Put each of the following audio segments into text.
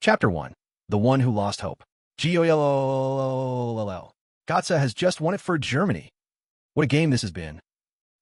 Chapter 1. The One Who Lost Hope. GOLOLOLOLOL. Gotza has just won it for Germany. What a game this has been.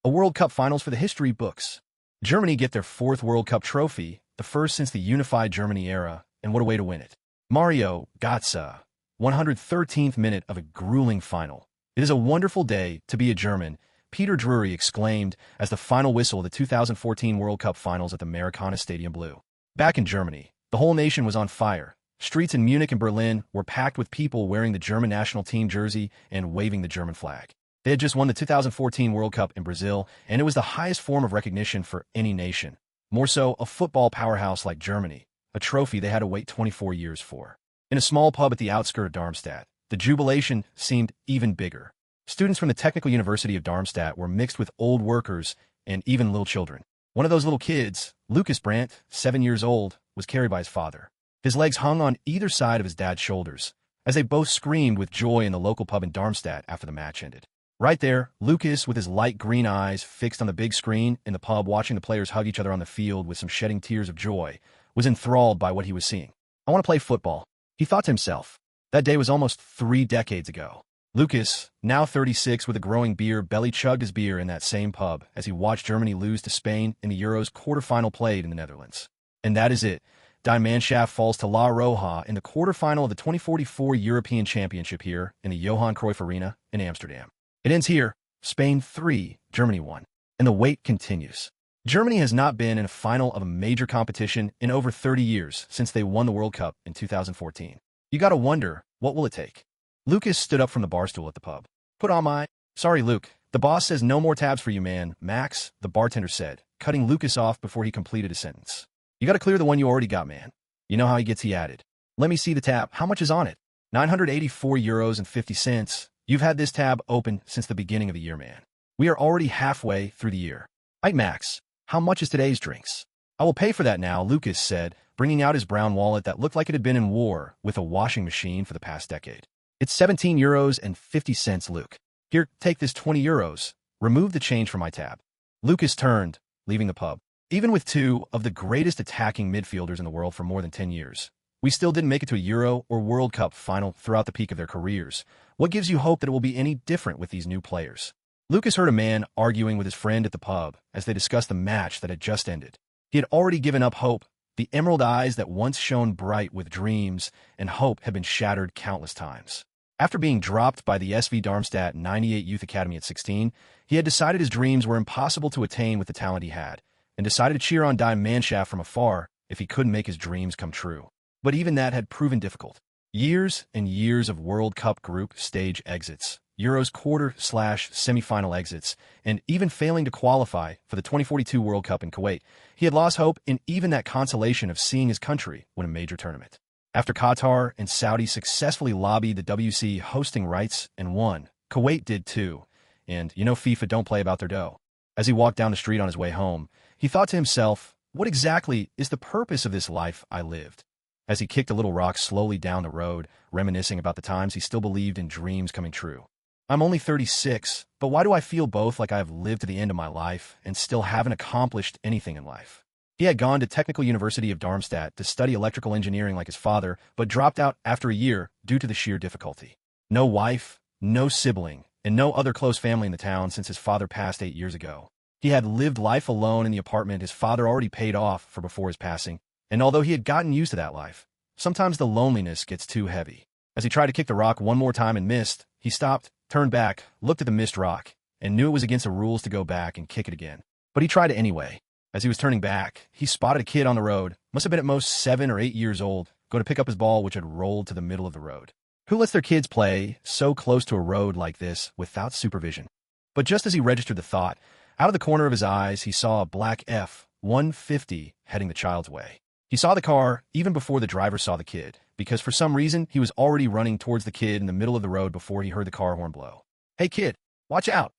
A World Cup finals for the history books. Germany get their fourth World Cup trophy, the first since the unified Germany era, and what a way to win it. Mario Gotza, 113th minute of a grueling final. It is a wonderful day to be a German, Peter Drury exclaimed as the final whistle of the 2014 World Cup finals at the Maracana Stadium blew. Back in Germany, the whole nation was on fire. Streets in Munich and Berlin were packed with people wearing the German national team jersey and waving the German flag. They had just won the 2014 World Cup in Brazil, and it was the highest form of recognition for any nation. More so, a football powerhouse like Germany, a trophy they had to wait 24 years for. In a small pub at the outskirts of Darmstadt, the jubilation seemed even bigger. Students from the Technical University of Darmstadt were mixed with old workers and even little children. One of those little kids, Lukas Brandt, 7 years old, was carried by his father. His legs hung on either side of his dad's shoulders, as they both screamed with joy in the local pub in Darmstadt after the match ended. Right there, Lukas, with his light green eyes fixed on the big screen in the pub watching the players hug each other on the field with some shedding tears of joy, was enthralled by what he was seeing. I want to play football, he thought to himself. That day was almost 3 decades ago. Lukas, now 36 with a growing beard, belly chugged his beer in that same pub as he watched Germany lose to Spain in the Euros quarterfinal played in the Netherlands. And that is it. Die Mannschaft falls to La Roja in the quarterfinal of the 2044 European Championship here in the Johan Cruyff Arena in Amsterdam. It ends here, Spain 3, Germany 1, and the wait continues. Germany has not been in a final of a major competition in over 30 years since they won the World Cup in 2014. You gotta wonder, what will it take? Lukas stood up from the bar stool at the pub. Put on my... Sorry, Luke. The boss says no more tabs for you, man. Max, the bartender said, cutting Lukas off before he completed his sentence. You gotta clear the one you already got, man. You know how he gets, he added. Let me see the tab. How much is on it? 984 euros and 50 cents. You've had this tab open since the beginning of the year, man. We are already halfway through the year. Aight, Max. How much is today's drinks? I will pay for that now, Lukas said, bringing out his brown wallet that looked like it had been in war with a washing machine for the past decade. It's 17 euros and 50 cents, Luke. Here, take this 20 euros. Remove the change from my tab. Lukas turned, leaving the pub. Even with two of the greatest attacking midfielders in the world for more than 10 years, we still didn't make it to a Euro or World Cup final throughout the peak of their careers. What gives you hope that it will be any different with these new players? Lukas heard a man arguing with his friend at the pub as they discussed the match that had just ended. He had already given up hope. The emerald eyes that once shone bright with dreams and hope had been shattered countless times. After being dropped by the SV Darmstadt 98 Youth Academy at 16, he had decided his dreams were impossible to attain with the talent he had, and decided to cheer on Die Mannschaft from afar if he couldn't make his dreams come true. But even that had proven difficult. Years and years of World Cup group stage exits, Euros quarter/semifinal exits, and even failing to qualify for the 2042 World Cup in Kuwait, he had lost hope in even that consolation of seeing his country win a major tournament. After Qatar and Saudi successfully lobbied the WC hosting rights and won, Kuwait did too, and you know FIFA don't play about their dough. As he walked down the street on his way home, he thought to himself, what exactly is the purpose of this life I lived? As he kicked a little rock slowly down the road, reminiscing about the times he still believed in dreams coming true. I'm only 36, but why do I feel both like I have lived to the end of my life and still haven't accomplished anything in life? He had gone to Technical University of Darmstadt to study electrical engineering like his father, but dropped out after a year due to the sheer difficulty. No wife, no sibling, and no other close family in the town since his father passed 8 years ago. He had lived life alone in the apartment his father already paid off for before his passing, and although he had gotten used to that life, sometimes the loneliness gets too heavy. As he tried to kick the rock one more time and missed, he stopped, turned back, looked at the missed rock, and knew it was against the rules to go back and kick it again. But he tried it anyway. As he was turning back, he spotted a kid on the road, must have been at most 7 or 8 years old, go to pick up his ball which had rolled to the middle of the road. Who lets their kids play so close to a road like this without supervision? But just as he registered the thought, out of the corner of his eyes, he saw a black F-150 heading the child's way. He saw the car even before the driver saw the kid, because for some reason, he was already running towards the kid in the middle of the road before he heard the car horn blow. Hey kid, watch out!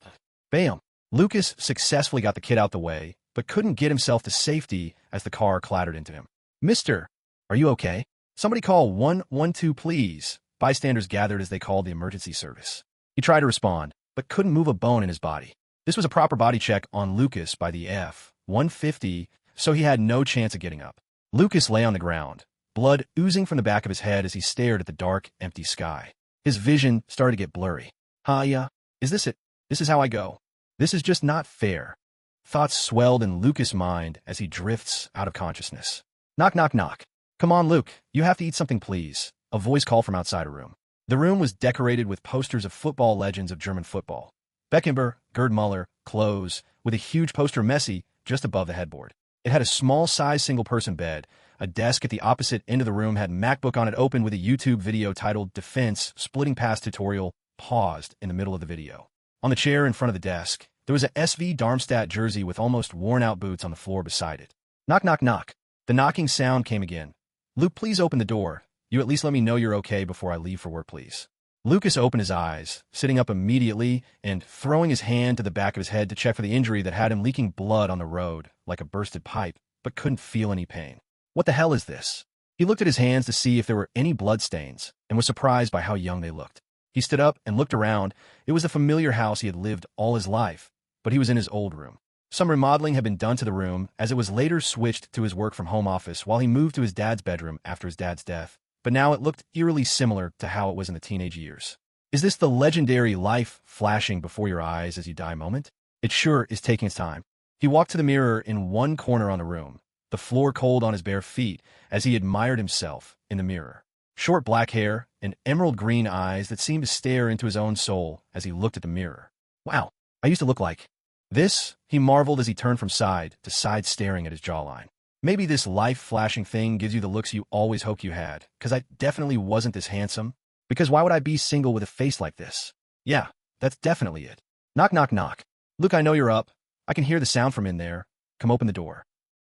Bam! Lukas successfully got the kid out the way, but couldn't get himself to safety as the car clattered into him. Mister, are you okay? Somebody call 112 please. Bystanders gathered as they called the emergency service. He tried to respond, but couldn't move a bone in his body. This was a proper body check on Lukas by the F-150, so he had no chance of getting up. Lukas lay on the ground, blood oozing from the back of his head as he stared at the dark, empty sky. His vision started to get blurry. Yeah, is this it? This is how I go. This is just not fair. Thoughts swelled in Lucas' mind as he drifts out of consciousness. Knock, knock, knock. Come on, Luke, you have to eat something, please. A voice called from outside a room. The room was decorated with posters of football legends of German football. Beckenbauer, Gerd Müller, Klose, with a huge poster of Messi just above the headboard. It had a small-size single-person bed. A desk at the opposite end of the room had MacBook on it open with a YouTube video titled Defense Splitting Pass Tutorial paused in the middle of the video. On the chair in front of the desk, there was a SV Darmstadt jersey with almost worn-out boots on the floor beside it. Knock, knock, knock. The knocking sound came again. Luke, please open the door. You at least let me know you're okay before I leave for work, please. Lucas opened his eyes, sitting up immediately and throwing his hand to the back of his head to check for the injury that had him leaking blood on the road like a bursted pipe, but couldn't feel any pain. What the hell is this? He looked at his hands to see if there were any blood stains and was surprised by how young they looked. He stood up and looked around. It was the familiar house he had lived all his life, but he was in his old room. Some remodeling had been done to the room as it was later switched to his work-from-home office while he moved to his dad's bedroom after his dad's death, but now it looked eerily similar to how it was in the teenage years. Is this the legendary life flashing before your eyes as you die moment? It sure is taking its time. He walked to the mirror in one corner on the room, the floor cold on his bare feet as he admired himself in the mirror. Short black hair and emerald green eyes that seemed to stare into his own soul as he looked at the mirror. Wow, I used to look like this, he marveled as he turned from side to side staring at his jawline. Maybe this life-flashing thing gives you the looks you always hoped you had, because I definitely wasn't this handsome. Because why would I be single with a face like this? Yeah, that's definitely it. Knock, knock, knock. Luke, I know you're up. I can hear the sound from in there. Come open the door.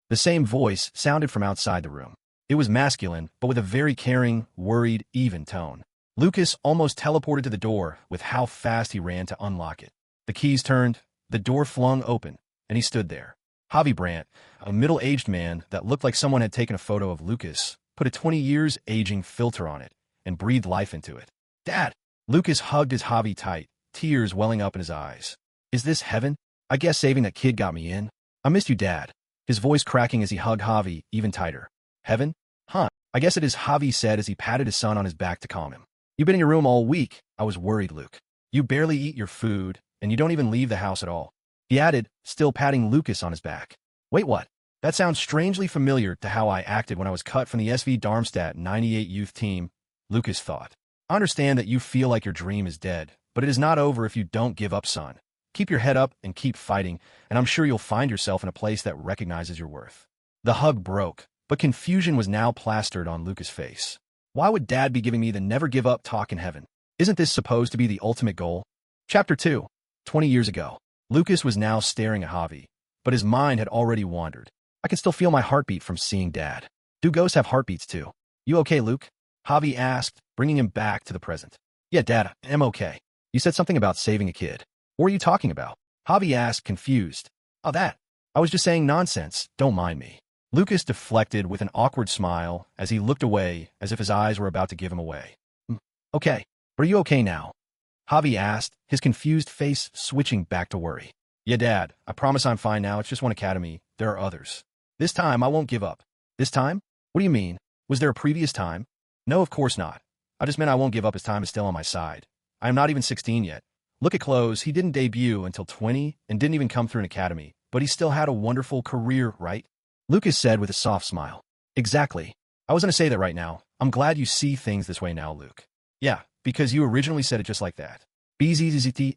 The same voice sounded from outside the room. It was masculine, but with a very caring, worried, even tone. Lucas almost teleported to the door with how fast he ran to unlock it. The keys turned, the door flung open, and he stood there. Javi Brandt, a middle-aged man that looked like someone had taken a photo of Lucas, put a 20 years aging filter on it, and breathed life into it. Dad! Lucas hugged his Javi tight, tears welling up in his eyes. Is this heaven? I guess saving that kid got me in. I missed you, Dad. His voice cracking as he hugged Javi even tighter. Heaven? Huh. I guess it is, Javi said as he patted his son on his back to calm him. You've been in your room all week. I was worried, Luke. You barely eat your food, and you don't even leave the house at all. He added, still patting Lucas on his back. Wait, what? That sounds strangely familiar to how I acted when I was cut from the SV Darmstadt 98 youth team, Lucas thought. I understand that you feel like your dream is dead, but it is not over if you don't give up, son. Keep your head up and keep fighting, and I'm sure you'll find yourself in a place that recognizes your worth. The hug broke, but confusion was now plastered on Lucas' face. Why would Dad be giving me the never-give-up talk in heaven? Isn't this supposed to be the ultimate goal? Chapter 2. 20 years ago. Lucas was now staring at Javi, but his mind had already wandered. I can still feel my heartbeat from seeing Dad. Do ghosts have heartbeats too? You okay, Luke? Javi asked, bringing him back to the present. Yeah, Dad, I'm okay. You said something about saving a kid. What were you talking about? Javi asked, confused. Oh, that. I was just saying nonsense. Don't mind me. Lucas deflected with an awkward smile as he looked away as if his eyes were about to give him away. Okay, but are you okay now? Javi asked, his confused face switching back to worry. Yeah, Dad, I promise I'm fine now. It's just one academy. There are others. This time, I won't give up. This time? What do you mean? Was there a previous time? No, of course not. I just meant I won't give up as time is still on my side. I am not even 16 yet. Look at Klose. He didn't debut until 20 and didn't even come through an academy, but he still had a wonderful career, right? Lucas said with a soft smile. Exactly. I was going to say that right now. I'm glad you see things this way now, Luke. Yeah, because you originally said it just like that. BZZT***.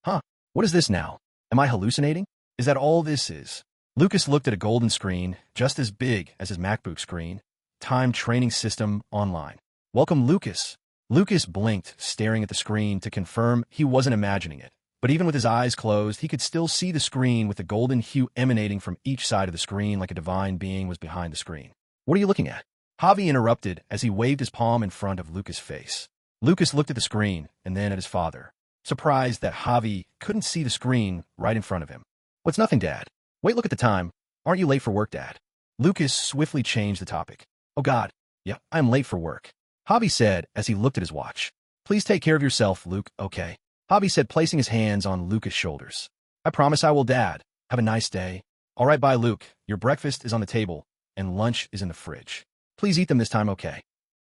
Huh, what is this now? Am I hallucinating? Is that all this is? Lucas looked at a golden screen, just as big as his MacBook screen. Time training system online. Welcome, Lucas. Lucas blinked, staring at the screen to confirm he wasn't imagining it. But even with his eyes closed, he could still see the screen with the golden hue emanating from each side of the screen like a divine being was behind the screen. What are you looking at? Javi interrupted as he waved his palm in front of Lucas' face. Lucas looked at the screen and then at his father, surprised that Javi couldn't see the screen right in front of him. What's nothing, Dad? Wait, look at the time. Aren't you late for work, Dad? Lucas swiftly changed the topic. Oh God, yeah, I'm late for work. Javi said as he looked at his watch. Please take care of yourself, Luke, okay? Javi said, placing his hands on Lucas' shoulders. I promise I will, Dad. Have a nice day. All right, bye, Luke. Your breakfast is on the table, and lunch is in the fridge. Please eat them this time, okay?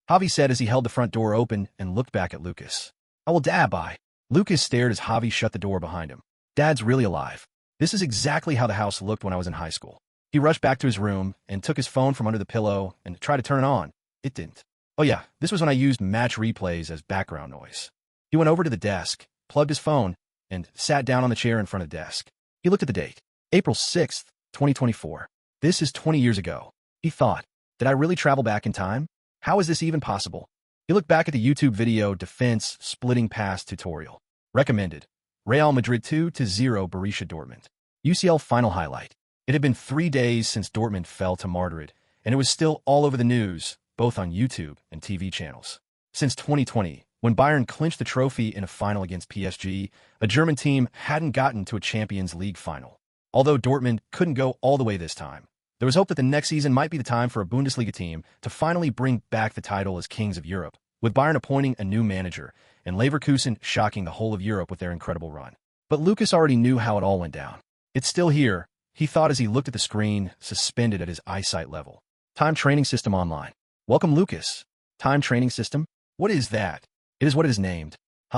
Javi said as he held the front door open and looked back at Lukas. I will dad, bye. Lukas stared as Javi shut the door behind him. Dad's really alive. This is exactly how the house looked when I was in high school. He rushed back to his room and took his phone from under the pillow and tried to turn it on. It didn't. Oh yeah, this was when I used match replays as background noise. He went over to the desk, plugged his phone, and sat down on the chair in front of the desk. He looked at the date. April 6th, 2024. This is 20 years ago. He thought, did I really travel back in time? How is this even possible? He looked back at the YouTube video Defense Splitting Pass Tutorial. Recommended. Real Madrid 2-0 Borussia Dortmund. UCL final highlight. It had been 3 days since Dortmund fell to Madrid, and it was still all over the news, both on YouTube and TV channels. Since 2020, when Bayern clinched the trophy in a final against PSG, a German team hadn't gotten to a Champions League final. Although Dortmund couldn't go all the way this time, there was hope that the next season might be the time for a Bundesliga team to finally bring back the title as Kings of Europe, with Bayern appointing a new manager and Leverkusen shocking the whole of Europe with their incredible run. But Lukas already knew how it all went down. It's still here, he thought as he looked at the screen, suspended at his eyesight level. Time training system online. Welcome, Lukas. Time training system? What is that? It is what it is named.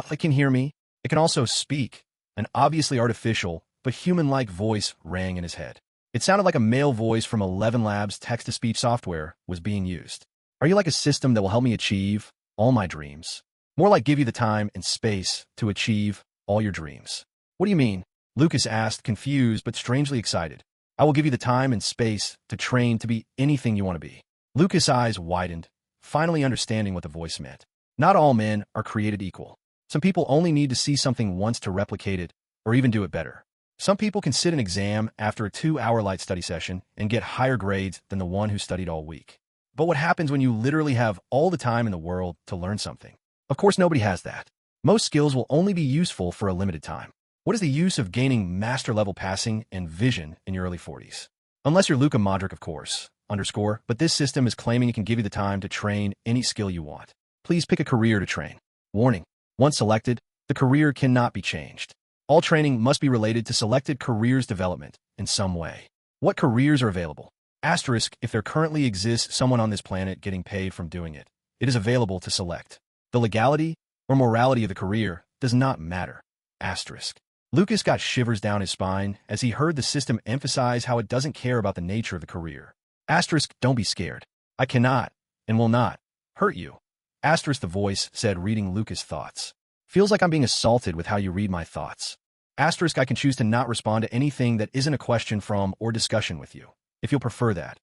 It can hear me. It can also speak. An obviously artificial, but human-like voice rang in his head. It sounded like a male voice from 11 Labs text-to-speech software was being used. Are you like a system that will help me achieve all my dreams? More like give you the time and space to achieve all your dreams. What do you mean? Lukas asked, confused but strangely excited. I will give you the time and space to train to be anything you want to be. Lukas' eyes widened, finally understanding what the voice meant. Not all men are created equal. Some people only need to see something once to replicate it or even do it better. Some people can sit an exam after a 2-hour light study session and get higher grades than the one who studied all week. But what happens when you literally have all the time in the world to learn something? Of course, nobody has that. Most skills will only be useful for a limited time. What is the use of gaining master-level passing and vision in your early 40s? Unless you're Luka Modric, of course, but this system is claiming it can give you the time to train any skill you want. Please pick a career to train. Warning. Once selected, the career cannot be changed. All training must be related to selected careers development in some way. What careers are available? Asterisk, if there currently exists someone on this planet getting paid from doing it, it is available to select. The legality or morality of the career does not matter. Asterisk. Lukas got shivers down his spine as he heard the system emphasize how it doesn't care about the nature of the career. Asterisk, don't be scared. I cannot, and will not, hurt you. Asterisk, the voice said, reading Lukas' thoughts. Feels like I'm being assaulted with how you read my thoughts. Asterisk, I can choose to not respond to anything that isn't a question from or discussion with you, if you'll prefer that.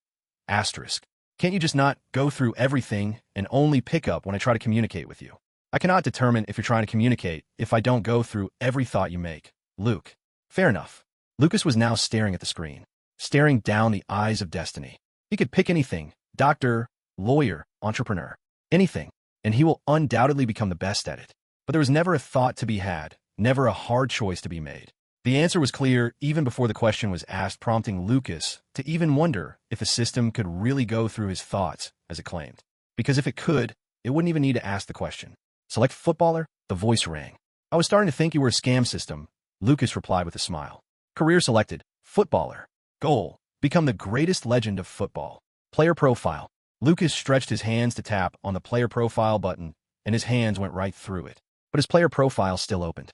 Asterisk. Can't you just not go through everything and only pick up when I try to communicate with you? I cannot determine if you're trying to communicate if I don't go through every thought you make. Luke. Fair enough. Lukas was now staring at the screen, staring down the eyes of destiny. He could pick anything, doctor, lawyer, entrepreneur, anything, and he will undoubtedly become the best at it. But there was never a thought to be had, never a hard choice to be made. The answer was clear even before the question was asked, prompting Lukas to even wonder if the system could really go through his thoughts, as it claimed. Because if it could, it wouldn't even need to ask the question. Select footballer? The voice rang. I was starting to think you were a scam system, Lukas replied with a smile. Career selected. Footballer. Goal. Become the greatest legend of football. Player profile. Lukas stretched his hands to tap on the player profile button, and his hands went right through it. But his player profile still opened.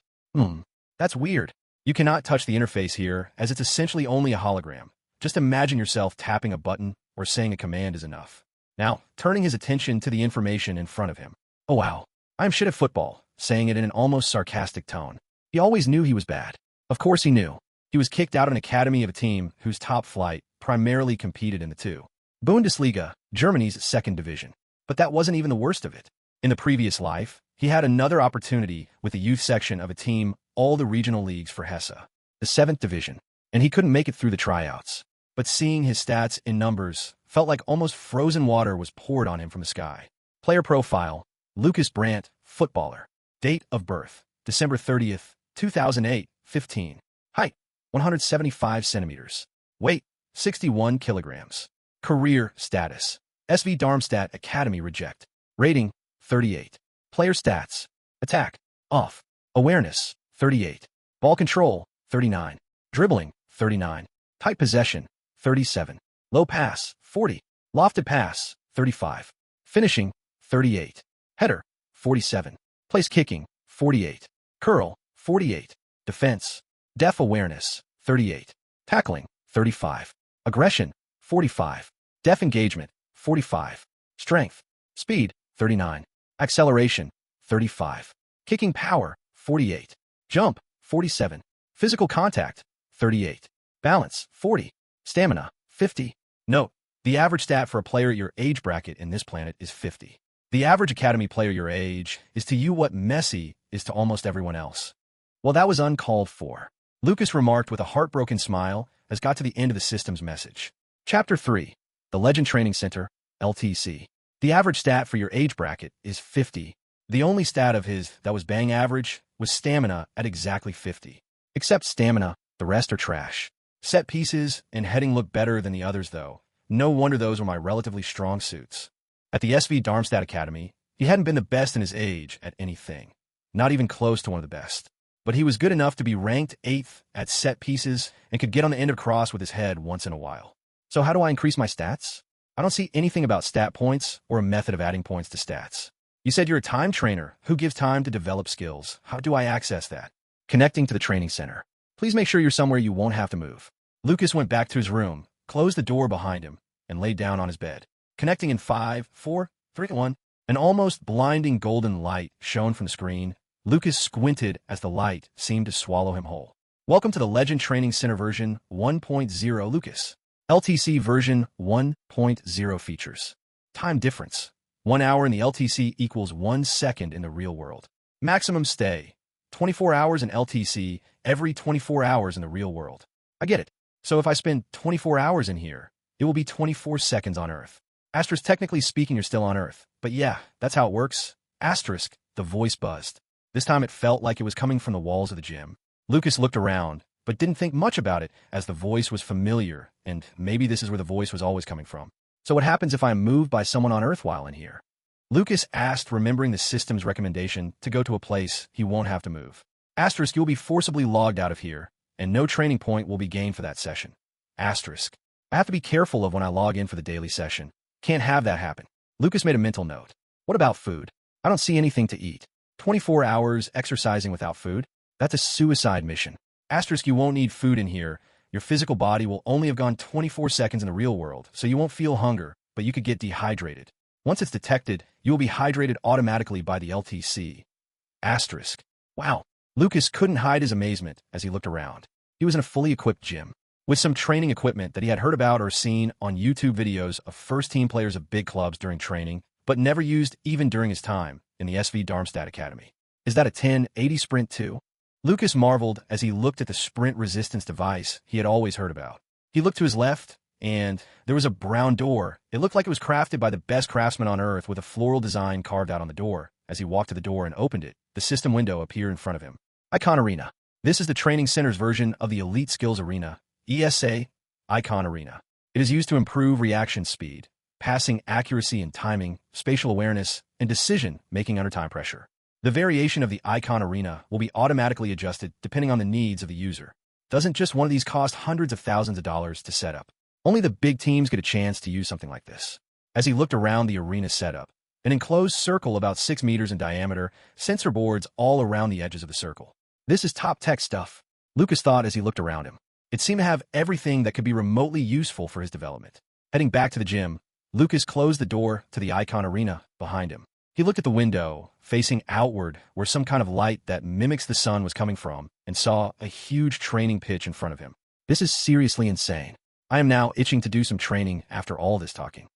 That's weird. You cannot touch the interface here, as it's essentially only a hologram. Just imagine yourself tapping a button or saying a command is enough. Now, turning his attention to the information in front of him. Oh wow, I'm shit at football, saying it in an almost sarcastic tone. He always knew he was bad. Of course he knew. He was kicked out of an academy of a team whose top flight primarily competed in the Bundesliga, Germany's second division. But that wasn't even the worst of it. In the previous life, he had another opportunity with the youth section of a team all the regional leagues for Hesse, the 7th division, and he couldn't make it through the tryouts. But seeing his stats in numbers felt like almost frozen water was poured on him from the sky. Player profile, Lukas Brandt, footballer. Date of birth, December 30th, 2008, 15. Height, 175 centimeters. Weight, 61 kilograms. Career status, SV Darmstadt Academy reject. Rating, 38. Player stats, attack, off. Awareness, 38. Ball control, 39. Dribbling, 39. Tight possession, 37. Low pass, 40. Lofted pass, 35. Finishing, 38. Header, 47. Place kicking, 48. Curl, 48. Defense. Def awareness, 38. Tackling, 35. Aggression, 45. Def engagement, 45. Strength. Speed, 39. Acceleration, 35. Kicking power, 48. Jump, 47. Physical contact, 38. Balance, 40. Stamina, 50. Note, the average stat for a player at your age bracket in this planet is 50. The average academy player your age is to you what Messi is to almost everyone else. Well, that was uncalled for. Lukas remarked with a heartbroken smile as got to the end of the system's message. Chapter 3. The Legend Training Center, LTC. The average stat for your age bracket is 50. The only stat of his that was bang average was stamina at exactly 50. Except stamina, the rest are trash. Set pieces and heading look better than the others, though. No wonder those were my relatively strong suits. At the SV Darmstadt Academy, he hadn't been the best in his age at anything. Not even close to one of the best. But he was good enough to be ranked 8th at set pieces and could get on the end of cross with his head once in a while. So how do I increase my stats? I don't see anything about stat points or a method of adding points to stats. You said you're a time trainer who gives time to develop skills. How do I access that? Connecting to the training center. Please make sure you're somewhere you won't have to move. Lukas went back to his room, closed the door behind him, and laid down on his bed. Connecting in 5, 4, 3, 1. An almost blinding golden light shone from the screen. Lukas squinted as the light seemed to swallow him whole. Welcome to the Legend Training Center version 1.0 Lukas. LTC version 1.0 features. Time difference. 1 hour in the LTC equals 1 second in the real world. Maximum stay. 24 hours in LTC, every 24 hours in the real world. I get it. So if I spend 24 hours in here, it will be 24 seconds on Earth. Asterisk, technically speaking, you're still on Earth. But yeah, that's how it works. Asterisk, the voice buzzed. This time it felt like it was coming from the walls of the gym. Lukas looked around, but didn't think much about it as the voice was familiar, and maybe this is where the voice was always coming from. So what happens if I'm moved by someone on Earth while in here? Lukas asked, remembering the system's recommendation to go to a place he won't have to move. Asterisk, you'll be forcibly logged out of here, and no training point will be gained for that session. Asterisk, I have to be careful of when I log in for the daily session. Can't have that happen. Lukas made a mental note. What about food? I don't see anything to eat. 24 hours exercising without food? That's a suicide mission. Asterisk, you won't need food in here. Your physical body will only have gone 24 seconds in the real world, so you won't feel hunger, but you could get dehydrated. Once it's detected, you will be hydrated automatically by the LTC. Asterisk. Wow. Lukas couldn't hide his amazement as he looked around. He was in a fully equipped gym, with some training equipment that he had heard about or seen on YouTube videos of first-team players of big clubs during training, but never used even during his time in the SV Darmstadt Academy. Is that a 1080 sprint too? Lukas marveled as he looked at the sprint resistance device he had always heard about. He looked to his left, and there was a brown door. It looked like it was crafted by the best craftsman on Earth with a floral design carved out on the door. As he walked to the door and opened it, the system window appeared in front of him. Icon Arena. This is the training center's version of the Elite Skills Arena, ESA, Icon Arena. It is used to improve reaction speed, passing accuracy and timing, spatial awareness, and decision-making under time pressure. The variation of the Icon Arena will be automatically adjusted depending on the needs of the user. Doesn't just one of these cost hundreds of thousands of dollars to set up? Only the big teams get a chance to use something like this. As he looked around the arena setup, an enclosed circle about 6 meters in diameter, sensor boards all around the edges of the circle. This is top-tech stuff, Lukas thought as he looked around him. It seemed to have everything that could be remotely useful for his development. Heading back to the gym, Lukas closed the door to the Icon Arena behind him. He looked at the window, facing outward, where some kind of light that mimics the sun was coming from, and saw a huge training pitch in front of him. This is seriously insane. I am now itching to do some training after all this talking,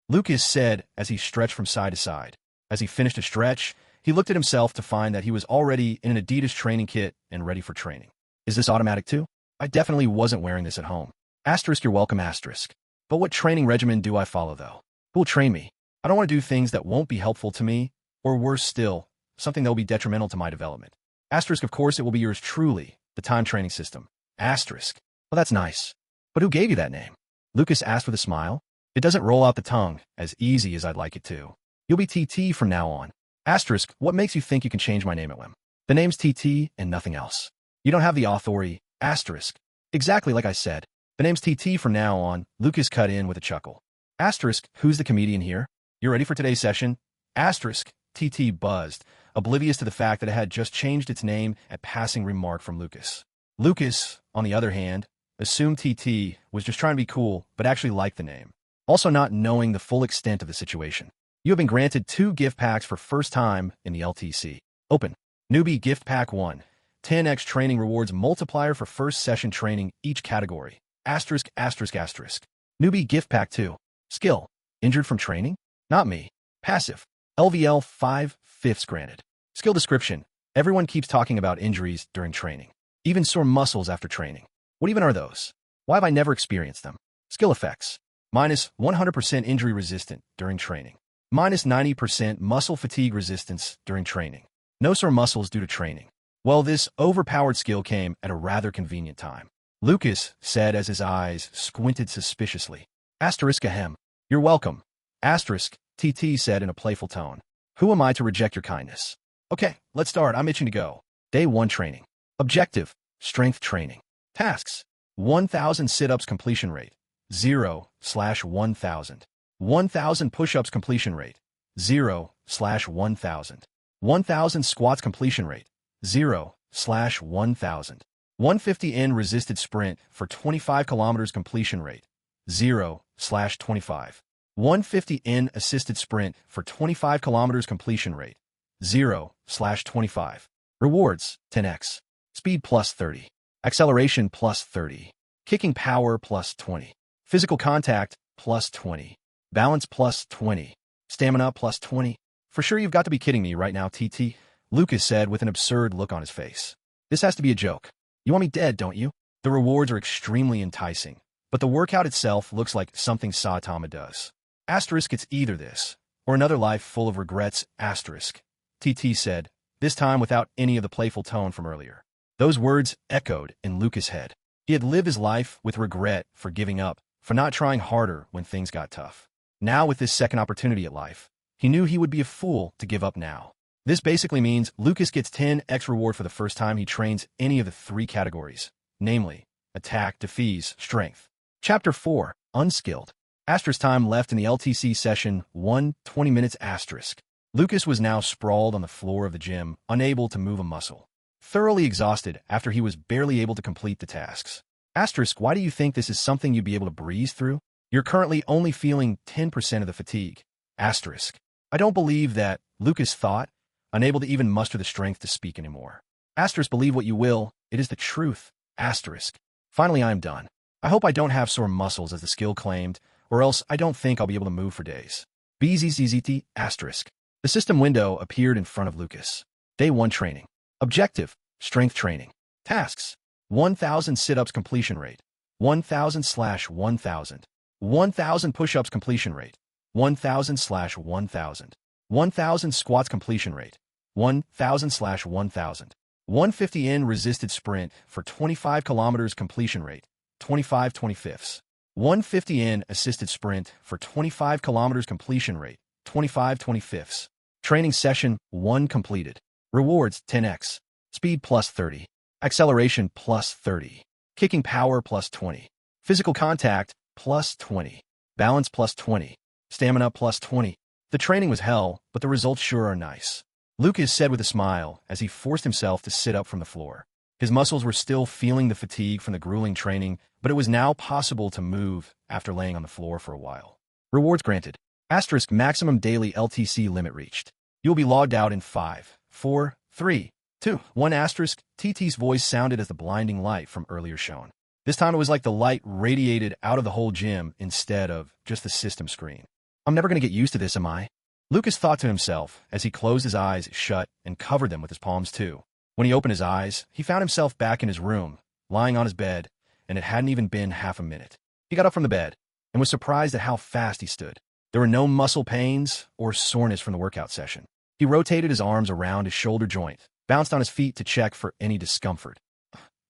Lukas said as he stretched from side to side. As he finished a stretch, he looked at himself to find that he was already in an Adidas training kit and ready for training. Is this automatic too? I definitely wasn't wearing this at home. Asterisk, you're welcome, asterisk. But what training regimen do I follow, though? Who will train me? I don't want to do things that won't be helpful to me, or worse still, something that will be detrimental to my development. Asterisk, of course, it will be yours truly, the time training system. Asterisk. Well, that's nice. But who gave you that name? Lukas asked with a smile. It doesn't roll out the tongue as easy as I'd like it to. You'll be TT from now on. Asterisk, what makes you think you can change my name at whim? The name's TT and nothing else. You don't have the authority. Asterisk. Exactly like I said. The name's TT from now on, Lukas cut in with a chuckle. Asterisk, who's the comedian here? You ready for today's session? Asterisk, TT buzzed, oblivious to the fact that it had just changed its name at passing remark from Lukas. Lukas, on the other hand, assumed TT was just trying to be cool, but actually liked the name. Also not knowing the full extent of the situation. You have been granted 2 gift packs for first time in the LTC. Open. Newbie Gift Pack 1. 10x training rewards multiplier for first session training each category. Asterisk, asterisk, asterisk. Newbie Gift Pack 2. Skill. Injured from training? Not me. Passive. LVL 5/5 granted. Skill description. Everyone keeps talking about injuries during training. Even sore muscles after training. What even are those? Why have I never experienced them? Skill effects. Minus 100% injury resistant during training. Minus 90% muscle fatigue resistance during training. No sore muscles due to training. Well, this overpowered skill came at a rather convenient time. Lukas said as his eyes squinted suspiciously. Asterisk ahem. You're welcome. Asterisk, TT said in a playful tone. Who am I to reject your kindness? Okay, let's start. I'm itching to go. Day 1 training. Objective, strength training. Tasks, 1,000 sit-ups completion rate, 0/1000. 1,000 push-ups completion rate, 0/1000. 1,000 squats completion rate, 0/1000. 150 in resisted sprint for 25 kilometers completion rate, 0/25. 150 in assisted sprint for 25 kilometers completion rate, 0/25. Rewards, 10x. Speed plus 30. Acceleration plus 30. Kicking power plus 20. Physical contact plus 20. Balance plus 20. Stamina plus 20. For sure you've got to be kidding me right now, TT, Lukas said with an absurd look on his face. This has to be a joke. You want me dead, don't you? The rewards are extremely enticing, but the workout itself looks like something Saitama does. Asterisk, it's either this, or another life full of regrets, asterisk, TT said, this time without any of the playful tone from earlier. Those words echoed in Lukas' head. He had lived his life with regret for giving up, for not trying harder when things got tough. Now with this second opportunity at life, he knew he would be a fool to give up now. This basically means Lukas gets 10x reward for the first time he trains any of the 3 categories, namely, attack, defease, strength. Chapter 4, Unskilled. Asterisk time left in the LTC session 1, 20 minutes asterisk. Lukas was now sprawled on the floor of the gym, unable to move a muscle. Thoroughly exhausted after he was barely able to complete the tasks. Asterisk, why do you think this is something you'd be able to breeze through? You're currently only feeling 10% of the fatigue. Asterisk. I don't believe that, Lukas thought, unable to even muster the strength to speak anymore. Asterisk, believe what you will, it is the truth. Asterisk. Finally, I am done. I hope I don't have sore muscles as the skill claimed, or else I don't think I'll be able to move for days. BZZZT, asterisk. The system window appeared in front of Lukas. Day 1 training. Objective, strength training. Tasks, 1,000 sit-ups completion rate, 1,000/1000. 1,000 push-ups completion rate, 1,000/1000. 1,000 squats completion rate, 1,000/1000. 150 in resisted sprint for 25 kilometers completion rate, 25/25. 150 in assisted sprint for 25 kilometers completion rate, 25/25. Training session 1 completed. Rewards 10x. Speed plus 30. Acceleration plus 30. Kicking power plus 20. Physical contact plus 20. Balance plus 20. Stamina plus 20. The training was hell, but the results sure are nice. Lukas said with a smile as he forced himself to sit up from the floor. His muscles were still feeling the fatigue from the grueling training, but it was now possible to move after laying on the floor for a while. Rewards granted. Asterisk maximum daily LTC limit reached. You'll be logged out in 5, 4, 3, 2, 1 asterisk. TT's voice sounded as the blinding light from earlier shown. This time it was like the light radiated out of the whole gym instead of just the system screen. I'm never going to get used to this, am I? Lukas thought to himself as he closed his eyes shut and covered them with his palms too. When he opened his eyes, he found himself back in his room, lying on his bed, and it hadn't even been half a minute. He got up from the bed and was surprised at how fast he stood. There were no muscle pains or soreness from the workout session. He rotated his arms around his shoulder joint, bounced on his feet to check for any discomfort.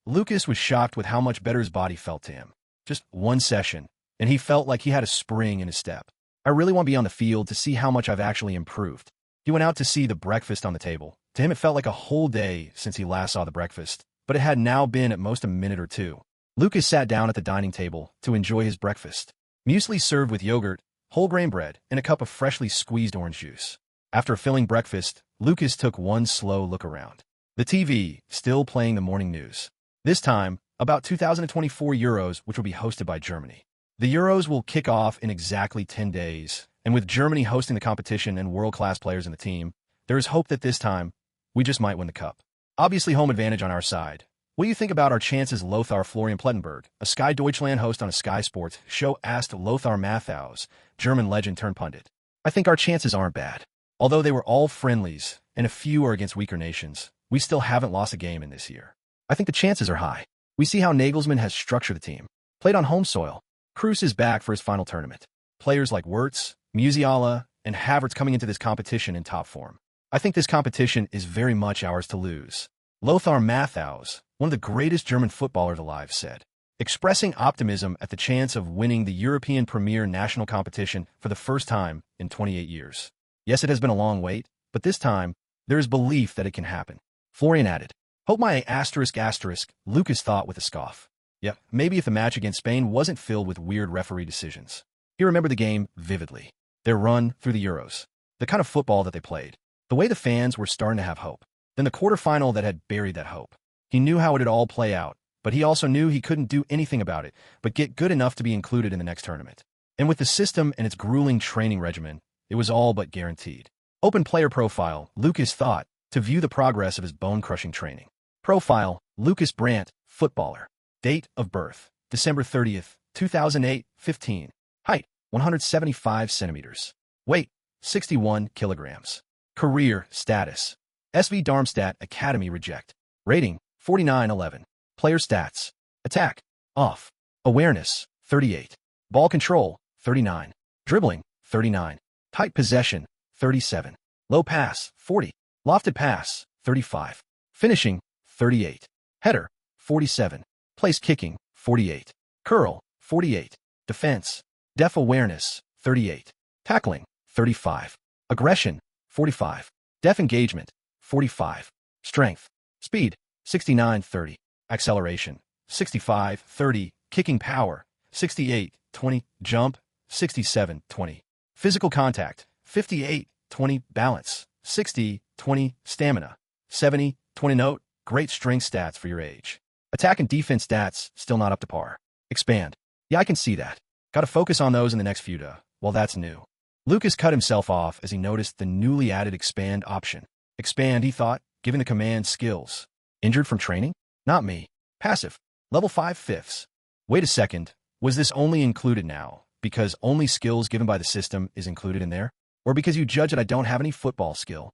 Lukas was shocked with how much better his body felt to him. Just 1 session, and he felt like he had a spring in his step. I really want to be on the field to see how much I've actually improved. He went out to see the breakfast on the table. To him, it felt like a whole day since he last saw the breakfast, but it had now been at most a minute or 2. Lukas sat down at the dining table to enjoy his breakfast. Muesli served with yogurt, whole grain bread, and a cup of freshly squeezed orange juice. After a filling breakfast, Lukas took one slow look around. The TV, still playing the morning news. This time, about 2024 Euros, which will be hosted by Germany. The Euros will kick off in exactly 10 days, and with Germany hosting the competition and world-class players in the team, there is hope that this time, we just might win the cup. Obviously home advantage on our side. What do you think about our chances? Lothar Florian Plettenberg, a Sky Deutschland host on a Sky Sports show, asked Lothar Matthäus, German legend turned pundit. I think our chances aren't bad. Although they were all friendlies, and a few are against weaker nations, we still haven't lost a game in this year. I think the chances are high. We see how Nagelsmann has structured the team. Played on home soil. Kroos is back for his final tournament. Players like Wirtz, Musiala, and Havertz coming into this competition in top form. I think this competition is very much ours to lose. Lothar Matthäus, one of the greatest German footballers alive, said, expressing optimism at the chance of winning the European Premier national competition for the first time in 28 years. Yes, it has been a long wait, but this time, there is belief that it can happen. Florian added, hope my asterisk, Lukas thought with a scoff. Yeah, maybe if the match against Spain wasn't filled with weird referee decisions. He remembered the game vividly. Their run through the Euros. The kind of football that they played. The way the fans were starting to have hope. Then the quarterfinal that had buried that hope. He knew how it'd all play out, but he also knew he couldn't do anything about it, but get good enough to be included in the next tournament. And with the system and its grueling training regimen, it was all but guaranteed. Open player profile, Lukas thought, to view the progress of his bone-crushing training. Profile, Lukas Brandt, footballer. Date of birth, December 30th, 2008, 15. Height, 175 centimeters. Weight, 61 kilograms. Career status, SV Darmstadt Academy reject. Rating, 49/11. Player stats, attack, off. Awareness, 38. Ball control, 39. Dribbling, 39. Tight possession, 37. Low pass, 40. Lofted pass, 35. Finishing, 38. Header, 47. Place kicking, 48. Curl, 48. Defense, def awareness, 38. Tackling, 35. Aggression, 45. Def engagement, 45. Strength, speed, 69/30. Acceleration, 65/30. Kicking power, 68/20. Jump, 67/20. Physical contact, 58/20. Balance, 60/20. Stamina, 70/20. Note, great strength stats for your age. Attack and defense stats, still not up to par. Expand. Yeah, I can see that. Gotta focus on those in the next few days. Well, that's new. Lukas cut himself off as he noticed the newly added expand option. Expand, he thought, given the command skills. Injured from training? Not me. Passive. Level 5/5. Wait a second. Was this only included now because only skills given by the system is included in there? Or because you judge that I don't have any football skill?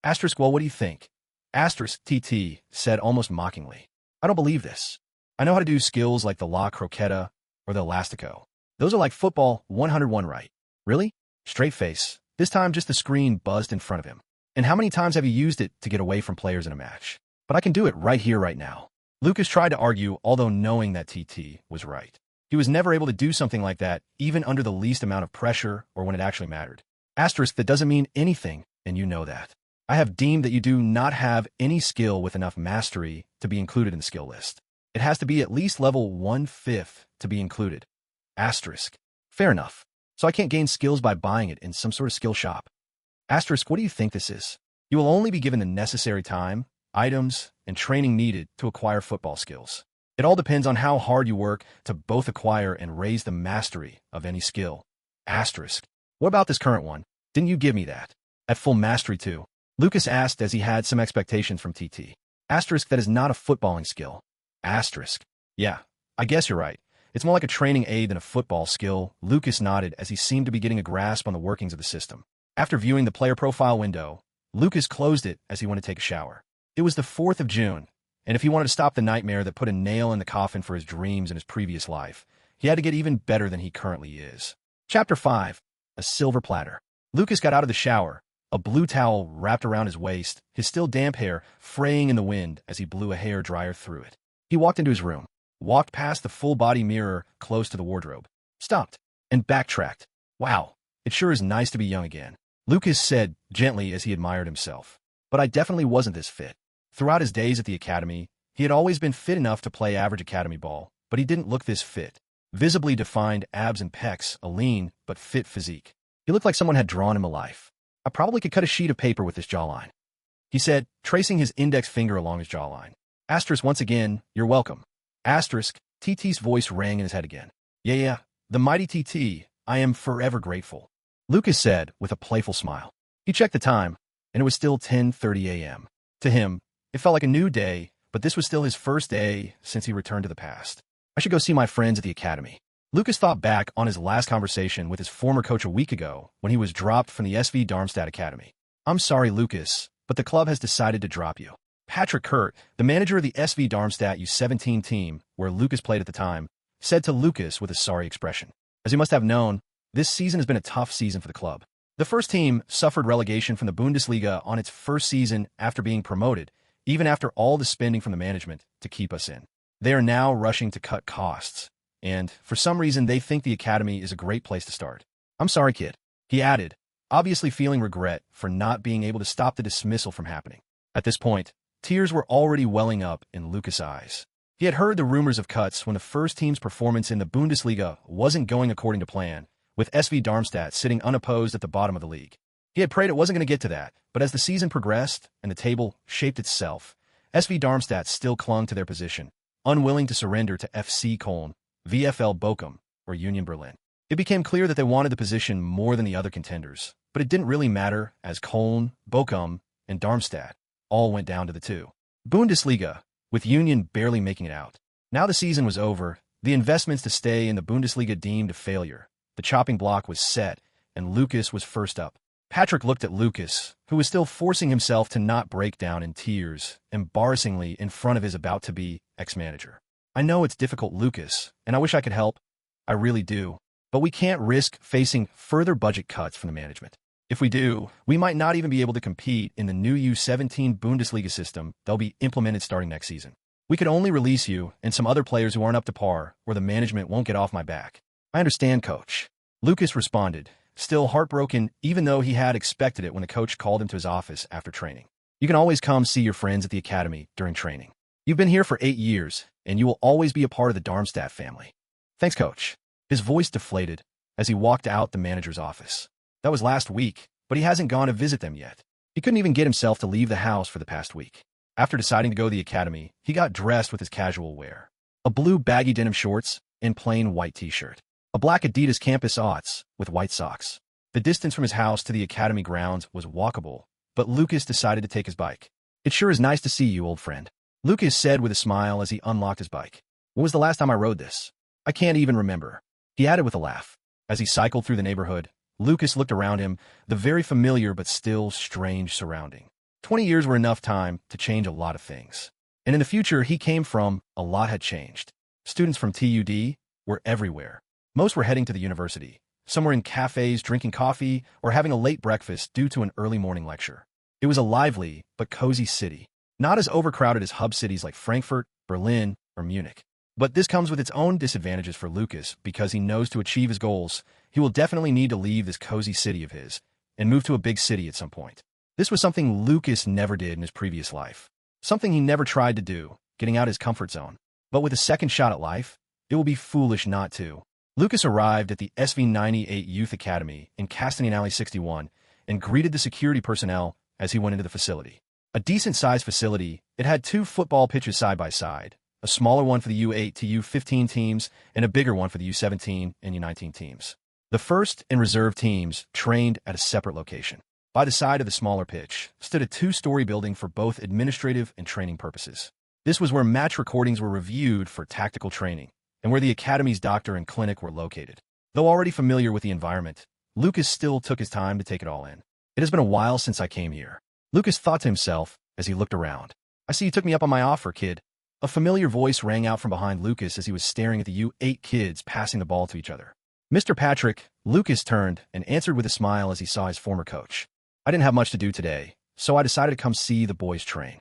Asterisk, well, what do you think? Asterisk, TT said almost mockingly. I don't believe this. I know how to do skills like the La Croqueta or the Elastico. Those are like football 101, right? Really? Straight face. This time just the screen buzzed in front of him. And how many times have you used it to get away from players in a match? But I can do it right here, right now. Lukas tried to argue, although knowing that TT was right. He was never able to do something like that, even under the least amount of pressure or when it actually mattered. Asterisk, that doesn't mean anything, and you know that. I have deemed that you do not have any skill with enough mastery to be included in the skill list. It has to be at least level 1/5 to be included. Asterisk. Fair enough. So I can't gain skills by buying it in some sort of skill shop. Asterisk, what do you think this is? You will only be given the necessary time, items, and training needed to acquire football skills. It all depends on how hard you work to both acquire and raise the mastery of any skill. Asterisk. What about this current one? Didn't you give me that? At full mastery too? Lukas asked as he had some expectations from TT. Asterisk, that is not a footballing skill. Asterisk. Yeah, I guess you're right. It's more like a training aid than a football skill. Lukas nodded as he seemed to be getting a grasp on the workings of the system. After viewing the player profile window, Lukas closed it as he went to take a shower. It was the 4th of June, and if he wanted to stop the nightmare that put a nail in the coffin for his dreams in his previous life, he had to get even better than he currently is. Chapter 5. A Silver Platter. Lukas got out of the shower, a blue towel wrapped around his waist, his still damp hair fraying in the wind as he blew a hair dryer through it. He walked into his room, walked past the full-body mirror close to the wardrobe, stopped, and backtracked. Wow, it sure is nice to be young again, Lukas said gently as he admired himself. But I definitely wasn't this fit. Throughout his days at the academy, he had always been fit enough to play average academy ball, but he didn't look this fit. visibly defined abs and pecs, a lean but fit physique. He looked like someone had drawn him a life. I probably could cut a sheet of paper with this jawline, he said, tracing his index finger along his jawline. Asterisk once again, you're welcome. Asterisk, TT's voice rang in his head again. Yeah, the mighty TT, I am forever grateful, Lukas said with a playful smile. He checked the time, and it was still 10:30 a.m. To him, it felt like a new day, but this was still his first day since he returned to the past. I should go see my friends at the academy. Lukas thought back on his last conversation with his former coach a week ago when he was dropped from the SV Darmstadt Academy. I'm sorry, Lukas, but the club has decided to drop you. Patrick Kurt, the manager of the SV Darmstadt U17 team, where Lukas played at the time, said to Lukas with a sorry expression. As you must have known, this season has been a tough season for the club. The first team suffered relegation from the Bundesliga on its first season after being promoted, even after all the spending from the management to keep us in. They are now rushing to cut costs, and for some reason they think the academy is a great place to start. I'm sorry, kid, he added, obviously feeling regret for not being able to stop the dismissal from happening. At this point, tears were already welling up in Lukas' eyes. He had heard the rumors of cuts when the first team's performance in the Bundesliga wasn't going according to plan, with SV Darmstadt sitting unopposed at the bottom of the league. He had prayed it wasn't going to get to that, but as the season progressed and the table shaped itself, SV Darmstadt still clung to their position, unwilling to surrender to FC Köln, VfL Bochum, or Union Berlin. It became clear that they wanted the position more than the other contenders, but it didn't really matter as Köln, Bochum, and Darmstadt all went down to the two. Bundesliga, with Union barely making it out. Now the season was over, the investments to stay in the Bundesliga deemed a failure. The chopping block was set, and Lukas was first up. Patrick looked at Lukas, who was still forcing himself to not break down in tears, embarrassingly in front of his about-to-be ex-manager. I know it's difficult, Lukas, and I wish I could help. I really do. But we can't risk facing further budget cuts from the management. If we do, we might not even be able to compete in the new U17 Bundesliga system that'll be implemented starting next season. We could only release you and some other players who aren't up to par, or the management won't get off my back. I understand, coach, Lukas responded, still heartbroken even though he had expected it when the coach called him to his office after training. You can always come see your friends at the academy during training. You've been here for 8 years, and you will always be a part of the Darmstadt family. Thanks, coach. His voice deflated as he walked out the manager's office. That was last week, but he hasn't gone to visit them yet. He couldn't even get himself to leave the house for the past week. After deciding to go to the academy, he got dressed with his casual wear. A blue baggy denim shorts and plain white t-shirt. A black Adidas Campus Aughts with white socks. The distance from his house to the academy grounds was walkable, but Lukas decided to take his bike. It sure is nice to see you, old friend, Lukas said with a smile as he unlocked his bike. When was the last time I rode this? I can't even remember, he added with a laugh. As he cycled through the neighborhood, Lukas looked around him, the very familiar but still strange surrounding. 20 years were enough time to change a lot of things. And in the future he came from, a lot had changed. Students from TUD were everywhere. Most were heading to the university. Some were in cafes drinking coffee or having a late breakfast due to an early morning lecture. It was a lively but cozy city, not as overcrowded as hub cities like Frankfurt, Berlin, or Munich. But this comes with its own disadvantages for Lukas because he knows to achieve his goals, he will definitely need to leave this cozy city of his and move to a big city at some point. This was something Lukas never did in his previous life. Something he never tried to do, getting out of his comfort zone. But with a second shot at life, it will be foolish not to. Lukas arrived at the SV98 Youth Academy in Castellane 61 and greeted the security personnel as he went into the facility. A decent-sized facility, it had 2 football pitches side by side, a smaller one for the U8 to U15 teams and a bigger one for the U17 and U19 teams. The first and reserve teams trained at a separate location. By the side of the smaller pitch stood a 2-story building for both administrative and training purposes. This was where match recordings were reviewed for tactical training, and where the academy's doctor and clinic were located. Though already familiar with the environment, Lukas still took his time to take it all in. It has been a while since I came here, Lukas thought to himself as he looked around. I see you took me up on my offer, kid. A familiar voice rang out from behind Lukas as he was staring at the U8 kids passing the ball to each other. Mr. Patrick, Lukas turned and answered with a smile as he saw his former coach. I didn't have much to do today, so I decided to come see the boys train,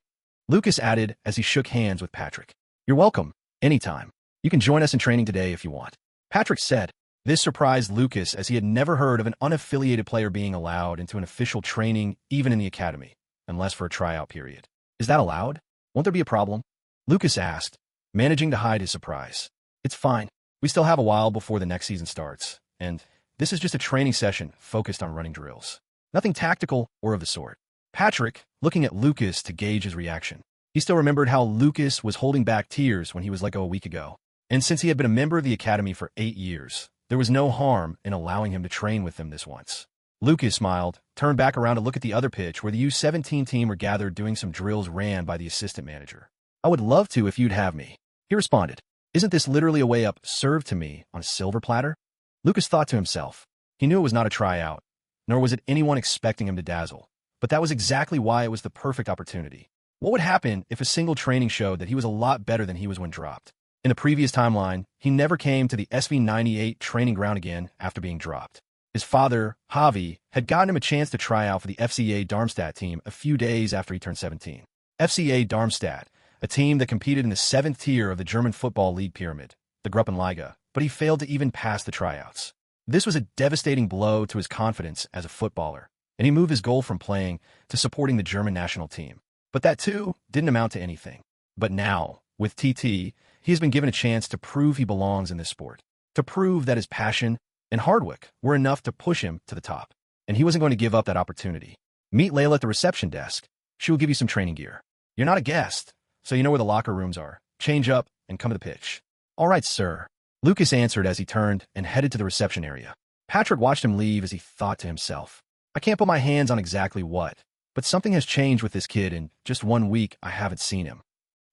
Lukas added as he shook hands with Patrick. You're welcome, anytime. You can join us in training today if you want, Patrick said. This surprised Lukas as he had never heard of an unaffiliated player being allowed into an official training even in the academy, unless for a tryout period. Is that allowed? Won't there be a problem? Lukas asked, managing to hide his surprise. It's fine. We still have a while before the next season starts, and this is just a training session focused on running drills. Nothing tactical or of the sort. Patrick, looking at Lukas to gauge his reaction. He still remembered how Lukas was holding back tears when he was let go a week ago. And since he had been a member of the academy for 8 years, there was no harm in allowing him to train with them this once. Lukas smiled, turned back around to look at the other pitch where the U17 team were gathered doing some drills ran by the assistant manager. "I would love to if you'd have me," he responded. "Isn't this literally a way up served to me on a silver platter?" Lukas thought to himself. He knew it was not a tryout, nor was it anyone expecting him to dazzle. But that was exactly why it was the perfect opportunity. What would happen if a single training showed that he was a lot better than he was when dropped? In the previous timeline, he never came to the SV98 training ground again after being dropped. His father, Javi, had gotten him a chance to try out for the FCA Darmstadt team a few days after he turned 17. FCA Darmstadt, a team that competed in the 7th tier of the German Football League pyramid, the Gruppenliga, but he failed to even pass the tryouts. This was a devastating blow to his confidence as a footballer, and he moved his goal from playing to supporting the German national team. But that, too, didn't amount to anything. But now, with TT, he has been given a chance to prove he belongs in this sport, to prove that his passion and hard work were enough to push him to the top. And he wasn't going to give up that opportunity. Meet Layla at the reception desk. She will give you some training gear. You're not a guest, so you know where the locker rooms are. Change up and come to the pitch. "All right, sir," Lukas answered as he turned and headed to the reception area. Patrick watched him leave as he thought to himself, "I can't put my hands on exactly what, but something has changed with this kid in just 1 week I haven't seen him."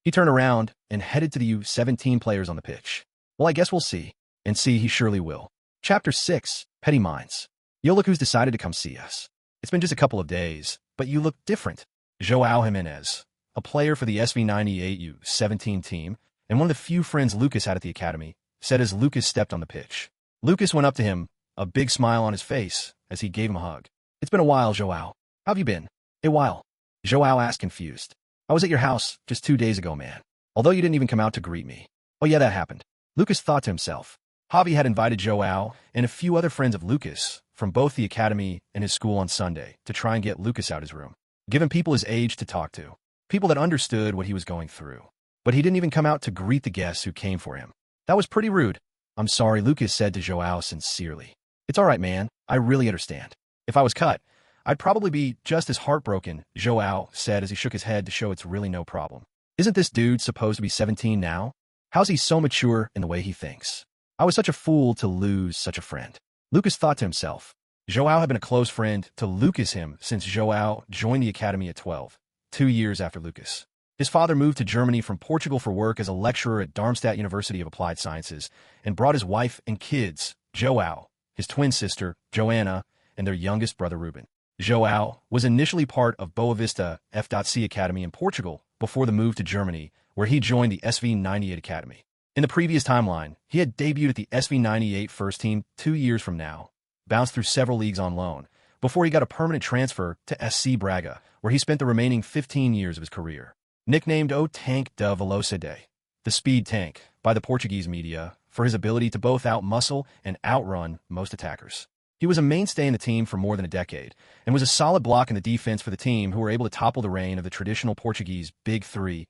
He turned around and headed to the U17 players on the pitch. "Well, I guess we'll see." And see, he surely will. Chapter 6, Petty Minds. "Yo, look who's decided to come see us. It's been just a couple of days, but you look different." Joao Jimenez, a player for the SV98 U17 team, and one of the few friends Lukas had at the academy, said as Lukas stepped on the pitch. Lukas went up to him, a big smile on his face, as he gave him a hug. "It's been a while, Joao. How have you been?" "A while?" Joao asked, confused. "I was at your house just 2 days ago, man. Although you didn't even come out to greet me." "Oh yeah, that happened." Lukas thought to himself. Javi had invited Joao and a few other friends of Lukas from both the academy and his school on Sunday to try and get Lukas out his room, giving people his age to talk to, people that understood what he was going through. But he didn't even come out to greet the guests who came for him. That was pretty rude. "I'm sorry," Lukas said to Joao sincerely. "It's all right, man. I really understand. If I was cut, I'd probably be just as heartbroken," Joao said as he shook his head to show it's really no problem. "Isn't this dude supposed to be 17 now? How's he so mature in the way he thinks? I was such a fool to lose such a friend." Lukas thought to himself. Joao had been a close friend to Lukas since Joao joined the academy at 12, 2 years after Lukas. His father moved to Germany from Portugal for work as a lecturer at Darmstadt University of Applied Sciences and brought his wife and kids, Joao, his twin sister, Joanna, and their youngest brother, Ruben. Joao was initially part of Boa Vista F.C. Academy in Portugal before the move to Germany, where he joined the SV98 Academy. In the previous timeline, he had debuted at the SV98 first team 2 years from now, bounced through several leagues on loan, before he got a permanent transfer to SC Braga, where he spent the remaining 15 years of his career. Nicknamed O Tanque de Velocidade, the speed tank, by the Portuguese media, for his ability to both outmuscle and outrun most attackers. He was a mainstay in the team for more than a decade, and was a solid block in the defense for the team who were able to topple the reign of the traditional Portuguese Big Three,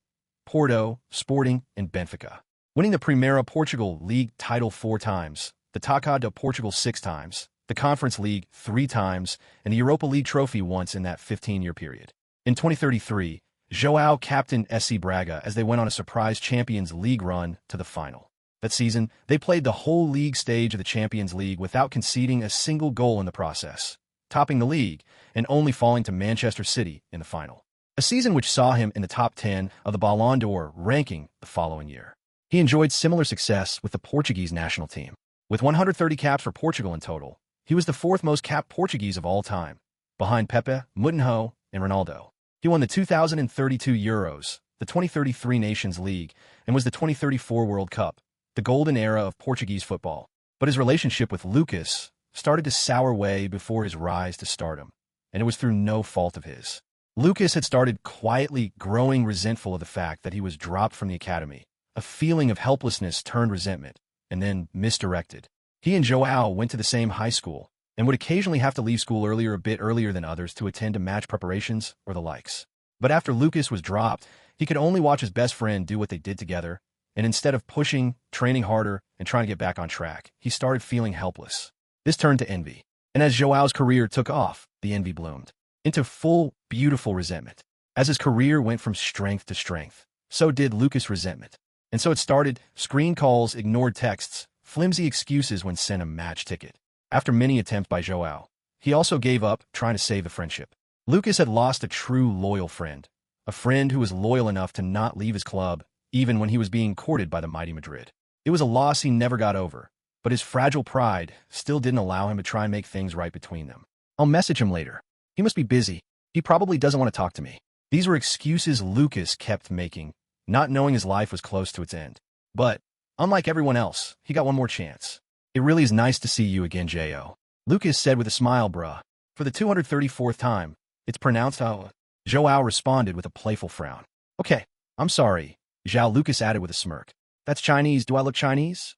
Porto, Sporting, and Benfica. Winning the Primeira Portugal League title 4 times, the Taça de Portugal 6 times, the Conference League 3 times, and the Europa League trophy once in that 15-year period. In 2033, Joao captained SC Braga as they went on a surprise Champions League run to the final. That season, they played the whole league stage of the Champions League without conceding a single goal in the process, topping the league and only falling to Manchester City in the final. A season which saw him in the top 10 of the Ballon d'Or ranking the following year. He enjoyed similar success with the Portuguese national team. With 130 caps for Portugal in total, he was the 4th most capped Portuguese of all time, behind Pepe, Moutinho, and Ronaldo. He won the 2032 Euros, the 2033 Nations League, and was the 2034 World Cup, the golden era of Portuguese football. But his relationship with Lukas started to sour way before his rise to stardom, and it was through no fault of his. Lukas had started quietly growing resentful of the fact that he was dropped from the academy. A feeling of helplessness turned resentment, and then misdirected. He and Joao went to the same high school, and would occasionally have to leave school a bit earlier than others to attend to match preparations or the likes. But after Lukas was dropped, he could only watch his best friend do what they did together, and instead of pushing, training harder, and trying to get back on track, he started feeling helpless. This turned to envy. And as Joao's career took off, the envy bloomed into full, beautiful resentment. As his career went from strength to strength, so did Lukas' resentment. And so it started: screen calls, ignored texts, flimsy excuses when sent a match ticket. After many attempts by Joao, he also gave up trying to save the friendship. Lukas had lost a true loyal friend, a friend who was loyal enough to not leave his club, even when he was being courted by the mighty Madrid. It was a loss he never got over, but his fragile pride still didn't allow him to try and make things right between them. I'll message him later. He must be busy. He probably doesn't want to talk to me. These were excuses Lukas kept making, not knowing his life was close to its end. But, unlike everyone else, he got one more chance. It really is nice to see you again, J.O. Lukas said with a smile, bruh. For the 234th time, it's pronounced how. Joao responded with a playful frown. Okay, I'm sorry, Zhao. Lukas added with a smirk. That's Chinese. Do I look Chinese?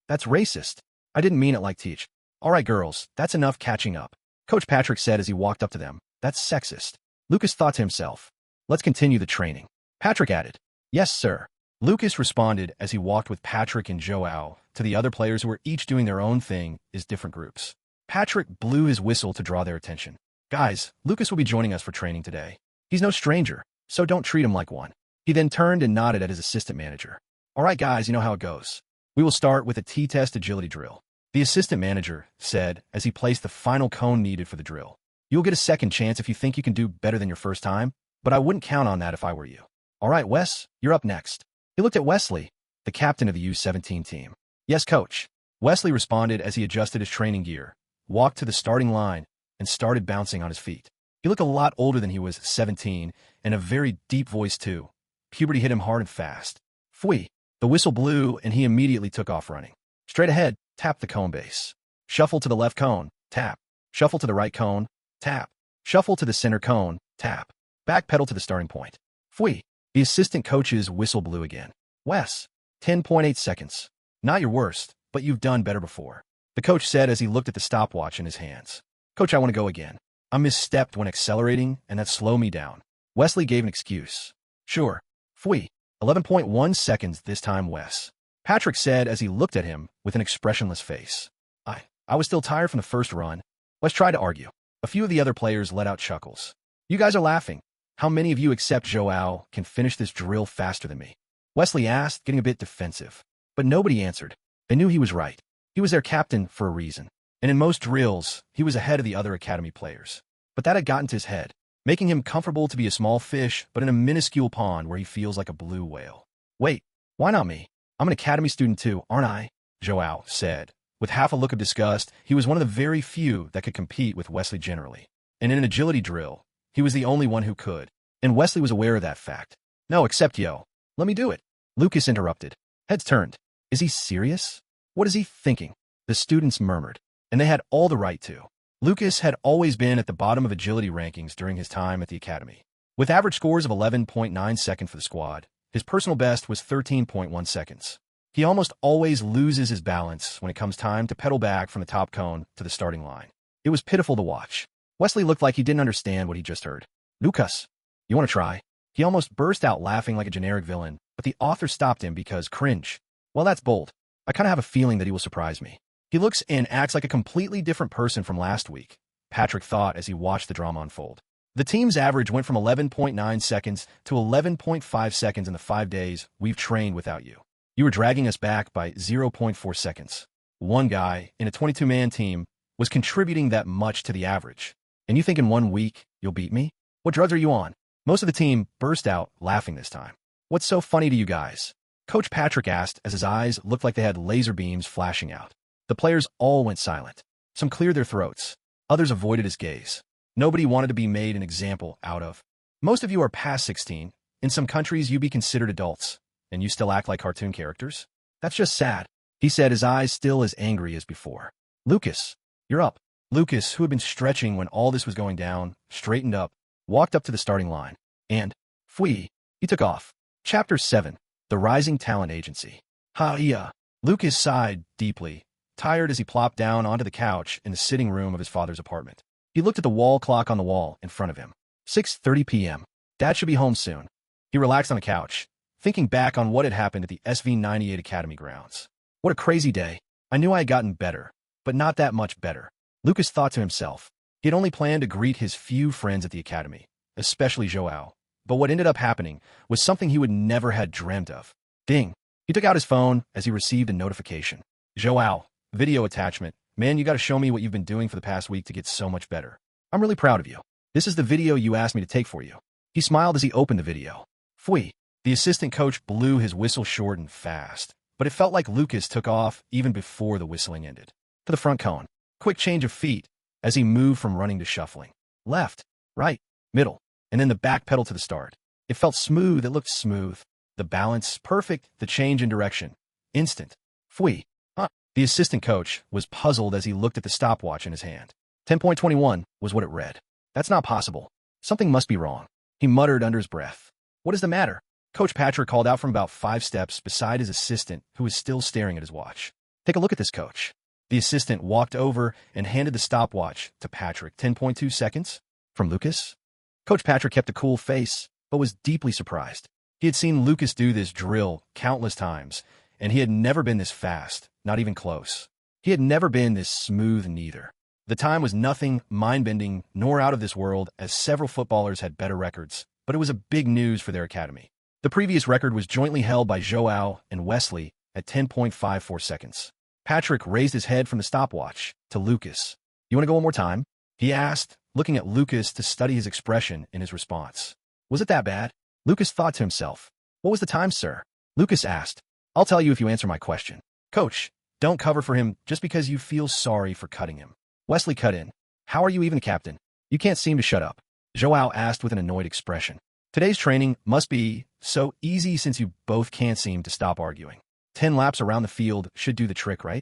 That's racist. I didn't mean it like teach. All right, girls, that's enough catching up. Coach Patrick said as he walked up to them. That's sexist. Lukas thought to himself. Let's continue the training. Patrick added. Yes, sir. Lukas responded as he walked with Patrick and Joao to the other players who were each doing their own thing as different groups. Patrick blew his whistle to draw their attention. Guys, Lukas will be joining us for training today. He's no stranger, so don't treat him like one. He then turned and nodded at his assistant manager. All right, guys, you know how it goes. We will start with a T-test agility drill. The assistant manager said as he placed the final cone needed for the drill. You'll get a second chance if you think you can do better than your first time, but I wouldn't count on that if I were you. All right, Wes, you're up next. He looked at Wesley, the captain of the U-17 team. Yes, coach. Wesley responded as he adjusted his training gear, walked to the starting line, and started bouncing on his feet. He looked a lot older than he was, 17, and a very deep voice too. Puberty hit him hard and fast. Fwee! The whistle blew, and he immediately took off running. Straight ahead, tap the cone base. Shuffle to the left cone, tap. Shuffle to the right cone, tap. Shuffle to the center cone, tap. Backpedal to the starting point. Fwee! The assistant coach's whistle blew again. Wes, 10.8 seconds. Not your worst, but you've done better before. The coach said as he looked at the stopwatch in his hands. Coach, I want to go again. I misstepped when accelerating, and that slowed me down. Wesley gave an excuse. Sure. Fwee. 11.1 seconds this time, Wes. Patrick said as he looked at him with an expressionless face. I was still tired from the first run. Let's try to argue. A few of the other players let out chuckles. You guys are laughing. How many of you except Joao can finish this drill faster than me? Wesley asked, getting a bit defensive. But nobody answered. They knew he was right. He was their captain for a reason. And in most drills, he was ahead of the other academy players. But that had gotten to his head, making him comfortable to be a small fish, but in a minuscule pond where he feels like a blue whale. Wait, why not me? I'm an academy student too, aren't I? Joao said. With half a look of disgust, he was one of the very few that could compete with Wesley generally. And in an agility drill, he was the only one who could. And Wesley was aware of that fact. No, except yo. Let me do it. Lukas interrupted. Heads turned. Is he serious? What is he thinking? The students murmured. And they had all the right to. Lukas had always been at the bottom of agility rankings during his time at the academy. With average scores of 11.9 seconds for the squad, his personal best was 13.1 seconds. He almost always loses his balance when it comes time to pedal back from the top cone to the starting line. It was pitiful to watch. Wesley looked like he didn't understand what he just heard. Lukas, you want to try? He almost burst out laughing like a generic villain, but the author stopped him because cringe. Well, that's bold. I kind of have a feeling that he will surprise me. He looks and acts like a completely different person from last week, Patrick thought as he watched the drama unfold. The team's average went from 11.9 seconds to 11.5 seconds in the 5 days we've trained without you. You were dragging us back by 0.4 seconds. One guy, in a 22-man team, was contributing that much to the average. And you think in 1 week, you'll beat me? What drugs are you on? Most of the team burst out laughing this time. What's so funny to you guys? Coach Patrick asked as his eyes looked like they had laser beams flashing out. The players all went silent. Some cleared their throats. Others avoided his gaze. Nobody wanted to be made an example out of. Most of you are past 16. In some countries, you be considered adults, and you still act like cartoon characters? That's just sad, he said, his eyes still as angry as before. Lukas, you're up. Lukas, who had been stretching when all this was going down, straightened up, walked up to the starting line, and, fwee, he took off. Chapter 7, The Rising Talent Agency. Ha-yeah. Lukas sighed deeply, tired as he plopped down onto the couch in the sitting room of his father's apartment. He looked at the wall clock on the wall in front of him. 6:30 p.m. Dad should be home soon. He relaxed on the couch, thinking back on what had happened at the SV98 Academy grounds. What a crazy day. I knew I had gotten better, but not that much better. Lukas thought to himself. He had only planned to greet his few friends at the academy, especially Joao. But what ended up happening was something he would never had dreamt of. Ding. He took out his phone as he received a notification. Joao, video attachment. Man, you gotta show me what you've been doing for the past week to get so much better. I'm really proud of you. This is the video you asked me to take for you. He smiled as he opened the video. Phui. The assistant coach blew his whistle short and fast, but it felt like Lukas took off even before the whistling ended. To the front cone. Quick change of feet as he moved from running to shuffling. Left, right, middle, and then the back pedal to the start. It felt smooth, it looked smooth. The balance, perfect, the change in direction. Instant. Phui. Huh. The assistant coach was puzzled as he looked at the stopwatch in his hand. 10.21 was what it read. That's not possible. Something must be wrong. He muttered under his breath. What is the matter? Coach Patrick called out from about 5 steps beside his assistant, who was still staring at his watch. Take a look at this, coach. The assistant walked over and handed the stopwatch to Patrick. 10.2 seconds? From Lukas? Coach Patrick kept a cool face, but was deeply surprised. He had seen Lukas do this drill countless times, and he had never been this fast, not even close. He had never been this smooth neither. The time was nothing mind-bending nor out of this world, as several footballers had better records, but it was a big news for their academy. The previous record was jointly held by Joao and Wesley at 10.54 seconds. Patrick raised his head from the stopwatch to Lukas. You want to go one more time? He asked, looking at Lukas to study his expression in his response. Was it that bad? Lukas thought to himself. What was the time, sir? Lukas asked. I'll tell you if you answer my question. Coach, don't cover for him just because you feel sorry for cutting him. Wesley cut in. How are you even the captain? You can't seem to shut up. Joao asked with an annoyed expression. Today's training must be so easy since you both can't seem to stop arguing. 10 laps around the field should do the trick, right?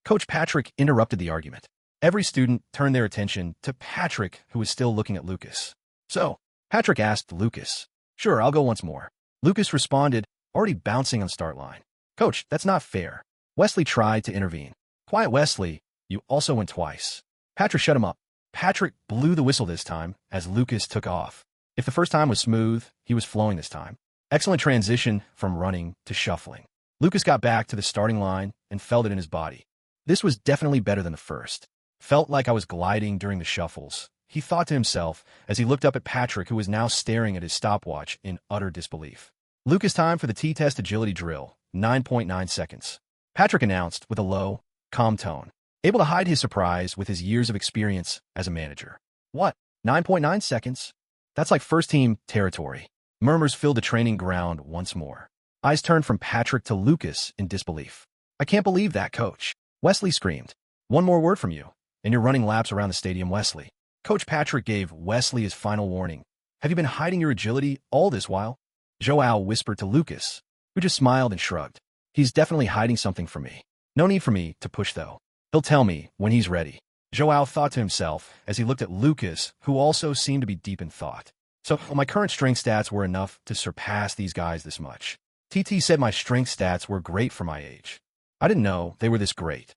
Coach Patrick interrupted the argument. Every student turned their attention to Patrick, who was still looking at Lukas. So, Patrick asked Lukas. Sure, I'll go once more. Lukas responded, already bouncing on the start line. Coach, that's not fair. Wesley tried to intervene. Quiet, Wesley. You also went twice. Patrick shut him up. Patrick blew the whistle this time as Lukas took off. If the first time was smooth, he was flowing this time. Excellent transition from running to shuffling. Lukas got back to the starting line and felt it in his body. This was definitely better than the first. Felt like I was gliding during the shuffles, he thought to himself as he looked up at Patrick, who was now staring at his stopwatch in utter disbelief. Lukas time for the T-test agility drill, 9.9 seconds. Patrick announced with a low, calm tone, able to hide his surprise with his years of experience as a manager. What? 9.9 seconds? That's like first-team territory. Murmurs filled the training ground once more. Eyes turned from Patrick to Lukas in disbelief. I can't believe that, coach. Wesley screamed. One more word from you, and you're running laps around the stadium, Wesley. Coach Patrick gave Wesley his final warning. Have you been hiding your agility all this while? Joao whispered to Lukas, who just smiled and shrugged. He's definitely hiding something from me. No need for me to push, though. He'll tell me when he's ready. Joao thought to himself as he looked at Lukas, who also seemed to be deep in thought. So, my current strength stats were enough to surpass these guys this much. TT said my strength stats were great for my age. I didn't know they were this great.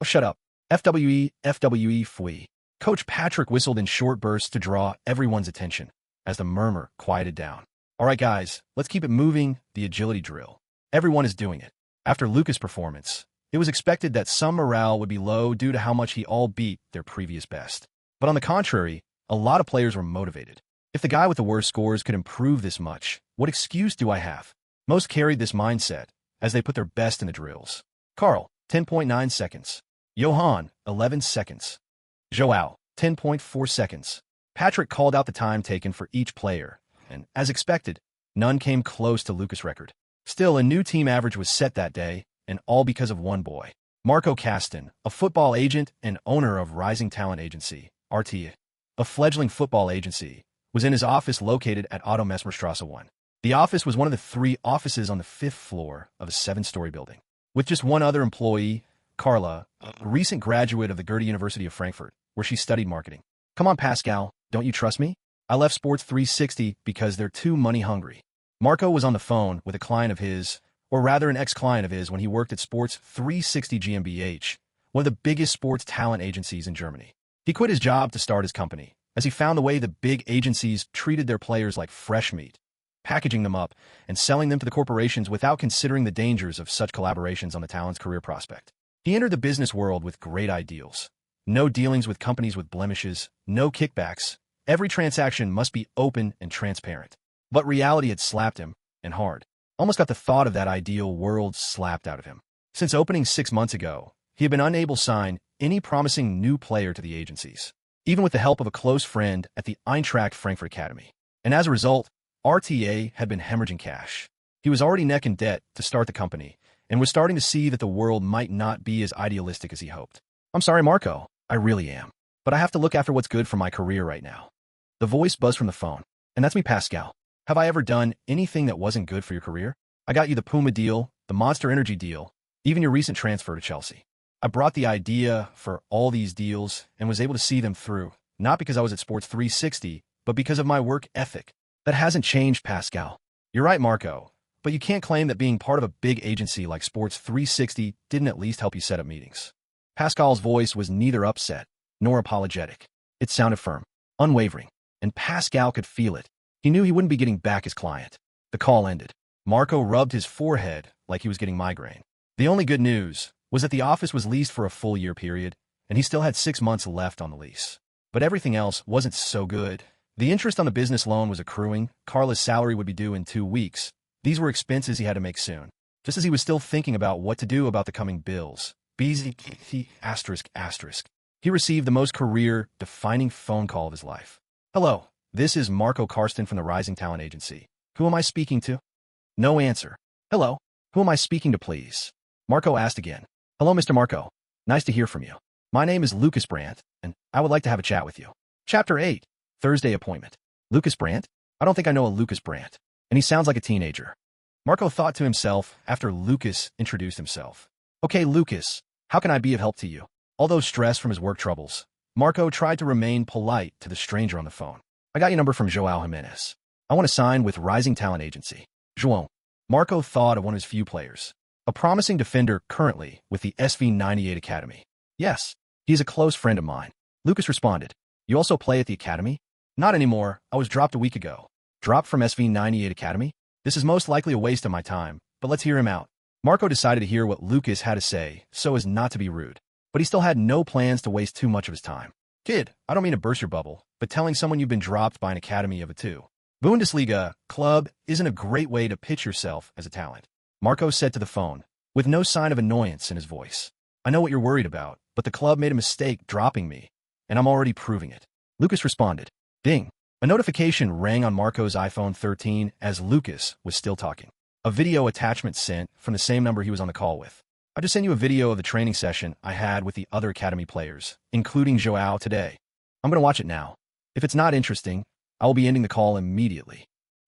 Oh, shut up. FWE, Phui. Coach Patrick whistled in short bursts to draw everyone's attention as the murmur quieted down. All right, guys, let's keep it moving, the agility drill. Everyone is doing it. After Lukas' performance, it was expected that some morale would be low due to how much he all beat their previous best. But on the contrary, a lot of players were motivated. If the guy with the worst scores could improve this much, what excuse do I have? Most carried this mindset as they put their best in the drills. Carl, 10.9 seconds. Johan, 11 seconds. Joao, 10.4 seconds. Patrick called out the time taken for each player, and as expected, none came close to Lukas' record. Still, a new team average was set that day, and all because of one boy. Marco Caston, a football agent and owner of Rising Talent Agency, RT, a fledgling football agency, was in his office located at Otto Mesmerstrasse 1. The office was one of the 3 offices on the 5th floor of a 7-story building. With just one other employee, Carla, a recent graduate of the Goethe University of Frankfurt, where she studied marketing. Come on, Pascal, don't you trust me? I left Sports 360 because they're too money hungry. Marco was on the phone with a client of his, or rather an ex-client of his when he worked at Sports 360 GmbH, one of the biggest sports talent agencies in Germany. He quit his job to start his company, as he found the way the big agencies treated their players like fresh meat. packaging them up, and selling them to the corporations without considering the dangers of such collaborations on the talent's career prospect. He entered the business world with great ideals. No dealings with companies with blemishes, no kickbacks. Every transaction must be open and transparent. But reality had slapped him, and hard. Almost got the thought of that ideal world slapped out of him. Since opening 6 months ago, he had been unable to sign any promising new player to the agencies, even with the help of a close friend at the Eintracht Frankfurt Academy. And as a result, RTA had been hemorrhaging cash. He was already neck in debt to start the company, and was starting to see that the world might not be as idealistic as he hoped. "I'm sorry, Marco. I really am. But I have to look after what's good for my career right now." The voice buzzed from the phone. "And that's me, Pascal. Have I ever done anything that wasn't good for your career? I got you the Puma deal, the Monster Energy deal, even your recent transfer to Chelsea. I brought the idea for all these deals and was able to see them through, not because I was at Sports 360, but because of my work ethic. That hasn't changed, Pascal." "You're right, Marco. But you can't claim that being part of a big agency like Sports 360 didn't at least help you set up meetings." Pascal's voice was neither upset nor apologetic. It sounded firm, unwavering, and Pascal could feel it. He knew he wouldn't be getting back his client. The call ended. Marco rubbed his forehead like he was getting migraine. The only good news was that the office was leased for a full year period, and he still had 6 months left on the lease. But everything else wasn't so good. The interest on the business loan was accruing, Carla's salary would be due in 2 weeks. These were expenses he had to make soon. Just as he was still thinking about what to do about the coming bills, he received the most career-defining phone call of his life. "Hello, this is Marco Karsten from the Rising Talent Agency. Who am I speaking to?" No answer. "Hello, who am I speaking to, please?" Marco asked again. "Hello, Mr. Marco. Nice to hear from you. My name is Lukas Brandt, and I would like to have a chat with you." Chapter 8, Thursday Appointment. Lukas Brandt? I don't think I know a Lukas Brandt, and he sounds like a teenager. Marco thought to himself after Lukas introduced himself. "Okay, Lukas, how can I be of help to you?" Although stressed from his work troubles, Marco tried to remain polite to the stranger on the phone. "I got your number from João Jimenez. I want to sign with Rising Talent Agency." João. Marco thought of one of his few players, a promising defender currently with the SV98 Academy. "Yes, he is a close friend of mine." Lukas responded. "You also play at the Academy?" "Not anymore. I was dropped a week ago." "Dropped from SV98 Academy? This is most likely a waste of my time, but let's hear him out." Marco decided to hear what Lukas had to say so as not to be rude, but he still had no plans to waste too much of his time. "Kid, I don't mean to burst your bubble, but telling someone you've been dropped by an academy of a 2. Bundesliga club isn't a great way to pitch yourself as a talent," Marco said to the phone, with no sign of annoyance in his voice. "I know what you're worried about, but the club made a mistake dropping me, and I'm already proving it." Lukas responded. Ding. A notification rang on Marco's iPhone 13 as Lukas was still talking. A video attachment sent from the same number he was on the call with. "I just sent you a video of the training session I had with the other academy players, including João today. I'm going to watch it now. If it's not interesting, I will be ending the call immediately,"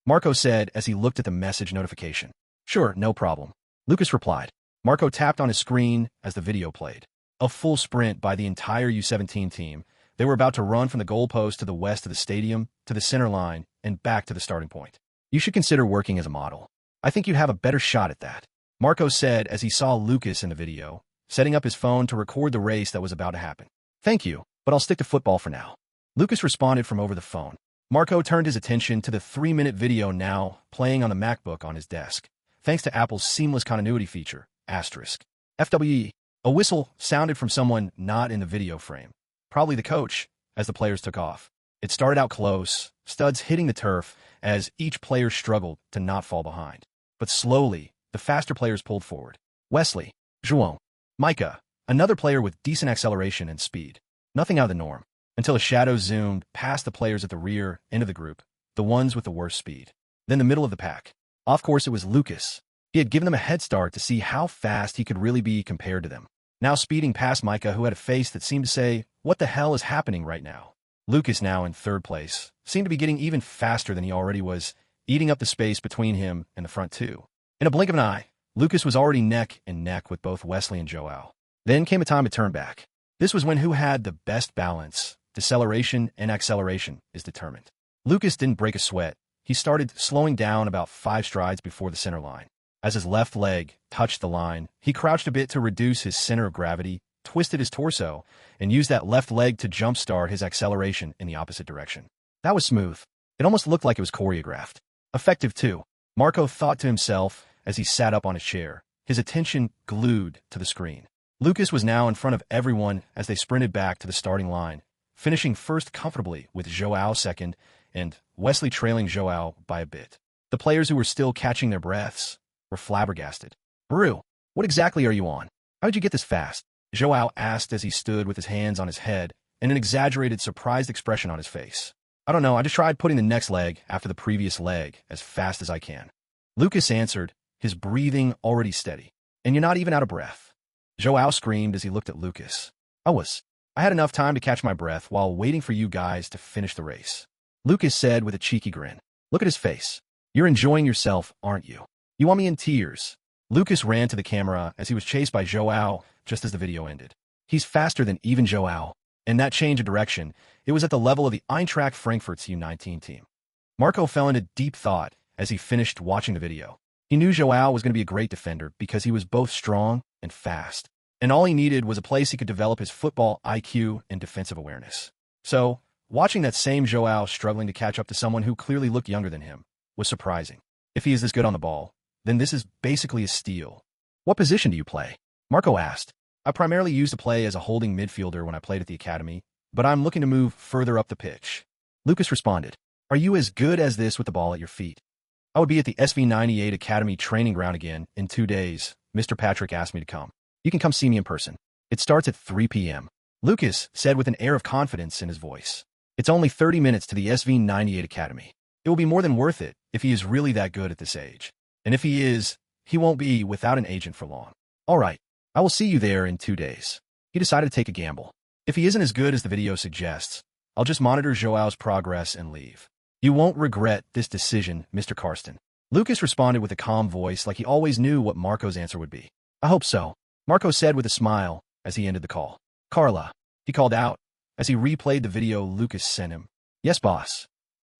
Marco said as he looked at the message notification. "Sure, no problem," Lukas replied. Marco tapped on his screen as the video played. A full sprint by the entire U17 team. They were about to run from the goalpost to the west of the stadium, to the center line, and back to the starting point. "You should consider working as a model. I think you'd have a better shot at that," Marco said as he saw Lukas in the video, setting up his phone to record the race that was about to happen. "Thank you, but I'll stick to football for now," Lukas responded from over the phone. Marco turned his attention to the 3-minute video now playing on the MacBook on his desk, thanks to Apple's seamless continuity feature, FWE. A whistle sounded from someone not in the video frame, probably the coach, as the players took off. It started out close, studs hitting the turf as each player struggled to not fall behind. But slowly, the faster players pulled forward. Wesley, João, Micah, another player with decent acceleration and speed. Nothing out of the norm, until a shadow zoomed past the players at the rear end of the group, the ones with the worst speed. Then the middle of the pack. Off course it was Lukas. He had given them a head start to see how fast he could really be compared to them. Now speeding past Micah, who had a face that seemed to say, "What the hell is happening right now?" Lukas, now in 3rd place, seemed to be getting even faster than he already was, eating up the space between him and the front 2. In a blink of an eye, Lukas was already neck and neck with both Wesley and João. Then came a time to turn back. This was when who had the best balance, deceleration and acceleration, is determined. Lukas didn't break a sweat. He started slowing down about 5 strides before the center line. As his left leg touched the line, he crouched a bit to reduce his center of gravity, twisted his torso, and used that left leg to jumpstart his acceleration in the opposite direction. That was smooth. It almost looked like it was choreographed. Effective too, Marco thought to himself as he sat up on his chair, his attention glued to the screen. Lukas was now in front of everyone as they sprinted back to the starting line, finishing first comfortably with Joao second and Wesley trailing Joao by a bit. The players who were still catching their breaths were flabbergasted. "Brew, what exactly are you on? How did you get this fast?" Joao asked as he stood with his hands on his head and an exaggerated, surprised expression on his face. "I don't know, I just tried putting the next leg after the previous leg as fast as I can." Lukas answered, his breathing already steady. "And you're not even out of breath?" Joao screamed as he looked at Lukas. I had enough time to catch my breath while waiting for you guys to finish the race." Lukas said with a cheeky grin. "Look at his face. You're enjoying yourself, aren't you? You want me in tears?" Lukas ran to the camera as he was chased by Joao just as the video ended. He's faster than even Joao. And that change of direction, it was at the level of the Eintracht Frankfurt's U19 team. Marco fell into deep thought as he finished watching the video. He knew Joao was going to be a great defender because he was both strong and fast. And all he needed was a place he could develop his football IQ and defensive awareness. So, watching that same Joao struggling to catch up to someone who clearly looked younger than him was surprising. If he is this good on the ball, then this is basically a steal. "What position do you play?" Marco asked. "I primarily used to play as a holding midfielder when I played at the academy, but I'm looking to move further up the pitch." Lukas responded, "Are you as good as this with the ball at your feet?" "I would be at the SV98 Academy training ground again in 2 days. Mr. Patrick asked me to come. You can come see me in person. It starts at 3 p.m. Lukas said with an air of confidence in his voice. "It's only 30 minutes to the SV98 Academy. It will be more than worth it if he is really that good at this age. And if he is, he won't be without an agent for long." "All right, I will see you there in 2 days." He decided to take a gamble. If he isn't as good as the video suggests, I'll just monitor Joao's progress and leave. "You won't regret this decision, Mr. Karsten." Lukas responded with a calm voice like he always knew what Marco's answer would be. "I hope so," Marco said with a smile as he ended the call. "Carla," he called out as he replayed the video Lukas sent him. "Yes, boss."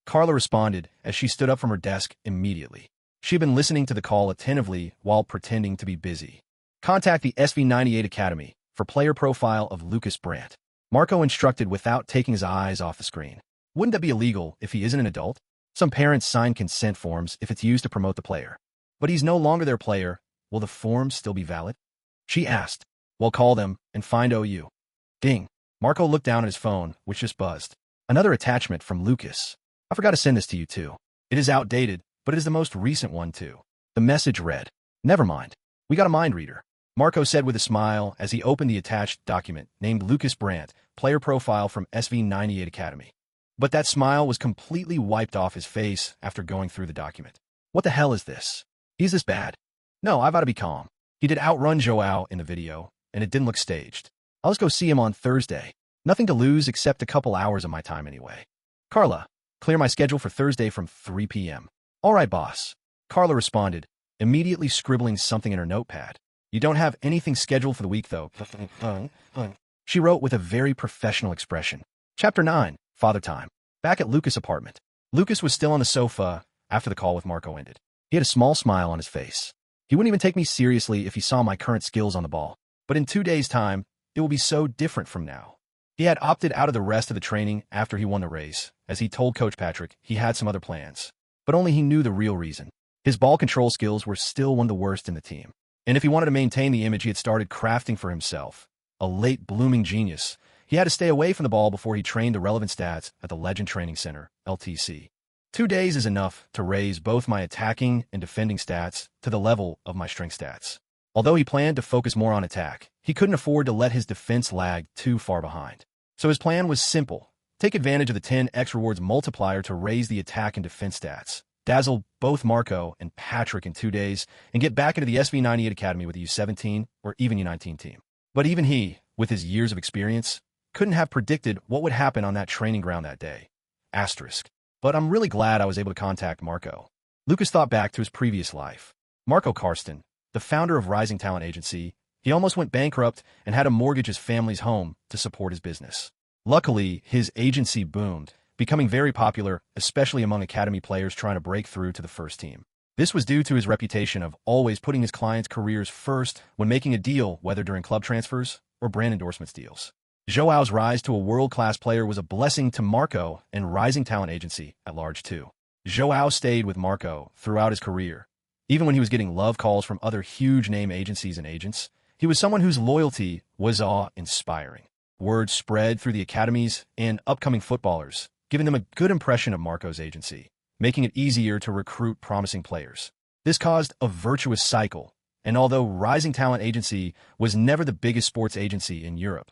Carla responded as she stood up from her desk immediately. She had been listening to the call attentively while pretending to be busy. "Contact the SV98 Academy for player profile of Lukas Brandt," Marco instructed without taking his eyes off the screen. "Wouldn't that be illegal if he isn't an adult? Some parents sign consent forms if it's used to promote the player. But he's no longer their player. Will the forms still be valid?" She asked. "Well, call them and find OU." Ding. Marco looked down at his phone, which just buzzed. Another attachment from Lukas. "I forgot to send this to you too. It is outdated, but it is the most recent one too." The message read, "Never mind. We got a mind reader," Marco said with a smile as he opened the attached document named Lukas Brandt, player profile from SV98 Academy. But that smile was completely wiped off his face after going through the document. What the hell is this? He's this bad? No, I've got to be calm. He did outrun Joao in the video, and it didn't look staged. I'll just go see him on Thursday. Nothing to lose except a couple hours of my time anyway. "Carla, clear my schedule for Thursday from 3 p.m. "All right, boss." Carla responded, immediately scribbling something in her notepad. "You don't have anything scheduled for the week, though," she wrote with a very professional expression. Chapter 9, Father Time. Back at Lukas' apartment. Lukas was still on the sofa after the call with Marco ended. He had a small smile on his face. He wouldn't even take me seriously if he saw my current skills on the ball. But in 2 days' time, it will be so different from now. He had opted out of the rest of the training after he won the race, as he told Coach Patrick he had some other plans. But only he knew the real reason. His ball control skills were still one of the worst in the team. And if he wanted to maintain the image he had started crafting for himself, a late blooming genius, he had to stay away from the ball before he trained the relevant stats at the Legend Training Center, LTC. 2 days is enough to raise both my attacking and defending stats to the level of my strength stats. Although he planned to focus more on attack, he couldn't afford to let his defense lag too far behind. So his plan was simple. Take advantage of the 10x rewards multiplier to raise the attack and defense stats, dazzle both Marco and Patrick in 2 days, and get back into the SV98 Academy with the U17 or even U19 team. But even he, with his years of experience, couldn't have predicted what would happen on that training ground that day. Asterisk. But I'm really glad I was able to contact Marco. Lukas thought back to his previous life. Marco Karsten, the founder of Rising Talent Agency, he almost went bankrupt and had to mortgage his family's home to support his business. Luckily, his agency boomed, becoming very popular, especially among academy players trying to break through to the first team. This was due to his reputation of always putting his clients' careers first when making a deal, whether during club transfers or brand endorsements deals. Joao's rise to a world-class player was a blessing to Marco and Rising Talent Agency at large too. Joao stayed with Marco throughout his career. Even when he was getting love calls from other huge name agencies and agents, he was someone whose loyalty was awe-inspiring. Word spread through the academies and upcoming footballers, giving them a good impression of Marco's agency, making it easier to recruit promising players. This caused a virtuous cycle, and although Rising Talent Agency was never the biggest sports agency in Europe,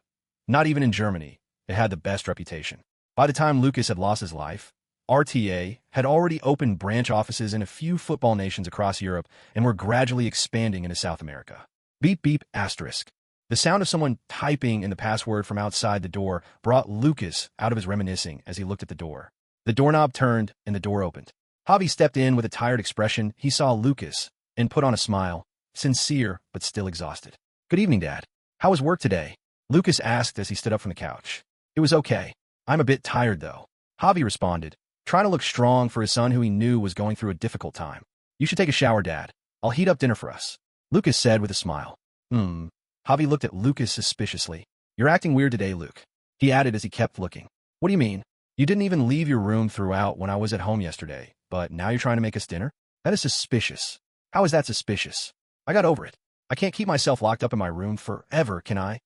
not even in Germany, it had the best reputation. By the time Lukas had lost his life, RTA had already opened branch offices in a few football nations across Europe and were gradually expanding into South America. Beep beep asterisk. The sound of someone typing in the password from outside the door brought Lukas out of his reminiscing as he looked at the door. The doorknob turned and the door opened. Javi stepped in with a tired expression. He saw Lukas and put on a smile, sincere but still exhausted. Good evening, Dad. How was work today? Lukas asked as he stood up from the couch. It was okay. I'm a bit tired, though. Javi responded, trying to look strong for his son who he knew was going through a difficult time. You should take a shower, Dad. I'll heat up dinner for us. Lukas said with a smile. Javi looked at Lukas suspiciously. You're acting weird today, Luke. He added as he kept looking. What do you mean? You didn't even leave your room throughout when I was at home yesterday, but now you're trying to make us dinner? That is suspicious. How is that suspicious? I got over it. I can't keep myself locked up in my room forever, can I?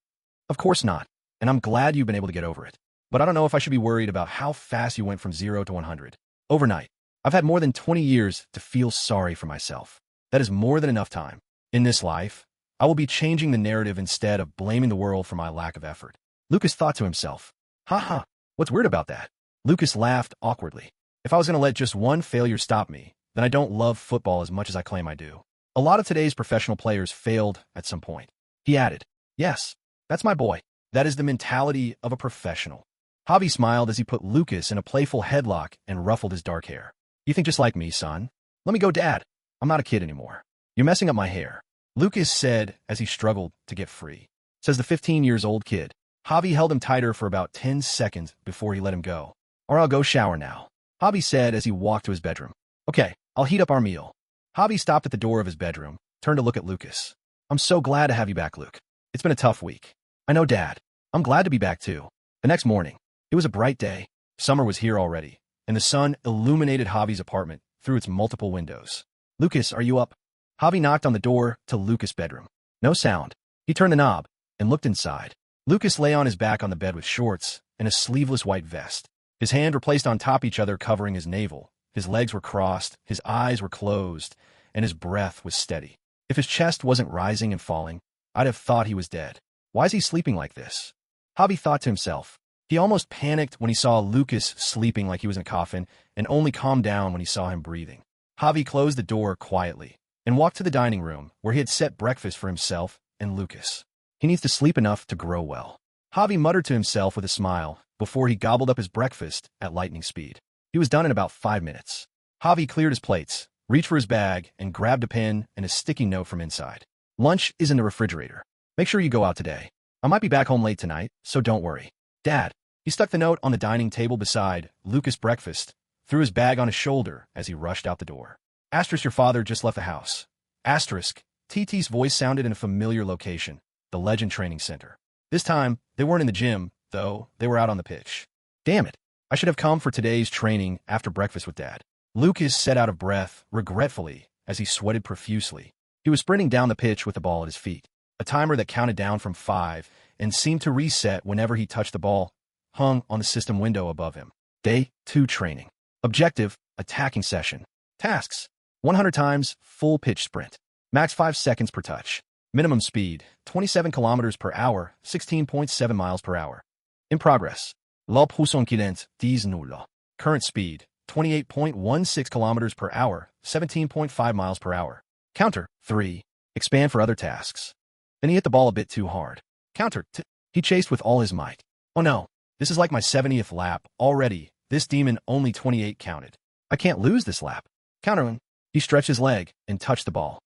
Of course not, and I'm glad you've been able to get over it. But I don't know if I should be worried about how fast you went from 0 to 100. Overnight. I've had more than 20 years to feel sorry for myself. That is more than enough time. In this life, I will be changing the narrative instead of blaming the world for my lack of effort. Lukas thought to himself, haha, what's weird about that? Lukas laughed awkwardly. If I was going to let just one failure stop me, then I don't love football as much as I claim I do. A lot of today's professional players failed at some point. He added, yes, that's my boy. That is the mentality of a professional. Javi smiled as he put Lukas in a playful headlock and ruffled his dark hair. You think just like me, son? Let me go, Dad. I'm not a kid anymore. You're messing up my hair. Lukas said as he struggled to get free. Says the 15-year-old kid. Javi held him tighter for about 10 seconds before he let him go. Or I'll go shower now. Javi said as he walked to his bedroom. Okay, I'll heat up our meal. Javi stopped at the door of his bedroom, turned to look at Lukas. I'm so glad to have you back, Luke. It's been a tough week. I know, Dad. I'm glad to be back too. The next morning, it was a bright day. Summer was here already, and the sun illuminated Javi's apartment through its multiple windows. Lukas, are you up? Javi knocked on the door to Lukas' bedroom. No sound. He turned the knob and looked inside. Lukas lay on his back on the bed with shorts and a sleeveless white vest. His hands were placed on top each other, covering his navel. His legs were crossed, his eyes were closed, and his breath was steady. If his chest wasn't rising and falling, I'd have thought he was dead. Why is he sleeping like this? Javi thought to himself. He almost panicked when he saw Lukas sleeping like he was in a coffin, and only calmed down when he saw him breathing. Javi closed the door quietly and walked to the dining room where he had set breakfast for himself and Lukas. He needs to sleep enough to grow well. Javi muttered to himself with a smile before he gobbled up his breakfast at lightning speed. He was done in about 5 minutes. Javi cleared his plates, reached for his bag, and grabbed a pen and a sticky note from inside. Lunch is in the refrigerator. Make sure you go out today. I might be back home late tonight, so don't worry. Dad. He stuck the note on the dining table beside Lukas' breakfast, threw his bag on his shoulder as he rushed out the door. Asterisk, your father just left the house. Asterisk, TT's voice sounded in a familiar location, the Legend Training Center. This time, they weren't in the gym, though. They were out on the pitch. Damn it. I should have come for today's training after breakfast with Dad. Lukas set out of breath, regretfully, as he sweated profusely. He was sprinting down the pitch with the ball at his feet. A timer that counted down from 5 and seemed to reset whenever he touched the ball hung on the system window above him. Day 2 training. Objective, attacking session. Tasks, 100 times full pitch sprint. Max 5 seconds per touch. Minimum speed, 27 kilometers per hour, 16.7 miles per hour. In progress. La poussons kilent, 10 nulla. Current speed, 28.16 kilometers per hour, 17.5 miles per hour. Counter, 3. Expand for other tasks. Then he hit the ball a bit too hard. Counter, he chased with all his might. Oh no. This is like my 70th lap. Already, this demon only 28 counted. I can't lose this lap. Counter. He stretched his leg and touched the ball.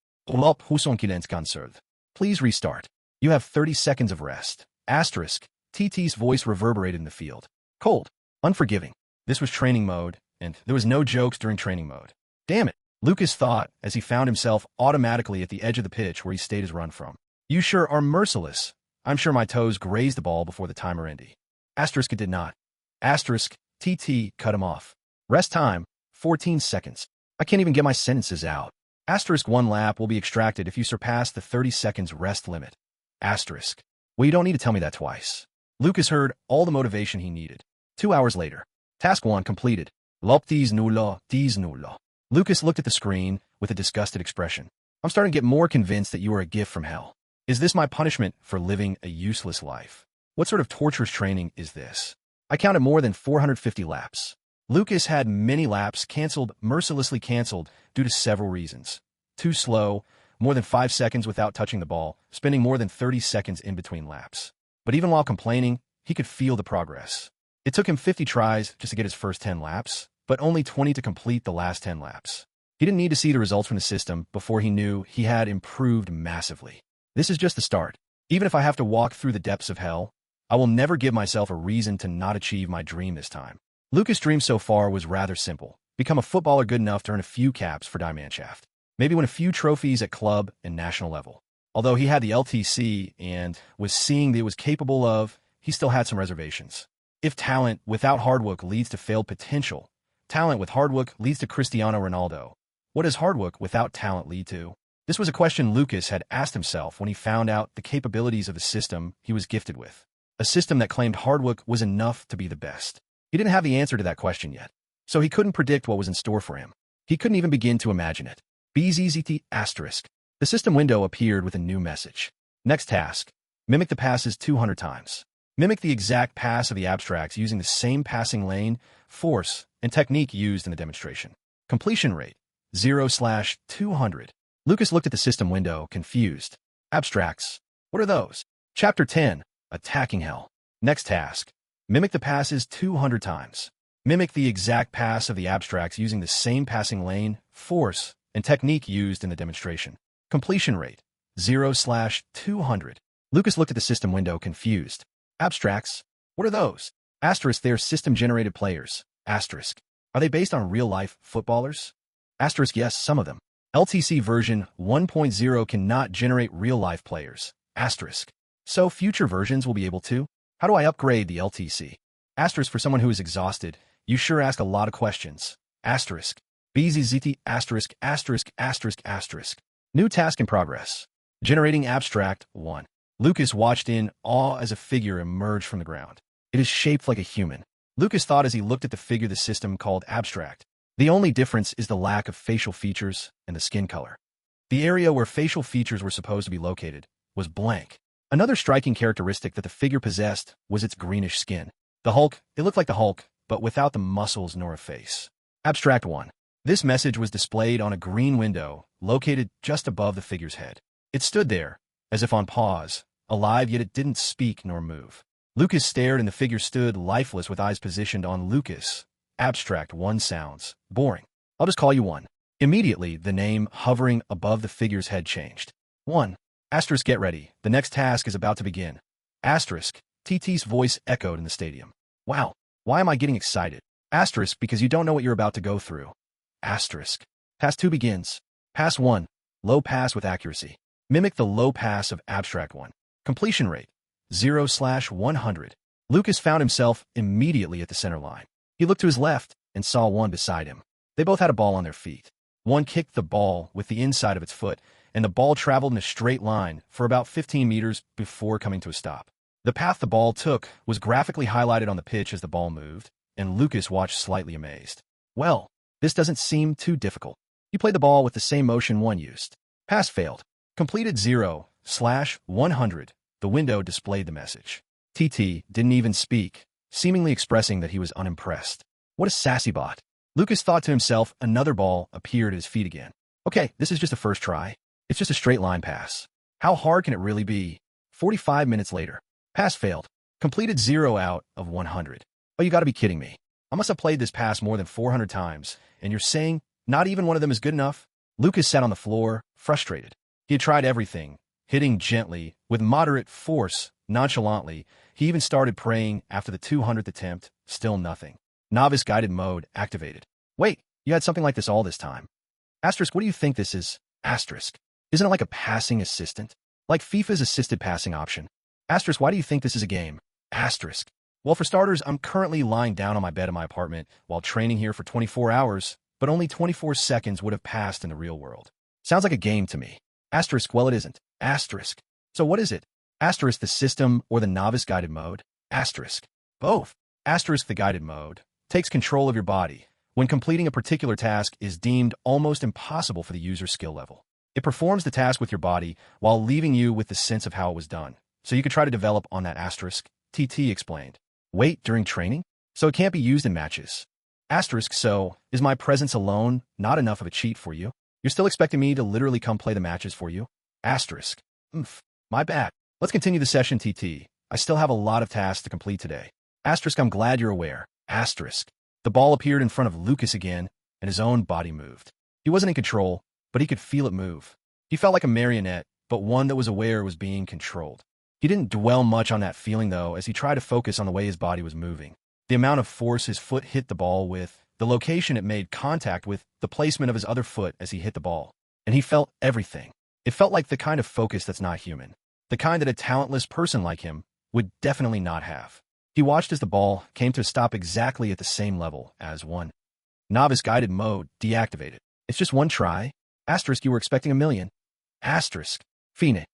Please restart. You have 30 seconds of rest. Asterisk. TT's voice reverberated in the field. Cold. Unforgiving. This was training mode, and there was no jokes during training mode. Damn it. Lukas thought as he found himself automatically at the edge of the pitch where he stayed his run from. You sure are merciless. I'm sure my toes grazed the ball before the timer ended. Asterisk, it did not. Asterisk, TT cut him off. Rest time, 14 seconds. I can't even get my sentences out. Asterisk 1 lap will be extracted if you surpass the 30 seconds rest limit. Asterisk. Well, you don't need to tell me that twice. Lukas heard all the motivation he needed. 2 hours later. Task 1 completed. Lop dis nulo, dis nulo. Lukas looked at the screen with a disgusted expression. I'm starting to get more convinced that you are a gift from hell. Is this my punishment for living a useless life? What sort of torturous training is this? I counted more than 450 laps. Lukas had many laps mercilessly canceled due to several reasons. Too slow, more than 5 seconds without touching the ball, spending more than 30 seconds in between laps. But even while complaining, he could feel the progress. It took him 50 tries just to get his first 10 laps, but only 20 to complete the last 10 laps. He didn't need to see the results from the system before he knew he had improved massively. This is just the start. Even if I have to walk through the depths of hell, I will never give myself a reason to not achieve my dream this time. Lukas' dream so far was rather simple. Become a footballer good enough to earn a few caps for Die Mannschaft. Maybe win a few trophies at club and national level. Although he had the LTC and was seeing that it was capable of, he still had some reservations. If talent without hard work leads to failed potential, talent with hard work leads to Cristiano Ronaldo. What does hard work without talent lead to? This was a question Lukas had asked himself when he found out the capabilities of the system he was gifted with. A system that claimed hard work was enough to be the best. He didn't have the answer to that question yet, so he couldn't predict what was in store for him. He couldn't even begin to imagine it. BZZT**. The system window appeared with a new message. Next task. Mimic the passes 200 times. Mimic the exact pass of the abstracts using the same passing lane, force, and technique used in the demonstration. Completion rate, 0/200. Lukas looked at the system window, confused. Abstracts. What are those? Chapter 10. Attacking Hell. Next task. Mimic the passes 200 times. Mimic the exact pass of the abstracts using the same passing lane, force, and technique used in the demonstration. Completion rate, 0/200. Lukas looked at the system window, confused. Abstracts? What are those? Asterisk. They are system-generated players. Asterisk. Are they based on real-life footballers? Asterisk. Yes, some of them. LTC version 1.0 cannot generate real-life players. Asterisk. So future versions will be able to? How do I upgrade the LTC? Asterisk. For someone who is exhausted, you sure ask a lot of questions. Asterisk. BZZT**. New task in progress. Generating abstract 1. Lukas watched in awe as a figure emerged from the ground. It is shaped like a human. Lukas thought as he looked at the figure the system called abstract. The only difference is the lack of facial features and the skin color. The area where facial features were supposed to be located was blank. Another striking characteristic that the figure possessed was its greenish skin. The Hulk, it looked like the Hulk, but without the muscles nor a face. Abstract 1. This message was displayed on a green window located just above the figure's head. It stood there, as if on pause, alive, yet it didn't speak nor move. Lukas stared and the figure stood lifeless with eyes positioned on Lukas. Abstract 1 sounds boring. I'll just call you 1. Immediately, the name hovering above the figure's head changed. 1. Asterisk. Get ready. The next task is about to begin. Asterisk. TT's voice echoed in the stadium. Wow. Why am I getting excited? Asterisk. Because you don't know what you're about to go through. Asterisk. Pass 2 begins. Pass 1. Low pass with accuracy. Mimic the low pass of abstract 1. Completion rate, 0/100. Lukas found himself immediately at the center line. He looked to his left and saw 1 beside him. They both had a ball on their feet. 1 kicked the ball with the inside of its foot, and the ball traveled in a straight line for about 15 meters before coming to a stop. The path the ball took was graphically highlighted on the pitch as the ball moved, and Lukas watched slightly amazed. Well, this doesn't seem too difficult. He played the ball with the same motion 1 used. Pass failed. Completed 0/100. The window displayed the message. TT didn't even speak, seemingly expressing that he was unimpressed. What a sassy bot. Lukas thought to himself. Another ball appeared at his feet again. Okay, this is just a first try. It's just a straight line pass. How hard can it really be? 45 minutes later. Pass failed. Completed 0/100. Oh, you gotta be kidding me. I must have played this pass more than 400 times, and you're saying not even one of them is good enough? Lukas sat on the floor, frustrated. He had tried everything, hitting gently, with moderate force, nonchalantly. He even started praying after the 200th attempt, still nothing. Novice guided mode activated. Wait, you had something like this all this time. Asterisk. What do you think this is? Asterisk. Isn't it like a passing assistant? Like FIFA's assisted passing option? Asterisk. Why do you think this is a game? Asterisk. Well, for starters, I'm currently lying down on my bed in my apartment while training here for 24 hours, but only 24 seconds would have passed in the real world. Sounds like a game to me. Asterisk, well, it isn't. Asterisk. So what is it? Asterisk, the system or the novice guided mode? Asterisk. Both. Asterisk, the guided mode takes control of your body when completing a particular task is deemed almost impossible for the user's skill level. It performs the task with your body while leaving you with the sense of how it was done. So you could try to develop on that asterisk, TT explained. Wait, during training? So it can't be used in matches. Asterisk, so is my presence alone not enough of a cheat for you? You're still expecting me to literally come play the matches for you? Asterisk. My bad. Let's continue the session, TT. I still have a lot of tasks to complete today. Asterisk, I'm glad you're aware. Asterisk. The ball appeared in front of Lukas again, and his own body moved. He wasn't in control, but he could feel it move. He felt like a marionette, but one that was aware it was being controlled. He didn't dwell much on that feeling, though, as he tried to focus on the way his body was moving. The amount of force his foot hit the ball with, the location it made contact with, the placement of his other foot as he hit the ball. And he felt everything. It felt like the kind of focus that's not human. The kind that a talentless person like him would definitely not have. He watched as the ball came to a stop exactly at the same level as one. Novice guided mode deactivated. It's just one try. Asterisk, you were expecting a million. Asterisk. Phoenix.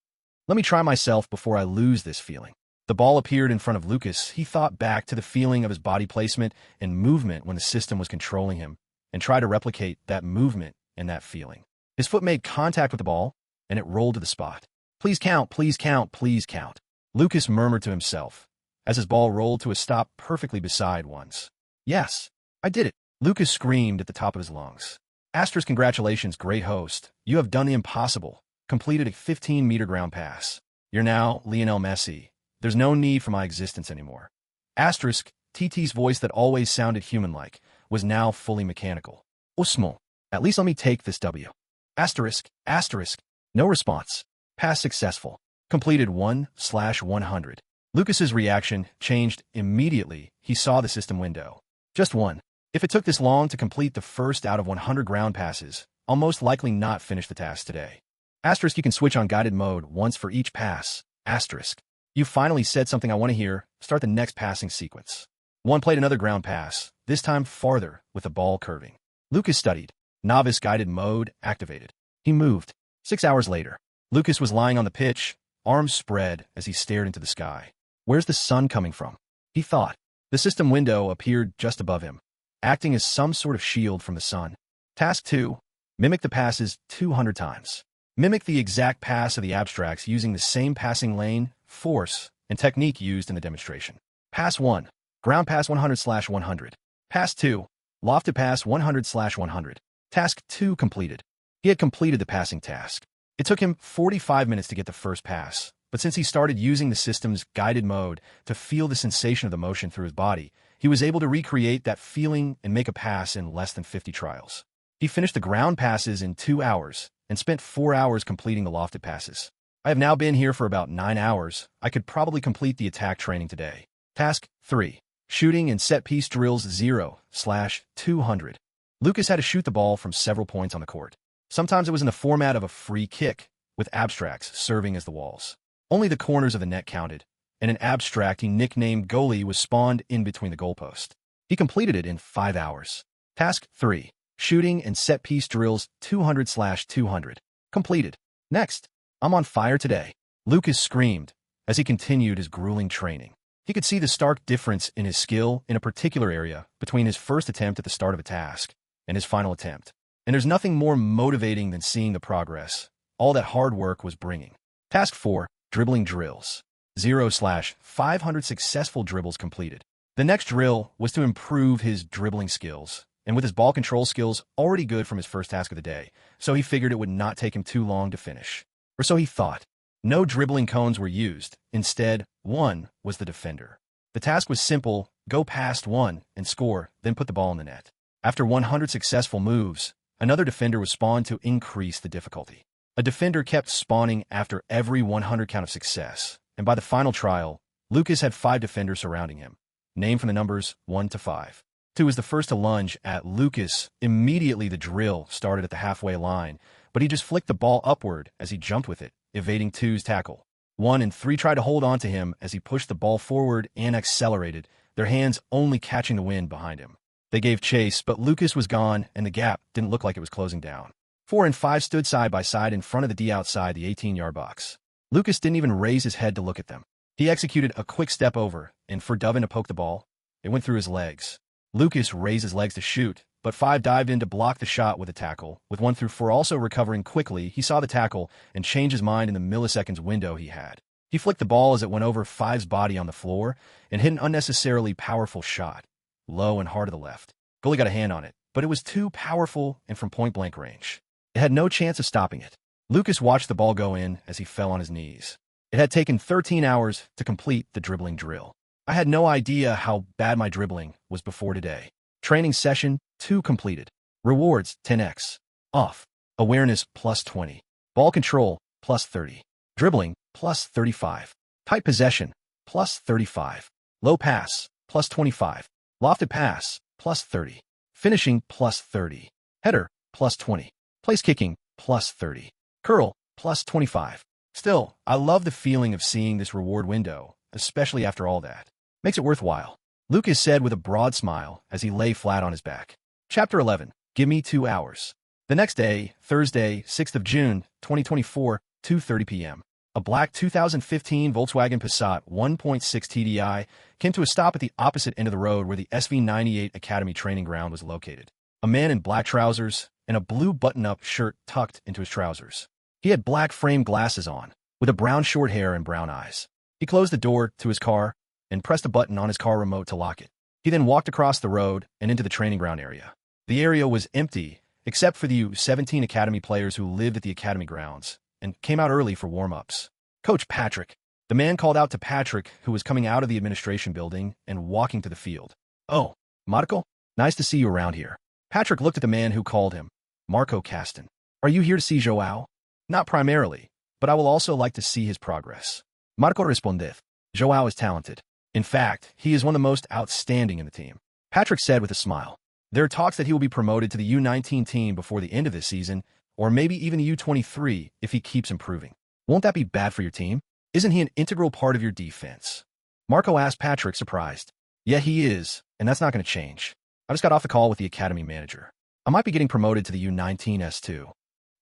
Let me try myself before I lose this feeling. The ball appeared in front of Lukas. He thought back to the feeling of his body placement and movement when the system was controlling him, and tried to replicate that movement and that feeling. His foot made contact with the ball, and it rolled to the spot. Please count, please count, please count. Lukas murmured to himself, as his ball rolled to a stop perfectly beside one's. Yes, I did it. Lukas screamed at the top of his lungs. Asterisk, congratulations, great host. You have done the impossible. Completed a 15-meter ground pass. You're now Lionel Messi. There's no need for my existence anymore. Asterisk, TT's voice that always sounded human-like was now fully mechanical. Osmo, at least let me take this W. Asterisk, asterisk, no response. Pass successful. Completed 1/100. Lukas's reaction changed immediately. He saw the system window. Just one. If it took this long to complete the first out of 100 ground passes, I'll most likely not finish the task today. Asterisk, you can switch on guided mode once for each pass. Asterisk. You finally said something I want to hear. Start the next passing sequence. One played another ground pass, this time farther, with the ball curving. Lukas studied. Novice guided mode activated. He moved. 6 hours later, Lukas was lying on the pitch, arms spread as he stared into the sky. Where's the sun coming from? He thought. The system window appeared just above him, acting as some sort of shield from the sun. Task 2. Mimic the passes 200 times. Mimic the exact pass of the abstracts using the same passing lane, force, and technique used in the demonstration. Pass 1. Ground pass 100/100. Pass 2. Lofted pass 100/100. Task 2 completed. He had completed the passing task. It took him 45 minutes to get the first pass, but since he started using the system's guided mode to feel the sensation of the motion through his body, he was able to recreate that feeling and make a pass in less than 50 trials. He finished the ground passes in 2 hours and spent 4 hours completing the lofted passes. I have now been here for about 9 hours. I could probably complete the attack training today. Task 3. Shooting and set-piece drills 0/200. Lukas had to shoot the ball from several points on the court. Sometimes it was in the format of a free kick, with abstracts serving as the walls. Only the corners of the net counted, and an abstract he nicknamed goalie was spawned in between the goalpost. He completed it in 5 hours. Task 3. Shooting and set-piece drills 200/200. Completed. Next. I'm on fire today. Lukas screamed as he continued his grueling training. He could see the stark difference in his skill in a particular area between his first attempt at the start of a task and his final attempt. And there's nothing more motivating than seeing the progress all that hard work was bringing. Task 4. Dribbling drills. 0/500 successful dribbles completed. The next drill was to improve his dribbling skills, and with his ball control skills already good from his first task of the day, so he figured it would not take him too long to finish. Or so he thought. No dribbling cones were used. Instead, one was the defender. The task was simple: go past one and score, then put the ball in the net. After 100 successful moves, another defender was spawned to increase the difficulty. A defender kept spawning after every 100 count of success, and by the final trial, Lukas had 5 defenders surrounding him, named from the numbers 1 to 5. 2 was the first to lunge at Lukas. Immediately the drill started at the halfway line, but he just flicked the ball upward as he jumped with it, evading 2's tackle. 1 and 3 tried to hold on to him as he pushed the ball forward and accelerated, their hands only catching the wind behind him. They gave chase, but Lukas was gone, and the gap didn't look like it was closing down. 4 and 5 stood side by side in front of the D outside the 18-yard box. Lukas didn't even raise his head to look at them. He executed a quick step over, and for Dovin to poke the ball, it went through his legs. Lukas raised his legs to shoot, but 5 dived in to block the shot with a tackle. With 1 through 4 also recovering quickly, he saw the tackle and changed his mind in the milliseconds window he had. He flicked the ball as it went over 5's body on the floor and hit an unnecessarily powerful shot, low and hard to the left. Goalie got a hand on it, but it was too powerful and from point-blank range. It had no chance of stopping it. Lukas watched the ball go in as he fell on his knees. It had taken 13 hours to complete the dribbling drill. I had no idea how bad my dribbling was before today. Training session 2 completed. Rewards 10x. Off. Awareness plus 20. Ball control plus 30. Dribbling plus 35. Tight possession plus 35. Low pass plus 25. Lofted pass plus 30. Finishing plus 30. Header plus 20. Place kicking plus 30. Curl plus 25. Still, I love the feeling of seeing this reward window, especially after all that. Makes it worthwhile. Lukas said with a broad smile as he lay flat on his back. Chapter 11. Give me 2 hours. The next day, Thursday, 6th of June, 2024, 2:30 p.m. A black 2015 Volkswagen Passat 1.6 TDI came to a stop at the opposite end of the road where the SV98 Academy training ground was located. A man in black trousers and a blue button-up shirt tucked into his trousers. He had black framed glasses on, with a brown short hair and brown eyes. He closed the door to his car and pressed a button on his car remote to lock it. He then walked across the road and into the training ground area. The area was empty, except for the U17 Academy players who lived at the Academy grounds and came out early for warm-ups. Coach Patrick. The man called out to Patrick, who was coming out of the administration building and walking to the field. Oh, Marco? Nice to see you around here. Patrick looked at the man who called him. Marco Caston. Are you here to see Joao? Not primarily, but I will also like to see his progress. Marco responded. Joao is talented. In fact, he is one of the most outstanding in the team. Patrick said with a smile. There are talks that he will be promoted to the U19 team before the end of this season, or maybe even the U23 if he keeps improving. Won't that be bad for your team? Isn't he an integral part of your defense? Marco asked Patrick, surprised. Yeah, he is, and that's not going to change. I just got off the call with the academy manager. I might be getting promoted to the U19s too.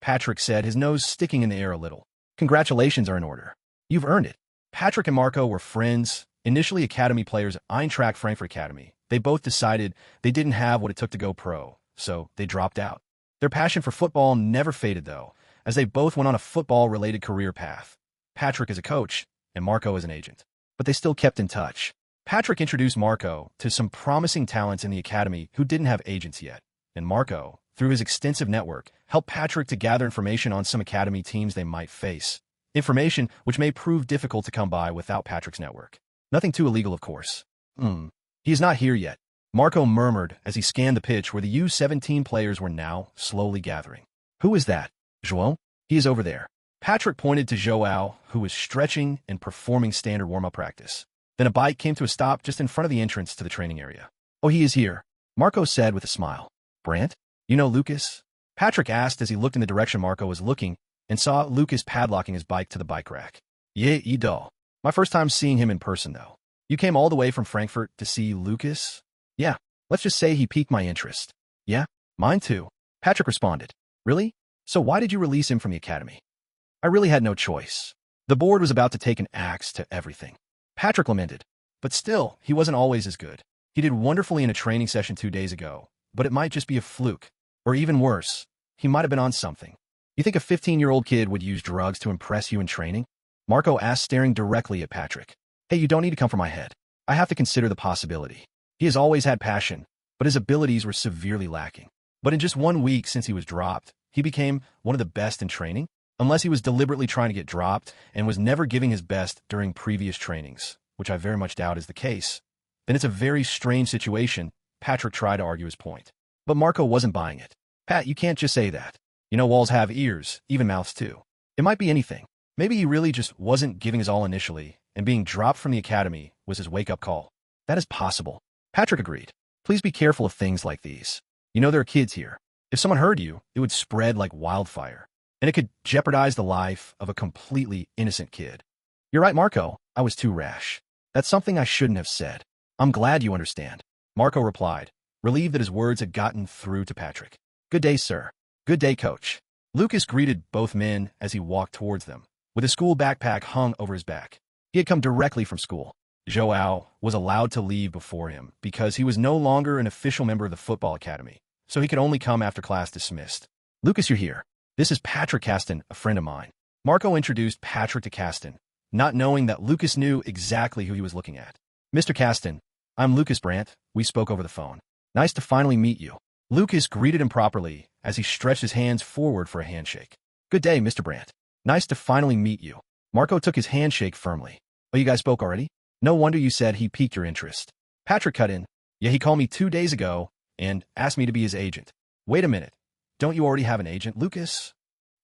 Patrick said, his nose sticking in the air a little. Congratulations are in order. You've earned it. Patrick and Marco were friends, initially academy players at Eintracht Frankfurt Academy. They both decided they didn't have what it took to go pro, so they dropped out. Their passion for football never faded, though, as they both went on a football-related career path. Patrick as a coach, and Marco as an agent. But they still kept in touch. Patrick introduced Marco to some promising talents in the academy who didn't have agents yet, and Marco, through his extensive network, helped Patrick to gather information on some academy teams they might face. Information which may prove difficult to come by without Patrick's network. Nothing too illegal, of course. He is not here yet, Marco murmured as he scanned the pitch where the U17 players were now slowly gathering. Who is that? João? He is over there. Patrick pointed to João, who was stretching and performing standard warm-up practice. Then a bike came to a stop just in front of the entrance to the training area. Oh, he is here, Marco said with a smile. Brandt? You know Lukas? Patrick asked as he looked in the direction Marco was looking and saw Lukas padlocking his bike to the bike rack. Yeah, Edo. My first time seeing him in person, though. You came all the way from Frankfurt to see Lukas? Yeah, let's just say he piqued my interest. Yeah, mine too, Patrick responded. Really? So why did you release him from the academy? I really had no choice. The board was about to take an axe to everything. Patrick lamented. But still, he wasn't always as good. He did wonderfully in a training session 2 days ago, but it might just be a fluke. Or even worse, he might have been on something. You think a 15-year-old kid would use drugs to impress you in training? Marco asked, staring directly at Patrick. Hey, you don't need to come for my head. I have to consider the possibility. He has always had passion, but his abilities were severely lacking. But in just 1 week since he was dropped, he became one of the best in training? Unless he was deliberately trying to get dropped and was never giving his best during previous trainings, which I very much doubt is the case, then it's a very strange situation. Patrick tried to argue his point. But Marco wasn't buying it. Pat, you can't just say that. You know, walls have ears, even mouths too. It might be anything. Maybe he really just wasn't giving his all initially, and being dropped from the academy was his wake-up call. That is possible. Patrick agreed. Please be careful of things like these. You know there are kids here. If someone heard you, it would spread like wildfire, and it could jeopardize the life of a completely innocent kid. You're right, Marco. I was too rash. That's something I shouldn't have said. I'm glad you understand. Marco replied. relieved that his words had gotten through to Patrick. "Good day, sir." "Good day, coach." Lukas greeted both men as he walked towards them, with his school backpack hung over his back. He had come directly from school. Joao was allowed to leave before him because he was no longer an official member of the football academy, so he could only come after class dismissed. "Lukas, you're here. This is Patrick Caston, a friend of mine." Marco introduced Patrick to Caston, not knowing that Lukas knew exactly who he was looking at. "Mr. Caston, I'm Lukas Brandt. We spoke over the phone. Nice to finally meet you." Lukas greeted him properly as he stretched his hands forward for a handshake. "Good day, Mr. Brandt. Nice to finally meet you." Marco took his handshake firmly. "Oh, you guys spoke already? No wonder you said he piqued your interest." Patrick cut in. "Yeah, he called me 2 days ago and asked me to be his agent." "Wait a minute. Don't you already have an agent, Lukas?"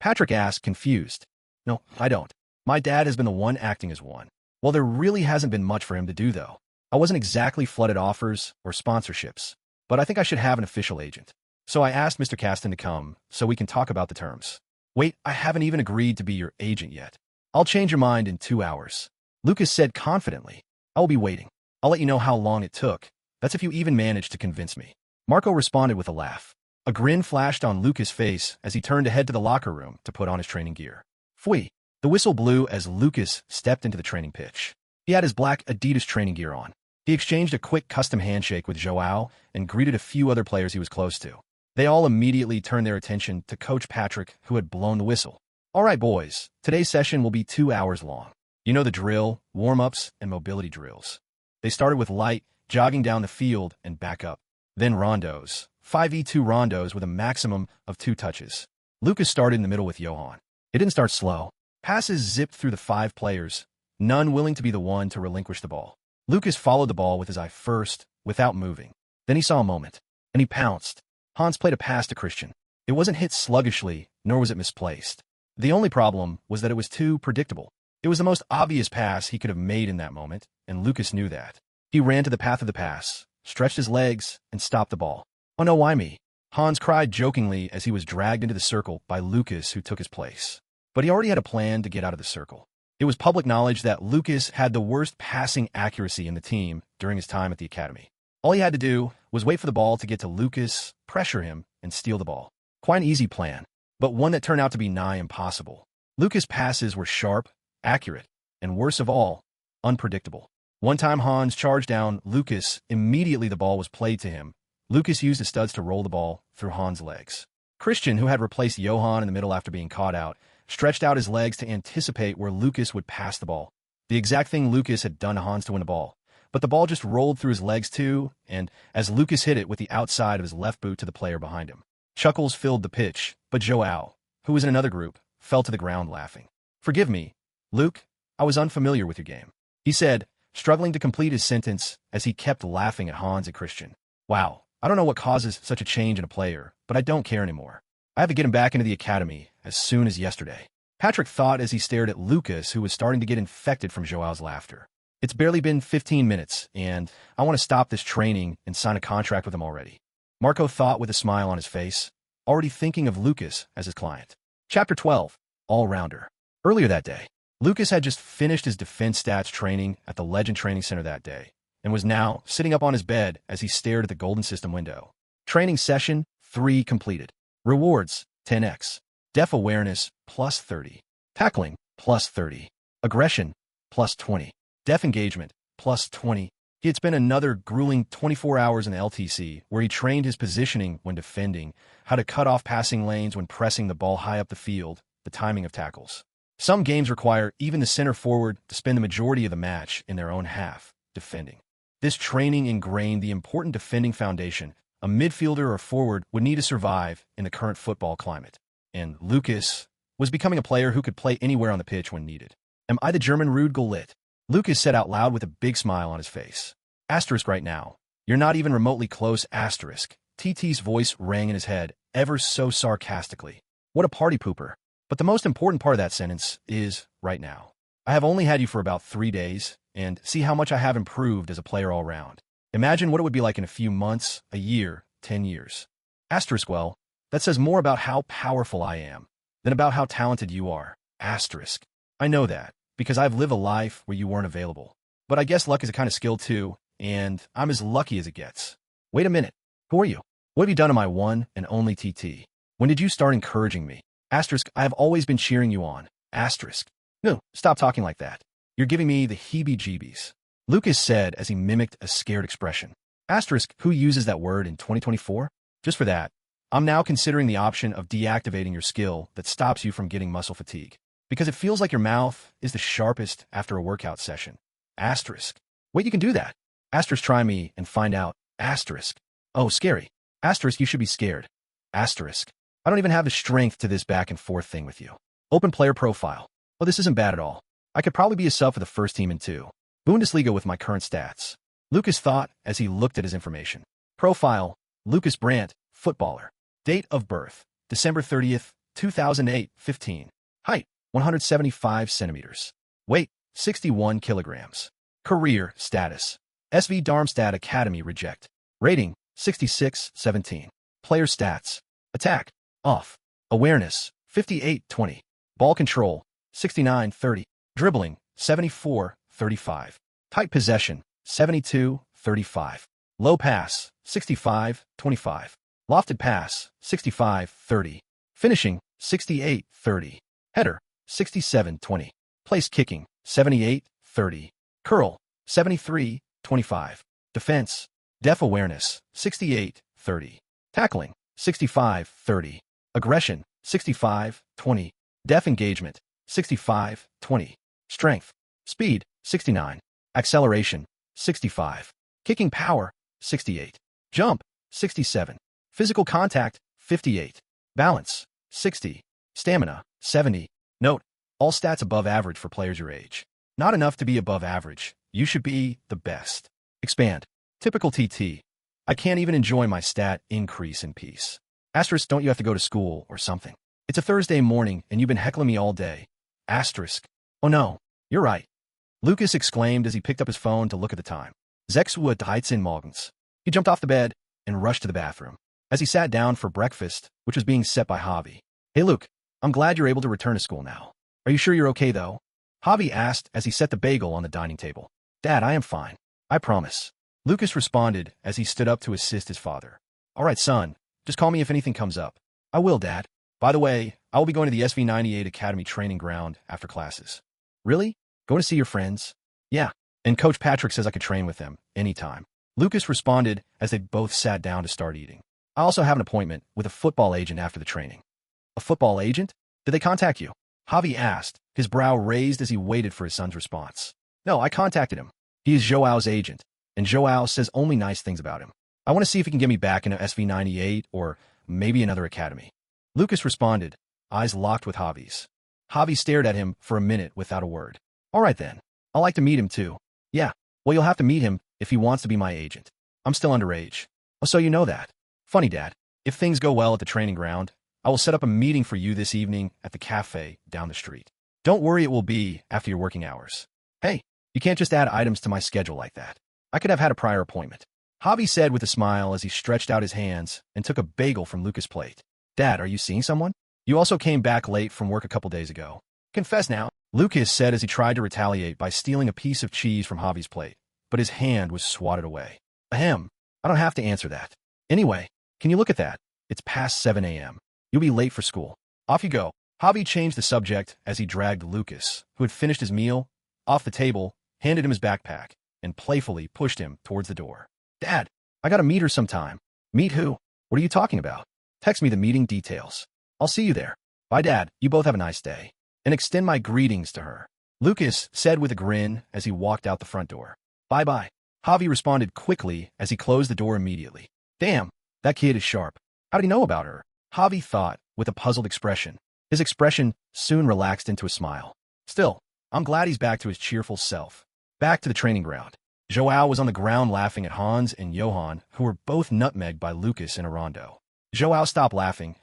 Patrick asked, confused. "No, I don't. My dad has been the one acting as one." "Well, there really hasn't been much for him to do, though. I wasn't exactly flooded offers or sponsorships, but I think I should have an official agent. So I asked Mr. Caston to come so we can talk about the terms." "Wait, I haven't even agreed to be your agent yet. I'll change your mind in 2 hours." Lukas said confidently. "I will be waiting. I'll let you know how long it took. That's if you even managed to convince me." Marco responded with a laugh. A grin flashed on Lukas' face as he turned to head to the locker room to put on his training gear. Pfui! The whistle blew as Lukas stepped into the training pitch. He had his black Adidas training gear on. He exchanged a quick custom handshake with Joao and greeted a few other players he was close to. They all immediately turned their attention to Coach Patrick, who had blown the whistle. "All right, boys, today's session will be 2 hours long. You know the drill, warm-ups, and mobility drills." They started with light, jogging down the field and back up. Then rondos, 5v2 rondos with a maximum of 2 touches. Lukas started in the middle with Johan. It didn't start slow. Passes zipped through the 5 players, none willing to be the one to relinquish the ball. Lukas followed the ball with his eye first, without moving. Then he saw a moment, and he pounced. Hans played a pass to Christian. It wasn't hit sluggishly, nor was it misplaced. The only problem was that it was too predictable. It was the most obvious pass he could have made in that moment, and Lukas knew that. He ran to the path of the pass, stretched his legs, and stopped the ball. "Oh no, why me?" Hans cried jokingly as he was dragged into the circle by Lukas, who took his place. But he already had a plan to get out of the circle. It was public knowledge that Lukas had the worst passing accuracy in the team during his time at the academy. All he had to do was wait for the ball to get to Lukas, pressure him, and steal the ball. Quite an easy plan, but one that turned out to be nigh impossible. Lukas' passes were sharp, accurate, and worst of all, unpredictable. One time Hans charged down Lukas, immediately the ball was played to him. Lukas used his studs to roll the ball through Hans' legs. Christian, who had replaced Johan in the middle after being caught out, stretched out his legs to anticipate where Lukas would pass the ball. The exact thing Lukas had done to Hans to win the ball. But the ball just rolled through his legs too, and as Lukas hit it with the outside of his left boot to the player behind him. Chuckles filled the pitch, but Joao, who was in another group, fell to the ground laughing. "Forgive me, Luke, I was unfamiliar with your game," he said, struggling to complete his sentence as he kept laughing at Hans and Christian. "Wow, I don't know what causes such a change in a player, but I don't care anymore. I have to get him back into the academy as soon as yesterday." Patrick thought as he stared at Lukas, who was starting to get infected from Joao's laughter. "It's barely been 15 minutes, and I want to stop this training and sign a contract with him already." Marco thought with a smile on his face, already thinking of Lukas as his client. Chapter 12, All-Rounder. Earlier that day, Lukas had just finished his defense stats training at the Legend Training Center that day, and was now sitting up on his bed as he stared at the Golden System window. Training session 3 completed. Rewards, 10x. Def awareness, plus 30. Tackling, plus 30. Aggression, plus 20. Def engagement, plus 20. He had spent another grueling 24 hours in the LTC, where he trained his positioning when defending, how to cut off passing lanes when pressing the ball high up the field, the timing of tackles. Some games require even the center forward to spend the majority of the match in their own half, defending. This training ingrained the important defending foundation a midfielder or forward would need to survive in the current football climate. And Lukas was becoming a player who could play anywhere on the pitch when needed. "Am I the German Ruud Gullit?" Lukas said out loud with a big smile on his face. Asterisk right now. "You're not even remotely close, asterisk." TT's voice rang in his head, ever so sarcastically. What a party pooper. But the most important part of that sentence is, right now. I have only had you for about 3 days, and see how much I have improved as a player all round. Imagine what it would be like in a few months, a year, 10 years. Asterisk, well, that says more about how powerful I am than about how talented you are. Asterisk. I know that, because I've lived a life where you weren't available. But I guess luck is a kind of skill too, and I'm as lucky as it gets. Wait a minute. Who are you? What have you done to my one and only TT? When did you start encouraging me? Asterisk, I have always been cheering you on. Asterisk. No, stop talking like that. You're giving me the heebie-jeebies. Lukas said as he mimicked a scared expression. Asterisk, who uses that word in 2024? Just for that, I'm now considering the option of deactivating your skill that stops you from getting muscle fatigue. Because it feels like your mouth is the sharpest after a workout session. Asterisk. Wait, you can do that. Asterisk, try me and find out. Asterisk. Oh, scary. Asterisk, you should be scared. Asterisk. I don't even have the strength to this back and forth thing with you. Open player profile. Oh, this isn't bad at all. I could probably be a sub for the first team in 2. Bundesliga with my current stats. Lukas thought as he looked at his information. Profile, Lukas Brandt, footballer. Date of birth, December 30th, 2008, 15. Height, 175 centimeters. Weight, 61 kilograms. Career status, SV Darmstadt Academy reject. Rating, 66-17. Player stats, attack, off. Awareness, 58-20. Ball control, 69-30. Dribbling, 74-35. Tight possession, 72-35. Low pass, 65-25. Lofted pass, 65-30. Finishing, 68-30. Header, 67-20. Place kicking, 78-30. Curl, 73-25. Defense, def awareness, 68-30. Tackling, 65-30. Aggression, 65-20. Def engagement, 65-20. Strength, speed, 69. Acceleration, 65. Kicking power, 68. Jump, 67. Physical contact, 58. Balance, 60. Stamina, 70. Note, all stats above average for players your age. Not enough to be above average. You should be the best. Expand. Typical TT. I can't even enjoy my stat increase in peace. Asterisk, don't you have to go to school or something? It's a Thursday morning and you've been heckling me all day. Asterisk. Oh no, you're right. Lukas exclaimed as he picked up his phone to look at the time. 6:13 morgens. He jumped off the bed and rushed to the bathroom. As he sat down for breakfast, which was being set by Javi. Hey Luke, I'm glad you're able to return to school now. Are you sure you're okay though? Javi asked as he set the bagel on the dining table. Dad, I am fine. I promise. Lukas responded as he stood up to assist his father. All right, son. Just call me if anything comes up. I will, Dad. By the way, I will be going to the SV98 Academy training ground after classes. Really? Going to see your friends? Yeah. And Coach Patrick says I could train with them anytime. Lukas responded as they both sat down to start eating. I also have an appointment with a football agent after the training. A football agent? Did they contact you? Javi asked, his brow raised as he waited for his son's response. No, I contacted him. He is Joao's agent, and Joao says only nice things about him. I want to see if he can get me back into SV98 or maybe another academy. Lukas responded, eyes locked with Javi's. Javi stared at him for a minute without a word. All right then. I'd like to meet him too. Yeah, well you'll have to meet him if he wants to be my agent. I'm still underage. Oh, so you know that. Funny, Dad. If things go well at the training ground, I will set up a meeting for you this evening at the cafe down the street. Don't worry, it will be after your working hours. Hey, you can't just add items to my schedule like that. I could have had a prior appointment. Javi said with a smile as he stretched out his hands and took a bagel from Lukas' plate. Dad, are you seeing someone? You also came back late from work a couple days ago. Confess now, Lukas said as he tried to retaliate by stealing a piece of cheese from Javi's plate, but his hand was swatted away. Ahem, I don't have to answer that. Anyway, can you look at that? It's past 7 a.m. You'll be late for school. Off you go. Javi changed the subject as he dragged Lukas, who had finished his meal, off the table, handed him his backpack, and playfully pushed him towards the door. Dad, I gotta meet her sometime. Meet who? What are you talking about? Text me the meeting details. I'll see you there. Bye, Dad. You both have a nice day. And extend my greetings to her. Lukas said with a grin as he walked out the front door. Bye-bye. Javi responded quickly as he closed the door immediately. Damn, that kid is sharp. How did he know about her? Javi thought, with a puzzled expression. His expression soon relaxed into a smile. Still, I'm glad he's back to his cheerful self. Back to the training ground. Joao was on the ground laughing at Hans and Johan, who were both nutmegged by Lukas and Orondo. Joao stopped laughing.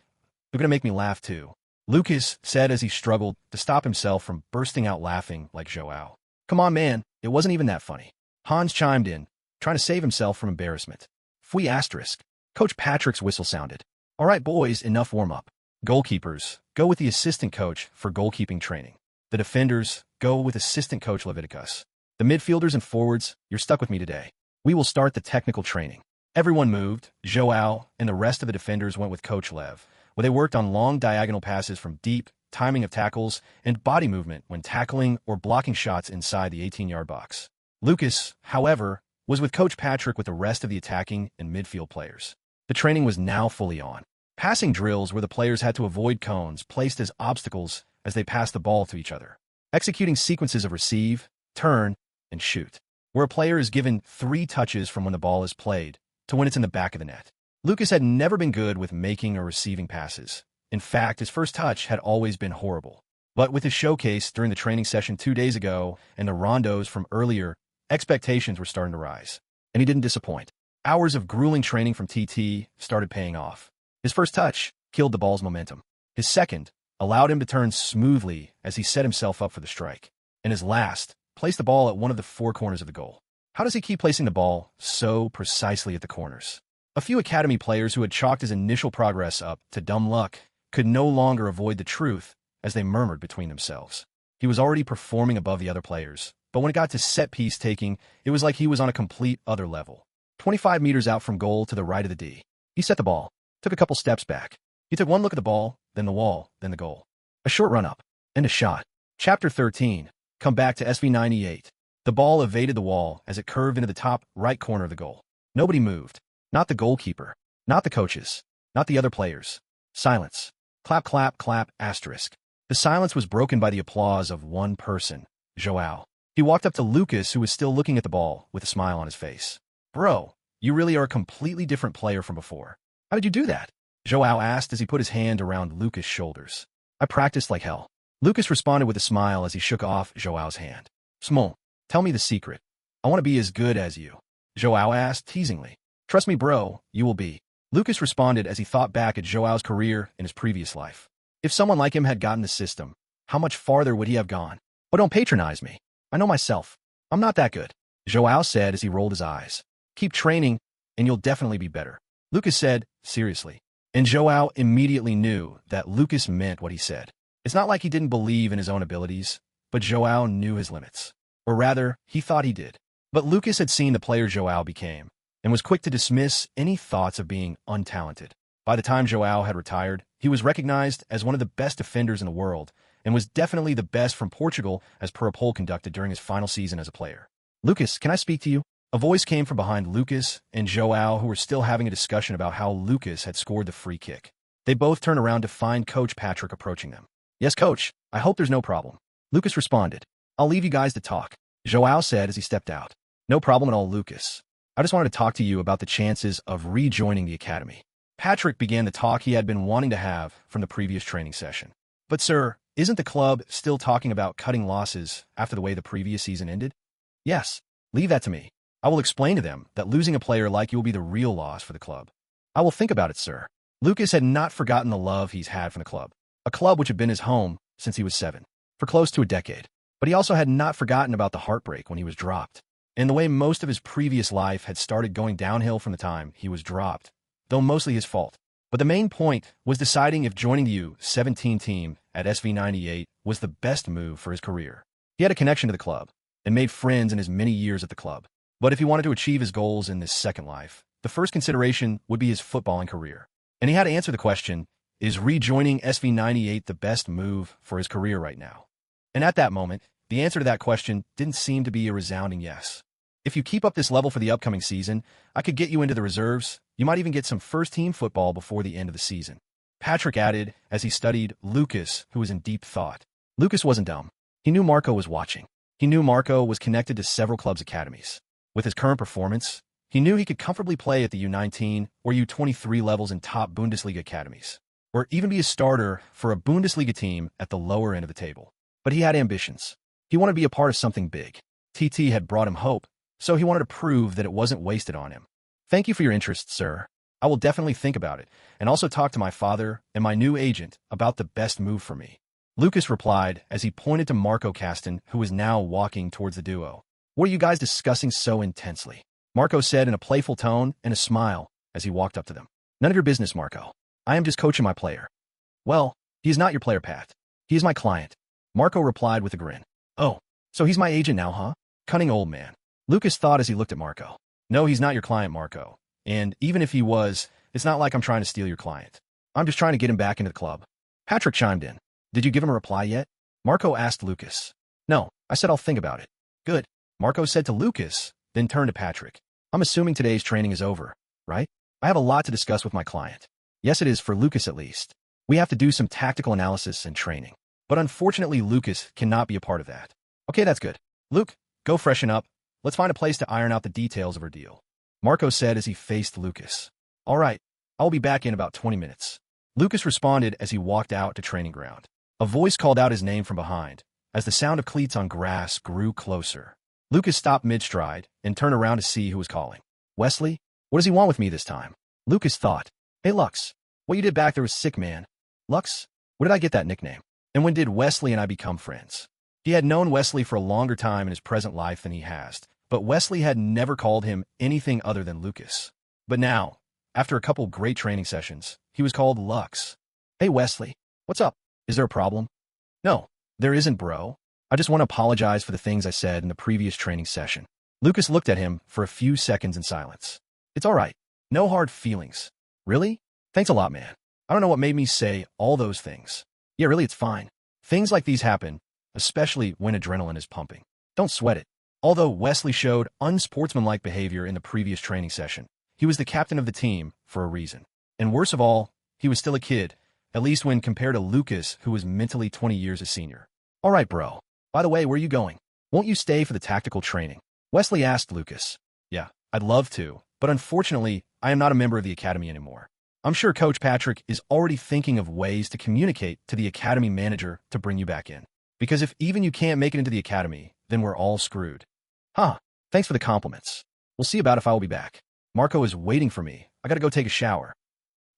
You're gonna make me laugh too. Lukas said as he struggled to stop himself from bursting out laughing like Joao. Come on, man, it wasn't even that funny. Hans chimed in, trying to save himself from embarrassment. Fui asterisk. Coach Patrick's whistle sounded. All right, boys, enough warm-up. Goalkeepers, go with the assistant coach for goalkeeping training. The defenders, go with assistant coach Leviticus. The midfielders and forwards, you're stuck with me today. We will start the technical training. Everyone moved. Joao and the rest of the defenders went with Coach Lev, where they worked on long diagonal passes from deep, timing of tackles, and body movement when tackling or blocking shots inside the 18-yard box. Lukas, however, was with Coach Patrick with the rest of the attacking and midfield players. The training was now fully on. Passing drills where the players had to avoid cones placed as obstacles as they passed the ball to each other. Executing sequences of receive, turn, and shoot, where a player is given 3 touches from when the ball is played to when it's in the back of the net. Lukas had never been good with making or receiving passes. In fact, his first touch had always been horrible. But with his showcase during the training session 2 days ago and the rondos from earlier, expectations were starting to rise. And he didn't disappoint. Hours of grueling training from TT started paying off. His first touch killed the ball's momentum. His second allowed him to turn smoothly as he set himself up for the strike. And his last placed the ball at one of the 4 corners of the goal. How does he keep placing the ball so precisely at the corners? A few academy players who had chalked his initial progress up to dumb luck could no longer avoid the truth as they murmured between themselves. He was already performing above the other players, but when it got to set-piece taking, it was like he was on a complete other level. 25 meters out from goal to the right of the D. He set the ball, took a couple steps back. He took one look at the ball, then the wall, then the goal. A short run-up, and a shot. Chapter 13. Come back to SV98. The ball evaded the wall as it curved into the top right corner of the goal. Nobody moved. Not the goalkeeper. Not the coaches. Not the other players. Silence. Clap, clap, clap, asterisk. The silence was broken by the applause of one person, Joao. He walked up to Lukas, who was still looking at the ball, with a smile on his face. Bro, you really are a completely different player from before. How did you do that? Joao asked as he put his hand around Lukas' shoulders. I practiced like hell. Lukas responded with a smile as he shook off Joao's hand. Small, tell me the secret. I want to be as good as you. Joao asked teasingly. Trust me, bro, you will be. Lukas responded as he thought back at Joao's career in his previous life. If someone like him had gotten the system, how much farther would he have gone? But don't patronize me. I know myself. I'm not that good. Joao said as he rolled his eyes. Keep training, and you'll definitely be better. Lukas said, seriously. And Joao immediately knew that Lukas meant what he said. It's not like he didn't believe in his own abilities, but Joao knew his limits. Or rather, he thought he did. But Lukas had seen the player Joao became, and was quick to dismiss any thoughts of being untalented. By the time Joao had retired, he was recognized as one of the best defenders in the world, and was definitely the best from Portugal as per a poll conducted during his final season as a player. Lukas, can I speak to you? A voice came from behind Lukas and Joao, who were still having a discussion about how Lukas had scored the free kick. They both turned around to find Coach Patrick approaching them. Yes, Coach, I hope there's no problem. Lukas responded. I'll leave you guys to talk, Joao said as he stepped out. No problem at all, Lukas. I just wanted to talk to you about the chances of rejoining the academy. Patrick began the talk he had been wanting to have from the previous training session. But sir, isn't the club still talking about cutting losses after the way the previous season ended? Yes, leave that to me. I will explain to them that losing a player like you will be the real loss for the club. I will think about it, sir. Lukas had not forgotten the love he's had from the club, a club which had been his home since he was 7, for close to a decade. But he also had not forgotten about the heartbreak when he was dropped, and the way most of his previous life had started going downhill from the time he was dropped, though mostly his fault. But the main point was deciding if joining the U17 team at SV98 was the best move for his career. He had a connection to the club, and made friends in his many years at the club. But if he wanted to achieve his goals in this second life, the first consideration would be his footballing career. And he had to answer the question, is rejoining SV98 the best move for his career right now? And at that moment, the answer to that question didn't seem to be a resounding yes. If you keep up this level for the upcoming season, I could get you into the reserves. You might even get some first-team football before the end of the season. Patrick added as he studied Lukas, who was in deep thought. Lukas wasn't dumb. He knew Marco was watching. He knew Marco was connected to several clubs' academies. With his current performance, he knew he could comfortably play at the U19 or U23 levels in top Bundesliga academies, or even be a starter for a Bundesliga team at the lower end of the table. But he had ambitions. He wanted to be a part of something big. TT had brought him hope, so he wanted to prove that it wasn't wasted on him. Thank you for your interest, sir. I will definitely think about it, and also talk to my father and my new agent about the best move for me. Lukas replied as he pointed to Marco Caston, who was now walking towards the duo. What are you guys discussing so intensely? Marco said in a playful tone and a smile as he walked up to them. None of your business, Marco. I am just coaching my player. Well, he is not your player, Pat. He is my client. Marco replied with a grin. Oh, so he's my agent now, huh? Cunning old man. Lukas thought as he looked at Marco. No, he's not your client, Marco. And even if he was, it's not like I'm trying to steal your client. I'm just trying to get him back into the club. Patrick chimed in. Did you give him a reply yet? Marco asked Lukas. No, I said I'll think about it. Good, Marco said to Lukas, then turned to Patrick. I'm assuming today's training is over, right? I have a lot to discuss with my client. Yes, it is for Lukas at least. We have to do some tactical analysis and training. But unfortunately, Lukas cannot be a part of that. Okay, that's good. Luke, go freshen up. Let's find a place to iron out the details of our deal. Marco said as he faced Lukas. All right, I'll be back in about 20 minutes. Lukas responded as he walked out to training ground. A voice called out his name from behind, as the sound of cleats on grass grew closer. Lukas stopped mid-stride and turned around to see who was calling. Wesley? What does he want with me this time? Lukas thought. Hey, Lux. What you did back there was sick, man. Lux? Where did I get that nickname? And when did Wesley and I become friends? He had known Wesley for a longer time in his present life than he has, but Wesley had never called him anything other than Lukas. But now, after a couple great training sessions, he was called Lux. Hey, Wesley. What's up? Is there a problem? No, there isn't, bro. I just want to apologize for the things I said in the previous training session. Lukas looked at him for a few seconds in silence. It's all right. No hard feelings. Really? Thanks a lot, man. I don't know what made me say all those things. Yeah, really, it's fine. Things like these happen, especially when adrenaline is pumping. Don't sweat it. Although Wesley showed unsportsmanlike behavior in the previous training session, he was the captain of the team for a reason. And worst of all, he was still a kid, at least when compared to Lukas, who was mentally 20 years his senior. All right, bro. By the way, where are you going? Won't you stay for the tactical training? Wesley asked Lukas. Yeah, I'd love to, but unfortunately, I am not a member of the academy anymore. I'm sure Coach Patrick is already thinking of ways to communicate to the academy manager to bring you back in. Because if even you can't make it into the academy, then we're all screwed. Huh, thanks for the compliments. We'll see about if I will be back. Marco is waiting for me. I gotta go take a shower.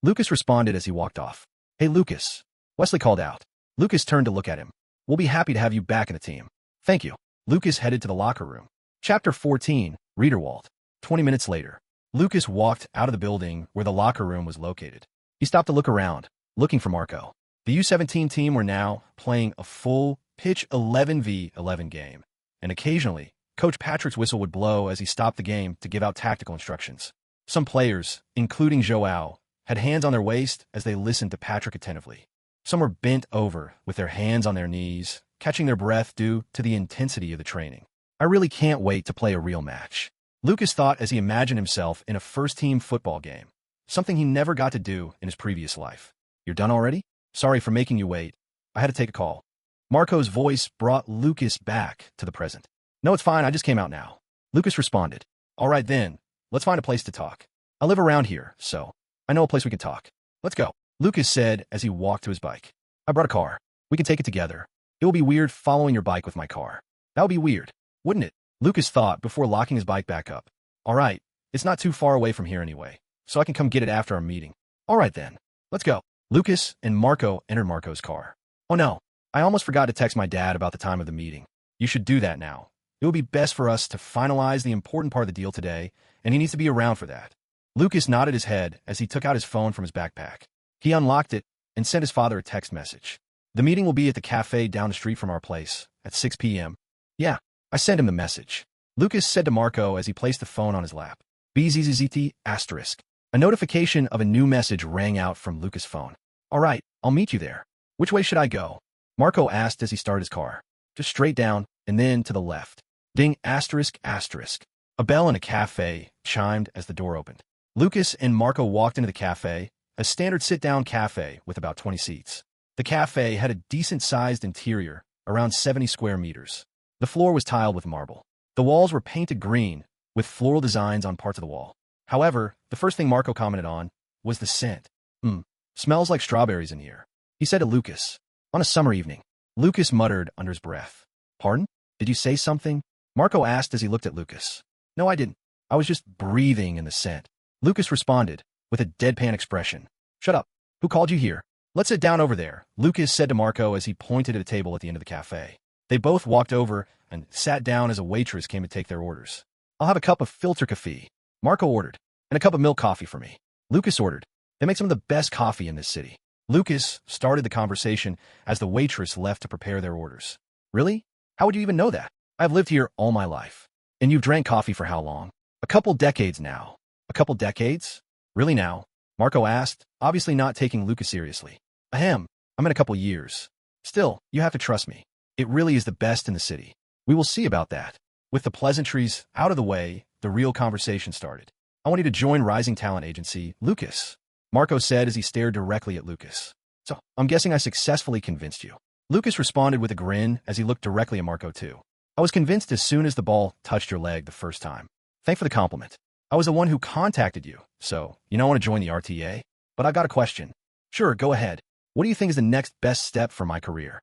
Lukas responded as he walked off. Hey, Lukas. Wesley called out. Lukas turned to look at him. We'll be happy to have you back in the team. Thank you. Lukas headed to the locker room. Chapter 14, Readerwald. 20 minutes later, Lukas walked out of the building where the locker room was located. He stopped to look around, looking for Marco. The U17 team were now playing a full-pitch 11v11 game, and occasionally, Coach Patrick's whistle would blow as he stopped the game to give out tactical instructions. Some players, including Joao, had hands on their waist as they listened to Patrick attentively. Some were bent over with their hands on their knees, catching their breath due to the intensity of the training. I really can't wait to play a real match, Lukas thought as he imagined himself in a first-team football game, something he never got to do in his previous life. You're done already? Sorry for making you wait. I had to take a call. Marco's voice brought Lukas back to the present. No, it's fine. I just came out now. Lukas responded. All right then, let's find a place to talk. I live around here, so I know a place we can talk. Let's go, Lukas said as he walked to his bike. I brought a car. We can take it together. It will be weird following your bike with my car. That would be weird, wouldn't it? Lukas thought before locking his bike back up. All right, it's not too far away from here anyway, so I can come get it after our meeting. All right then, let's go. Lukas and Marco entered Marco's car. Oh no, I almost forgot to text my dad about the time of the meeting. You should do that now. It would be best for us to finalize the important part of the deal today, and he needs to be around for that. Lukas nodded his head as he took out his phone from his backpack. He unlocked it and sent his father a text message. The meeting will be at the cafe down the street from our place at 6 p.m. Yeah, I sent him the message. Lukas said to Marco as he placed the phone on his lap. BZZZT***. A notification of a new message rang out from Lukas' phone. All right, I'll meet you there. Which way should I go? Marco asked as he started his car. Just straight down, and then to the left. Ding***. A bell in a cafe chimed as the door opened. Lukas and Marco walked into the cafe, a standard sit-down cafe with about 20 seats. The cafe had a decent-sized interior, around 70 square meters. The floor was tiled with marble. The walls were painted green, with floral designs on parts of the wall. However, the first thing Marco commented on was the scent. Smells like strawberries in here, he said to Lukas. On a summer evening, Lukas muttered under his breath. Pardon? Did you say something? Marco asked as he looked at Lukas. No, I didn't. I was just breathing in the scent. Lukas responded, with a deadpan expression. Shut up. Who called you here? Let's sit down over there, Lukas said to Marco as he pointed at a table at the end of the cafe. They both walked over and sat down as a waitress came to take their orders. I'll have a cup of filter coffee, Marco ordered, and a cup of milk coffee for me. Lukas ordered. They make some of the best coffee in this city. Lukas started the conversation as the waitress left to prepare their orders. Really? How would you even know that? I've lived here all my life. And you've drank coffee for how long? A couple decades now. A couple decades? Really now? Marco asked, obviously not taking Lukas seriously. Ahem, I'm in a couple years. Still, you have to trust me. It really is the best in the city. We will see about that. With the pleasantries out of the way, the real conversation started. I want you to join Rising Talent Agency, Lukas, Marco said as he stared directly at Lukas. So, I'm guessing I successfully convinced you. Lukas responded with a grin as he looked directly at Marco too. I was convinced as soon as the ball touched your leg the first time. Thanks for the compliment. I was the one who contacted you, so you don't want to join the RTA? But I've got a question. Sure, go ahead. What do you think is the next best step for my career?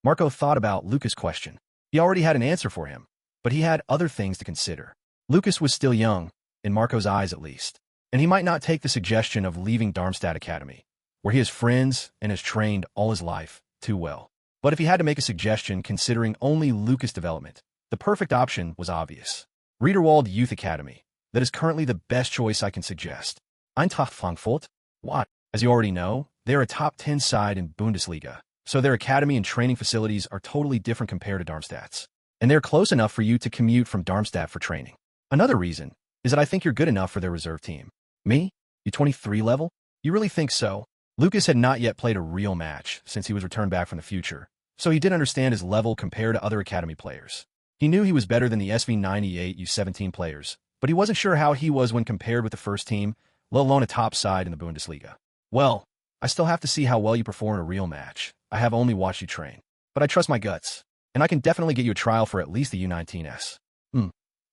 Marco thought about Lukas' question. He already had an answer for him, but he had other things to consider. Lukas was still young, in Marco's eyes at least, and he might not take the suggestion of leaving Darmstadt Academy, where he has friends and has trained all his life, too well. But if he had to make a suggestion considering only Lukas' development, the perfect option was obvious. Riederwald Youth Academy. That is currently the best choice I can suggest. Eintracht Frankfurt? What? As you already know, they're a top 10 side in Bundesliga, so their academy and training facilities are totally different compared to Darmstadt's. And they're close enough for you to commute from Darmstadt for training. Another reason is that I think you're good enough for their reserve team. Me? You 23 level? You really think so? Lukas had not yet played a real match since he was returned back from the future, so he did understand his level compared to other academy players. He knew he was better than the SV98 U17 players, but he wasn't sure how he was when compared with the first team, let alone a top side in the Bundesliga. Well, I still have to see how well you perform in a real match. I have only watched you train, but I trust my guts, and I can definitely get you a trial for at least the U19s.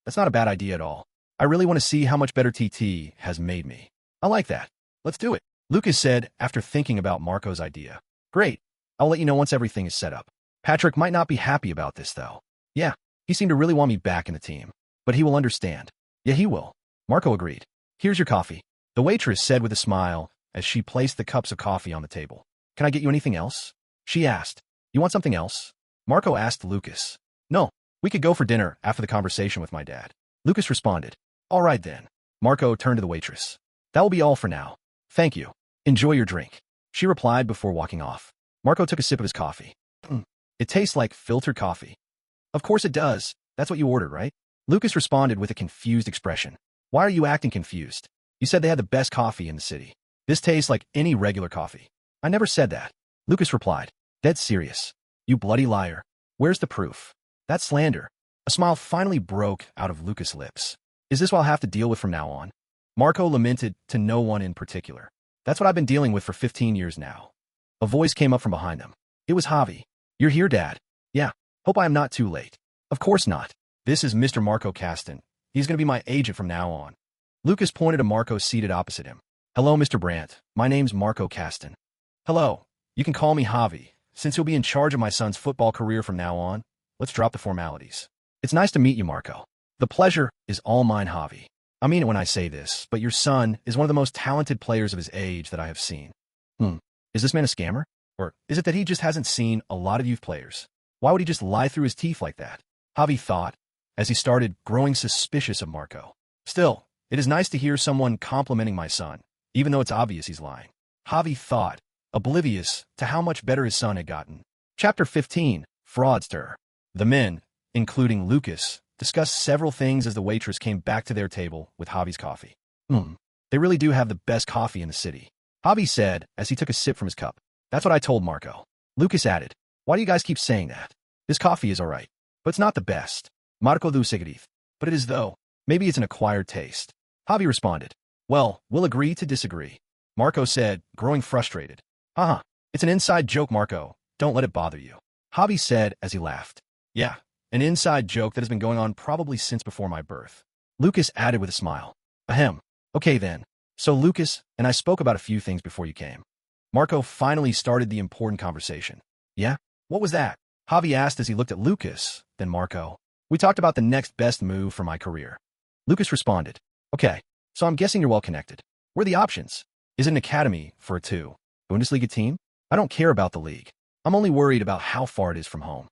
That's not a bad idea at all. I really want to see how much better TT has made me. I like that. Let's do it, Lukas said after thinking about Marco's idea. Great. I'll let you know once everything is set up. Patrick might not be happy about this, though. Yeah, he seemed to really want me back in the team, but he will understand. Yeah, he will. Marco agreed. Here's your coffee, the waitress said with a smile as she placed the cups of coffee on the table. Can I get you anything else? She asked. You want something else? Marco asked Lukas. No, we could go for dinner after the conversation with my dad. Lukas responded. All right then. Marco turned to the waitress. That will be all for now. Thank you. Enjoy your drink. She replied before walking off. Marco took a sip of his coffee. It tastes like filtered coffee. Of course it does. That's what you ordered, right? Lukas responded with a confused expression. Why are you acting confused? You said they had the best coffee in the city. This tastes like any regular coffee. I never said that. Lukas replied. Dead serious. You bloody liar. Where's the proof? That's slander. A smile finally broke out of Lukas' lips. Is this what I'll have to deal with from now on? Marco lamented to no one in particular. That's what I've been dealing with for 15 years now. A voice came up from behind them. It was Javi. You're here, Dad. Yeah. Hope I am not too late. Of course not. This is Mr. Marco Kasten. He's going to be my agent from now on. Lukas pointed to Marco seated opposite him. Hello, Mr. Brandt. My name's Marco Kasten. Hello. You can call me Javi. Since you'll be in charge of my son's football career from now on, let's drop the formalities. It's nice to meet you, Marco. The pleasure is all mine, Javi. I mean it when I say this, but your son is one of the most talented players of his age that I have seen. Is this man a scammer? Or is it that he just hasn't seen a lot of youth players? Why would he just lie through his teeth like that? Javi thought, as he started growing suspicious of Marco. Still, it is nice to hear someone complimenting my son, even though it's obvious he's lying. Javi thought, oblivious to how much better his son had gotten. Chapter 15, Fraudster. The men, including Lukas, discussed several things as the waitress came back to their table with Javi's coffee. They really do have the best coffee in the city, Javi said as he took a sip from his cup. That's what I told Marco. Lukas added, why do you guys keep saying that? This coffee is alright, but it's not the best. Marco do seguir. But it is though. Maybe it's an acquired taste. Javi responded. Well, we'll agree to disagree. Marco said, growing frustrated. It's an inside joke, Marco. Don't let it bother you. Javi said as he laughed. Yeah, an inside joke that has been going on probably since before my birth. Lukas added with a smile. Ahem. Okay then. So Lukas and I spoke about a few things before you came. Marco finally started the important conversation. Yeah? What was that? Javi asked as he looked at Lukas, then Marco. We talked about the next best move for my career. Lukas responded. Okay, so I'm guessing you're well connected. What are the options? Is it an academy for a Bundesliga team? I don't care about the league. I'm only worried about how far it is from home.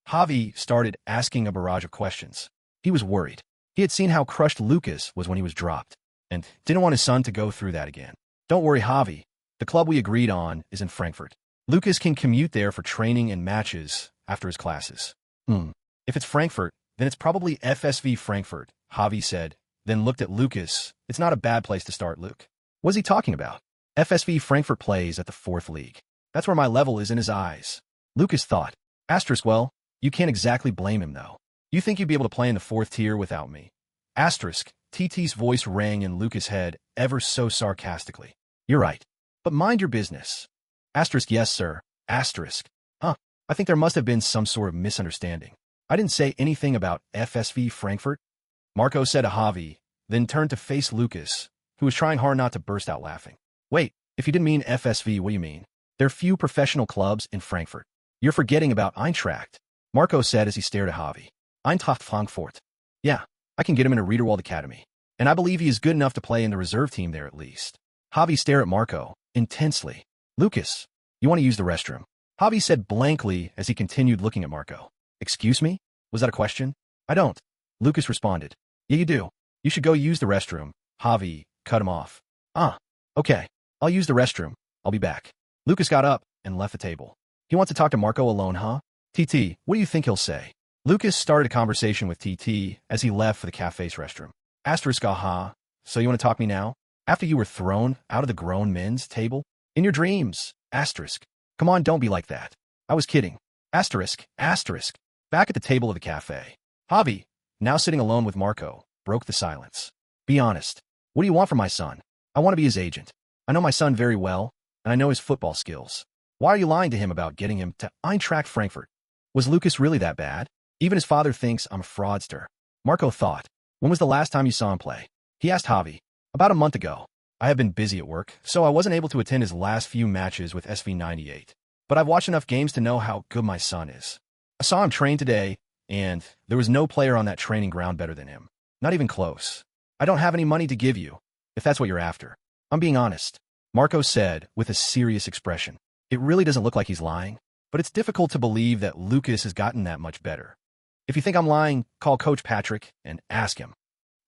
Javi started asking a barrage of questions. He was worried. He had seen how crushed Lukas was when he was dropped, and didn't want his son to go through that again. Don't worry, Javi. The club we agreed on is in Frankfurt. Lukas can commute there for training and matches after his classes. If it's Frankfurt, then it's probably FSV Frankfurt, Javi said then looked at Lukas. It's not a bad place to start, Luke. What's he talking about? FSV Frankfurt plays at the 4th league. That's where my level is in his eyes. Lukas thought. Well, you can't exactly blame him, though. You think you'd be able to play in the 4th tier without me? TT's voice rang in Lukas' head ever so sarcastically. You're right. But mind your business. Yes, sir. Huh. I think there must have been some sort of misunderstanding. I didn't say anything about FSV Frankfurt. Marco said to Javi, then turned to face Lukas, who was trying hard not to burst out laughing. Wait, if you didn't mean FSV, what do you mean? There are few professional clubs in Frankfurt. You're forgetting about Eintracht, Marco said as he stared at Javi. Eintracht Frankfurt. Yeah, I can get him in a Riederwald Academy. And I believe he is good enough to play in the reserve team there at least. Javi stared at Marco, intensely. Lukas, you want to use the restroom? Javi said blankly as he continued looking at Marco. Excuse me? Was that a question? I don't. Lukas responded. Yeah, you do. You should go use the restroom. Javi cut him off. Okay. I'll use the restroom. I'll be back. Lukas got up and left the table. He wants to talk to Marco alone, huh? TT, what do you think he'll say? Lukas started a conversation with TT as he left for the cafe's restroom. Aha. So you want to talk me now? After you were thrown out of the grown men's table? In your dreams. Come on, don't be like that. I was kidding. Back at the table of the cafe. Javi, now sitting alone with Marco, broke the silence. Be honest. What do you want from my son? I want to be his agent. I know my son very well, and I know his football skills. Why are you lying to him about getting him to Eintracht Frankfurt? Was Lukas really that bad? Even his father thinks I'm a fraudster. Marco thought. When was the last time you saw him play? He asked Javi. About a month ago. I have been busy at work, so I wasn't able to attend his last few matches with SV98. But I've watched enough games to know how good my son is. I saw him train today, and there was no player on that training ground better than him. Not even close. I don't have any money to give you, if that's what you're after. I'm being honest, Marco said with a serious expression. It really doesn't look like he's lying, but it's difficult to believe that Lukas has gotten that much better. If you think I'm lying, call Coach Patrick and ask him.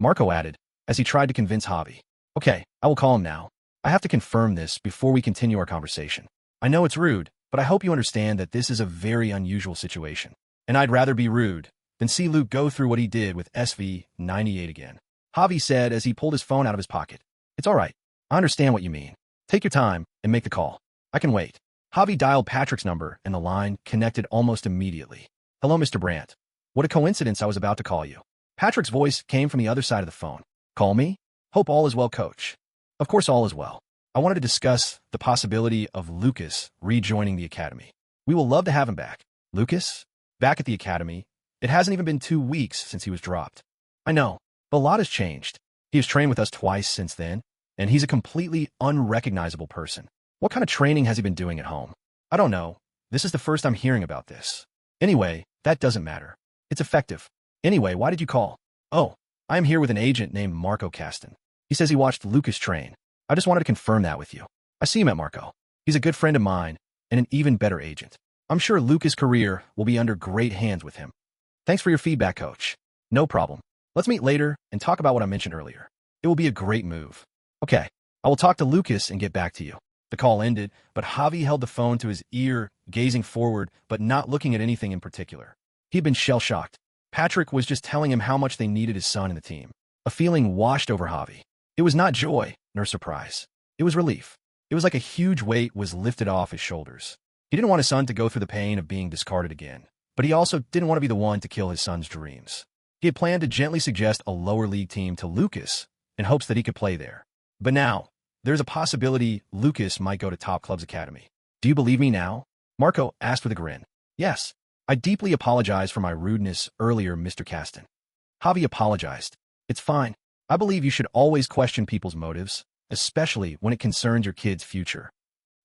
Marco added, as he tried to convince Javi. Okay, I will call him now. I have to confirm this before we continue our conversation. I know it's rude, but I hope you understand that this is a very unusual situation. And I'd rather be rude than see Luke go through what he did with SV98 again. Javi said as he pulled his phone out of his pocket. It's all right. I understand what you mean. Take your time and make the call. I can wait. Javi dialed Patrick's number and the line connected almost immediately. Hello, Mr. Brandt. What a coincidence I was about to call you. Patrick's voice came from the other side of the phone. Call me? Hope all is well, Coach. Of course all is well. I wanted to discuss the possibility of Lukas rejoining the academy. We will love to have him back. Lukas? Back at the academy? It hasn't even been 2 weeks since he was dropped. I know, but a lot has changed. He has trained with us twice since then, and he's a completely unrecognizable person. What kind of training has he been doing at home? I don't know. This is the first I'm hearing about this. Anyway, that doesn't matter. It's effective. Anyway, why did you call? Oh, I am here with an agent named Marco Kasten. He says he watched Lukas train. I just wanted to confirm that with you. I see him at Marco. He's a good friend of mine and an even better agent. I'm sure Lukas' career will be under great hands with him. Thanks for your feedback, Coach. No problem. Let's meet later and talk about what I mentioned earlier. It will be a great move. Okay, I will talk to Lukas and get back to you. The call ended, but Javi held the phone to his ear, gazing forward, but not looking at anything in particular. He had been shell-shocked. Patrick was just telling him how much they needed his son in the team. A feeling washed over Javi. It was not joy, nor surprise. It was relief. It was like a huge weight was lifted off his shoulders. He didn't want his son to go through the pain of being discarded again, but he also didn't want to be the one to kill his son's dreams. He had planned to gently suggest a lower league team to Lukas in hopes that he could play there. But now, there's a possibility Lukas might go to Top Club's academy. Do you believe me now? Marco asked with a grin. Yes. I deeply apologize for my rudeness earlier, Mr. Kasten. Javi apologized. It's fine. I believe you should always question people's motives, especially when it concerns your kid's future.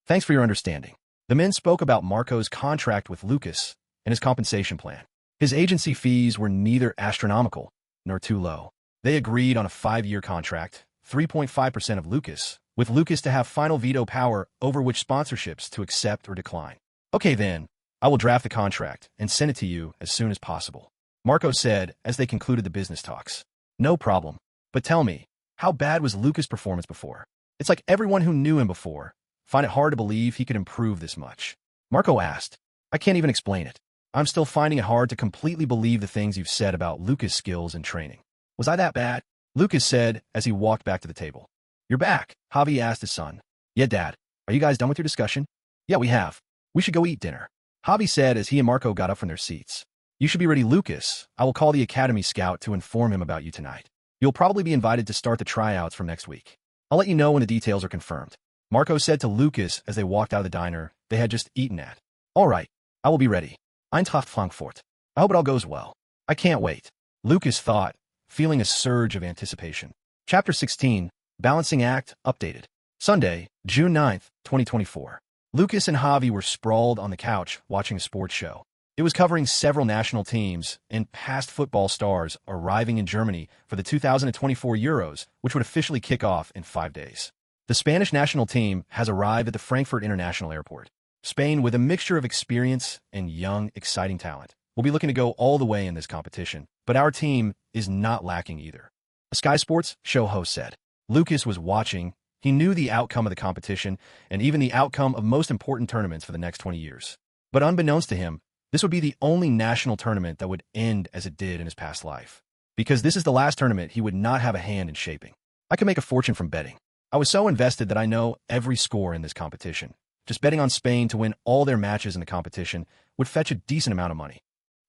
Thanks for your understanding. The men spoke about Marco's contract with Lukas and his compensation plan. His agency fees were neither astronomical nor too low. They agreed on a 5-year contract, 3.5% of Lukas, with Lukas to have final veto power over which sponsorships to accept or decline. Okay then, I will draft the contract and send it to you as soon as possible, Marco said as they concluded the business talks. No problem. But tell me, how bad was Lukas' performance before? It's like everyone who knew him before find it hard to believe he could improve this much. Marco asked. I can't even explain it. I'm still finding it hard to completely believe the things you've said about Lukas' skills and training. Was I that bad? Lukas said as he walked back to the table. You're back, Javi asked his son. Yeah, Dad. Are you guys done with your discussion? Yeah, we have. We should go eat dinner. Javi said as he and Marco got up from their seats. You should be ready, Lukas. I will call the academy scout to inform him about you tonight. You'll probably be invited to start the tryouts from next week. I'll let you know when the details are confirmed. Marco said to Lukas as they walked out of the diner they had just eaten at. All right, I will be ready. Eintracht Frankfurt. I hope it all goes well. I can't wait. Lukas thought, feeling a surge of anticipation. Chapter 16, Balancing Act, Updated. Sunday, June 9th, 2024. Lukas and Javi were sprawled on the couch watching a sports show. It was covering several national teams and past football stars arriving in Germany for the 2024 Euros, which would officially kick off in 5 days. The Spanish national team has arrived at the Frankfurt International Airport. Spain, with a mixture of experience and young, exciting talent, will be looking to go all the way in this competition, but our team is not lacking either. A Sky Sports show host said. Lukas was watching. He knew the outcome of the competition and even the outcome of most important tournaments for the next 20 years. But unbeknownst to him, this would be the only national tournament that would end as it did in his past life. Because this is the last tournament he would not have a hand in shaping. I could make a fortune from betting. I was so invested that I know every score in this competition. Just betting on Spain to win all their matches in the competition would fetch a decent amount of money.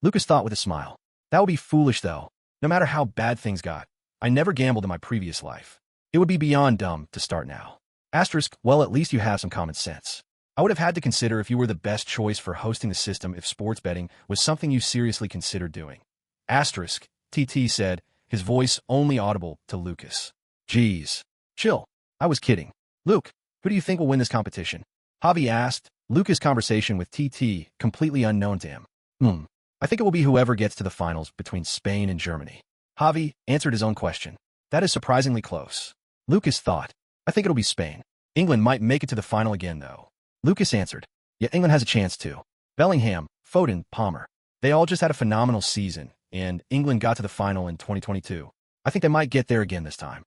Lukas thought with a smile. That would be foolish, though. No matter how bad things got, I never gambled in my previous life. It would be beyond dumb to start now. Asterisk, well, at least you have some common sense. I would have had to consider if you were the best choice for hosting the system if sports betting was something you seriously considered doing. Asterisk, TT said, his voice only audible to Lukas. Geez. Chill. I was kidding. Luke, who do you think will win this competition? Javi asked, Lukas' conversation with TT completely unknown to him. I think it will be whoever gets to the finals between Spain and Germany. Javi answered his own question. That is surprisingly close. Lukas thought, I think it'll be Spain. England might make it to the final again, though. Lukas answered, yeah, England has a chance too. Bellingham, Foden, Palmer. They all just had a phenomenal season, and England got to the final in 2022. I think they might get there again this time.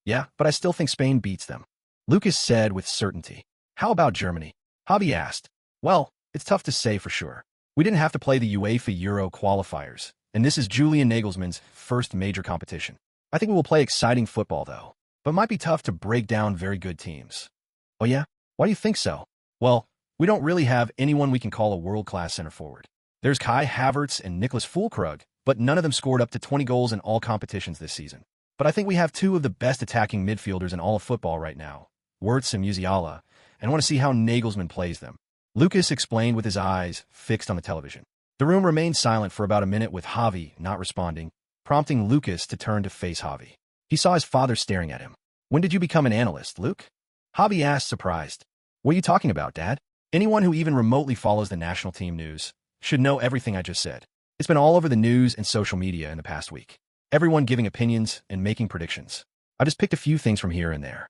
Yeah, but I still think Spain beats them. Lukas said with certainty. How about Germany? Javi asked. Well, it's tough to say for sure. We didn't have to play the UEFA Euro qualifiers, and this is Julian Nagelsmann's first major competition. I think we will play exciting football, though, but might be tough to break down very good teams. Oh yeah? Why do you think so? Well, we don't really have anyone we can call a world-class center forward. There's Kai Havertz and Niklas Füllkrug, but none of them scored up to 20 goals in all competitions this season. But I think we have two of the best attacking midfielders in all of football right now, Wirtz and Musiala, and I want to see how Nagelsmann plays them. Lukas explained with his eyes fixed on the television. The room remained silent for about a minute with Javi not responding, prompting Lukas to turn to face Javi. He saw his father staring at him. When did you become an analyst, Luke? Javi asked, surprised. What are you talking about, Dad? Anyone who even remotely follows the national team news should know everything I just said. It's been all over the news and social media in the past week. Everyone giving opinions and making predictions. I just picked a few things from here and there.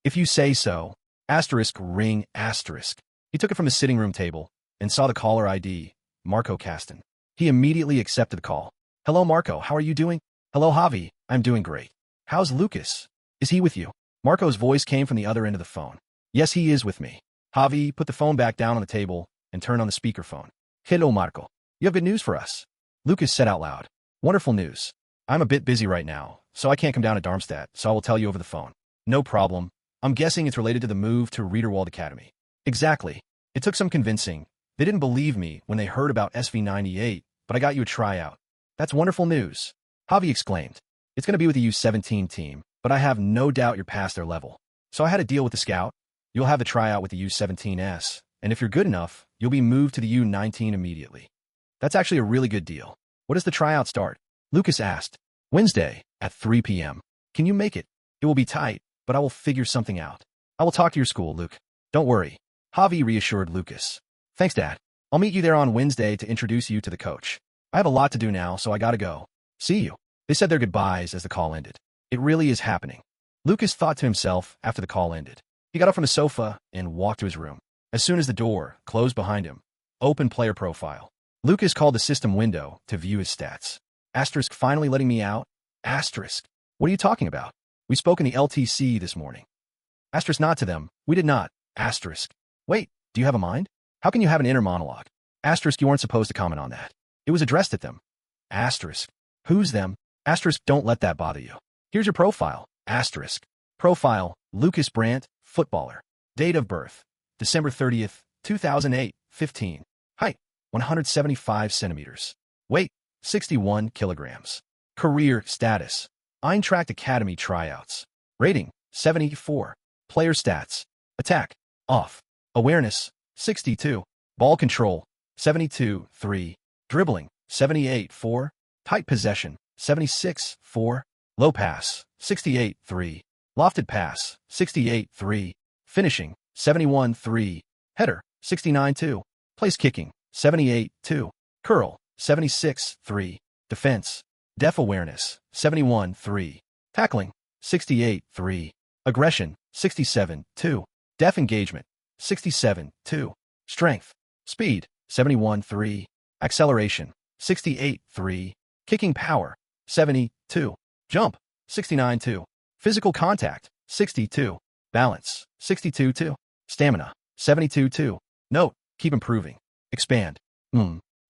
If you say so. Asterisk ring asterisk. He took it from his sitting room table and saw the caller ID, Marco Caston. He immediately accepted the call. Hello, Marco. How are you doing? Hello, Javi. I'm doing great. How's Lukas? Is he with you? Marco's voice came from the other end of the phone. Yes, he is with me. Javi put the phone back down on the table and turned on the speakerphone. Hello, Marco. You have good news for us. Lukas said out loud. Wonderful news. I'm a bit busy right now, so I can't come down to Darmstadt, so I will tell you over the phone. No problem. I'm guessing it's related to the move to Riederwald Academy. Exactly. It took some convincing. They didn't believe me when they heard about SV98, but I got you a tryout. That's wonderful news. Javi exclaimed. It's going to be with the U17 team, but I have no doubt you're past their level. So I had a deal with the scout. You'll have the tryout with the U17S, and if you're good enough, you'll be moved to the U19 immediately. That's actually a really good deal. What does the tryout start? Lukas asked. Wednesday, at 3 p.m. Can you make it? It will be tight, but I will figure something out. I will talk to your school, Luke. Don't worry. Javi reassured Lukas. Thanks, Dad. I'll meet you there on Wednesday to introduce you to the coach. I have a lot to do now, so I gotta go. See you. They said their goodbyes as the call ended. It really is happening. Lukas thought to himself after the call ended. He got up from the sofa and walked to his room. As soon as the door closed behind him, open player profile. Lukas called the system window to view his stats. Asterisk finally letting me out? Asterisk. What are you talking about? We spoke in the LTC this morning. Asterisk not to them. We did not. Asterisk. Wait, do you have a mind? How can you have an inner monologue? Asterisk, you weren't supposed to comment on that. It was addressed at them. Asterisk. Who's them? Asterisk, don't let that bother you. Here's your profile. Asterisk. Profile, Lukas Brandt, footballer. Date of birth, December 30th, 2008, 15. Height, 175 centimeters. Weight, 61 kilograms. Career status, Eintracht Academy tryouts. Rating, 74. Player stats, attack, off. Awareness, 62. Ball control, 72-3. Dribbling, 78-4. Tight possession, 76-4. Low pass, 68-3. Lofted pass, 68-3. Finishing, 71-3. Header, 69-2. Place kicking, 78-2. Curl, 76-3. Defense, def awareness, 71-3. Tackling, 68-3. Aggression, 67-2. Def engagement, 67-2. Strength, speed, 71-3. Acceleration, 68-3. Kicking power, 72. Jump, 69-2. Physical contact, 62. Balance, 62-2. Stamina, 72-2. Note, keep improving. Expand.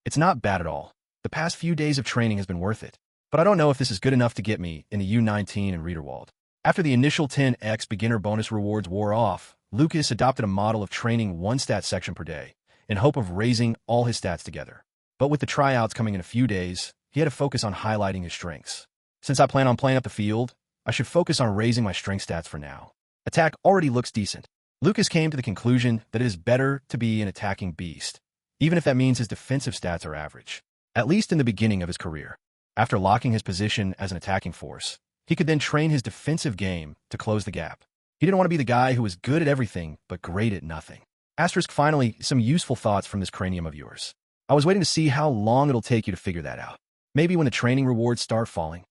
It's not bad at all. The past few days of training has been worth it. But I don't know if this is good enough to get me in the U19 in Riederwald. After the initial 10x beginner bonus rewards wore off, Lukas adopted a model of training one stat section per day in hope of raising all his stats together. But with the tryouts coming in a few days, he had to focus on highlighting his strengths. Since I plan on playing up the field, I should focus on raising my strength stats for now. Attack already looks decent. Lukas came to the conclusion that it is better to be an attacking beast, even if that means his defensive stats are average, at least in the beginning of his career. After locking his position as an attacking force, he could then train his defensive game to close the gap. He didn't want to be the guy who was good at everything but great at nothing. Asterisk. Finally, some useful thoughts from this cranium of yours. I was waiting to see how long it'll take you to figure that out. Maybe when the training rewards start falling.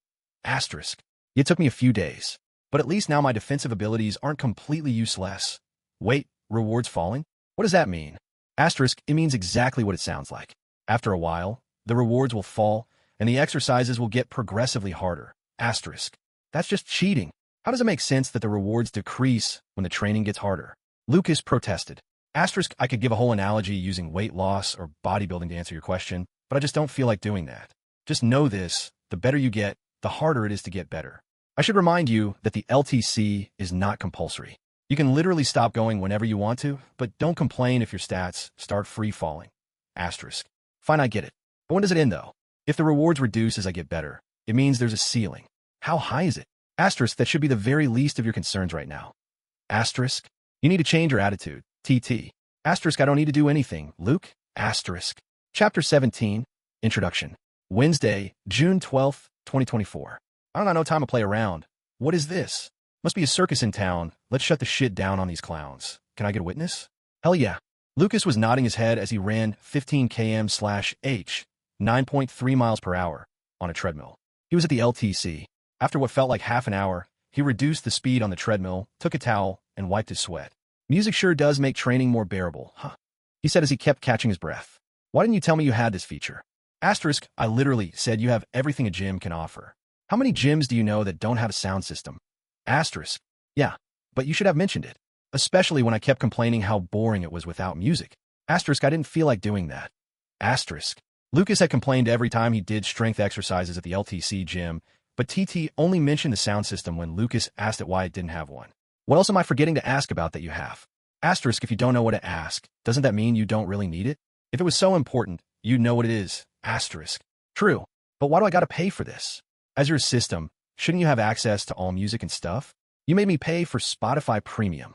Asterisk. It took me a few days, but at least now my defensive abilities aren't completely useless. Wait, rewards falling? What does that mean? Asterisk. It means exactly what it sounds like. After a while, the rewards will fall, and the exercises will get progressively harder. Asterisk. That's just cheating. How does it make sense that the rewards decrease when the training gets harder? Lukas protested. Asterisk. I could give a whole analogy using weight loss or bodybuilding to answer your question, but I just don't feel like doing that. Just know this, the better you get, the harder it is to get better. I should remind you that the LTC is not compulsory. You can literally stop going whenever you want to, but don't complain if your stats start free falling. Asterisk. Fine, I get it. But when does it end though? If the rewards reduce as I get better, it means there's a ceiling. How high is it? Asterisk. That should be the very least of your concerns right now. Asterisk. You need to change your attitude. TT. Asterisk. I don't need to do anything, Luke. Asterisk. Chapter 17. Introduction. Wednesday, June 12th, 2024. I don't got no time to play around. What is this? Must be a circus in town. Let's shut the shit down on these clowns. Can I get a witness? Hell yeah. Lukas was nodding his head as he ran 15 km/h, 9.3 miles per hour, on a treadmill. He was at the LTC. After what felt like half an hour, he reduced the speed on the treadmill, took a towel, and wiped his sweat. Music sure does make training more bearable, huh? He said as he kept catching his breath. Why didn't you tell me you had this feature? Asterisk. I literally said you have everything a gym can offer. How many gyms do you know that don't have a sound system? Asterisk. Yeah, but you should have mentioned it. Especially when I kept complaining how boring it was without music. Asterisk. I didn't feel like doing that. Asterisk. Lukas had complained every time he did strength exercises at the LTC gym, but TT only mentioned the sound system when Lukas asked it why it didn't have one. What else am I forgetting to ask about that you have? Asterisk. If you don't know what to ask, doesn't that mean you don't really need it? If it was so important, you'd know what it is. Asterisk. True, but why do I gotta pay for this? As your system, shouldn't you have access to all music and stuff? You made me pay for Spotify Premium.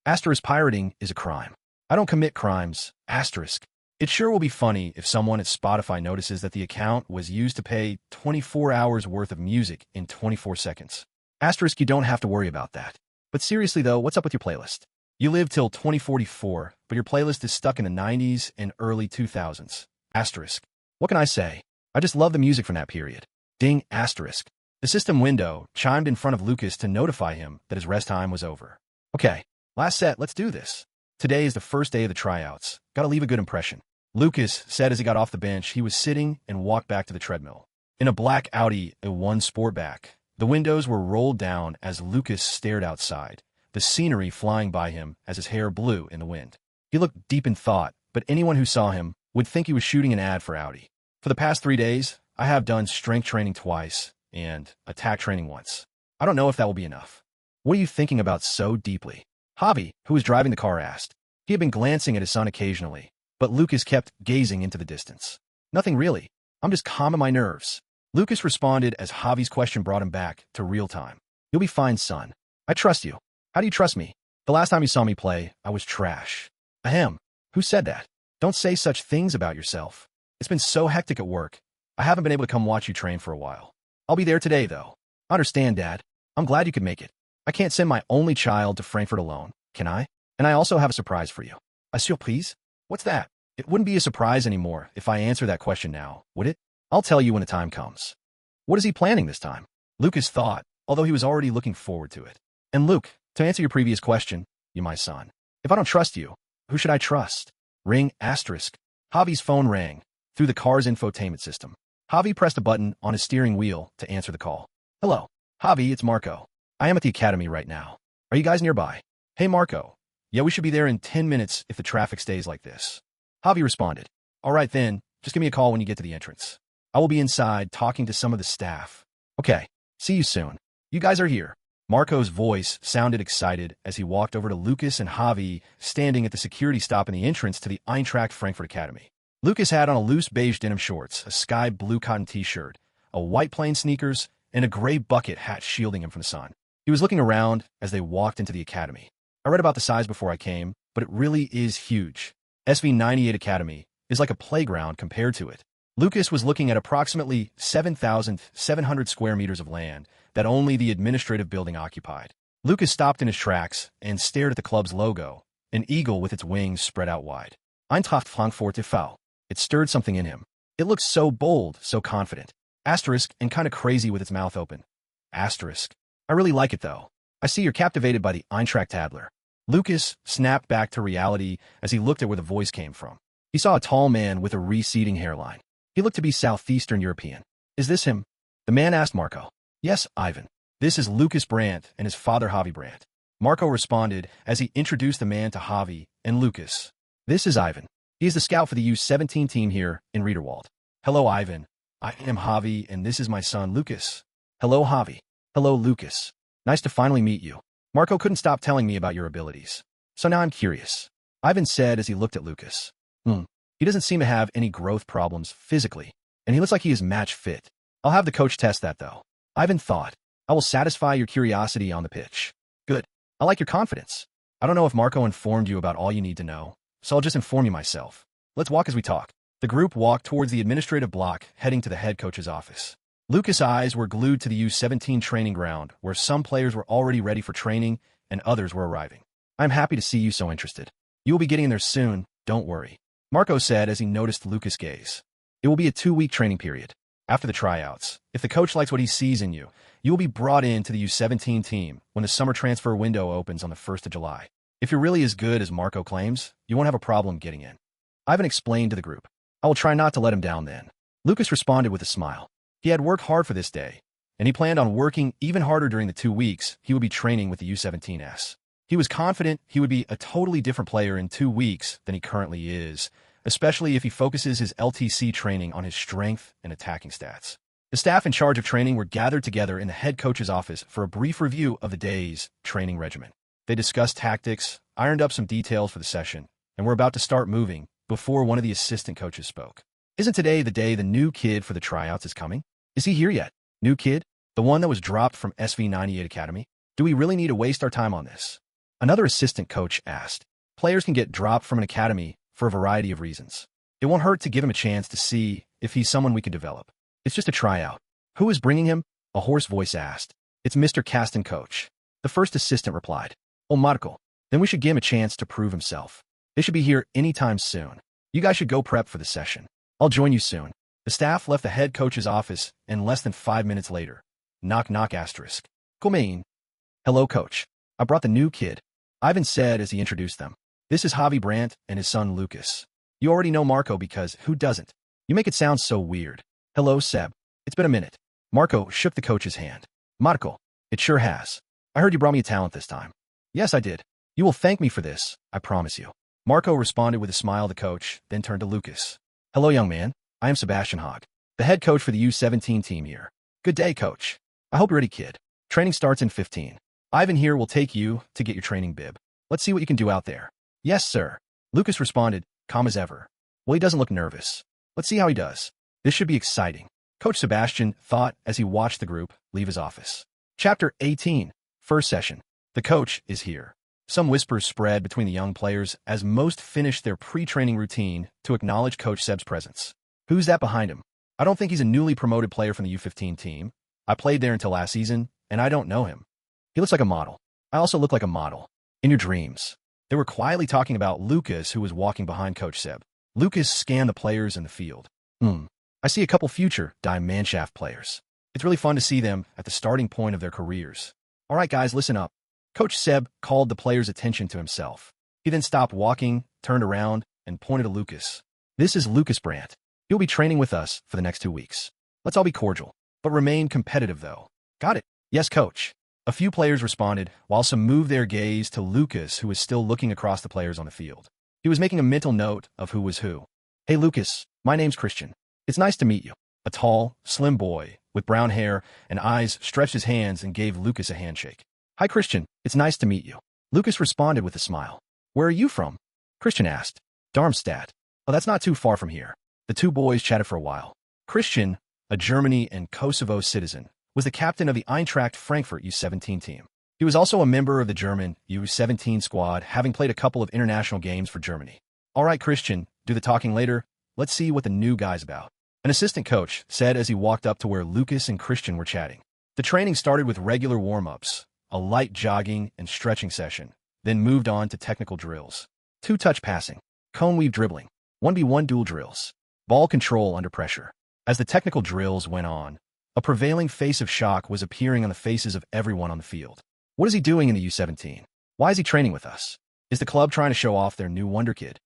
Asterisk. Pirating is a crime. I don't commit crimes. Asterisk. It sure will be funny if someone at Spotify notices that the account was used to pay 24 hours worth of music in 24 seconds. Asterisk. You don't have to worry about that. But seriously though, what's up with your playlist? You live till 2044, but your playlist is stuck in the 90s and early 2000s. Asterisk. What can I say? I just love the music from that period. Ding. Asterisk. The system window chimed in front of Lukas to notify him that his rest time was over. Okay, last set, let's do this. Today is the first day of the tryouts. Gotta leave a good impression. Lukas said as he got off the bench. He was sitting and walked back to the treadmill. In a black Audi A1 Sportback, the windows were rolled down as Lukas stared outside, the scenery flying by him as his hair blew in the wind. He looked deep in thought, but anyone who saw him would think he was shooting an ad for Audi. For the past 3 days, I have done strength training twice and attack training once. I don't know if that will be enough. What are you thinking about so deeply? Javi, who was driving the car, asked. He had been glancing at his son occasionally, but Lukas kept gazing into the distance. Nothing really. I'm just calming my nerves. Lukas responded as Javi's question brought him back to real time. You'll be fine, son. I trust you. How do you trust me? The last time you saw me play, I was trash. Ahem. Who said that? Don't say such things about yourself. It's been so hectic at work. I haven't been able to come watch you train for a while. I'll be there today, though. I understand, Dad. I'm glad you could make it. I can't send my only child to Frankfurt alone, can I? And I also have a surprise for you. A surprise? What's that? It wouldn't be a surprise anymore if I answer that question now, would it? I'll tell you when the time comes. What is he planning this time? Lukas thought, although he was already looking forward to it. And Luke, to answer your previous question, you my son. If I don't trust you, who should I trust? Ring asterisk. Javi's phone rang through the car's infotainment system. Javi pressed a button on his steering wheel to answer the call. Hello. Javi, it's Marco. I am at the academy right now. Are you guys nearby? Hey, Marco. Yeah, we should be there in 10 minutes if the traffic stays like this. Javi responded. All right then, just give me a call when you get to the entrance. I will be inside talking to some of the staff. Okay, see you soon. You guys are here. Marco's voice sounded excited as he walked over to Lukas and Javi standing at the security stop in the entrance to the Eintracht Frankfurt Academy. Lukas had on a loose beige denim shorts, a sky blue cotton t-shirt, a white plain sneakers, and a gray bucket hat shielding him from the sun. He was looking around as they walked into the academy. I read about the size before I came, but it really is huge. SV98 Academy is like a playground compared to it. Lukas was looking at approximately 7,700 square meters of land that only the administrative building occupied. Lukas stopped in his tracks and stared at the club's logo, an eagle with its wings spread out wide. Eintracht Frankfurt e.V. It stirred something in him. It looked so bold, so confident. Asterisk, and kind of crazy with its mouth open. Asterisk. I really like it, though. I see you're captivated by the Eintracht Adler. Lukas snapped back to reality as he looked at where the voice came from. He saw a tall man with a receding hairline. He looked to be Southeastern European. Is this him? The man asked Marco. Yes, Ivan. This is Lukas Brandt and his father Javi Brandt. Marco responded as he introduced the man to Javi and Lukas. This is Ivan. He is the scout for the U17 team here in Riederwald. Hello, Ivan. I am Javi, and this is my son, Lukas. Hello, Javi. Hello, Lukas. Nice to finally meet you. Marco couldn't stop telling me about your abilities. So now I'm curious. Ivan said as he looked at Lukas. He doesn't seem to have any growth problems physically, and he looks like he is match fit. I'll have the coach test that, though. Ivan thought. I will satisfy your curiosity on the pitch. Good. I like your confidence. I don't know if Marco informed you about all you need to know, so I'll just inform you myself. Let's walk as we talk. The group walked towards the administrative block, heading to the head coach's office. Lukas' eyes were glued to the U17 training ground, where some players were already ready for training and others were arriving. I'm happy to see you so interested. You will be getting in there soon, don't worry. Marco said as he noticed Lukas' gaze. It will be a 2-week training period. After the tryouts, if the coach likes what he sees in you, you will be brought in to the U17 team when the summer transfer window opens on the 1st of July. If you're really as good as Marco claims, you won't have a problem getting in. Ivan explained to the group. I will try not to let him down then. Lukas responded with a smile. He had worked hard for this day, and he planned on working even harder during the 2 weeks he would be training with the U17s. He was confident he would be a totally different player in 2 weeks than he currently is, especially if he focuses his LTC training on his strength and attacking stats. The staff in charge of training were gathered together in the head coach's office for a brief review of the day's training regimen. They discussed tactics, ironed up some details for the session, and were about to start moving before one of the assistant coaches spoke. Isn't today the day the new kid for the tryouts is coming? Is he here yet? New kid? The one that was dropped from SV98 Academy? Do we really need to waste our time on this? Another assistant coach asked. Players can get dropped from an academy for a variety of reasons. It won't hurt to give him a chance to see if he's someone we can develop. It's just a tryout. Who is bringing him? A hoarse voice asked. It's Mr. Kasten, coach. The first assistant replied. Oh, Marco. Then we should give him a chance to prove himself. They should be here anytime soon. You guys should go prep for the session. I'll join you soon. The staff left the head coach's office, and less than 5 minutes later. Knock knock asterisk. Come in. Hello, coach. I brought the new kid. Ivan said as he introduced them. This is Javi Brandt and his son Lukas. You already know Marco because who doesn't? You make it sound so weird. Hello, Seb. It's been a minute. Marco shook the coach's hand. Marco, it sure has. I heard you brought me a talent this time. Yes, I did. You will thank me for this, I promise you. Marco responded with a smile to the coach, then turned to Lukas. Hello, young man. I am Sebastian Hogg, the head coach for the U17 team here. Good day, coach. I hope you're ready, kid. Training starts in 15. Ivan here will take you to get your training bib. Let's see what you can do out there. Yes, sir. Lukas responded, calm as ever. Well, he doesn't look nervous. Let's see how he does. This should be exciting. Coach Sebastian thought as he watched the group leave his office. Chapter 18. First session. The coach is here. Some whispers spread between the young players as most finished their pre-training routine to acknowledge Coach Seb's presence. Who's that behind him? I don't think he's a newly promoted player from the U15 team. I played there until last season, and I don't know him. He looks like a model. I also look like a model. In your dreams. They were quietly talking about Lukas, who was walking behind Coach Seb. Lukas scanned the players in the field. I see a couple future Mannschaft players. It's really fun to see them at the starting point of their careers. All right, guys, listen up. Coach Seb called the players' attention to himself. He then stopped walking, turned around, and pointed to Lukas. This is Lukas Brandt. He'll be training with us for the next 2 weeks. Let's all be cordial, but remain competitive, though. Got it? Yes, coach. A few players responded, while some moved their gaze to Lukas, who was still looking across the players on the field. He was making a mental note of who was who. Hey, Lukas, my name's Christian. It's nice to meet you. A tall, slim boy with brown hair and eyes stretched his hands and gave Lukas a handshake. Hi, Christian. It's nice to meet you. Lukas responded with a smile. Where are you from? Christian asked. Darmstadt. Oh, that's not too far from here. The two boys chatted for a while. Christian, a Germany and Kosovo citizen, was the captain of the Eintracht Frankfurt U17 team. He was also a member of the German U17 squad, having played a couple of international games for Germany. All right, Christian, do the talking later. Let's see what the new guy's about. An assistant coach said as he walked up to where Lukas and Christian were chatting. The training started with regular warm-ups, a light jogging and stretching session, then moved on to technical drills. Two-touch passing, cone weave dribbling, 1v1 duel drills, ball control under pressure. As the technical drills went on, a prevailing face of shock was appearing on the faces of everyone on the field. What is he doing in the U17? Why is he training with us? Is the club trying to show off their new wonder kid?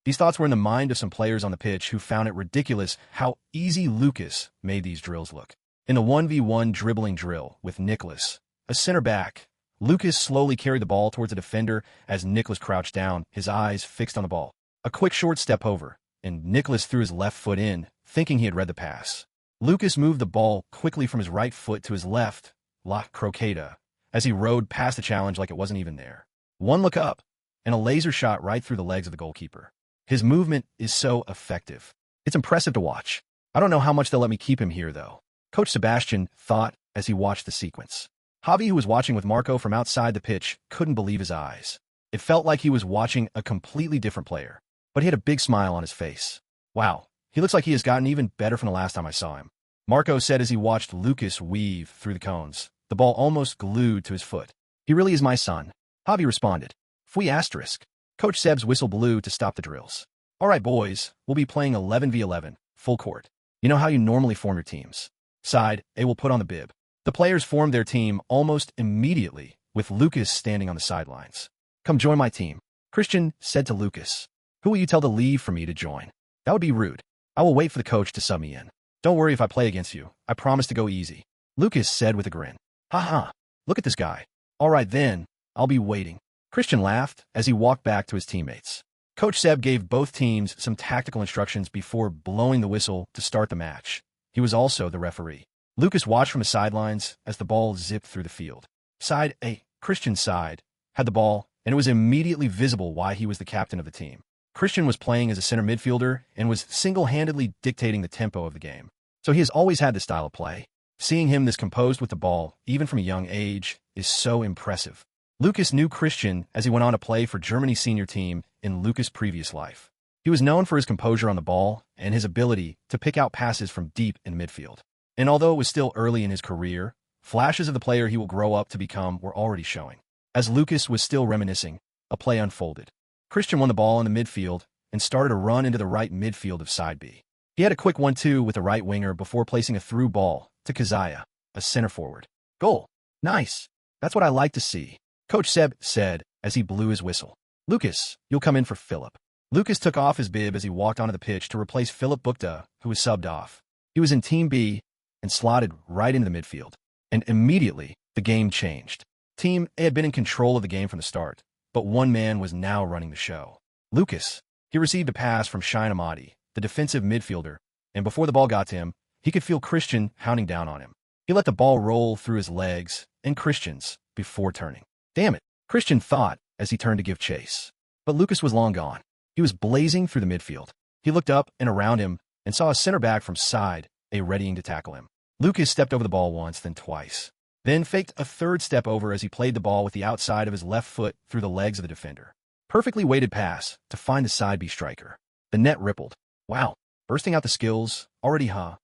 These thoughts were in the mind of some players on the pitch who found it ridiculous how easy Lukas made these drills look. In the 1v1 dribbling drill with Nicholas, a center back, Lukas slowly carried the ball towards a defender as Nicholas crouched down, his eyes fixed on the ball. A quick short step over, and Nicholas threw his left foot in, thinking he had read the pass. Lukas moved the ball quickly from his right foot to his left, la croqueta, as he rode past the challenge like it wasn't even there. One look up, and a laser shot right through the legs of the goalkeeper. His movement is so effective. It's impressive to watch. I don't know how much they'll let me keep him here, though. Coach Sebastian thought as he watched the sequence. Javi, who was watching with Marco from outside the pitch, couldn't believe his eyes. It felt like he was watching a completely different player, but he had a big smile on his face. Wow, he looks like he has gotten even better from the last time I saw him. Marco said as he watched Lukas weave through the cones, the ball almost glued to his foot. He really is my son. Javi responded. Fui asterisk. Coach Seb's whistle blew to stop the drills. All right, boys, we'll be playing 11v11, full court. You know how you normally form your teams. Side A will put on the bib. The players formed their team almost immediately, with Lukas standing on the sidelines. Come join my team, Christian said to Lukas. Who will you tell to leave for me to join? That would be rude. I will wait for the coach to sub me in. Don't worry if I play against you. I promise to go easy, Lukas said with a grin. Ha, look at this guy. All right then, I'll be waiting. Christian laughed as he walked back to his teammates. Coach Seb gave both teams some tactical instructions before blowing the whistle to start the match. He was also the referee. Lukas watched from the sidelines as the ball zipped through the field. Side A, Christian's side, had the ball, and it was immediately visible why he was the captain of the team. Christian was playing as a center midfielder and was single-handedly dictating the tempo of the game. So he has always had this style of play. Seeing him this composed with the ball, even from a young age, is so impressive. Lukas knew Christian as he went on to play for Germany's senior team in Lukas' previous life. He was known for his composure on the ball and his ability to pick out passes from deep in midfield. And although it was still early in his career, flashes of the player he will grow up to become were already showing. As Lukas was still reminiscing, a play unfolded. Christian won the ball in the midfield and started a run into the right midfield of side B. He had a quick 1-2 with the right winger before placing a through ball to Kazaya, a center forward. Goal. Nice. That's what I like to see, Coach Seb said as he blew his whistle. Lukas, you'll come in for Philip. Lukas took off his bib as he walked onto the pitch to replace Philip Bukta, who was subbed off. He was in Team B and slotted right into the midfield. And immediately, the game changed. Team A had been in control of the game from the start, but one man was now running the show. Lukas. He received a pass from Shine Amadi, the defensive midfielder, and before the ball got to him, he could feel Christian hounding down on him. He let the ball roll through his legs and Christian's before turning. Damn it, Christian thought as he turned to give chase. But Lukas was long gone. He was blazing through the midfield. He looked up and around him and saw a center back from side A readying to tackle him. Lukas stepped over the ball once, then twice. Then faked a third step over as he played the ball with the outside of his left foot through the legs of the defender. Perfectly weighted pass to find the side B striker. The net rippled. Wow, bursting out the skills, already huh?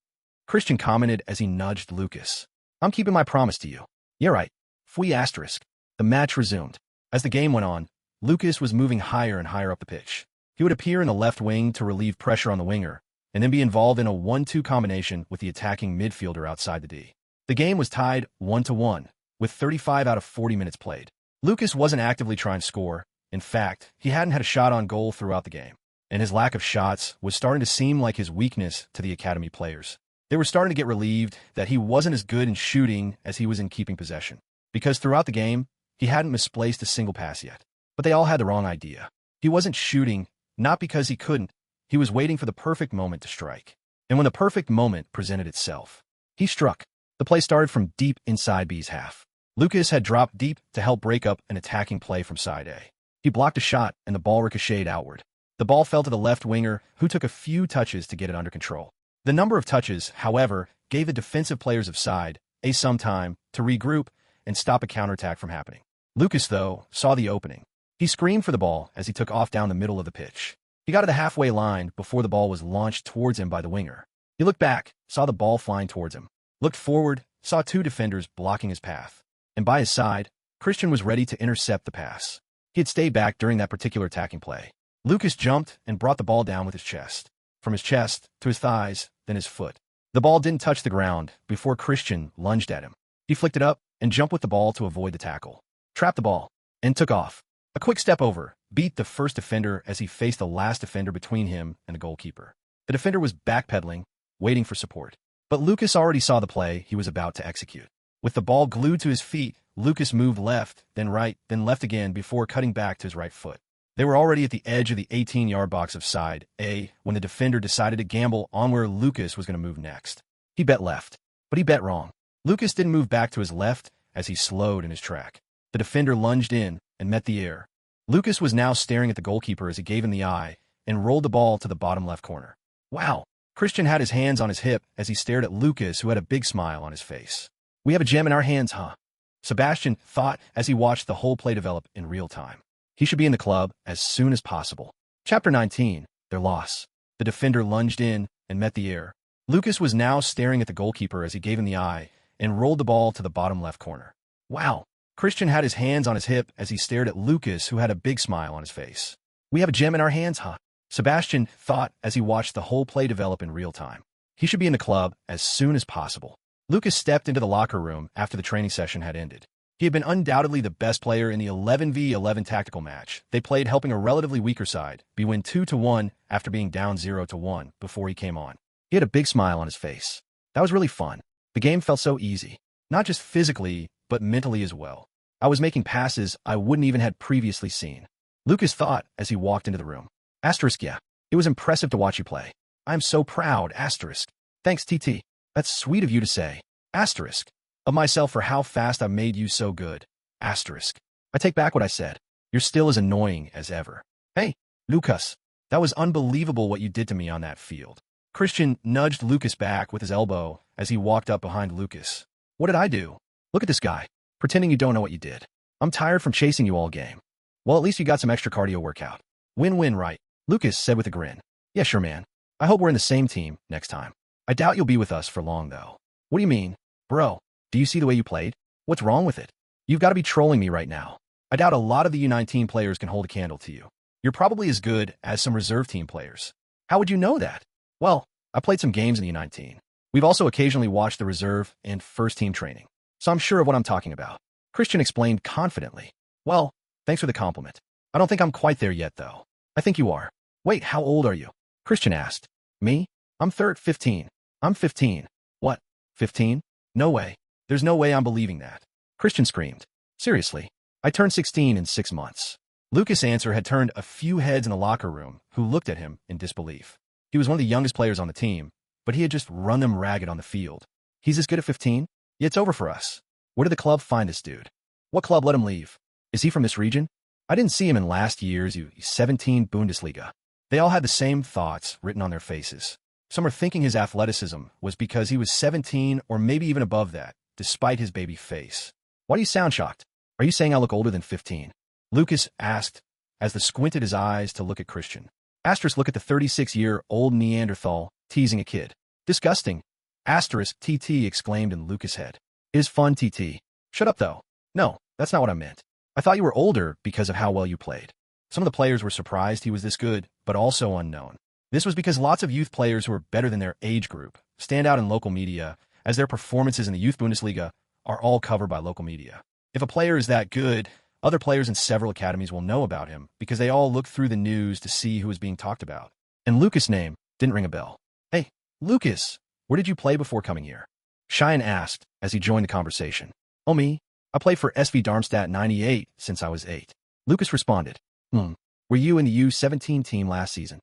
Christian commented as he nudged Lukas. I'm keeping my promise to you. Yeah right. Fui asterisk. The match resumed. As the game went on, Lukas was moving higher and higher up the pitch. He would appear in the left wing to relieve pressure on the winger, and then be involved in a 1-2 combination with the attacking midfielder outside the D. The game was tied 1-1, with 35 out of 40 minutes played. Lukas wasn't actively trying to score. In fact, he hadn't had a shot on goal throughout the game, and his lack of shots was starting to seem like his weakness to the academy players. They were starting to get relieved that he wasn't as good in shooting as he was in keeping possession, because throughout the game, he hadn't misplaced a single pass yet. But they all had the wrong idea. He wasn't shooting, not because he couldn't. He was waiting for the perfect moment to strike. And when the perfect moment presented itself, he struck. The play started from deep inside B's half. Lukas had dropped deep to help break up an attacking play from side A. He blocked a shot, and the ball ricocheted outward. The ball fell to the left winger, who took a few touches to get it under control. The number of touches, however, gave the defensive players of side A some time to regroup and stop a counterattack from happening. Lukas, though, saw the opening. He screamed for the ball as he took off down the middle of the pitch. He got to the halfway line before the ball was launched towards him by the winger. He looked back, saw the ball flying towards him, looked forward, saw two defenders blocking his path, and by his side, Christian was ready to intercept the pass. He had stayed back during that particular attacking play. Lukas jumped and brought the ball down with his chest. From his chest to his thighs, then his foot. The ball didn't touch the ground before Christian lunged at him. He flicked it up and jumped with the ball to avoid the tackle, trapped the ball, and took off. A quick step over beat the first defender as he faced the last defender between him and the goalkeeper. The defender was backpedaling, waiting for support. But Lukas already saw the play he was about to execute. With the ball glued to his feet, Lukas moved left, then right, then left again before cutting back to his right foot. They were already at the edge of the 18-yard box of side A when the defender decided to gamble on where Lukas was going to move next. He bet left, but he bet wrong. Lukas didn't move back to his left as he slowed in his track. The defender lunged in and met the air. Lukas was now staring at the goalkeeper as he gave him the eye and rolled the ball to the bottom left corner. Wow! Christian had his hands on his hip as he stared at Lukas, who had a big smile on his face. We have a gem in our hands, huh? Sebastian thought as he watched the whole play develop in real time. He should be in the club as soon as possible. Chapter 19, Their Loss. The defender lunged in and met the air. Lukas was now staring at the goalkeeper as he gave him the eye and rolled the ball to the bottom left corner. Wow! Christian had his hands on his hip as he stared at Lukas, who had a big smile on his face. We have a gem in our hands, huh? Sebastian thought as he watched the whole play develop in real time. He should be in the club as soon as possible. Lukas stepped into the locker room after the training session had ended. He had been undoubtedly the best player in the 11v11 tactical match they played, helping a relatively weaker side win 2-1 after being down 0-1 before he came on. He had a big smile on his face. That was really fun. The game felt so easy, not just physically, but mentally as well. I was making passes I wouldn't even had previously seen. Lukas thought as he walked into the room. Asterisk, yeah. It was impressive to watch you play. I'm so proud, asterisk. Thanks, TT. That's sweet of you to say. Asterisk. Of myself for how fast I made you so good. Asterisk. I take back what I said. You're still as annoying as ever. Hey, Lukas. That was unbelievable what you did to me on that field. Christian nudged Lukas back with his elbow as he walked up behind Lukas. What did I do? Look at this guy, pretending you don't know what you did. I'm tired from chasing you all game. Well, at least you got some extra cardio workout. Win-win, right? Lukas said with a grin. Yeah, sure, man. I hope we're in the same team next time. I doubt you'll be with us for long, though. What do you mean? Bro, do you see the way you played? What's wrong with it? You've got to be trolling me right now. I doubt a lot of the U19 players can hold a candle to you. You're probably as good as some reserve team players. How would you know that? Well, I played some games in the U19. We've also occasionally watched the reserve and first team training, so I'm sure of what I'm talking about. Christian explained confidently. Well, thanks for the compliment. I don't think I'm quite there yet, though. I think you are. Wait, how old are you? Christian asked. Me? I'm 15. I'm 15. What? 15? No way. There's no way I'm believing that. Christian screamed. Seriously. I turned 16 in 6 months. Lukas' answer had turned a few heads in the locker room who looked at him in disbelief. He was one of the youngest players on the team, but he had just run them ragged on the field. He's as good at 15? Yeah, it's over for us. Where did the club find this dude? What club let him leave? Is he from this region? I didn't see him in last year's U17 Bundesliga. They all had the same thoughts written on their faces. Some are thinking his athleticism was because he was 17 or maybe even above that, despite his baby face. Why do you sound shocked? Are you saying I look older than 15? Lukas asked, as the squinted his eyes to look at Christian. Asterisk look at the 36-year-old Neanderthal, teasing a kid. Disgusting. Asterisk TT exclaimed in Lukas' head. It is fun, TT. Shut up, though. No, that's not what I meant. I thought you were older because of how well you played. Some of the players were surprised he was this good, but also unknown. This was because lots of youth players who are better than their age group stand out in local media, as their performances in the Youth Bundesliga are all covered by local media. If a player is that good, other players in several academies will know about him because they all look through the news to see who is being talked about. And Lukas' name didn't ring a bell. Hey, Lukas, where did you play before coming here? Cheyenne asked as he joined the conversation. Oh, me? I played for SV Darmstadt 98 since I was 8. Lukas responded. Were you in the U17 team last season?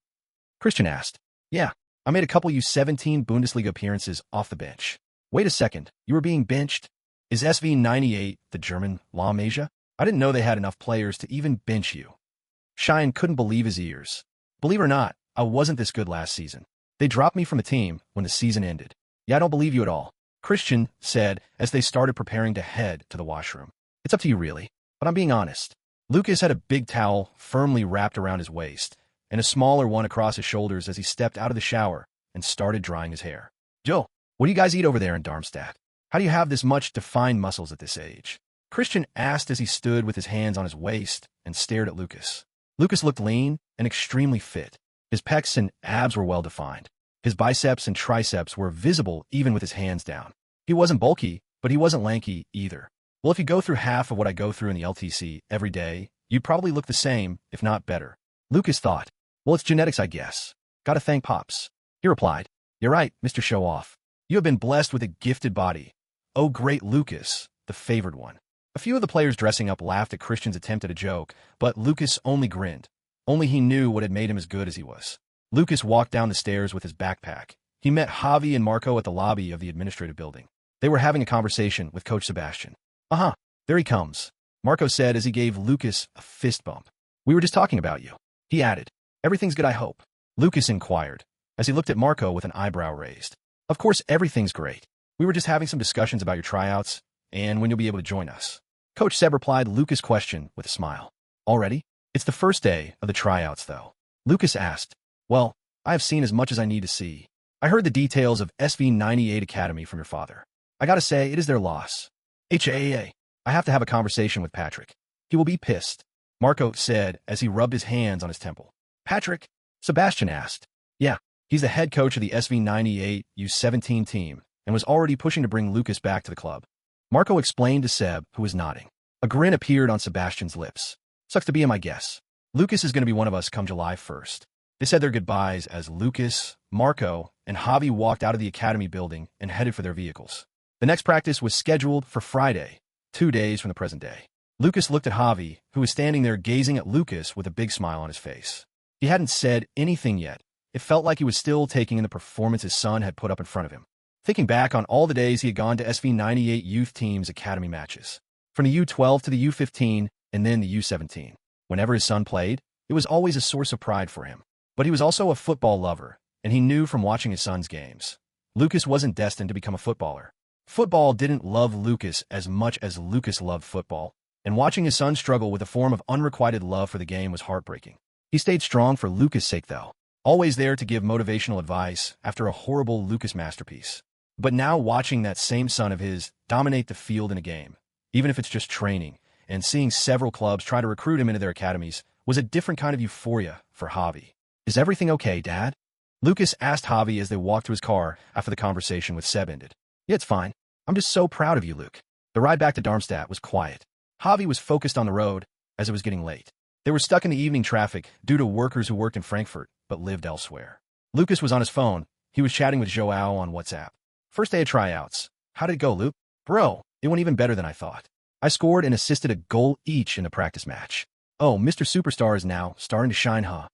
Christian asked. Yeah, I made a couple U17 Bundesliga appearances off the bench. Wait a second, you were being benched? Is SV 98 the German La Masia? I didn't know they had enough players to even bench you. Cheyenne couldn't believe his ears. Believe it or not, I wasn't this good last season. They dropped me from the team when the season ended. Yeah, I don't believe you at all, Christian said as they started preparing to head to the washroom. It's up to you, really, but I'm being honest. Lukas had a big towel firmly wrapped around his waist and a smaller one across his shoulders as he stepped out of the shower and started drying his hair. Joe, what do you guys eat over there in Darmstadt? How do you have this much defined muscles at this age? Christian asked as he stood with his hands on his waist and stared at Lukas. Lukas looked lean and extremely fit. His pecs and abs were well defined. His biceps and triceps were visible even with his hands down. He wasn't bulky, but he wasn't lanky either. Well, if you go through half of what I go through in the LTC every day, you'd probably look the same, if not better. Lukas thought. Well, it's genetics, I guess. Gotta thank Pops. He replied. You're right, Mr. Show-Off. You have been blessed with a gifted body. Oh, great Lukas, the favored one. A few of the players dressing up laughed at Christian's attempt at a joke, but Lukas only grinned. Only he knew what had made him as good as he was. Lukas walked down the stairs with his backpack. He met Javi and Marco at the lobby of the administrative building. They were having a conversation with Coach Sebastian. There he comes, Marco said as he gave Lukas a fist bump. We were just talking about you. He added. Everything's good, I hope. Lukas inquired, as he looked at Marco with an eyebrow raised. Of course, everything's great. We were just having some discussions about your tryouts and when you'll be able to join us. Coach Seb replied Lukas' question with a smile. Already? It's the first day of the tryouts, though. Lukas asked. Well, I have seen as much as I need to see. I heard the details of SV98 Academy from your father. I gotta say, it is their loss. I have to have a conversation with Patrick. He will be pissed, Marco said as he rubbed his hands on his temple. Patrick? Sebastian asked. Yeah, he's the head coach of the SV98 U17 team and was already pushing to bring Lukas back to the club. Marco explained to Seb, who was nodding. A grin appeared on Sebastian's lips. Sucks to be him, I guess. Lukas is going to be one of us come July 1st. They said their goodbyes as Lukas, Marco, and Javi walked out of the academy building and headed for their vehicles. The next practice was scheduled for Friday, 2 days from the present day. Lukas looked at Javi, who was standing there gazing at Lukas with a big smile on his face. He hadn't said anything yet. It felt like he was still taking in the performance his son had put up in front of him. Thinking back on all the days he had gone to SV98 youth teams academy matches, from the U12 to the U15 and then the U17. Whenever his son played, it was always a source of pride for him. But he was also a football lover, and he knew from watching his son's games. Lukas wasn't destined to become a footballer. Football didn't love Lukas as much as Lukas loved football, and watching his son struggle with a form of unrequited love for the game was heartbreaking. He stayed strong for Lukas' sake, though, always there to give motivational advice after a horrible Lukas masterpiece. But now watching that same son of his dominate the field in a game, even if it's just training, and seeing several clubs try to recruit him into their academies was a different kind of euphoria for Javi. Is everything okay, Dad? Lukas asked Javi as they walked to his car after the conversation with Seb ended. Yeah, it's fine. I'm just so proud of you, Luke. The ride back to Darmstadt was quiet. Javi was focused on the road as it was getting late. They were stuck in the evening traffic due to workers who worked in Frankfurt but lived elsewhere. Lukas was on his phone. He was chatting with Joao on WhatsApp. First day of tryouts. How did it go, Luke? Bro, it went even better than I thought. I scored and assisted a goal each in the practice match. Oh, Mr. Superstar is now starting to shine, huh?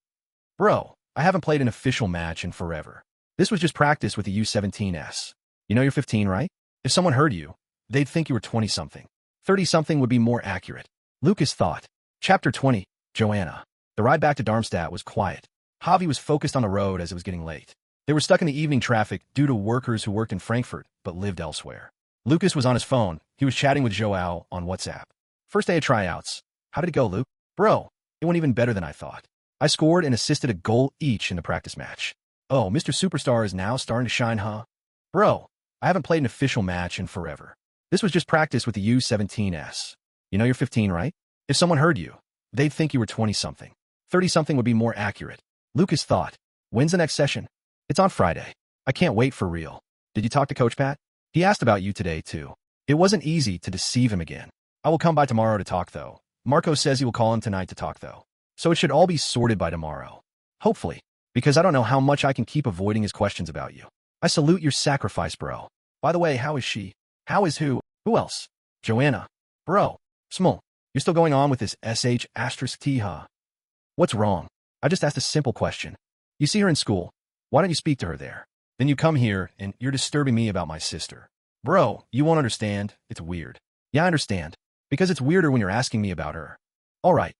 Bro, I haven't played an official match in forever. This was just practice with the U17s. You know you're 15, right? If someone heard you, they'd think you were 20-something. 30-something would be more accurate. Lukas thought. Chapter 20. Joanna. The ride back to Darmstadt was quiet. Javi was focused on the road as it was getting late. They were stuck in the evening traffic due to workers who worked in Frankfurt but lived elsewhere. Lukas was on his phone. He was chatting with Joao on WhatsApp. First day of tryouts. How did it go, Luke? Bro, it went even better than I thought. I scored and assisted a goal each in the practice match. Oh, Mr. Superstar is now starting to shine, huh? Bro, I haven't played an official match in forever. This was just practice with the U17s. You know you're 15, right? If someone heard you, they'd think you were 20-something. 30-something would be more accurate. Lukas thought. When's the next session? It's on Friday. I can't wait for real. Did you talk to Coach Pat? He asked about you today, too. It wasn't easy to deceive him again. I will come by tomorrow to talk, though. Marco says he will call him tonight to talk, though. So it should all be sorted by tomorrow. Hopefully. Because I don't know how much I can keep avoiding his questions about you. I salute your sacrifice, bro. By the way, how is she? How is who? Who else? Joanna. Bro. Small. You're still going on with this sh*t, huh? What's wrong? I just asked a simple question. You see her in school. Why don't you speak to her there? Then you come here, and you're disturbing me about my sister. Bro, you won't understand. It's weird. Yeah, I understand. Because it's weirder when you're asking me about her. All right.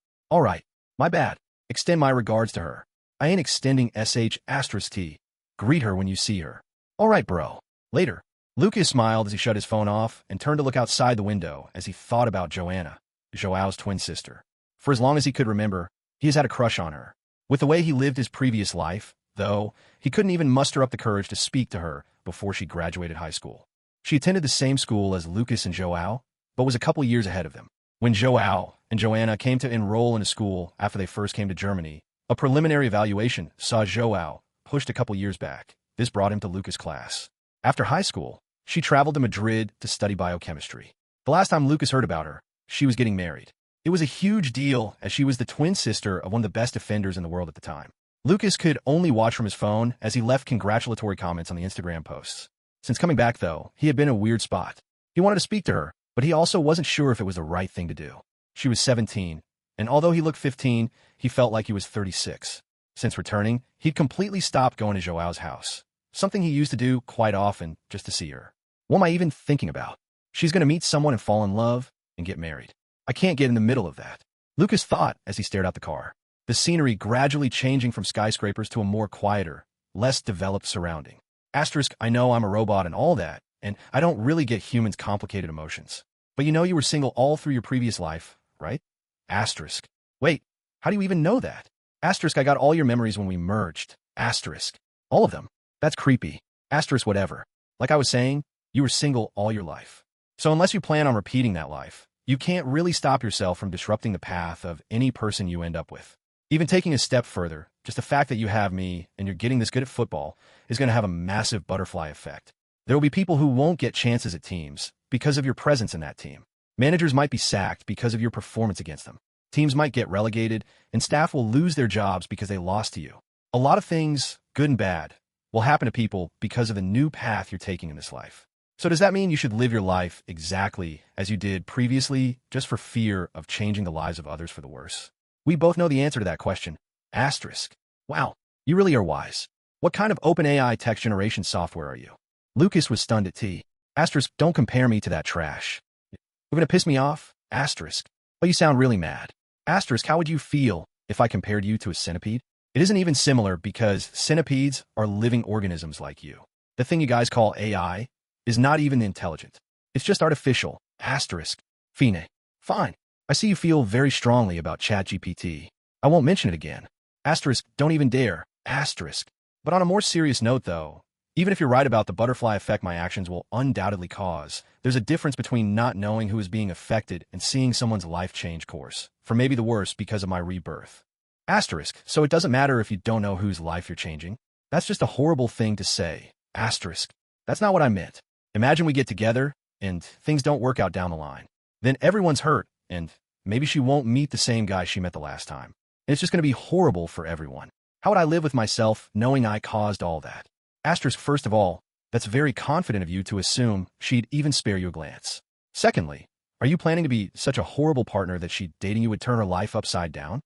My bad. Extend my regards to her. I ain't extending sh*t. Greet her when you see her. All right, bro. Later. Lukas smiled as he shut his phone off and turned to look outside the window as he thought about Joanna, Joao's twin sister. For as long as he could remember, he has had a crush on her. With the way he lived his previous life, though, he couldn't even muster up the courage to speak to her before she graduated high school. She attended the same school as Lukas and Joao, but was a couple years ahead of them. When Joao and Joanna came to enroll in a school after they first came to Germany, a preliminary evaluation saw Joao pushed a couple years back. This brought him to Lukas' class. After high school, she traveled to Madrid to study biochemistry. The last time Lukas heard about her, she was getting married. It was a huge deal as she was the twin sister of one of the best defenders in the world at the time. Lukas could only watch from his phone as he left congratulatory comments on the Instagram posts. Since coming back, though, he had been in a weird spot. He wanted to speak to her, but he also wasn't sure if it was the right thing to do. She was 17, and although he looked 15, he felt like he was 36. Since returning, he'd completely stopped going to Joao's house, something he used to do quite often just to see her. What am I even thinking about? She's going to meet someone and fall in love and get married. I can't get in the middle of that. Lukas thought as he stared out the car, the scenery gradually changing from skyscrapers to a more quieter, less developed surrounding. Asterisk, I know I'm a robot and all that, and I don't really get humans' complicated emotions. But you know you were single all through your previous life, right? Asterisk. Wait, how do you even know that? Asterisk, I got all your memories when we merged. Asterisk. All of them. That's creepy. Asterisk whatever. Like I was saying, you were single all your life. So unless you plan on repeating that life, you can't really stop yourself from disrupting the path of any person you end up with. Even taking a step further, just the fact that you have me and you're getting this good at football is going to have a massive butterfly effect. There will be people who won't get chances at teams because of your presence in that team. Managers might be sacked because of your performance against them. Teams might get relegated, and staff will lose their jobs because they lost to you. A lot of things, good and bad, will happen to people because of the new path you're taking in this life. So does that mean you should live your life exactly as you did previously just for fear of changing the lives of others for the worse? We both know the answer to that question. Asterisk. Wow, you really are wise. What kind of OpenAI text generation software are you? Lukas was stunned at T. Asterisk, don't compare me to that trash. You're gonna piss me off? Asterisk. But you sound really mad. Asterisk, how would you feel if I compared you to a centipede? It isn't even similar because centipedes are living organisms like you. The thing you guys call AI is not even intelligent. It's just artificial. Asterisk. Fine. Fine. I see you feel very strongly about ChatGPT. I won't mention it again. Asterisk, don't even dare. Asterisk. But on a more serious note, though, even if you're right about the butterfly effect my actions will undoubtedly cause, there's a difference between not knowing who is being affected and seeing someone's life change course, for maybe the worse because of my rebirth. Asterisk, so it doesn't matter if you don't know whose life you're changing. That's just a horrible thing to say. Asterisk. That's not what I meant. Imagine we get together, and things don't work out down the line. Then everyone's hurt, and maybe she won't meet the same guy she met the last time. And it's just going to be horrible for everyone. How would I live with myself knowing I caused all that? Asterisk, first of all, that's very confident of you to assume she'd even spare you a glance. Secondly, are you planning to be such a horrible partner that she dating you would turn her life upside down?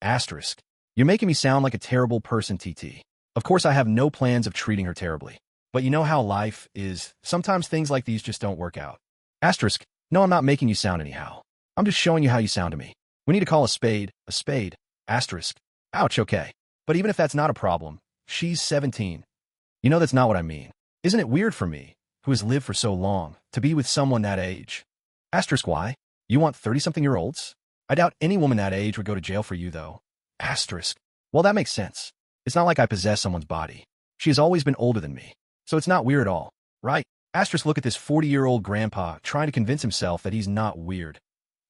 Asterisk. You're making me sound like a terrible person, TT. Of course I have no plans of treating her terribly. But you know how life is. Sometimes things like these just don't work out. Asterisk, no, I'm not making you sound anyhow. I'm just showing you how you sound to me. We need to call a spade, a spade. Asterisk. Ouch, okay. But even if that's not a problem, she's 17. You know that's not what I mean. Isn't it weird for me, who has lived for so long, to be with someone that age? Asterisk, why? You want 30-something-year-olds? I doubt any woman that age would go to jail for you, though. Asterisk. Well, that makes sense. It's not like I possess someone's body. She has always been older than me. So it's not weird at all, right? Asterisk, look at this 40-year-old grandpa trying to convince himself that he's not weird.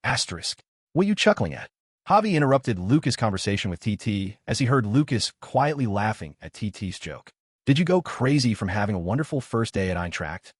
Asterisk. What are you chuckling at? Javi interrupted Lucas' conversation with TT as he heard Lucas quietly laughing at TT's joke. Did you go crazy from having a wonderful first day at Eintracht?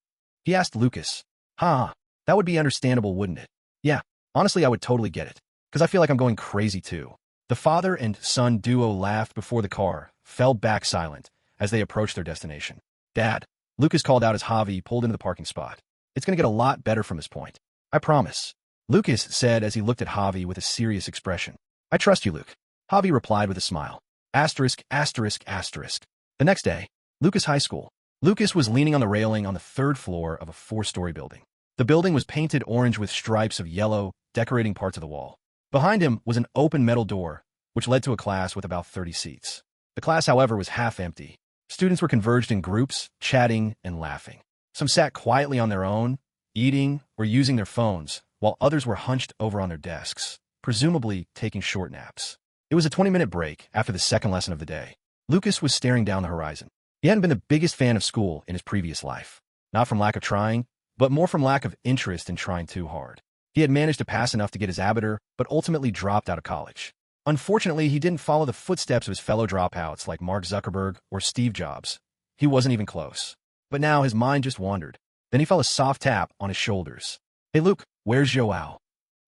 He asked Lucas. That would be understandable, wouldn't it? Yeah, honestly, I would totally get it, because I feel like I'm going crazy too. The father and son duo laughed before the car fell back silent as they approached their destination. Dad, Lucas called out as Javi pulled into the parking spot. It's going to get a lot better from this point. I promise. Lucas said as he looked at Javi with a serious expression. I trust you, Luke. Javi replied with a smile. Asterisk, asterisk, asterisk. The next day, Lucas High School. Lucas was leaning on the railing on the third floor of a 4-story building. The building was painted orange with stripes of yellow decorating parts of the wall. Behind him was an open metal door, which led to a class with about 30 seats. The class, however, was half empty. Students were converged in groups, chatting and laughing. Some sat quietly on their own, eating or using their phones, while others were hunched over on their desks, presumably taking short naps. It was a 20-minute break after the second lesson of the day. Lucas was staring down the horizon. He hadn't been the biggest fan of school in his previous life. Not from lack of trying, but more from lack of interest in trying too hard. He had managed to pass enough to get his abitur, but ultimately dropped out of college. Unfortunately, he didn't follow the footsteps of his fellow dropouts like Mark Zuckerberg or Steve Jobs. He wasn't even close. But now his mind just wandered. Then he felt a soft tap on his shoulders. Hey Luke, where's Joao?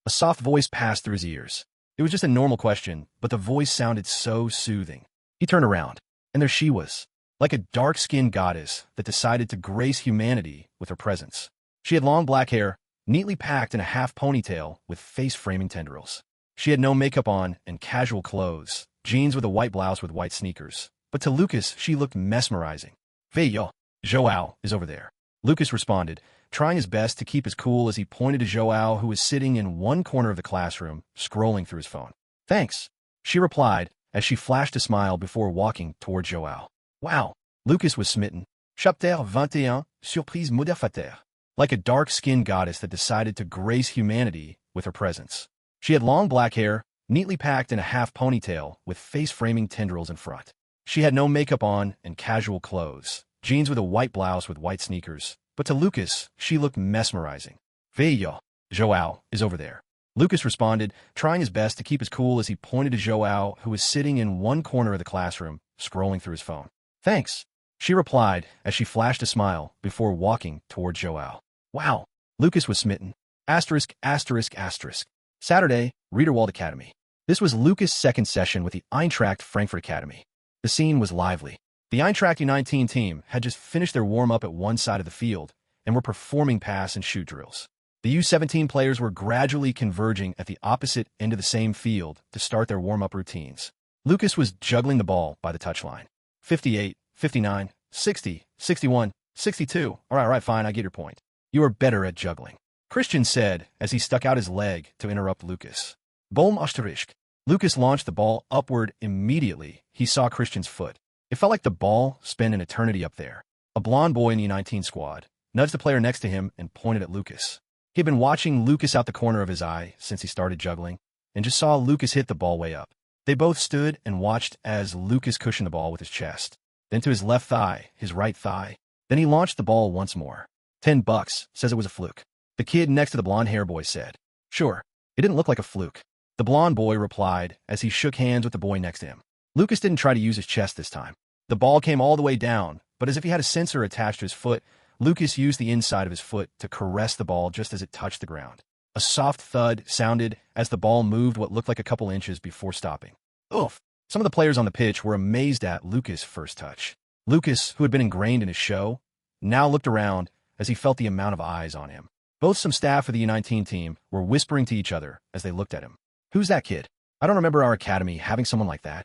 A soft voice passed through his ears. It was just a normal question, but the voice sounded so soothing. He turned around, and there she was, like a dark-skinned goddess that decided to grace humanity with her presence. She had long black hair, neatly packed in a half ponytail with face-framing tendrils. She had no makeup on and casual clothes, jeans with a white blouse with white sneakers. But to Lucas, she looked mesmerizing. Veyo, Joao is over there. Lucas responded, trying his best to keep his cool as he pointed to Joao, who was sitting in one corner of the classroom, scrolling through his phone. Thanks, she replied as she flashed a smile before walking toward Joao. Wow, Lucas was smitten. Chapter 21, Surprise Modérateur. Like a dark-skinned goddess that decided to grace humanity with her presence. She had long black hair, neatly packed in a half ponytail with face-framing tendrils in front. She had no makeup on and casual clothes, jeans with a white blouse with white sneakers. But to Lucas, she looked mesmerizing. Veyo, Joao is over there. Lucas responded, trying his best to keep his cool as he pointed to Joao, who was sitting in one corner of the classroom, scrolling through his phone. Thanks, she replied as she flashed a smile before walking toward Joao. Wow, Lucas was smitten. Asterisk, asterisk, asterisk. Saturday, Riederwald Academy. This was Lucas' second session with the Eintracht Frankfurt Academy. The scene was lively. The Eintracht U19 team had just finished their warm-up at one side of the field and were performing pass and shoot drills. The U17 players were gradually converging at the opposite end of the same field to start their warm-up routines. Lucas was juggling the ball by the touchline. 58, 59, 60, 61, 62. All right, fine, I get your point. You are better at juggling, Christian said as he stuck out his leg to interrupt Lucas. Boom asterisk. Lucas launched the ball upward immediately. He saw Christian's foot. It felt like the ball spent an eternity up there. A blonde boy in the U19 squad nudged the player next to him and pointed at Lucas. He had been watching Lucas out the corner of his eye since he started juggling and just saw Lucas hit the ball way up. They both stood and watched as Lucas cushioned the ball with his chest, then to his left thigh, his right thigh. Then he launched the ball once more. $10 says it was a fluke. The kid next to the blonde hair boy said. Sure, it didn't look like a fluke. The blonde boy replied as he shook hands with the boy next to him. Lucas didn't try to use his chest this time. The ball came all the way down, but as if he had a sensor attached to his foot, Lucas used the inside of his foot to caress the ball just as it touched the ground. A soft thud sounded as the ball moved what looked like a couple inches before stopping. Oof! Some of the players on the pitch were amazed at Lucas' first touch. Lucas, who had been ingrained in his show, now looked around as he felt the amount of eyes on him. Both some staff of the U19 team were whispering to each other as they looked at him. Who's that kid? I don't remember our academy having someone like that.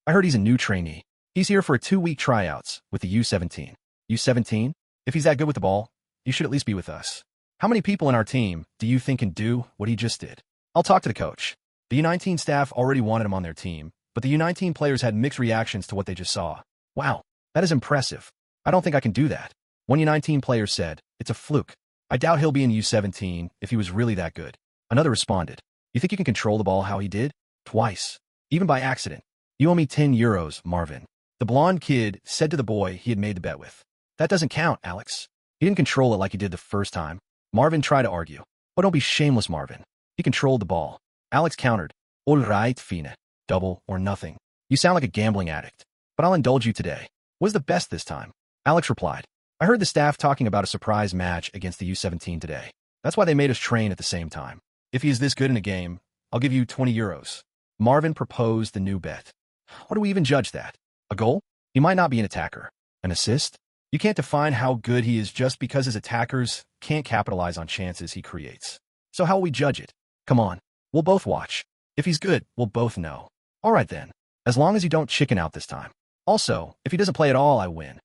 I heard he's a new trainee. He's here for a 2-week tryouts with the U17. U17? If he's that good with the ball, he should at least be with us. How many people in our team do you think can do what he just did? I'll talk to the coach. The U19 staff already wanted him on their team, but the U19 players had mixed reactions to what they just saw. Wow, that is impressive. I don't think I can do that. One U19 player said, it's a fluke. I doubt he'll be in U17 if he was really that good. Another responded, you think you can control the ball how he did? Twice. Even by accident. You owe me 10 euros, Marvin. The blonde kid said to the boy he had made the bet with. That doesn't count, Alex. He didn't control it like he did the first time. Marvin tried to argue. Oh, don't be shameless, Marvin. He controlled the ball. Alex countered. All right, Fina. Double or nothing. You sound like a gambling addict. But I'll indulge you today. Was the best this time? Alex replied. I heard the staff talking about a surprise match against the U17 today. That's why they made us train at the same time. If he is this good in a game, I'll give you 20 euros. Marvin proposed the new bet. How do we even judge that? A goal? He might not be an attacker. An assist? You can't define how good he is just because his attackers can't capitalize on chances he creates. So how will we judge it? Come on. We'll both watch. If he's good, we'll both know. All right then. As long as you don't chicken out this time. Also, if he doesn't play at all, I win.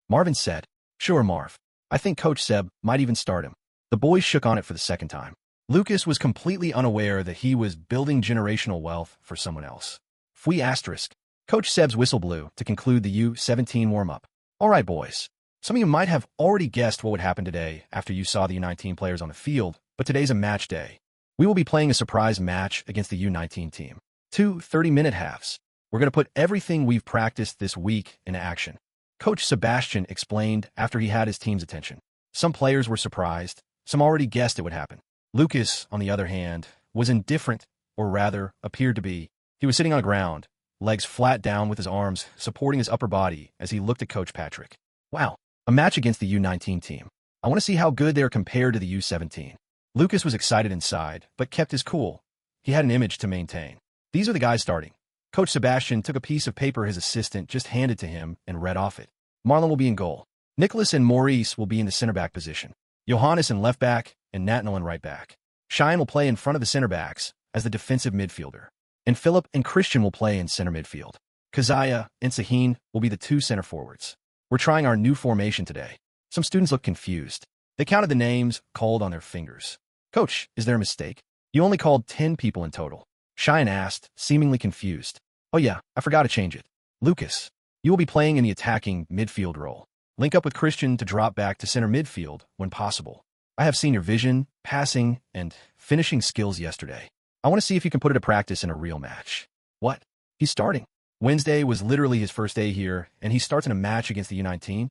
Marvin said. Sure, Marv. I think Coach Seb might even start him. The boys shook on it for the second time. Lucas was completely unaware that he was building generational wealth for someone else. Fui asterisk. Coach Seb's whistle blew to conclude the U17 warm-up. All right, boys. Some of you might have already guessed what would happen today after you saw the U19 players on the field, but today's a match day. We will be playing a surprise match against the U19 team. 2 30-minute halves. We're going to put everything we've practiced this week into action. Coach Sebastian explained after he had his team's attention. Some players were surprised. Some already guessed it would happen. Lucas, on the other hand, was indifferent, or rather, appeared to be. He was sitting on the ground, legs flat down with his arms supporting his upper body as he looked at Coach Patrick. Wow, a match against the U19 team. I want to see how good they are compared to the U17. Lucas was excited inside, but kept his cool. He had an image to maintain. These are the guys starting. Coach Sebastian took a piece of paper his assistant just handed to him and read off it. Marlon will be in goal. Nicholas and Maurice will be in the center back position. Johannes in left back and Nathaniel in right back. Cheyenne will play in front of the center backs as the defensive midfielder. And Philip and Christian will play in center midfield. Kazaya and Sahin will be the 2 center forwards. We're trying our new formation today. Some students looked confused. They counted the names called on their fingers. Coach, is there a mistake? You only called 10 people in total. Cheyenne asked, seemingly confused. Oh yeah, I forgot to change it. Lucas, you will be playing in the attacking midfield role. Link up with Christian to drop back to center midfield when possible. I have seen your vision, passing, and finishing skills yesterday. I want to see if you can put it to practice in a real match. What? He's starting. Wednesday was literally his first day here, and he starts in a match against the U19.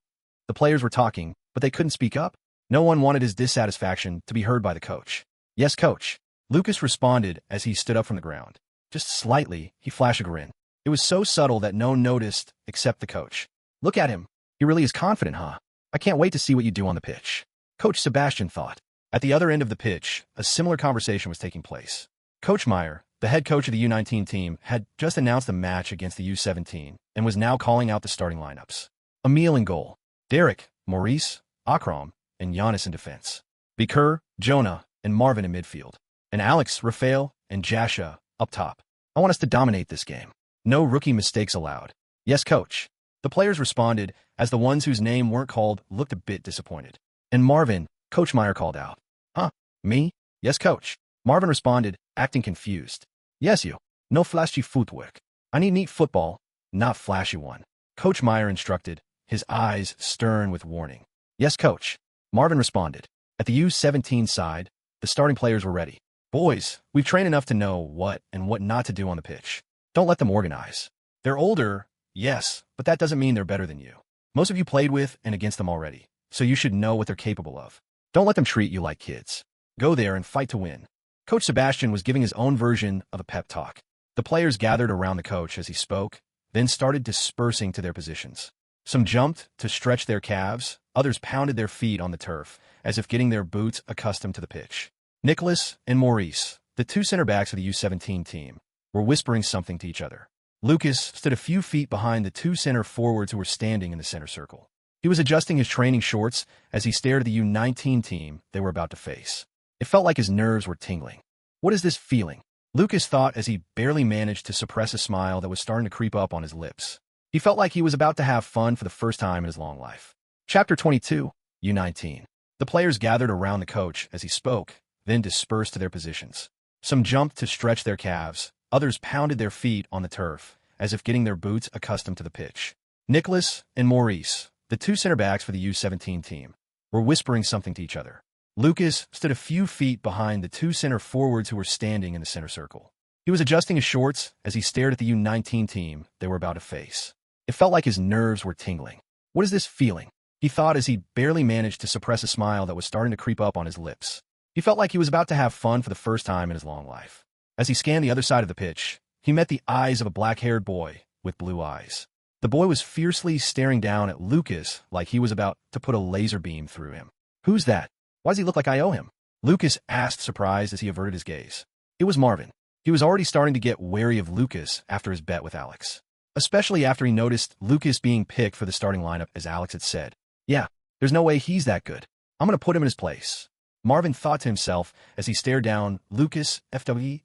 The players were talking, but they couldn't speak up. No one wanted his dissatisfaction to be heard by the coach. Yes, coach. Lucas responded as he stood up from the ground. Just slightly, he flashed a grin. It was so subtle that no one noticed except the coach. Look at him. He really is confident, huh? I can't wait to see what you do on the pitch. Coach Sebastian thought. At the other end of the pitch, a similar conversation was taking place. Coach Meyer, the head coach of the U19 team, had just announced a match against the U17 and was now calling out the starting lineups. Emil in goal. Derek, Maurice, Akram, and Giannis in defense. Bikur, Jonah, and Marvin in midfield. And Alex, Rafael, and Jasha up top. I want us to dominate this game. No rookie mistakes allowed. Yes, coach. The players responded as the ones whose name weren't called looked a bit disappointed. And Marvin, Coach Meyer called out. Huh? Me? Yes, coach. Marvin responded, acting confused. Yes, you. No flashy footwork. I need neat football, not flashy one. Coach Meyer instructed, his eyes stern with warning. Yes, coach. Marvin responded. At the U17 side, the starting players were ready. Boys, we've trained enough to know what and what not to do on the pitch. Don't let them organize. They're older, yes, but that doesn't mean they're better than you. Most of you played with and against them already, so you should know what they're capable of. Don't let them treat you like kids. Go there and fight to win. Coach Sebastian was giving his own version of a pep talk. The players gathered around the coach as he spoke, then started dispersing to their positions. Some jumped to stretch their calves, others pounded their feet on the turf, as if getting their boots accustomed to the pitch. Nicholas and Maurice, the 2 center backs of the U17 team, were whispering something to each other. Lucas stood a few feet behind the 2 center forwards who were standing in the center circle. He was adjusting his training shorts as he stared at the U19 team they were about to face. It felt like his nerves were tingling. What is this feeling? Lucas thought as he barely managed to suppress a smile that was starting to creep up on his lips. He felt like he was about to have fun for the first time in his long life. Chapter 22, U19. The players gathered around the coach as he spoke, then dispersed to their positions. Some jumped to stretch their calves, others pounded their feet on the turf, as if getting their boots accustomed to the pitch. Nicholas and Maurice, the two center backs for the U17 team, were whispering something to each other. Lukas stood a few feet behind the two center forwards who were standing in the center circle. He was adjusting his shorts as he stared at the U19 team they were about to face. It felt like his nerves were tingling. What is this feeling? He thought as he barely managed to suppress a smile that was starting to creep up on his lips. He felt like he was about to have fun for the first time in his long life. As he scanned the other side of the pitch, he met the eyes of a black-haired boy with blue eyes. The boy was fiercely staring down at Lukas like he was about to put a laser beam through him. "Who's that? Why does he look like I owe him?" Lukas asked, surprised as he averted his gaze. It was Marvin. He was already starting to get wary of Lukas after his bet with Alex, especially after he noticed Lukas being picked for the starting lineup as Alex had said. "Yeah, there's no way he's that good. I'm going to put him in his place," Marvin thought to himself as he stared down Lukas FW**.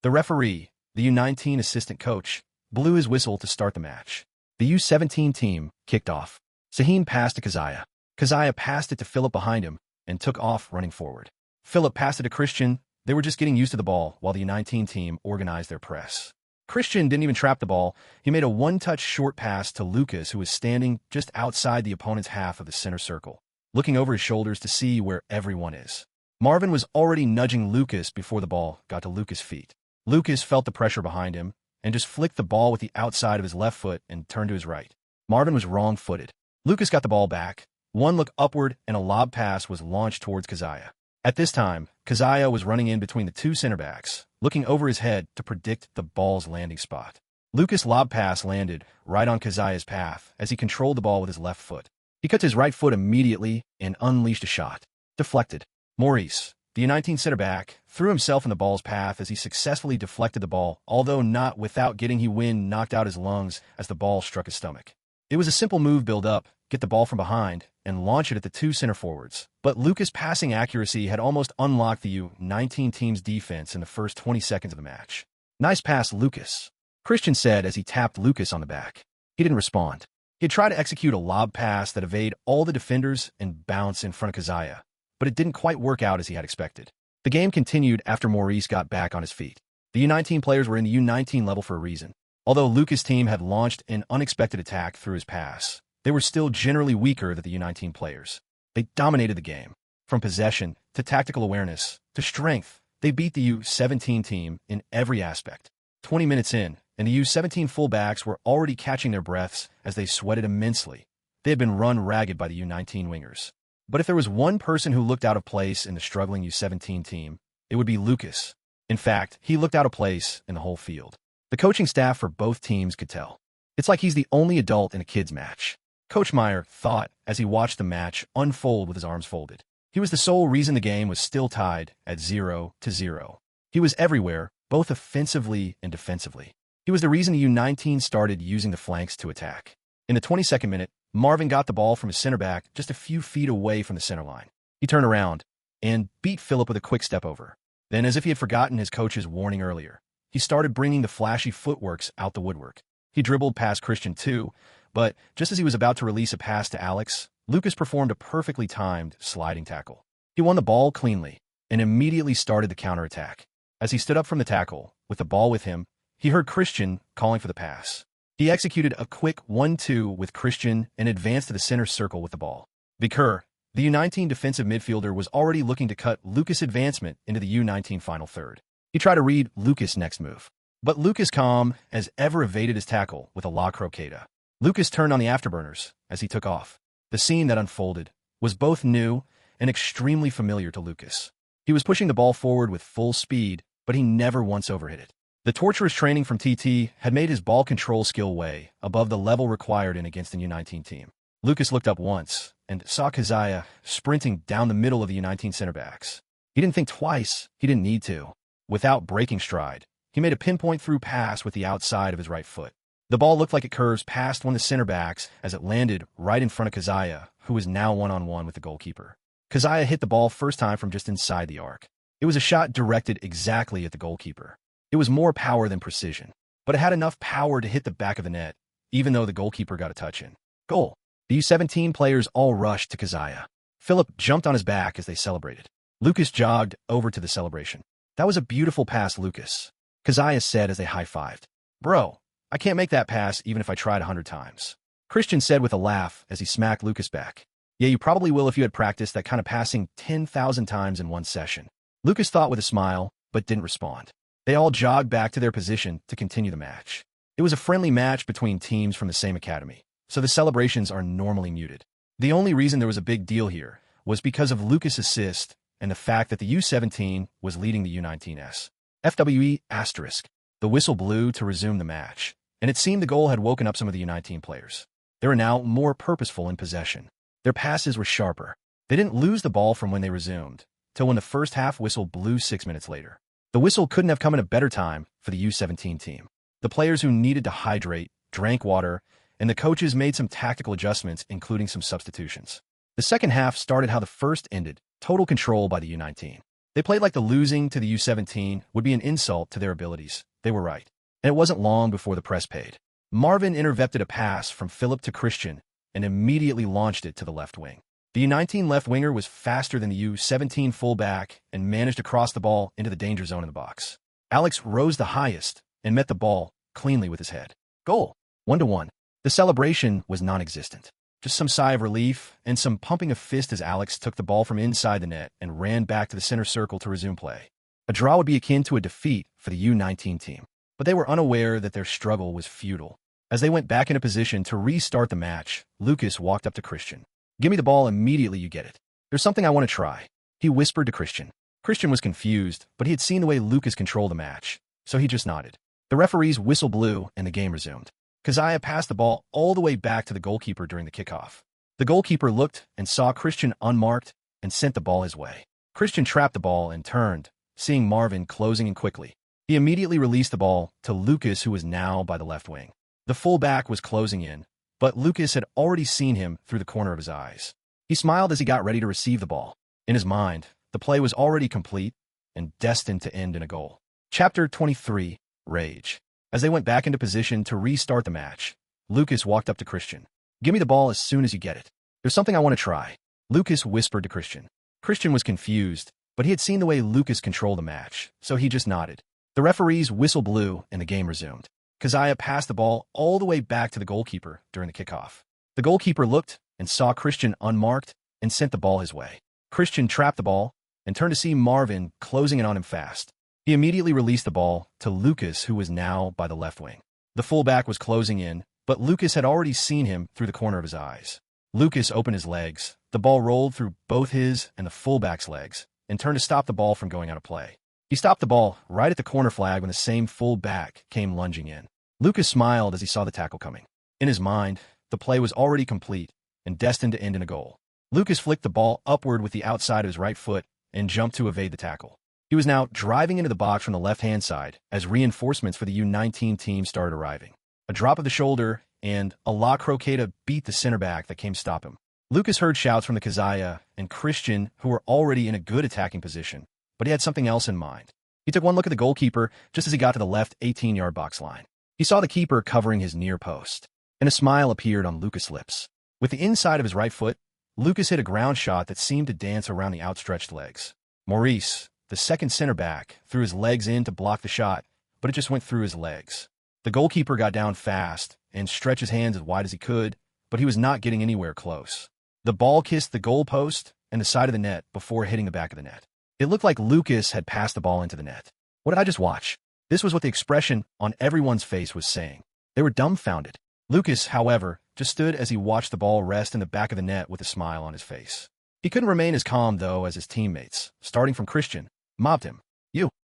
The referee, the U19 assistant coach, blew his whistle to start the match. The U17 team kicked off. Sahin passed to Kazaya. Kazaya passed it to Philip behind him and took off running forward. Philip passed it to Christian. They were just getting used to the ball while the U19 team organized their press. Christian didn't even trap the ball. He made a one-touch short pass to Lukas, who was standing just outside the opponent's half of the center circle, looking over his shoulders to see where everyone is. Marvin was already nudging Lukas before the ball got to Lukas' feet. Lukas felt the pressure behind him and just flicked the ball with the outside of his left foot and turned to his right. Marvin was wrong-footed. Lukas got the ball back. One look upward and a lob pass was launched towards Kazaya. At this time, Kazaya was running in between the two center backs, looking over his head to predict the ball's landing spot. Lukas' lob pass landed right on Kazaya's path as he controlled the ball with his left foot. He cut to his right foot immediately and unleashed a shot. Deflected. Maurice, the U19 center back, threw himself in the ball's path as he successfully deflected the ball, although not without getting wind knocked out his lungs as the ball struck his stomach. It was a simple move build up, get the ball from behind, and launch it at the two center forwards. But Lukas' passing accuracy had almost unlocked the U19 team's defense in the first 20 seconds of the match. "Nice pass, Lukas," Christian said as he tapped Lukas on the back. He didn't respond. He had tried to execute a lob pass that evaded all the defenders and bounce in front of Kazaya, but it didn't quite work out as he had expected. The game continued after Maurice got back on his feet. The U19 players were in the U19 level for a reason. Although Lukas' team had launched an unexpected attack through his pass, they were still generally weaker than the U19 players. They dominated the game. From possession, to tactical awareness, to strength, they beat the U17 team in every aspect. 20 minutes in, and the U17 fullbacks were already catching their breaths as they sweated immensely. They had been run ragged by the U19 wingers. But if there was one person who looked out of place in the struggling U17 team, it would be Lukas. In fact, he looked out of place in the whole field. The coaching staff for both teams could tell. It's like he's the only adult in a kids' match, Coach Meyer thought as he watched the match unfold with his arms folded. He was the sole reason the game was still tied at 0-0. He was everywhere, both offensively and defensively. He was the reason the U19 started using the flanks to attack. In the 22nd minute, Marvin got the ball from his center back just a few feet away from the center line. He turned around and beat Philip with a quick step over. Then, as if he had forgotten his coach's warning earlier, he started bringing the flashy footworks out the woodwork. He dribbled past Christian too, but just as he was about to release a pass to Alex, Lukas performed a perfectly timed sliding tackle. He won the ball cleanly and immediately started the counterattack. As he stood up from the tackle, with the ball with him, he heard Christian calling for the pass. He executed a quick 1-2 with Christian and advanced to the center circle with the ball. Vikur, the U19 defensive midfielder, was already looking to cut Lukas' advancement into the U19 final third. He tried to read Lukas' next move, but Lukas, calm as ever, evaded his tackle with a La Croqueta. Lukas turned on the afterburners as he took off. The scene that unfolded was both new and extremely familiar to Lukas. He was pushing the ball forward with full speed, but he never once overhit it. The torturous training from TT had made his ball control skill way above the level required in against the U19 team. Lukas looked up once and saw Kazaya sprinting down the middle of the U19 center backs. He didn't think twice. He didn't need to. Without breaking stride, he made a pinpoint through pass with the outside of his right foot. The ball looked like it curves past one of the center backs as it landed right in front of Kazaya, who was now one-on-one with the goalkeeper. Kazaya hit the ball first time from just inside the arc. It was a shot directed exactly at the goalkeeper. It was more power than precision, but it had enough power to hit the back of the net, even though the goalkeeper got a touch in. Goal. The U17 players all rushed to Kazaya. Philip jumped on his back as they celebrated. Lukas jogged over to the celebration. That was a beautiful pass, Lukas, Keziah said as they high-fived. Bro, I can't make that pass even if I tried 100 times. Christian said with a laugh as he smacked Lukas back. Yeah, you probably will if you had practiced that kind of passing 10,000 times in one session. Lukas thought with a smile, but didn't respond. They all jogged back to their position to continue the match. It was a friendly match between teams from the same academy, so the celebrations are normally muted. The only reason there was a big deal here was because of Lukas' assist and the fact that the U17 was leading the U19s. FWE**. The whistle blew to resume the match, and it seemed the goal had woken up some of the U19 players. They were now more purposeful in possession. Their passes were sharper. They didn't lose the ball from when they resumed, till when the first half whistle blew 6 minutes later. The whistle couldn't have come at a better time for the U17 team. The players who needed to hydrate drank water, and the coaches made some tactical adjustments, including some substitutions. The second half started how the first ended, total control by the U19. They played like the losing to the U17 would be an insult to their abilities. They were right. And it wasn't long before the press paid. Marvin intercepted a pass from Philip to Christian and immediately launched it to the left wing. The U19 left winger was faster than the U17 fullback and managed to cross the ball into the danger zone in the box. Alex rose the highest and met the ball cleanly with his head. Goal. 1-1. The celebration was non-existent. Just some sigh of relief and some pumping of fist as Alex took the ball from inside the net and ran back to the center circle to resume play. A draw would be akin to a defeat for the U19 team, but they were unaware that their struggle was futile. As they went back into position to restart the match, Lukas walked up to Christian. Give me the ball immediately you get it. There's something I want to try, he whispered to Christian. Christian was confused, but he had seen the way Lukas controlled the match, so he just nodded. The referee's whistle blew and the game resumed. Keziah passed the ball all the way back to the goalkeeper during the kickoff. The goalkeeper looked and saw Christian unmarked and sent the ball his way. Christian trapped the ball and turned, seeing Marvin closing in quickly. He immediately released the ball to Lukas, who was now by the left wing. The fullback was closing in, but Lukas had already seen him through the corner of his eyes. He smiled as he got ready to receive the ball. In his mind, the play was already complete and destined to end in a goal. Chapter 23, Rage. As they went back into position to restart the match, Lukas walked up to Christian. Give me the ball as soon as you get it. There's something I want to try, Lukas whispered to Christian. Christian was confused, but he had seen the way Lukas controlled the match, so he just nodded. The referee's whistle blew and the game resumed. Keziah passed the ball all the way back to the goalkeeper during the kickoff. The goalkeeper looked and saw Christian unmarked and sent the ball his way. Christian trapped the ball and turned to see Marvin closing in on him fast. He immediately released the ball to Lukas, who was now by the left wing. The fullback was closing in, but Lukas had already seen him through the corner of his eyes. Lukas opened his legs. The ball rolled through both his and the fullback's legs and turned to stop the ball from going out of play. He stopped the ball right at the corner flag when the same fullback came lunging in. Lukas smiled as he saw the tackle coming. In his mind, the play was already complete and destined to end in a goal. Lukas flicked the ball upward with the outside of his right foot and jumped to evade the tackle. He was now driving into the box from the left-hand side as reinforcements for the U19 team started arriving. A drop of the shoulder and a La Croqueta beat the center back that came to stop him. Lukas heard shouts from the Keziah and Christian, who were already in a good attacking position, but he had something else in mind. He took one look at the goalkeeper just as he got to the left 18-yard box line. He saw the keeper covering his near post, and a smile appeared on Lukas' lips. With the inside of his right foot, Lukas hit a ground shot that seemed to dance around the outstretched legs. Maurice, the second center back, threw his legs in to block the shot, but it just went through his legs. The goalkeeper got down fast and stretched his hands as wide as he could, but he was not getting anywhere close. The ball kissed the goal post and the side of the net before hitting the back of the net. It looked like Lukas had passed the ball into the net. What did I just watch? This was what the expression on everyone's face was saying. They were dumbfounded. Lukas, however, just stood as he watched the ball rest in the back of the net with a smile on his face. He couldn't remain as calm, though, as his teammates, starting from Christian, mobbed him.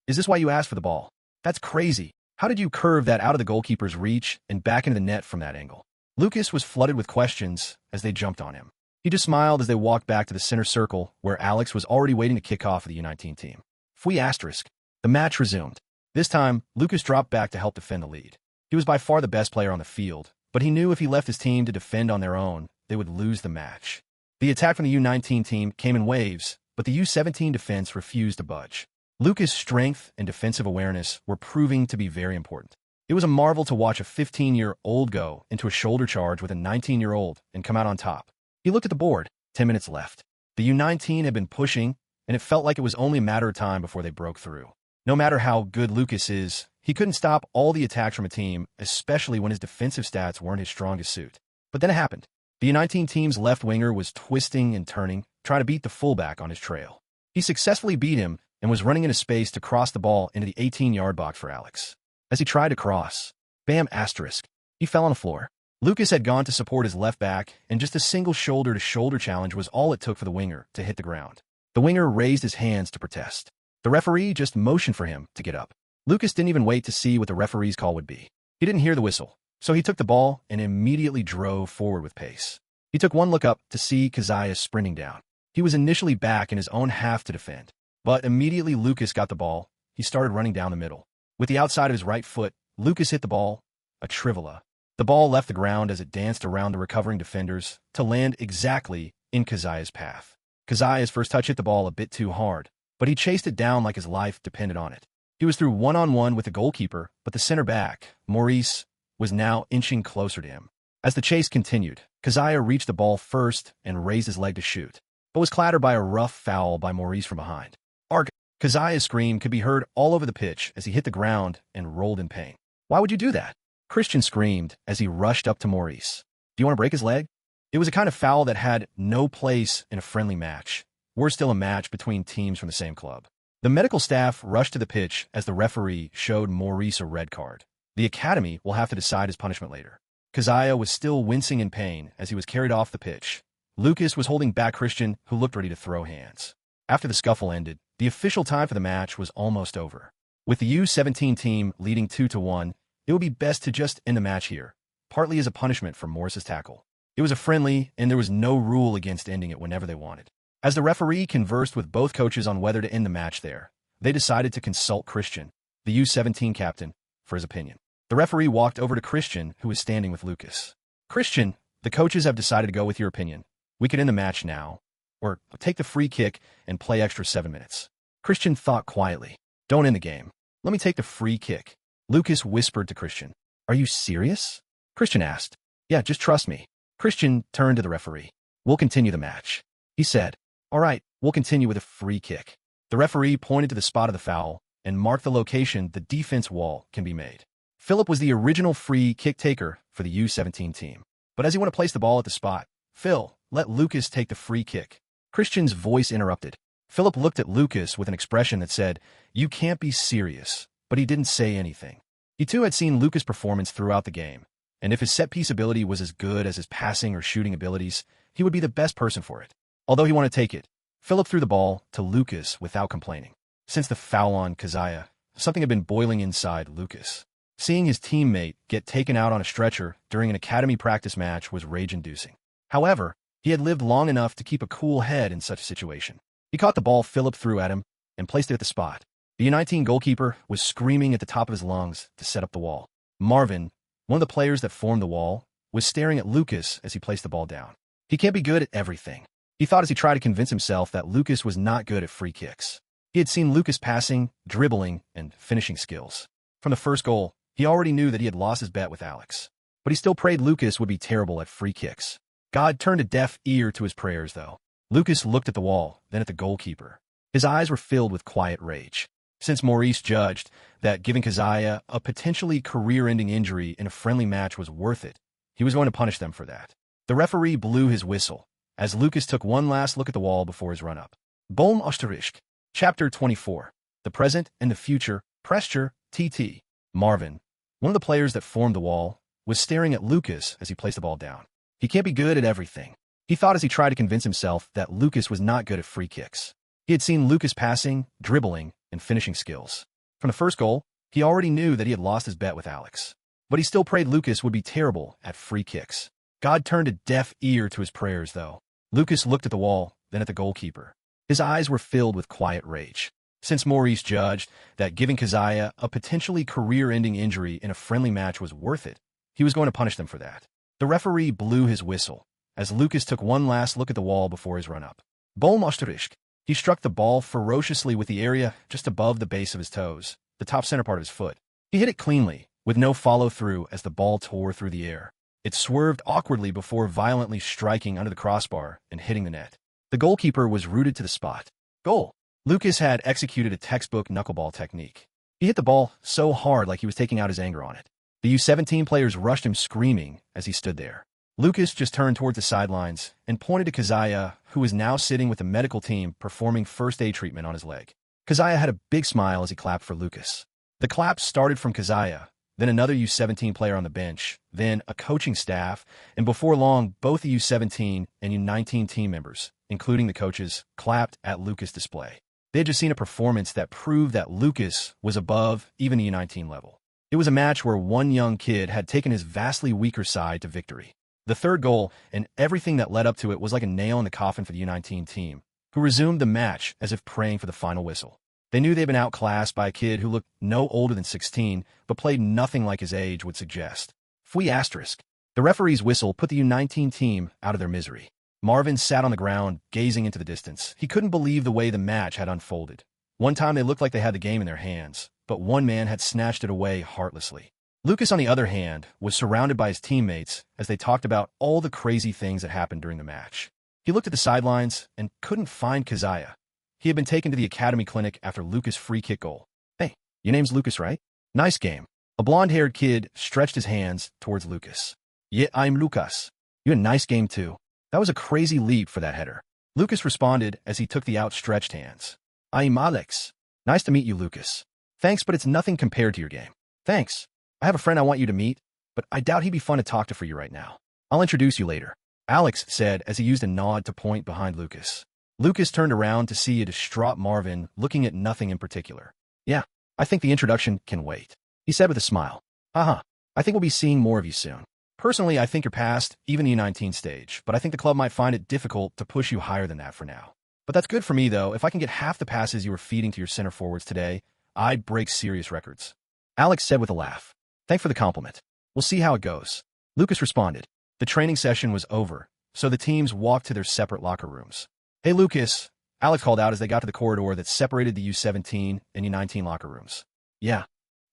Is this why you asked for the ball? That's crazy. How did you curve that out of the goalkeeper's reach and back into the net from that angle? Lukas was flooded with questions as they jumped on him. He just smiled as they walked back to the center circle, where Alex was already waiting to kick off for the U19 team. The match resumed. This time, Lukas dropped back to help defend the lead. He was by far the best player on the field, but he knew if he left his team to defend on their own, they would lose the match. The attack from the U19 team came in waves, but the U17 defense refused to budge. Lukas' strength and defensive awareness were proving to be very important. It was a marvel to watch a 15-year-old go into a shoulder charge with a 19-year-old and come out on top. He looked at the board, 10 minutes left. The U19 had been pushing, and it felt like it was only a matter of time before they broke through. No matter how good Lukas is, he couldn't stop all the attacks from a team, especially when his defensive stats weren't his strongest suit. But then it happened. The U19 team's left winger was twisting and turning, trying to beat the fullback on his trail. He successfully beat him and was running into space to cross the ball into the 18-yard box for Alex. As he tried to cross, bam asterisk, he fell on the floor. Lukas had gone to support his left back, and just a single shoulder-to-shoulder challenge was all it took for the winger to hit the ground. The winger raised his hands to protest. The referee just motioned for him to get up. Lukas didn't even wait to see what the referee's call would be. He didn't hear the whistle, so he took the ball and immediately drove forward with pace. He took one look up to see Kazaya sprinting down. He was initially back in his own half to defend, but immediately Lukas got the ball. He started running down the middle. With the outside of his right foot, Lukas hit the ball, a trivela. The ball left the ground as it danced around the recovering defenders to land exactly in Kazaya's path. Kazaya's first touch hit the ball a bit too hard, but he chased it down like his life depended on it. He was through one-on-one with the goalkeeper, but the center back, Maurice, was now inching closer to him. As the chase continued, Kazaya reached the ball first and raised his leg to shoot, but was clattered by a rough foul by Maurice from behind. Arg! Kazaya's scream could be heard all over the pitch as he hit the ground and rolled in pain. Why would you do that? Christian screamed as he rushed up to Maurice. Do you want to break his leg? It was a kind of foul that had no place in a friendly match. Worse still, a match between teams from the same club. The medical staff rushed to the pitch as the referee showed Maurice a red card. The academy will have to decide his punishment later. Kazaya was still wincing in pain as he was carried off the pitch. Lukas was holding back Christian, who looked ready to throw hands. After the scuffle ended, the official time for the match was almost over. With the U17 team leading 2-1, it would be best to just end the match here, partly as a punishment for Morris's tackle. It was a friendly, and there was no rule against ending it whenever they wanted. As the referee conversed with both coaches on whether to end the match there, they decided to consult Christian, the U17 captain, for his opinion. The referee walked over to Christian, who was standing with Lukas. Christian, the coaches have decided to go with your opinion. We could end the match now, or take the free kick and play extra 7 minutes. Christian thought quietly. Don't end the game. Let me take the free kick. Lukas whispered to Christian. Are you serious? Christian asked. Yeah, just trust me. Christian turned to the referee. We'll continue the match. He said. All right, we'll continue with a free kick. The referee pointed to the spot of the foul and marked the location the defense wall can be made. Philip was the original free kick taker for the U17 team. But as he went to place the ball at the spot, Phil, let Lukas take the free kick. Christian's voice interrupted. Philip looked at Lukas with an expression that said, You can't be serious. But he didn't say anything. He too had seen Lukas' performance throughout the game, and if his set-piece ability was as good as his passing or shooting abilities, he would be the best person for it. Although he wanted to take it, Philip threw the ball to Lukas without complaining. Since the foul on Kazaya, something had been boiling inside Lukas. Seeing his teammate get taken out on a stretcher during an academy practice match was rage-inducing. However, he had lived long enough to keep a cool head in such a situation. He caught the ball Philip threw at him and placed it at the spot. The U19 goalkeeper was screaming at the top of his lungs to set up the wall. Marvin, one of the players that formed the wall, was staring at Lukas as he placed the ball down. He can't be good at everything. He thought as he tried to convince himself that Lukas was not good at free kicks. He had seen Lukas' passing, dribbling, and finishing skills. From the first goal, he already knew that he had lost his bet with Alex. But he still prayed Lukas would be terrible at free kicks. God turned a deaf ear to his prayers, though. Lukas looked at the wall, then at the goalkeeper. His eyes were filled with quiet rage. Since Maurice judged that giving Kazaya a potentially career-ending injury in a friendly match was worth it, he was going to punish them for that. The referee blew his whistle as Lukas took one last look at the wall before his run-up. Bolm Asterisk. Chapter 24. The Present and the Future. Presture. TT. Marvin, one of the players that formed the wall, was staring at Lukas as he placed the ball down. He can't be good at everything. He thought as he tried to convince himself that Lukas was not good at free kicks. He had seen Lukas' passing, dribbling, and finishing skills. From the first goal, he already knew that he had lost his bet with Alex. But he still prayed Lukas would be terrible at free kicks. God turned a deaf ear to his prayers, though. Lukas looked at the wall, then at the goalkeeper. His eyes were filled with quiet rage. Since Maurice judged that giving Kazaya a potentially career-ending injury in a friendly match was worth it, he was going to punish them for that. The referee blew his whistle as Lukas took one last look at the wall before his run-up. Bolm Asterisk. He struck the ball ferociously with the area just above the base of his toes, the top center part of his foot. He hit it cleanly, with no follow-through as the ball tore through the air. It swerved awkwardly before violently striking under the crossbar and hitting the net. The goalkeeper was rooted to the spot. Goal. Lukas had executed a textbook knuckleball technique. He hit the ball so hard like he was taking out his anger on it. The U17 players rushed him screaming as he stood there. Lukas just turned towards the sidelines and pointed to Kazuya, who was now sitting with the medical team performing first aid treatment on his leg. Kazuya had a big smile as he clapped for Lukas. The claps started from Kazuya, then another U17 player on the bench, then a coaching staff, and before long, both the U17 and U19 team members, including the coaches, clapped at Lukas' display. They had just seen a performance that proved that Lukas was above even the U19 level. It was a match where one young kid had taken his vastly weaker side to victory. The third goal and everything that led up to it was like a nail in the coffin for the U19 team, who resumed the match as if praying for the final whistle. They knew they'd been outclassed by a kid who looked no older than 16, but played nothing like his age would suggest. Fui asterisk. The referee's whistle put the U19 team out of their misery. Marvin sat on the ground, gazing into the distance. He couldn't believe the way the match had unfolded. One time they looked like they had the game in their hands, but one man had snatched it away heartlessly. Lukas, on the other hand, was surrounded by his teammates as they talked about all the crazy things that happened during the match. He looked at the sidelines and couldn't find Kazuya. He had been taken to the academy clinic after Lukas' free kick goal. Hey, your name's Lukas, right? Nice game. A blonde-haired kid stretched his hands towards Lukas. Yeah, I'm Lukas. You had a nice game too. That was a crazy leap for that header. Lukas responded as he took the outstretched hands. I'm Alex. Nice to meet you, Lukas. Thanks, but it's nothing compared to your game. Thanks. I have a friend I want you to meet, but I doubt he'd be fun to talk to for you right now. I'll introduce you later, Alex said as he used a nod to point behind Lukas. Lukas turned around to see a distraught Marvin looking at nothing in particular. Yeah, I think the introduction can wait, he said with a smile. I think we'll be seeing more of you soon. Personally, I think you're past even the U19 stage, but I think the club might find it difficult to push you higher than that for now. But that's good for me, though. If I can get half the passes you were feeding to your center forwards today, I'd break serious records. Alex said with a laugh. Thanks for the compliment. We'll see how it goes. Lukas responded. The training session was over, so the teams walked to their separate locker rooms. Hey, Lukas, Alex called out as they got to the corridor that separated the U17 and U19 locker rooms. Yeah,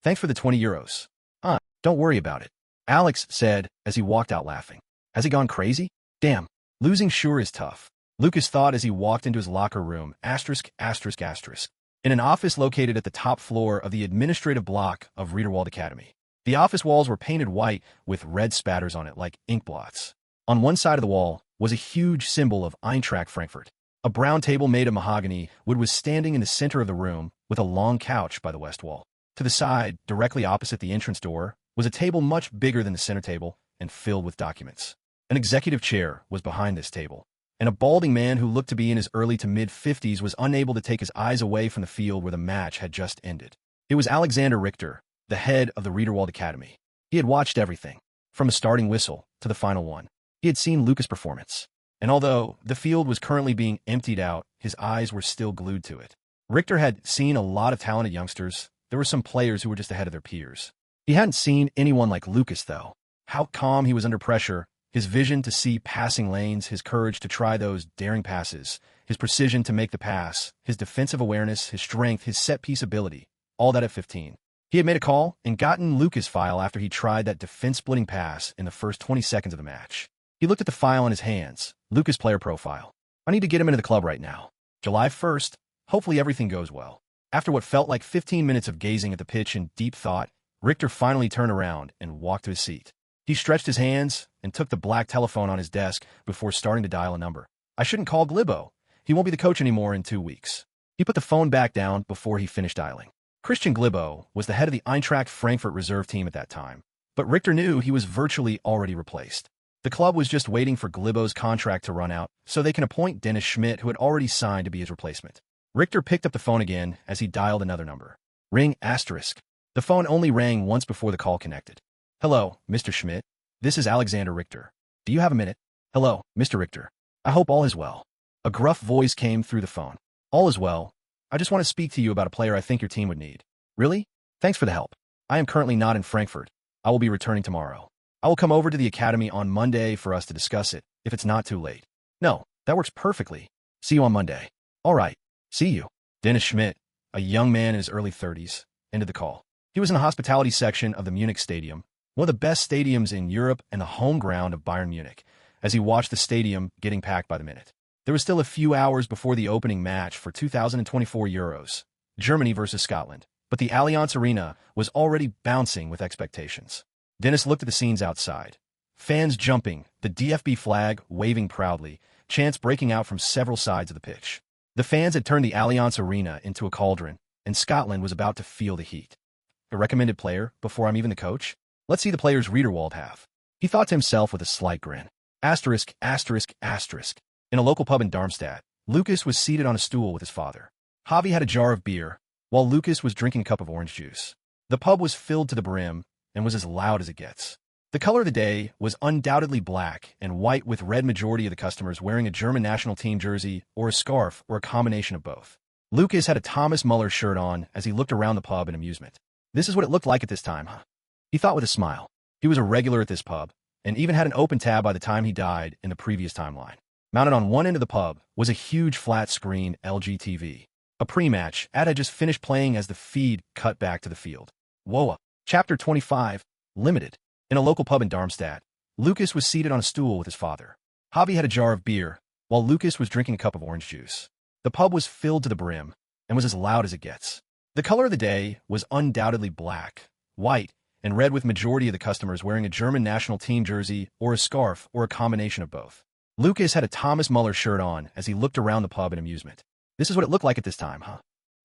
thanks for the 20 euros. Don't worry about it, Alex said as he walked out laughing. Has he gone crazy? Damn, losing sure is tough, Lukas thought as he walked into his locker room, in an office located at the top floor of the administrative block of Riederwald Academy. The office walls were painted white with red spatters on it like ink blots. On one side of the wall was a huge symbol of Eintracht Frankfurt. A brown table made of mahogany wood was standing in the center of the room with a long couch by the west wall. To the side, directly opposite the entrance door, was a table much bigger than the center table and filled with documents. An executive chair was behind this table, and a balding man who looked to be in his early to mid-50s was unable to take his eyes away from the field where the match had just ended. It was Alexander Richter, the head of the Riederwald Academy. He had watched everything, from the starting whistle to the final one. He had seen Lukas' performance, and although the field was currently being emptied out, his eyes were still glued to it. Richter had seen a lot of talented youngsters. There were some players who were just ahead of their peers. He hadn't seen anyone like Lukas, though. How calm he was under pressure, his vision to see passing lanes, his courage to try those daring passes, his precision to make the pass, his defensive awareness, his strength, his set-piece ability, all that at 15. He had made a call and gotten Lukas' file after he tried that defense-splitting pass in the first 20 seconds of the match. He looked at the file in his hands, Lukas' player profile. I need to get him into the club right now. July 1st, hopefully everything goes well. After what felt like 15 minutes of gazing at the pitch in deep thought, Richter finally turned around and walked to his seat. He stretched his hands and took the black telephone on his desk before starting to dial a number. I shouldn't call Glibbo. He won't be the coach anymore in 2 weeks. He put the phone back down before he finished dialing. Christian Glibbo was the head of the Eintracht Frankfurt reserve team at that time, but Richter knew he was virtually already replaced. The club was just waiting for Glibbo's contract to run out so they can appoint Dennis Schmidt, who had already signed to be his replacement. Richter picked up the phone again as he dialed another number. Ring asterisk. The phone only rang once before the call connected. Hello, Mr. Schmidt. This is Alexander Richter. Do you have a minute? Hello, Mr. Richter. I hope all is well. A gruff voice came through the phone. All is well. I just want to speak to you about a player I think your team would need. Really? Thanks for the help. I am currently not in Frankfurt. I will be returning tomorrow. I will come over to the academy on Monday for us to discuss it, if it's not too late. No, that works perfectly. See you on Monday. All right. See you. Dennis Schmidt, a young man in his early 30s, ended the call. He was in the hospitality section of the Munich Stadium, one of the best stadiums in Europe and the home ground of Bayern Munich, as he watched the stadium getting packed by the minute. There was still a few hours before the opening match for 2024 Euros, Germany versus Scotland, but the Allianz Arena was already bouncing with expectations. Dennis looked at the scenes outside. Fans jumping, the DFB flag waving proudly, chants breaking out from several sides of the pitch. The fans had turned the Allianz Arena into a cauldron, and Scotland was about to feel the heat. A recommended player, before I'm even the coach? Let's see the players Riederwald have. He thought to himself with a slight grin. Asterisk, asterisk, asterisk. In a local pub in Darmstadt, Lukas was seated on a stool with his father. Javi had a jar of beer, while Lukas was drinking a cup of orange juice. The pub was filled to the brim and was as loud as it gets. The color of the day was undoubtedly black and white, with red majority of the customers wearing a German national team jersey or a scarf or a combination of both. Lukas had a Thomas Muller shirt on as he looked around the pub in amusement. This is what it looked like at this time, huh? He thought with a smile. He was a regular at this pub, and even had an open tab by the time he died in the previous timeline. Mounted on one end of the pub was a huge flat-screen LG TV. A pre-match ad had just finished playing as the feed cut back to the field. Whoa! Chapter 25, Limited. In a local pub in Darmstadt, Lukas was seated on a stool with his father. Javi had a jar of beer, while Lukas was drinking a cup of orange juice. The pub was filled to the brim and was as loud as it gets. The color of the day was undoubtedly black, white, and red, with majority of the customers wearing a German national team jersey or a scarf or a combination of both. Lukas had a Thomas Muller shirt on as he looked around the pub in amusement. This is what it looked like at this time, huh?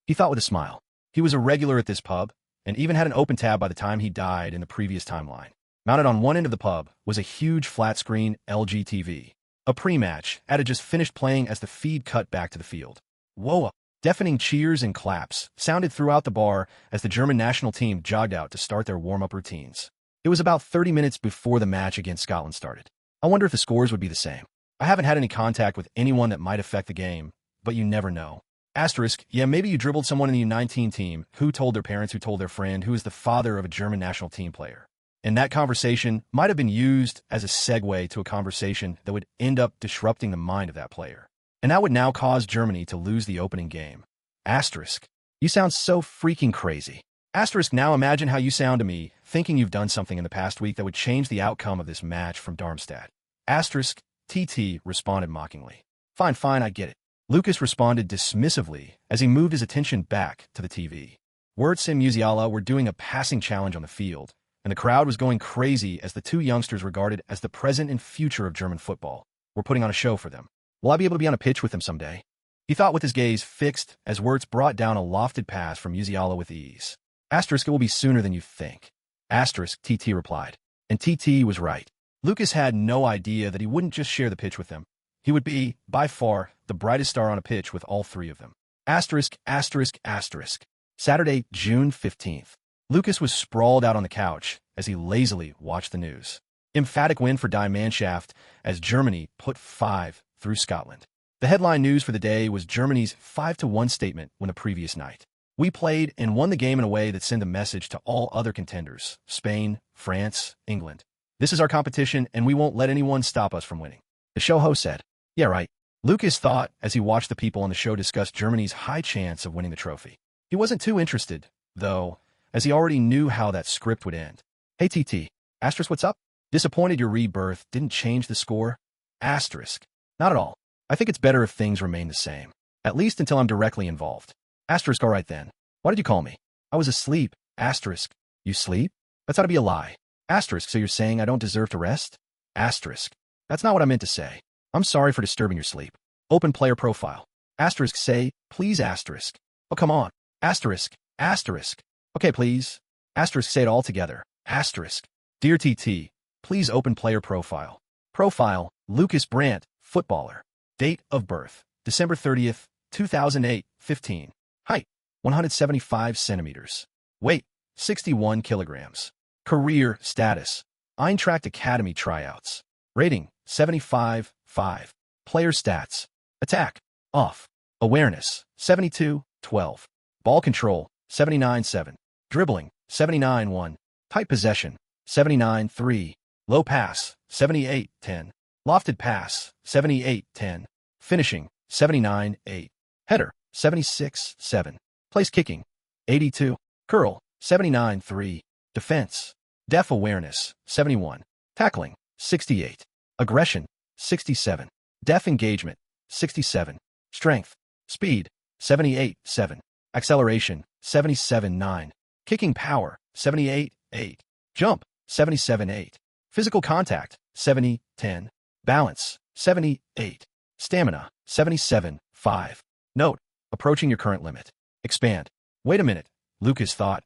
He thought with a smile. He was a regular at this pub, and even had an open tab by the time he died in the previous timeline. Mounted on one end of the pub was a huge flat-screen LG TV. A pre-match ad had just finished playing as the feed cut back to the field. Whoa! Deafening cheers and claps sounded throughout the bar as the German national team jogged out to start their warm-up routines. It was about 30 minutes before the match against Scotland started. I wonder if the scores would be the same. I haven't had any contact with anyone that might affect the game, but you never know. Asterisk, yeah, maybe you dribbled someone in the U19 team who told their parents who told their friend who is the father of a German national team player. And that conversation might have been used as a segue to a conversation that would end up disrupting the mind of that player. And that would now cause Germany to lose the opening game. Asterisk, you sound so freaking crazy. Asterisk, now imagine how you sound to me, thinking you've done something in the past week that would change the outcome of this match from Darmstadt. Asterisk, TT responded mockingly. Fine, fine, I get it. Lukas responded dismissively as he moved his attention back to the TV. Wirtz and Musiala were doing a passing challenge on the field, and the crowd was going crazy as the two youngsters, regarded as the present and future of German football, were putting on a show for them. Will I be able to be on a pitch with them someday? He thought with his gaze fixed as Wirtz brought down a lofted pass from Musiala with ease. Asterisk, it will be sooner than you think. Asterisk, TT replied. And TT was right. Lukas had no idea that he wouldn't just share the pitch with them. He would be, by far, the brightest star on a pitch with all three of them. Asterisk, asterisk, asterisk. Saturday, June 15th. Lukas was sprawled out on the couch as he lazily watched the news. Emphatic win for Die Mannschaft as Germany put 5 through Scotland. The headline news for the day was Germany's 5-1 statement when the previous night. We played and won the game in a way that sent a message to all other contenders, Spain, France, England. This is our competition and we won't let anyone stop us from winning. The show host said. Yeah, right. Lukas thought as he watched the people on the show discuss Germany's high chance of winning the trophy. He wasn't too interested, though, as he already knew how that script would end. Hey TT, asterisk, what's up? Disappointed your rebirth didn't change the score? Asterisk. Not at all. I think it's better if things remain the same. At least until I'm directly involved. Asterisk, alright then. Why did you call me? I was asleep. Asterisk. You sleep? That's ought to be a lie. Asterisk, so you're saying I don't deserve to rest? Asterisk. That's not what I meant to say. I'm sorry for disturbing your sleep. Open player profile. Asterisk, say, please asterisk. Oh, come on. Asterisk. Asterisk. Okay, please. Asterisk, say it all together. Asterisk. Dear TT, please open player profile. Profile, Lukas Brandt, footballer. Date of birth, December 30th, 2008, 15. Height, 175 centimeters. Weight, 61 kilograms. Career status, Eintracht Academy tryouts. Rating, 75, 5. Player stats, attack, off. Awareness, 72, 12. Ball control, 79, 7. Dribbling, 79, 1. Tight possession, 79, 3. Low pass, 78, 10. Lofted pass, 78, 10. Finishing, 79, 8. Header, 76, 7. Place kicking, 82. Curl, 79, 3. Defense, def awareness, 71. Tackling, 68. Aggression, 67. Def engagement, 67. Strength. Speed, 78.7. Acceleration, 77.9. Kicking power, 78.8. Jump, 77.8. Physical contact, 70.10. Balance, 78. Stamina, 77.5. Note, approaching your current limit. Expand. Wait a minute, Lukas thought,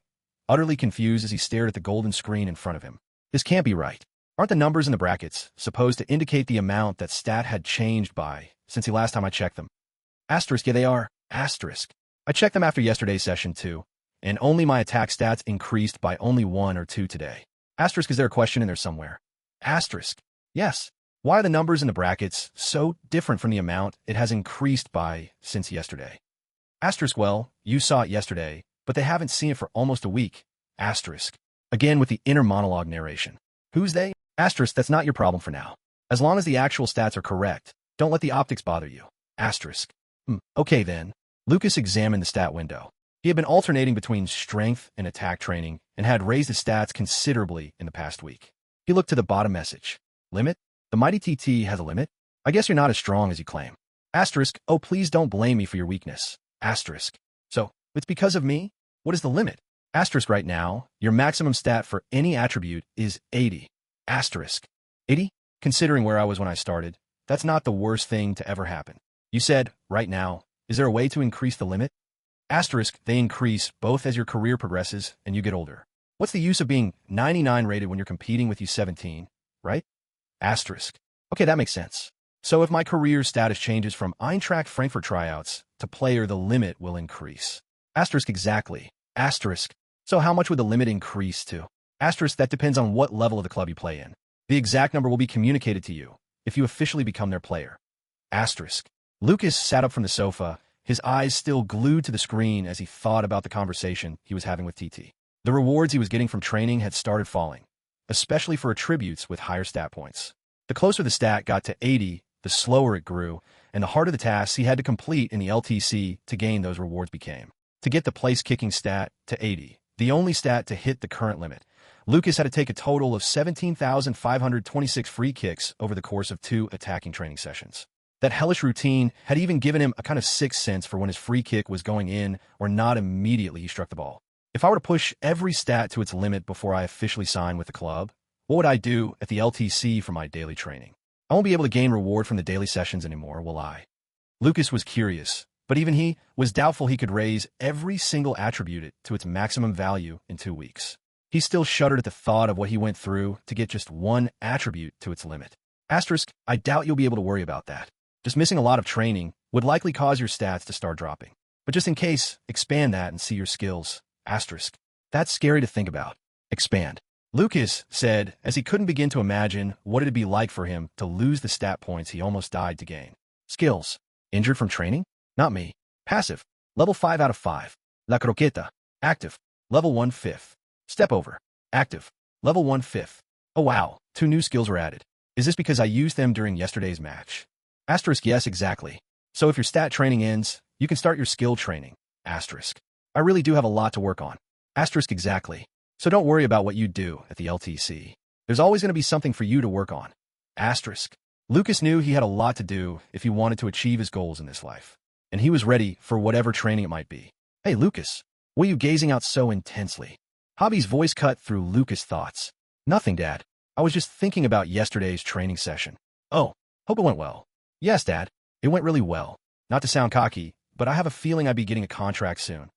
utterly confused as he stared at the golden screen in front of him. This can't be right. Aren't the numbers in the brackets supposed to indicate the amount that stat had changed by since the last time I checked them? Asterisk, yeah they are. Asterisk. I checked them after yesterday's session too, and only my attack stats increased by only 1 or 2 today. Asterisk, is there a question in there somewhere? Asterisk. Yes. Why are the numbers in the brackets so different from the amount it has increased by since yesterday? Asterisk, well, you saw it yesterday, but they haven't seen it for almost a week. Asterisk. Again with the inner monologue narration. Who's they? Asterisk, that's not your problem for now. As long as the actual stats are correct, don't let the optics bother you. Asterisk. Okay then. Lukas examined the stat window. He had been alternating between strength and attack training and had raised his stats considerably in the past week. He looked to the bottom message. Limit? The mighty TT has a limit? I guess you're not as strong as you claim. Asterisk, oh please don't blame me for your weakness. Asterisk. So, it's because of me? What is the limit? Asterisk, right now, your maximum stat for any attribute is 80. Asterisk. 80? Considering where I was when I started, that's not the worst thing to ever happen. You said, right now, is there a way to increase the limit? Asterisk, they increase both as your career progresses and you get older. What's the use of being 99 rated when you're competing with U17, right? Asterisk. Okay, that makes sense. So if my career status changes from Eintracht Frankfurt tryouts to player, the limit will increase. Asterisk, exactly. Asterisk. So how much would the limit increase to? Asterisk, that depends on what level of the club you play in. The exact number will be communicated to you if you officially become their player. Asterisk. Lukas sat up from the sofa, his eyes still glued to the screen as he thought about the conversation he was having with TT. The rewards he was getting from training had started falling, especially for attributes with higher stat points. The closer the stat got to 80, the slower it grew, and the harder the tasks he had to complete in the LTC to gain those rewards became. To get the place-kicking stat to 80, the only stat to hit the current limit, Lukas had to take a total of 17,526 free kicks over the course of 2 attacking training sessions. That hellish routine had even given him a kind of sixth sense for when his free kick was going in or not immediately he struck the ball. If I were to push every stat to its limit before I officially sign with the club, what would I do at the LTC for my daily training? I won't be able to gain reward from the daily sessions anymore, will I? Lukas was curious, but even he was doubtful he could raise every single attribute to its maximum value in 2 weeks. He still shuddered at the thought of what he went through to get just one attribute to its limit. Asterisk, I doubt you'll be able to worry about that. Just missing a lot of training would likely cause your stats to start dropping. But just in case, expand that and see your skills. Asterisk. That's scary to think about. Expand. Lukas said, as he couldn't begin to imagine what it'd be like for him to lose the stat points he almost died to gain. Skills. Injured from training? Not me. Passive. Level 5 out of 5. La croqueta. Active. Level 1/5. Step over. Active. Level 1/5. Oh wow, 2 new skills were added. Is this because I used them during yesterday's match? Asterisk, yes, exactly. So if your stat training ends, you can start your skill training. Asterisk. I really do have a lot to work on. Asterisk, exactly. So don't worry about what you do at the LTC. There's always going to be something for you to work on. Asterisk. Lukas knew he had a lot to do if he wanted to achieve his goals in this life. And he was ready for whatever training it might be. Hey, Lukas, what are you gazing out so intensely? Hobby's voice cut through Lukas' thoughts. Nothing, Dad. I was just thinking about yesterday's training session. Oh, hope it went well. Yes, Dad. It went really well. Not to sound cocky, but I have a feeling I'd be getting a contract soon.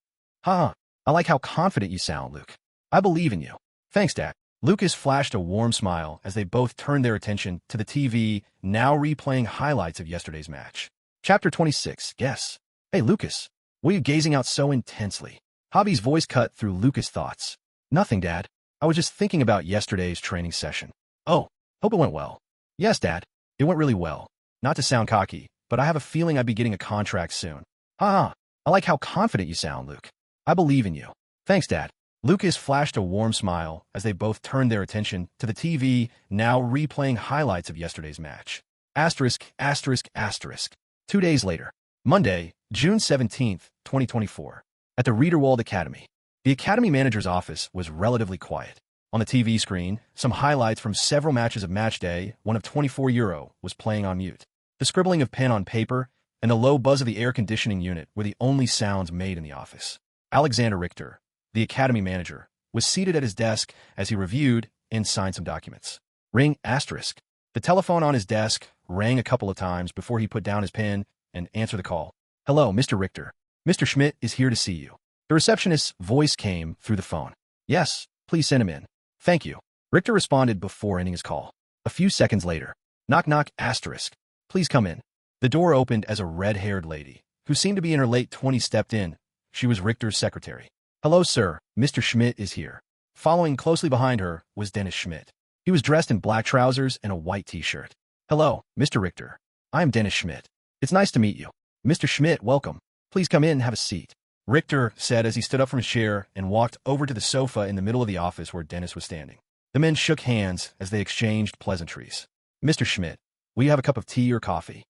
Haha, I like how confident you sound, Luke. I believe in you. Thanks, Dad. Lukas flashed a warm smile as they both turned their attention to the TV, now replaying highlights of yesterday's match. Chapter 26, Guess. Hey, Lukas, what are you gazing out so intensely? Hobby's voice cut through Lukas' thoughts. Nothing, Dad. I was just thinking about yesterday's training session. Oh, hope it went well. Yes, Dad. It went really well. Not to sound cocky, but I have a feeling I'd be getting a contract soon. Haha, I like how confident you sound, Luke. I believe in you. Thanks, Dad. Lukas flashed a warm smile as they both turned their attention to the TV, now replaying highlights of yesterday's match. Asterisk, asterisk, asterisk. 2 days later, Monday, June 17th, 2024. At the Riederwald Academy. The Academy manager's office was relatively quiet. On the TV screen, some highlights from several matches of Matchday, one of €24, was playing on mute. The scribbling of pen on paper and the low buzz of the air conditioning unit were the only sounds made in the office. Alexander Richter, the academy manager, was seated at his desk as he reviewed and signed some documents. Ring asterisk. The telephone on his desk rang a couple of times before he put down his pen and answered the call. Hello, Mr. Richter. Mr. Schmidt is here to see you. The receptionist's voice came through the phone. Yes, please send him in. Thank you. Richter responded before ending his call. A few seconds later, knock knock asterisk. Please come in. The door opened as a red-haired lady, who seemed to be in her late 20s, stepped in. She was Richter's secretary. Hello, sir. Mr. Schmidt is here. Following closely behind her was Dennis Schmidt. He was dressed in black trousers and a white t-shirt. Hello, Mr. Richter. I am Dennis Schmidt. It's nice to meet you. Mr. Schmidt, welcome. Please come in and have a seat. Richter said as he stood up from his chair and walked over to the sofa in the middle of the office where Dennis was standing. The men shook hands as they exchanged pleasantries. Mr. Schmidt, will you have a cup of tea or coffee?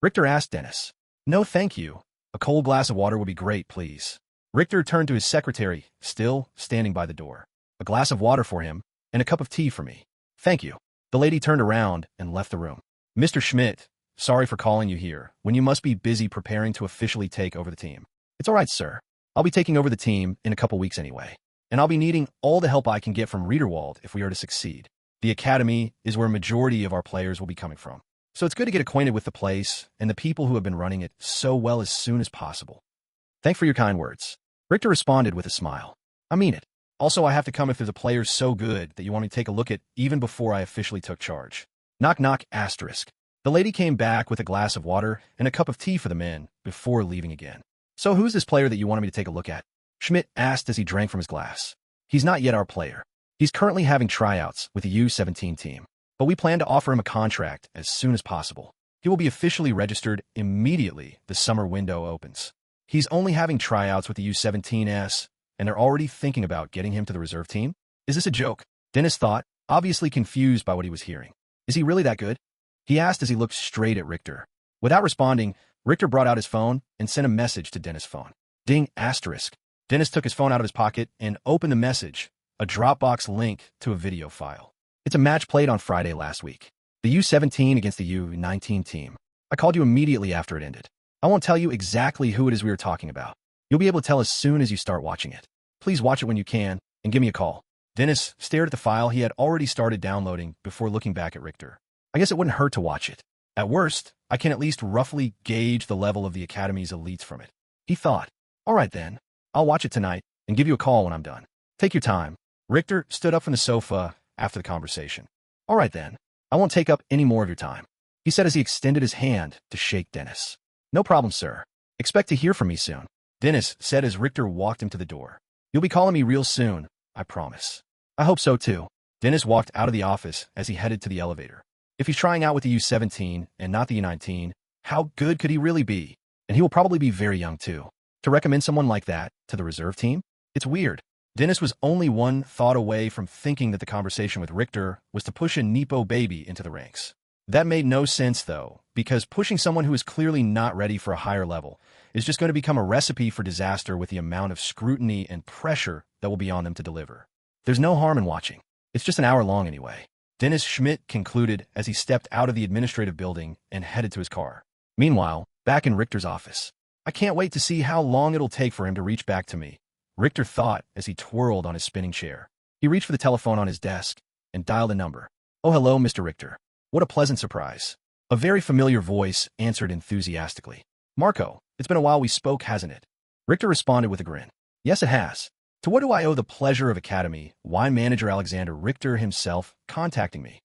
Richter asked Dennis. No, thank you. A cold glass of water would be great, please. Richter turned to his secretary, still standing by the door. A glass of water for him, and a cup of tea for me. Thank you. The lady turned around and left the room. Mr. Schmidt, sorry for calling you here when you must be busy preparing to officially take over the team. It's all right, sir. I'll be taking over the team in a couple weeks anyway, and I'll be needing all the help I can get from Riederwald if we are to succeed. The academy is where a majority of our players will be coming from, so it's good to get acquainted with the place and the people who have been running it so well as soon as possible. Thanks for your kind words. Richter responded with a smile. I mean it. Also, I have to come if there's a player so good that you want me to take a look at even before I officially took charge. Knock knock asterisk. The lady came back with a glass of water and a cup of tea for the men before leaving again. So who's this player that you wanted me to take a look at? Schmidt asked as he drank from his glass. He's not yet our player. He's currently having tryouts with the U17 team, but we plan to offer him a contract as soon as possible. He will be officially registered immediately the summer window opens. He's only having tryouts with the U17s, and they're already thinking about getting him to the reserve team? Is this a joke? Dennis thought, obviously confused by what he was hearing. Is he really that good? He asked as he looked straight at Richter. Without responding, Richter brought out his phone and sent a message to Dennis' phone. Ding asterisk. Dennis took his phone out of his pocket and opened the message, a Dropbox link to a video file. It's a match played on Friday last week. The U17 against the U19 team. I called you immediately after it ended. I won't tell you exactly who it is we were talking about. You'll be able to tell as soon as you start watching it. Please watch it when you can, and give me a call. Dennis stared at the file he had already started downloading before looking back at Richter. I guess it wouldn't hurt to watch it. At worst, I can at least roughly gauge the level of the Academy's elites from it. He thought, all right then, I'll watch it tonight and give you a call when I'm done. Take your time. Richter stood up from the sofa after the conversation. All right then, I won't take up any more of your time, he said as he extended his hand to shake Dennis. No problem, sir. Expect to hear from me soon, Dennis said as Richter walked him to the door. You'll be calling me real soon, I promise. I hope so too. Dennis walked out of the office as he headed to the elevator. If he's trying out with the U17 and not the U19, how good could he really be? And he will probably be very young too. To recommend someone like that to the reserve team? It's weird. Dennis was only one thought away from thinking that the conversation with Richter was to push a Nepo baby into the ranks. That made no sense though, because pushing someone who is clearly not ready for a higher level is just going to become a recipe for disaster with the amount of scrutiny and pressure that will be on them to deliver. There's no harm in watching. It's just an hour long anyway. Dennis Schmidt concluded as he stepped out of the administrative building and headed to his car. Meanwhile, back in Richter's office. I can't wait to see how long it'll take for him to reach back to me, Richter thought as he twirled on his spinning chair. He reached for the telephone on his desk and dialed a number. Oh, hello, Mr. Richter. What a pleasant surprise. A very familiar voice answered enthusiastically. Marco, it's been a while we spoke, hasn't it? Richter responded with a grin. Yes, it has. To what do I owe the pleasure of Academy wine manager Alexander Richter himself contacting me?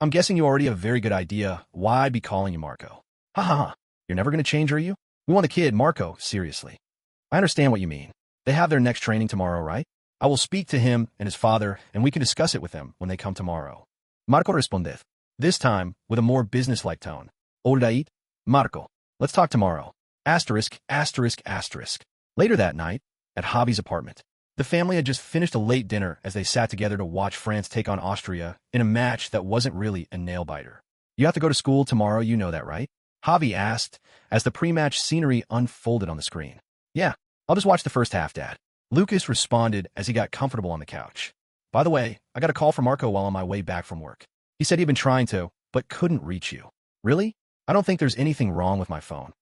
I'm guessing you already have a very good idea why I'd be calling you Marco. Ha ha ha. You're never going to change, are you? We want the kid, Marco, seriously. I understand what you mean. They have their next training tomorrow, right? I will speak to him and his father, and we can discuss it with them when they come tomorrow. Marco responded, this time with a more business-like tone. Alright, Marco, let's talk tomorrow. Asterisk, asterisk, asterisk. Later that night, at Javi's apartment, the family had just finished a late dinner as they sat together to watch France take on Austria in a match that wasn't really a nail-biter. You have to go to school tomorrow, you know that, right? Javi asked as the pre-match scenery unfolded on the screen. Yeah, I'll just watch the first half, Dad. Lucas responded as he got comfortable on the couch. By the way, I got a call from Marco while on my way back from work. He said he'd been trying to, but couldn't reach you. Really? I don't think there's anything wrong with my phone.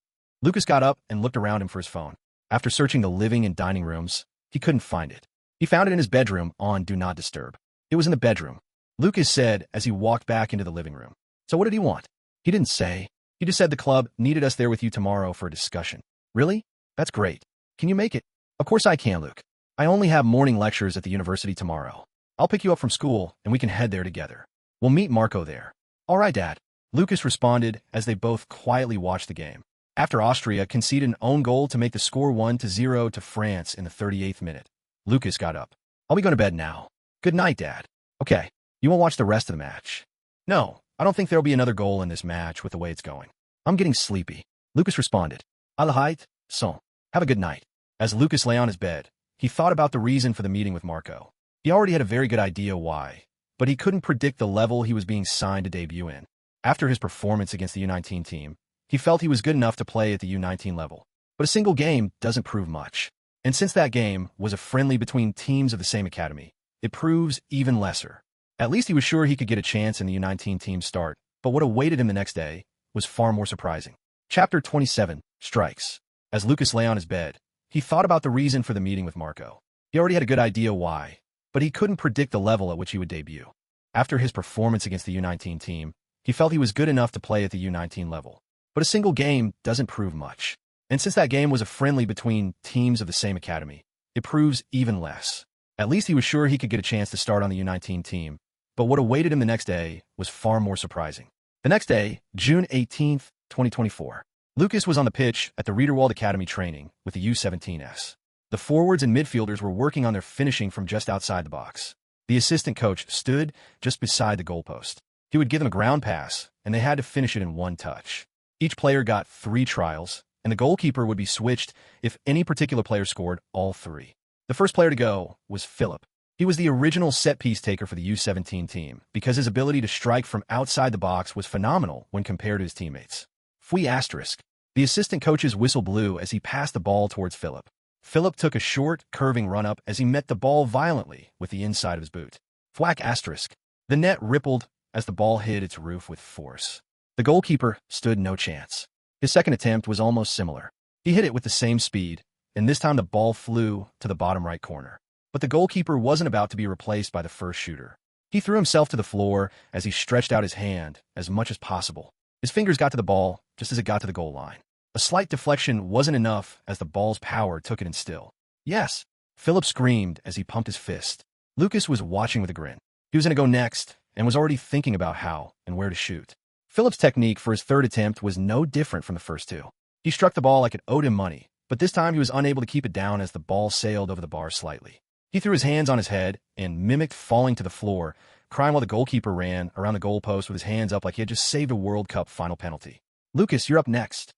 Lukas got up and looked around him for his phone. After searching the living and dining rooms, he couldn't find it. He found it in his bedroom on Do Not Disturb. It was in the bedroom. Lukas said as he walked back into the living room. So what did he want? He didn't say. He just said the club needed us there with you tomorrow for a discussion. Really? That's great. Can you make it? Of course I can, Luke. I only have morning lectures at the university tomorrow. I'll pick you up from school and we can head there together. We'll meet Marco there. All right, Dad. Lukas responded as they both quietly watched the game. After Austria conceded an own goal to make the score 1-0 to France in the 38th minute, Lukas got up. I'll be going to bed now. Good night, Dad. Okay. You won't watch the rest of the match? No, I don't think there'll be another goal in this match with the way it's going. I'm getting sleepy. Lukas responded. Alright, so, have a good night. As Lukas lay on his bed, he thought about the reason for the meeting with Marco. He already had a very good idea why, but he couldn't predict the level he was being signed to debut in. After his performance against the U19 team, he felt he was good enough to play at the U19 level. But a single game doesn't prove much. And since that game was a friendly between teams of the same academy, it proves even lesser. At least he was sure he could get a chance in the U19 team start, but what awaited him the next day was far more surprising. Chapter 27, Strikes. As Lukas lay on his bed, he thought about the reason for the meeting with Marco. He already had a good idea why, but he couldn't predict the level at which he would debut. After his performance against the U19 team, he felt he was good enough to play at the U19 level. But a single game doesn't prove much. And since that game was a friendly between teams of the same academy, it proves even less. At least he was sure he could get a chance to start on the U19 team, but what awaited him the next day was far more surprising. The next day, June 18th, 2024, Lukas was on the pitch at the Riederwald Academy training with the U17s. The forwards and midfielders were working on their finishing from just outside the box. The assistant coach stood just beside the goalpost. He would give them a ground pass, and they had to finish it in one touch. Each player got 3 trials, and the goalkeeper would be switched if any particular player scored all 3. The first player to go was Philip. He was the original set-piece taker for the U17 team because his ability to strike from outside the box was phenomenal when compared to his teammates. The assistant coach's whistle blew as he passed the ball towards Philip. Philip took a short, curving run-up as he met the ball violently with the inside of his boot. The net rippled as the ball hit its roof with force. The goalkeeper stood no chance. His second attempt was almost similar. He hit it with the same speed, and this time the ball flew to the bottom right corner. But the goalkeeper wasn't about to be replaced by the first shooter. He threw himself to the floor as he stretched out his hand as much as possible. His fingers got to the ball just as it got to the goal line. A slight deflection wasn't enough as the ball's power took it in still. Yes, Philip screamed as he pumped his fist. Lukas was watching with a grin. He was going to go next and was already thinking about how and where to shoot. Philip's technique for his third attempt was no different from the first 2. He struck the ball like it owed him money, but this time he was unable to keep it down as the ball sailed over the bar slightly. He threw his hands on his head and mimicked falling to the floor, crying while the goalkeeper ran around the goalpost with his hands up like he had just saved a World Cup final penalty. Lukas, you're up next.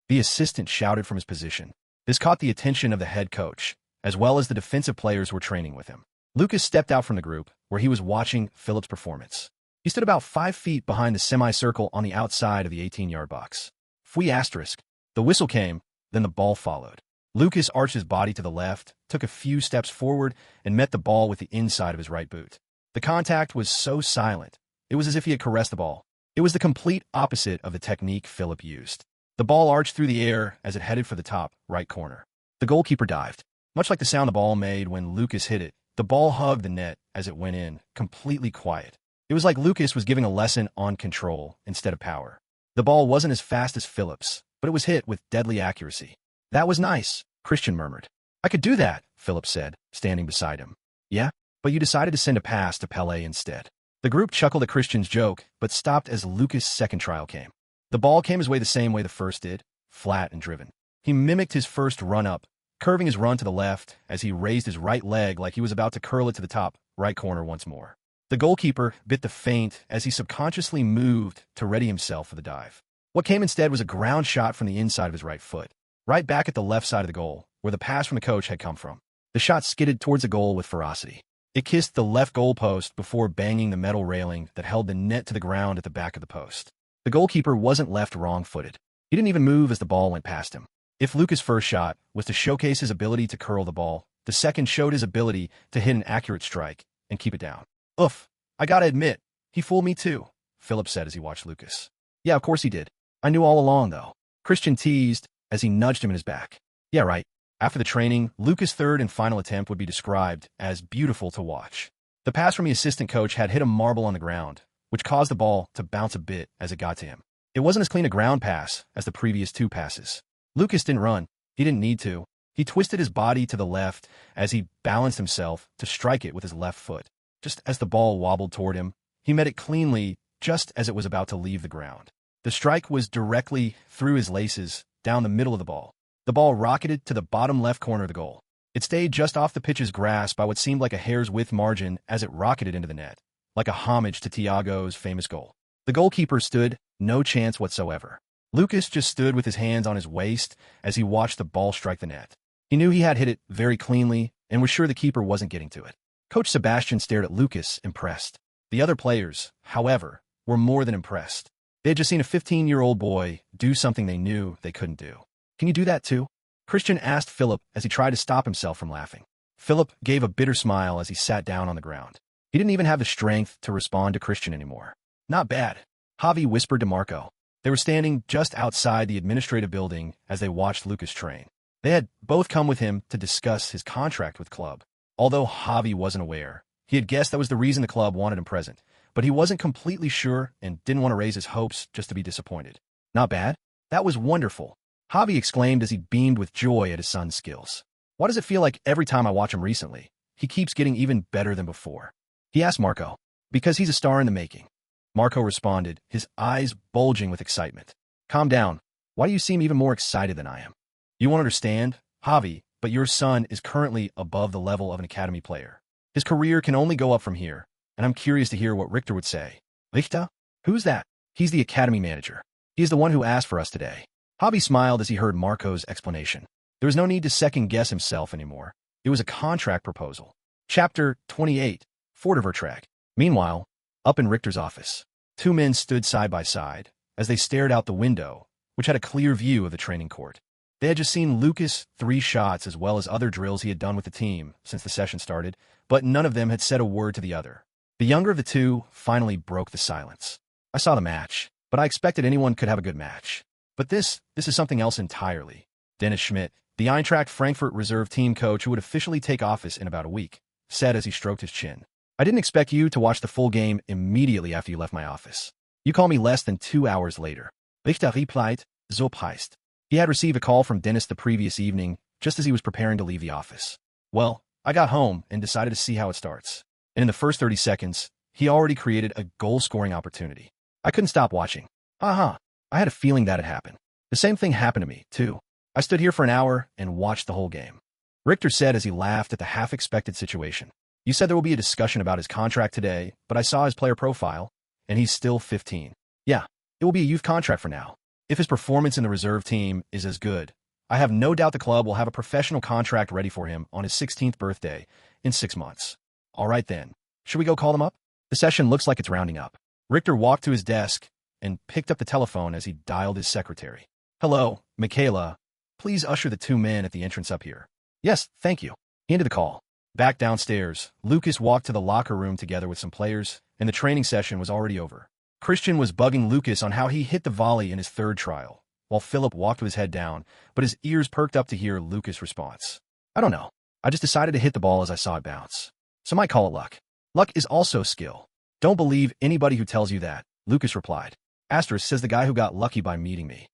The assistant shouted from his position. This caught the attention of the head coach, as well as the defensive players who were training with him. Lukas stepped out from the group, where he was watching Philip's performance. He stood about 5 feet behind the semicircle on the outside of the 18-yard box. The whistle came, then the ball followed. Lukas arched his body to the left, took a few steps forward, and met the ball with the inside of his right boot. The contact was so silent, it was as if he had caressed the ball. It was the complete opposite of the technique Philip used. The ball arched through the air as it headed for the top right corner. The goalkeeper dived. Much like the sound the ball made when Lukas hit it, the ball hugged the net as it went in, completely quiet. It was like Lukas was giving a lesson on control instead of power. The ball wasn't as fast as Philip's, but it was hit with deadly accuracy. That was nice, Christian murmured. I could do that, Philip said, standing beside him. Yeah, but you decided to send a pass to Pelé instead. The group chuckled at Christian's joke, but stopped as Lukas' second trial came. The ball came his way the same way the first did, flat and driven. He mimicked his first run-up, curving his run to the left as he raised his right leg like he was about to curl it to the top right corner once more. The goalkeeper bit the feint as he subconsciously moved to ready himself for the dive. What came instead was a ground shot from the inside of his right foot, right back at the left side of the goal, where the pass from the coach had come from. The shot skidded towards the goal with ferocity. It kissed the left goal post before banging the metal railing that held the net to the ground at the back of the post. The goalkeeper wasn't left wrong-footed. He didn't even move as the ball went past him. If Lukas' first shot was to showcase his ability to curl the ball, the second showed his ability to hit an accurate strike and keep it down. Oof, I gotta admit, he fooled me too, Philip said as he watched Lukas. Yeah, of course he did. I knew all along, though. Christian teased as he nudged him in his back. Yeah, right. After the training, Lukas' third and final attempt would be described as beautiful to watch. The pass from the assistant coach had hit a marble on the ground, which caused the ball to bounce a bit as it got to him. It wasn't as clean a ground pass as the previous two passes. Lukas didn't run. He didn't need to. He twisted his body to the left as he balanced himself to strike it with his left foot. Just as the ball wobbled toward him, he met it cleanly just as it was about to leave the ground. The strike was directly through his laces, down the middle of the ball. The ball rocketed to the bottom left corner of the goal. It stayed just off the pitch's grass by what seemed like a hair's width margin as it rocketed into the net, like a homage to Thiago's famous goal. The goalkeeper stood, no chance whatsoever. Lukas just stood with his hands on his waist as he watched the ball strike the net. He knew he had hit it very cleanly and was sure the keeper wasn't getting to it. Coach Sebastian stared at Lukas, impressed. The other players, however, were more than impressed. They had just seen a 15-year-old boy do something they knew they couldn't do. Can you do that too? Christian asked Philip as he tried to stop himself from laughing. Philip gave a bitter smile as he sat down on the ground. He didn't even have the strength to respond to Christian anymore. Not bad, Javi whispered to Marco. They were standing just outside the administrative building as they watched Lukas train. They had both come with him to discuss his contract with club. Although Javi wasn't aware, he had guessed that was the reason the club wanted him present, but he wasn't completely sure and didn't want to raise his hopes just to be disappointed. Not bad? That was wonderful, Javi exclaimed as he beamed with joy at his son's skills. Why does it feel like every time I watch him recently, he keeps getting even better than before? He asked Marco. Because he's a star in the making. Marco responded, his eyes bulging with excitement. Calm down. Why do you seem even more excited than I am? You won't understand, Javi, but your son is currently above the level of an academy player. His career can only go up from here, and I'm curious to hear what Richter would say. Richter? Who's that? He's the academy manager. He is the one who asked for us today. Javi smiled as he heard Marco's explanation. There was no need to second-guess himself anymore. It was a contract proposal. Chapter 28, Fordervertrag. Meanwhile, up in Richter's office, two men stood side by side as they stared out the window, which had a clear view of the training court. They had just seen Lukas' 3 shots as well as other drills he had done with the team since the session started, but none of them had said a word to the other. The younger of the two finally broke the silence. I saw the match, but I expected anyone could have a good match. But this is something else entirely. Dennis Schmidt, the Eintracht Frankfurt reserve team coach who would officially take office in about a week, said as he stroked his chin. I didn't expect you to watch the full game immediately after you left my office. You called me less than 2 hours later. Richter replied, so heißt. He had received a call from Dennis the previous evening, just as he was preparing to leave the office. Well, I got home and decided to see how it starts. And in the first 30 seconds, he already created a goal-scoring opportunity. I couldn't stop watching. I had a feeling that'd happen. The same thing happened to me, too. I stood here for an hour and watched the whole game. Richter said as he laughed at the half-expected situation. You said there will be a discussion about his contract today, but I saw his player profile, and he's still 15. Yeah, it will be a youth contract for now. If his performance in the reserve team is as good, I have no doubt the club will have a professional contract ready for him on his 16th birthday in 6 months. All right then. Should we go call them up? The session looks like it's rounding up. Richter walked to his desk and picked up the telephone as he dialed his secretary. Hello, Michaela. Please usher the 2 men at the entrance up here. Yes, thank you. He ended the call. Back downstairs, Lukas walked to the locker room together with some players, and the training session was already over. Christian was bugging Lukas on how he hit the volley in his 3rd trial, while Philip walked with his head down, but his ears perked up to hear Lukas' response. I don't know. I just decided to hit the ball as I saw it bounce. Some might call it luck. Luck is also skill. Don't believe anybody who tells you that, Lukas replied. Asterisk says the guy who got lucky by meeting me.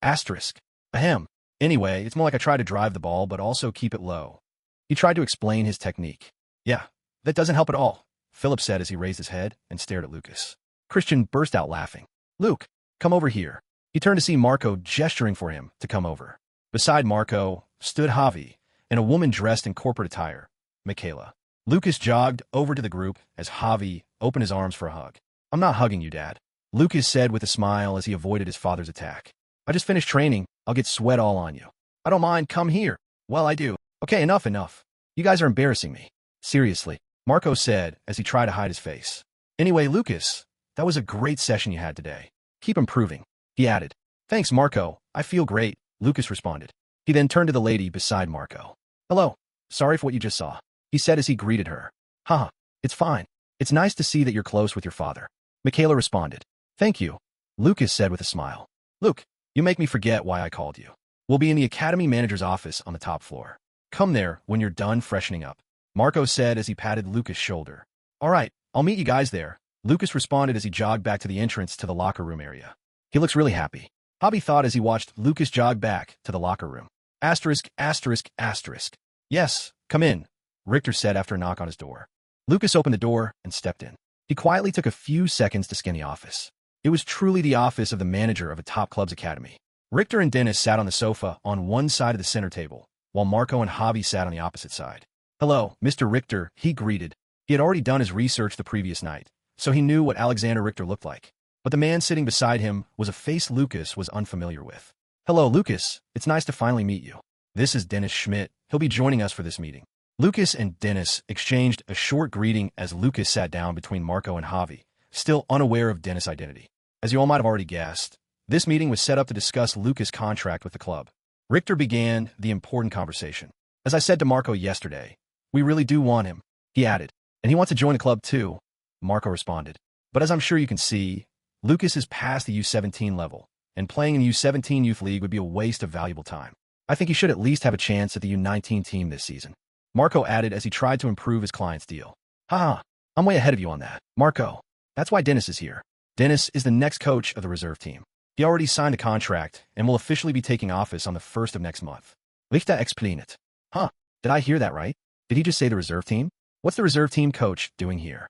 Asterisk. Ahem. Anyway, it's more like I try to drive the ball, but also keep it low. He tried to explain his technique. Yeah, that doesn't help at all, Philip said as he raised his head and stared at Lukas. Christian burst out laughing. Luke, come over here. He turned to see Marco gesturing for him to come over. Beside Marco stood Javi and a woman dressed in corporate attire, Michaela. Lukas jogged over to the group as Javi opened his arms for a hug. I'm not hugging you, Dad, Lukas said with a smile as he avoided his father's attack. I just finished training. I'll get sweat all on you. I don't mind. Come here. Well, I do. Okay, enough. You guys are embarrassing me. Seriously, Marco said as he tried to hide his face. Anyway, Lukas, that was a great session you had today. Keep improving, he added. Thanks, Marco. I feel great, Lukas responded. He then turned to the lady beside Marco. Hello. Sorry for what you just saw, he said as he greeted her. Haha, it's fine. It's nice to see that you're close with your father, Michaela responded. Thank you, Lukas said with a smile. Luke, you make me forget why I called you. We'll be in the academy manager's office on the top floor. Come there when you're done freshening up, Marco said as he patted Lukas' shoulder. All right, I'll meet you guys there, Lukas responded as he jogged back to the entrance to the locker room area. He looks really happy, Hobby thought as he watched Lukas jog back to the locker room. Asterisk, asterisk, asterisk. Yes, come in, Richter said after a knock on his door. Lukas opened the door and stepped in. He quietly took a few seconds to scan the office. It was truly the office of the manager of a top club's academy. Richter and Dennis sat on the sofa on one side of the center table, while Marco and Hobby sat on the opposite side. Hello, Mr. Richter, he greeted. He had already done his research the previous night, so he knew what Alexander Richter looked like. But the man sitting beside him was a face Lukas was unfamiliar with. Hello, Lukas. It's nice to finally meet you. This is Dennis Schmidt. He'll be joining us for this meeting. Lukas and Dennis exchanged a short greeting as Lukas sat down between Marco and Javi, still unaware of Dennis' identity. As you all might have already guessed, this meeting was set up to discuss Lukas' contract with the club. Richter began the important conversation. As I said to Marco yesterday, we really do want him, he added. And he wants to join the club too, Marco responded. But as I'm sure you can see, Lukas is past the U17 level, and playing in the U17 Youth League would be a waste of valuable time. I think he should at least have a chance at the U19 team this season, Marco added as he tried to improve his client's deal. Haha, I'm way ahead of you on that, Marco. That's why Dennis is here. Dennis is the next coach of the reserve team. He already signed a contract and will officially be taking office on the 1st of next month. Richter explain it. Huh, did I hear that right? Did he just say the reserve team? What's the reserve team coach doing here?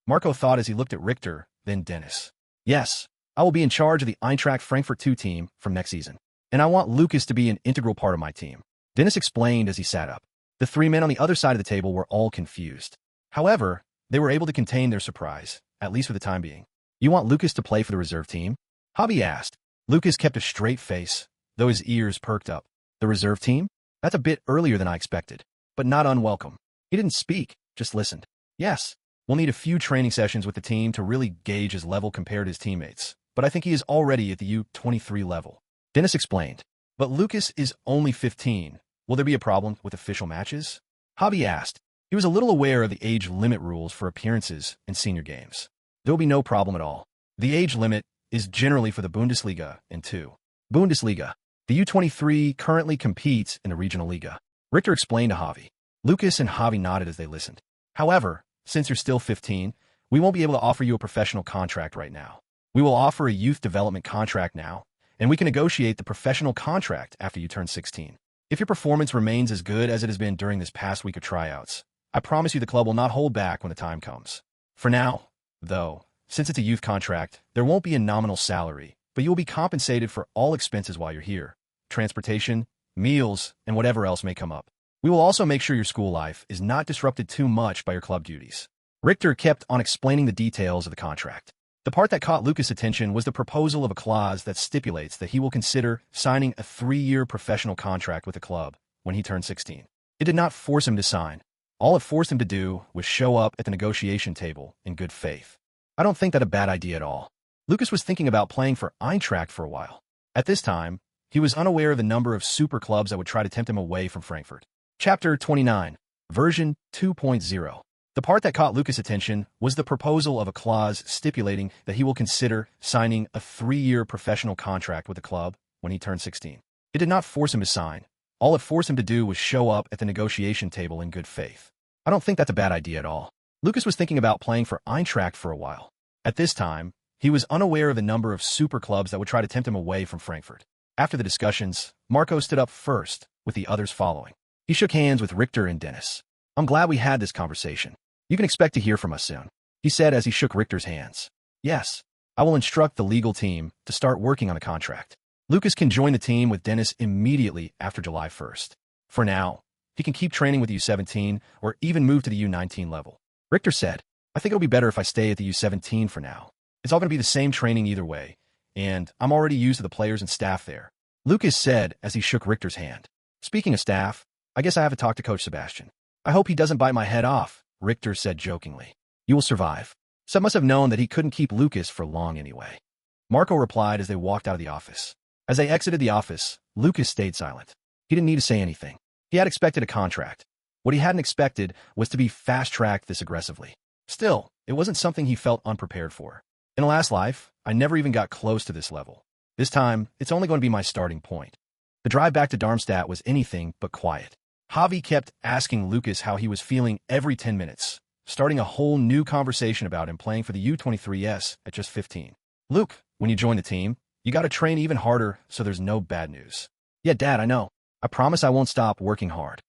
Marco thought as he looked at Richter, then Dennis. Yes, I will be in charge of the Eintracht Frankfurt 2 team from next season. And I want Lukas to be an integral part of my team, Dennis explained as he sat up. The three men on the other side of the table were all confused. However, they were able to contain their surprise, at least for the time being. You want Lukas to play for the reserve team? Hobby asked. Lukas kept a straight face, though his ears perked up. The reserve team? That's a bit earlier than I expected, but not unwelcome. He didn't speak, just listened. Yes, we'll need a few training sessions with the team to really gauge his level compared to his teammates, but I think he is already at the U23 level, Dennis explained. But Lukas is only 15. Will there be a problem with official matches? Hobby asked. He was a little aware of the age limit rules for appearances in senior games. There will be no problem at all. The age limit is generally for the Bundesliga and 2. Bundesliga. The U23 currently competes in the Regional Liga, Richter explained to Javi. Lukas and Javi nodded as they listened. However, since you're still 15, we won't be able to offer you a professional contract right now. We will offer a youth development contract now, and we can negotiate the professional contract after you turn 16. If your performance remains as good as it has been during this past week of tryouts, I promise you the club will not hold back when the time comes. For now, though, since it's a youth contract, there won't be a nominal salary, but you will be compensated for all expenses while you're here. Transportation, meals, and whatever else may come up. We will also make sure your school life is not disrupted too much by your club duties. Richter kept on explaining the details of the contract. The part that caught Lukas' attention was the proposal of a clause that stipulates that he will consider signing a 3-year professional contract with the club when he turns 16. It did not force him to sign. All it forced him to do was show up at the negotiation table in good faith. I don't think that a bad idea at all. Lukas was thinking about playing for Eintracht for a while. At this time, he was unaware of the number of super clubs that would try to tempt him away from Frankfurt. Chapter 29, Version 2.0. The part that caught Lukas' attention was the proposal of a clause stipulating that he will consider signing a 3-year professional contract with the club when he turns 16. It did not force him to sign. All it forced him to do was show up at the negotiation table in good faith. I don't think that's a bad idea at all. Lukas was thinking about playing for Eintracht for a while. At this time, he was unaware of the number of super clubs that would try to tempt him away from Frankfurt. After the discussions, Marco stood up first, with the others following. He shook hands with Richter and Dennis. I'm glad we had this conversation. You can expect to hear from us soon, he said as he shook Richter's hands. Yes, I will instruct the legal team to start working on a contract. Lukas can join the team with Dennis immediately after July 1st. For now, he can keep training with the U17 or even move to the U19 level. Richter said, I think it'll be better if I stay at the U17 for now. It's all going to be the same training either way, and I'm already used to the players and staff there, Lukas said as he shook Richter's hand. Speaking of staff, I guess I have to talk to Coach Sebastian. I hope he doesn't bite my head off, Richter said jokingly. You will survive. Seb must have known that he couldn't keep Lukas for long anyway. Marco replied as they walked out of the office. As they exited the office, Lukas stayed silent. He didn't need to say anything. He had expected a contract. What he hadn't expected was to be fast-tracked this aggressively. Still, it wasn't something he felt unprepared for. In a last life, I never even got close to this level. This time, it's only going to be my starting point. The drive back to Darmstadt was anything but quiet. Javi kept asking Lukas how he was feeling every 10 minutes, starting a whole new conversation about him playing for the U23s at just 15. Luke, when you join the team, you gotta train even harder so there's no bad news. Yeah, Dad, I know. I promise I won't stop working hard.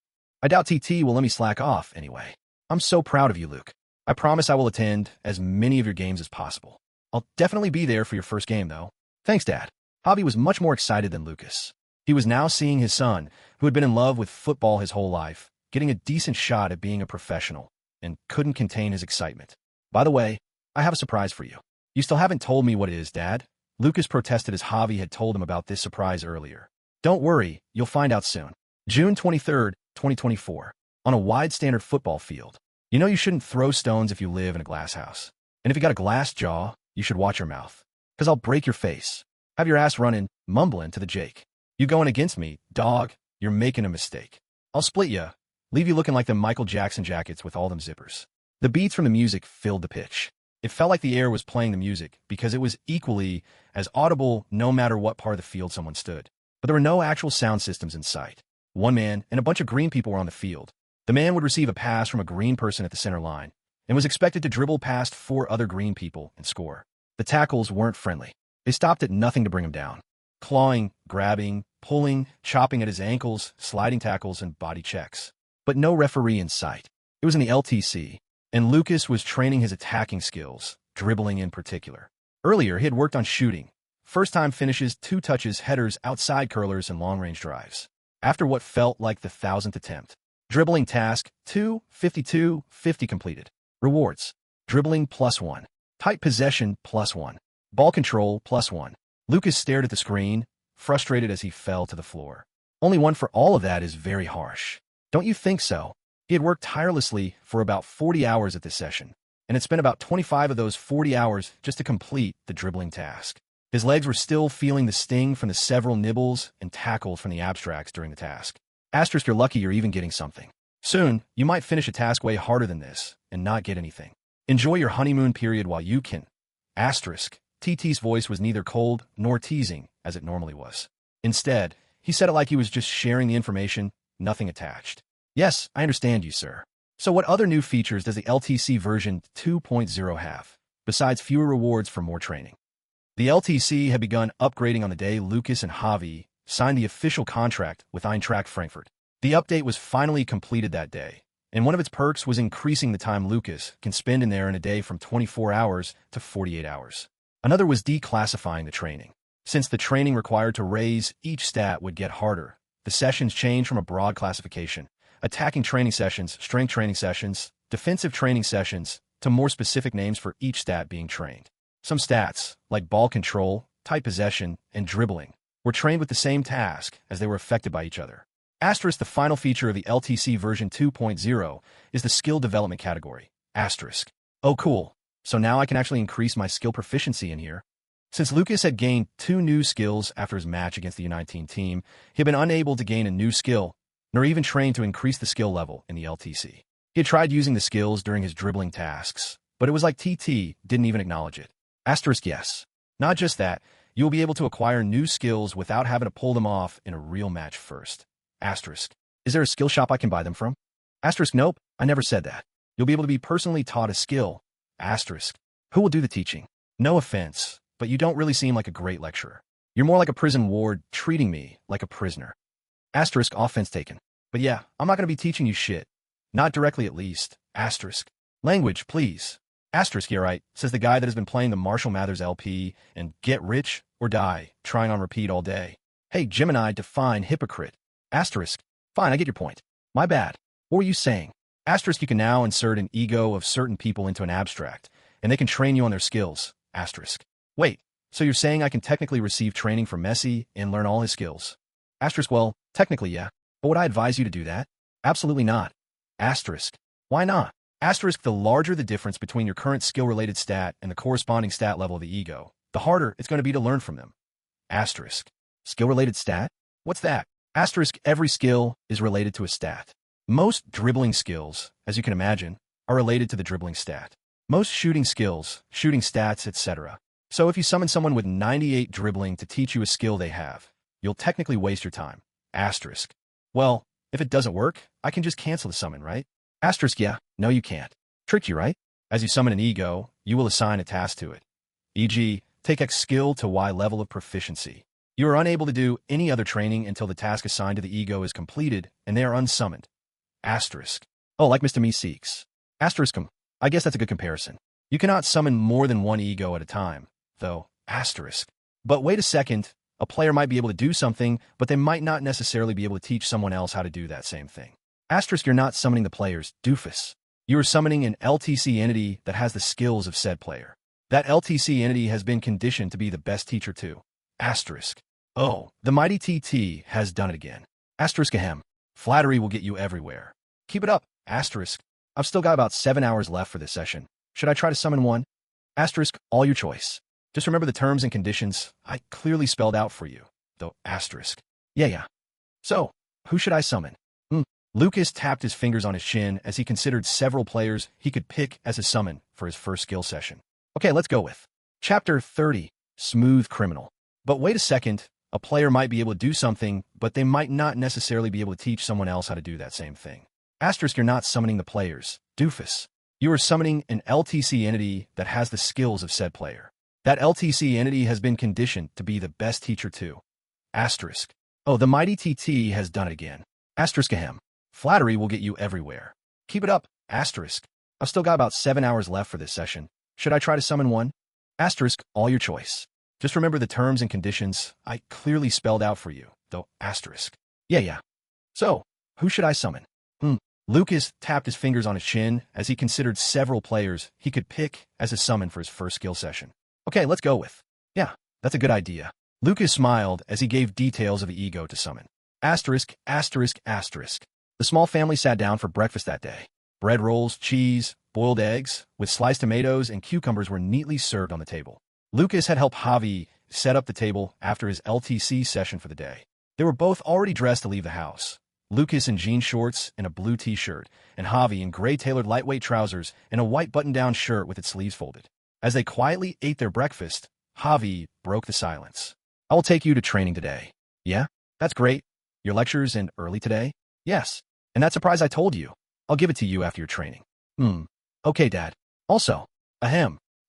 I doubt TT will let me slack off anyway. I'm so proud of you, Luke. I promise I will attend as many of your games as possible. I'll definitely be there for your first game, though. Thanks, Dad. Javi was much more excited than Lukas. He was now seeing his son, who had been in love with football his whole life, getting a decent shot at being a professional, and couldn't contain his excitement. By the way, I have a surprise for you. You still haven't told me what it is, Dad. Lukas protested as Javi had told him about this surprise earlier. Don't worry, you'll find out soon. June 23rd, 2024. On a wide standard football field. You know you shouldn't throw stones if you live in a glass house. And if you got a glass jaw, you should watch your mouth. 'Cause I'll break your face. Have your ass running, mumbling to the Jake. You going against me, dog, you're making a mistake. I'll split ya, leave you looking like them Michael Jackson jackets with all them zippers. The beats from the music filled the pitch. It felt like the air was playing the music because it was equally as audible no matter what part of the field someone stood. But there were no actual sound systems in sight. One man and a bunch of green people were on the field. The man would receive a pass from a green person at the center line and was expected to dribble past 4 other green people and score. The tackles weren't friendly. They stopped at nothing to bring him down. Clawing, grabbing, pulling, chopping at his ankles, sliding tackles, and body checks. But no referee in sight. It was in the LTC, and Lukas was training his attacking skills, dribbling in particular. Earlier, he had worked on shooting. First-time finishes, 2 touches, headers, outside curlers, and long-range drives. After what felt like the 1,000th attempt. Dribbling task, 2, 52, 50 completed. Rewards. Dribbling +1. Tight possession +1. Ball control +1. Lukas stared at the screen, frustrated as he fell to the floor. Only 1 for all of that is very harsh. Don't you think so? He had worked tirelessly for about 40 hours at this session, and had spent about 25 of those 40 hours just to complete the dribbling task. His legs were still feeling the sting from the several nibbles and tackles from the abstracts during the task. Asterisk, you're lucky you're even getting something. Soon, you might finish a task way harder than this and not get anything. Enjoy your honeymoon period while you can. Asterisk. TT's voice was neither cold nor teasing, as it normally was. Instead, he said it like he was just sharing the information, nothing attached. Yes, I understand you, sir. So what other new features does the LTC version 2.0 have, besides fewer rewards for more training? The LTC had begun upgrading on the day Lukas and Javi signed the official contract with Eintracht Frankfurt. The update was finally completed that day, and one of its perks was increasing the time Lukas can spend in there in a day from 24 hours to 48 hours. Another was declassifying the training. Since the training required to raise each stat would get harder, the sessions changed from a broad classification, attacking training sessions, strength training sessions, defensive training sessions, to more specific names for each stat being trained. Some stats, like ball control, tight possession, and dribbling, were trained with the same task as they were affected by each other. Asterisk, the final feature of the LTC version 2.0 is the skill development category. Asterisk. Oh, cool. So now I can actually increase my skill proficiency in here. Since Lukas had gained 2 new skills after his match against the U19 team, he had been unable to gain a new skill, nor even train to increase the skill level in the LTC. He had tried using the skills during his dribbling tasks, but it was like TT didn't even acknowledge it. Asterisk, yes. Not just that, you will be able to acquire new skills without having to pull them off in a real match first. Asterisk. Is there a skill shop I can buy them from? Asterisk, nope, I never said that. You'll be able to be personally taught a skill. Asterisk. Who will do the teaching? No offense, but you don't really seem like a great lecturer. You're more like a prison ward treating me like a prisoner. Asterisk, offense taken. But yeah, I'm not going to be teaching you shit. Not directly at least. Asterisk. Language, please. Asterisk, you're right, says the guy that has been playing the Marshall Mathers LP and Get Rich or Die, trying on repeat all day. Hey, Gemini, define hypocrite. Asterisk. Fine, I get your point. My bad. What were you saying? Asterisk, you can now insert an ego of certain people into an abstract, and they can train you on their skills. Asterisk. Wait, so you're saying I can technically receive training from Messi and learn all his skills? Asterisk, well, technically, yeah. But would I advise you to do that? Absolutely not. Asterisk. Why not? Asterisk, the larger the difference between your current skill-related stat and the corresponding stat level of the ego, the harder it's going to be to learn from them. Asterisk. Skill-related stat? What's that? Asterisk, every skill is related to a stat. Most dribbling skills, as you can imagine, are related to the dribbling stat. Most shooting skills, shooting stats, etc. So if you summon someone with 98 dribbling to teach you a skill they have, you'll technically waste your time. Asterisk. Well, if it doesn't work, I can just cancel the summon, right? Asterisk, yeah. No, you can't. Tricked you, right? As you summon an ego, you will assign a task to it. E.g., take X skill to Y level of proficiency. You are unable to do any other training until the task assigned to the ego is completed, and they are unsummoned. Asterisk. Oh, like Mr. Me seeks. Asterisk. I guess that's a good comparison. You cannot summon more than one ego at a time, though. Asterisk. But wait a second. A player might be able to do something, but they might not necessarily be able to teach someone else how to do that same thing. Asterisk. You're not summoning the players, doofus. You are summoning an LTC entity that has the skills of said player. That LTC entity has been conditioned to be the best teacher too. Asterisk. Oh, the mighty TT has done it again. Asterisk. Ahem. Flattery will get you everywhere. Keep it up. Asterisk. I've still got about 7 hours left for this session. Should I try to summon one? Asterisk. All your choice. Just remember the terms and conditions I clearly spelled out for you, though. Asterisk. Yeah. So, who should I summon? Lukas tapped his fingers on his chin as he considered several players he could pick as a summon for his first skill session. Okay, let's go with Chapter 30, Smooth Criminal. But wait a second, a player might be able to do something, but they might not necessarily be able to teach someone else how to do that same thing. Asterisk. You're not summoning the players, doofus. You are summoning an LTC entity that has the skills of said player. That LTC entity has been conditioned to be the best teacher too. Asterisk. Oh, the mighty TT has done it again. Asterisk. Ahem. Flattery will get you everywhere. Keep it up. Asterisk. I've still got about 7 hours left for this session. Should I try to summon one? Asterisk. All your choice. Just remember the terms and conditions I clearly spelled out for you, though. Asterisk. Yeah. So, who should I summon? Lukas tapped his fingers on his chin as he considered several players he could pick as a summon for his first skill session. Okay, let's go with. Yeah, that's a good idea. Lukas smiled as he gave details of the ego to summon. Asterisk. The small family sat down for breakfast that day. Bread rolls, cheese, boiled eggs, with sliced tomatoes and cucumbers were neatly served on the table. Lukas had helped Javi set up the table after his LTC session for the day. They were both already dressed to leave the house. Lukas in jean shorts and a blue t-shirt, and Javi in gray tailored lightweight trousers and a white button-down shirt with its sleeves folded. As they quietly ate their breakfast, Javi broke the silence. I will take you to training today. Yeah? That's great. Your lecture's in early today? Yes. And that surprise I told you. I'll give it to you after your training. Okay, Dad. Also,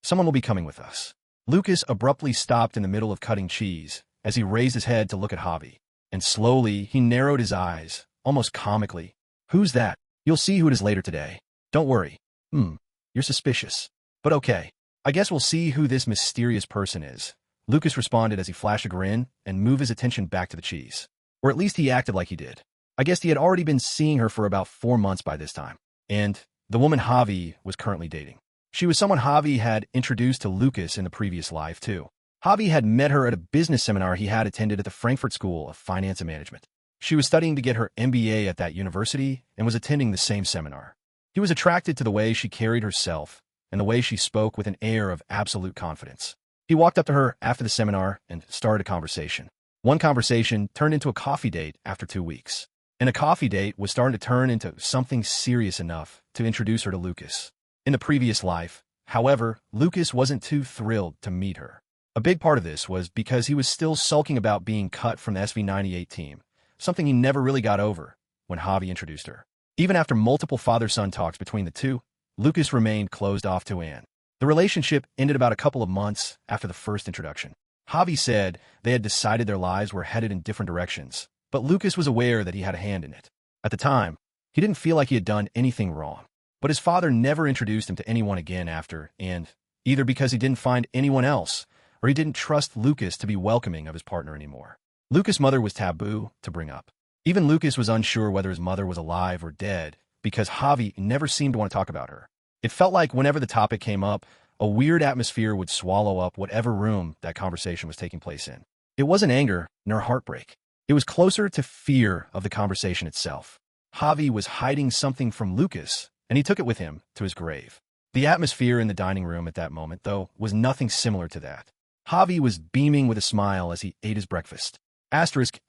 someone will be coming with us. Lukas abruptly stopped in the middle of cutting cheese as he raised his head to look at Javi. And slowly, he narrowed his eyes, almost comically. Who's that? You'll see who it is later today. Don't worry. You're suspicious. But okay. I guess we'll see who this mysterious person is. Lukas responded as he flashed a grin and moved his attention back to the cheese. Or at least he acted like he did. I guess he had already been seeing her for about 4 months by this time. And the woman Javi was currently dating. She was someone Javi had introduced to Lukas in the previous life, too. Javi had met her at a business seminar he had attended at the Frankfurt School of Finance and Management. She was studying to get her MBA at that university and was attending the same seminar. He was attracted to the way she carried herself and the way she spoke with an air of absolute confidence. He walked up to her after the seminar and started a conversation. One conversation turned into a coffee date after 2 weeks. And a coffee date was starting to turn into something serious enough to introduce her to Lukas. In the previous life, however, Lukas wasn't too thrilled to meet her. A big part of this was because he was still sulking about being cut from the SV98 team, something he never really got over when Javi introduced her. Even after multiple father-son talks between the two, Lukas remained closed off to Anne. The relationship ended about a couple of months after the first introduction. Javi said they had decided their lives were headed in different directions, but Lukas was aware that he had a hand in it. At the time, he didn't feel like he had done anything wrong, but his father never introduced him to anyone again after, and either because he didn't find anyone else, or he didn't trust Lukas to be welcoming of his partner anymore. Lukas' mother was taboo to bring up. Even Lukas was unsure whether his mother was alive or dead, because Javi never seemed to want to talk about her. It felt like whenever the topic came up, a weird atmosphere would swallow up whatever room that conversation was taking place in. It wasn't anger nor heartbreak. It was closer to fear of the conversation itself. Javi was hiding something from Lukas, and he took it with him to his grave. The atmosphere in the dining room at that moment, though, was nothing similar to that. Javi was beaming with a smile as he ate his breakfast. Asterisk.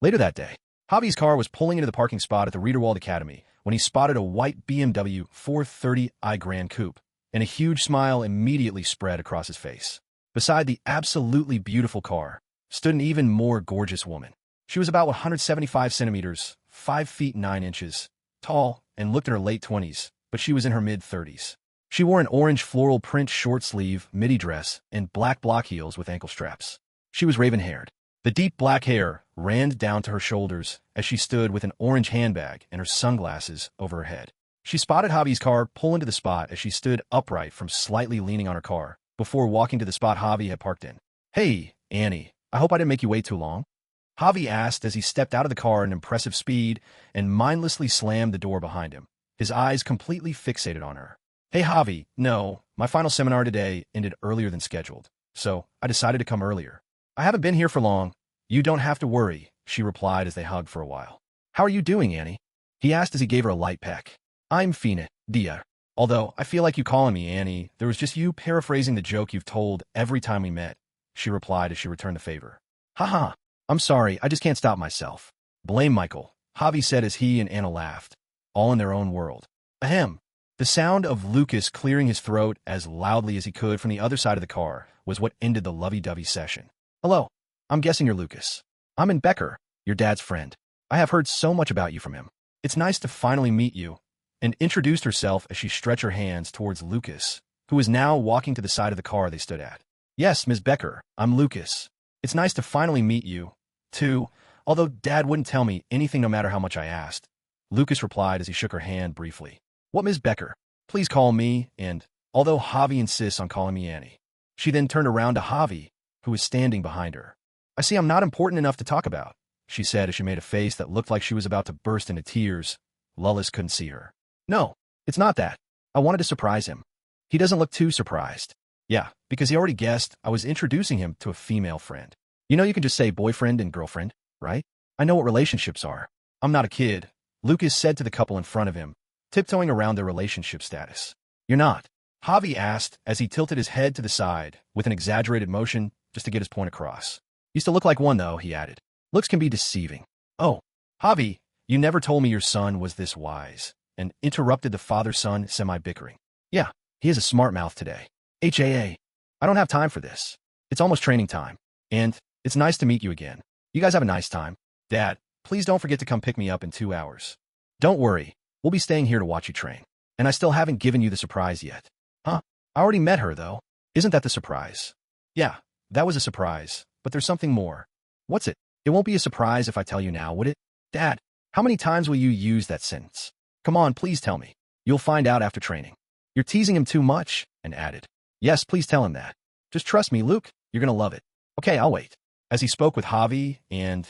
Later that day, Javi's car was pulling into the parking spot at the Riederwald Academy when he spotted a white BMW 430i Grand Coupe, and a huge smile immediately spread across his face. Beside the absolutely beautiful car, stood an even more gorgeous woman. She was about 175 centimeters, 5 feet 9 inches, tall, and looked in her late 20s, but she was in her mid-30s. She wore an orange floral print short-sleeve midi dress and black block heels with ankle straps. She was raven-haired. The deep black hair ran down to her shoulders as she stood with an orange handbag and her sunglasses over her head. She spotted Javi's car pull into the spot as she stood upright from slightly leaning on her car before walking to the spot Javi had parked in. "Hey, Annie, I hope I didn't make you wait too long," Javi asked as he stepped out of the car at impressive speed and mindlessly slammed the door behind him, his eyes completely fixated on her. "Hey, Javi, no, my final seminar today ended earlier than scheduled, so I decided to come earlier. I haven't been here for long. You don't have to worry," she replied as they hugged for a while. "How are you doing, Annie?" he asked as he gave her a light peck. "I'm fine, dear. Although I feel like you calling me Annie, there was just you paraphrasing the joke you've told every time we met," she replied as she returned the favor. "Haha, I'm sorry, I just can't stop myself. Blame Michael," Javi said as he and Anna laughed, all in their own world. Ahem. The sound of Lukas clearing his throat as loudly as he could from the other side of the car was what ended the lovey-dovey session. "Hello, I'm guessing you're Lukas. I'm in Becker, your dad's friend. I have heard so much about you from him. It's nice to finally meet you," and introduced herself as she stretched her hands towards Lukas, who was now walking to the side of the car they stood at. "Yes, Ms. Becker, I'm Lukas. It's nice to finally meet you, too, although Dad wouldn't tell me anything no matter how much I asked," Lukas replied as he shook her hand briefly. "What, Ms. Becker? Please call me, and although Javi insists on calling me Annie." She then turned around to Javi, who was standing behind her. "I see I'm not important enough to talk about," she said as she made a face that looked like she was about to burst into tears. Lullis couldn't see her. "No, it's not that. I wanted to surprise him. He doesn't look too surprised." "Yeah, because he already guessed I was introducing him to a female friend. You know you can just say boyfriend and girlfriend, right? I know what relationships are. I'm not a kid," Lukas said to the couple in front of him, tiptoeing around their relationship status. "You're not?" Javi asked as he tilted his head to the side with an exaggerated motion just to get his point across. "You still look like one, though," he added. "Looks can be deceiving." "Oh, Javi, you never told me your son was this wise," and interrupted the father-son semi-bickering. "Yeah, he has a smart mouth today. HAA. I don't have time for this. It's almost training time. And it's nice to meet you again. You guys have a nice time. Dad, please don't forget to come pick me up in 2 hours. Don't worry, we'll be staying here to watch you train. And I still haven't given you the surprise yet." "Huh? I already met her, though. Isn't that the surprise?" "Yeah, that was a surprise, but there's something more." "What's it?" "It won't be a surprise if I tell you now, would it?" "Dad, how many times will you use that sentence? Come on, please tell me. You'll find out after training." "You're teasing him too much," and added, "Yes, please tell him that. Just trust me, Luke, you're gonna love it." "Okay, I'll wait." As he spoke with Javi and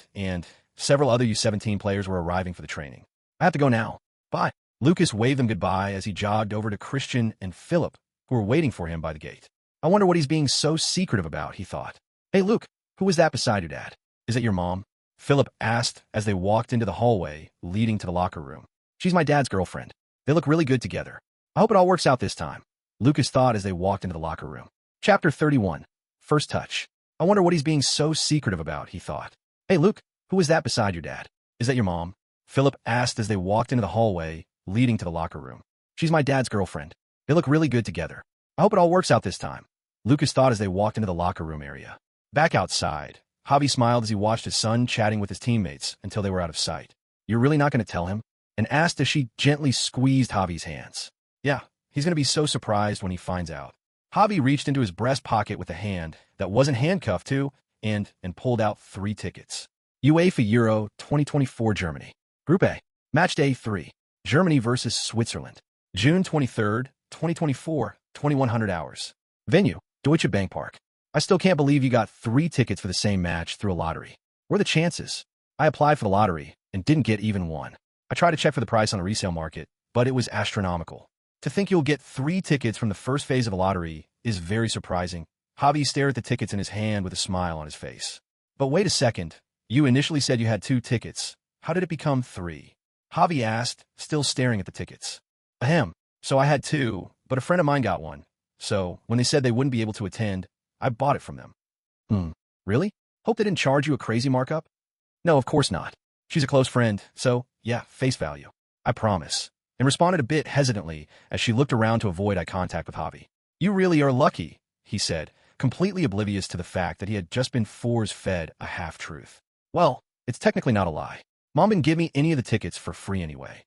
several other U17 players were arriving for the training. "I have to go now. Bye." Lukas waved them goodbye as he jogged over to Christian and Philip, who were waiting for him by the gate. "I wonder what he's being so secretive about," he thought. "Hey, Luke, who was that beside your dad? Is it your mom?" Philip asked as they walked into the hallway leading to the locker room. "She's my dad's girlfriend. They look really good together. I hope it all works out this time," Lukas thought as they walked into the locker room. Chapter 31. First Touch. "I wonder what he's being so secretive about," he thought. "Hey, Luke, who was that beside your dad? Is that your mom?" Philip asked as they walked into the hallway leading to the locker room. "She's my dad's girlfriend. They look really good together. I hope it all works out this time," Lukas thought as they walked into the locker room area. Back outside, Javi smiled as he watched his son chatting with his teammates until they were out of sight. "You're really not going to tell him?" and asked as she gently squeezed Javi's hands. "Yeah, he's going to be so surprised when he finds out." Javi reached into his breast pocket with a hand that wasn't handcuffed to and pulled out 3 tickets. UEFA Euro 2024 Germany. Group A. Match Day 3. Germany versus Switzerland. June 23rd, 2024, 2100 hours. Venue, Deutsche Bank Park. "I still can't believe you got 3 tickets for the same match through a lottery. What are the chances?" "I applied for the lottery and didn't get even one. I tried to check for the price on a resale market, but it was astronomical. To think you'll get 3 tickets from the first phase of a lottery is very surprising." Javi stared at the tickets in his hand with a smile on his face. "But wait a second. You initially said you had 2 tickets. How did it become 3? Javi asked, still staring at the tickets. "Ahem. So I had 2, but a friend of mine got one. So when they said they wouldn't be able to attend, I bought it from them." Really? Hope they didn't charge you a crazy markup?" "No, of course not. She's a close friend, so yeah, face value. I promise." And responded a bit hesitantly as she looked around to avoid eye contact with Javi. "You really are lucky," he said, completely oblivious to the fact that he had just been force-fed a half-truth. Well, it's technically not a lie. Mom didn't give me any of the tickets for free anyway.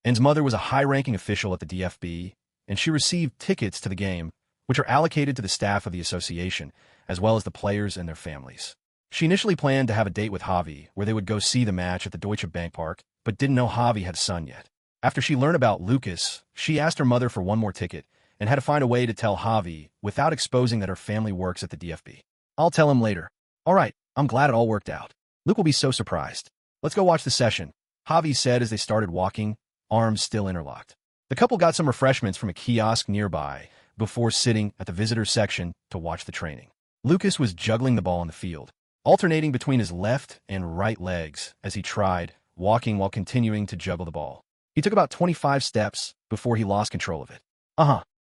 N's mother was a high-ranking official at the DFB, and she received tickets to the game, which are allocated to the staff of the association, as well as the players and their families. She initially planned to have a date with Javi, where they would go see the match at the Deutsche Bank Park, but didn't know Javi had a son yet. After she learned about Lukas, she asked her mother for one more ticket and had to find a way to tell Javi without exposing that her family works at the DFB. I'll tell him later. All right, I'm glad it all worked out. Luke will be so surprised. Let's go watch the session, Javi said as they started walking, arms still interlocked. The couple got some refreshments from a kiosk nearby before sitting at the visitor section to watch the training. Lukas was juggling the ball on the field, alternating between his left and right legs as he tried, walking while continuing to juggle the ball. He took about 25 steps before he lost control of it.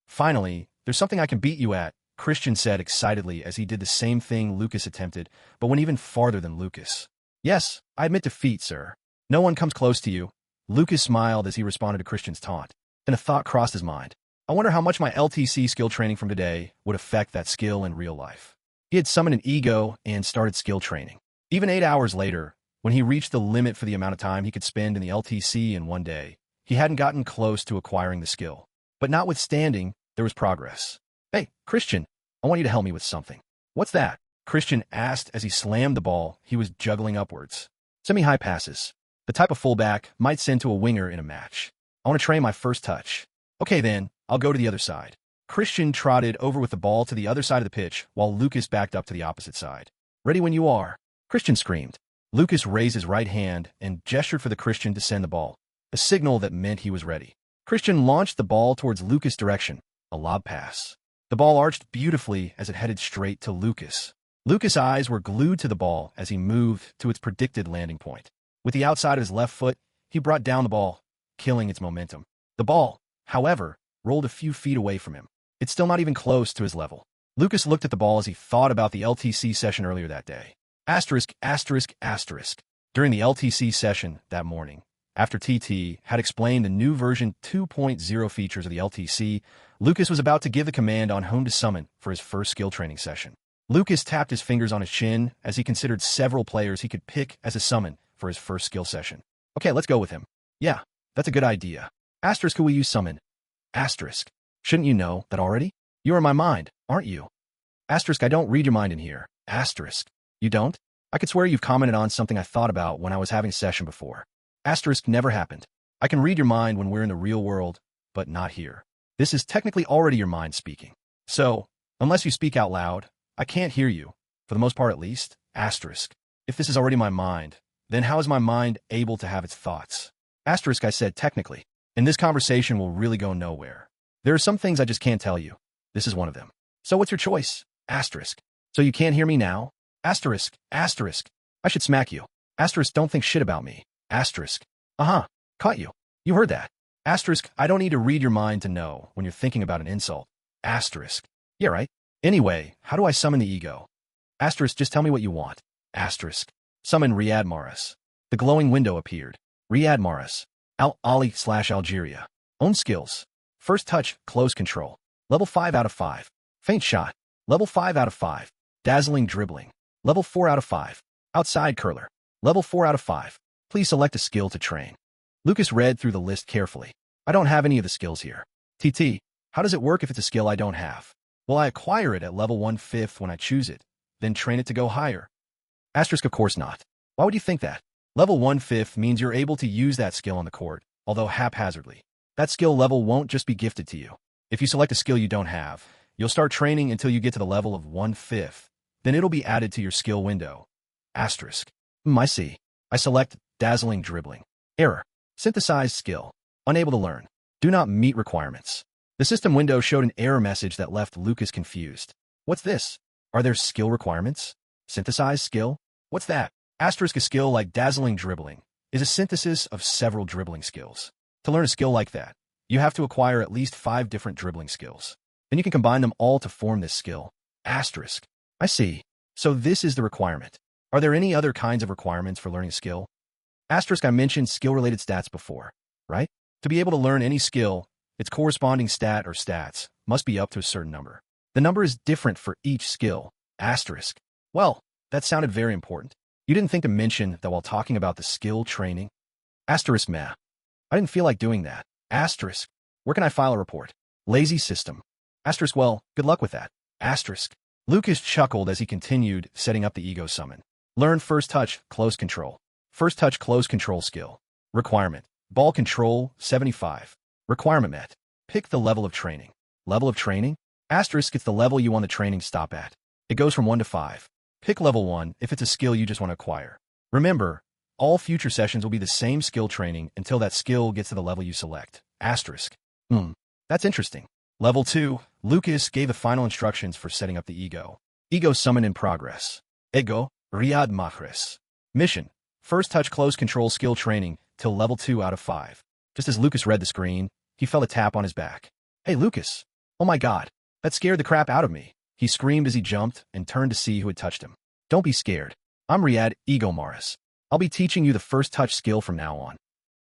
Finally, there's something I can beat you at, Christian said excitedly as he did the same thing Lukas attempted, but went even farther than Lukas. Yes, I admit defeat, sir. No one comes close to you. Lukas smiled as he responded to Christian's taunt. Then a thought crossed his mind. I wonder how much my LTC skill training from today would affect that skill in real life. He had summoned an ego and started skill training. Even 8 hours later, when he reached the limit for the amount of time he could spend in the LTC in one day, he hadn't gotten close to acquiring the skill. But notwithstanding, there was progress. Hey, Christian, I want you to help me with something. What's that? Christian asked as he slammed the ball he was juggling upwards. Semi-high passes. The type of fullback might send to a winger in a match. I want to train my first touch. Okay then, I'll go to the other side. Christian trotted over with the ball to the other side of the pitch while Lukas backed up to the opposite side. Ready when you are, Christian screamed. Lukas raised his right hand and gestured for the Christian to send the ball, a signal that meant he was ready. Christian launched the ball towards Lukas' direction, a lob pass. The ball arched beautifully as it headed straight to Lukas. Lukas' eyes were glued to the ball as he moved to its predicted landing point. With the outside of his left foot, he brought down the ball, killing its momentum. The ball, however, rolled a few feet away from him. It's still not even close to his level. Lukas looked at the ball as he thought about the LTC session earlier that day. Asterisk, asterisk, asterisk. During the LTC session that morning, after TT had explained the new version 2.0 features of the LTC, Lukas was about to give the command on whom to summon for his first skill training session. Lukas tapped his fingers on his chin as he considered several players he could pick as a summon for his first skill session. Okay, let's go with him. Yeah, that's a good idea. Asterisk, who will you summon? Asterisk. Shouldn't you know that already? You are in my mind, aren't you? Asterisk, I don't read your mind in here. Asterisk. You don't? I could swear you've commented on something I thought about when I was having a session before. Asterisk never happened. I can read your mind when we're in the real world, but not here. This is technically already your mind speaking. So, unless you speak out loud, I can't hear you, for the most part at least. Asterisk. If this is already my mind, then how is my mind able to have its thoughts? Asterisk, I said technically. And this conversation will really go nowhere. There are some things I just can't tell you. This is one of them. So what's your choice? Asterisk. So you can't hear me now? Asterisk, asterisk. I should smack you. Asterisk, don't think shit about me. Asterisk. Caught you. You heard that. Asterisk, I don't need to read your mind to know when you're thinking about an insult. Asterisk. Yeah, right. Anyway, how do I summon the ego? Asterisk, just tell me what you want. Asterisk. Summon Riyad Mahrez. The glowing window appeared. Riyad Mahrez. Al-Ali/Algeria. Own skills. First touch, close control. Level 5 out of 5. Faint shot. Level 5 out of 5. Dazzling dribbling. Level 4 out of 5. Outside curler. Level 4 out of 5. Please select a skill to train. Lukas read through the list carefully. I don't have any of the skills here. TT, how does it work if it's a skill I don't have? Will I acquire it at level 1/5 when I choose it, then train it to go higher? Asterisk, of course not. Why would you think that? Level 1/5 means you're able to use that skill on the court, although haphazardly. That skill level won't just be gifted to you. If you select a skill you don't have, you'll start training until you get to the level of 1/5. Then it'll be added to your skill window. Asterisk. I see. I select Dazzling Dribbling. Error. Synthesized skill. Unable to learn. Do not meet requirements. The system window showed an error message that left Lukas confused. What's this? Are there skill requirements? Synthesized skill? What's that? Asterisk, a skill like Dazzling Dribbling is a synthesis of several dribbling skills. To learn a skill like that, you have to acquire at least 5 different dribbling skills. Then you can combine them all to form this skill. Asterisk. I see. So this is the requirement. Are there any other kinds of requirements for learning a skill? Asterisk, I mentioned skill-related stats before, right? To be able to learn any skill, its corresponding stat or stats must be up to a certain number. The number is different for each skill. Asterisk. Well, that sounded very important. You didn't think to mention that while talking about the skill training? Asterisk meh. I didn't feel like doing that. Asterisk. Where can I file a report? Lazy system. Asterisk. Well, good luck with that. Asterisk. Lukas chuckled as he continued setting up the ego summon. Learn first touch, close control. First touch, close control skill. Requirement. Ball control, 75. Requirement met. Pick the level of training. Level of training? Asterisk. It's the level you want the training stop at. It goes from 1 to 5. Pick level 1 if it's a skill you just want to acquire. Remember, all future sessions will be the same skill training until that skill gets to the level you select. Asterisk. That's interesting. Level 2, Lukas gave the final instructions for setting up the ego. Ego summon in progress. Ego, Riyad Mahrez. Mission, first touch close control skill training till level 2 out of 5. Just as Lukas read the screen, he felt a tap on his back. Hey Lukas. Oh my god. That scared the crap out of me. He screamed as he jumped and turned to see who had touched him. Don't be scared. I'm Riyad Ego Mahrez. I'll be teaching you the first touch skill from now on.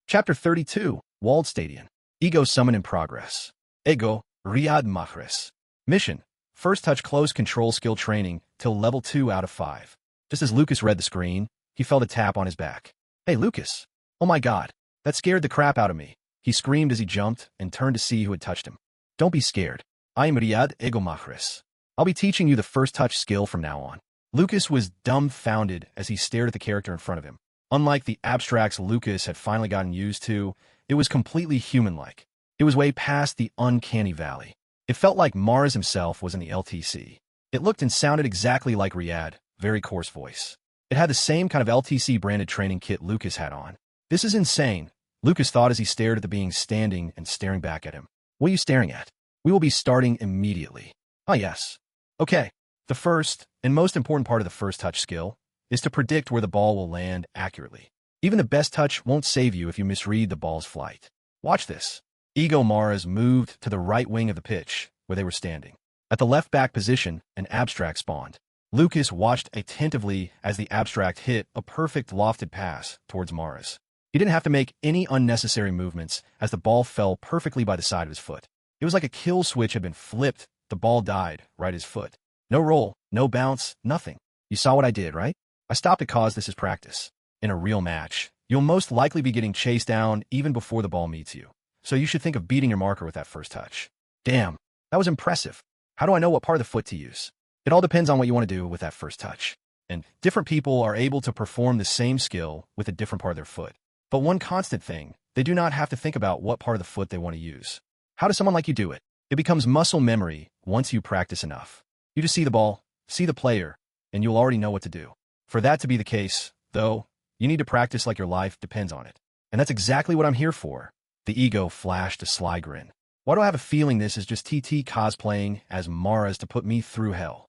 Chapter 32, Walled Stadium. Ego summon in progress. Ego, Riyad Mahrez. Mission, first touch close control skill training till level 2 out of 5. Just as Lukas read the screen, he felt a tap on his back. Hey Lukas. Oh my god. That scared the crap out of me. He screamed as he jumped and turned to see who had touched him. Don't be scared. I am Riyad Ego Mahrez. I'll be teaching you the first touch skill from now on. Lukas was dumbfounded as he stared at the character in front of him. Unlike the abstracts Lukas had finally gotten used to, it was completely human-like. It was way past the uncanny valley. It felt like Mahrez himself was in the LTC. It looked and sounded exactly like Riyad, very coarse voice. It had the same kind of LTC-branded training kit Lukas had on. This is insane, Lukas thought as he stared at the being standing and staring back at him. What are you staring at? We will be starting immediately. Ah yes. Okay. The first, and most important part of the first touch skill, is to predict where the ball will land accurately. Even the best touch won't save you if you misread the ball's flight. Watch this. Ego Mahrez moved to the right wing of the pitch, where they were standing. At the left back position, an abstract spawned. Lukas watched attentively as the abstract hit a perfect lofted pass towards Mahrez. He didn't have to make any unnecessary movements as the ball fell perfectly by the side of his foot. It was like a kill switch had been flipped. The ball died right at his foot. No roll, no bounce, nothing. You saw what I did, right? I stopped it cause this is practice. In a real match, you'll most likely be getting chased down even before the ball meets you. So you should think of beating your marker with that first touch. Damn, that was impressive. How do I know what part of the foot to use? It all depends on what you want to do with that first touch. And different people are able to perform the same skill with a different part of their foot. But one constant thing, they do not have to think about what part of the foot they want to use. How does someone like you do it? It becomes muscle memory once you practice enough. You just see the ball, see the player, and you'll already know what to do. For that to be the case, though, you need to practice like your life depends on it. And that's exactly what I'm here for. The ego flashed a sly grin. Why do I have a feeling this is just TT cosplaying as Mahrez to put me through hell?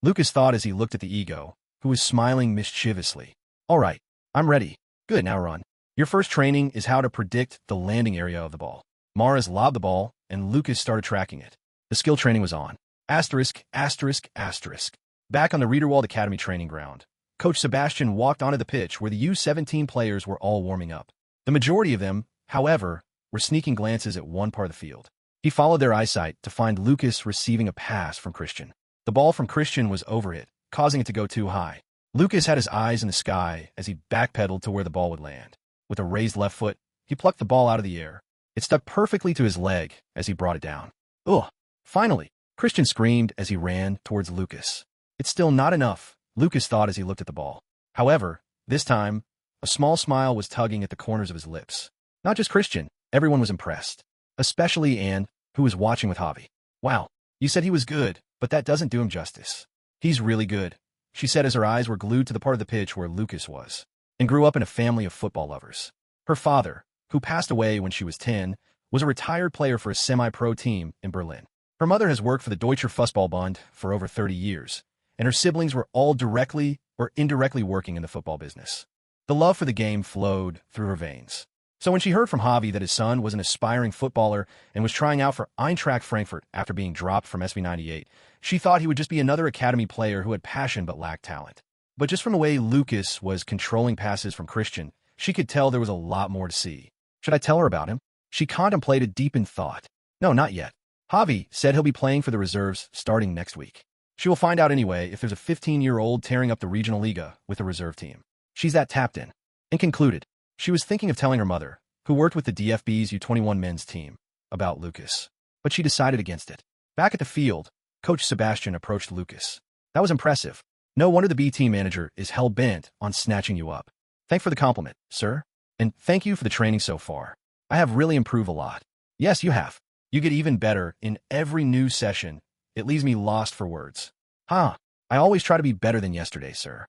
Lukas thought as he looked at the ego, who was smiling mischievously. All right, I'm ready. Good, now run. Your first training is how to predict the landing area of the ball. Mahrez lobbed the ball, and Lukas started tracking it. The skill training was on. Asterisk, asterisk, asterisk. Back on the Readerwald Academy training ground, Coach Sebastian walked onto the pitch where the U17 players were all warming up. The majority of them, however, were sneaking glances at one part of the field. He followed their eyesight to find Lukas receiving a pass from Christian. The ball from Christian was overhit, causing it to go too high. Lukas had his eyes in the sky as he backpedaled to where the ball would land. With a raised left foot, he plucked the ball out of the air. It stuck perfectly to his leg as he brought it down. Ugh! Finally! Christian screamed as he ran towards Lukas. It's still not enough, Lukas thought as he looked at the ball. However, this time, a small smile was tugging at the corners of his lips. Not just Christian, everyone was impressed. Especially Anne, who was watching with Javi. Wow, you said he was good, but that doesn't do him justice. He's really good, she said as her eyes were glued to the part of the pitch where Lukas was, and grew up in a family of football lovers. Her father, who passed away when she was 10, was a retired player for a semi-pro team in Berlin. Her mother has worked for the Deutscher Fußballbund for over 30 years, and her siblings were all directly or indirectly working in the football business. The love for the game flowed through her veins. So when she heard from Javi that his son was an aspiring footballer and was trying out for Eintracht Frankfurt after being dropped from SV98, she thought he would just be another academy player who had passion but lacked talent. But just from the way Lukas was controlling passes from Christian, she could tell there was a lot more to see. Should I tell her about him? She contemplated deep in thought. No, not yet. Javi said he'll be playing for the reserves starting next week. She will find out anyway if there's a 15-year-old tearing up the regional liga with the reserve team. She's that tapped in. And concluded, she was thinking of telling her mother, who worked with the DFB's U21 men's team, about Lukas. But she decided against it. Back at the field, Coach Sebastian approached Lukas. That was impressive. No wonder the B team manager is hell-bent on snatching you up. Thanks for the compliment, sir. And thank you for the training so far. I have really improved a lot. Yes, you have. You get even better in every new session. It leaves me lost for words. I always try to be better than yesterday, sir.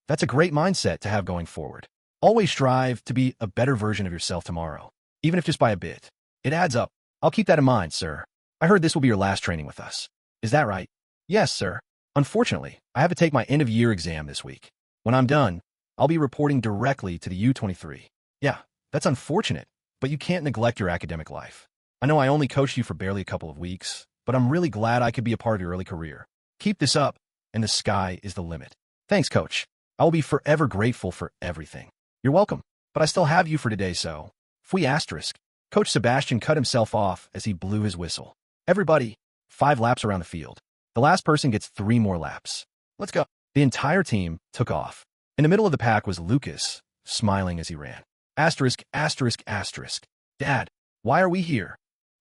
That's a great mindset to have going forward. Always strive to be a better version of yourself tomorrow, even if just by a bit. It adds up. I'll keep that in mind, sir. I heard this will be your last training with us. Is that right? Yes, sir. Unfortunately, I have to take my end-of-year exam this week. When I'm done, I'll be reporting directly to the U23. Yeah, that's unfortunate, but you can't neglect your academic life. I know I only coached you for barely a couple of weeks, but I'm really glad I could be a part of your early career. Keep this up, and the sky is the limit. Thanks, Coach. I will be forever grateful for everything. You're welcome, but I still have you for today, so... Fui asterisk. Coach Sebastian cut himself off as he blew his whistle. Everybody, 5 laps around the field. The last person gets 3 more laps. Let's go. The entire team took off. In the middle of the pack was Lukas, smiling as he ran. Asterisk, asterisk, asterisk. Dad, why are we here?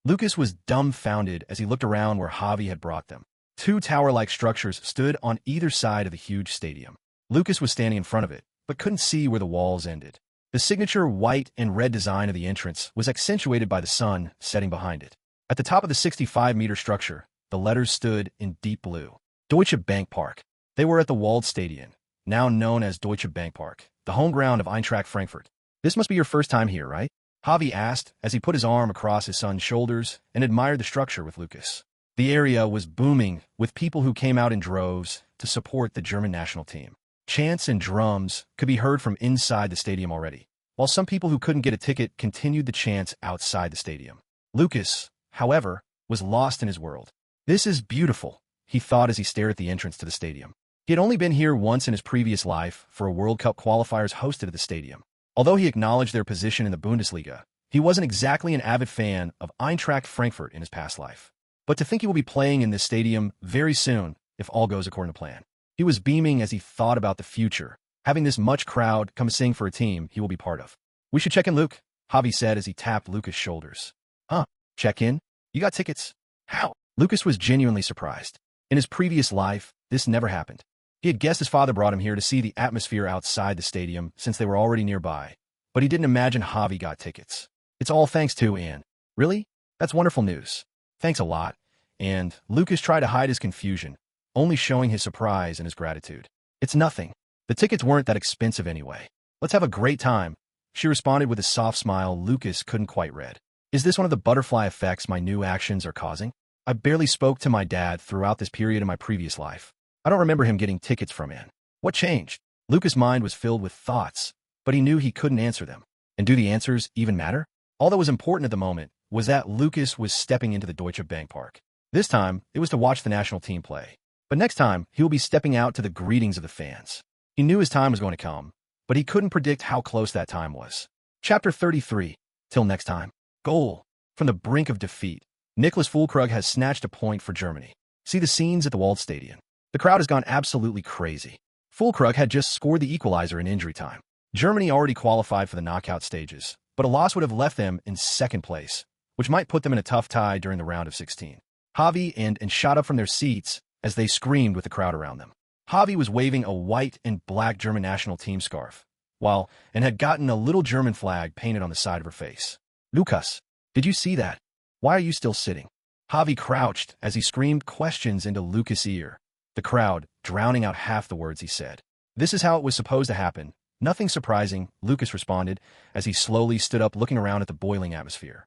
Lukas was dumbfounded as he looked around where Javi had brought them. 2 tower-like structures stood on either side of the huge stadium. Lukas was standing in front of it, but couldn't see where the walls ended. The signature white and red design of the entrance was accentuated by the sun setting behind it. At the top of the 65-meter structure, the letters stood in deep blue. Deutsche Bank Park. They were at the walled stadium, now known as Deutsche Bank Park, the home ground of Eintracht Frankfurt. This must be your first time here, right? Javi asked as he put his arm across his son's shoulders and admired the structure with Lukas. The area was booming with people who came out in droves to support the German national team. Chants and drums could be heard from inside the stadium already, while some people who couldn't get a ticket continued the chants outside the stadium. Lukas, however, was lost in his world. This is beautiful, he thought as he stared at the entrance to the stadium. He had only been here once in his previous life for a World Cup qualifiers hosted at the stadium. Although he acknowledged their position in the Bundesliga, he wasn't exactly an avid fan of Eintracht Frankfurt in his past life. But to think he will be playing in this stadium very soon, if all goes according to plan. He was beaming as he thought about the future, having this much crowd come sing for a team he will be part of. We should check in, Luke, Javi said as he tapped Lukas' shoulders. Check in? You got tickets? How? Lukas was genuinely surprised. In his previous life, this never happened. He had guessed his father brought him here to see the atmosphere outside the stadium since they were already nearby, but he didn't imagine Javi got tickets. It's all thanks to Anne. Really? That's wonderful news. Thanks a lot. And Lukas tried to hide his confusion, only showing his surprise and his gratitude. It's nothing. The tickets weren't that expensive anyway. Let's have a great time. She responded with a soft smile Lukas couldn't quite read. Is this one of the butterfly effects my new actions are causing? I barely spoke to my dad throughout this period in my previous life. I don't remember him getting tickets from Anne. What changed? Lukas' mind was filled with thoughts, but he knew he couldn't answer them. And do the answers even matter? All that was important at the moment was that Lukas was stepping into the Deutsche Bank Park. This time, it was to watch the national team play. But next time, he will be stepping out to the greetings of the fans. He knew his time was going to come, but he couldn't predict how close that time was. Chapter 33. Till next time. Goal. From the brink of defeat, Niklas Füllkrug has snatched a point for Germany. See the scenes at the walled stadium. The crowd has gone absolutely crazy. Füllkrug had just scored the equalizer in injury time. Germany already qualified for the knockout stages, but a loss would have left them in second place, which might put them in a tough tie during the round of 16. Javi and shot up from their seats as they screamed with the crowd around them. Javi was waving a white and black German national team scarf, while Anne had gotten a little German flag painted on the side of her face. Lukas, did you see that? Why are you still sitting? Javi crouched as he screamed questions into Lukas' ear, the crowd drowning out half the words he said. This is how it was supposed to happen. Nothing surprising, Lukas responded as he slowly stood up looking around at the boiling atmosphere.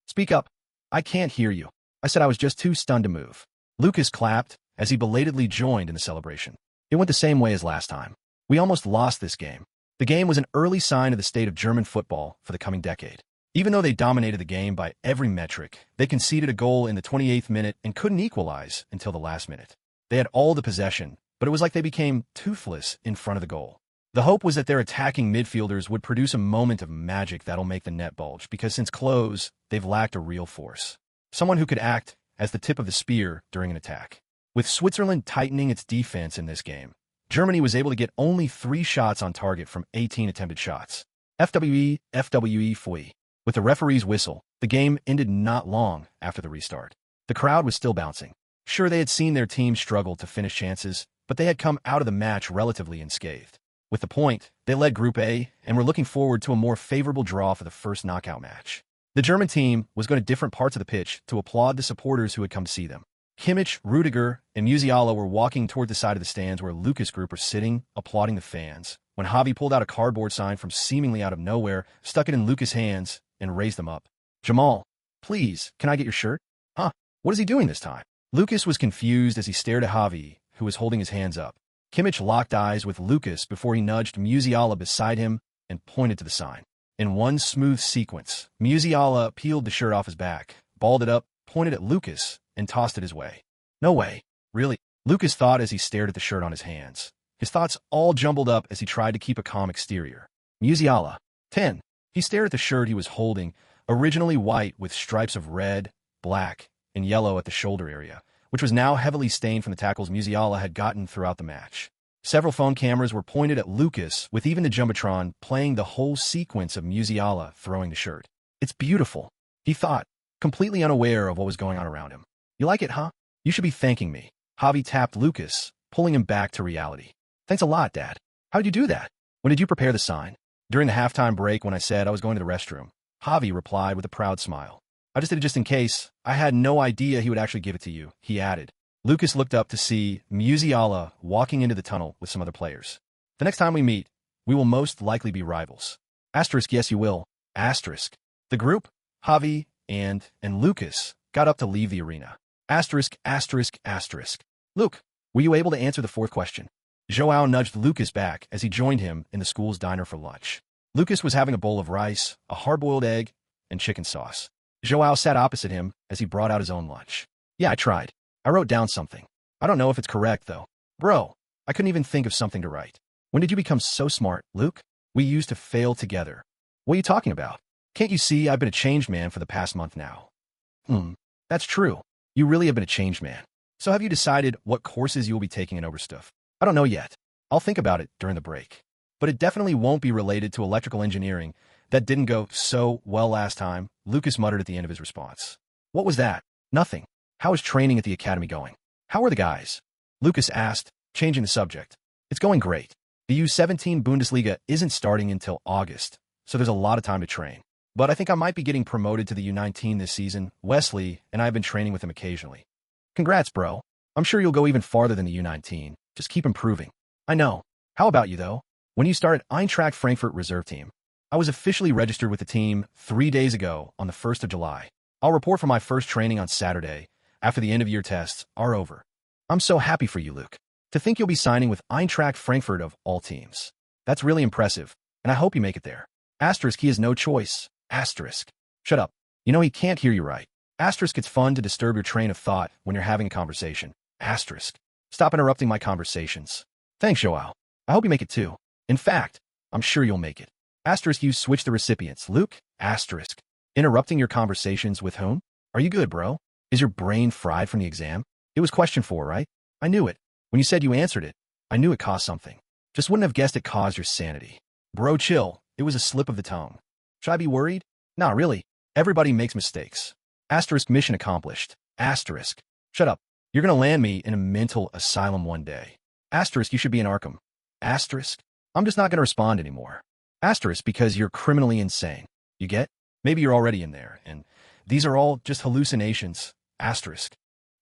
Speak up. I can't hear you. I said I was just too stunned to move. Lukas clapped as he belatedly joined in the celebration. It went the same way as last time. We almost lost this game. The game was an early sign of the state of German football for the coming decade. Even though they dominated the game by every metric, they conceded a goal in the 28th minute and couldn't equalize until the last minute. They had all the possession, but it was like they became toothless in front of the goal. The hope was that their attacking midfielders would produce a moment of magic that'll make the net bulge, because since close, they've lacked a real force. Someone who could act as the tip of the spear during an attack. With Switzerland tightening its defense in this game, Germany was able to get only 3 shots on target from 18 attempted shots. FWE Fui. With the referee's whistle, the game ended not long after the restart. The crowd was still bouncing. Sure, they had seen their team struggle to finish chances, but they had come out of the match relatively unscathed. With the point, they led Group A and were looking forward to a more favorable draw for the first knockout match. The German team was going to different parts of the pitch to applaud the supporters who had come to see them. Kimmich, Rudiger, and Musiala were walking toward the side of the stands where Lukas' group were sitting, applauding the fans, when Javi pulled out a cardboard sign from seemingly out of nowhere, stuck it in Lukas' hands, and raised them up. "Jamal, please, can I get your shirt?" "Huh? What is he doing this time?" Lukas was confused as he stared at Javi, who was holding his hands up. Kimmich locked eyes with Lukas before he nudged Musiala beside him and pointed to the sign. In one smooth sequence, Musiala peeled the shirt off his back, balled it up, pointed at Lukas, and tossed it his way. "No way. Really?" Lukas thought as he stared at the shirt on his hands. His thoughts all jumbled up as he tried to keep a calm exterior. Musiala. 10. He stared at the shirt he was holding, originally white with stripes of red, black, and yellow at the shoulder area, which was now heavily stained from the tackles Musiala had gotten throughout the match. Several phone cameras were pointed at Lukas, with even the Jumbotron playing the whole sequence of Musiala throwing the shirt. "It's beautiful," he thought, completely unaware of what was going on around him. "You like it, huh? You should be thanking me." Javi tapped Lukas, pulling him back to reality. "Thanks a lot, Dad. How did you do that? When did you prepare the sign?" "During the halftime break when I said I was going to the restroom," Javi replied with a proud smile. "I just did it just in case. I had no idea he would actually give it to you," he added. Lukas looked up to see Musiala walking into the tunnel with some other players. "The next time we meet, we will most likely be rivals." Asterisk, yes you will. Asterisk. The group, Javi, and Lukas, got up to leave the arena. Asterisk, asterisk, asterisk. "Luke, were you able to answer the 4th question?" Joao nudged Lukas back as he joined him in the school's diner for lunch. Lukas was having a bowl of rice, a hard-boiled egg, and chicken sauce. Joao sat opposite him as he brought out his own lunch. "Yeah, I tried. I wrote down something. I don't know if it's correct, though." "Bro, I couldn't even think of something to write." "When did you become so smart, Luke?" "We used to fail together." "What are you talking about? Can't you see I've been a changed man for the past month now?" That's true. You really have been a changed man. So have you decided what courses you will be taking in Oberstuf?" "I don't know yet. I'll think about it during the break. But it definitely won't be related to electrical engineering. That didn't go so well last time," Lukas muttered at the end of his response. "What was that?" "Nothing. How is training at the academy going?" "How are the guys?" Lukas asked, changing the subject. "It's going great. The U17 Bundesliga isn't starting until August, so there's a lot of time to train. But I think I might be getting promoted to the U19 this season. Wesley and I have been training with him occasionally." "Congrats, bro. I'm sure you'll go even farther than the U19. Just keep improving." "I know. How about you, though? When you started Eintracht Frankfurt reserve team?" "I was officially registered with the team 3 days ago on the 1st of July. I'll report for my first training on Saturday, after the end-of-year tests are over." "I'm so happy for you, Luke. To think you'll be signing with Eintracht Frankfurt of all teams. That's really impressive, and I hope you make it there." Asterisk, he has no choice. Asterisk. "Shut up. You know he can't hear you right." Asterisk, it's fun to disturb your train of thought when you're having a conversation. Asterisk. "Stop interrupting my conversations." "Thanks, Joao. I hope you make it too. In fact, I'm sure you'll make it." Asterisk, you switch the recipients. Luke. Asterisk. "Interrupting your conversations with whom? Are you good, bro? Is your brain fried from the exam?" "It was question 4, right?" "I knew it. When you said you answered it, I knew it caused something. Just wouldn't have guessed it caused your sanity." "Bro, chill. It was a slip of the tongue." "Should I be worried?" "Nah, really. Everybody makes mistakes." Asterisk, mission accomplished. Asterisk. "Shut up. You're gonna land me in a mental asylum one day." Asterisk, you should be in Arkham. Asterisk. "I'm just not gonna respond anymore." Asterisk, because you're criminally insane. You get? Maybe you're already in there, and these are all just hallucinations. Asterisk.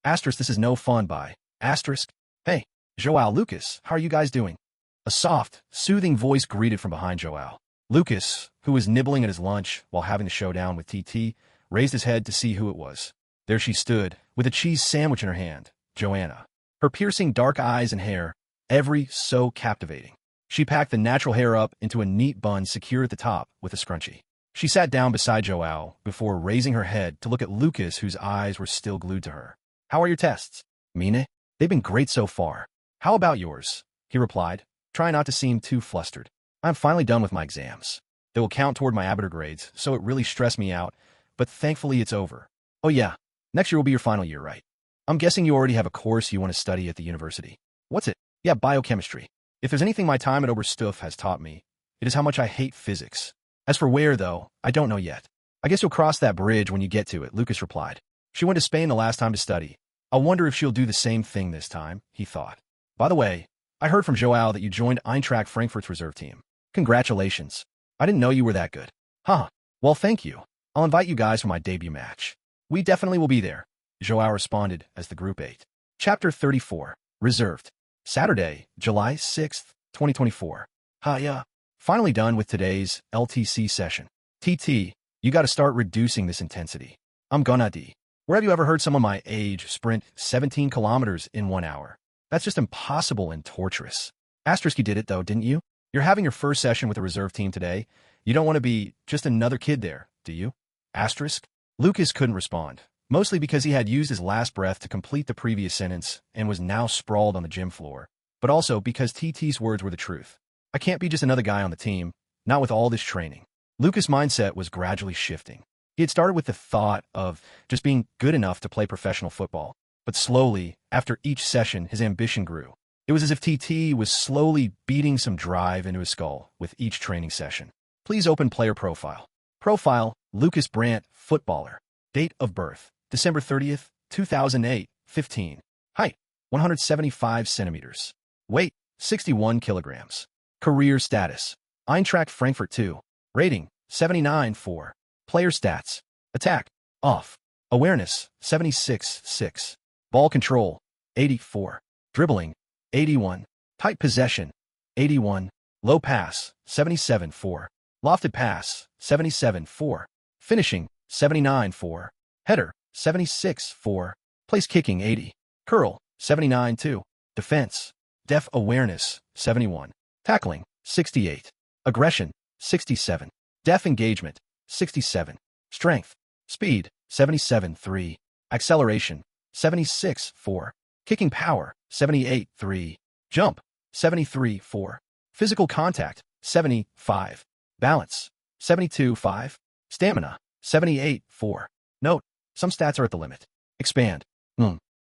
Asterisk, this is no fun by. Asterisk. "Hey, Joao, Lukas, how are you guys doing?" A soft, soothing voice greeted from behind Joao. Lukas, who was nibbling at his lunch while having the showdown with TT, raised his head to see who it was. There she stood, with a cheese sandwich in her hand, Joanna. Her piercing dark eyes and hair, every so captivating. She packed the natural hair up into a neat bun secured at the top with a scrunchie. She sat down beside Joao before raising her head to look at Lukas, whose eyes were still glued to her. "How are your tests?" "Mine? They've been great so far. How about yours?" he replied, trying not to seem too flustered. "I'm finally done with my exams. They will count toward my Abiter grades, so it really stressed me out, but thankfully it's over." "Oh yeah, Next year will be your final year, right? I'm guessing you already have a course you want to study at the university. What's it? Yeah, biochemistry. If there's anything my time at Oberstuf has taught me, it is how much I hate physics. As for where, though, I don't know yet. I guess you'll cross that bridge when you get to it, Lukas replied. She went to Spain the last time to study. I wonder if she'll do the same thing this time, he thought. By the way, I heard from Joao that you joined Eintracht Frankfurt's reserve team. Congratulations. I didn't know you were that good. Huh. Well, thank you. I'll invite you guys for my debut match. We definitely will be there, Joao responded as the group ate. Chapter 34. Reserved. Saturday, July 6th, 2024. Yeah. Finally done with today's LTC session. TT, you gotta start reducing this intensity. I'm gonna D. Where have you ever heard someone my age sprint 17 kilometers in 1 hour? That's just impossible and torturous. Asterisk, you did it though, didn't you? You're having your first session with the reserve team today. You don't want to be just another kid there, do you? Asterisk. Lukas couldn't respond, mostly because he had used his last breath to complete the previous sentence and was now sprawled on the gym floor, but also because TT's words were the truth. I can't be just another guy on the team, not with all this training. Lukas' mindset was gradually shifting. He had started with the thought of just being good enough to play professional football, but slowly, after each session, his ambition grew. It was as if TT was slowly beating some drive into his skull with each training session. Please open player profile. Profile, Lukas Brandt, footballer. Date of birth, December 30th, 2008, 15. Height, 175 centimeters. Weight, 61 kilograms. Career status, Eintracht Frankfurt 2. Rating, 79.4. Player stats, attack, off. Awareness, 76.6. Ball control, 84. Dribbling, 81. Tight possession, 81. Low pass, 77.4. Lofted pass, 77.4. Finishing, 79.4. Header, 76.4. Place kicking, 80. Curl, 79.2. Defense, def awareness, 71. Tackling, 68. Aggression, 67. Def engagement, 67. Strength, speed, 77.3. Acceleration, 76.4. Kicking power, 78.3. Jump, 73.4. Physical contact, 75. Balance, 72.5. Stamina, 78.4. Note, some stats are at the limit. Expand.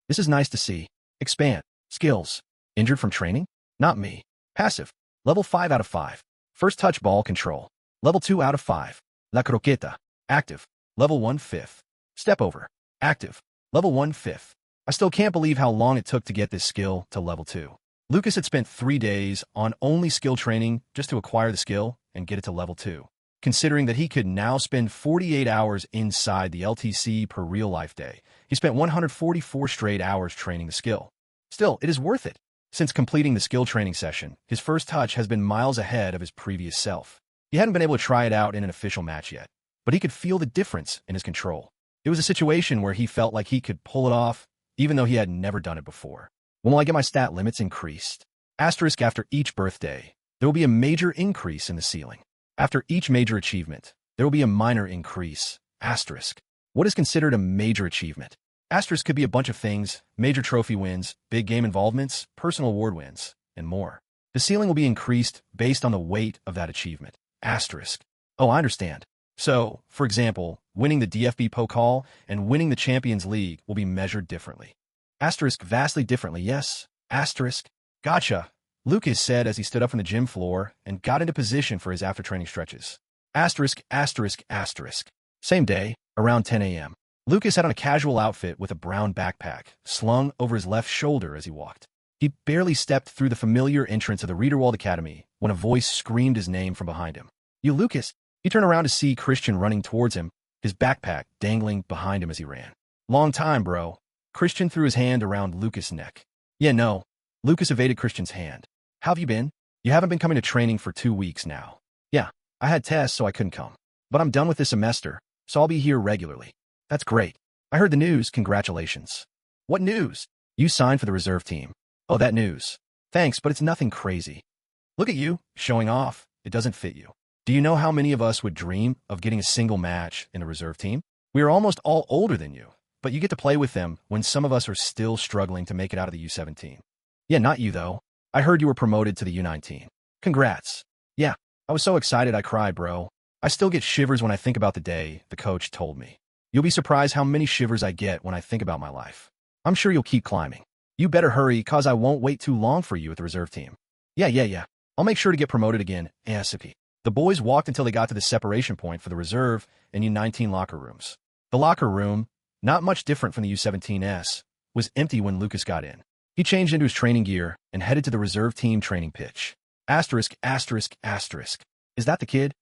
This is nice to see. Expand. Skills. Injured from training? Not me. Passive. Level 5 out of 5. First touch ball control. Level 2 out of 5. La croqueta. Active. Level 1/5. Step over. Active. Level 1/5. I still can't believe how long it took to get this skill to level 2. Lukas had spent 3 days on only skill training just to acquire the skill and get it to level 2. Considering that he could now spend 48 hours inside the LTC per real-life day, he spent 144 straight hours training the skill. Still, it is worth it. Since completing the skill training session, his first touch has been miles ahead of his previous self. He hadn't been able to try it out in an official match yet, but he could feel the difference in his control. It was a situation where he felt like he could pull it off, even though he had never done it before. When will I get my stat limits increased? Asterisk, after each birthday, there will be a major increase in the ceiling. After each major achievement, there will be a minor increase. Asterisk. What is considered a major achievement? Asterisk could be a bunch of things: major trophy wins, big game involvements, personal award wins, and more. The ceiling will be increased based on the weight of that achievement. Asterisk. Oh, I understand. So, for example, winning the DFB Pokal and winning the Champions League will be measured differently. Asterisk, vastly differently, yes. Asterisk. Gotcha, Lukas said as he stood up from the gym floor and got into position for his after-training stretches. Asterisk, asterisk, asterisk. Same day, around 10 a.m. Lukas had on a casual outfit with a brown backpack slung over his left shoulder as he walked. He barely stepped through the familiar entrance of the Riederwald Academy when a voice screamed his name from behind him. You, Lukas? He turned around to see Christian running towards him, his backpack dangling behind him as he ran. Long time, bro. Christian threw his hand around Lukas' neck. Yeah, no. Lukas evaded Christian's hand. How have you been? You haven't been coming to training for 2 weeks now. Yeah, I had tests, so I couldn't come. But I'm done with this semester, so I'll be here regularly. That's great. I heard the news. Congratulations. What news? You signed for the reserve team. Oh, that news. Thanks, but it's nothing crazy. Look at you, showing off. It doesn't fit you. Do you know how many of us would dream of getting a single match in the reserve team? We are almost all older than you, but you get to play with them when some of us are still struggling to make it out of the U17. Yeah, not you, though. I heard you were promoted to the U19. Congrats. Yeah, I was so excited I cried, bro. I still get shivers when I think about the day the coach told me. You'll be surprised how many shivers I get when I think about my life. I'm sure you'll keep climbing. You better hurry, cause I won't wait too long for you at the reserve team. Yeah. I'll make sure to get promoted again, ASAP. The boys walked until they got to the separation point for the reserve and U19 locker rooms. The locker room, not much different from the U17s, was empty when Lukas got in. He changed into his training gear and headed to the reserve team training pitch. Asterisk. Is that the kid?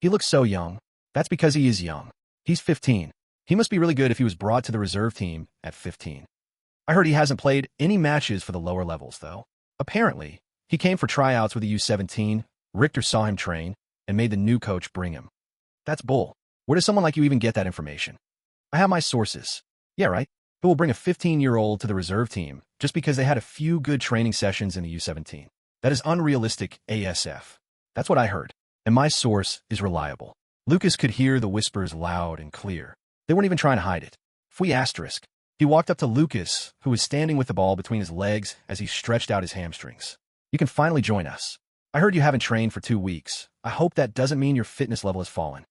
He looks so young. That's because he is young. He's 15. He must be really good if he was brought to the reserve team at 15. I heard he hasn't played any matches for the lower levels, though. Apparently, he came for tryouts with the U17, Richter saw him train, and made the new coach bring him. That's bull. Where does someone like you even get that information? I have my sources. Yeah, right. Who will bring a 15-year-old to the reserve team just because they had a few good training sessions in the U17? That is unrealistic ASF. That's what I heard. And my source is reliable. Lukas could hear the whispers loud and clear. They weren't even trying to hide it. Fui asterisk. He walked up to Lukas, who was standing with the ball between his legs as he stretched out his hamstrings. You can finally join us. I heard you haven't trained for 2 weeks. I hope that doesn't mean your fitness level has fallen.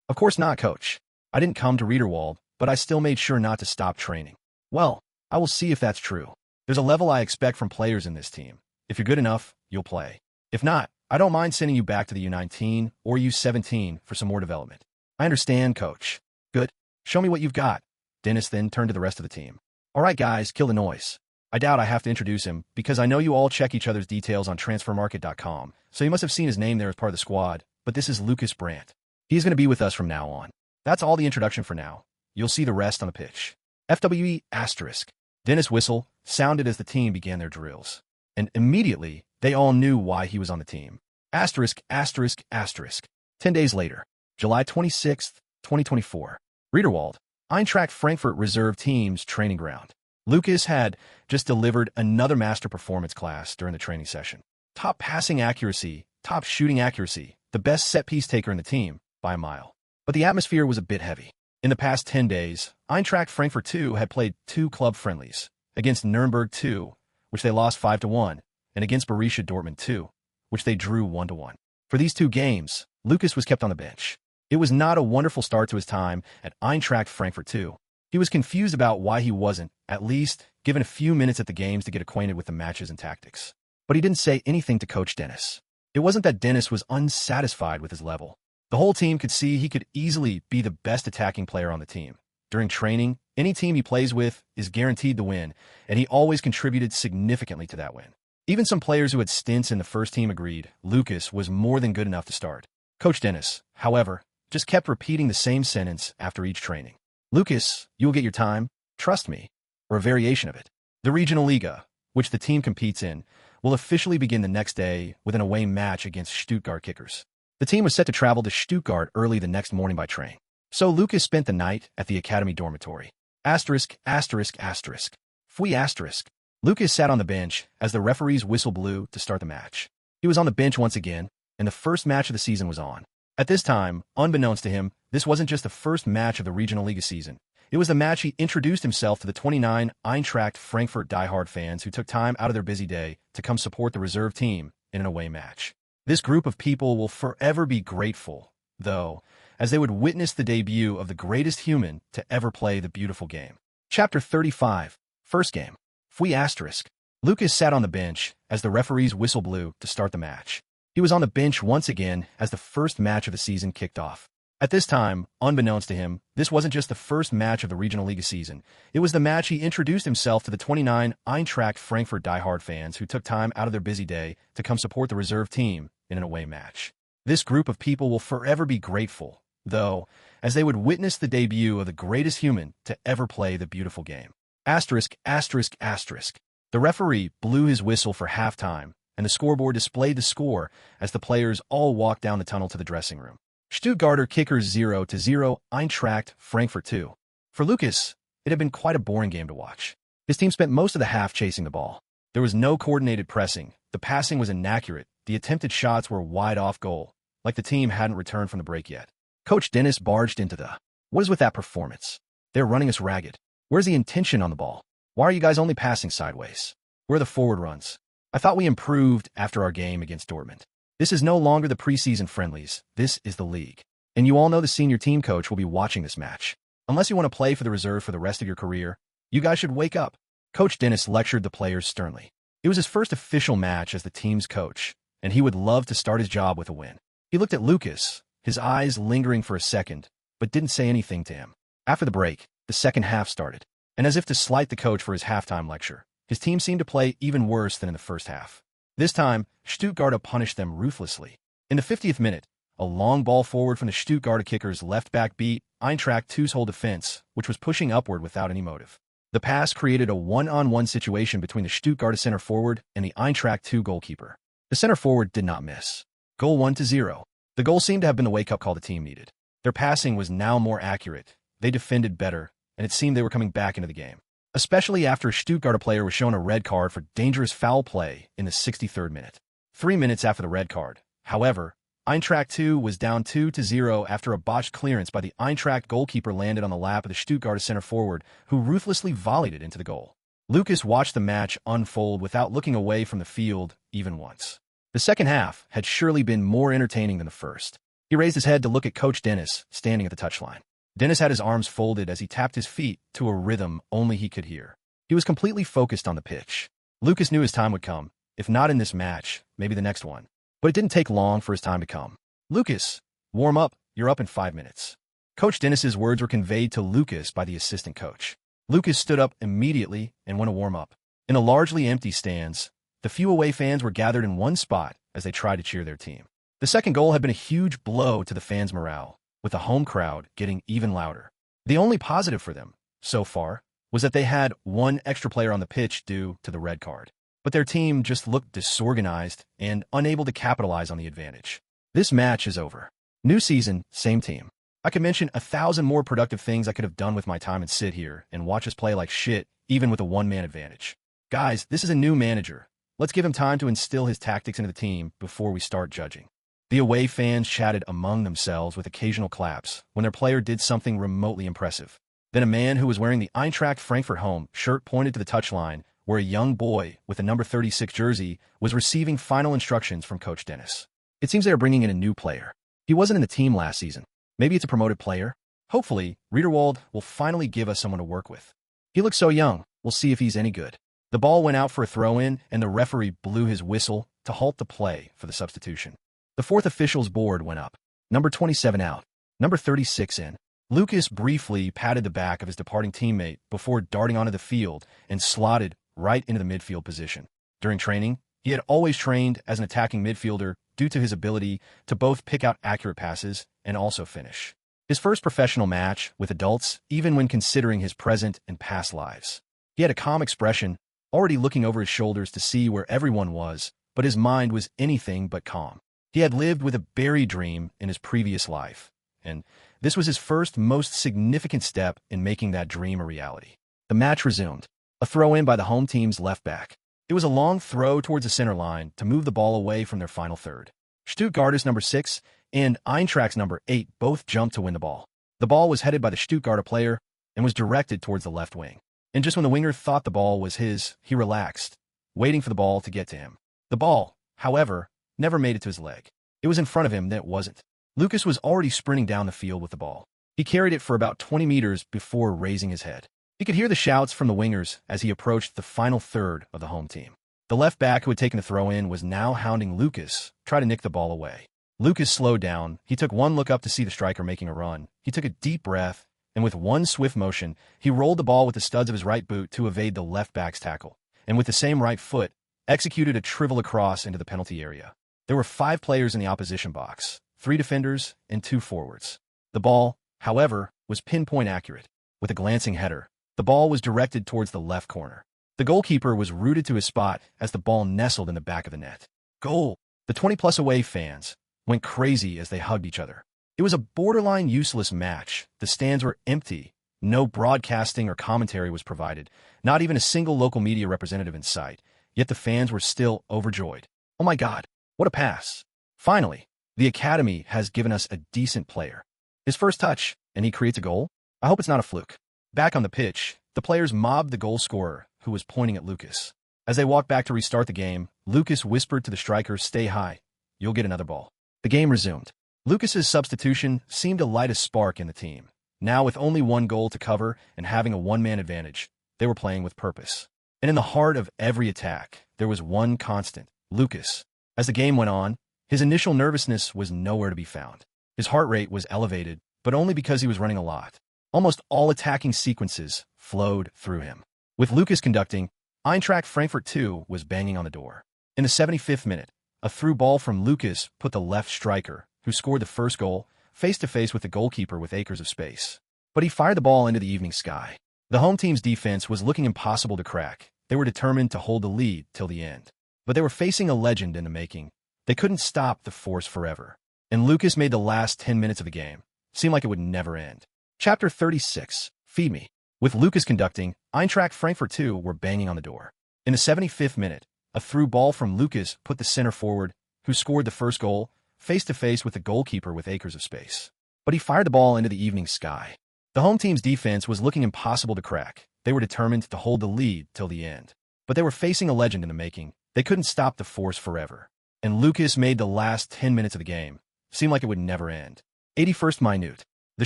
Of course not, coach. I didn't come to Riederwald, but I still made sure not to stop training. Well, I will see if that's true. There's a level I expect from players in this team. If you're good enough, you'll play. If not, I don't mind sending you back to the U19 or U17 for some more development. I understand, coach. Good. Show me what you've got. Dennis then turned to the rest of the team. All right, guys, kill the noise. I doubt I have to introduce him because I know you all check each other's details on transfermarket.com, so you must have seen his name there as part of the squad, but this is Lukas Brandt. He's going to be with us from now on. That's all the introduction for now. You'll see the rest on the pitch. FWE asterisk. Dennis' whistle sounded as the team began their drills. And immediately, they all knew why he was on the team. Asterisk. 10 days later, July 26th, 2024. Riederwald, Eintracht Frankfurt reserve team's training ground. Lukas had just delivered another master performance class during the training session. Top passing accuracy, top shooting accuracy, the best set-piece taker in the team by a mile. But the atmosphere was a bit heavy. In the past 10 days, Eintracht Frankfurt 2 had played 2 club friendlies, against Nuremberg 2, which they lost 5-1, and against Borussia Dortmund 2, which they drew 1-1. For these 2 games, Lukas was kept on the bench. It was not a wonderful start to his time at Eintracht Frankfurt 2. He was confused about why he wasn't, at least, given a few minutes at the games to get acquainted with the matches and tactics. But he didn't say anything to Coach Dennis. It wasn't that Dennis was unsatisfied with his level. The whole team could see he could easily be the best attacking player on the team. During training, any team he plays with is guaranteed to win, and he always contributed significantly to that win. Even some players who had stints in the first team agreed Lukas was more than good enough to start. Coach Dennis, however, just kept repeating the same sentence after each training. Lukas, you will get your time, trust me, or a variation of it. The Regional Liga, which the team competes in, will officially begin the next day with an away match against Stuttgart Kickers. The team was set to travel to Stuttgart early the next morning by train. So Lukas spent the night at the academy dormitory. Asterisk. Fui asterisk. Lukas sat on the bench as the referee's whistle blew to start the match. He was on the bench once again, and the first match of the season was on. At this time, unbeknownst to him, this wasn't just the first match of the Regional Liga season. It was the match he introduced himself to the 29 Eintracht Frankfurt diehard fans who took time out of their busy day to come support the reserve team in an away match. This group of people will forever be grateful, though, as they would witness the debut of the greatest human to ever play the beautiful game. Chapter 35, First Game. Fui asterisk. Lukas sat on the bench as the referee's whistle blew to start the match. He was on the bench once again as the first match of the season kicked off. At this time, unbeknownst to him, this wasn't just the first match of the Regional Liga season. It was the match he introduced himself to the 29 Eintracht Frankfurt diehard fans who took time out of their busy day to come support the reserve team in an away match. This group of people will forever be grateful, though, as they would witness the debut of the greatest human to ever play the beautiful game. Asterisk. The referee blew his whistle for halftime, and the scoreboard displayed the score as the players all walked down the tunnel to the dressing room. Stuttgarter Kickers 0-0, Eintracht Frankfurt 2. For Lukas, it had been quite a boring game to watch. His team spent most of the half chasing the ball. There was no coordinated pressing, the passing was inaccurate, the attempted shots were wide off goal, like the team hadn't returned from the break yet. Coach Dennis barged into the, "What is with that performance? They're running us ragged. Where's the intention on the ball? Why are you guys only passing sideways? Where are the forward runs? I thought we improved after our game against Dortmund. This is no longer the preseason friendlies. This is the league. And you all know the senior team coach will be watching this match. Unless you want to play for the reserve for the rest of your career, you guys should wake up. Coach Dennis lectured the players sternly. It was his first official match as the team's coach, and he would love to start his job with a win. He looked at Lukas, his eyes lingering for a second, but didn't say anything to him. After the break, the second half started, and as if to slight the coach for his halftime lecture, his team seemed to play even worse than in the first half. This time, Stuttgart punished them ruthlessly. In the 50th minute, a long ball forward from the Stuttgart kicker's left back beat Eintracht 2's whole defense, which was pushing upward without any motive. The pass created a one-on-one situation between the Stuttgart center forward and the Eintracht 2 goalkeeper. The center forward did not miss. Goal 1-0. The goal seemed to have been the wake-up call the team needed. Their passing was now more accurate, they defended better, and it seemed they were coming back into the game. Especially after a Stuttgart player was shown a red card for dangerous foul play in the 63rd minute. 3 minutes after the red card, however, Eintracht 2 was down 2-0 after a botched clearance by the Eintracht goalkeeper landed on the lap of the Stuttgart center forward, who ruthlessly volleyed it into the goal. Lukas watched the match unfold without looking away from the field even once. The second half had surely been more entertaining than the first. He raised his head to look at Coach Dennis, standing at the touchline. Dennis had his arms folded as he tapped his feet to a rhythm only he could hear. He was completely focused on the pitch. Lukas knew his time would come, if not in this match, maybe the next one. But it didn't take long for his time to come. Lukas, warm up, you're up in 5 minutes. Coach Dennis's words were conveyed to Lukas by the assistant coach. Lukas stood up immediately and went to warm up. In the largely empty stands, the few away fans were gathered in one spot as they tried to cheer their team. The second goal had been a huge blow to the fans' morale, with the home crowd getting even louder. The only positive for them, so far, was that they had one extra player on the pitch due to the red card. But their team just looked disorganized and unable to capitalize on the advantage. This match is over. New season, same team. I could mention 1,000 more productive things I could have done with my time and sit here and watch us play like shit, even with a one-man advantage. Guys, this is a new manager. Let's give him time to instill his tactics into the team before we start judging. The away fans chatted among themselves with occasional claps when their player did something remotely impressive. Then a man who was wearing the Eintracht Frankfurt home shirt pointed to the touchline where a young boy with a number 36 jersey was receiving final instructions from Coach Dennis. It seems they are bringing in a new player. He wasn't in the team last season. Maybe it's a promoted player. Hopefully, Riederwald will finally give us someone to work with. He looks so young. We'll see if he's any good. The ball went out for a throw-in, and the referee blew his whistle to halt the play for the substitution. The fourth official's board went up. Number 27 out. Number 36 in. Lukas briefly patted the back of his departing teammate before darting onto the field and slotted right into the midfield position. During training, he had always trained as an attacking midfielder due to his ability to both pick out accurate passes and also finish. His first professional match with adults, even when considering his present and past lives. He had a calm expression, already looking over his shoulders to see where everyone was, but his mind was anything but calm. He had lived with a buried dream in his previous life, and this was his first most significant step in making that dream a reality. The match resumed. A throw-in by the home team's left back. It was a long throw towards the center line to move the ball away from their final third. Stuttgart's number 6 and Eintracht's number 8 both jumped to win the ball. The ball was headed by the Stuttgart player and was directed towards the left wing. And just when the winger thought the ball was his, he relaxed, waiting for the ball to get to him. The ball, however, never made it to his leg. It was in front of him, then it wasn't. Lukas was already sprinting down the field with the ball. He carried it for about 20 meters before raising his head. He could hear the shouts from the wingers as he approached the final third of the home team. The left back who had taken the throw-in was now hounding Lukas, trying to nick the ball away. Lukas slowed down. He took one look up to see the striker making a run. He took a deep breath, and with one swift motion, he rolled the ball with the studs of his right boot to evade the left back's tackle, and with the same right foot, executed a triple across into the penalty area. There were 5 players in the opposition box, 3 defenders and 2 forwards. The ball, however, was pinpoint accurate. With a glancing header, the ball was directed towards the left corner. The goalkeeper was rooted to his spot as the ball nestled in the back of the net. Goal! The 20-plus away fans went crazy as they hugged each other. It was a borderline useless match. The stands were empty. No broadcasting or commentary was provided. Not even a single local media representative in sight. Yet the fans were still overjoyed. Oh my God, what a pass. Finally, the academy has given us a decent player. His first touch, and he creates a goal? I hope it's not a fluke. Back on the pitch, the players mobbed the goal scorer, who was pointing at Lukas. As they walked back to restart the game, Lukas whispered to the striker, "Stay high. You'll get another ball." The game resumed. Lukas's substitution seemed to light a spark in the team. Now with only one goal to cover and having a one-man advantage, they were playing with purpose. And in the heart of every attack, there was one constant, Lukas. As the game went on, his initial nervousness was nowhere to be found. His heart rate was elevated, but only because he was running a lot. Almost all attacking sequences flowed through him. With Lukas conducting, Eintracht Frankfurt 2 was banging on the door. In the 75th minute, a through ball from Lukas put the left striker, who scored the first goal, face-to-face with the goalkeeper with acres of space. But he fired the ball into the evening sky. The home team's defense was looking impossible to crack. They were determined to hold the lead till the end. But they were facing a legend in the making. They couldn't stop the force forever. And Lukas made the last 10 minutes of the game seem like it would never end. Chapter 36, Feed Me. With Lukas conducting, Eintracht Frankfurt 2 were banging on the door. In the 75th minute, a through ball from Lukas put the center forward, who scored the first goal, face-to-face with the goalkeeper with acres of space. But he fired the ball into the evening sky. The home team's defense was looking impossible to crack. They were determined to hold the lead till the end. But they were facing a legend in the making. They couldn't stop the force forever. And Lukas made the last 10 minutes of the game seem like it would never end. 81st minute. The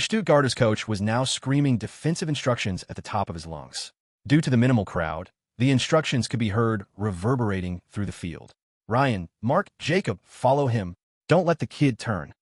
Stuttgarter's coach was now screaming defensive instructions at the top of his lungs. Due to the minimal crowd, the instructions could be heard reverberating through the field. Ryan, Mark, Jacob, follow him. Don't let the kid turn.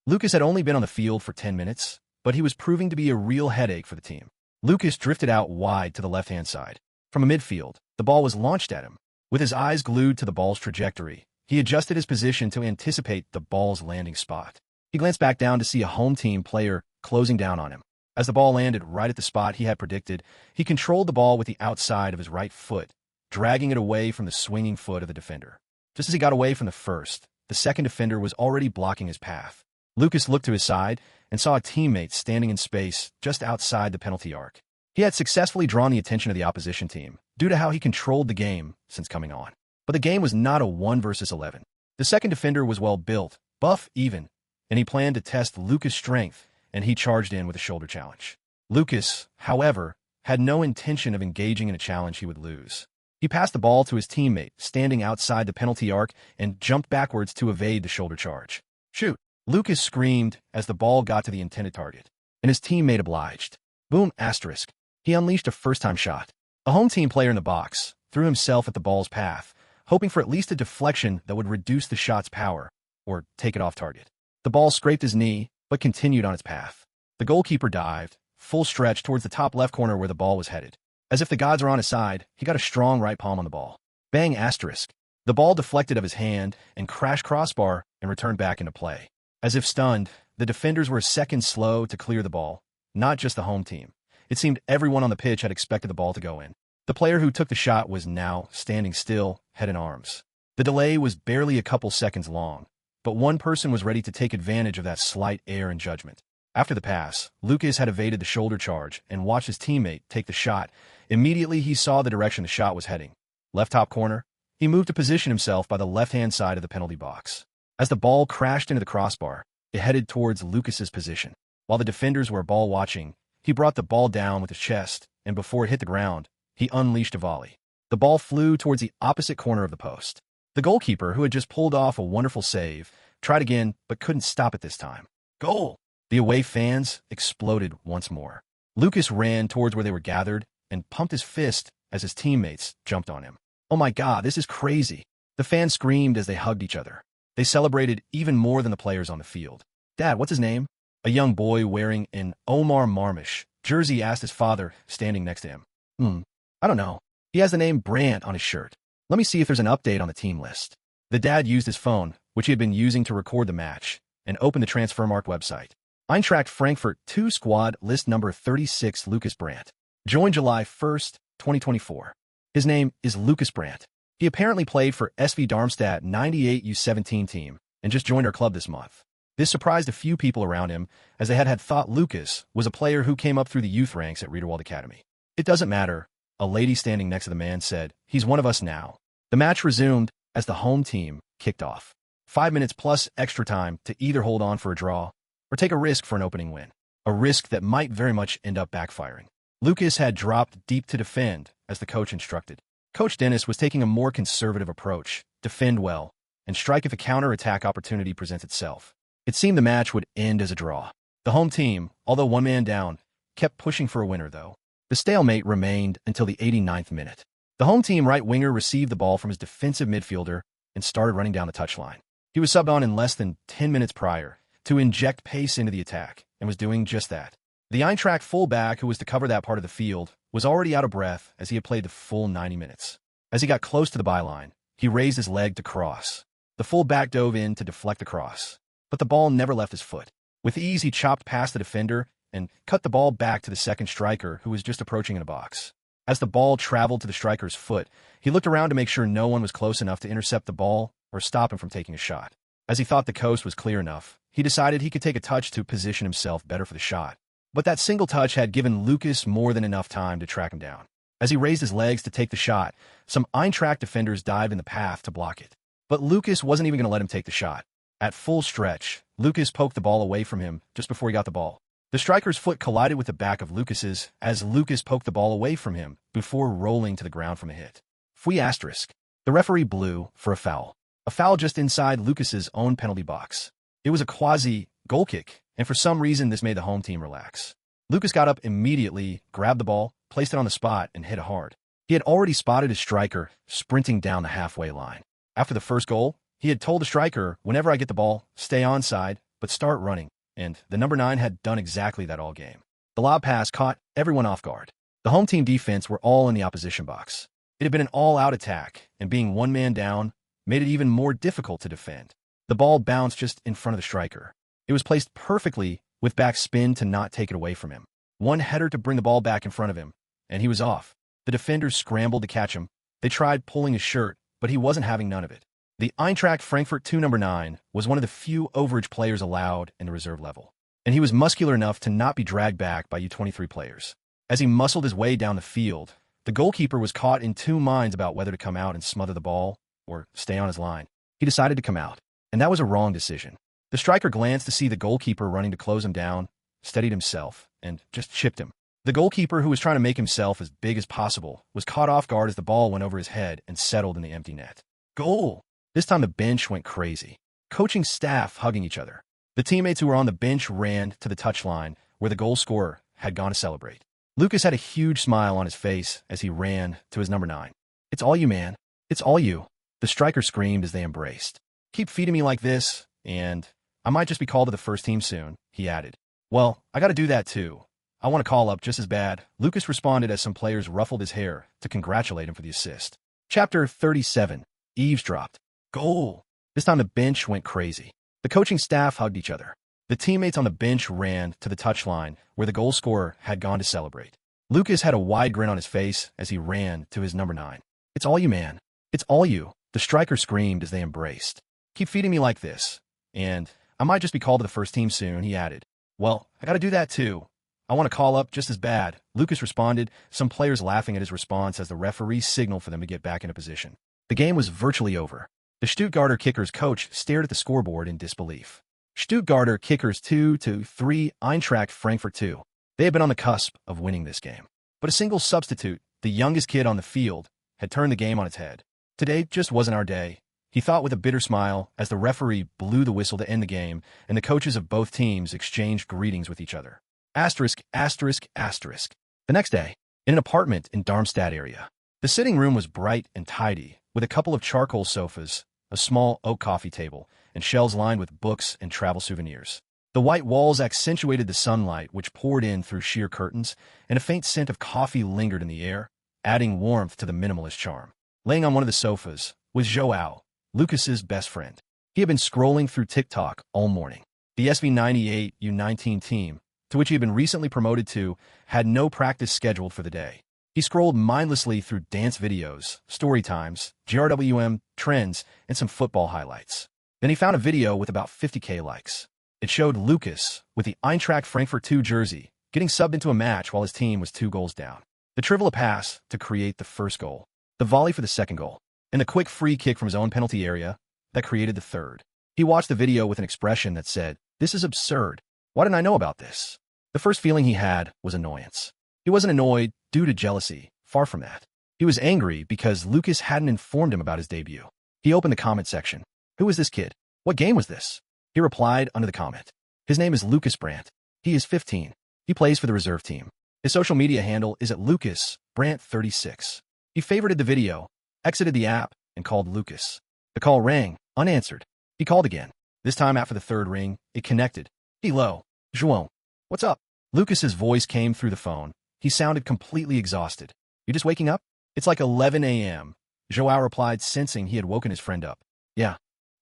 Lukas had only been on the field for 10 minutes, but he was proving to be a real headache for the team. Lukas drifted out wide to the left-hand side. From a midfield, the ball was launched at him. With his eyes glued to the ball's trajectory, he adjusted his position to anticipate the ball's landing spot. He glanced back down to see a home team player closing down on him. As the ball landed right at the spot he had predicted, he controlled the ball with the outside of his right foot, dragging it away from the swinging foot of the defender. Just as he got away from the first, the second defender was already blocking his path. Lukas looked to his side and saw a teammate standing in space just outside the penalty arc. He had successfully drawn the attention of the opposition team due to how he controlled the game since coming on. But the game was not a 1 versus 11. The second defender was well built, buff even, and he planned to test Lukas' strength, and he charged in with a shoulder challenge. Lukas, however, had no intention of engaging in a challenge he would lose. He passed the ball to his teammate standing outside the penalty arc and jumped backwards to evade the shoulder charge. Shoot! Lukas screamed as the ball got to the intended target, and his teammate obliged. Boom! Asterisk. He unleashed a first-time shot. A home team player in the box threw himself at the ball's path, hoping for at least a deflection that would reduce the shot's power, or take it off target. The ball scraped his knee, but continued on its path. The goalkeeper dived, full stretch towards the top left corner where the ball was headed. As if the gods were on his side, he got a strong right palm on the ball. Bang! Asterisk. The ball deflected of his hand and crashed crossbar and returned back into play. As if stunned, the defenders were a second slow to clear the ball, not just the home team. It seemed everyone on the pitch had expected the ball to go in. The player who took the shot was now standing still, head in arms. The delay was barely a couple seconds long, but one person was ready to take advantage of that slight error in judgment. After the pass, Lukas had evaded the shoulder charge and watched his teammate take the shot. Immediately he saw the direction the shot was heading. Left top corner, he moved to position himself by the left-hand side of the penalty box. As the ball crashed into the crossbar, it headed towards Lukas's position. While the defenders were ball watching, he brought the ball down with his chest, and before it hit the ground, he unleashed a volley. The ball flew towards the opposite corner of the post. The goalkeeper, who had just pulled off a wonderful save, tried again but couldn't stop it this time. Goal! The away fans exploded once more. Lukas ran towards where they were gathered and pumped his fist as his teammates jumped on him. Oh my God, this is crazy! The fans screamed as they hugged each other. They celebrated even more than the players on the field. Dad, what's his name? A young boy wearing an Omar Marmish jersey asked his father, standing next to him. I don't know. He has the name Brandt on his shirt. Let me see if there's an update on the team list. The dad used his phone, which he had been using to record the match, and opened the Transfermarkt website. Eintracht Frankfurt 2 squad list number 36 Lukas Brandt. Joined July 1st, 2024. His name is Lukas Brandt. He apparently played for SV Darmstadt 98 U17 team and just joined our club this month. This surprised a few people around him, as they had thought Lukas was a player who came up through the youth ranks at Riederwald Academy. It doesn't matter, a lady standing next to the man said. He's one of us now. The match resumed as the home team kicked off. 5 minutes plus extra time to either hold on for a draw or take a risk for an opening win. A risk that might very much end up backfiring. Lukas had dropped deep to defend, as the coach instructed. Coach Dennis was taking a more conservative approach, defend well, and strike if a counter-attack opportunity presents itself. It seemed the match would end as a draw. The home team, although one man down, kept pushing for a winner, though. The stalemate remained until the 89th minute. The home team right winger received the ball from his defensive midfielder and started running down the touchline. He was subbed on in less than 10 minutes prior to inject pace into the attack, and was doing just that. The Eintracht fullback, who was to cover that part of the field, was already out of breath as he had played the full 90 minutes. As he got close to the byline, he raised his leg to cross. The fullback dove in to deflect the cross, but the ball never left his foot. With ease, he chopped past the defender and cut the ball back to the second striker, who was just approaching in a box. As the ball traveled to the striker's foot, he looked around to make sure no one was close enough to intercept the ball or stop him from taking a shot. As he thought the coast was clear enough, he decided he could take a touch to position himself better for the shot. But that single touch had given Lukas more than enough time to track him down. As he raised his legs to take the shot, some Eintracht defenders dived in the path to block it. But Lukas wasn't even going to let him take the shot. At full stretch, Lukas poked the ball away from him just before he got the ball. The striker's foot collided with the back of Lukas's as Lukas poked the ball away from him before rolling to the ground from a hit. The referee blew for a foul. A foul just inside Lukas's own penalty box. It was a quasi-goal kick, and for some reason this made the home team relax. Lukas got up immediately, grabbed the ball, placed it on the spot, and hit it hard. He had already spotted his striker sprinting down the halfway line. After the first goal, he had told the striker, "Whenever I get the ball, stay onside, but start running." And the number 9 had done exactly that all game. The lob pass caught everyone off guard. The home team defense were all in the opposition box. It had been an all-out attack, and being one man down made it even more difficult to defend. The ball bounced just in front of the striker. It was placed perfectly with back spin to not take it away from him. One header to bring the ball back in front of him, and he was off. The defenders scrambled to catch him. They tried pulling his shirt, but he wasn't having none of it. The Eintracht Frankfurt 2 number 9 was one of the few overage players allowed in the reserve level, and he was muscular enough to not be dragged back by U23 players. As he muscled his way down the field, the goalkeeper was caught in two minds about whether to come out and smother the ball or stay on his line. He decided to come out, and that was a wrong decision. The striker glanced to see the goalkeeper running to close him down, steadied himself, and just chipped him. The goalkeeper, who was trying to make himself as big as possible, was caught off guard as the ball went over his head and settled in the empty net. Goal! This time the bench went crazy. Coaching staff hugging each other. The teammates who were on the bench ran to the touchline where the goal scorer had gone to celebrate. Lukas had a huge smile on his face as he ran to his number 9. "It's all you, man. It's all you," the striker screamed as they embraced. "Keep feeding me like this, and I might just be called to the first team soon," he added. "Well, I gotta do that too. I want to call up just as bad," Lukas responded as some players ruffled his hair to congratulate him for the assist. Chapter 37. Eavesdropped. Goal! This time the bench went crazy. The coaching staff hugged each other. The teammates on the bench ran to the touchline where the goal scorer had gone to celebrate. Lukas had a wide grin on his face as he ran to his number 9. "It's all you, man. It's all you," the striker screamed as they embraced. "Keep feeding me like this, and I might just be called to the first team soon," he added. "Well, I gotta do that too. I want to call up just as bad," Lukas responded, some players laughing at his response as the referee signaled for them to get back into position. The game was virtually over. The Stuttgarter Kickers coach stared at the scoreboard in disbelief. Stuttgarter Kickers 2-3, Eintracht Frankfurt 2. They had been on the cusp of winning this game. But a single substitute, the youngest kid on the field, had turned the game on its head. "Today just wasn't our day," he thought with a bitter smile as the referee blew the whistle to end the game and the coaches of both teams exchanged greetings with each other. Asterisk, asterisk, asterisk. The next day, in an apartment in Darmstadt area, the sitting room was bright and tidy, with a couple of charcoal sofas, a small oak coffee table, and shelves lined with books and travel souvenirs. The white walls accentuated the sunlight which poured in through sheer curtains, and a faint scent of coffee lingered in the air, adding warmth to the minimalist charm. Laying on one of the sofas was Joao, Lukas's best friend. He had been scrolling through TikTok all morning. The SV98 U19 team, to which he had been recently promoted to, had no practice scheduled for the day. He scrolled mindlessly through dance videos, story times, GRWM, trends, and some football highlights. Then he found a video with about 50K likes. It showed Lukas, with the Eintracht Frankfurt 2 jersey, getting subbed into a match while his team was 2 goals down. The trivial pass to create the first goal, the volley for the second goal, and the quick free kick from his own penalty area that created the third. He watched the video with an expression that said, "This is absurd. Why didn't I know about this?" The first feeling he had was annoyance. He wasn't annoyed due to jealousy, far from that. He was angry because Lukas hadn't informed him about his debut. He opened the comment section. "Who is this kid? What game was this?" He replied under the comment. "His name is Lukas Brandt. He is 15. He plays for the reserve team. His social media handle is at Lukas Brandt 36. He favorited the video, exited the app, and called Lukas. The call rang, unanswered. He called again. This time after the third ring, it connected. Hello, João. What's up? Lucas's voice came through the phone. He sounded completely exhausted. You just waking up? It's like 11 a.m. João replied, sensing he had woken his friend up. Yeah.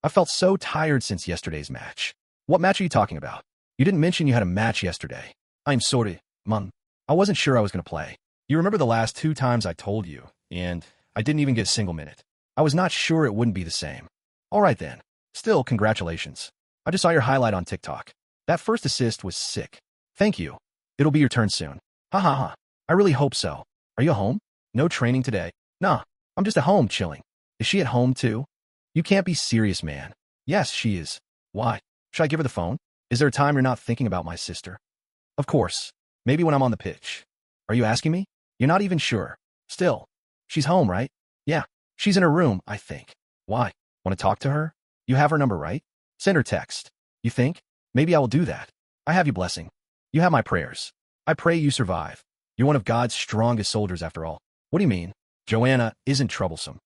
I felt so tired since yesterday's match. What match are you talking about? You didn't mention you had a match yesterday. I'm sorry, man. I wasn't sure I was going to play. You remember the last 2 times I told you, and I didn't even get a single minute. I was not sure it wouldn't be the same. All right then. Still, congratulations. I just saw your highlight on TikTok. That first assist was sick. Thank you. It'll be your turn soon. Ha ha ha. I really hope so. Are you home? No training today? Nah, I'm just at home chilling. Is she at home too? You can't be serious, man. Yes, she is. Why? Should I give her the phone? Is there a time you're not thinking about my sister? Of course. Maybe when I'm on the pitch. Are you asking me? You're not even sure. Still. She's home, right? Yeah. She's in her room, I think. Why? Want to talk to her? You have her number, right? Send her text. You think? Maybe I will do that. I have your blessing. You have my prayers. I pray you survive. You're one of God's strongest soldiers after all. What do you mean? Joanna isn't troublesome.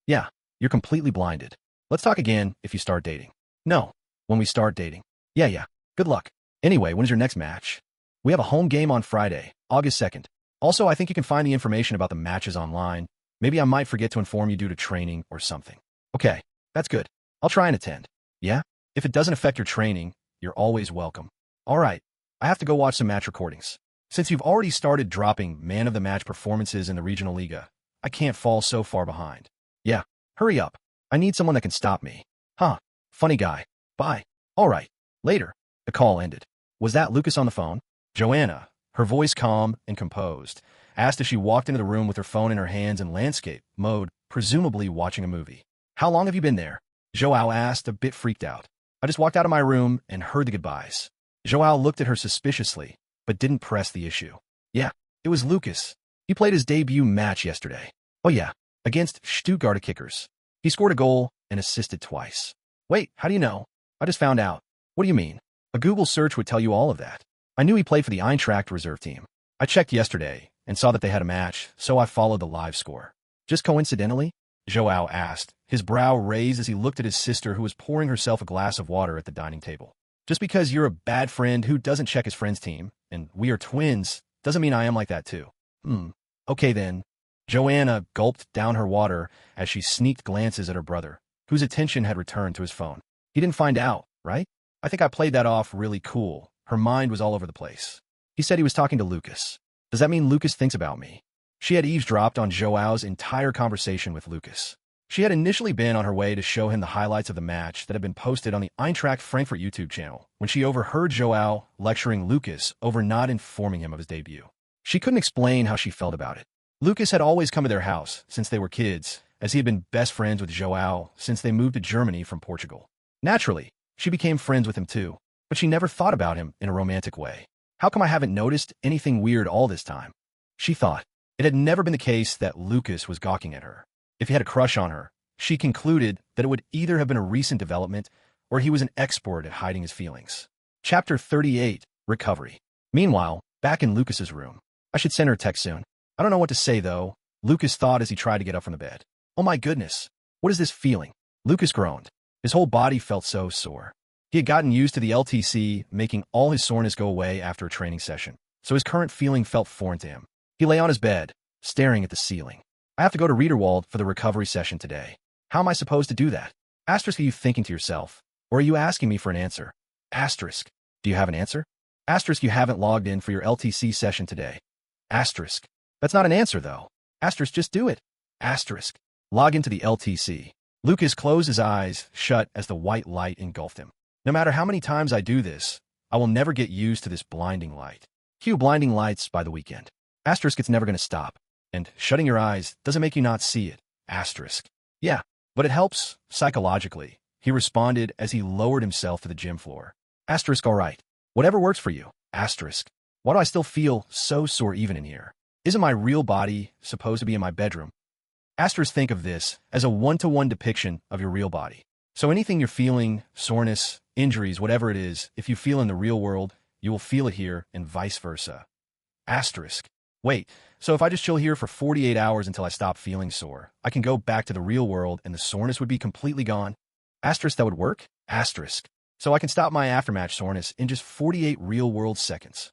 Yeah, you're completely blinded. Let's talk again if you start dating. No, when we start dating. Yeah. Good luck. Anyway, when is your next match? We have a home game on Friday, August 2nd. Also, I think you can find the information about the matches online. Maybe I might forget to inform you due to training or something. Okay, that's good. I'll try and attend. Yeah? If it doesn't affect your training, you're always welcome. All right, I have to go watch some match recordings. Since you've already started dropping man of the match performances in the regional liga, I can't fall so far behind. Yeah, hurry up. I need someone that can stop me. Huh, funny guy. Bye. All right, later. The call ended. Was that Lukas on the phone? Joanna, her voice calm and composed, asked as she walked into the room with her phone in her hands in landscape mode, presumably watching a movie. How long have you been there? João asked, a bit freaked out. I just walked out of my room and heard the goodbyes. João looked at her suspiciously, but didn't press the issue. Yeah, it was Lukas. He played his debut match yesterday. Oh yeah, against Stuttgart Kickers. He scored a goal and assisted twice. Wait, how do you know? I just found out. What do you mean? A Google search would tell you all of that. I knew he played for the Eintracht reserve team. I checked yesterday and saw that they had a match, so I followed the live score. Just coincidentally? João asked, his brow raised as he looked at his sister who was pouring herself a glass of water at the dining table. Just because you're a bad friend who doesn't check his friend's team, and we are twins, doesn't mean I am like that too. Okay then. Joanna gulped down her water as she sneaked glances at her brother, whose attention had returned to his phone. He didn't find out, right? I think I played that off really cool. Her mind was all over the place. He said he was talking to Lukas. Does that mean Lukas thinks about me? She had eavesdropped on João's entire conversation with Lukas. She had initially been on her way to show him the highlights of the match that had been posted on the Eintracht Frankfurt YouTube channel when she overheard João lecturing Lukas over not informing him of his debut. She couldn't explain how she felt about it. Lukas had always come to their house since they were kids, as he had been best friends with João since they moved to Germany from Portugal. Naturally, she became friends with him too, but she never thought about him in a romantic way. How come I haven't noticed anything weird all this time? She thought. It had never been the case that Lukas was gawking at her. If he had a crush on her, she concluded that it would either have been a recent development or he was an expert at hiding his feelings. Chapter 38, Recovery. Meanwhile, back in Lucas's room. I should send her a text soon. I don't know what to say, though, Lukas thought as he tried to get up from the bed. Oh my goodness, what is this feeling? Lukas groaned. His whole body felt so sore. He had gotten used to the LTC making all his soreness go away after a training session, so his current feeling felt foreign to him. He lay on his bed, staring at the ceiling. I have to go to Riederwald for the recovery session today. How am I supposed to do that? Asterisk, are you thinking to yourself? Or are you asking me for an answer? Asterisk, do you have an answer? Asterisk, you haven't logged in for your LTC session today. Asterisk, that's not an answer though. Asterisk, just do it. Asterisk, log into the LTC. Lukas closed his eyes shut as the white light engulfed him. No matter how many times I do this, I will never get used to this blinding light. Cue blinding lights by the weekend. Asterisk, it's never going to stop. And shutting your eyes doesn't make you not see it. Asterisk. Yeah, but it helps psychologically, he responded as he lowered himself to the gym floor. Asterisk, all right. Whatever works for you. Asterisk. Why do I still feel so sore even in here? Isn't my real body supposed to be in my bedroom? Asterisk, think of this as a one-to-one depiction of your real body. So anything you're feeling, soreness, injuries, whatever it is, if you feel in the real world, you will feel it here and vice versa. Asterisk. Wait, so if I just chill here for 48 hours until I stop feeling sore, I can go back to the real world and the soreness would be completely gone? Asterisk, that would work? Asterisk. So I can stop my aftermatch soreness in just 48 real-world seconds.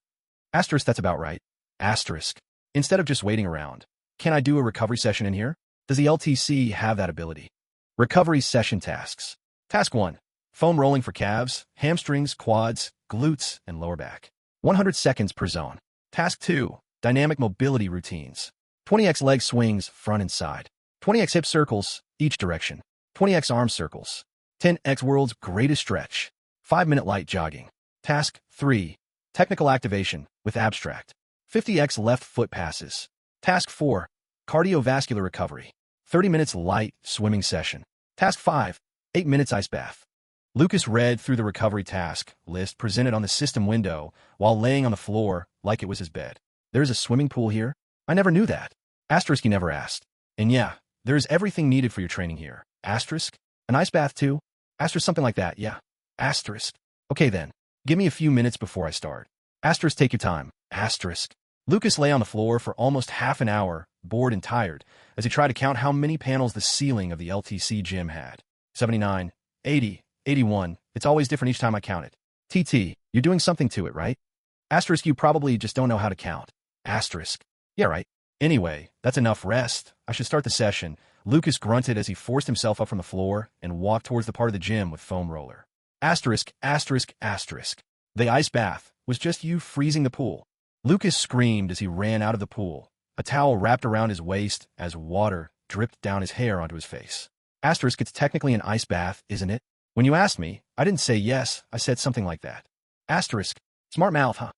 Asterisk, that's about right. Asterisk. Instead of just waiting around, can I do a recovery session in here? Does the LTC have that ability? Recovery session tasks. Task 1. Foam rolling for calves, hamstrings, quads, glutes, and lower back. 100 seconds per zone. Task 2. Dynamic mobility routines. 20x leg swings, front and side. 20x hip circles, each direction. 20x arm circles. 10x world's greatest stretch. 5-minute light jogging. Task 3. Technical activation with abstract. 50x left foot passes. Task 4. Cardiovascular recovery. 30 minutes light swimming session. Task 5. 8 minutes ice bath. Lukas read through the recovery task list presented on the system window while laying on the floor like it was his bed. There's a swimming pool here? I never knew that. Asterisk, he never asked. And yeah, there is everything needed for your training here. Asterisk? An ice bath too? Asterisk, something like that, yeah. Asterisk. Okay then, give me a few minutes before I start. Asterisk, take your time. Asterisk. Lukas lay on the floor for almost half an hour, bored and tired, as he tried to count how many panels the ceiling of the LTC gym had. 79, 80, 81. It's always different each time I count it. TT, you're doing something to it, right? Asterisk, you probably just don't know how to count. Asterisk. Yeah, right. Anyway, that's enough rest. I should start the session. Lukas grunted as he forced himself up from the floor and walked towards the part of the gym with foam roller. Asterisk, asterisk, asterisk. The ice bath was just you freezing the pool. Lukas screamed as he ran out of the pool, a towel wrapped around his waist as water dripped down his hair onto his face. Asterisk, it's technically an ice bath, isn't it? When you asked me, I didn't say yes, I said something like that. Asterisk, smart mouth, huh?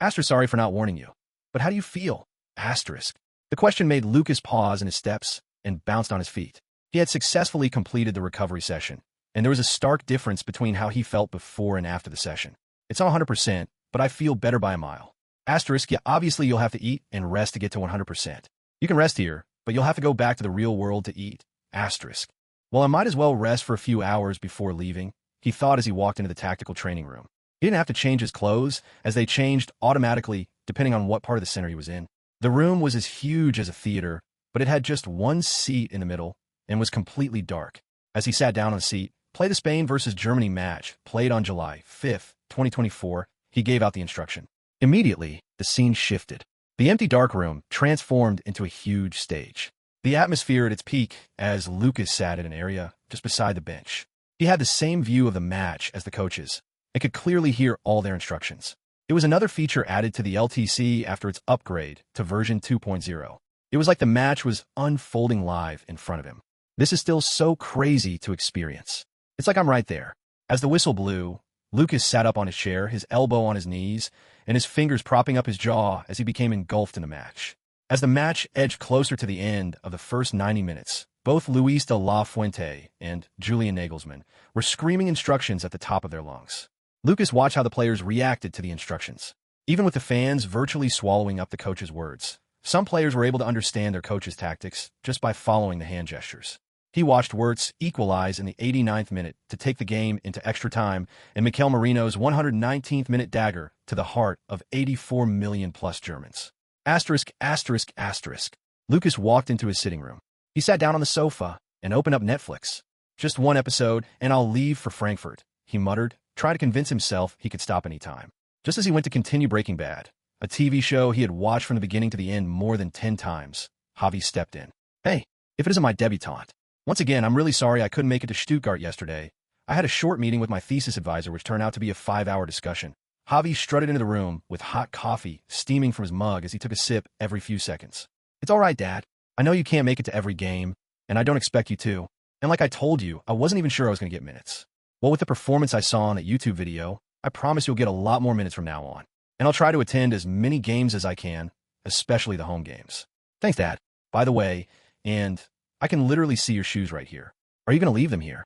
Asterisk, sorry for not warning you. But how do you feel? Asterisk. The question made Lukas pause in his steps and bounced on his feet. He had successfully completed the recovery session, and there was a stark difference between how he felt before and after the session. It's not 100%, but I feel better by a mile. Asterisk, yeah, obviously you'll have to eat and rest to get to 100%. You can rest here, but you'll have to go back to the real world to eat. Asterisk. Well, I might as well rest for a few hours before leaving, he thought as he walked into the tactical training room. He didn't have to change his clothes, as they changed automatically depending on what part of the center he was in. The room was as huge as a theater, but it had just one seat in the middle and was completely dark. As he sat down on the seat, play the Spain versus Germany match, played on July 5th, 2024, he gave out the instruction. Immediately, the scene shifted. The empty dark room transformed into a huge stage. The atmosphere at its peak as Lukas sat in an area just beside the bench. He had the same view of the match as the coaches and could clearly hear all their instructions. It was another feature added to the LTC after its upgrade to version 2.0. It was like the match was unfolding live in front of him. This is still so crazy to experience. It's like I'm right there. As the whistle blew, Lukas sat up on his chair, his elbow on his knees, and his fingers propping up his jaw as he became engulfed in the match. As the match edged closer to the end of the first 90 minutes, both Luis de la Fuente and Julian Nagelsmann were screaming instructions at the top of their lungs. Lukas watched how the players reacted to the instructions. Even with the fans virtually swallowing up the coach's words, some players were able to understand their coach's tactics just by following the hand gestures. He watched Wirtz equalize in the 89th minute to take the game into extra time and Mikel Merino's 119th minute dagger to the heart of 84 million-plus Germans. Asterisk, asterisk, asterisk. Lukas walked into his sitting room. He sat down on the sofa and opened up Netflix. Just one episode, and I'll leave for Frankfurt, he muttered, trying to convince himself he could stop any time. Just as he went to continue Breaking Bad, a TV show he had watched from the beginning to the end more than 10 times, Javi stepped in. Hey, if it isn't my debutante. Once again, I'm really sorry I couldn't make it to Stuttgart yesterday. I had a short meeting with my thesis advisor which turned out to be a 5-hour discussion. Javi strutted into the room with hot coffee steaming from his mug as he took a sip every few seconds. It's all right, Dad. I know you can't make it to every game, and I don't expect you to. And like I told you, I wasn't even sure I was going to get minutes. Well, with the performance I saw on that YouTube video, I promise you'll get a lot more minutes from now on. And I'll try to attend as many games as I can, especially the home games. Thanks, Dad. By the way, and I can literally see your shoes right here. Are you going to leave them here?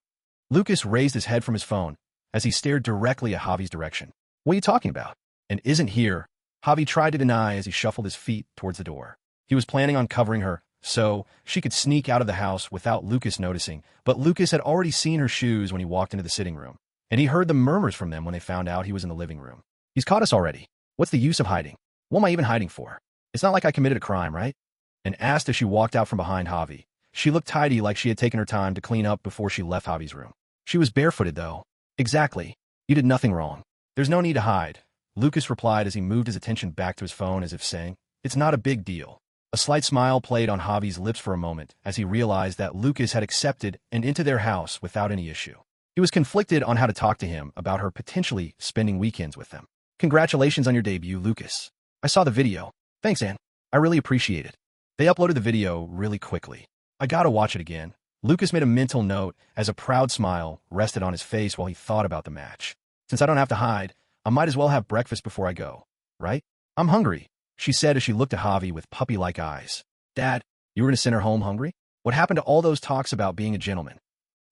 Lukas raised his head from his phone as he stared directly at Javi's direction. What are you talking about? And isn't here? Javi tried to deny as he shuffled his feet towards the door. He was planning on covering her so she could sneak out of the house without Lukas noticing, but Lukas had already seen her shoes when he walked into the sitting room, and he heard the murmurs from them when they found out he was in the living room. He's caught us already. What's the use of hiding? What am I even hiding for? It's not like I committed a crime, right? And asked as she walked out from behind Javi. She looked tidy, like she had taken her time to clean up before she left Javi's room. She was barefooted, though. Exactly. You did nothing wrong. There's no need to hide, Lukas replied as he moved his attention back to his phone as if saying, it's not a big deal. A slight smile played on Javi's lips for a moment as he realized that Lukas had accepted and into their house without any issue. He was conflicted on how to talk to him about her potentially spending weekends with them. Congratulations on your debut, Lukas. I saw the video. Thanks, Anne. I really appreciate it. They uploaded the video really quickly. I gotta watch it again. Lukas made a mental note as a proud smile rested on his face while he thought about the match. Since I don't have to hide, I might as well have breakfast before I go, right? I'm hungry, she said as she looked at Javi with puppy-like eyes. Dad, you were going to send her home hungry? What happened to all those talks about being a gentleman?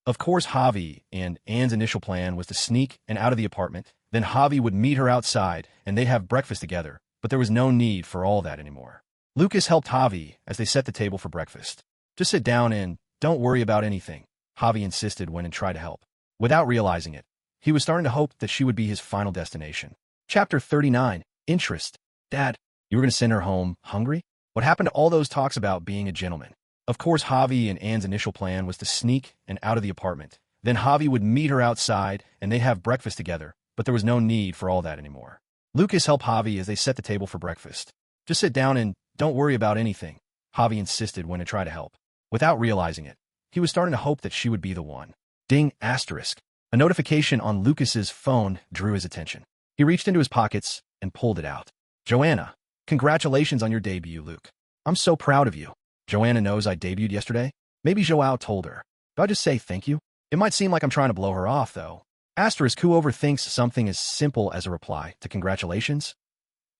Of course, Javi and Anne's initial plan was to sneak and out of the apartment. Then Javi would meet her outside and they'd have breakfast together, but there was no need for all that anymore. Lukas helped Javi as they set the table for breakfast. Just sit down and don't worry about anything, Javi insisted when and tried to help. Without realizing it, he was starting to hope that she would be his final destination. Chapter 39, Interest. Dad, you were going to send her home hungry? What happened to all those talks about being a gentleman? Of course, Javi and Anne's initial plan was to sneak and out of the apartment. Then Javi would meet her outside and they'd have breakfast together, but there was no need for all that anymore. Lukas helped Javi as they set the table for breakfast. Just sit down and don't worry about anything, Javi insisted when it tried to help. Without realizing it, he was starting to hope that she would be the one. Ding, asterisk. A notification on Lukas's phone drew his attention. He reached into his pockets and pulled it out. Joanna, congratulations on your debut, Luke. I'm so proud of you. Joanna knows I debuted yesterday. Maybe Joao told her. Do I just say thank you? It might seem like I'm trying to blow her off, though. Asterisk, who overthinks something as simple as a reply to congratulations?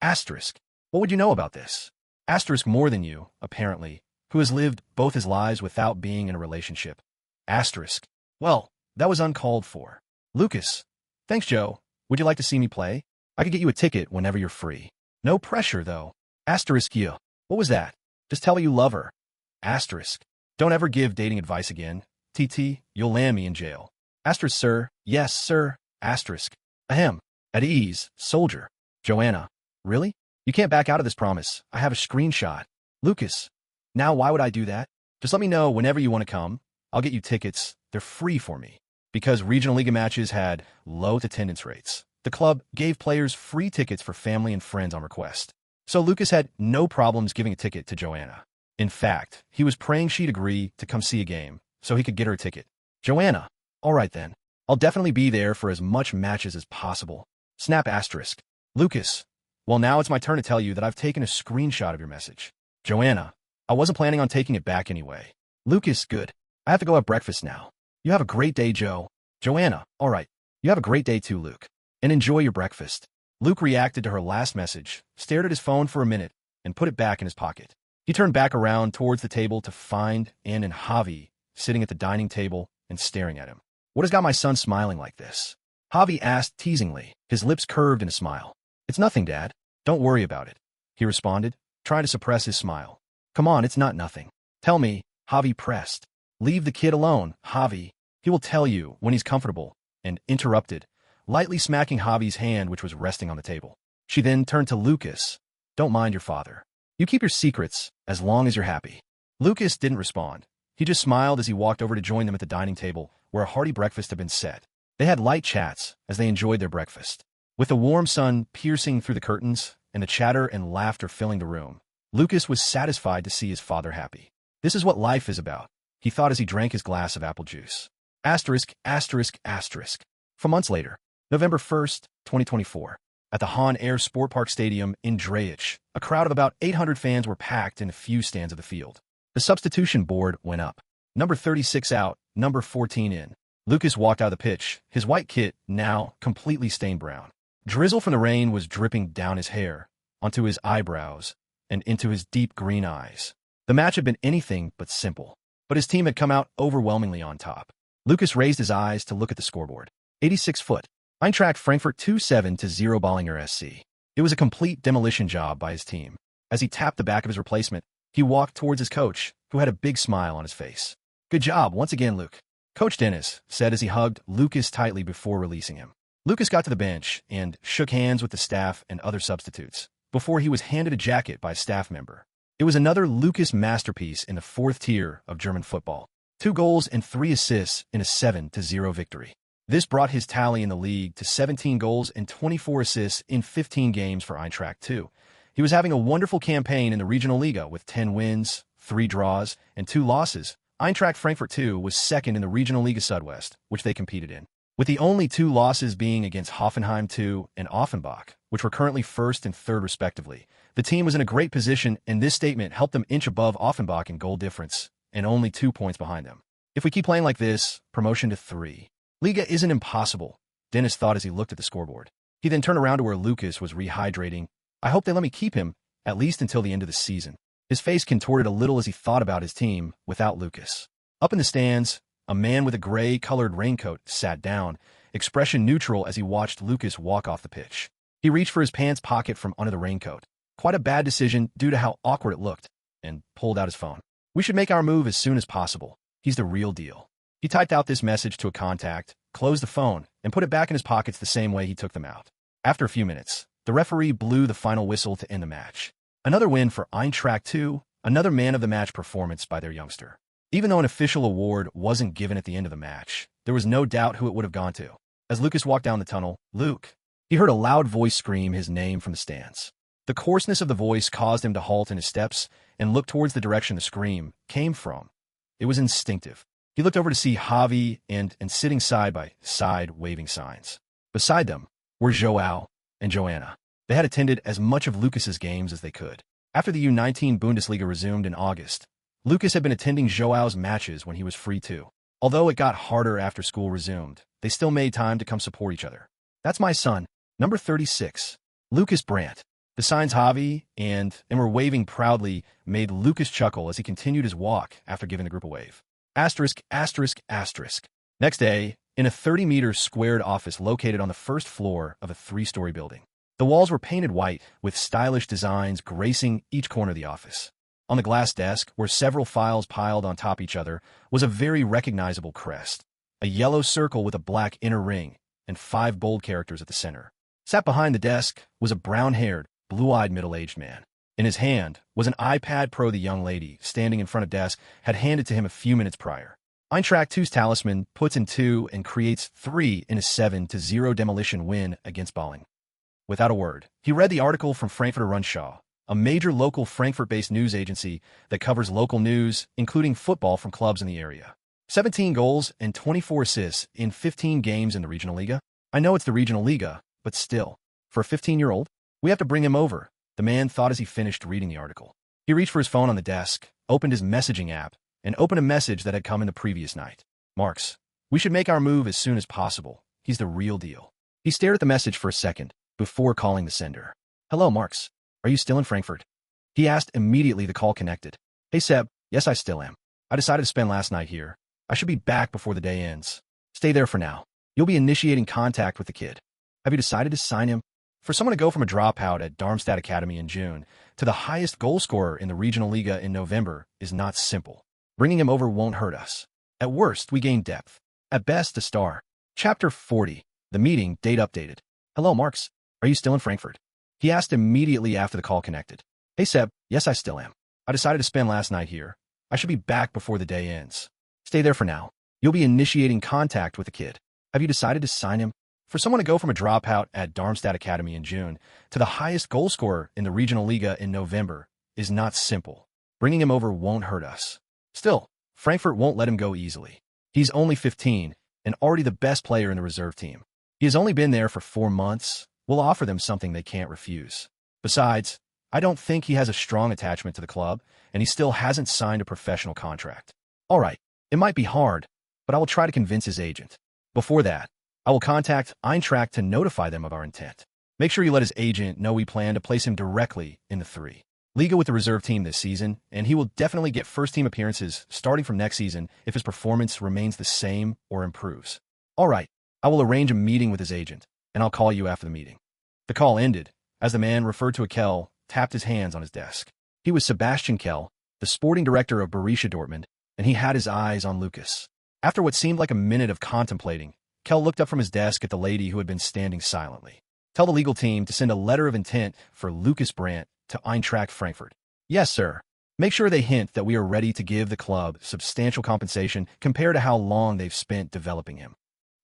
Asterisk, what would you know about this? Asterisk, more than you, apparently, who has lived both his lives without being in a relationship. Asterisk, well, that was uncalled for. Lukas, thanks, Joe. Would you like to see me play? I could get you a ticket whenever you're free. No pressure, though. Asterisk, you. What was that? Just tell her you love her. Asterisk, don't ever give dating advice again. TT, you'll land me in jail. Asterisk, sir. Yes, sir. Asterisk. Ahem. At ease, soldier. Joanna. Really? You can't back out of this promise. I have a screenshot. Lukas. Now why would I do that? Just let me know whenever you want to come. I'll get you tickets. They're free for me. Because regional league matches had low attendance rates, the club gave players free tickets for family and friends on request. So Lukas had no problems giving a ticket to Joanna. In fact, he was praying she'd agree to come see a game so he could get her a ticket. Joanna. All right then. I'll definitely be there for as much matches as possible. Snap asterisk. Lukas. Well, now it's my turn to tell you that I've taken a screenshot of your message. Joanna. I wasn't planning on taking it back anyway. Lukas, good. I have to go have breakfast now. You have a great day, Joe. Joanna, all right. You have a great day too, Luke. And enjoy your breakfast. Luke reacted to her last message, stared at his phone for a minute, and put it back in his pocket. He turned back around towards the table to find Anne and Javi sitting at the dining table and staring at him. What has got my son smiling like this? Javi asked teasingly, his lips curved in a smile. It's nothing, Dad. Don't worry about it, he responded, trying to suppress his smile. Come on, it's not nothing. Tell me, Javi pressed. Leave the kid alone, Javi. He will tell you when he's comfortable, and interrupted, lightly smacking Javi's hand which was resting on the table. She then turned to Lukas. Don't mind your father. You keep your secrets as long as you're happy. Lukas didn't respond. He just smiled as he walked over to join them at the dining table where a hearty breakfast had been set. They had light chats as they enjoyed their breakfast. With the warm sun piercing through the curtains and the chatter and laughter filling the room, Lukas was satisfied to see his father happy. This is what life is about, he thought as he drank his glass of apple juice. Asterisk, asterisk, asterisk. 4 months later, November 1st, 2024, at the Han Air Sport Park Stadium in Drayich, a crowd of about 800 fans were packed in a few stands of the field. The substitution board went up. Number 36 out, number 14 in. Lukas walked out of the pitch, his white kit now completely stained brown. Drizzle from the rain was dripping down his hair, onto his eyebrows, and into his deep green eyes. The match had been anything but simple, but his team had come out overwhelmingly on top. Lukas raised his eyes to look at the scoreboard. 86 foot. Eintracht Frankfurt 2-7-0 Bollinger SC. It was a complete demolition job by his team. As he tapped the back of his replacement, he walked towards his coach, who had a big smile on his face. Good job once again, Luke. Coach Dennis said as he hugged Lukas tightly before releasing him. Lukas got to the bench and shook hands with the staff and other substitutes before he was handed a jacket by a staff member. It was another Lukas masterpiece in the fourth tier of German football. 2 goals and 3 assists in a 7-0 victory. This brought his tally in the league to 17 goals and 24 assists in 15 games for Eintracht 2. He was having a wonderful campaign in the Regional Liga with 10 wins, 3 draws, and 2 losses. Eintracht Frankfurt 2 was second in the Regional Liga Südwest, which they competed in, with the only 2 losses being against Hoffenheim 2 and Offenbach, which were currently first and third respectively. The team was in a great position, and this statement helped them inch above Offenbach in goal difference, and only 2 points behind them. If we keep playing like this, promotion to 3. Liga isn't impossible, Dennis thought as he looked at the scoreboard. He then turned around to where Lukas was rehydrating. I hope they let me keep him, at least until the end of the season. His face contorted a little as he thought about his team without Lukas. Up in the stands, a man with a gray-colored raincoat sat down, expression neutral as he watched Lukas walk off the pitch. He reached for his pants pocket from under the raincoat. Quite a bad decision due to how awkward it looked, and pulled out his phone. We should make our move as soon as possible. He's the real deal. He typed out this message to a contact, closed the phone, and put it back in his pockets the same way he took them out. After a few minutes, the referee blew the final whistle to end the match. Another win for Eintracht 2, another man-of-the-match performance by their youngster. Even though an official award wasn't given at the end of the match, there was no doubt who it would have gone to. As Lukas walked down the tunnel, Luke, he heard a loud voice scream his name from the stands. The coarseness of the voice caused him to halt in his steps and look towards the direction the scream came from. It was instinctive. He looked over to see Javi and sitting side by side waving signs. Beside them were Joao and Joanna. They had attended as much of Lukas's games as they could. After the U19 Bundesliga resumed in August, Lukas had been attending Joao's matches when he was free too. Although it got harder after school resumed, they still made time to come support each other. That's my son, number 36, Lukas Brandt. The signs Javi and were waving proudly made Lukas chuckle as he continued his walk after giving the group a wave. Asterisk, asterisk, asterisk. Next day, in a 30-meter squared office located on the first floor of a 3-story building. The walls were painted white, with stylish designs gracing each corner of the office. On the glass desk, where several files piled on top each other, was a very recognizable crest, a yellow circle with a black inner ring, and 5 bold characters at the center. Sat behind the desk was a brown-haired, blue-eyed middle-aged man. In his hand was an iPad Pro the young lady, standing in front of desk, had handed to him a few minutes prior. Eintracht 2's talisman puts in 2 and creates 3 in a 7-0 demolition win against Bolling. Without a word, he read the article from Frankfurter Rundschau, a major local Frankfurt-based news agency that covers local news, including football from clubs in the area. 17 goals and 24 assists in 15 games in the Regional Liga. I know it's the Regional Liga, but still, for a 15-year-old, we have to bring him over, the man thought as he finished reading the article. He reached for his phone on the desk, opened his messaging app, and opened a message that had come in the previous night. Marks, we should make our move as soon as possible. He's the real deal. He stared at the message for a second before calling the sender. Hello, Marks. Are you still in Frankfurt? He asked immediately. The call connected. Hey, Seb. Yes, I still am. I decided to spend last night here. I should be back before the day ends. Stay there for now. You'll be initiating contact with the kid. Have you decided to sign him? For someone to go from a dropout at Darmstadt Academy in June to the highest goal scorer in the Regional Liga in November is not simple. Bringing him over won't hurt us. At worst, we gain depth. At best, a star. Chapter 40. The meeting date updated. Hello, Marks. Are you still in Frankfurt? He asked immediately after the call connected. Hey, Seb. Yes, I still am. I decided to spend last night here. I should be back before the day ends. Stay there for now. You'll be initiating contact with the kid. Have you decided to sign him? For someone to go from a dropout at Darmstadt Academy in June to the highest goal scorer in the Regional Liga in November is not simple. Bringing him over won't hurt us. Still, Frankfurt won't let him go easily. He's only 15 and already the best player in the reserve team. He has only been there for 4 months. We'll offer them something they can't refuse. Besides, I don't think he has a strong attachment to the club, and he still hasn't signed a professional contract. All right, it might be hard, but I will try to convince his agent. Before that, I will contact Eintracht to notify them of our intent. Make sure you let his agent know we plan to place him directly in the 3 Liga with the reserve team this season, and he will definitely get first-team appearances starting from next season if his performance remains the same or improves. All right, I will arrange a meeting with his agent, and I'll call you after the meeting. The call ended as the man referred to a Kell tapped his hands on his desk. He was Sebastian Kell, the sporting director of Borussia Dortmund, and he had his eyes on Lukas. After what seemed like a minute of contemplating, Kel looked up from his desk at the lady who had been standing silently. Tell the legal team to send a letter of intent for Lukas Brandt to Eintracht Frankfurt. Yes, sir. Make sure they hint that we are ready to give the club substantial compensation compared to how long they've spent developing him.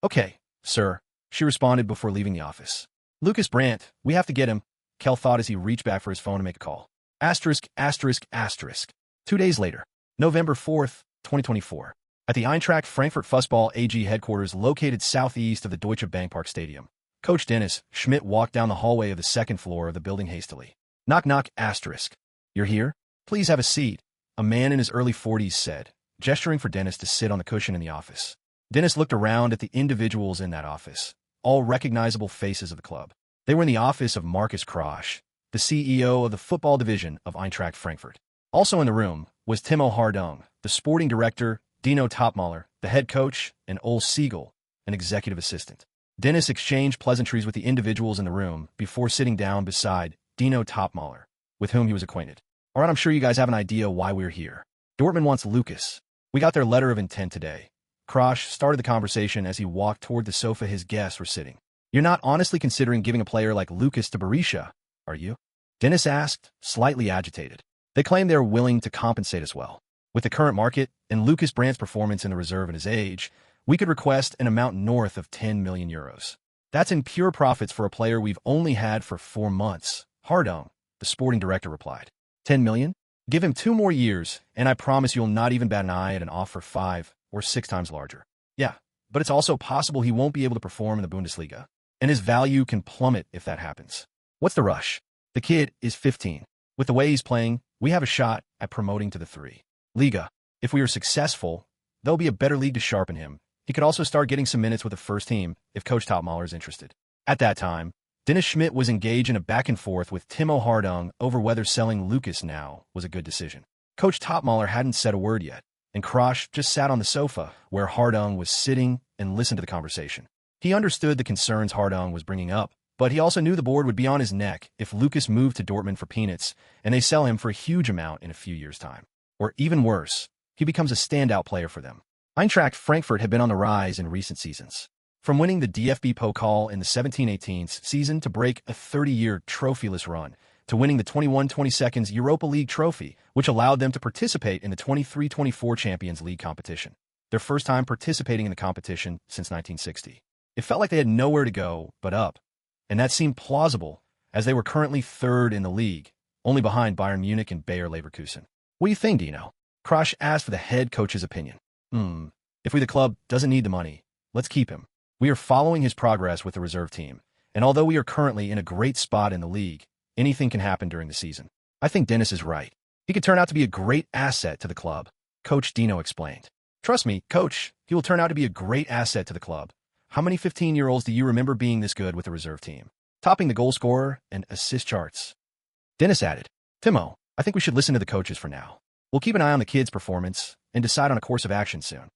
Okay, sir, she responded before leaving the office. Lukas Brandt, we have to get him, Kel thought as he reached back for his phone to make a call. Asterisk, asterisk, asterisk. 2 days later, November 4th, 2024. At the Eintracht Frankfurt Fußball AG headquarters located southeast of the Deutsche Bank Park Stadium, Coach Dennis Schmidt walked down the hallway of the second floor of the building hastily. Knock knock, asterisk. You're here? Please have a seat, a man in his early 40s said, gesturing for Dennis to sit on the cushion in the office. Dennis looked around at the individuals in that office, all recognizable faces of the club. They were in the office of Markus Krosch, the CEO of the football division of Eintracht Frankfurt. Also in the room was Timo Hardung, the sporting director, Dino Topmaler, the head coach, and Ole Siegel, an executive assistant. Dennis exchanged pleasantries with the individuals in the room before sitting down beside Dino Topmaler, with whom he was acquainted. All right, I'm sure you guys have an idea why we're here. Dortmund wants Lukas. We got their letter of intent today. Krosch started the conversation as he walked toward the sofa his guests were sitting. You're not honestly considering giving a player like Lukas to Borussia, are you? Dennis asked, slightly agitated. They claim they're willing to compensate as well. With the current market and Lukas Brandt's performance in the reserve and his age, we could request an amount north of 10 million euros. That's in pure profits for a player we've only had for 4 months. Hardung, the sporting director, replied. 10 million? Give him 2 more years, and I promise you'll not even bat an eye at an offer 5 or 6 times larger. Yeah, but it's also possible he won't be able to perform in the Bundesliga, and his value can plummet if that happens. What's the rush? The kid is 15. With the way he's playing, we have a shot at promoting to the 3 Liga. If we are successful, there'll be a better league to sharpen him. He could also start getting some minutes with the first team if Coach Topmaler is interested. At that time, Dennis Schmidt was engaged in a back-and-forth with Timo Hardung over whether selling Lukas now was a good decision. Coach Topmaler hadn't said a word yet, and Krosch just sat on the sofa where Hardung was sitting and listened to the conversation. He understood the concerns Hardung was bringing up, but he also knew the board would be on his neck if Lukas moved to Dortmund for peanuts and they sell him for a huge amount in a few years' time. Or even worse, he becomes a standout player for them. Eintracht Frankfurt had been on the rise in recent seasons. From winning the DFB Pokal in the 17-18 season to break a 30-year trophyless run, to winning the 21-22 Europa League trophy, which allowed them to participate in the 23-24 Champions League competition. Their first time participating in the competition since 1960. It felt like they had nowhere to go but up, and that seemed plausible, as they were currently 3rd in the league, only behind Bayern Munich and Bayer Leverkusen. What do you think, Dino? Krosch asked for the head coach's opinion. If the club doesn't need the money, let's keep him. We are following his progress with the reserve team, and although we are currently in a great spot in the league, anything can happen during the season. I think Dennis is right. He could turn out to be a great asset to the club, Coach Dino explained. Trust me, Coach, he will turn out to be a great asset to the club. How many 15-year-olds do you remember being this good with the reserve team, topping the goal scorer and assist charts? Dennis added, Timo, I think we should listen to the coaches for now. We'll keep an eye on the kid's performance and decide on a course of action soon.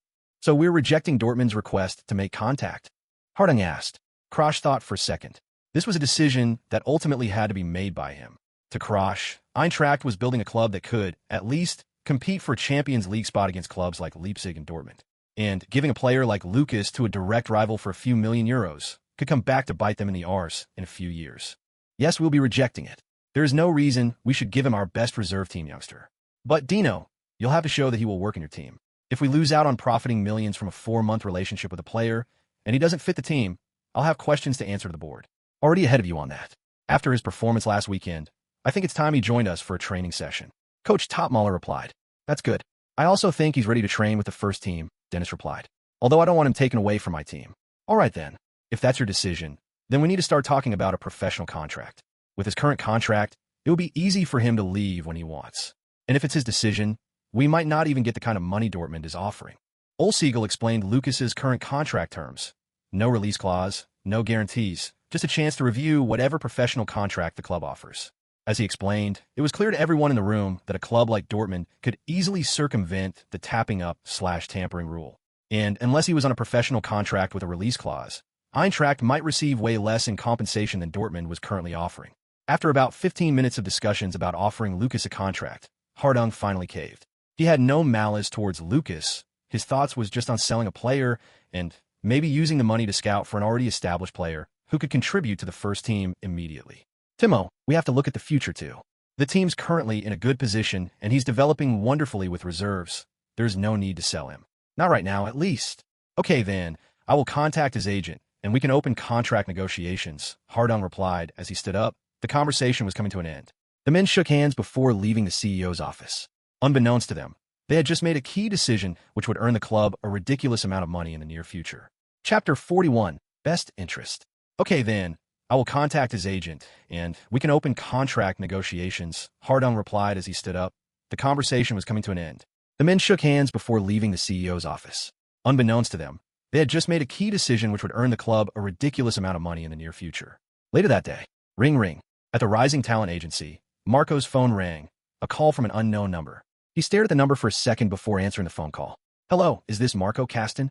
So we're rejecting Dortmund's request to make contact? Hardung asked. Krosch thought for a second. This was a decision that ultimately had to be made by him. To Krosch, Eintracht was building a club that could, at least, compete for a Champions League spot against clubs like Leipzig and Dortmund. And giving a player like Lukas to a direct rival for a few million euros could come back to bite them in the arse in a few years. Yes, we'll be rejecting it. There is no reason we should give him our best reserve team youngster. But Dino, you'll have to show that he will work in your team. If we lose out on profiting millions from a 4-month relationship with a player, and he doesn't fit the team, I'll have questions to answer to the board. Already ahead of you on that. After his performance last weekend, I think it's time he joined us for a training session. Coach Topmaler replied. That's good. I also think he's ready to train with the first team, Dennis replied. Although I don't want him taken away from my team. All right then. If that's your decision, then we need to start talking about a professional contract. With his current contract, it will be easy for him to leave when he wants. And if it's his decision, we might not even get the kind of money Dortmund is offering. Ole Siegel explained Lukas's current contract terms. No release clause, no guarantees, just a chance to review whatever professional contract the club offers. As he explained, it was clear to everyone in the room that a club like Dortmund could easily circumvent the tapping up/tampering rule. And unless he was on a professional contract with a release clause, Eintracht might receive way less in compensation than Dortmund was currently offering. After about 15 minutes of discussions about offering Lukas a contract, Hardung finally caved. He had no malice towards Lukas. His thoughts was just on selling a player, and maybe using the money to scout for an already established player who could contribute to the first team immediately. Timo, we have to look at the future too. The team's currently in a good position, and he's developing wonderfully with reserves. There's no need to sell him. Not right now, at least. Okay, then. I will contact his agent, and we can open contract negotiations, Hardong replied as he stood up. The conversation was coming to an end. The men shook hands before leaving the CEO's office. Unbeknownst to them, they had just made a key decision which would earn the club a ridiculous amount of money in the near future. Chapter 41. Best Interest. Okay, then. I will contact his agent, and we can open contract negotiations, Hardong replied as he stood up. The conversation was coming to an end. The men shook hands before leaving the CEO's office. Unbeknownst to them, they had just made a key decision which would earn the club a ridiculous amount of money in the near future. Later that day, ring ring. At the Rising Talent Agency, Marco's phone rang, a call from an unknown number. He stared at the number for a second before answering the phone call. Hello, is this Marco Caston?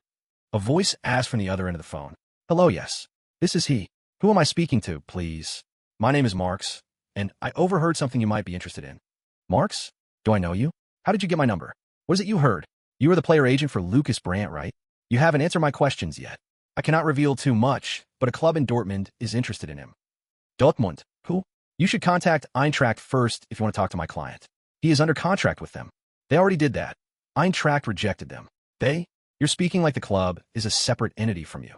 A voice asked from the other end of the phone. Hello, yes. This is he. Who am I speaking to, please? My name is Marks, and I overheard something you might be interested in. Marks? Do I know you? How did you get my number? What is it you heard? You are the player agent for Lukas Brandt, right? You haven't answered my questions yet. I cannot reveal too much, but a club in Dortmund is interested in him. Dortmund? Who? You should contact Eintracht first if you want to talk to my client. He is under contract with them. They already did that. Eintracht rejected them. They? You're speaking like the club is a separate entity from you.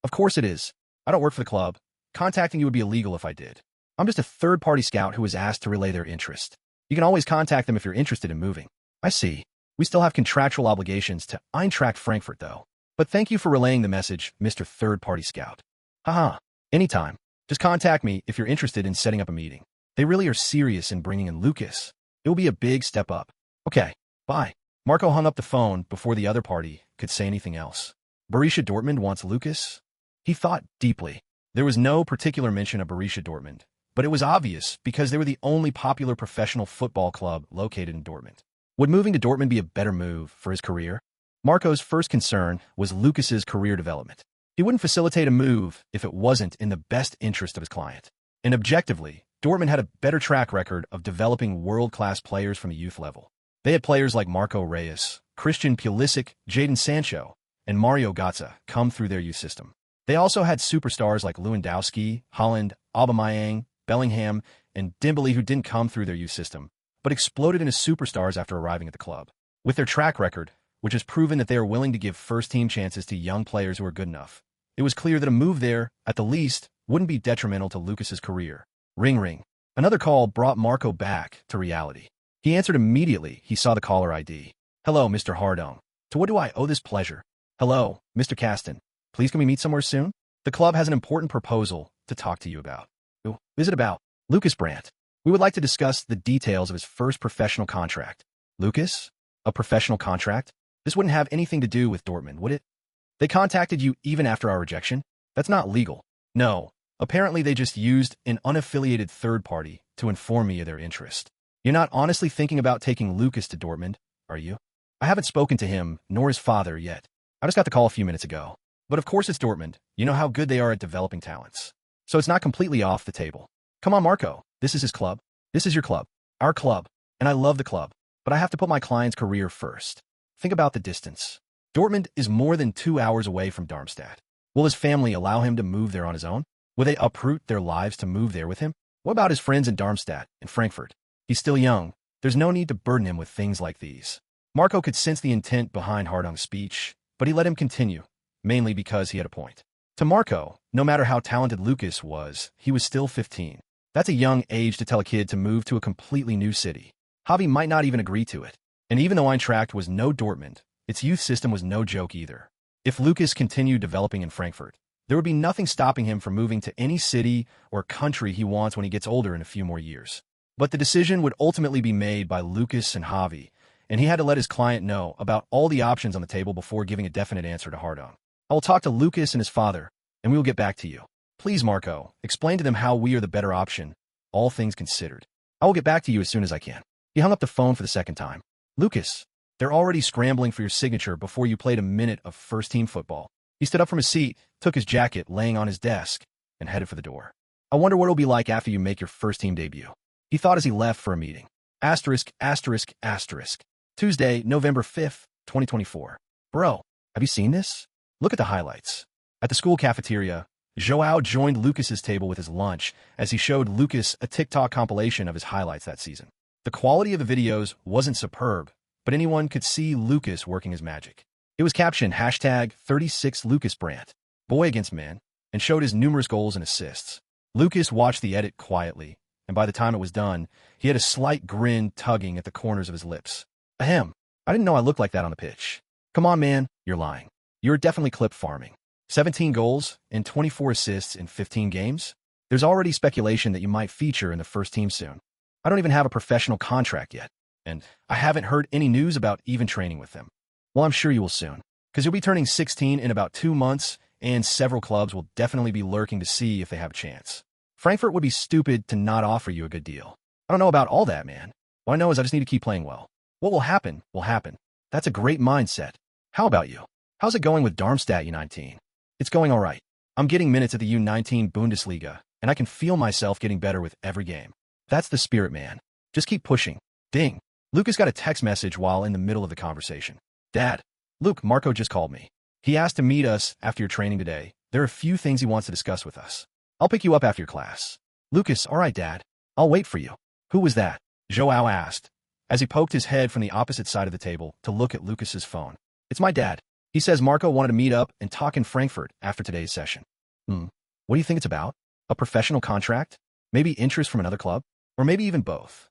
Of course it is. I don't work for the club. Contacting you would be illegal if I did. I'm just a third-party scout who was asked to relay their interest. You can always contact them if you're interested in moving. I see. We still have contractual obligations to Eintracht Frankfurt, though. But thank you for relaying the message, Mr. Third-Party Scout. Haha. Anytime. Just contact me if you're interested in setting up a meeting. They really are serious in bringing in Lukas. It will be a big step up. Okay. Bye. Marco hung up the phone before the other party could say anything else. Borussia Dortmund wants Lukas? He thought deeply. There was no particular mention of Borussia Dortmund, but it was obvious because they were the only popular professional football club located in Dortmund. Would moving to Dortmund be a better move for his career? Marco's first concern was Lukas's career development. He wouldn't facilitate a move if it wasn't in the best interest of his client. And objectively, Dortmund had a better track record of developing world-class players from the youth level. They had players like Marco Reus, Christian Pulisic, Jadon Sancho, and Mario Götze come through their youth system. They also had superstars like Lewandowski, Haaland, Aubameyang, Bellingham, and Dembele who didn't come through their youth system, but exploded into superstars after arriving at the club. With their track record, which has proven that they are willing to give first-team chances to young players who are good enough, it was clear that a move there, at the least, wouldn't be detrimental to Lukas's career. Ring ring. Another call brought Marco back to reality. He answered immediately. He saw the caller ID. Hello, Mr. Hardong. To what do I owe this pleasure? Hello, Mr. Caston. Please can we meet somewhere soon? The club has an important proposal to talk to you about. Who is it about? Lukas Brandt. We would like to discuss the details of his first professional contract. Lukas? A professional contract? This wouldn't have anything to do with Dortmund, would it? They contacted you even after our rejection? That's not legal. No. Apparently they just used an unaffiliated third party to inform me of their interest. You're not honestly thinking about taking Lukas to Dortmund, are you? I haven't spoken to him, nor his father, yet. I just got the call a few minutes ago. But of course it's Dortmund. You know how good they are at developing talents. So it's not completely off the table. Come on, Marco. This is his club. This is your club. Our club. And I love the club. But I have to put my client's career first. Think about the distance. Dortmund is more than 2 hours away from Darmstadt. Will his family allow him to move there on his own? Will they uproot their lives to move there with him? What about his friends in Darmstadt and Frankfurt? He's still young. There's no need to burden him with things like these. Marco could sense the intent behind Hardong's speech, but he let him continue, mainly because he had a point. To Marco, no matter how talented Lukas was, he was still 15. That's a young age to tell a kid to move to a completely new city. Javi might not even agree to it. And even though Eintracht was no Dortmund, its youth system was no joke either. If Lukas continued developing in Frankfurt, there would be nothing stopping him from moving to any city or country he wants when he gets older in a few more years. But the decision would ultimately be made by Lukas and Javi, and he had to let his client know about all the options on the table before giving a definite answer to Hardong. I will talk to Lukas and his father, and we will get back to you. Please, Marco, explain to them how we are the better option, all things considered. I will get back to you as soon as I can. He hung up the phone for the second time. Lukas, they're already scrambling for your signature before you played a minute of first-team football. He stood up from his seat, took his jacket laying on his desk, and headed for the door. I wonder what it'll be like after you make your first-team debut. He thought as he left for a meeting. Asterisk, asterisk, asterisk. Tuesday, November 5th, 2024. Bro, have you seen this? Look at the highlights. At the school cafeteria, Joao joined Lucas's table with his lunch as he showed Lucas a TikTok compilation of his highlights that season. The quality of the videos wasn't superb, but anyone could see Lucas working his magic. It was captioned #36 Lukas Brandt, boy against men, and showed his numerous goals and assists. Lucas watched the edit quietly, and by the time it was done, he had a slight grin tugging at the corners of his lips. Ahem, I didn't know I looked like that on the pitch. Come on, man, you're lying. You're definitely clip farming. 17 goals and 24 assists in 15 games? There's already speculation that you might feature in the first team soon. I don't even have a professional contract yet, and I haven't heard any news about even training with them. Well, I'm sure you will soon, because you'll be turning 16 in about 2 months, and several clubs will definitely be lurking to see if they have a chance. Frankfurt would be stupid to not offer you a good deal. I don't know about all that, man. All I know is I just need to keep playing well. What will happen, will happen. That's a great mindset. How about you? How's it going with Darmstadt U19? It's going all right. I'm getting minutes at the U19 Bundesliga, and I can feel myself getting better with every game. That's the spirit, man. Just keep pushing. Ding. Lucas got a text message while in the middle of the conversation. Dad, Luke, Marco just called me. He asked to meet us after your training today. There are a few things he wants to discuss with us. I'll pick you up after your class. Lucas, all right, Dad. I'll wait for you. Who was that? Joao asked, as he poked his head from the opposite side of the table to look at Lucas's phone. It's my dad. He says Marco wanted to meet up and talk in Frankfurt after today's session. What do you think it's about? A professional contract? Maybe interest from another club? Or maybe even both?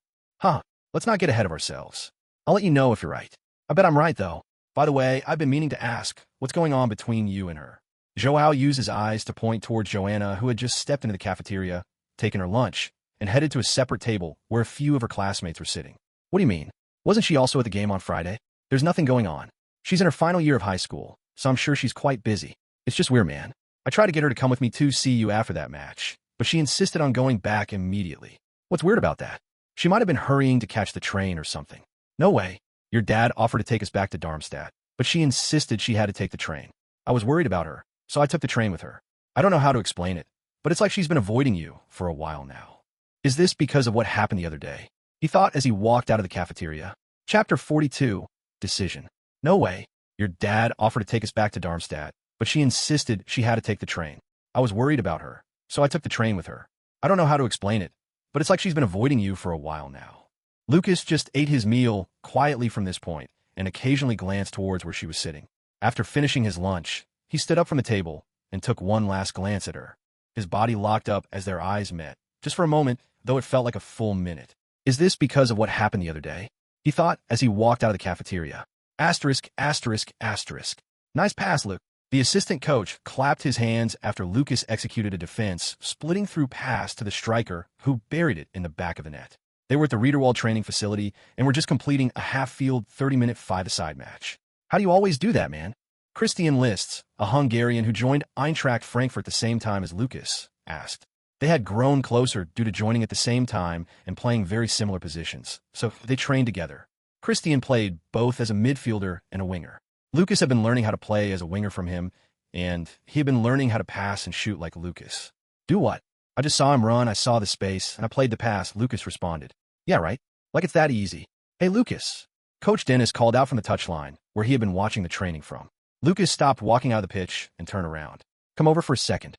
Let's not get ahead of ourselves. I'll let you know if you're right. I bet I'm right, though. By the way, I've been meaning to ask, what's going on between you and her? Joao used his eyes to point towards Joanna, who had just stepped into the cafeteria, taken her lunch, and headed to a separate table where a few of her classmates were sitting. What do you mean? Wasn't she also at the game on Friday? There's nothing going on. She's in her final year of high school, so I'm sure she's quite busy. It's just weird, man. I tried to get her to come with me to see you after that match, but she insisted on going back immediately. What's weird about that? She might have been hurrying to catch the train or something. No way. Your dad offered to take us back to Darmstadt, but she insisted she had to take the train. I was worried about her, so I took the train with her. I don't know how to explain it, but it's like she's been avoiding you for a while now. Is this because of what happened the other day? He thought as he walked out of the cafeteria. Chapter 42, Decision. No way. Your dad offered to take us back to Darmstadt, but she insisted she had to take the train. I was worried about her, so I took the train with her. I don't know how to explain it, but it's like she's been avoiding you for a while now. Lucas just ate his meal quietly from this point and occasionally glanced towards where she was sitting. After finishing his lunch, he stood up from the table and took one last glance at her. His body locked up as their eyes met, just for a moment, though it felt like a full minute. Is this because of what happened the other day? He thought as he walked out of the cafeteria. Asterisk, asterisk, asterisk. Nice pass, Luke. The assistant coach clapped his hands after Lucas executed a defense, splitting through pass to the striker, who buried it in the back of the net. They were at the Riederwald training facility and were just completing a half-field 30-minute 5-a-side match. How do you always do that, man? Christian Lists, a Hungarian who joined Eintracht Frankfurt the same time as Lucas, asked. They had grown closer due to joining at the same time and playing very similar positions, so they trained together. Christian played both as a midfielder and a winger. Lucas had been learning how to play as a winger from him, and he had been learning how to pass and shoot like Lucas. Do what? I just saw him run, I saw the space, and I played the pass, Lucas responded. Yeah, right. Like it's that easy. Hey, Lucas. Coach Dennis called out from the touchline, where he had been watching the training from. Lucas stopped walking out of the pitch and turned around. Come over for a second.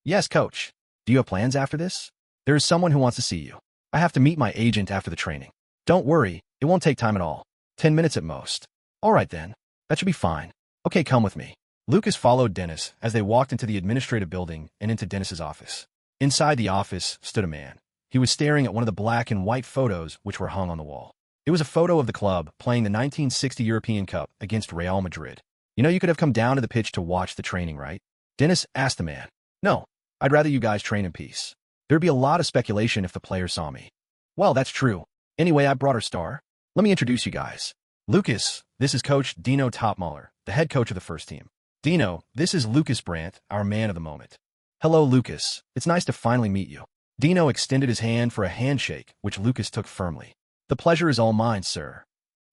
Yes, coach. Do you have plans after this? There is someone who wants to see you. I have to meet my agent after the training. Don't worry, it won't take time at all. 10 minutes at most. All right then. That should be fine. Okay, come with me. Lucas followed Dennis as they walked into the administrative building and into Dennis's office. Inside the office stood a man. He was staring at one of the black and white photos which were hung on the wall. It was a photo of the club playing the 1960 European Cup against Real Madrid. You know you could have come down to the pitch to watch the training, right? Dennis asked the man. No, I'd rather you guys train in peace. There'd be a lot of speculation if the players saw me. Well, that's true. Anyway, I brought our star. Let me introduce you guys. Lucas, this is Coach Dino Topmuller, the head coach of the first team. Dino, this is Lukas Brandt, our man of the moment. Hello, Lucas. It's nice to finally meet you. Dino extended his hand for a handshake, which Lucas took firmly. The pleasure is all mine, sir.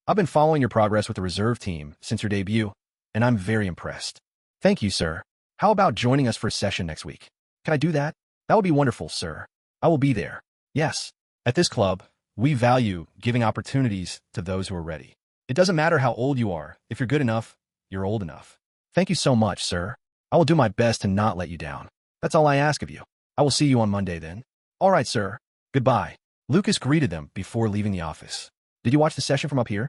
I've been following your progress with the reserve team since your debut, and I'm very impressed. Thank you, sir. How about joining us for a session next week? Can I do that? That would be wonderful, sir. I will be there. Yes. At this club, we value giving opportunities to those who are ready. It doesn't matter how old you are. If you're good enough, you're old enough. Thank you so much, sir. I will do my best to not let you down. That's all I ask of you. I will see you on Monday then. All right, sir. Goodbye. Lukas greeted them before leaving the office. Did you watch the session from up here?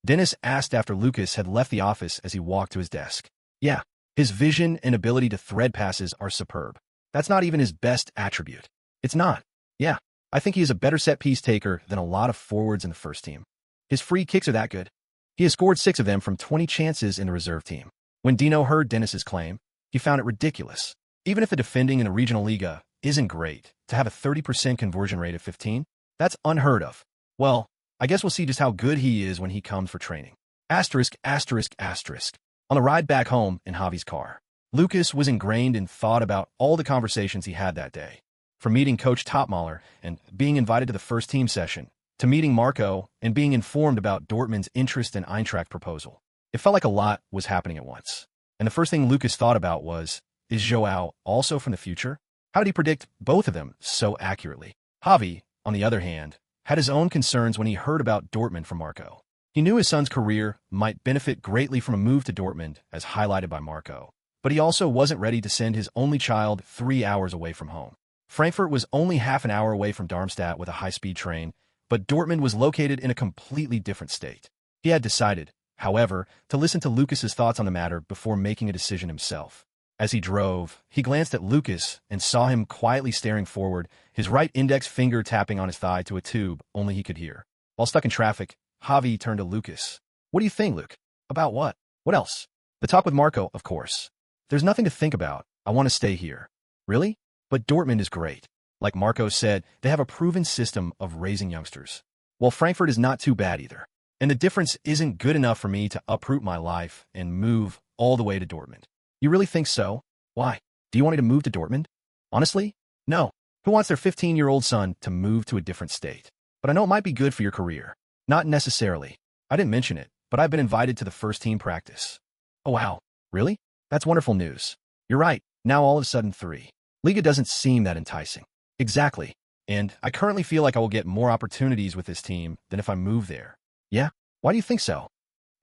Dennis asked after Lukas had left the office as he walked to his desk. Yeah, his vision and ability to thread passes are superb. That's not even his best attribute. It's not. Yeah, I think he is a better set-piece taker than a lot of forwards in the first team. His free kicks are that good. He has scored 6 of them from 20 chances in the reserve team. When Dino heard Dennis's claim, he found it ridiculous. Even if the defending in the regional liga isn't great, to have a 30% conversion rate of 15, that's unheard of. Well, I guess we'll see just how good he is when he comes for training. Asterisk, asterisk, asterisk. On the ride back home in Javi's car, Lukas was ingrained in thought about all the conversations he had that day. From meeting Coach Topmaler and being invited to the first team session, to meeting Marco and being informed about Dortmund's interest in Eintracht proposal. It felt like a lot was happening at once. And the first thing Lukas thought about was, is Joao also from the future? How did he predict both of them so accurately? Javi, on the other hand, had his own concerns when he heard about Dortmund from Marco. He knew his son's career might benefit greatly from a move to Dortmund, as highlighted by Marco. But he also wasn't ready to send his only child 3 hours away from home. Frankfurt was only half an hour away from Darmstadt with a high-speed train, but Dortmund was located in a completely different state. He had decided, however, to listen to Lukas's thoughts on the matter before making a decision himself. As he drove, he glanced at Lukas and saw him quietly staring forward, his right index finger tapping on his thigh to a tube only he could hear. While stuck in traffic, Javi turned to Lukas. What do you think, Luke? About what? What else? The talk with Marco, of course. There's nothing to think about. I want to stay here. Really? But Dortmund is great. Like Marco said, they have a proven system of raising youngsters. Well, Frankfurt is not too bad either. And the difference isn't good enough for me to uproot my life and move all the way to Dortmund. You really think so? Why? Do you want me to move to Dortmund? Honestly? No. Who wants their 15-year-old son to move to a different state? But I know it might be good for your career. Not necessarily. I didn't mention it, but I've been invited to the first team practice. Oh wow. Really? That's wonderful news. You're right. Now all of a sudden 3. Liga doesn't seem that enticing. Exactly. And I currently feel like I will get more opportunities with this team than if I move there. Yeah? Why do you think so?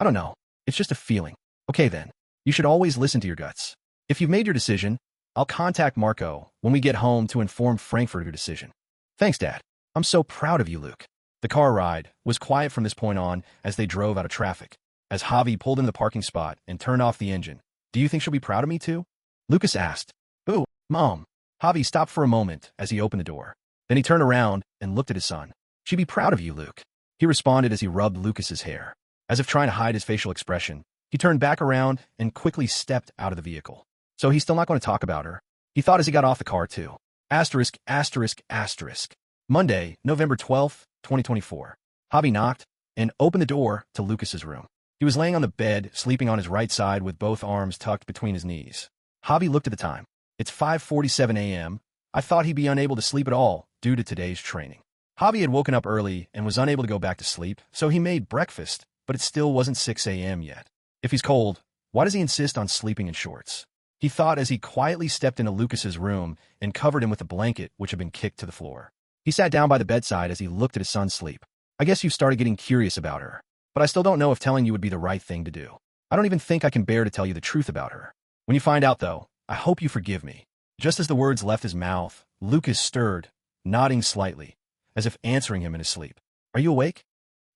I don't know. It's just a feeling. Okay then. You should always listen to your guts. If you've made your decision, I'll contact Marco when we get home to inform Frankfurt of your decision. Thanks, Dad. I'm so proud of you, Luke. The car ride was quiet from this point on as they drove out of traffic. As Javi pulled into the parking spot and turned off the engine, do you think she'll be proud of me too? Lukas asked. Ooh, Mom. Javi stopped for a moment as he opened the door. Then he turned around and looked at his son. She'd be proud of you, Luke. He responded as he rubbed Lukas's hair. As if trying to hide his facial expression, he turned back around and quickly stepped out of the vehicle. So he's still not going to talk about her. He thought as he got off the car too. Asterisk, asterisk, asterisk. Monday, November 12th, 2024. Javi knocked and opened the door to Lukas's room. He was laying on the bed, sleeping on his right side with both arms tucked between his knees. Javi looked at the time. It's 5:47 a.m. I thought he'd be unable to sleep at all due to today's training. Javi had woken up early and was unable to go back to sleep, so he made breakfast, but it still wasn't 6 a.m. yet. If he's cold, why does he insist on sleeping in shorts? He thought as he quietly stepped into Lukas's room and covered him with a blanket which had been kicked to the floor. He sat down by the bedside as he looked at his son sleep. I guess you've started getting curious about her, but I still don't know if telling you would be the right thing to do. I don't even think I can bear to tell you the truth about her. When you find out, though, I hope you forgive me. Just as the words left his mouth, Lukas stirred, nodding slightly, as if answering him in his sleep. Are you awake?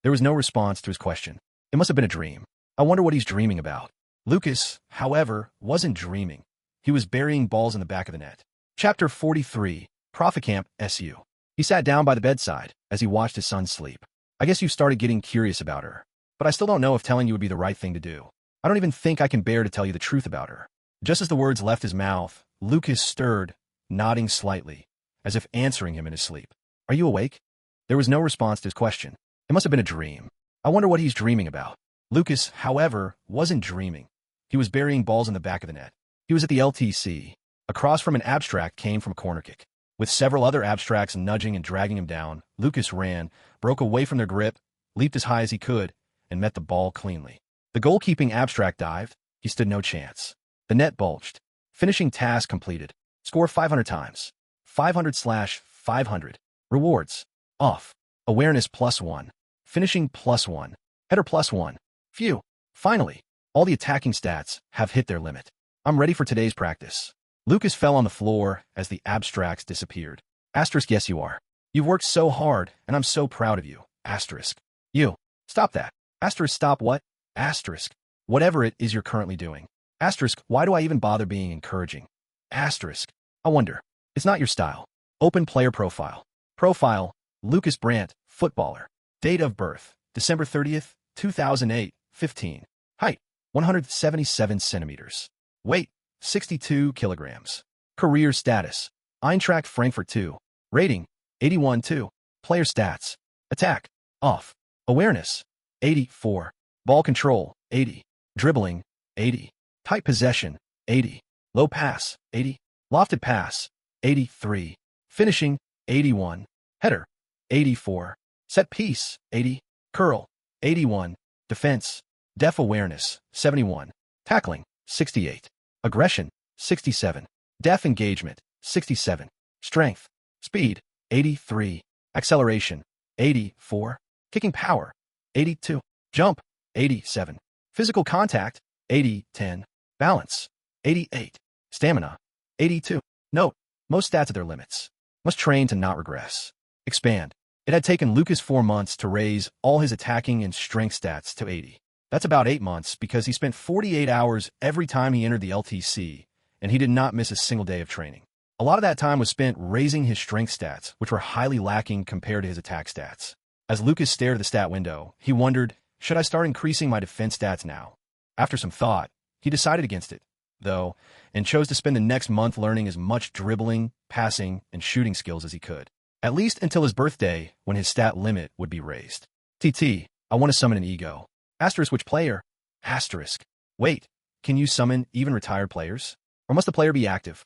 There was no response to his question. It must have been a dream. I wonder what he's dreaming about. Lukas, however, wasn't dreaming. He was burying balls in the back of the net. Chapter 43, Profit Camp, SU. He sat down by the bedside as he watched his son sleep. I guess you've started getting curious about her, but I still don't know if telling you would be the right thing to do. I don't even think I can bear to tell you the truth about her. Just as the words left his mouth, Lukas stirred, nodding slightly, as if answering him in his sleep. Are you awake? There was no response to his question. It must have been a dream. I wonder what he's dreaming about. Lukas, however, wasn't dreaming. He was burying balls in the back of the net. He was at the LTC. Across from an abstract came from a corner kick. With several other abstracts nudging and dragging him down, Lukas ran, broke away from their grip, leaped as high as he could, and met the ball cleanly. The goalkeeping abstract dived. He stood no chance. The net bulged. Finishing task completed. Score 500 times. 500/500. Rewards. Off. Awareness +1. Finishing +1. Header +1. Phew. Finally. All the attacking stats have hit their limit. I'm ready for today's practice. Lukas fell on the floor as the abstracts disappeared. Asterisk, yes you are. You've worked so hard, and I'm so proud of you. Asterisk. You. Stop that. Asterisk, stop what? Asterisk. Whatever it is you're currently doing. Asterisk, why do I even bother being encouraging? Asterisk. I wonder. It's not your style. Open player profile. Profile, Lukas Brandt, footballer. Date of birth, December 30th, 2008, 15. Height, 177 centimeters. Weight, 62 kilograms. Career status, Eintracht Frankfurt 2. Rating, 81-2. Player stats, attack, off. Awareness, 84. Ball control, 80. Dribbling, 80. Tight possession, 80. Low pass, 80. Lofted pass, 83. Finishing, 81. Header, 84. Set piece, 80. Curl, 81. Defense, def awareness, 71. Tackling, 68. Aggression, 67. Def engagement, 67. Strength, speed, 83. Acceleration, 84. Kicking power, 82. Jump, 87. Physical contact, 80-10. Balance, 88. Stamina, 82. Note, most stats at their limits. Must train to not regress. Expand. It had taken Lukas 4 months to raise all his attacking and strength stats to 80. That's about 8 months because he spent 48 hours every time he entered the LTC, and he did not miss a single day of training. A lot of that time was spent raising his strength stats, which were highly lacking compared to his attack stats. As Lukas stared at the stat window, he wondered, should I start increasing my defense stats now? After some thought, he decided against it, though, and chose to spend the next month learning as much dribbling, passing, and shooting skills as he could. At least until his birthday, when his stat limit would be raised. TT, I want to summon an ego. Asterisk, which player? Asterisk. Wait, can you summon even retired players? Or must the player be active?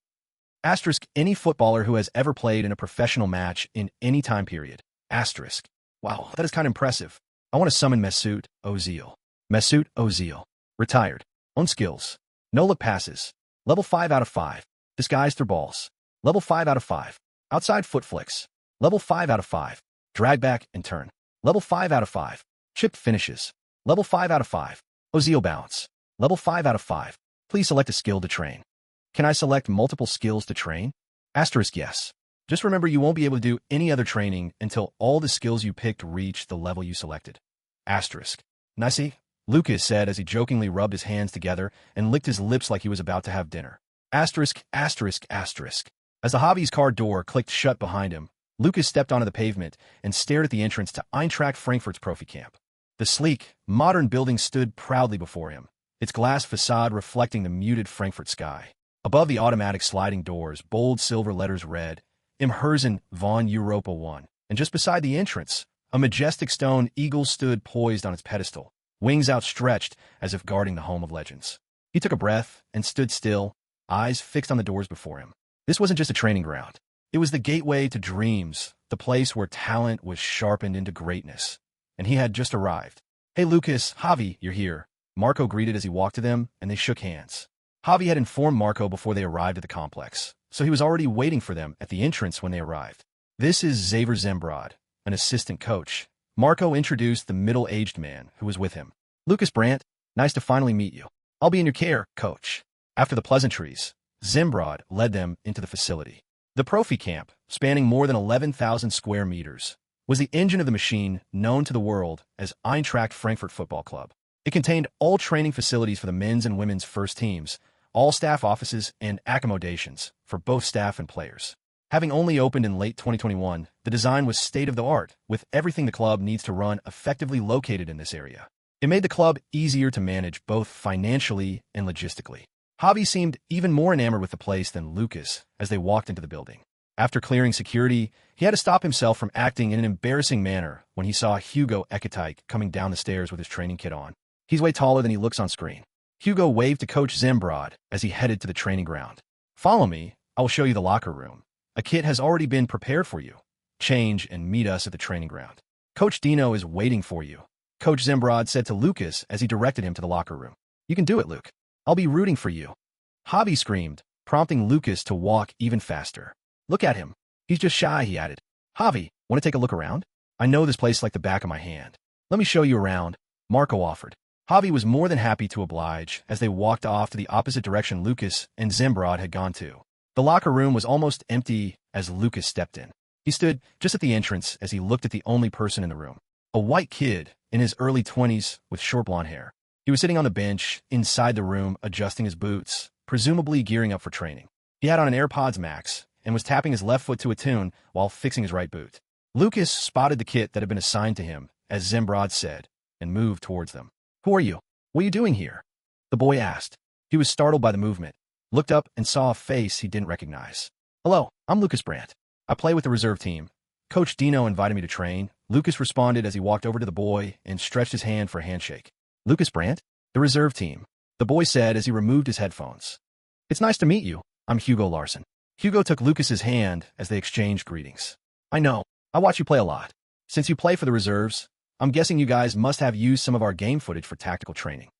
Asterisk, any footballer who has ever played in a professional match in any time period. Asterisk. Wow, that is kind of impressive. I want to summon Mesut Ozil. Mesut Ozil. Retired. Own skills. No-look passes. Level 5 out of 5. Disguise through balls. Level 5 out of 5. Outside foot flicks. Level 5 out of 5. Drag back and turn. Level 5 out of 5. Chipped finishes. Level 5 out of 5. Ozil bounce. Level 5 out of 5. Please select a skill to train. Can I select multiple skills to train? Asterisk, yes. Just remember you won't be able to do any other training until all the skills you picked reach the level you selected. Asterisk. Nicey, Lukas said as he jokingly rubbed his hands together and licked his lips like he was about to have dinner. Asterisk, asterisk, asterisk. As the hobby's car door clicked shut behind him, Lukas stepped onto the pavement and stared at the entrance to Eintracht Frankfurt's Profi Camp. The sleek, modern building stood proudly before him, its glass facade reflecting the muted Frankfurt sky. Above the automatic sliding doors, bold silver letters read, Im Herzen von Europa 1. And just beside the entrance, a majestic stone eagle stood poised on its pedestal, wings outstretched as if guarding the home of legends. He took a breath and stood still, eyes fixed on the doors before him. This wasn't just a training ground. It was the gateway to dreams, the place where talent was sharpened into greatness. And he had just arrived. Hey Lukas, Javi, you're here. Marco greeted as he walked to them, and they shook hands. Javi had informed Marco before they arrived at the complex, so he was already waiting for them at the entrance when they arrived. This is Xaver Zembrod, an assistant coach. Marco introduced the middle-aged man who was with him. Lukas Brandt, nice to finally meet you. I'll be in your care, coach. After the pleasantries, Zembrod led them into the facility. The Profi Camp, spanning more than 11,000 square meters, was the engine of the machine known to the world as Eintracht Frankfurt Football Club. It contained all training facilities for the men's and women's first teams, all staff offices and accommodations for both staff and players. Having only opened in late 2021, the design was state-of-the-art, with everything the club needs to run effectively located in this area. It made the club easier to manage both financially and logistically. Javi seemed even more enamored with the place than Lukas as they walked into the building. After clearing security, he had to stop himself from acting in an embarrassing manner when he saw Hugo Ekatike coming down the stairs with his training kit on. He's way taller than he looks on screen. Hugo waved to Coach Zembrod as he headed to the training ground. Follow me, I will show you the locker room. A kit has already been prepared for you. Change and meet us at the training ground. Coach Dino is waiting for you, Coach Zembrod said to Lukas as he directed him to the locker room. You can do it, Luke. I'll be rooting for you. Javi screamed, prompting Lukas to walk even faster. Look at him. He's just shy, he added. Javi, want to take a look around? I know this place like the back of my hand. Let me show you around, Marco offered. Javi was more than happy to oblige as they walked off to the opposite direction Lukas and Zimbrod had gone to. The locker room was almost empty as Lukas stepped in. He stood just at the entrance as he looked at the only person in the room. A white kid in his early 20s with short blonde hair. He was sitting on the bench inside the room adjusting his boots, presumably gearing up for training. He had on an AirPods Max and was tapping his left foot to a tune while fixing his right boot. Lukas spotted the kit that had been assigned to him, as Zimbrod said, and moved towards them. "Who are you? What are you doing here?" the boy asked. He was startled by the movement, looked up and saw a face he didn't recognize. "Hello, I'm Lukas Brandt. I play with the reserve team. Coach Dino invited me to train." Lukas responded as he walked over to the boy and stretched his hand for a handshake. "Lukas Brandt? The reserve team," the boy said as he removed his headphones. "It's nice to meet you. I'm Hugo Larson." Hugo took Lukas's hand as they exchanged greetings. "I know. I watch you play a lot. Since you play for the reserves, I'm guessing you guys must have used some of our game footage for tactical training."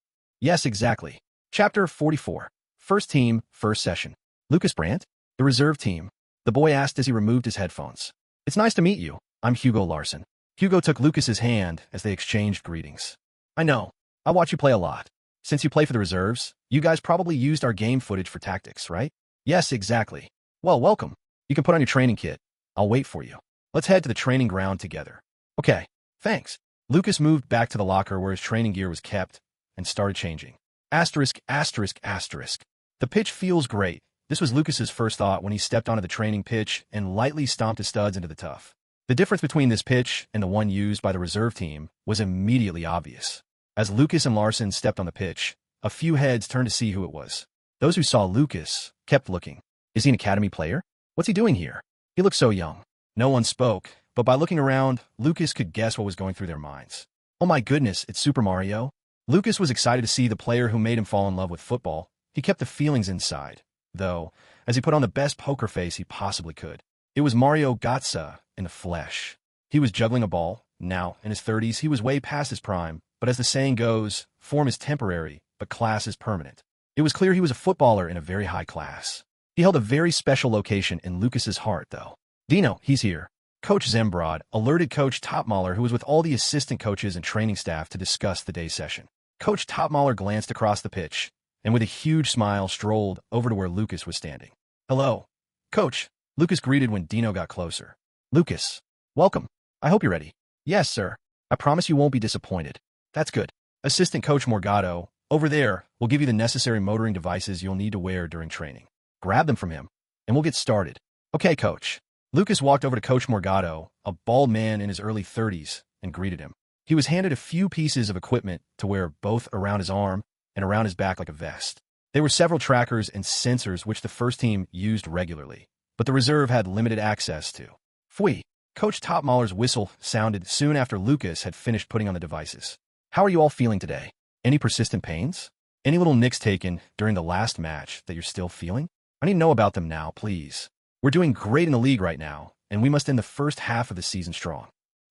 "Yes, exactly." Chapter 44. First team, first session. "Lukas Brandt? The reserve team?" the boy asked as he removed his headphones. "It's nice to meet you. I'm Hugo Larson." Hugo took Lukas's hand as they exchanged greetings. "I know. I watch you play a lot. Since you play for the reserves, you guys probably used our game footage for tactics, right?" "Yes, exactly." "Well, welcome. You can put on your training kit. I'll wait for you. Let's head to the training ground together." "Okay, thanks." Lukas moved back to the locker where his training gear was kept and started changing. Asterisk, asterisk, asterisk. The pitch feels great. This was Lukas's first thought when he stepped onto the training pitch and lightly stomped his studs into the tuff. The difference between this pitch and the one used by the reserve team was immediately obvious. As Lukas and Larson stepped on the pitch, a few heads turned to see who it was. Those who saw Lukas kept looking. Is he an academy player? What's he doing here? He looked so young. No one spoke, but by looking around, Lukas could guess what was going through their minds. "Oh my goodness, it's Super Mario." Lukas was excited to see the player who made him fall in love with football. He kept the feelings inside, though, as he put on the best poker face he possibly could. It was Mario Götze in the flesh. He was juggling a ball. Now, in his 30s, he was way past his prime, but as the saying goes, form is temporary, but class is permanent. It was clear he was a footballer in a very high class. He held a very special location in Lukas's heart, though. "Dino, he's here." Coach Zimbrod alerted Coach Topmaler, who was with all the assistant coaches and training staff, to discuss the day's session. Coach Topmaler glanced across the pitch, and with a huge smile strolled over to where Lukas was standing. "Hello, Coach," Lukas greeted when Dino got closer. "Lukas, welcome. I hope you're ready." "Yes, sir. I promise you won't be disappointed." "That's good. Assistant Coach Morgado, over there, will give you the necessary motoring devices you'll need to wear during training. Grab them from him, and we'll get started." "Okay, Coach." Lukas walked over to Coach Morgado, a bald man in his early 30s, and greeted him. He was handed a few pieces of equipment to wear both around his arm and around his back like a vest. There were several trackers and sensors which the first team used regularly, but the reserve had limited access to. "Pfui." Coach Topmaler's whistle sounded soon after Lukas had finished putting on the devices. "How are you all feeling today? Any persistent pains? Any little nicks taken during the last match that you're still feeling? I need to know about them now, please. We're doing great in the league right now, and we must end the first half of the season strong."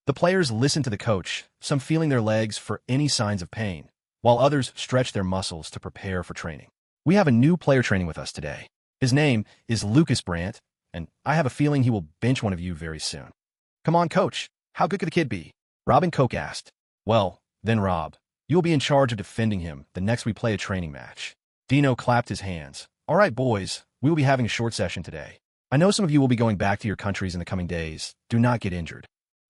The players listened to the coach, some feeling their legs for any signs of pain, while others stretched their muscles to prepare for training. "We have a new player training with us today. His name is Lukas Brandt, and I have a feeling he will bench one of you very soon." "Come on, Coach. How good could the kid be?" Robin Koch asked. "Well, then Rob, you'll be in charge of defending him the next we play a training match." Dino clapped his hands. "All right, boys, we will be having a short session today. I know some of you will be going back to your countries in the coming days. Do not get injured."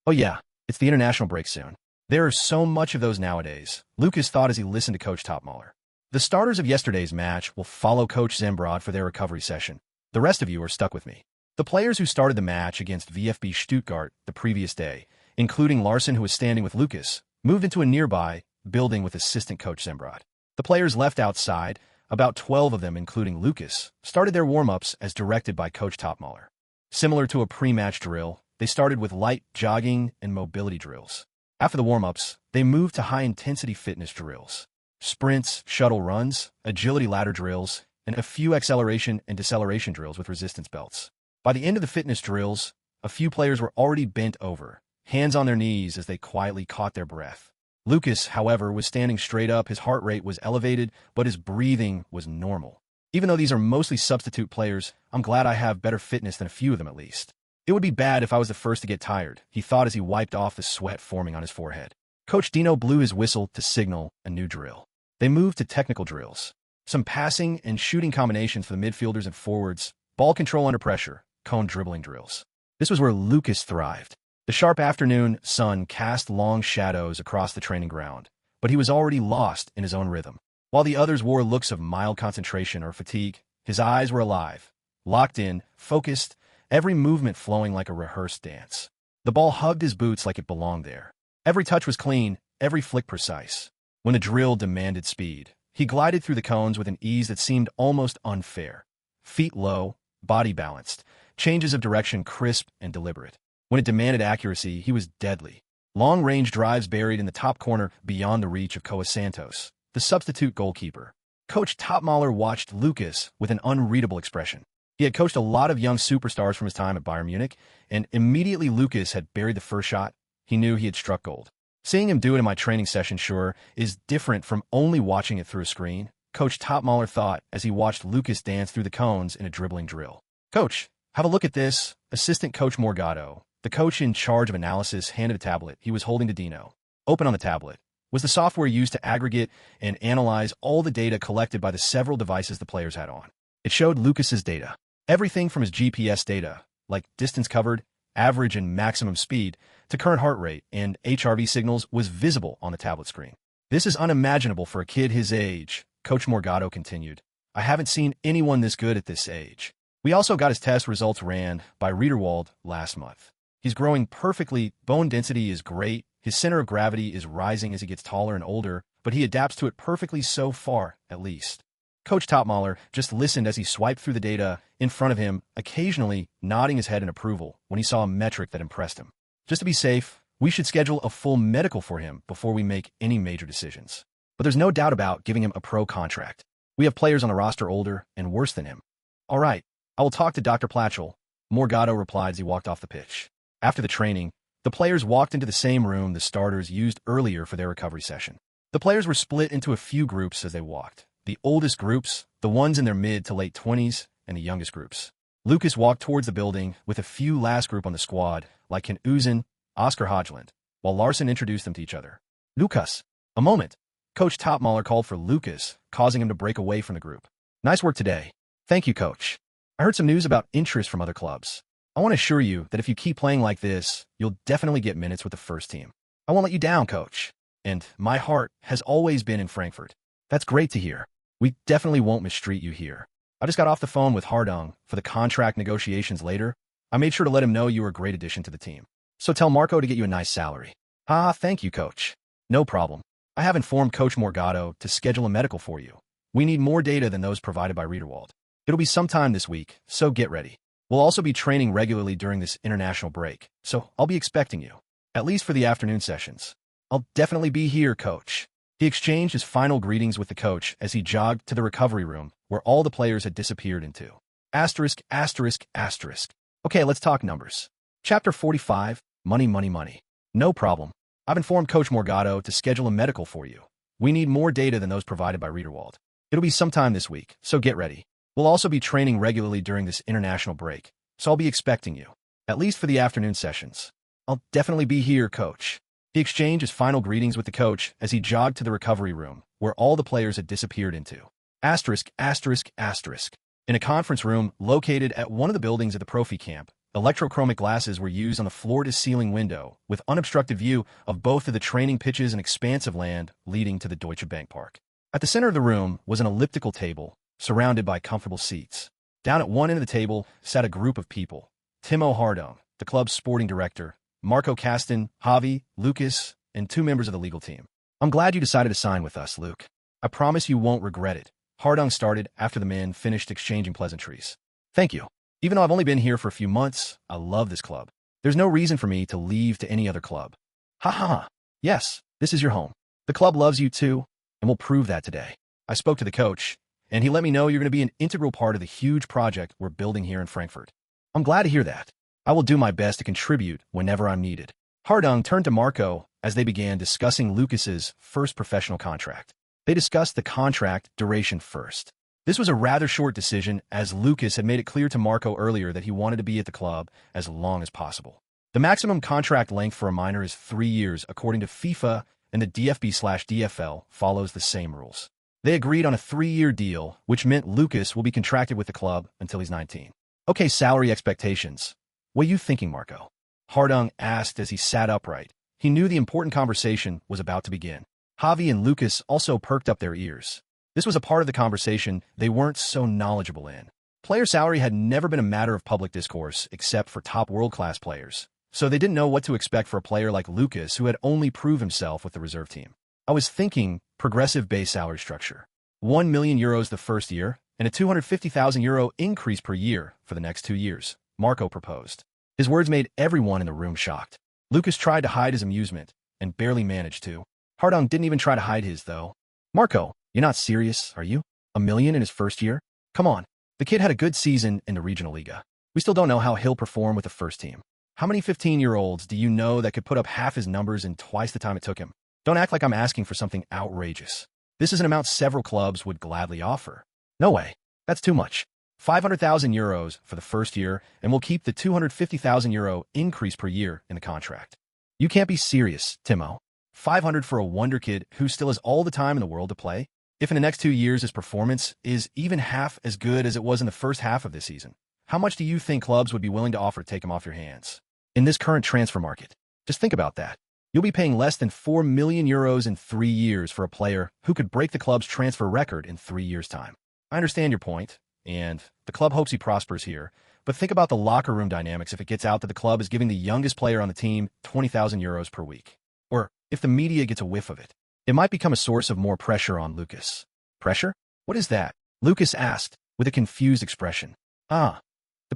"Oh yeah, it's the international break soon. There are so much of those nowadays," Lukas thought as he listened to Coach Topmaler. "The starters of yesterday's match will follow Coach Zimbrod for their recovery session. The rest of you are stuck with me." The players who started the match against VfB Stuttgart the previous day, including Larson, who was standing with Lukas, moved into a nearby building with assistant Coach Zimbrod. The players left outside, about 12 of them, including Lukas, started their warm-ups as directed by Coach Topmaler. Similar to a pre-match drill, they started with light jogging and mobility drills. After the warm-ups, they moved to high-intensity fitness drills. Sprints, shuttle runs, agility ladder drills, and a few acceleration and deceleration drills with resistance belts. By the end of the fitness drills, a few players were already bent over, hands on their knees as they quietly caught their breath. Lukas, however, was standing straight up. His heart rate was elevated, but his breathing was normal. Even though these are mostly substitute players, I'm glad I have better fitness than a few of them at least. It would be bad if I was the first to get tired, he thought as he wiped off the sweat forming on his forehead. Coach Dino blew his whistle to signal a new drill. They moved to technical drills. Some passing and shooting combinations for the midfielders and forwards, ball control under pressure, cone dribbling drills. This was where Lukas thrived. The sharp afternoon sun cast long shadows across the training ground, but he was already lost in his own rhythm. While the others wore looks of mild concentration or fatigue, his eyes were alive, locked in, focused, every movement flowing like a rehearsed dance. The ball hugged his boots like it belonged there. Every touch was clean, every flick precise. When the drill demanded speed, he glided through the cones with an ease that seemed almost unfair. Feet low, body balanced, changes of direction crisp and deliberate. When it demanded accuracy, he was deadly. Long-range drives buried in the top corner beyond the reach of Koa Santos, the substitute goalkeeper. Coach Topmaler watched Lukas with an unreadable expression. He had coached a lot of young superstars from his time at Bayern Munich, and immediately Lukas had buried the first shot. He knew he had struck gold. Seeing him do it in my training session, sure, is different from only watching it through a screen, Coach Topmaler thought as he watched Lukas dance through the cones in a dribbling drill. Coach, have a look at this. Assistant Coach Morgado, the coach in charge of analysis, handed a tablet he was holding to Dino. Open on the tablet was the software used to aggregate and analyze all the data collected by the several devices the players had on. It showed Lukas's data. Everything from his GPS data, like distance covered, average and maximum speed, to current heart rate and HRV signals was visible on the tablet screen. This is unimaginable for a kid his age, Coach Morgado continued. I haven't seen anyone this good at this age. We also got his test results ran by Riederwald last month. He's growing perfectly, bone density is great, his center of gravity is rising as he gets taller and older, but he adapts to it perfectly so far, at least. Coach Topmaler just listened as he swiped through the data in front of him, occasionally nodding his head in approval when he saw a metric that impressed him. Just to be safe, we should schedule a full medical for him before we make any major decisions. But there's no doubt about giving him a pro contract. We have players on the roster older and worse than him. All right, I will talk to Dr. Platchel, Morgado replied as he walked off the pitch. After the training, the players walked into the same room the starters used earlier for their recovery session. The players were split into a few groups as they walked. The oldest groups, the ones in their mid to late 20s, and the youngest groups. Lukas walked towards the building with a few last group on the squad, like Ken Uzun, Oscar Hodgland, while Larson introduced them to each other. Lukas, a moment. Coach Topmaler called for Lukas, causing him to break away from the group. Nice work today. Thank you, coach. I heard some news about interest from other clubs. I want to assure you that if you keep playing like this, you'll definitely get minutes with the first team. I won't let you down, coach. And my heart has always been in Frankfurt. That's great to hear. We definitely won't mistreat you here. I just got off the phone with Hardong for the contract negotiations later. I made sure to let him know you were a great addition to the team. So tell Marco to get you a nice salary. Thank you, coach. No problem. I have informed Coach Morgado to schedule a medical for you. We need more data than those provided by Riederwald. It'll be sometime this week, so get ready. We'll also be training regularly during this international break, so I'll be expecting you, at least for the afternoon sessions. I'll definitely be here, coach. He exchanged his final greetings with the coach as he jogged to the recovery room, where all the players had disappeared into. Asterisk, asterisk, asterisk. Okay, let's talk numbers. Chapter 45, Money, Money, Money. No problem. I've informed Coach Morgado to schedule a medical for you. We need more data than those provided by Riederwald. It'll be sometime this week, so get ready. We'll also be training regularly during this international break, so I'll be expecting you, at least for the afternoon sessions. I'll definitely be here, coach. He exchanged his final greetings with the coach as he jogged to the recovery room, where all the players had disappeared into. Asterisk, asterisk, asterisk. In a conference room located at one of the buildings at the Profi camp, electrochromic glasses were used on the floor-to-ceiling window with unobstructed view of both of the training pitches and expanse of land leading to the Deutsche Bank Park. At the center of the room was an elliptical table, surrounded by comfortable seats. Down at one end of the table sat a group of people. Timo Hardong, the club's sporting director, Marco Kasten, Javi, Lukas, and 2 members of the legal team. I'm glad you decided to sign with us, Luke. I promise you won't regret it. Hardong started after the men finished exchanging pleasantries. Thank you. Even though I've only been here for a few months, I love this club. There's no reason for me to leave to any other club. Ha ha ha. Yes, this is your home. The club loves you too, and we'll prove that today. I spoke to the coach, and he let me know you're going to be an integral part of the huge project we're building here in Frankfurt. I'm glad to hear that. I will do my best to contribute whenever I'm needed. Hardong turned to Marco as they began discussing Lukas's first professional contract. They discussed the contract duration first. This was a rather short decision as Lukas had made it clear to Marco earlier that he wanted to be at the club as long as possible. The maximum contract length for a minor is 3 years according to FIFA and the DFB/DFL follows the same rules. They agreed on a 3-year deal, which meant Lukas will be contracted with the club until he's 19. Okay, salary expectations. What are you thinking, Marco? Hardung asked as he sat upright. He knew the important conversation was about to begin. Javi and Lukas also perked up their ears. This was a part of the conversation they weren't so knowledgeable in. Player salary had never been a matter of public discourse except for top world-class players, so they didn't know what to expect for a player like Lukas who had only proved himself with the reserve team. I was thinking progressive base salary structure. 1 million euros the first year and a 250,000 euro increase per year for the next 2 years, Marco proposed. His words made everyone in the room shocked. Lukas tried to hide his amusement and barely managed to. Hardung didn't even try to hide his, though. Marco, you're not serious, are you? 1 million in his first year? Come on. The kid had a good season in the regional liga. We still don't know how he'll perform with the first team. How many 15-year-olds do you know that could put up half his numbers in twice the time it took him? Don't act like I'm asking for something outrageous. This is an amount several clubs would gladly offer. No way. That's too much. 500,000 euros for the first year, and we'll keep the 250,000 euro increase per year in the contract. You can't be serious, Timo. 500 for a wonder kid who still has all the time in the world to play? If in the next 2 years his performance is even half as good as it was in the first half of this season, how much do you think clubs would be willing to offer to take him off your hands? In this current transfer market, just think about that. You'll be paying less than 4 million euros in 3 years for a player who could break the club's transfer record in 3 years' time. I understand your point, and the club hopes he prospers here, but think about the locker room dynamics if it gets out that the club is giving the youngest player on the team 20,000 euros per week. Or if the media gets a whiff of it, it might become a source of more pressure on Lukas. Pressure? What is that? Lukas asked, with a confused expression. The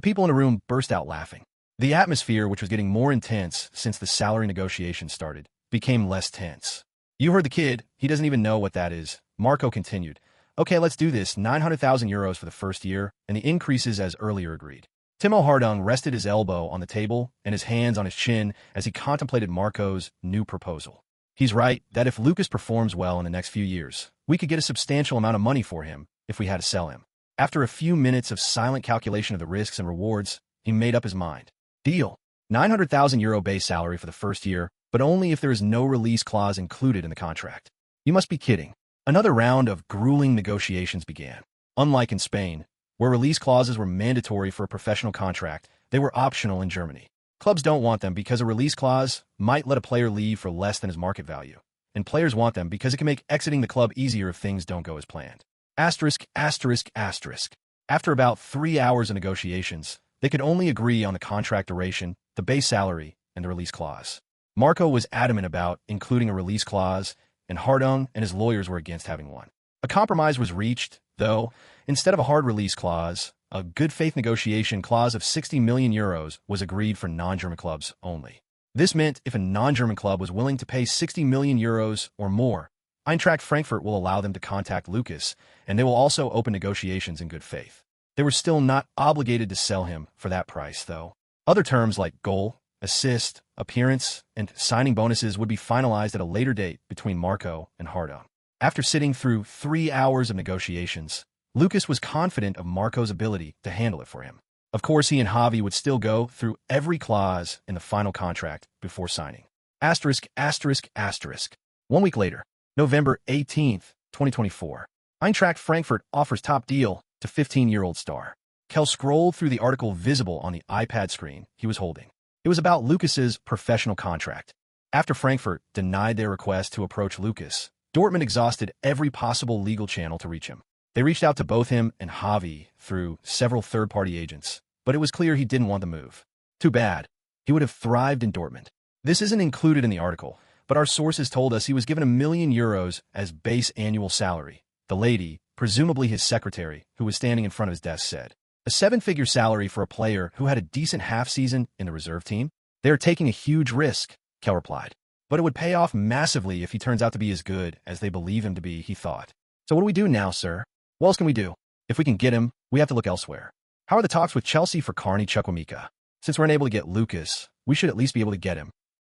people in the room burst out laughing. The atmosphere, which was getting more intense since the salary negotiations started, became less tense. You heard the kid. He doesn't even know what that is. Marco continued. Okay, let's do this. 900,000 euros for the first year, and the increases as earlier agreed. Timo Hardung rested his elbow on the table and his hands on his chin as he contemplated Marco's new proposal. He's right that if Lukas performs well in the next few years, we could get a substantial amount of money for him if we had to sell him. After a few minutes of silent calculation of the risks and rewards, he made up his mind. Deal. 900,000 euro base salary for the first year, but only if there is no release clause included in the contract. You must be kidding. Another round of grueling negotiations began. Unlike in Spain, where release clauses were mandatory for a professional contract, they were optional in Germany. Clubs don't want them because a release clause might let a player leave for less than his market value. And players want them because it can make exiting the club easier if things don't go as planned. Asterisk, asterisk, asterisk. After about 3 hours of negotiations, they could only agree on the contract duration, the base salary, and the release clause. Marco was adamant about including a release clause, and Hardung and his lawyers were against having one. A compromise was reached, though. Instead of a hard release clause, a good-faith negotiation clause of 60 million euros was agreed for non-German clubs only. This meant if a non-German club was willing to pay 60 million euros or more, Eintracht Frankfurt will allow them to contact Lukas, and they will also open negotiations in good faith. They were still not obligated to sell him for that price, though. Other terms like goal, assist, appearance, and signing bonuses would be finalized at a later date between Marco and Hardung. After sitting through 3 hours of negotiations, Lukas was confident of Marco's ability to handle it for him. Of course, he and Javi would still go through every clause in the final contract before signing. Asterisk, asterisk, asterisk. 1 week later, November 18th, 2024, Eintracht Frankfurt offers top deal to 15-year-old star. Kel scrolled through the article visible on the iPad screen he was holding. It was about Lukas's professional contract. After Frankfurt denied their request to approach Lukas, Dortmund exhausted every possible legal channel to reach him. They reached out to both him and Javi through several third-party agents, but it was clear he didn't want the move. Too bad. He would have thrived in Dortmund. This isn't included in the article, but our sources told us he was given 1 million euros as base annual salary. The lady, presumably his secretary, who was standing in front of his desk, said. A 7-figure salary for a player who had a decent half-season in the reserve team? They are taking a huge risk, Kel replied. But it would pay off massively if he turns out to be as good as they believe him to be, he thought. So what do we do now, sir? What else can we do? If we can get him, we have to look elsewhere. How are the talks with Chelsea for Carney Chukwuemeka? Since we're unable to get Lukas, we should at least be able to get him.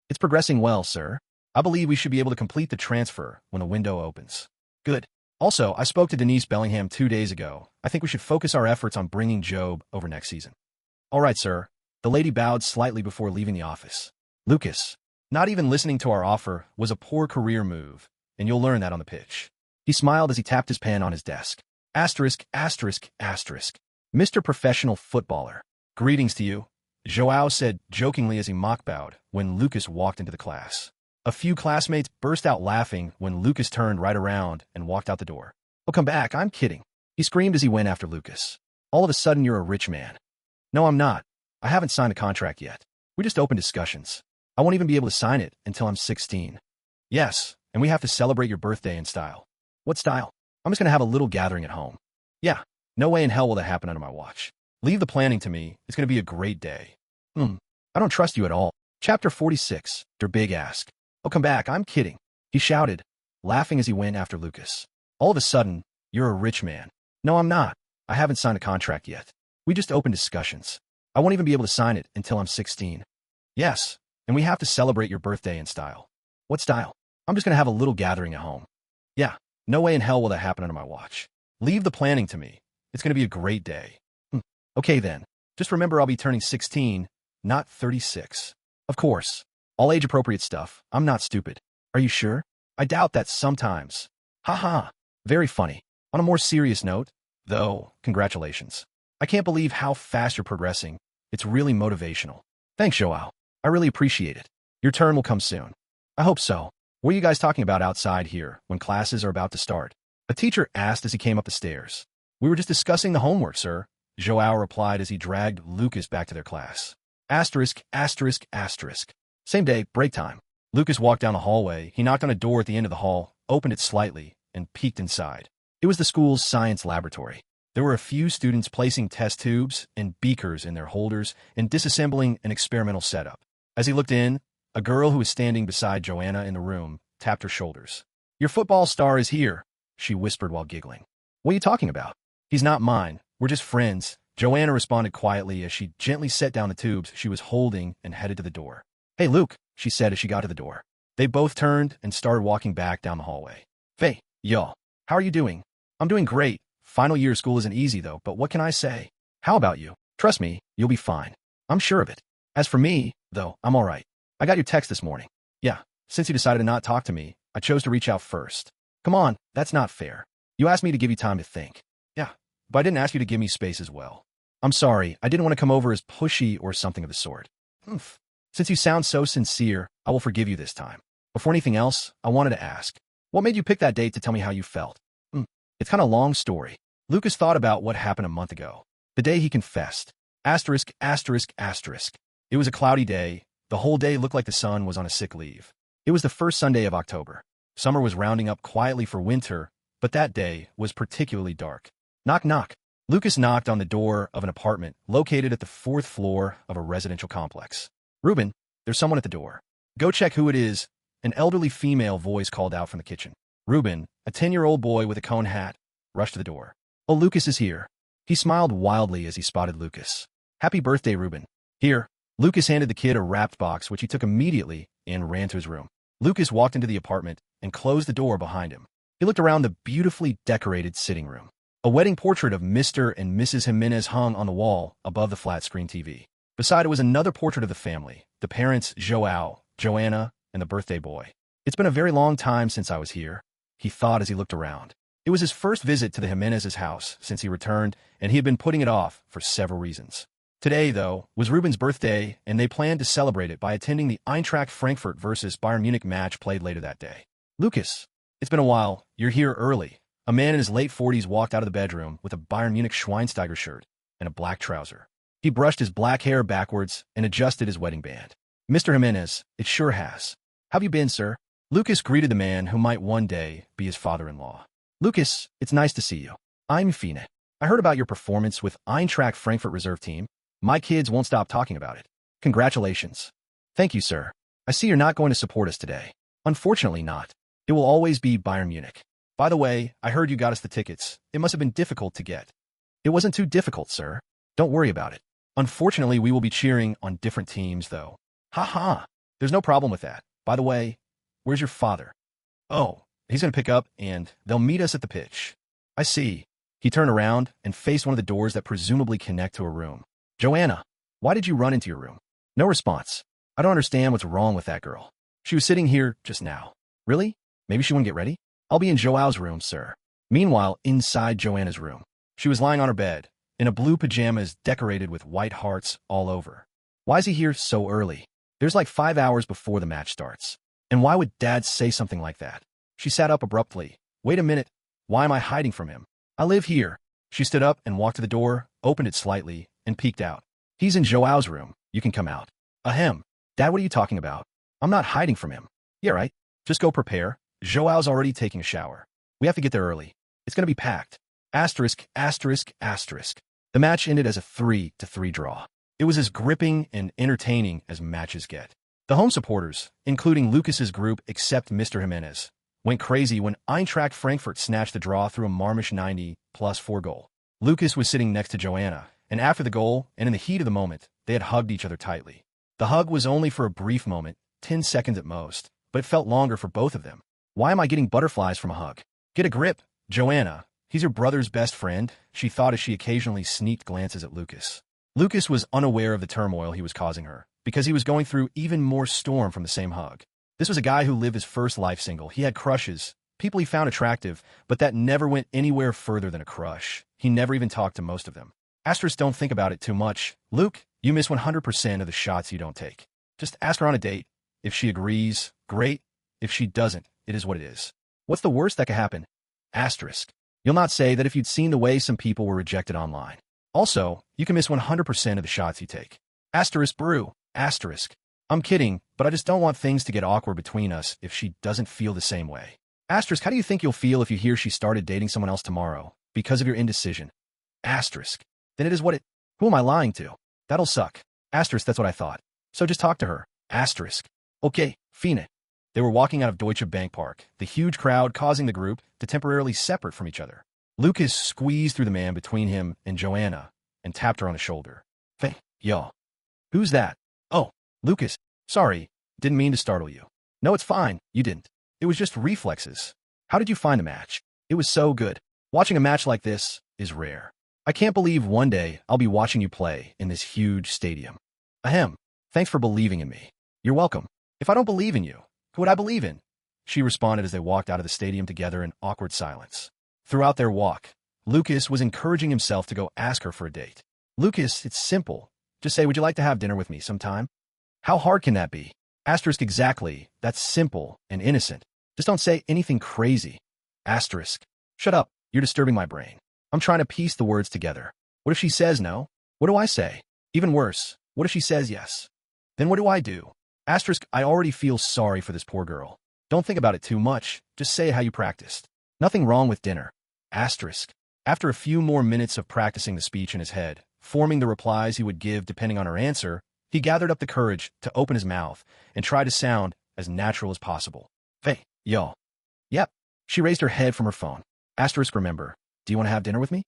It's progressing well, sir. I believe we should be able to complete the transfer when the window opens. Good. Also, I spoke to Denise Bellingham 2 days ago. I think we should focus our efforts on bringing Job over next season. All right, sir. The lady bowed slightly before leaving the office. Lukas. Not even listening to our offer was a poor career move, and you'll learn that on the pitch. He smiled as he tapped his pen on his desk. Asterisk, asterisk, asterisk. Mr. Professional Footballer. Greetings to you, Joao said jokingly as he mock-bowed when Lukas walked into the class. A few classmates burst out laughing when Lukas turned right around and walked out the door. "Oh, come back, I'm kidding," he screamed as he went after Lukas. "All of a sudden you're a rich man." "No, I'm not. I haven't signed a contract yet. We just opened discussions. I won't even be able to sign it until I'm 16. "Yes, and we have to celebrate your birthday in style." "What style?" "I'm just going to have a little gathering at home." "Yeah, no way in hell will that happen under my watch. Leave the planning to me. It's going to be a great day." I don't trust you at all." Chapter 46, Der Big Ask. "Oh, come back, I'm kidding," he shouted, laughing as he went after Lukas. "All of a sudden, you're a rich man." "No, I'm not. I haven't signed a contract yet. We just opened discussions. I won't even be able to sign it until I'm 16. "Yes, and we have to celebrate your birthday in style." "What style?" "I'm just going to have a little gathering at home." "Yeah, no way in hell will that happen under my watch. Leave the planning to me. It's going to be a great day." "Okay then. Just remember I'll be turning 16, not 36. "Of course. All age-appropriate stuff. I'm not stupid." "Are you sure?" "I doubt that sometimes." "Haha. Very funny. On a more serious note, though, congratulations. I can't believe how fast you're progressing. It's really motivational." "Thanks, Joao. I really appreciate it. Your turn will come soon." "I hope so. What are you guys talking about outside here when classes are about to start?" a teacher asked as he came up the stairs. "We were just discussing the homework, sir," Joao replied as he dragged Lukas back to their class. Asterisk, asterisk, asterisk. Same day, break time. Lukas walked down the hallway. He knocked on a door at the end of the hall, opened it slightly, and peeked inside. It was the school's science laboratory. There were a few students placing test tubes and beakers in their holders and disassembling an experimental setup. As he looked in, a girl who was standing beside Joanna in the room tapped her shoulders. "Your football star is here," she whispered while giggling. "What are you talking about?" "He's not mine. We're just friends," Joanna responded quietly as she gently set down the tubes she was holding and headed to the door. "Hey, Luke," she said as she got to the door. They both turned and started walking back down the hallway. "Hey, y'all. How are you doing?" "I'm doing great. Final year of school isn't easy, though, but what can I say? How about you? Trust me, you'll be fine. I'm sure of it. As for me, though, I'm all right. I got your text this morning. Yeah, since you decided to not talk to me, I chose to reach out first. Come on, that's not fair. You asked me to give you time to think. Yeah, but I didn't ask you to give me space as well. I'm sorry, I didn't want to come over as pushy or something of the sort. Since you sound so sincere, I will forgive you this time. Before anything else, I wanted to ask, what made you pick that date to tell me how you felt?" It's kind of a long story. Lukas thought about what happened a month ago. The day he confessed. Asterisk, asterisk, asterisk. It was a cloudy day. The whole day looked like the sun was on a sick leave. It was the first Sunday of October. Summer was rounding up quietly for winter, but that day was particularly dark. Knock, knock. Lukas knocked on the door of an apartment located at the 4th floor of a residential complex. "Ruben, there's someone at the door." "Go check who it is," an elderly female voice called out from the kitchen. Ruben, a 10-year-old boy with a cone hat, rushed to the door. "Oh, Lukas is here." He smiled wildly as he spotted Lukas. "Happy birthday, Ruben." "Here." Lukas handed the kid a wrapped box, which he took immediately and ran to his room. Lukas walked into the apartment and closed the door behind him. He looked around the beautifully decorated sitting room. A wedding portrait of Mr. and Mrs. Jimenez hung on the wall above the flat-screen TV. Beside it was another portrait of the family, the parents Joao, Joanna, and the birthday boy. "It's been a very long time since I was here," he thought as he looked around. It was his first visit to the Jimenez's house since he returned, and he had been putting it off for several reasons. Today, though, was Ruben's birthday, and they planned to celebrate it by attending the Eintracht Frankfurt versus Bayern Munich match played later that day. "Lukas, it's been a while. You're here early." A man in his late 40s walked out of the bedroom with a Bayern Munich Schweinsteiger shirt and a black trouser. He brushed his black hair backwards and adjusted his wedding band. "Mr. Jimenez, it sure has. How have you been, sir?" Lukas greeted the man who might one day be his father-in-law. "Lukas, it's nice to see you. I'm Fine. I heard about your performance with Eintracht Frankfurt reserve team. My kids won't stop talking about it. Congratulations." "Thank you, sir. I see you're not going to support us today." "Unfortunately not. It will always be Bayern Munich. By the way, I heard you got us the tickets. It must have been difficult to get." "It wasn't too difficult, sir. Don't worry about it. Unfortunately, we will be cheering on different teams, though." "Ha ha. There's no problem with that. By the way, where's your father?" "Oh, he's going to pick up, and they'll meet us at the pitch." "I see." He turned around and faced one of the doors that presumably connect to a room. "Joanna, why did you run into your room?" No response. "I don't understand what's wrong with that girl." She was sitting here just now. Really? Maybe she wouldn't get ready? I'll be in Joao's room, sir. Meanwhile, inside Joanna's room, she was lying on her bed, in a blue pajamas decorated with white hearts all over. Why is he here so early? There's like 5 hours before the match starts. And why would Dad say something like that? She sat up abruptly. Wait a minute. Why am I hiding from him? I live here. She stood up and walked to the door, opened it slightly, and peeked out. He's in Joao's room. You can come out. Ahem. Dad, what are you talking about? I'm not hiding from him. Yeah, right. Just go prepare. Joao's already taking a shower. We have to get there early. It's going to be packed. Asterisk, asterisk, asterisk. The match ended as a 3-3 draw. It was as gripping and entertaining as matches get. The home supporters, including Lucas's group except Mr. Jimenez, went crazy when Eintracht Frankfurt snatched the draw through a Marmish 90+4 goal. Lucas was sitting next to Joanna, and after the goal, and in the heat of the moment, they had hugged each other tightly. The hug was only for a brief moment, 10 seconds at most, but it felt longer for both of them. Why am I getting butterflies from a hug? Get a grip, Joanna. He's your brother's best friend, she thought as she occasionally sneaked glances at Lucas. Lucas was unaware of the turmoil he was causing her, because he was going through even more storm from the same hug. This was a guy who lived his first life single. He had crushes, people he found attractive, but that never went anywhere further than a crush. He never even talked to most of them. Asterisk, don't think about it too much. Luke, you miss 100% of the shots you don't take. Just ask her on a date. If she agrees, great. If she doesn't, it is what it is. What's the worst that could happen? Asterisk. You'll not say that if you'd seen the way some people were rejected online. Also, you can miss 100% of the shots you take. Asterisk brew. Asterisk. I'm kidding, but I just don't want things to get awkward between us if she doesn't feel the same way. Asterisk, how do you think you'll feel if you hear she started dating someone else tomorrow because of your indecision? Asterisk. Then it is what it... Who am I lying to? That'll suck. Asterisk, that's what I thought. So just talk to her. Asterisk. Okay, fine. They were walking out of Deutsche Bank Park, the huge crowd causing the group to temporarily separate from each other. Lucas squeezed through the man between him and Joanna and tapped her on the shoulder. Hey, yo. Who's that? Oh, Lucas. Sorry, didn't mean to startle you. No, it's fine. You didn't. It was just reflexes. How did you find the match? It was so good. Watching a match like this is rare. I can't believe one day I'll be watching you play in this huge stadium. Ahem. Thanks for believing in me. You're welcome. If I don't believe in you, who would I believe in? She responded as they walked out of the stadium together in awkward silence. Throughout their walk, Lucas was encouraging himself to go ask her for a date. Lucas, it's simple. Just say, would you like to have dinner with me sometime? How hard can that be? Asterisk, exactly. That's simple and innocent. Just don't say anything crazy. Asterisk. Shut up. You're disturbing my brain. I'm trying to piece the words together. What if she says no? What do I say? Even worse, what if she says yes? Then what do I do? Asterisk, I already feel sorry for this poor girl. Don't think about it too much. Just say how you practiced. Nothing wrong with dinner. Asterisk. After a few more minutes of practicing the speech in his head, forming the replies he would give depending on her answer, he gathered up the courage to open his mouth and try to sound as natural as possible. Hey, yo. Yep. She raised her head from her phone. Asterisk, remember, do you want to have dinner with me?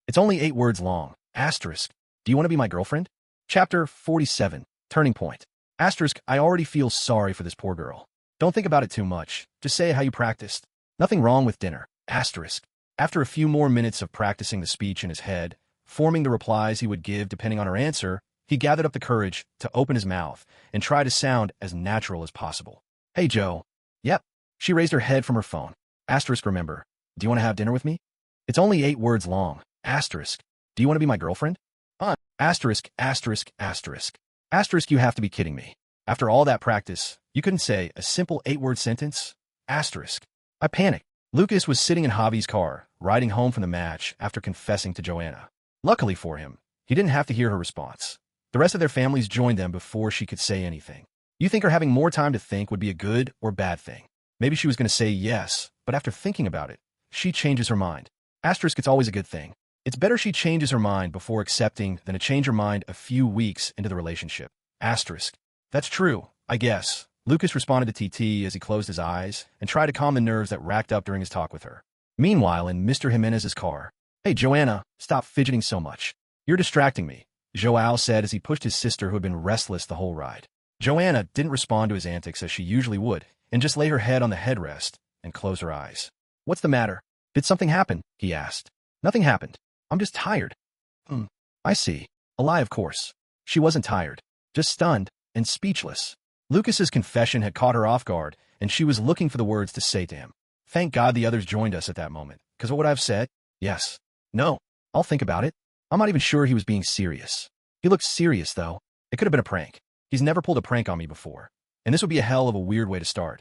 It's only 8 words long. Asterisk. Do you want to be my girlfriend? Chapter 47. Turning point. Asterisk, I already feel sorry for this poor girl. Don't think about it too much. Just say how you practiced. Nothing wrong with dinner. Asterisk. After a few more minutes of practicing the speech in his head, forming the replies he would give depending on her answer, he gathered up the courage to open his mouth and try to sound as natural as possible. Hey, Joe. Yep. She raised her head from her phone. Asterisk, remember, do you want to have dinner with me? It's only 8 words long. Asterisk. Do you want to be my girlfriend? Asterisk, asterisk, asterisk. Asterisk, you have to be kidding me. After all that practice, you couldn't say a simple 8-word sentence? Asterisk. I panicked. Lucas was sitting in Javi's car, riding home from the match after confessing to Joanna. Luckily for him, he didn't have to hear her response. The rest of their families joined them before she could say anything. You think her having more time to think would be a good or bad thing? Maybe she was going to say yes, but after thinking about it, she changes her mind. Asterisk, it's always a good thing. It's better she changes her mind before accepting than to change her mind a few weeks into the relationship. Asterisk. That's true, I guess. Lucas responded to TT as he closed his eyes and tried to calm the nerves that racked up during his talk with her. Meanwhile, in Mr. Jimenez's car, Hey, Joanna, stop fidgeting so much. You're distracting me, Joao said as he pushed his sister who had been restless the whole ride. Joanna didn't respond to his antics as she usually would and just lay her head on the headrest and close her eyes. What's the matter? Did something happen? He asked. Nothing happened. I'm just tired. I see. A lie, of course. She wasn't tired, just stunned and speechless. Lucas's confession had caught her off guard, and she was looking for the words to say to him. Thank God the others joined us at that moment, because what would I have said? Yes. No. I'll think about it. I'm not even sure he was being serious. He looked serious, though. It could have been a prank. He's never pulled a prank on me before. And this would be a hell of a weird way to start.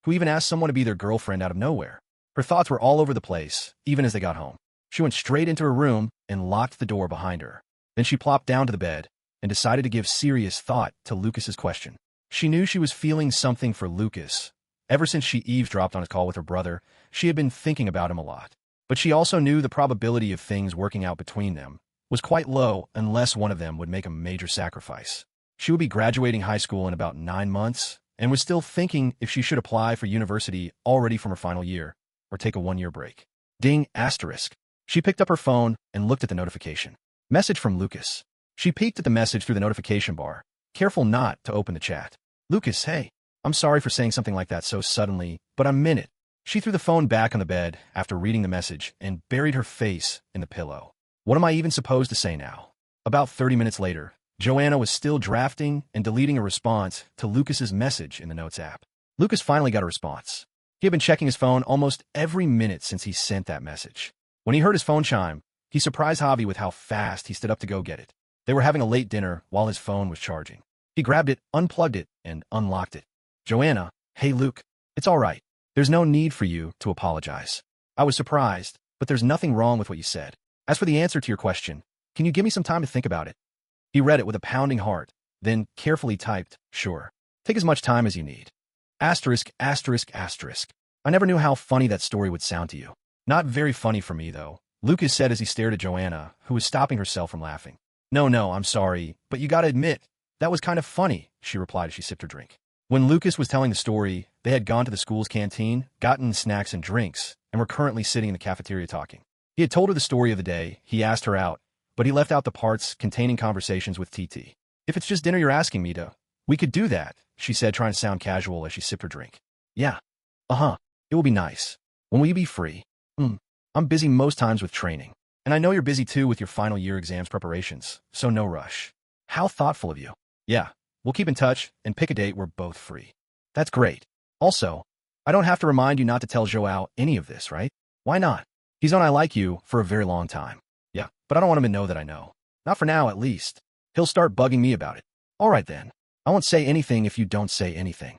Who even asked someone to be their girlfriend out of nowhere? Her thoughts were all over the place, even as they got home. She went straight into her room and locked the door behind her. Then she plopped down to the bed and decided to give serious thought to Lucas's question. She knew she was feeling something for Lukas. Ever since she eavesdropped on his call with her brother, she had been thinking about him a lot. But she also knew the probability of things working out between them was quite low unless one of them would make a major sacrifice. She would be graduating high school in about 9 months and was still thinking if she should apply for university already from her final year or take a 1-year break. Ding, asterisk. She picked up her phone and looked at the notification. Message from Lukas. She peeked at the message through the notification bar, careful not to open the chat. Lukas, hey. I'm sorry for saying something like that so suddenly, but I meant it. She threw the phone back on the bed after reading the message and buried her face in the pillow. What am I even supposed to say now? About 30 minutes later, Joanna was still drafting and deleting a response to Lucas's message in the Notes app. Lukas finally got a response. He had been checking his phone almost every minute since he sent that message. When he heard his phone chime, he surprised Javi with how fast he stood up to go get it. They were having a late dinner while his phone was charging. He grabbed it, unplugged it, and unlocked it. Joanna, hey Luke, it's all right. There's no need for you to apologize. I was surprised, but there's nothing wrong with what you said. As for the answer to your question, can you give me some time to think about it? He read it with a pounding heart, then carefully typed, sure. Take as much time as you need. Asterisk, asterisk, asterisk. I never knew how funny that story would sound to you. Not very funny for me, though, Lukas said as he stared at Joanna, who was stopping herself from laughing. No, I'm sorry, but you gotta admit, that was kind of funny, she replied as she sipped her drink. When Lukas was telling the story, they had gone to the school's canteen, gotten snacks and drinks, and were currently sitting in the cafeteria talking. He had told her the story of the day, he asked her out, but he left out the parts containing conversations with TT. If it's just dinner you're asking me to, we could do that, she said, trying to sound casual as she sipped her drink. Yeah. It will be nice. When will you be free? I'm busy most times with training. And I know you're busy too with your final year exams preparations, so no rush. How thoughtful of you. Yeah. We'll keep in touch and pick a date we're both free. That's great. Also, I don't have to remind you not to tell Joao any of this, right? Why not? He's known I like you for a very long time. Yeah, but I don't want him to know that I know. Not for now, at least. He'll start bugging me about it. All right, then. I won't say anything if you don't say anything.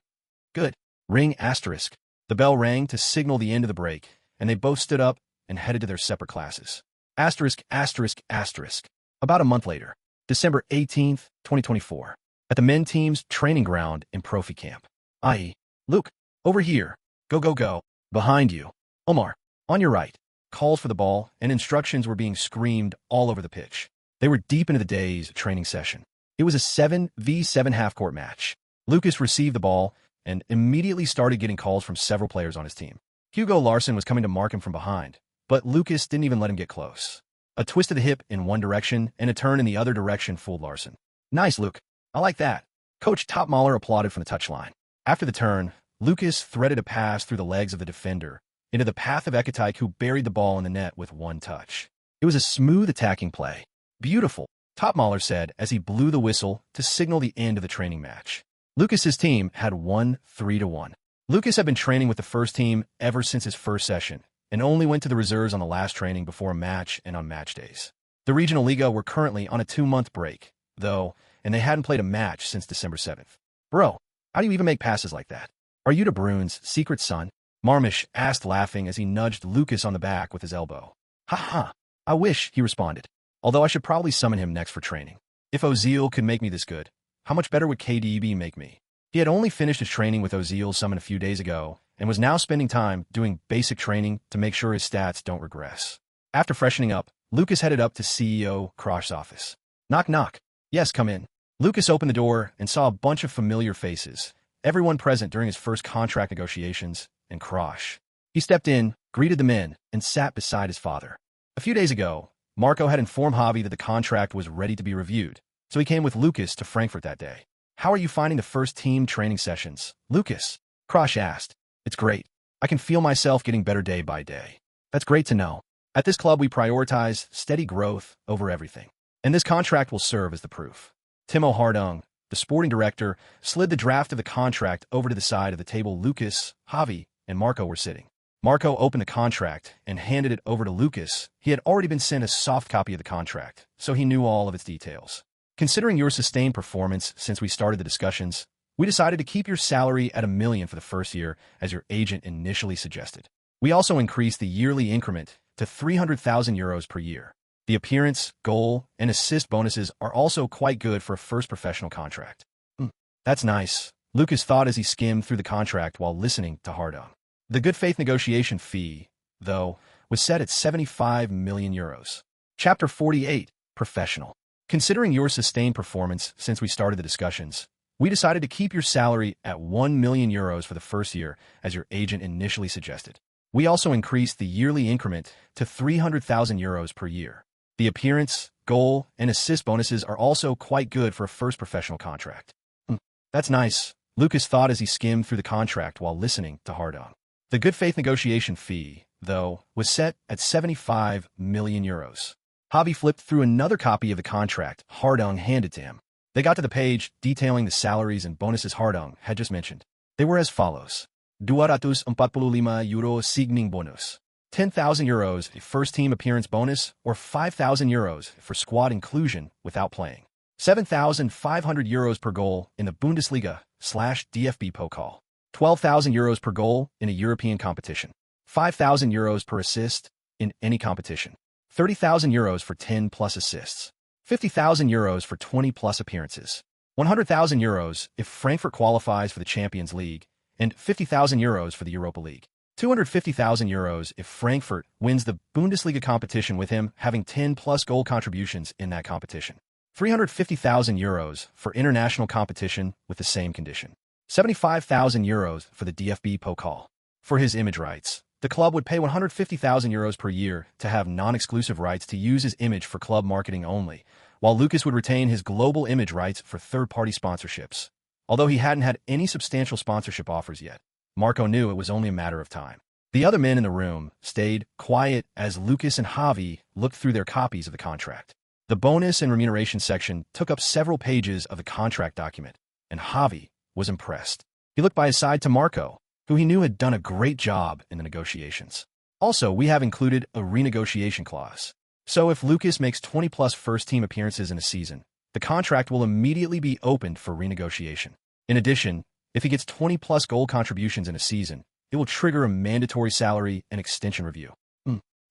Good. Ring asterisk. The bell rang to signal the end of the break, and they both stood up and headed to their separate classes. Asterisk, asterisk, asterisk. About a month later, December 18th, 2024. At the men team's training ground in Profi Camp. I.e., Luke, over here. Go, go, go. Behind you. Omar, on your right. Calls for the ball and instructions were being screamed all over the pitch. They were deep into the day's training session. It was a 7v7 half-court match. Lukas received the ball and immediately started getting calls from several players on his team. Hugo Larsson was coming to mark him from behind, but Lukas didn't even let him get close. A twist of the hip in one direction and a turn in the other direction fooled Larsson. Nice, Luke. I like that. Coach Topmaler applauded from the touchline. After the turn, Lukas threaded a pass through the legs of the defender into the path of Ekatyke, who buried the ball in the net with one touch. It was a smooth attacking play. Beautiful, Topmaler said as he blew the whistle to signal the end of the training match. Lucas's team had won 3-1. Lukas had been training with the first team ever since his first session and only went to the reserves on the last training before a match and on match days. The Regional Liga were currently on a 2-month break, though, and they hadn't played a match since December 7th. Bro, how do you even make passes like that? Are you De Bruyne's secret son? Marmish asked, laughing as he nudged Lukas on the back with his elbow. Ha, I wish, he responded, although I should probably summon him next for training. If Ozil could make me this good, how much better would KDB make me? He had only finished his training with Ozil summon a few days ago and was now spending time doing basic training to make sure his stats don't regress. After freshening up, Lukas headed up to CEO Krosh's office. Knock, knock. Yes, come in. Lukas opened the door and saw a bunch of familiar faces, everyone present during his first contract negotiations, and Krosh. He stepped in, greeted the men, and sat beside his father. A few days ago, Marco had informed Javi that the contract was ready to be reviewed, so he came with Lukas to Frankfurt that day. How are you finding the first team training sessions, Lukas? Krosh asked. It's great. I can feel myself getting better day by day. That's great to know. At this club, we prioritize steady growth over everything. And this contract will serve as the proof. Timo Hardung, The sporting director slid the draft of the contract over to the side of the table Lukas, Javi, and Marco were sitting. Marco opened the contract and handed it over to Lukas. He had already been sent a soft copy of the contract, so he knew all of its details. Considering your sustained performance since we started the discussions, we decided to keep your salary at $1 million for the first year, as your agent initially suggested. We also increased the yearly increment to €300,000 per year. The appearance, goal, and assist bonuses are also quite good for a first professional contract. That's nice, Lukas thought as he skimmed through the contract while listening to Hardong. The good faith negotiation fee, though, was set at €75 million. Chapter 48, Professional. Considering your sustained performance since we started the discussions, we decided to keep your salary at €1 million for the first year, as your agent initially suggested. We also increased the yearly increment to €300,000 per year. The appearance, goal, and assist bonuses are also quite good for a first professional contract. That's nice, Lukas thought as he skimmed through the contract while listening to Hardong. The good faith negotiation fee, though, was set at €75 million. Javi flipped through another copy of the contract Hardong handed to him. They got to the page detailing the salaries and bonuses Hardong had just mentioned. They were as follows. €245 signing bonus. €10,000 a first-team appearance bonus, or €5,000 for squad inclusion without playing. €7,500 per goal in the Bundesliga/DFB Pokal. €12,000 per goal in a European competition. €5,000 per assist in any competition. €30,000 for 10-plus assists. €50,000 for 20-plus appearances. €100,000 if Frankfurt qualifies for the Champions League, and €50,000 for the Europa League. €250,000 if Frankfurt wins the Bundesliga competition with him having 10-plus goal contributions in that competition. €350,000 for international competition with the same condition. €75,000 for the DFB Pokal. For his image rights, the club would pay €150,000 per year to have non-exclusive rights to use his image for club marketing only, while Lukas would retain his global image rights for third-party sponsorships. Although he hadn't had any substantial sponsorship offers yet, Marco knew it was only a matter of time. The other men in the room stayed quiet as Lukas and Javi looked through their copies of the contract. The bonus and remuneration section took up several pages of the contract document, and Javi was impressed. He looked by his side to Marco, who he knew had done a great job in the negotiations. Also, we have included a renegotiation clause. So if Lukas makes 20-plus first-team appearances in a season, the contract will immediately be opened for renegotiation. In addition, if he gets 20-plus goal contributions in a season, it will trigger a mandatory salary and extension review.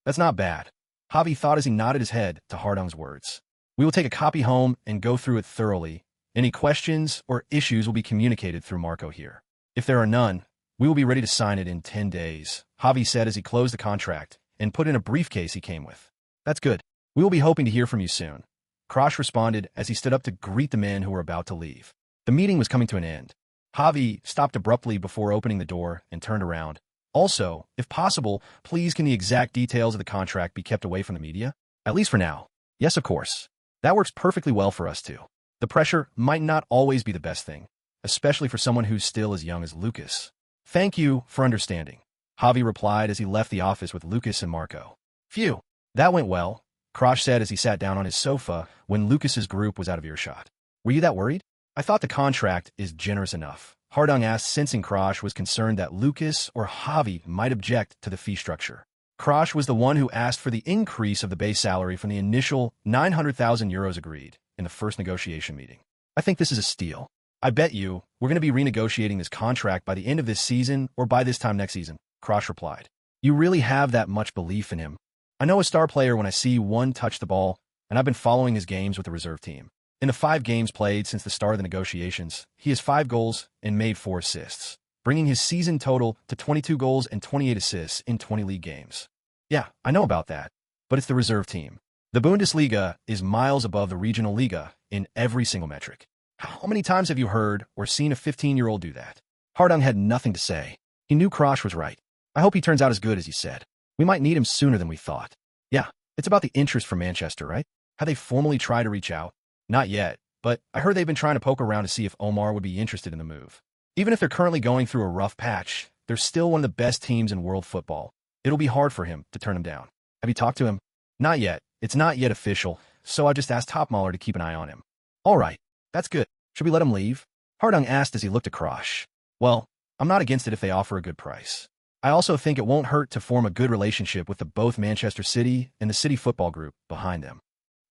That's not bad, Javi thought as he nodded his head to Hardong's words. We will take a copy home and go through it thoroughly. Any questions or issues will be communicated through Marco here. If there are none, we will be ready to sign it in 10 days, Javi said as he closed the contract and put in a briefcase he came with. That's good. We will be hoping to hear from you soon, Krosh responded as he stood up to greet the men who were about to leave. The meeting was coming to an end. Javi stopped abruptly before opening the door and turned around. Also, if possible, please can the exact details of the contract be kept away from the media? At least for now. Yes, of course. That works perfectly well for us too. The pressure might not always be the best thing, especially for someone who's still as young as Lukas. Thank you for understanding, Javi replied as he left the office with Lukas and Marco. Phew, that went well, Krosh said as he sat down on his sofa when Lukas's group was out of earshot. Were you that worried? I thought the contract is generous enough, Hardong asked, sensing Krosh was concerned that Lukas or Javi might object to the fee structure. Krosh was the one who asked for the increase of the base salary from the initial €900,000 agreed in the first negotiation meeting. I think this is a steal. I bet you we're going to be renegotiating this contract by the end of this season or by this time next season, Krosh replied. You really have that much belief in him? I know a star player when I see one touch the ball, and I've been following his games with the reserve team. In the 5 games played since the start of the negotiations, he has 5 goals and made 4 assists, bringing his season total to 22 goals and 28 assists in 20 league games. Yeah, I know about that, but it's the reserve team. The Bundesliga is miles above the regional Liga in every single metric. How many times have you heard or seen a 15-year-old do that? Hardong had nothing to say. He knew Krosh was right. I hope he turns out as good as he said. We might need him sooner than we thought. Yeah, it's about the interest from Manchester, right? Have they formally tried to reach out? Not yet, but I heard they've been trying to poke around to see if Omar would be interested in the move. Even if they're currently going through a rough patch, they're still one of the best teams in world football. It'll be hard for him to turn him down. Have you talked to him? Not yet. It's not yet official, so I just asked Topmaler to keep an eye on him. All right, that's good. Should we let him leave? Hardung asked as he looked across. Well, I'm not against it if they offer a good price. I also think it won't hurt to form a good relationship with the both Manchester City and the City Football Group behind them.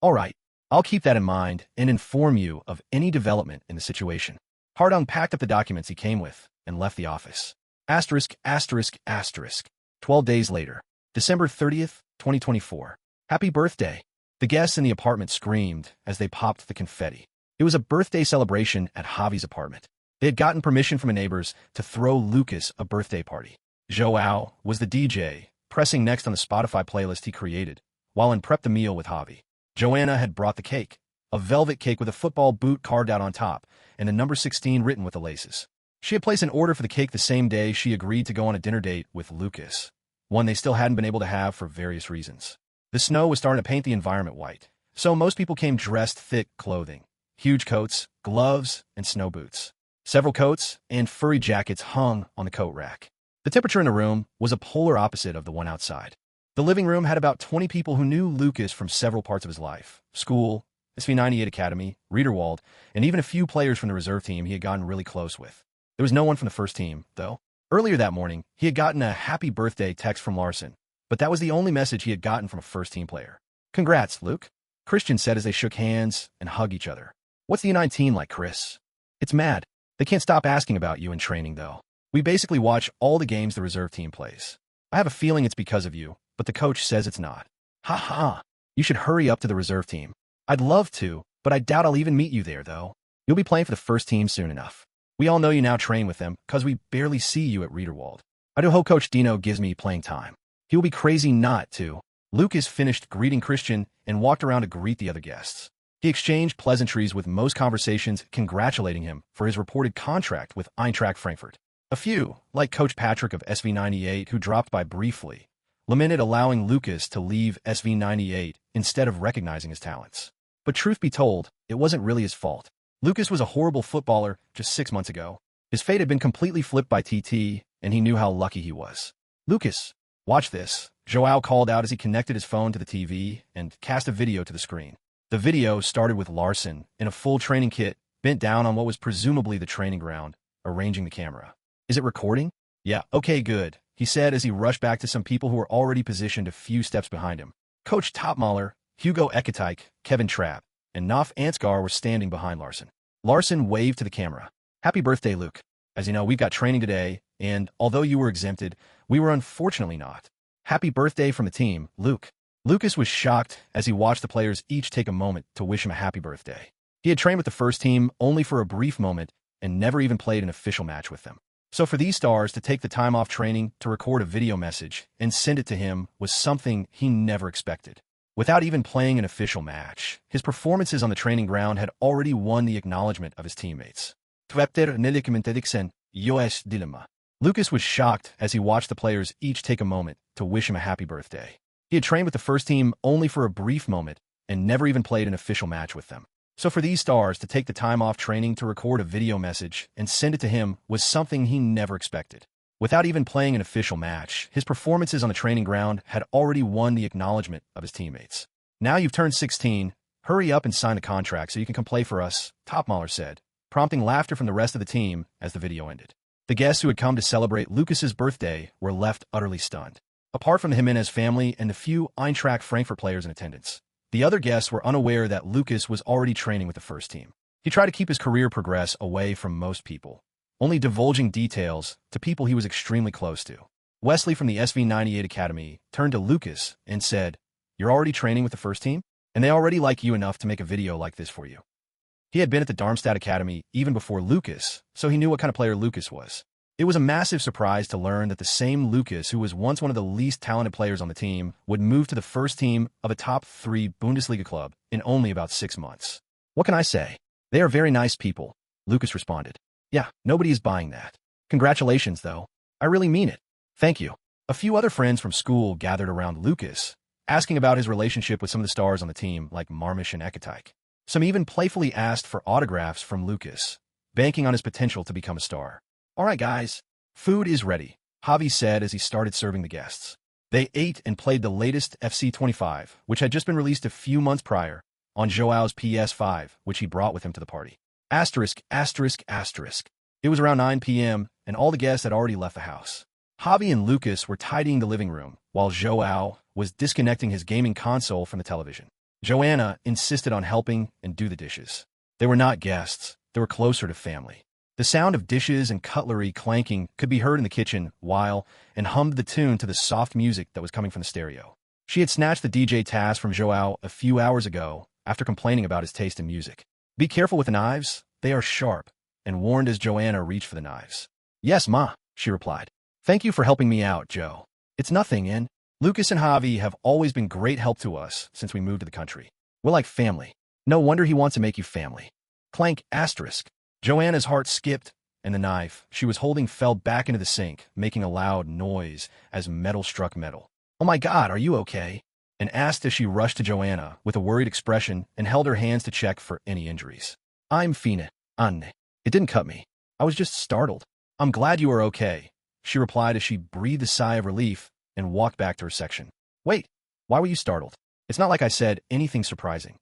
All right, I'll keep that in mind and inform you of any development in the situation. Hardung packed up the documents he came with and left the office. Asterisk, asterisk, asterisk. 12 days later, December 30th, 2024. Happy birthday. The guests in the apartment screamed as they popped the confetti. It was a birthday celebration at Javi's apartment. They had gotten permission from the neighbors to throw Lukas a birthday party. Joao was the DJ, pressing next on the Spotify playlist he created, while in prep the meal with Javi. Joanna had brought the cake, a velvet cake with a football boot carved out on top, and the number 16 written with the laces. She had placed an order for the cake the same day she agreed to go on a dinner date with Lukas, one they still hadn't been able to have for various reasons. The snow was starting to paint the environment white, so most people came dressed thick clothing, huge coats, gloves, and snow boots. Several coats and furry jackets hung on the coat rack. The temperature in the room was a polar opposite of the one outside. The living room had about 20 people who knew Lukas from several parts of his life: school, SV98 Academy, Riederwald, and even a few players from the reserve team he had gotten really close with. There was no one from the first team, though. Earlier that morning, he had gotten a happy birthday text from Larson, but that was the only message he had gotten from a first-team player. Congrats, Luke, Christian said as they shook hands and hugged each other. What's the U19 like, Chris? It's mad. They can't stop asking about you in training, though. We basically watch all the games the reserve team plays. I have a feeling it's because of you, but the coach says it's not. Ha ha. You should hurry up to the reserve team. I'd love to, but I doubt I'll even meet you there, though. You'll be playing for the first team soon enough. We all know you now train with them, because we barely see you at Riederwald. I do hope Coach Dino gives me playing time. He will be crazy not to. Lukas finished greeting Christian and walked around to greet the other guests. He exchanged pleasantries with most conversations congratulating him for his reported contract with Eintracht Frankfurt. A few, like Coach Patrick of SV98 who dropped by briefly, lamented allowing Lukas to leave SV98 instead of recognizing his talents. But truth be told, it wasn't really his fault. Lukas was a horrible footballer just 6 months ago. His fate had been completely flipped by TT, and he knew how lucky he was. Lukas, watch this, Joao called out as he connected his phone to the TV and cast a video to the screen. The video started with Larson, in a full training kit, bent down on what was presumably the training ground, arranging the camera. Is it recording? Yeah, okay, good, he said as he rushed back to some people who were already positioned a few steps behind him. Coach Topmaler, Hugo Ekatike, Kevin Trapp, and Naf Ansgar were standing behind Larson. Larson waved to the camera. Happy birthday, Luke. As you know, we've got training today, and although you were exempted, we were unfortunately not. Happy birthday from the team, Luke. Lukas was shocked as he watched the players each take a moment to wish him a happy birthday. He had trained with the first team only for a brief moment and never even played an official match with them. So for these stars to take the time off training to record a video message and send it to him was something he never expected. Without even playing an official match, his performances on the training ground had already won the acknowledgement of his teammates. Lukas was shocked as he watched the players each take a moment to wish him a happy birthday. He had trained with the first team only for a brief moment and never even played an official match with them. So for these stars to take the time off training to record a video message and send it to him was something he never expected. Without even playing an official match, his performances on the training ground had already won the acknowledgement of his teammates. Now you've turned 16, hurry up and sign the contract so you can come play for us, Topmaler said, prompting laughter from the rest of the team as the video ended. The guests who had come to celebrate Lukas's birthday were left utterly stunned. Apart from the Jimenez family and the few Eintracht Frankfurt players in attendance, the other guests were unaware that Lukas was already training with the first team. He tried to keep his career progress away from most people, only divulging details to people he was extremely close to. Wesley from the SV98 Academy turned to Lukas and said, "You're already training with the first team? And they already like you enough to make a video like this for you." He had been at the Darmstadt Academy even before Lukas, so he knew what kind of player Lukas was. It was a massive surprise to learn that the same Lukas, who was once one of the least talented players on the team, would move to the first team of a top 3 Bundesliga club in only about 6 months. "What can I say? They are very nice people," Lukas responded. "Yeah, nobody is buying that. Congratulations, though. I really mean it. Thank you." A few other friends from school gathered around Lukas, asking about his relationship with some of the stars on the team, like Marmish and Ekatike. Some even playfully asked for autographs from Lukas, banking on his potential to become a star. "All right, guys, food is ready," Javi said as he started serving the guests. They ate and played the latest FC25, which had just been released a few months prior, on Joao's PS5, which he brought with him to the party. Asterisk, asterisk, asterisk. It was around 9 p.m., and all the guests had already left the house. Javi and Lukas were tidying the living room, while Joao was disconnecting his gaming console from the television. Joanna insisted on helping and do the dishes. They were not guests. They were closer to family. The sound of dishes and cutlery clanking could be heard in the kitchen while and hummed the tune to the soft music that was coming from the stereo. She had snatched the DJ task from Joao a few hours ago after complaining about his taste in music. Be careful with the knives. They are sharp, and warned as Joanna reached for the knives. Yes, Ma, she replied. Thank you for helping me out, Joe. It's nothing, and Lukas and Javi have always been great help to us since we moved to the country. We're like family. No wonder he wants to make you family. Clank, asterisk. Joanna's heart skipped, and the knife she was holding fell back into the sink, making a loud noise as metal struck metal. Oh my God, are you okay? And asked as she rushed to Joanna with a worried expression and held her hands to check for any injuries. I'm fine, Anne. It didn't cut me. I was just startled. I'm glad you are okay, she replied as she breathed a sigh of relief and walked back to her section. Wait, why were you startled? It's not like I said anything surprising.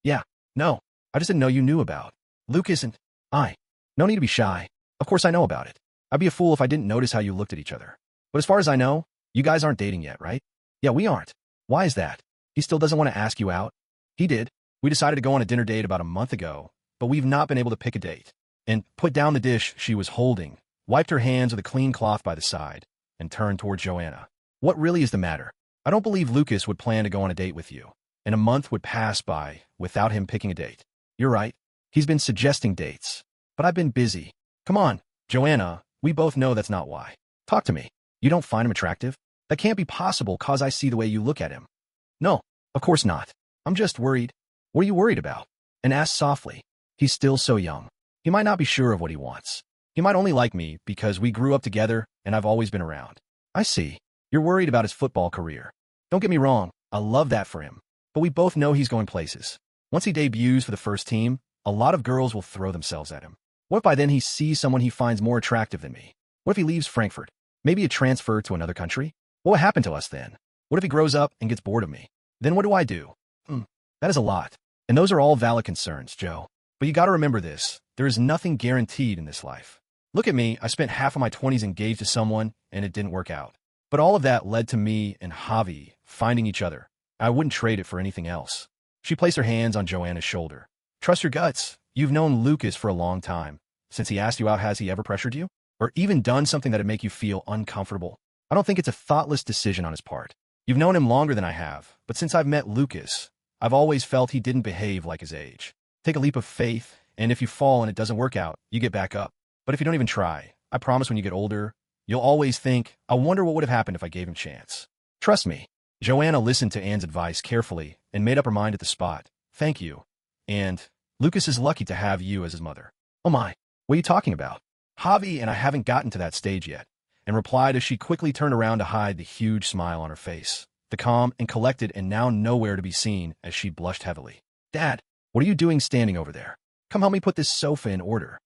Yeah, no, I just didn't know you knew about Lukas and I. No need to be shy. Of course I know about it. I'd be a fool if I didn't notice how you looked at each other. But as far as I know, you guys aren't dating yet, right? Yeah, we aren't. Why is that? He still doesn't want to ask you out? He did. We decided to go on a dinner date about a month ago, but we've not been able to pick a date. And put down the dish she was holding, wiped her hands with a clean cloth by the side, and turned toward Joanna. What really is the matter? I don't believe Lukas would plan to go on a date with you, and a month would pass by without him picking a date. You're right. He's been suggesting dates, but I've been busy. Come on, Joanna, we both know that's not why. Talk to me. You don't find him attractive? That can't be possible cause I see the way you look at him. No, of course not. I'm just worried. What are you worried about? And asked softly. He's still so young. He might not be sure of what he wants. He might only like me because we grew up together and I've always been around. I see. You're worried about his football career. Don't get me wrong, I love that for him. But we both know he's going places. Once he debuts for the first team, a lot of girls will throw themselves at him. What if by then he sees someone he finds more attractive than me? What if he leaves Frankfurt? Maybe a transfer to another country? What would happen to us then? What if he grows up and gets bored of me? Then what do I do? That is a lot. And those are all valid concerns, Joe. But you gotta remember this. There is nothing guaranteed in this life. Look at me, I spent half of my 20s engaged to someone, and it didn't work out. But all of that led to me and Javi finding each other. I wouldn't trade it for anything else. She placed her hands on Joanna's shoulder. Trust your guts. You've known Lukas for a long time. Since he asked you out, has he ever pressured you? Or even done something that'd make you feel uncomfortable? I don't think it's a thoughtless decision on his part. You've known him longer than I have, but since I've met Lukas, I've always felt he didn't behave like his age. Take a leap of faith, and if you fall and it doesn't work out, you get back up. But if you don't even try, I promise when you get older, you'll always think, I wonder what would have happened if I gave him a chance. Trust me. Joanna listened to Anne's advice carefully and made up her mind at the spot. Thank you. And Lukas is lucky to have you as his mother. Oh my, what are you talking about? Javi and I haven't gotten to that stage yet, and replied as she quickly turned around to hide the huge smile on her face. The calm and collected and now nowhere to be seen as she blushed heavily. Dad, what are you doing standing over there? Come help me put this sofa in order.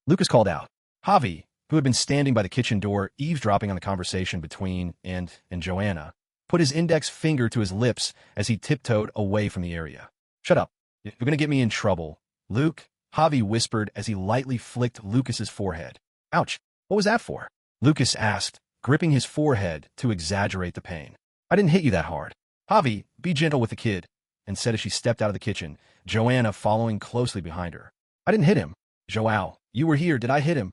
Lukas called out. Javi, who had been standing by the kitchen door eavesdropping on the conversation between and Joanna, put his index finger to his lips as he tiptoed away from the area. Shut up. You're going to get me in trouble. Luke, Javi whispered as he lightly flicked Lukas's forehead. Ouch, what was that for? Lukas asked, gripping his forehead to exaggerate the pain. I didn't hit you that hard. Javi, be gentle with the kid, and said as she stepped out of the kitchen, Joanna following closely behind her. I didn't hit him. Joao, you were here. Did I hit him?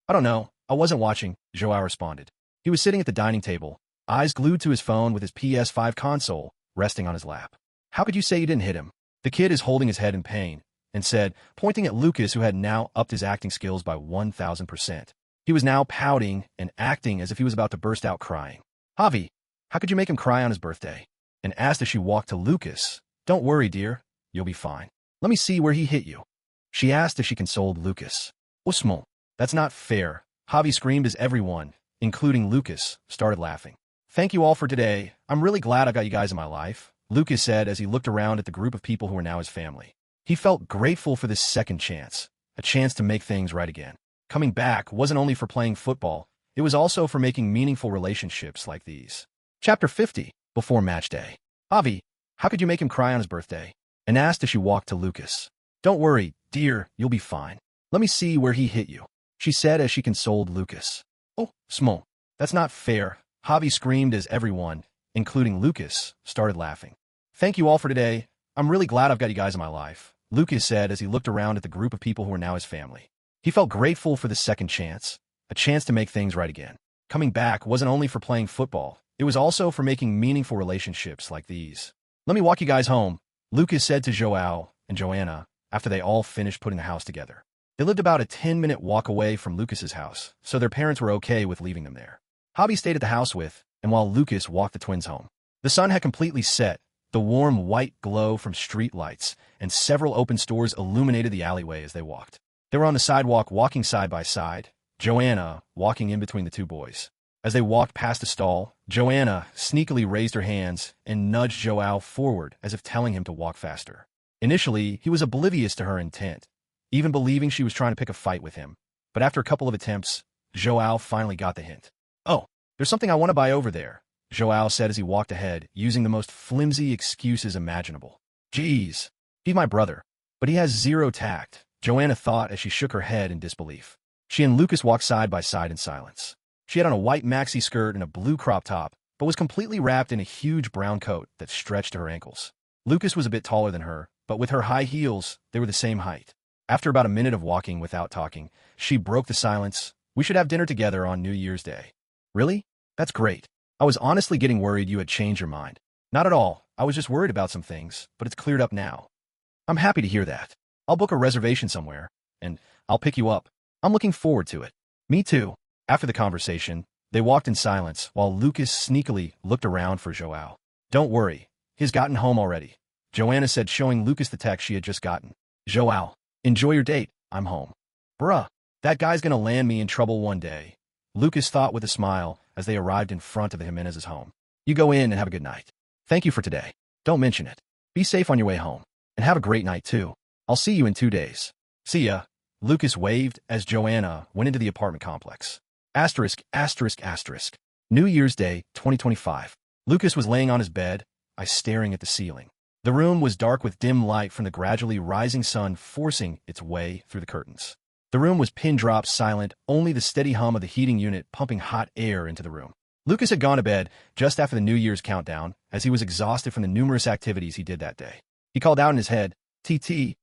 I don't know. I wasn't watching, Joao responded. He was sitting at the dining table, eyes glued to his phone with his PS5 console resting on his lap. How could you say you didn't hit him? The kid is holding his head in pain, and said, pointing at Lukas, who had now upped his acting skills by 1,000%. He was now pouting and acting as if he was about to burst out crying. Javi, how could you make him cry on his birthday? And asked as she walked to Lukas. Don't worry, dear. You'll be fine. Let me see where he hit you. She asked as she consoled Lukas. Usmo, that's not fair. Javi screamed as everyone, including Lukas, started laughing. Thank you all for today. I'm really glad I got you guys in my life, Lukas said as he looked around at the group of people who were now his family. He felt grateful for this second chance, a chance to make things right again. Coming back wasn't only for playing football, it was also for making meaningful relationships like these. Chapter 50, Before Match Day. Javi, how could you make him cry on his birthday? And asked as she walked to Lukas. Don't worry, dear, you'll be fine. Let me see where he hit you, she said as she consoled Lukas. Oh, Smo. That's not fair, Javi screamed as everyone, including Lukas, started laughing. Thank you all for today. I'm really glad I've got you guys in my life, Lukas said as he looked around at the group of people who were now his family. He felt grateful for the second chance, a chance to make things right again. Coming back wasn't only for playing football, it was also for making meaningful relationships like these. Let me walk you guys home, Lukas said to Joao and Joanna after they all finished putting the house together. They lived about a 10-minute walk away from Lukas's house, so their parents were okay with leaving them there. Hobby stayed at the house with, and while Lukas walked the twins home. The sun had completely set, the warm white glow from street lights and several open stores illuminated the alleyway as they walked. They were on the sidewalk walking side by side, Joanna walking in between the two boys. As they walked past a stall, Joanna sneakily raised her hands and nudged Joao forward as if telling him to walk faster. Initially, he was oblivious to her intent, even believing she was trying to pick a fight with him. But after a couple of attempts, Joao finally got the hint. Oh, there's something I want to buy over there, Joao said as he walked ahead, using the most flimsy excuses imaginable. Geez, he's my brother, but he has zero tact, Joanna thought as she shook her head in disbelief. She and Lukas walked side by side in silence. She had on a white maxi skirt and a blue crop top, but was completely wrapped in a huge brown coat that stretched to her ankles. Lukas was a bit taller than her, but with her high heels, they were the same height. After about a minute of walking without talking, she broke the silence. We should have dinner together on New Year's Day. Really? That's great. I was honestly getting worried you had changed your mind. Not at all. I was just worried about some things, but it's cleared up now. I'm happy to hear that. I'll book a reservation somewhere, and I'll pick you up. I'm looking forward to it. Me too. After the conversation, they walked in silence while Lukas sneakily looked around for Joao. Don't worry. He's gotten home already, Joanna said, showing Lukas the text she had just gotten. Joao, enjoy your date. I'm home. Bruh, that guy's gonna land me in trouble one day, Lukas thought with a smile as they arrived in front of the Jimenez's home. You go in and have a good night. Thank you for today. Don't mention it. Be safe on your way home. And have a great night too. I'll see you in 2 days. See ya. Lukas waved as Joanna went into the apartment complex. *****. New Year's Day, 2025. Lukas was laying on his bed, eyes staring at the ceiling. The room was dark with dim light from the gradually rising sun forcing its way through the curtains. The room was pin-drop silent, only the steady hum of the heating unit pumping hot air into the room. Lukas had gone to bed just after the New Year's countdown, as he was exhausted from the numerous activities he did that day. He called out in his head, TT,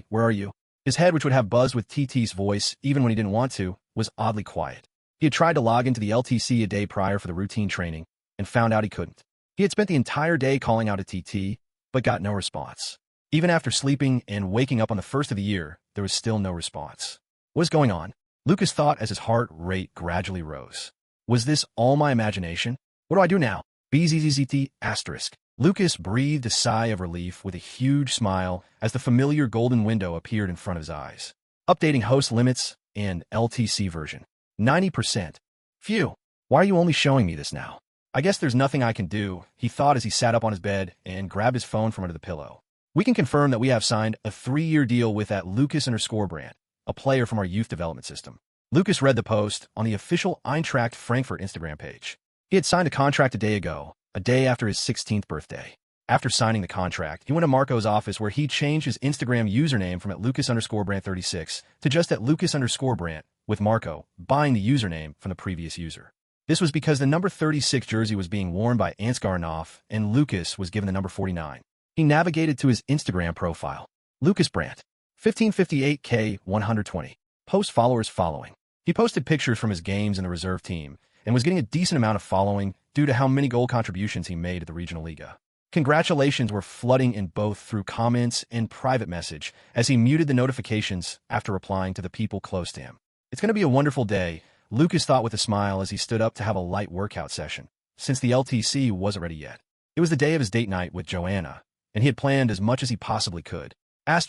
where are you? His head, which would have buzzed with TT's voice even when he didn't want to, was oddly quiet. He had tried to log into the LTC a day prior for the routine training and found out he couldn't. He had spent the entire day calling out to TT, but got no response. Even after sleeping and waking up on the first of the year, there was still no response. What was going on? Lukas thought as his heart rate gradually rose. Was this all my imagination? What do I do now? BZZZT***. Lukas breathed a sigh of relief with a huge smile as the familiar golden window appeared in front of his eyes. Updating host limits and LTC version. 90%. Phew. Why are you only showing me this now? I guess there's nothing I can do, he thought as he sat up on his bed and grabbed his phone from under the pillow. We can confirm that we have signed a 3-year deal with that Lukas_Brandt, a player from our youth development system. Lukas read the post on the official Eintracht Frankfurt Instagram page. He had signed a contract a day ago, a day after his 16th birthday. After signing the contract, he went to Marco's office where he changed his Instagram username from @Lukas_Brandt36 to just @Lukas_Brandt, with Marco buying the username from the previous user. This was because the number 36 jersey was being worn by Ansgar Knopf and Lukas was given the number 49. He navigated to his Instagram profile. Lukas Brandt. 1558K 120. Post followers following. He posted pictures from his games in the reserve team and was getting a decent amount of following due to how many goal contributions he made at the Regional Liga. Congratulations were flooding in both through comments and private message as he muted the notifications after replying to the people close to him. It's going to be a wonderful day, Lukas thought with a smile as he stood up to have a light workout session, since the LTC wasn't ready yet. It was the day of his date night with Joanna, and he had planned as much as he possibly could. *****.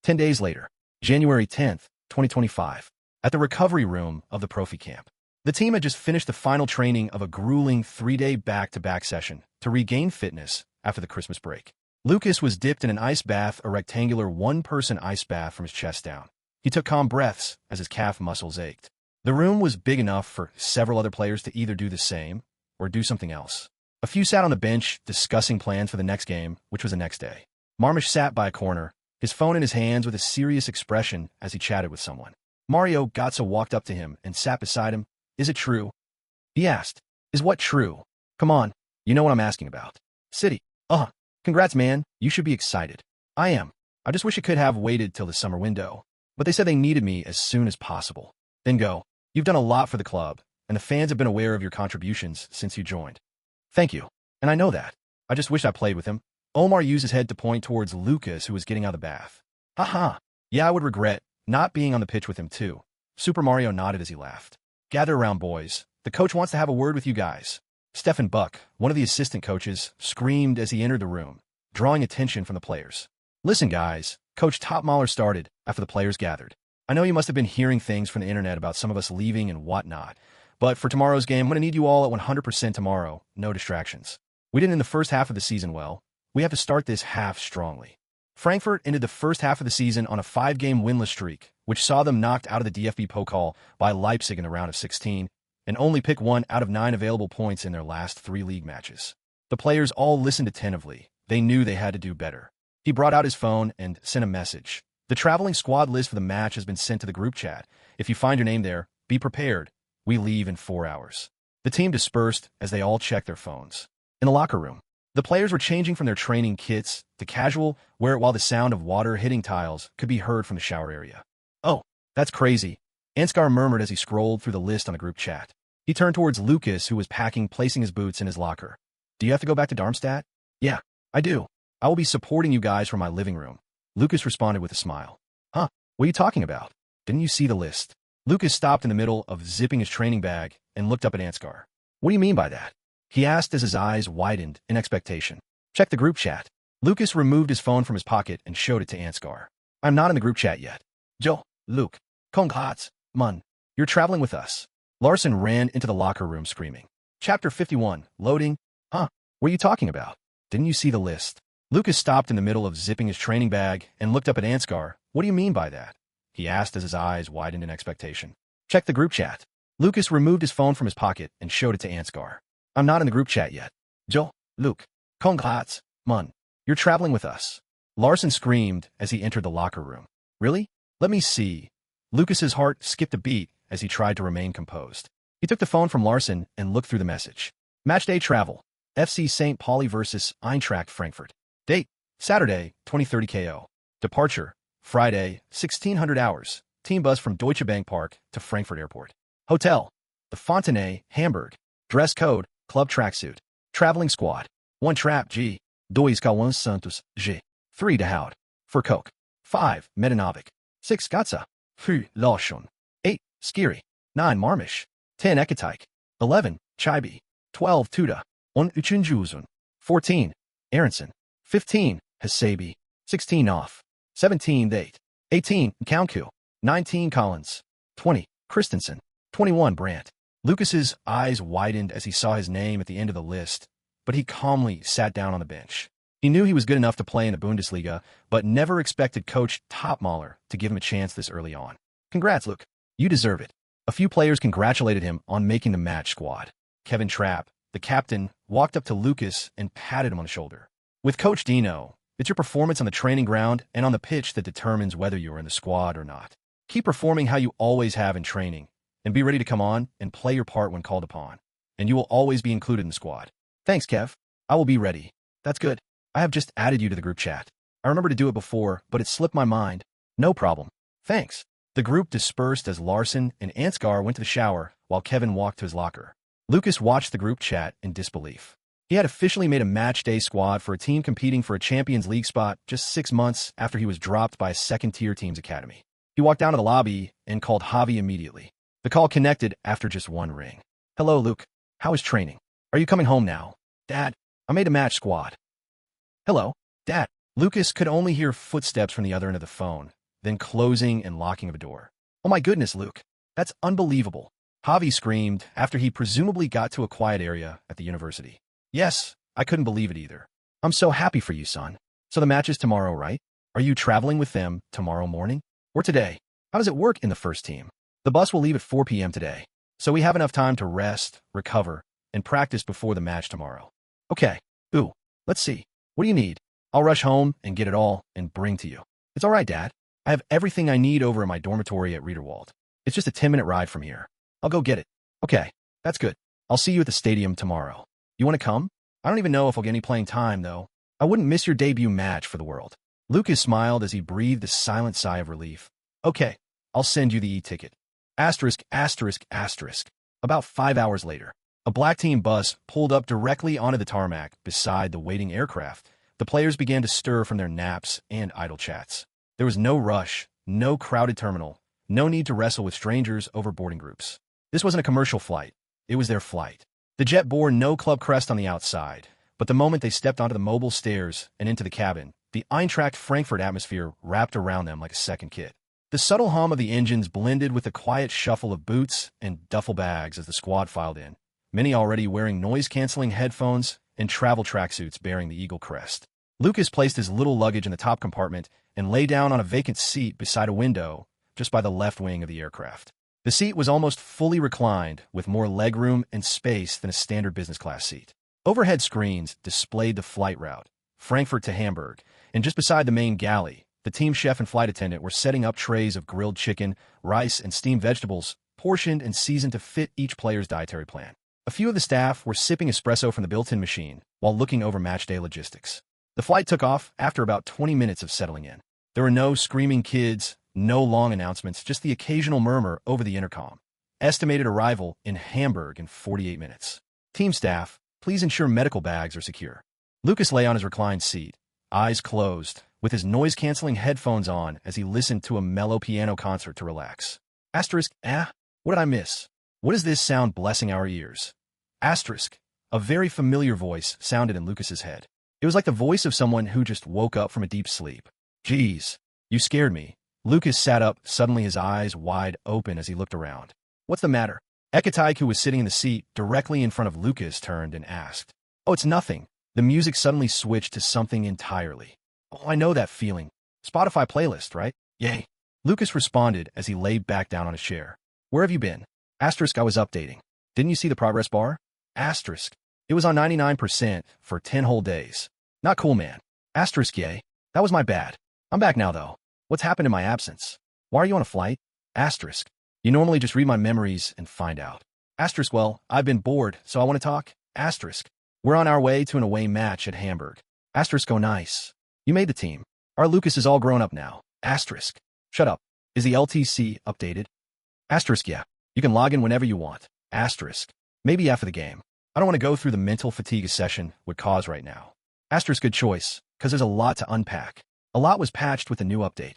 10 days later, January 10th, 2025, at the recovery room of the Profi camp. The team had just finished the final training of a grueling 3-day back-to-back session to regain fitness after the Christmas break. Lukas was dipped in an ice bath, a rectangular one-person ice bath from his chest down. He took calm breaths as his calf muscles ached. The room was big enough for several other players to either do the same or do something else. A few sat on the bench discussing plans for the next game, which was the next day. Marmish sat by a corner, his phone in his hands with a serious expression as he chatted with someone. Mario Gotza walked up to him and sat beside him. Is it true? He asked. Is what true? Come on, you know what I'm asking about. City. Congrats, man. You should be excited. I am. I just wish it could have waited till the summer window. But they said they needed me as soon as possible. Then go. You've done a lot for the club, and the fans have been aware of your contributions since you joined. Thank you. And I know that. I just wish I played with him. Omar used his head to point towards Lukas, who was getting out of the bath. Haha. Yeah, I would regret not being on the pitch with him, too. Super Mario nodded as he laughed. Gather around, boys. The coach wants to have a word with you guys. Stefan Buck, one of the assistant coaches, screamed as he entered the room, drawing attention from the players. Listen, guys, Coach Topmaler started after the players gathered. I know you must have been hearing things from the internet about some of us leaving and whatnot, but for tomorrow's game, I'm going to need you all at 100% tomorrow, no distractions. We didn't end the first half of the season well. We have to start this half strongly. Frankfurt ended the first half of the season on a 5-game winless streak, which saw them knocked out of the DFB Pokal by Leipzig in the round of 16, and only pick 1 out of 9 available points in their last 3 league matches. The players all listened attentively. They knew they had to do better. He brought out his phone and sent a message. The traveling squad list for the match has been sent to the group chat. If you find your name there, be prepared. We leave in 4 hours. The team dispersed as they all checked their phones. In the locker room, the players were changing from their training kits to casual wear while the sound of water hitting tiles could be heard from the shower area. Oh, that's crazy, Ansgar murmured as he scrolled through the list on the group chat. He turned towards Lukas, who was placing his boots in his locker. Do you have to go back to Darmstadt? Yeah, I do. I will be supporting you guys from my living room. Lukas responded with a smile. Huh, what are you talking about? Didn't you see the list? Lukas stopped in the middle of zipping his training bag and looked up at Ansgar. What do you mean by that? He asked as his eyes widened in expectation. Check the group chat. Lukas removed his phone from his pocket and showed it to Ansgar. I'm not in the group chat yet. Joe, Luke, Kongrats, Mun, you're traveling with us. Larson ran into the locker room screaming. Chapter 51, loading. Huh, what are you talking about? Didn't you see the list? Lukas stopped in the middle of zipping his training bag and looked up at Ansgar. What do you mean by that? He asked as his eyes widened in expectation. Check the group chat. Lukas removed his phone from his pocket and showed it to Ansgar. I'm not in the group chat yet. Joe, Luke, Kongrats, Mun, you're traveling with us. Larson screamed as he entered the locker room. Really? Let me see. Lukas's heart skipped a beat as he tried to remain composed. He took the phone from Larson and looked through the message. Matchday travel. FC St. Pauli vs. Eintracht Frankfurt. Date, Saturday, 2030 KO. Departure, Friday, 1600 hours. Team bus from Deutsche Bank Park to Frankfurt Airport. Hotel, the Fontenay, Hamburg. Dress code, club tracksuit. Traveling squad. 1 Trap G. 2 Kawan Santos G. 3 De Hout. For Coke. 5 Medinovic. 6 Gatsa. 3 Lawshon. 8 Skiri. 9 Marmish. 10 Ekatike. 11 Chibi. 12 Tuda. 1 Uchinjuzun. 14 Aronson. 15 Hasabi. 16 Off. 17 Date. 18 Kaunku. 19 Collins. 20 Christensen. 21 Brandt. Lukas's eyes widened as he saw his name at the end of the list, but he calmly sat down on the bench. He knew he was good enough to play in the Bundesliga, but never expected Coach Topmaler to give him a chance this early on. Congrats, Luke. You deserve it. A few players congratulated him on making the match squad. Kevin Trapp, the captain, walked up to Lukas and patted him on the shoulder. With Coach Dino, it's your performance on the training ground and on the pitch that determines whether you are in the squad or not. Keep performing how you always have in training, and be ready to come on and play your part when called upon. And you will always be included in the squad. Thanks, Kev. I will be ready. That's good. I have just added you to the group chat. I remember to do it before, but it slipped my mind. No problem. Thanks. The group dispersed as Larson and Ansgar went to the shower while Kevin walked to his locker. Lukas watched the group chat in disbelief. He had officially made a match-day squad for a team competing for a Champions League spot just 6 months after he was dropped by a second-tier team's academy. He walked down to the lobby and called Javi immediately. The call connected after just 1 ring. Hello, Luke. How is training? Are you coming home now? Dad, I made a match squad. Hello, Dad. Lukas could only hear footsteps from the other end of the phone, then closing and locking of a door. Oh my goodness, Luke. That's unbelievable. Javi screamed after he presumably got to a quiet area at the university. Yes, I couldn't believe it either. I'm so happy for you, son. So the match is tomorrow, right? Are you traveling with them tomorrow morning? Or today? How does it work in the first team? The bus will leave at 4 p.m. today, so we have enough time to rest, recover, and practice before the match tomorrow. Okay. Let's see. What do you need? I'll rush home and get it all and bring to you. It's all right, Dad. I have everything I need over in my dormitory at Riederwald. It's just a 10-minute ride from here. I'll go get it. Okay, that's good. I'll see you at the stadium tomorrow. You want to come? I don't even know if I'll get any playing time, though. I wouldn't miss your debut match for the world. Lukas smiled as he breathed a silent sigh of relief. Okay, I'll send you the e-ticket. Asterisk, asterisk, asterisk. About 5 hours later, a black team bus pulled up directly onto the tarmac beside the waiting aircraft. The players began to stir from their naps and idle chats. There was no rush, no crowded terminal, no need to wrestle with strangers over boarding groups. This wasn't a commercial flight. It was their flight. The jet bore no club crest on the outside, but the moment they stepped onto the mobile stairs and into the cabin, the Eintracht Frankfurt atmosphere wrapped around them like a second kit. The subtle hum of the engines blended with the quiet shuffle of boots and duffel bags as the squad filed in, many already wearing noise-canceling headphones and travel tracksuits bearing the eagle crest. Lukas placed his little luggage in the top compartment and lay down on a vacant seat beside a window just by the left wing of the aircraft. The seat was almost fully reclined, with more legroom and space than a standard business class seat. Overhead screens displayed the flight route, Frankfurt to Hamburg, and just beside the main galley, the team chef and flight attendant were setting up trays of grilled chicken, rice, and steamed vegetables, portioned and seasoned to fit each player's dietary plan. A few of the staff were sipping espresso from the built-in machine while looking over matchday logistics. The flight took off after about 20 minutes of settling in. There were no screaming kids, no long announcements, just the occasional murmur over the intercom. Estimated arrival in Hamburg in 48 minutes. Team staff, please ensure medical bags are secure. Lukas lay on his reclined seat, eyes closed, with his noise-canceling headphones on as he listened to a mellow piano concert to relax. Asterisk, what did I miss? What is this sound blessing our ears? Asterisk, a very familiar voice sounded in Lukas's head. It was like the voice of someone who just woke up from a deep sleep. Geez, you scared me. Lukas sat up, suddenly his eyes wide open as he looked around. What's the matter? Ekatike, who was sitting in the seat directly in front of Lukas, turned and asked. Oh, it's nothing. The music suddenly switched to something entirely. Oh, I know that feeling. Spotify playlist, right? Yay. Lukas responded as he laid back down on his chair. Where have you been? Asterisk, I was updating. Didn't you see the progress bar? Asterisk. It was on 99% for 10 whole days. Not cool, man. Asterisk, yay. That was my bad. I'm back now, though. What's happened in my absence? Why are you on a flight? Asterisk. You normally just read my memories and find out. Asterisk, well, I've been bored, so I want to talk. Asterisk. We're on our way to an away match at Hamburg. Asterisk, oh nice. You made the team. Our Lukas is all grown up now. Asterisk. Shut up. Is the LTC updated? Asterisk, yeah. You can log in whenever you want. Asterisk. Maybe after the game. I don't want to go through the mental fatigue a session would cause right now. Asterisk, good choice, because there's a lot to unpack. A lot was patched with the new update.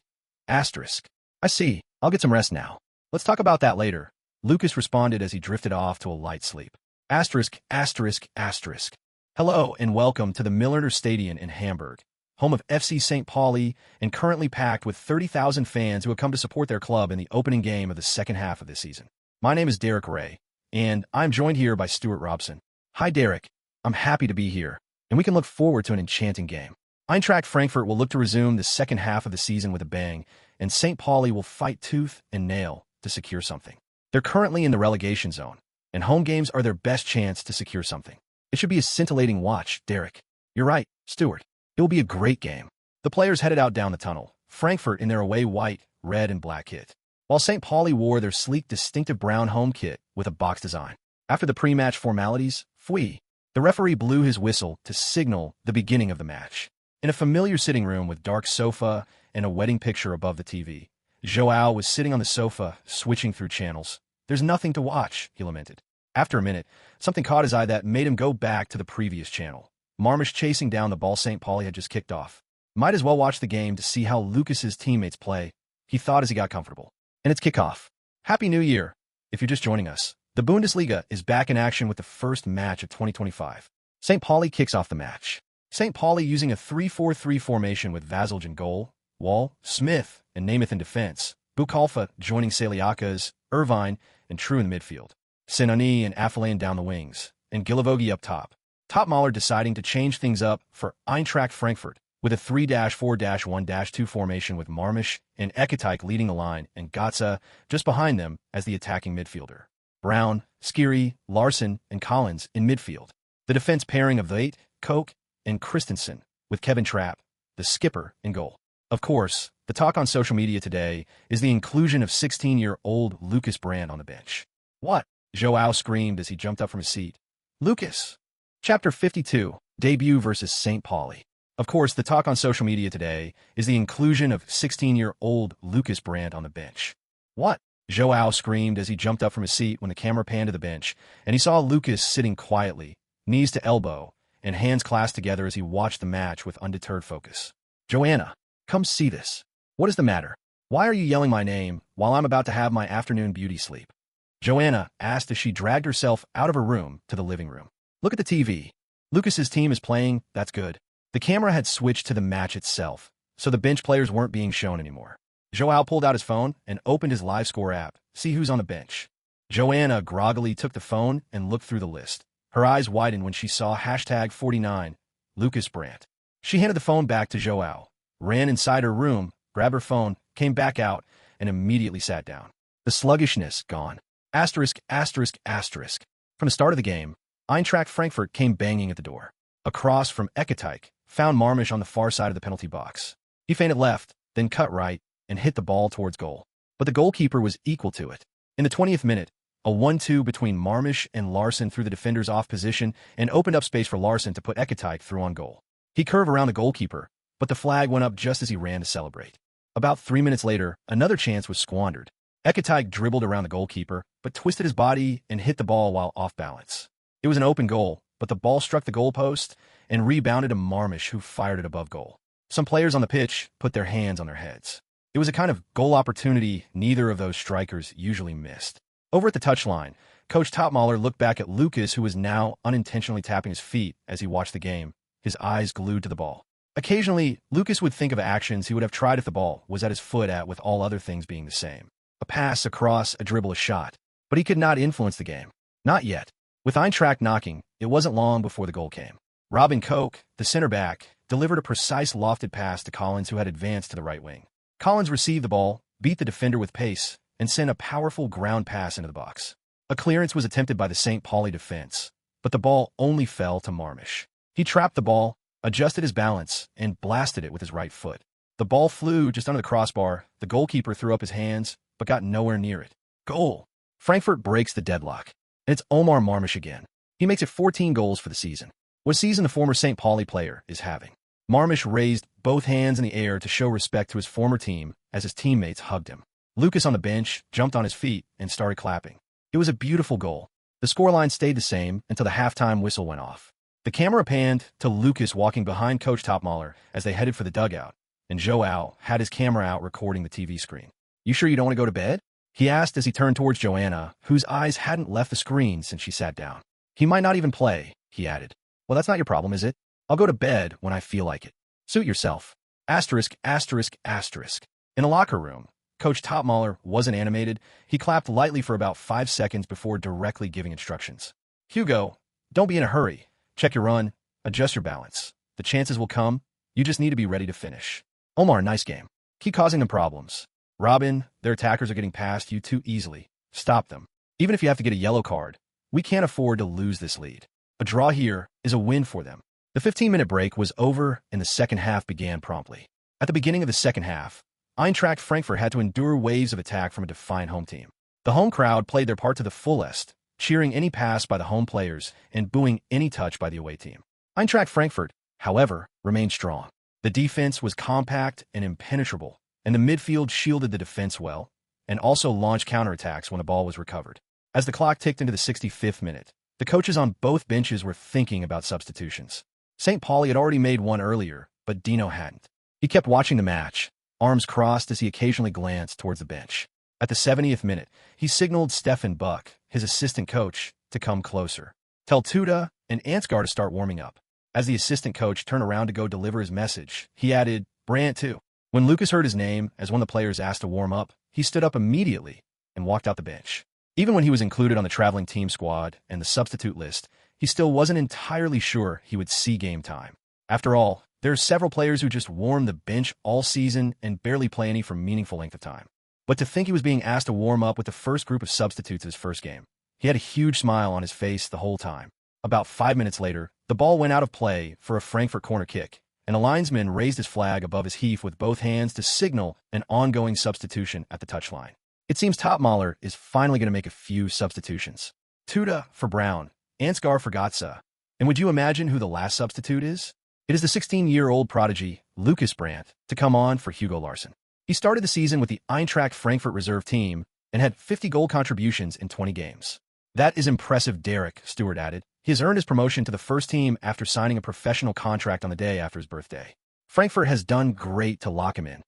Asterisk. I see. I'll get some rest now. Let's talk about that later. Lukas responded as he drifted off to a light sleep. Asterisk, asterisk, asterisk. Hello and welcome to the Millerner Stadion in Hamburg, home of FC St. Pauli and currently packed with 30,000 fans who have come to support their club in the opening game of the second half of this season. My name is Derek Ray, and I'm joined here by Stuart Robson. Hi, Derek. I'm happy to be here, and we can look forward to an enchanting game. Eintracht Frankfurt will look to resume the second half of the season with a bang, and St. Pauli will fight tooth and nail to secure something. They're currently in the relegation zone, and home games are their best chance to secure something. It should be a scintillating watch, Derek. You're right, Stuart. It will be a great game. The players headed out down the tunnel, Frankfurt in their away white, red, and black kit, while St. Pauli wore their sleek, distinctive brown home kit with a box design. After the pre-match formalities, the referee blew his whistle to signal the beginning of the match. In a familiar sitting room with dark sofa and a wedding picture above the TV, Joao was sitting on the sofa, switching through channels. There's nothing to watch, he lamented. After a minute, something caught his eye that made him go back to the previous channel. Marmish chasing down the ball St. Pauli had just kicked off. Might as well watch the game to see how Lukas's teammates play, he thought as he got comfortable. And it's kickoff. Happy New Year! If you're just joining us, the Bundesliga is back in action with the first match of 2025. St. Pauli kicks off the match. St. Pauli using a 3-4-3 formation with Vasilj in goal, Wall, Smith, and Namath in defense, Bukalfa joining Saliakas, Irvine, and True in the midfield, Sinani and Afolayan down the wings, and Gilavogi up top. Topmaler deciding to change things up for Eintracht Frankfurt with a 3-4-1-2 formation with Marmish and Ekatike leading the line and Gotza just behind them as the attacking midfielder. Brown, Skiri, Larson, and Collins in midfield. The defense pairing of Veit, Koch, and Christensen, with Kevin Trapp, the skipper, in goal. Of course, the talk on social media today is the inclusion of 16-year-old Lukas Brandt on the bench. What? Joao screamed as he jumped up from his seat. Lukas. Chapter 52, Debut versus St. Pauli. Of course, the talk on social media today is the inclusion of 16-year-old Lukas Brandt on the bench. What? Joao screamed as he jumped up from his seat when the camera panned to the bench, and he saw Lukas sitting quietly, knees to elbow, and hands clasped together as he watched the match with undeterred focus. Joanna, come see this. What is the matter? Why are you yelling my name while I'm about to have my afternoon beauty sleep? Joanna asked as she dragged herself out of her room to the living room. Look at the TV. Lukas's team is playing, that's good. The camera had switched to the match itself, so the bench players weren't being shown anymore. Joao pulled out his phone and opened his live score app, see who's on the bench. Joanna groggily took the phone and looked through the list. Her eyes widened when she saw #49, Lukas Brandt. She handed the phone back to Joao, ran inside her room, grabbed her phone, came back out, and immediately sat down. The sluggishness gone. Asterisk, asterisk, asterisk. From the start of the game, Eintracht Frankfurt came banging at the door. A cross from Ekatike found Marmish on the far side of the penalty box. He feinted left, then cut right, and hit the ball towards goal. But the goalkeeper was equal to it. In the 20th minute, a 1-2 between Marmish and Larson threw the defenders off position and opened up space for Larson to put Ekatike through on goal. He curved around the goalkeeper, but the flag went up just as he ran to celebrate. About 3 minutes later, another chance was squandered. Ekatike dribbled around the goalkeeper, but twisted his body and hit the ball while off balance. It was an open goal, but the ball struck the goalpost and rebounded to Marmish, who fired it above goal. Some players on the pitch put their hands on their heads. It was a kind of goal opportunity neither of those strikers usually missed. Over at the touchline, Coach Topmaler looked back at Lukas, who was now unintentionally tapping his feet as he watched the game, his eyes glued to the ball. Occasionally, Lukas would think of actions he would have tried if the ball was at his foot with all other things being the same. A pass, a cross, a dribble, a shot. But he could not influence the game. Not yet. With Eintracht knocking, it wasn't long before the goal came. Robin Koch, the center back, delivered a precise lofted pass to Collins, who had advanced to the right wing. Collins received the ball, beat the defender with pace, and sent a powerful ground pass into the box. A clearance was attempted by the St. Pauli defense, but the ball only fell to Marmish. He trapped the ball, adjusted his balance, and blasted it with his right foot. The ball flew just under the crossbar. The goalkeeper threw up his hands, but got nowhere near it. Goal! Frankfurt breaks the deadlock, and it's Omar Marmish again. He makes it 14 goals for the season. What a season the former St. Pauli player is having. Marmish raised both hands in the air to show respect to his former team as his teammates hugged him. Lukas on the bench jumped on his feet and started clapping. It was a beautiful goal. The scoreline stayed the same until the halftime whistle went off. The camera panned to Lukas walking behind Coach Topmaler as they headed for the dugout, and Joao had his camera out recording the TV screen. You sure you don't want to go to bed? He asked as he turned towards Joanna, whose eyes hadn't left the screen since she sat down. He might not even play, he added. Well, that's not your problem, is it? I'll go to bed when I feel like it. Suit yourself. Asterisk, asterisk, asterisk. In the locker room, Coach Topmaler wasn't animated. He clapped lightly for about 5 seconds before directly giving instructions. Hugo, don't be in a hurry. Check your run. Adjust your balance. The chances will come. You just need to be ready to finish. Omar, nice game. Keep causing them problems. Robin, their attackers are getting past you too easily. Stop them. Even if you have to get a yellow card, we can't afford to lose this lead. A draw here is a win for them. The 15-minute break was over and the second half began promptly. At the beginning of the second half, Eintracht Frankfurt had to endure waves of attack from a defiant home team. The home crowd played their part to the fullest, cheering any pass by the home players and booing any touch by the away team. Eintracht Frankfurt, however, remained strong. The defense was compact and impenetrable, and the midfield shielded the defense well, and also launched counterattacks when the ball was recovered. As the clock ticked into the 65th minute, the coaches on both benches were thinking about substitutions. St. Pauli had already made one earlier, but Dino hadn't. He kept watching the match, arms crossed as he occasionally glanced towards the bench. At the 70th minute, he signaled Stefan Buck, his assistant coach, to come closer. Tell Tuda and Ansgar to start warming up. As the assistant coach turned around to go deliver his message, he added, Brandt too. When Lukas heard his name as one of the players asked to warm up, he stood up immediately and walked out the bench. Even when he was included on the traveling team squad and the substitute list, he still wasn't entirely sure he would see game time. After all, there are several players who just warm the bench all season and barely play any for meaningful length of time. But to think he was being asked to warm up with the first group of substitutes of his first game. He had a huge smile on his face the whole time. About 5 minutes later, the ball went out of play for a Frankfurt corner kick, and a linesman raised his flag above his heaf with both hands to signal an ongoing substitution at the touchline. It seems Topmaler is finally going to make a few substitutions. Tuda for Brown, Ansgar for Gotza. And would you imagine who the last substitute is? It is the 16-year-old prodigy, Lukas Brandt, to come on for Hugo Larsson. He started the season with the Eintracht Frankfurt reserve team and had 50 goal contributions in 20 games. That is impressive, Derek, Stewart added. He has earned his promotion to the first team after signing a professional contract on the day after his birthday. Frankfurt has done great to lock him in.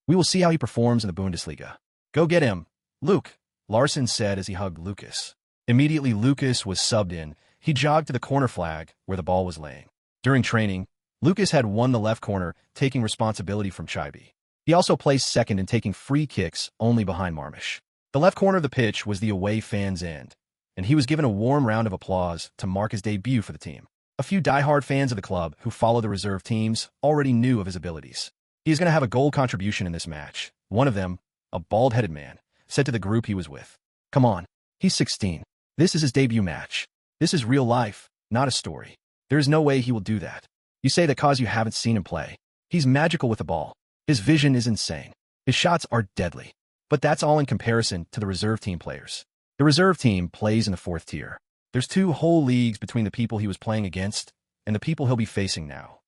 We will see how he performs in the Bundesliga. Go get him, Luke, Larsson said as he hugged Lukas. Immediately Lukas was subbed in. He jogged to the corner flag where the ball was laying. During training, Lukas had won the left corner, taking responsibility from Chibi. He also placed second in taking free kicks only behind Marmish. The left corner of the pitch was the away fans' end, and he was given a warm round of applause to mark his debut for the team. A few die-hard fans of the club who follow the reserve teams already knew of his abilities. He is going to have a goal contribution in this match. One of them, a bald-headed man, said to the group he was with, "Come on, he's 16. This is his debut match. This is real life, not a story. There is no way he will do that. You say that cause you haven't seen him play. He's magical with the ball. His vision is insane. His shots are deadly. But that's all in comparison to the reserve team players. The reserve team plays in the fourth tier. There's 2 whole leagues between the people he was playing against and the people he'll be facing now.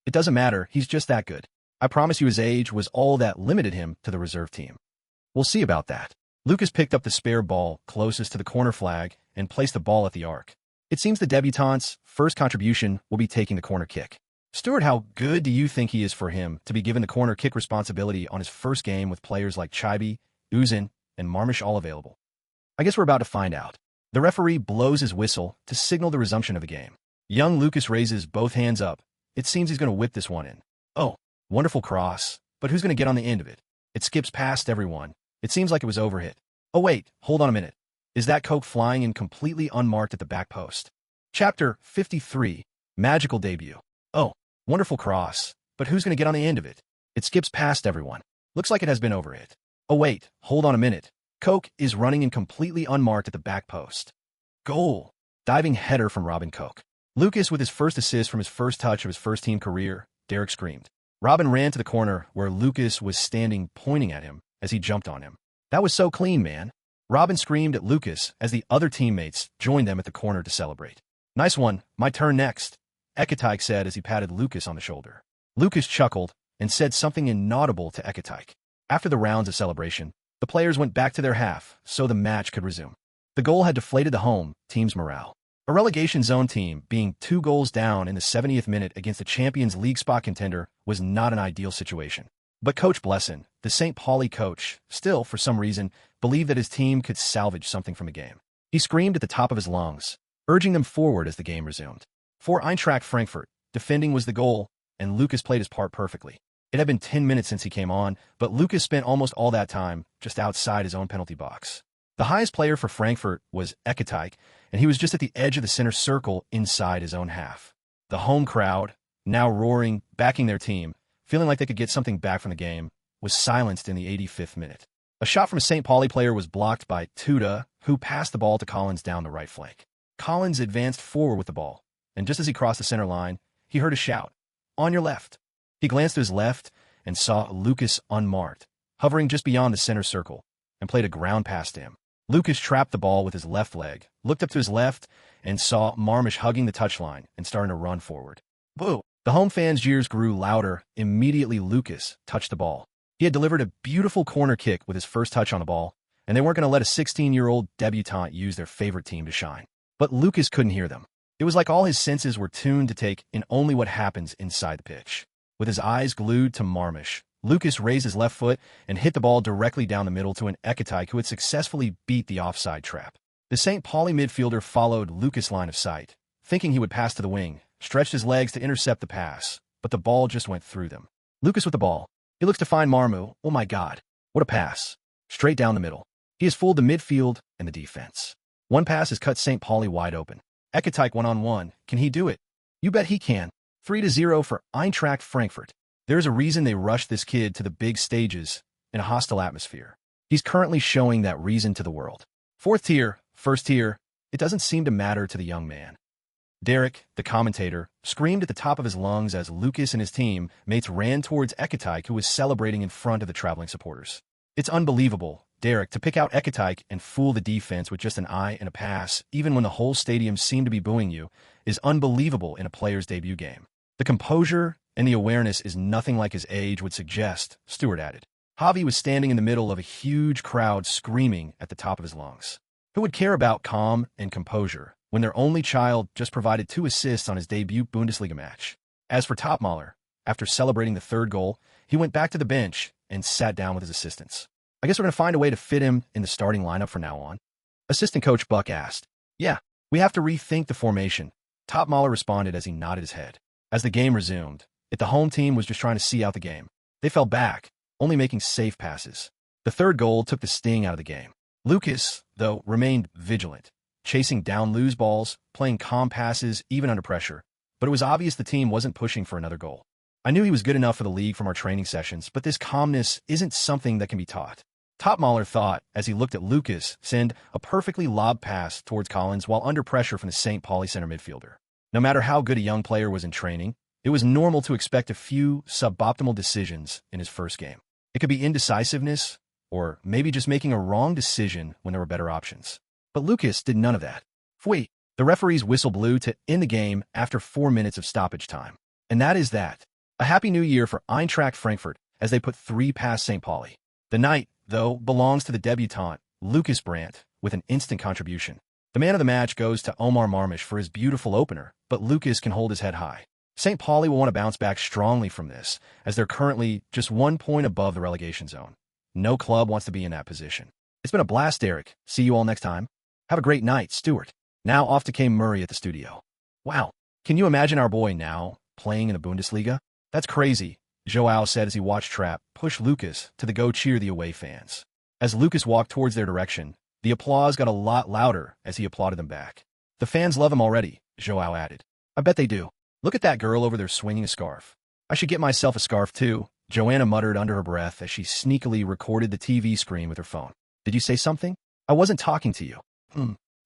It doesn't matter, he's just that good. I promise you his age was all that limited him to the reserve team. We'll see about that." Lukas picked up the spare ball closest to the corner flag and placed the ball at the arc. It seems the debutant's first contribution will be taking the corner kick. Stuart, how good do you think he is for him to be given the corner kick responsibility on his first game with players like Chibi, Uzin, and Marmish all available? I guess we're about to find out. The referee blows his whistle to signal the resumption of the game. Young Lukas raises both hands up. It seems he's going to whip this one in. Oh, wonderful cross, but who's going to get on the end of it? It skips past everyone. It seems like it was overhit. Oh wait, hold on a minute. Is that Coke flying in completely unmarked at the back post? Chapter 53, Magical Debut. Oh, wonderful cross, but who's going to get on the end of it? It skips past everyone. Looks like it has been overhit. Oh wait, hold on a minute. Coke is running in completely unmarked at the back post. Goal. Diving header from Robin Coke. Lukas with his first assist from his first touch of his first team career, Derek screamed. Robin ran to the corner where Lukas was standing pointing at him as he jumped on him. That was so clean, man. Robin screamed at Lukas as the other teammates joined them at the corner to celebrate. Nice one, my turn next, Ekatyke said as he patted Lukas on the shoulder. Lukas chuckled and said something inaudible to Ekatyke. After the rounds of celebration, the players went back to their half so the match could resume. The goal had deflated the home team's morale. A relegation zone team being 2 goals down in the 70th minute against a Champions League spot contender was not an ideal situation. But Coach Blesson, the St. Pauli coach, still, for some reason, believed that his team could salvage something from the game. He screamed at the top of his lungs, urging them forward as the game resumed. For Eintracht Frankfurt, defending was the goal, and Lukas played his part perfectly. It had been 10 minutes since he came on, but Lukas spent almost all that time just outside his own penalty box. The highest player for Frankfurt was Ekatyke, and he was just at the edge of the center circle inside his own half. The home crowd, now roaring, backing their team, feeling like they could get something back from the game, was silenced in the 85th minute. A shot from a St. Pauli player was blocked by Tuda, who passed the ball to Collins down the right flank. Collins advanced forward with the ball, and just as he crossed the center line, he heard a shout, "On your left." He glanced to his left and saw Lukas unmarked, hovering just beyond the center circle, and played a ground pass to him. Lukas trapped the ball with his left leg, looked up to his left, and saw Marmish hugging the touchline and starting to run forward. Boo! The home fans' jeers grew louder. Immediately Lukas touched the ball. He had delivered a beautiful corner kick with his first touch on the ball, and they weren't going to let a 16-year-old debutant use their favorite team to shine. But Lukas couldn't hear them. It was like all his senses were tuned to take in only what happens inside the pitch. With his eyes glued to Marmish, Lukas raised his left foot and hit the ball directly down the middle to an Ekatyke who had successfully beat the offside trap. The St. Pauli midfielder followed Lukas' line of sight, thinking he would pass to the wing, stretched his legs to intercept the pass, but the ball just went through them. Lukas with the ball. He looks to find Marmu. Oh my God, what a pass. Straight down the middle. He has fooled the midfield and the defense. One pass has cut St. Pauli wide open. Ekatyke one-on-one. Can he do it? You bet he can. 3-0 for Eintracht Frankfurt. There's a reason they rushed this kid to the big stages in a hostile atmosphere. He's currently showing that reason to the world. Fourth tier, first tier, it doesn't seem to matter to the young man. Derek, the commentator, screamed at the top of his lungs as Lukas and his team mates ran towards Ekatike, who was celebrating in front of the traveling supporters. It's unbelievable, Derek, to pick out Ekatike and fool the defense with just an eye and a pass, even when the whole stadium seemed to be booing you, is unbelievable in a player's debut game. The composure and the awareness is nothing like his age would suggest, Stewart added. Javi was standing in the middle of a huge crowd screaming at the top of his lungs. Who would care about calm and composure when their only child just provided 2 assists on his debut Bundesliga match? As for Topmøller, after celebrating the 3rd goal, he went back to the bench and sat down with his assistants. I guess we're going to find a way to fit him in the starting lineup from now on. Assistant coach Buck asked. Yeah, we have to rethink the formation. Topmøller responded as he nodded his head. As the game resumed, the home team was just trying to see out the game. They fell back, only making safe passes. The 3rd goal took the sting out of the game. Lukas, though, remained vigilant, chasing down loose balls, playing calm passes even under pressure, but it was obvious the team wasn't pushing for another goal. I knew he was good enough for the league from our training sessions, but this calmness isn't something that can be taught. Topmøller thought as he looked at Lukas send a perfectly lobbed pass towards Collins while under pressure from the St. Pauli center midfielder. No matter how good a young player was in training, it was normal to expect a few suboptimal decisions in his first game. It could be indecisiveness, or maybe just making a wrong decision when there were better options. But Lukas did none of that. Pfui! The referee's whistle blew to end the game after 4 minutes of stoppage time. And that is that. A happy new year for Eintracht Frankfurt as they put 3 past St. Pauli. The night, though, belongs to the debutant, Lukas Brandt, with an instant contribution. The man of the match goes to Omar Marmish for his beautiful opener, but Lukas can hold his head high. St. Pauli will want to bounce back strongly from this, as they're currently just 1 point above the relegation zone. No club wants to be in that position. It's been a blast, Derek. See you all next time. Have a great night, Stewart. Now off to Kane Murray at the studio. Wow, can you imagine our boy now playing in the Bundesliga? That's crazy, Joao said as he watched Trapp push Lukas to the go cheer the away fans. As Lukas walked towards their direction, the applause got a lot louder as he applauded them back. The fans love him already, Joao added. I bet they do. Look at that girl over there swinging a scarf. I should get myself a scarf too, Joanna muttered under her breath as she sneakily recorded the TV screen with her phone. Did you say something? I wasn't talking to you.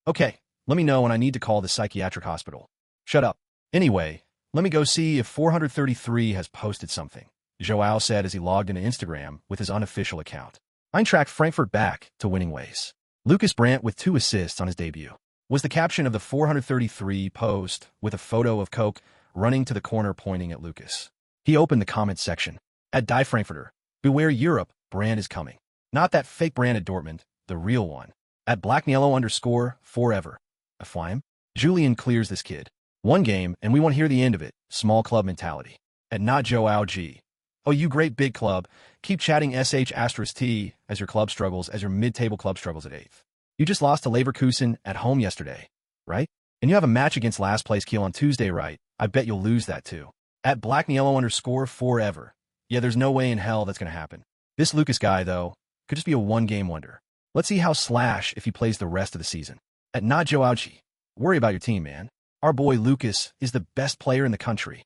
Okay, let me know when I need to call the psychiatric hospital. Shut up. Anyway, let me go see if 433 has posted something, Joao said as he logged into Instagram with his unofficial account. Eintracht Frankfurt back to winning ways. Lukas Brandt with 2 assists on his debut was the caption of the 433 post with a photo of Koch running to the corner pointing at Lukas. He opened the comments section. At Die Frankfurter, beware Europe, Brandt is coming. Not that fake Brandt at Dortmund, the real one. At blacknyellow_ forever. Afwime? Julian clears this kid. 1 game, and we won't hear the end of it. Small club mentality. At not Joao G. Oh, you great big club. Keep chatting sh*t as your club struggles, as your mid-table club struggles at 8th. You just lost to Leverkusen at home yesterday, right? And you have a match against last place Kiel on Tuesday, right? I bet you'll lose that too. At blacknyellow_ forever. Yeah, there's no way in hell that's going to happen. This Lukas guy, though, could just be a 1-game wonder. Let's see how slash if he plays the rest of the season. At not Joao G. Worry about your team, man. Our boy Lukas is the best player in the country.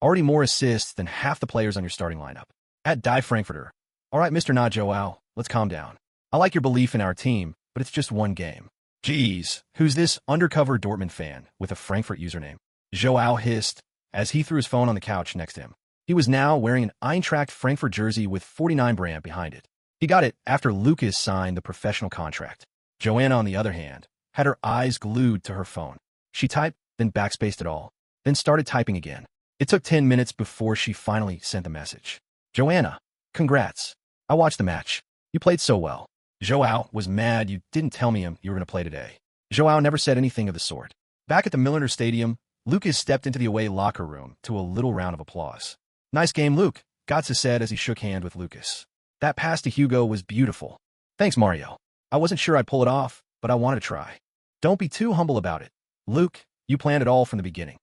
Already more assists than half the players on your starting lineup. At Die Frankfurter. All right, Mr. Not Joao, let's calm down. I like your belief in our team, but it's just 1 game. Jeez, who's this undercover Dortmund fan with a Frankfurt username? Joao hissed as he threw his phone on the couch next to him. He was now wearing an Eintracht Frankfurt jersey with 49 Brandt behind it. He got it after Lukas signed the professional contract. Joanna, on the other hand, had her eyes glued to her phone. She typed, then backspaced it all, then started typing again. It took 10 minutes before she finally sent the message. Joanna, congrats. I watched the match. You played so well. Joao was mad you didn't tell me you were going to play today. Joao never said anything of the sort. Back at the Milliner Stadium, Lukas stepped into the away locker room to a little round of applause. Nice game, Luke, Gotze said as he shook hands with Lukas. That pass to Hugo was beautiful. Thanks, Mario. I wasn't sure I'd pull it off, but I wanted to try. Don't be too humble about it. Luke, you planned it all from the beginning.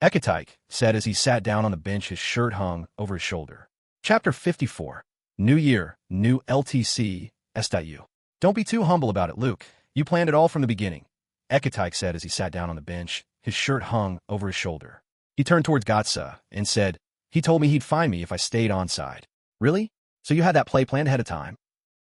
Ekatike said as he sat down on the bench, his shirt hung over his shoulder. Chapter 54. New Year, New LTC, SIU. Don't be too humble about it, Luke. You planned it all from the beginning, Ekatike said as he sat down on the bench, his shirt hung over his shoulder. He turned towards Gotze and said, he told me he'd find me if I stayed onside. Really? So you had that play planned ahead of time?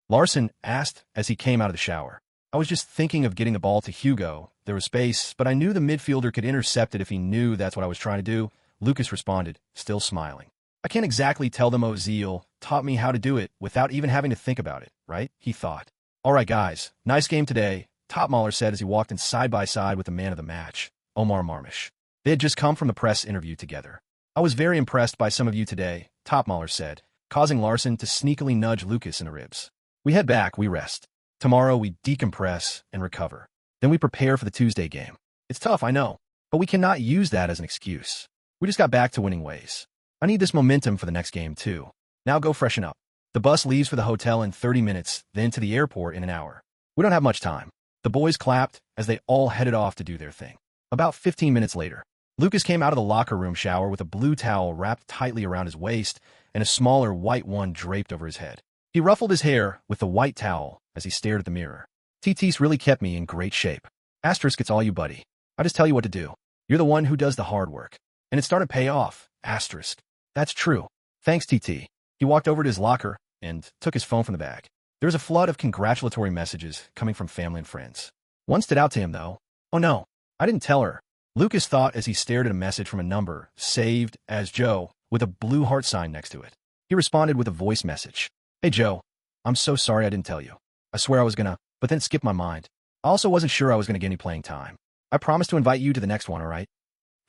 Larson asked as he came out of the shower. I was just thinking of getting the ball to Hugo. There was space, but I knew the midfielder could intercept it if he knew that's what I was trying to do. Lukas responded, still smiling. I can't exactly tell them Ozil taught me how to do it without even having to think about it, right? He thought. All right, guys, nice game today, Topmaler said as he walked in side by side with the man of the match, Omar Marmish. They had just come from the press interview together. I was very impressed by some of you today, Topmaler said, causing Larson to sneakily nudge Lukas in the ribs. We head back, we rest. Tomorrow we decompress and recover. Then we prepare for the Tuesday game. It's tough, I know, but we cannot use that as an excuse. We just got back to winning ways. I need this momentum for the next game, too. Now go freshen up. The bus leaves for the hotel in 30 minutes, then to the airport in an hour. We don't have much time. The boys clapped as they all headed off to do their thing. About 15 minutes later, Lukas came out of the locker room shower with a blue towel wrapped tightly around his waist and a smaller white one draped over his head. He ruffled his hair with the white towel as he stared at the mirror. TT's really kept me in great shape. Asterisk, it's all you, buddy. I just tell you what to do. You're the one who does the hard work. And it started to pay off. Asterisk. That's true. Thanks, TT. He walked over to his locker and took his phone from the bag. There was a flood of congratulatory messages coming from family and friends. One stood out to him, though. Oh no, I didn't tell her. Lukas thought as he stared at a message from a number saved as Joe with a blue heart sign next to it. He responded with a voice message. Hey, Joe. I'm so sorry I didn't tell you. I swear I was gonna, but then it skipped my mind. I also wasn't sure I was gonna get any playing time. I promised to invite you to the next one, all right?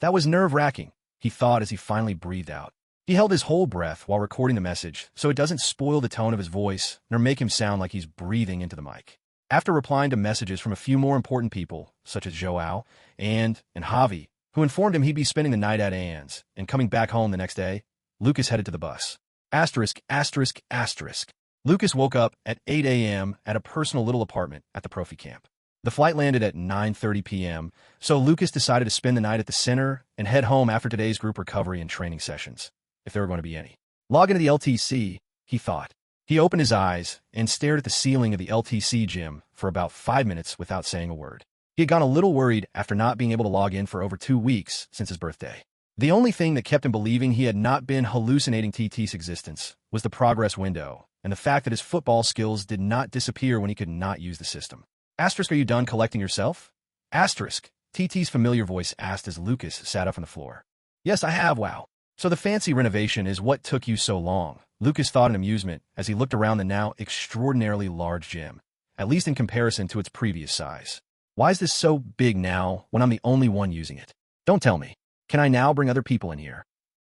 That was nerve-wracking, he thought as he finally breathed out. He held his whole breath while recording the message so it doesn't spoil the tone of his voice nor make him sound like he's breathing into the mic. After replying to messages from a few more important people, such as Joao and Javi, who informed him he'd be spending the night at Anne's and coming back home the next day, Lukas headed to the bus. Asterisk, asterisk, asterisk. Lukas woke up at 8 a.m. at a personal little apartment at the Profi camp. The flight landed at 9:30 p.m., so Lukas decided to spend the night at the center and head home after today's group recovery and training sessions, if there were going to be any. Log into the LTC, he thought. He opened his eyes and stared at the ceiling of the LTC gym for about 5 minutes without saying a word. He had gotten a little worried after not being able to log in for over 2 weeks since his birthday. The only thing that kept him believing he had not been hallucinating TT's existence was the progress window and the fact that his football skills did not disappear when he could not use the system. Asterisk, are you done collecting yourself? Asterisk, TT's familiar voice asked as Lukas sat up on the floor. Yes, I have, wow. So the fancy renovation is what took you so long, Lukas thought in amusement as he looked around the now extraordinarily large gym, at least in comparison to its previous size. Why is this so big now when I'm the only one using it? Don't tell me. Can I now bring other people in here?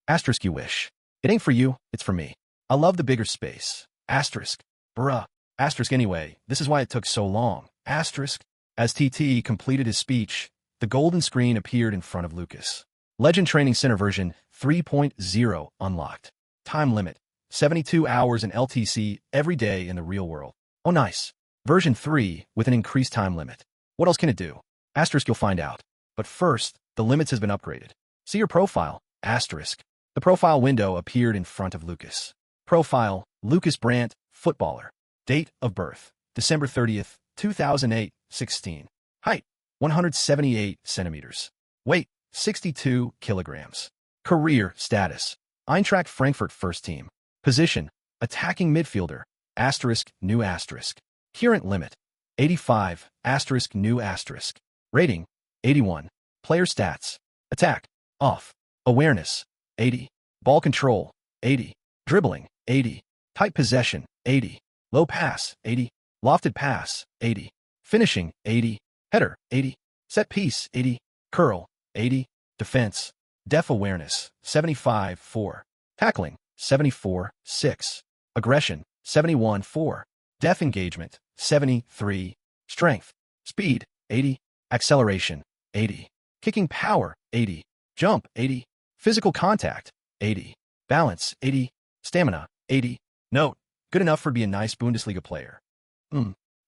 Asterisk, you wish. It ain't for you, it's for me. I love the bigger space. Asterisk. Bruh. Asterisk, anyway, this is why it took so long. Asterisk. As TT completed his speech, the golden screen appeared in front of Lukas. Legend Training Center version 3.0 unlocked. Time limit. 72 hours in LTC every day in the real world. Oh nice. Version 3 with an increased time limit. What else can it do? Asterisk, you'll find out. But first, the limits has been upgraded. See your profile. Asterisk. The profile window appeared in front of Lukas. Profile, Lukas Brandt, footballer. Date of birth, December 30th, 2008, 16. Height, 178 centimeters. Weight, 62 kilograms. Career status, Eintracht Frankfurt first team. Position, attacking midfielder, asterisk, new asterisk. Current limit, 85, asterisk, new asterisk. Rating, 81. Player stats, attack, off. Awareness, 80. Ball control, 80. Dribbling, 80. Tight possession, 80. Low pass, 80. Lofted pass, 80. Finishing, 80. Header, 80. Set piece, 80. Curl, 80. Defense, def awareness, 75, 4. Tackling, 74, 6. Aggression, 71, 4. Def engagement, 73. Strength, speed, 80. Acceleration, 80. Kicking power, 80. Jump, 80. Physical contact, 80. Balance, 80. Stamina, 80. Note, good enough for to be a nice Bundesliga player.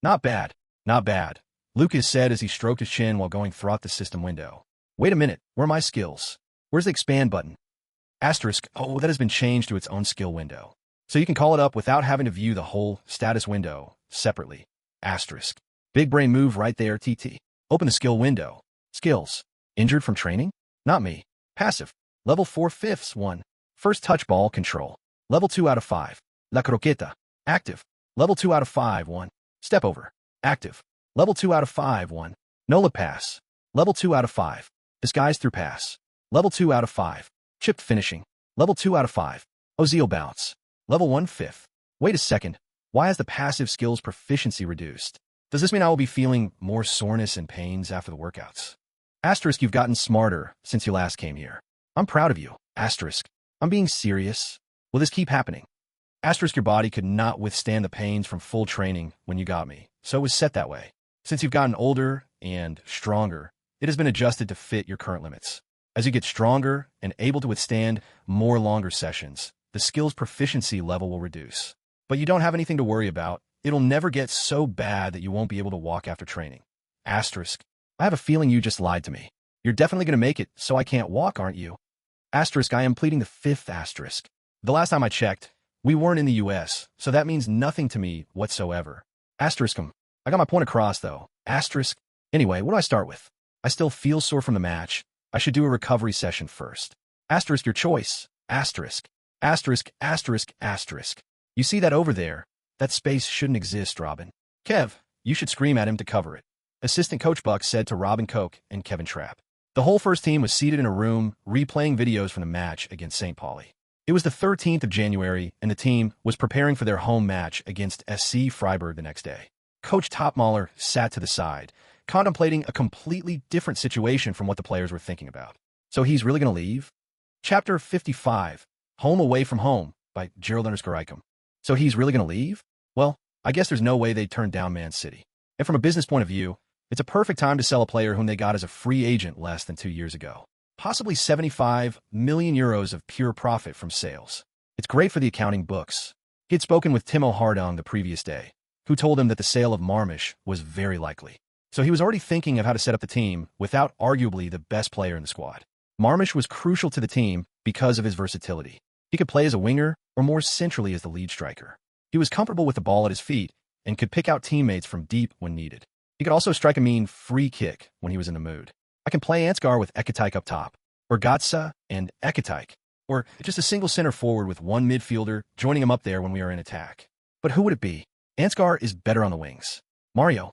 Not bad, not bad, Lukas said as he stroked his chin while going throughout the system window. Wait a minute, where are my skills? Where's the expand button? Asterisk, oh, that has been changed to its own skill window. So you can call it up without having to view the whole status window separately. Asterisk. Big brain move right there, TT. Open the skill window. Skills. Injured from training? Not me. Passive. Level 4/5, 1. First touch ball control. Level 2 out of 5. La croqueta. Active. Level 2 out of 5, 1. Step over. Active. Level 2 out of 5, 1. Nola pass. Level 2 out of 5. Disguise through pass. Level 2 out of 5. Chipped finishing. Level 2 out of 5. Ozil bounce. Level 1 5th. Wait a second. Why has the passive skills proficiency reduced? Does this mean I will be feeling more soreness and pains after the workouts? Asterisk, you've gotten smarter since you last came here. I'm proud of you. Asterisk, I'm being serious. Will this keep happening? Asterisk, your body could not withstand the pains from full training when you got me, so it was set that way. Since you've gotten older and stronger, it has been adjusted to fit your current limits. As you get stronger and able to withstand more longer sessions, the skills proficiency level will reduce. But you don't have anything to worry about. It'll never get so bad that you won't be able to walk after training. Asterisk, I have a feeling you just lied to me. You're definitely going to make it so I can't walk, aren't you? Asterisk, I am pleading the 5th asterisk. The last time I checked, we weren't in the US, so that means nothing to me whatsoever. Asterisk, I got my point across, though. Asterisk, anyway, what do I start with? I still feel sore from the match. I should do a recovery session first. Asterisk, your choice. Asterisk. Asterisk, asterisk, asterisk. You see that over there? That space shouldn't exist, Robin. Kev, you should scream at him to cover it. Assistant Coach Buck said to Robin Koch and Kevin Trapp. The whole first team was seated in a room, replaying videos from the match against St. Pauli. It was the 13th of January, and the team was preparing for their home match against SC Freiburg the next day. Coach Topmaler sat to the side, contemplating a completely different situation from what the players were thinking about. So he's really going to leave? Chapter 55, Home Away from Home, by Gerald_Icom. So he's really going to leave? Well, I guess there's no way they'd turn down Man City. And from a business point of view, it's a perfect time to sell a player whom they got as a free agent less than 2 years ago. Possibly 75 million euros of pure profit from sales. It's great for the accounting books. He had spoken with Timo Hardong the previous day, who told him that the sale of Marmish was very likely. So he was already thinking of how to set up the team without arguably the best player in the squad. Marmish was crucial to the team because of his versatility. He could play as a winger or more centrally as the lead striker. He was comfortable with the ball at his feet and could pick out teammates from deep when needed. He could also strike a mean free kick when he was in the mood. I can play Ansgar with Ekatike up top, or Gatsa and Ekatike, or just a single center forward with one midfielder joining him up there when we are in attack. But who would it be? Ansgar is better on the wings. Mario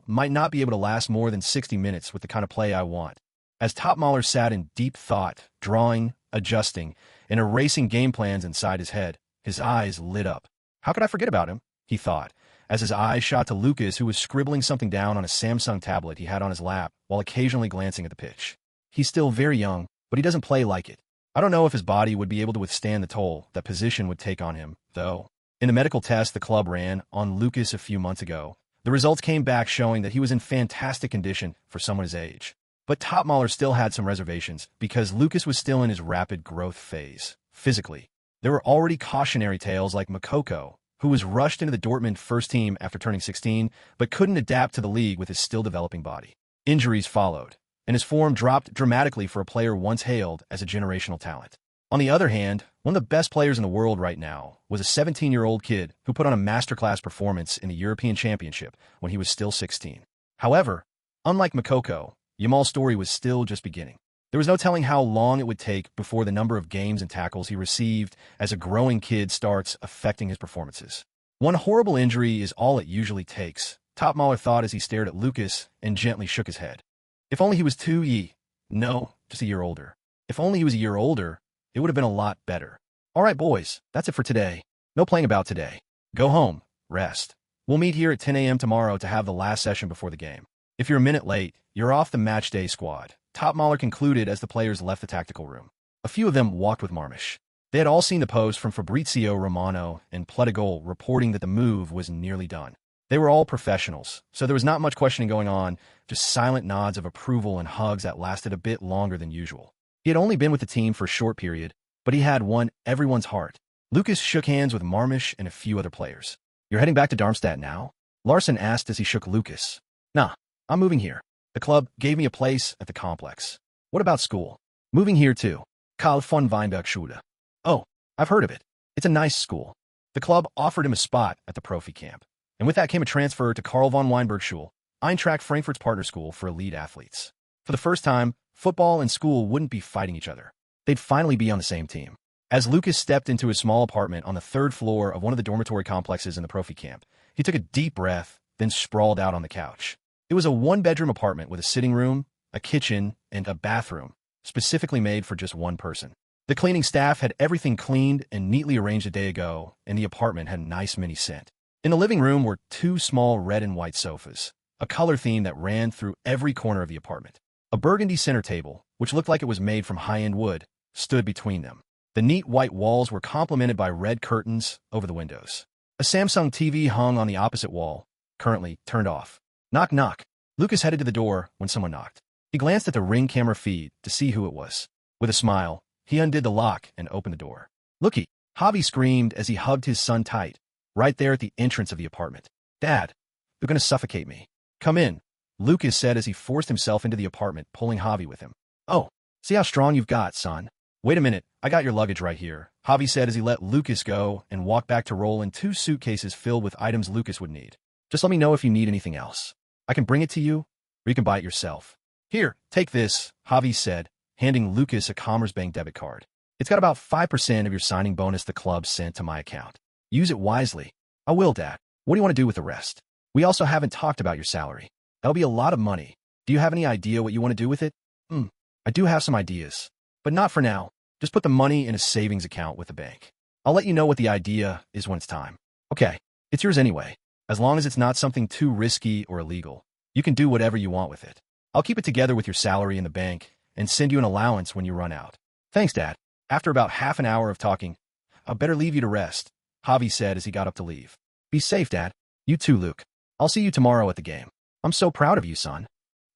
might not be able to last more than 60 minutes with the kind of play I want. As Topmaler sat in deep thought, drawing, adjusting, and erasing game plans inside his head, his eyes lit up. How could I forget about him? He thought, as his eyes shot to Lukas, who was scribbling something down on a Samsung tablet he had on his lap while occasionally glancing at the pitch. He's still very young, but he doesn't play like it. I don't know if his body would be able to withstand the toll that position would take on him, though. In the medical test the club ran on Lukas a few months ago, the results came back showing that he was in fantastic condition for someone his age. But Topmaler still had some reservations because Lukas was still in his rapid growth phase, physically. There were already cautionary tales like Makoko, who was rushed into the Dortmund first team after turning 16, but couldn't adapt to the league with his still developing body. Injuries followed, and his form dropped dramatically for a player once hailed as a generational talent. On the other hand, one of the best players in the world right now was a 17-year-old kid who put on a masterclass performance in the European Championship when he was still 16. However, unlike Makoko, Yamal's story was still just beginning. There was no telling how long it would take before the number of games and tackles he received as a growing kid starts affecting his performances. One horrible injury is all it usually takes, Topmaler thought as he stared at Lukas and gently shook his head. If only he was just a year older. If only he was a year older, it would have been a lot better. All right, boys, that's it for today. No playing about today. Go home, rest. We'll meet here at 10 a.m. tomorrow to have the last session before the game. If you're a minute late, you're off the match day squad, Topmaler concluded as the players left the tactical room. A few of them walked with Marmish. They had all seen the post from Fabrizio Romano and Pletigol reporting that the move was nearly done. They were all professionals, so there was not much questioning going on, just silent nods of approval and hugs that lasted a bit longer than usual. He had only been with the team for a short period, but he had won everyone's heart. Lukas shook hands with Marmish and a few other players. You're heading back to Darmstadt now? Larson asked as he shook Lukas. Nah, I'm moving here. The club gave me a place at the complex. What about school? Moving here too. Karl von Weinberg Schule. Oh, I've heard of it. It's a nice school. The club offered him a spot at the Profi camp. And with that came a transfer to Karl von Weinberg Schule, Eintracht Frankfurt's partner school for elite athletes. For the first time, football and school wouldn't be fighting each other. They'd finally be on the same team. As Lukas stepped into his small apartment on the third floor of one of the dormitory complexes in the Profi camp, he took a deep breath then sprawled out on the couch. It was a one-bedroom apartment with a sitting room, a kitchen, and a bathroom, specifically made for just one person. The cleaning staff had everything cleaned and neatly arranged a day ago, and the apartment had a nice mini scent. In the living room were two small red and white sofas, a color theme that ran through every corner of the apartment. A burgundy center table, which looked like it was made from high-end wood, stood between them. The neat white walls were complemented by red curtains over the windows. A Samsung TV hung on the opposite wall, currently turned off. Knock, knock. Lukas headed to the door when someone knocked. He glanced at the Ring camera feed to see who it was. With a smile, he undid the lock and opened the door. "Looky!" Javi screamed as he hugged his son tight, right there at the entrance of the apartment. "Dad, they're going to suffocate me." "Come in," Lukas said as he forced himself into the apartment, pulling Javi with him. "Oh, see how strong you've got, son." "Wait a minute, I got your luggage right here," Javi said as he let Lukas go and walked back to roll in two suitcases filled with items Lukas would need. "Just let me know if you need anything else. I can bring it to you, or you can buy it yourself." "Here, take this," Javi said, handing Lukas a Commerzbank debit card. "It's got about 5% of your signing bonus the club sent to my account. Use it wisely." "I will, Dad. What do you want to do with the rest?" "We also haven't talked about your salary. That'll be a lot of money. Do you have any idea what you want to do with it?" I do have some ideas, but not for now. Just put the money in a savings account with the bank. I'll let you know what the idea is when it's time." "Okay, it's yours anyway. As long as it's not something too risky or illegal, you can do whatever you want with it. I'll keep it together with your salary in the bank and send you an allowance when you run out." "Thanks, Dad." After about half an hour of talking, "I'll better leave you to rest," Javi said as he got up to leave. "Be safe, Dad." "You too, Luke. I'll see you tomorrow at the game." "I'm so proud of you, son."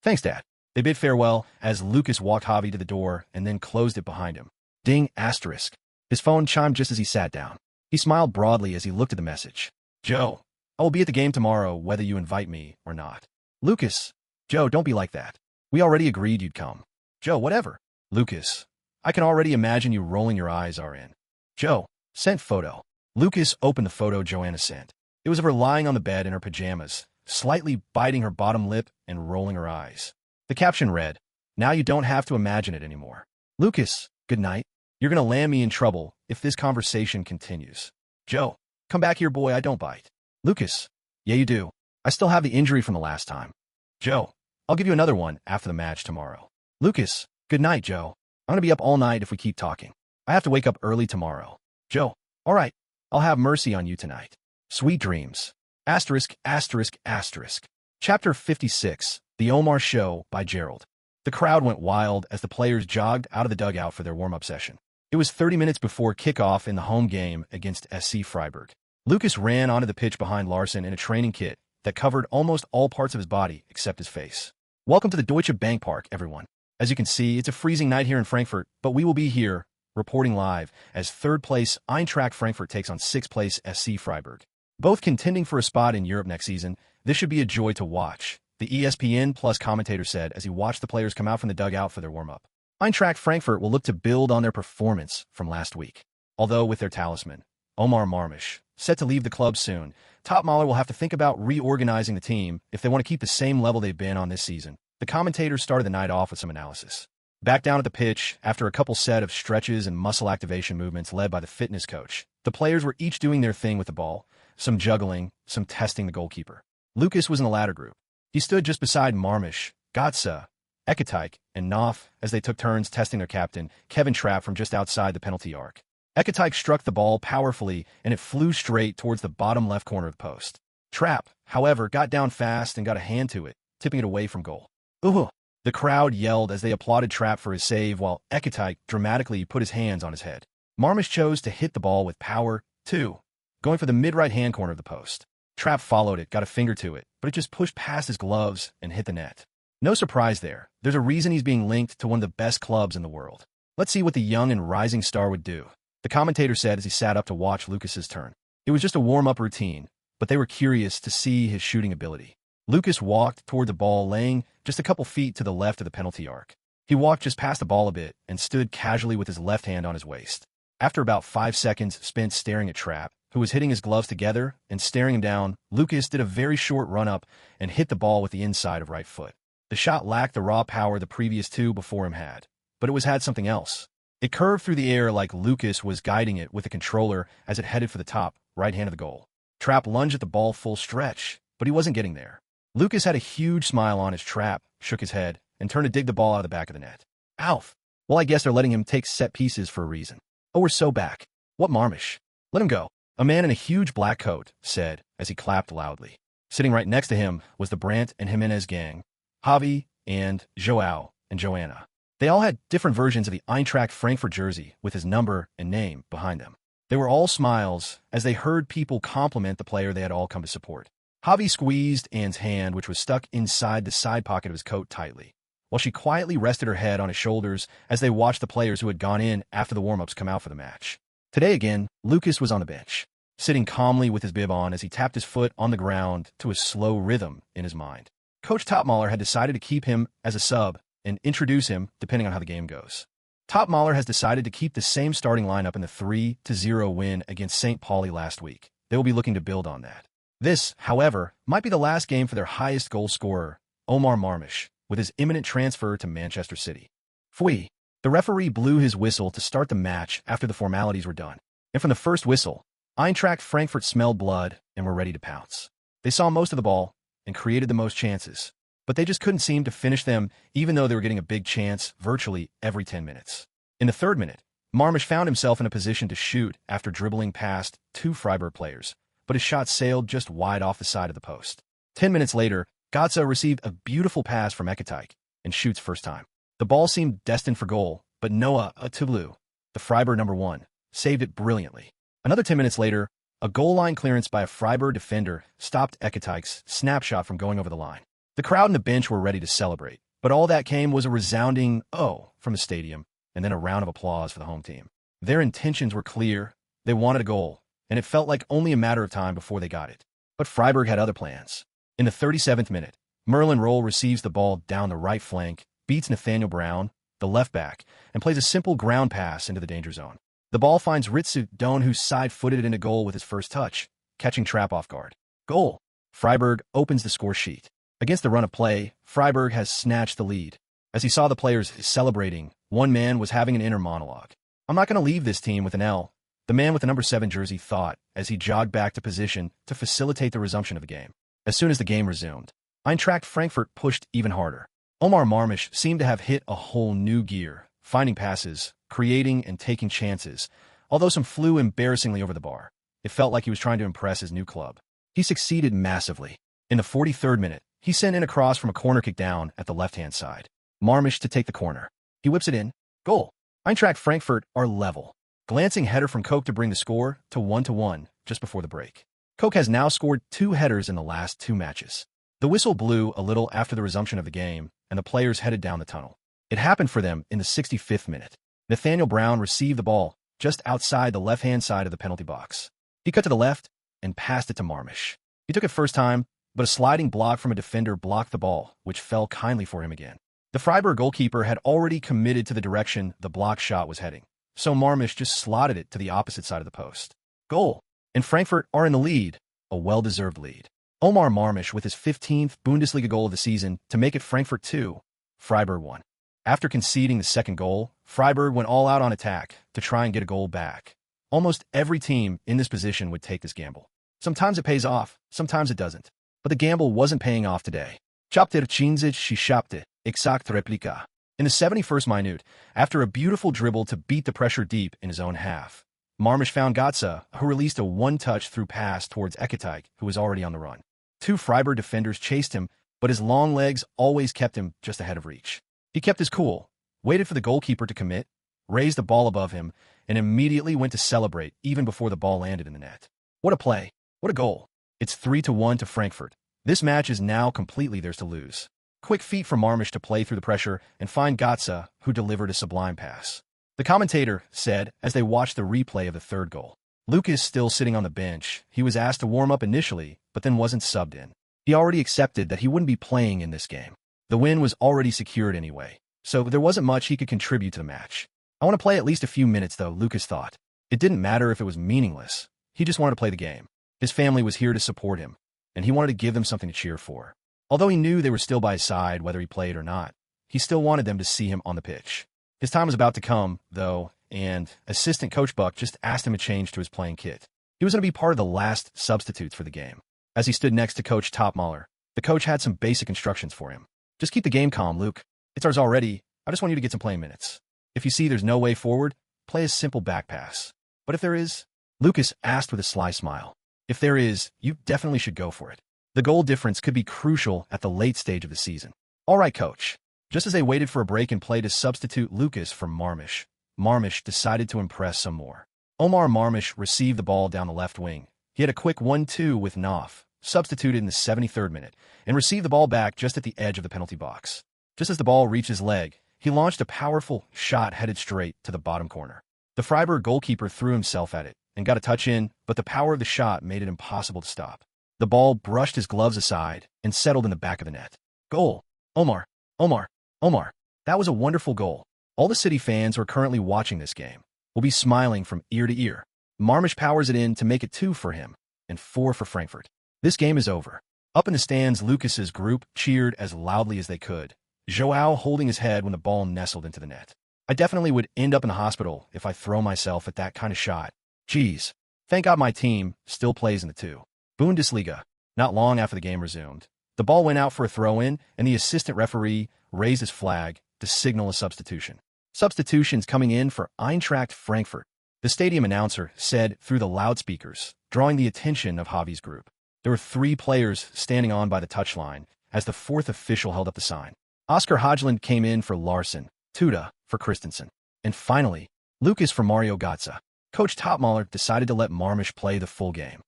"Thanks, Dad." They bid farewell as Lukas walked Javi to the door and then closed it behind him. Ding, asterisk. His phone chimed just as he sat down. He smiled broadly as he looked at the message. "Joe, I will be at the game tomorrow whether you invite me or not." "Lukas." "Joe, don't be like that. We already agreed you'd come." "Joe, whatever." "Lukas, I can already imagine you rolling your eyes RN." "Joe, sent photo." Lukas opened the photo Joanna sent. It was of her lying on the bed in her pajamas, slightly biting her bottom lip and rolling her eyes. The caption read, "Now you don't have to imagine it anymore." "Lukas, good night. You're going to land me in trouble if this conversation continues." "Joe, come back here, boy, I don't bite." "Lukas, yeah, you do. I still have the injury from the last time." "Joe, I'll give you another one after the match tomorrow." "Lukas, good night, Joe. I'm going to be up all night if we keep talking. I have to wake up early tomorrow." "Joe, all right. I'll have mercy on you tonight. Sweet dreams." Asterisk, asterisk, asterisk. Chapter 56, The Omar Show by Gerald. The crowd went wild as the players jogged out of the dugout for their warm-up session. It was 30 minutes before kickoff in the home game against SC Freiburg. Lukas ran onto the pitch behind Larson in a training kit that covered almost all parts of his body except his face. "Welcome to the Deutsche Bank Park, everyone. As you can see, it's a freezing night here in Frankfurt, but we will be here, reporting live, as third-place Eintracht Frankfurt takes on sixth-place SC Freiburg. Both contending for a spot in Europe next season, this should be a joy to watch," the ESPN Plus commentator said as he watched the players come out from the dugout for their warm-up. Eintracht Frankfurt will look to build on their performance from last week. Although with their talisman, Omar Marmish, set to leave the club soon, Topmaler will have to think about reorganizing the team if they want to keep the same level they've been on this season. The commentators started the night off with some analysis. Back down at the pitch, after a couple set of stretches and muscle activation movements led by the fitness coach, the players were each doing their thing with the ball, some juggling, some testing the goalkeeper. Lukas was in the latter group. He stood just beside Marmish, Gotze, Ekatike, and Knopf as they took turns testing their captain, Kevin Trapp, from just outside the penalty arc. Ekatike struck the ball powerfully, and it flew straight towards the bottom left corner of the post. Trapp, however, got down fast and got a hand to it, tipping it away from goal. "Ooh!" The crowd yelled as they applauded Trapp for his save while Ekatike dramatically put his hands on his head. Marmish chose to hit the ball with power, too, going for the mid-right-hand corner of the post. Trapp followed it, got a finger to it, but it just pushed past his gloves and hit the net. No surprise there. There's a reason he's being linked to one of the best clubs in the world. Let's see what the young and rising star would do, the commentator said as he sat up to watch Lukas's turn. It was just a warm-up routine, but they were curious to see his shooting ability. Lukas walked toward the ball, laying just a couple feet to the left of the penalty arc. He walked just past the ball a bit and stood casually with his left hand on his waist. After about 5 seconds spent staring at Trapp, who was hitting his gloves together and staring him down, Lukas did a very short run-up and hit the ball with the inside of right foot. The shot lacked the raw power the previous two before him had, but it had something else. It curved through the air like Lukas was guiding it with a controller as it headed for the top right hand of the goal. Trapp lunged at the ball full stretch, but he wasn't getting there. Lukas had a huge smile on his trap, shook his head, and turned to dig the ball out of the back of the net. Alf. Well, I guess they're letting him take set pieces for a reason. Oh, we're so back. What marmish. Let him go. A man in a huge black coat said as he clapped loudly. Sitting right next to him was the Brandt and Jimenez gang, Javi and Joao and Joanna. They all had different versions of the Eintracht Frankfurt jersey with his number and name behind them. They were all smiles as they heard people compliment the player they had all come to support. Javi squeezed Anne's hand, which was stuck inside the side pocket of his coat tightly, while she quietly rested her head on his shoulders as they watched the players who had gone in after the warm-ups come out for the match. Today again, Lukas was on the bench, sitting calmly with his bib on as he tapped his foot on the ground to a slow rhythm in his mind. Coach Topmaler had decided to keep him as a sub and introduce him depending on how the game goes. Topmaler has decided to keep the same starting lineup in the 3-0 win against St. Pauli last week. They will be looking to build on that. This, however, might be the last game for their highest goal scorer, Omar Marmish, with his imminent transfer to Manchester City. Fui. The referee blew his whistle to start the match after the formalities were done. And from the first whistle, Eintracht Frankfurt smelled blood and were ready to pounce. They saw most of the ball and created the most chances, but they just couldn't seem to finish them even though they were getting a big chance virtually every 10 minutes. In the third minute, Marmish found himself in a position to shoot after dribbling past two Freiburg players, but his shot sailed just wide off the side of the post. 10 minutes later, Gotza received a beautiful pass from Ekatike and shoots first time. The ball seemed destined for goal, but Noah Atublu, the Freiburg number 1, saved it brilliantly. Another 10 minutes later, a goal line clearance by a Freiburg defender stopped Ekatike's snapshot from going over the line. The crowd and the bench were ready to celebrate, but all that came was a resounding "oh" from the stadium and then a round of applause for the home team. Their intentions were clear. They wanted a goal, and it felt like only a matter of time before they got it. But Freiburg had other plans. In the 37th minute, Merlin Roll receives the ball down the right flank, beats Nathaniel Brown, the left back, and plays a simple ground pass into the danger zone. The ball finds Ritsu Doan, who side-footed it into goal with his first touch, catching Trapp off guard. Goal. Freiburg opens the score sheet. Against the run of play, Freiburg has snatched the lead. As he saw the players celebrating, one man was having an inner monologue. I'm not going to leave this team with an L, the man with the number 7 jersey thought as he jogged back to position to facilitate the resumption of the game. As soon as the game resumed, Eintracht Frankfurt pushed even harder. Omar Marmish seemed to have hit a whole new gear, finding passes, creating and taking chances, although some flew embarrassingly over the bar. It felt like he was trying to impress his new club. He succeeded massively. In the 43rd minute, he sent in a cross from a corner kick down at the left-hand side. Marmish to take the corner. He whips it in. Goal. Eintracht Frankfurt are level. Glancing header from Koch to bring the score to 1-1 just before the break. Koch has now scored 2 headers in the last 2 matches. The whistle blew a little after the resumption of the game, and the players headed down the tunnel. It happened for them in the 65th minute. Nathaniel Brown received the ball just outside the left-hand side of the penalty box. He cut to the left and passed it to Marmish. He took it first time, but a sliding block from a defender blocked the ball, which fell kindly for him again. The Freiburg goalkeeper had already committed to the direction the block shot was heading, so Marmish just slotted it to the opposite side of the post. Goal. And Frankfurt are in the lead, a well-deserved lead. Omar Marmish with his 15th Bundesliga goal of the season to make it Frankfurt 2, Freiburg 1. After conceding the second goal, Freiburg went all out on attack to try and get a goal back. Almost every team in this position would take this gamble. Sometimes it pays off, sometimes it doesn't. But the gamble wasn't paying off today. Chopter Chinzic she shopte, exact replika. In the 71st minute, after a beautiful dribble to beat the pressure deep in his own half, Marmish found Gotza, who released a one-touch through pass towards Ekatike, who was already on the run. 2 Freiburg defenders chased him, but his long legs always kept him just ahead of reach. He kept his cool, waited for the goalkeeper to commit, raised the ball above him, and immediately went to celebrate even before the ball landed in the net. What a play. What a goal. It's 3-1 to Frankfurt. This match is now completely theirs to lose. Quick feet from Marmish to play through the pressure and find Gotza, who delivered a sublime pass. The commentator said as they watched the replay of the third goal. Lukas still sitting on the bench. He was asked to warm up initially, but then wasn't subbed in. He already accepted that he wouldn't be playing in this game. The win was already secured anyway, so there wasn't much he could contribute to the match. I want to play at least a few minutes, though, Lukas thought. It didn't matter if it was meaningless. He just wanted to play the game. His family was here to support him, and he wanted to give them something to cheer for. Although he knew they were still by his side whether he played or not, he still wanted them to see him on the pitch. His time was about to come, though, and assistant coach Buck just asked him to change to his playing kit. He was going to be part of the last substitutes for the game. As he stood next to Coach Topmaler, the coach had some basic instructions for him. Just keep the game calm, Luke. It's ours already. I just want you to get some playing minutes. If you see there's no way forward, play a simple back pass. But if there is, Lucas asked with a sly smile. If there is, you definitely should go for it. The goal difference could be crucial at the late stage of the season. All right, coach. Just as they waited for a break in play to substitute Lucas for Marmish, Marmish decided to impress some more. Omar Marmish received the ball down the left wing. He had a quick 1-2 with Knopf, substituted in the 73rd minute, and received the ball back just at the edge of the penalty box. Just as the ball reached his leg, he launched a powerful shot headed straight to the bottom corner. The Freiburg goalkeeper threw himself at it and got a touch in, but the power of the shot made it impossible to stop. The ball brushed his gloves aside and settled in the back of the net. Goal! Omar! Omar! Omar! That was a wonderful goal. All the City fans who are currently watching this game will be smiling from ear to ear. Marmish powers it in to make it 2 for him and 4 for Frankfurt. This game is over. Up in the stands, Lucas's group cheered as loudly as they could, Joao holding his head when the ball nestled into the net. I definitely would end up in the hospital if I throw myself at that kind of shot. Geez. Thank God my team still plays in the 2. Bundesliga. Not long after the game resumed, the ball went out for a throw-in, and the assistant referee raised his flag to signal a substitution. Substitutions coming in for Eintracht Frankfurt, the stadium announcer said through the loudspeakers, drawing the attention of Javi's group. There were 3 players standing on by the touchline as the 4th official held up the sign. Oscar Hodgland came in for Larson, Tuda for Christensen, and finally, Lucas for Mario Götze. Coach Topmaler decided to let Marmish play the full game.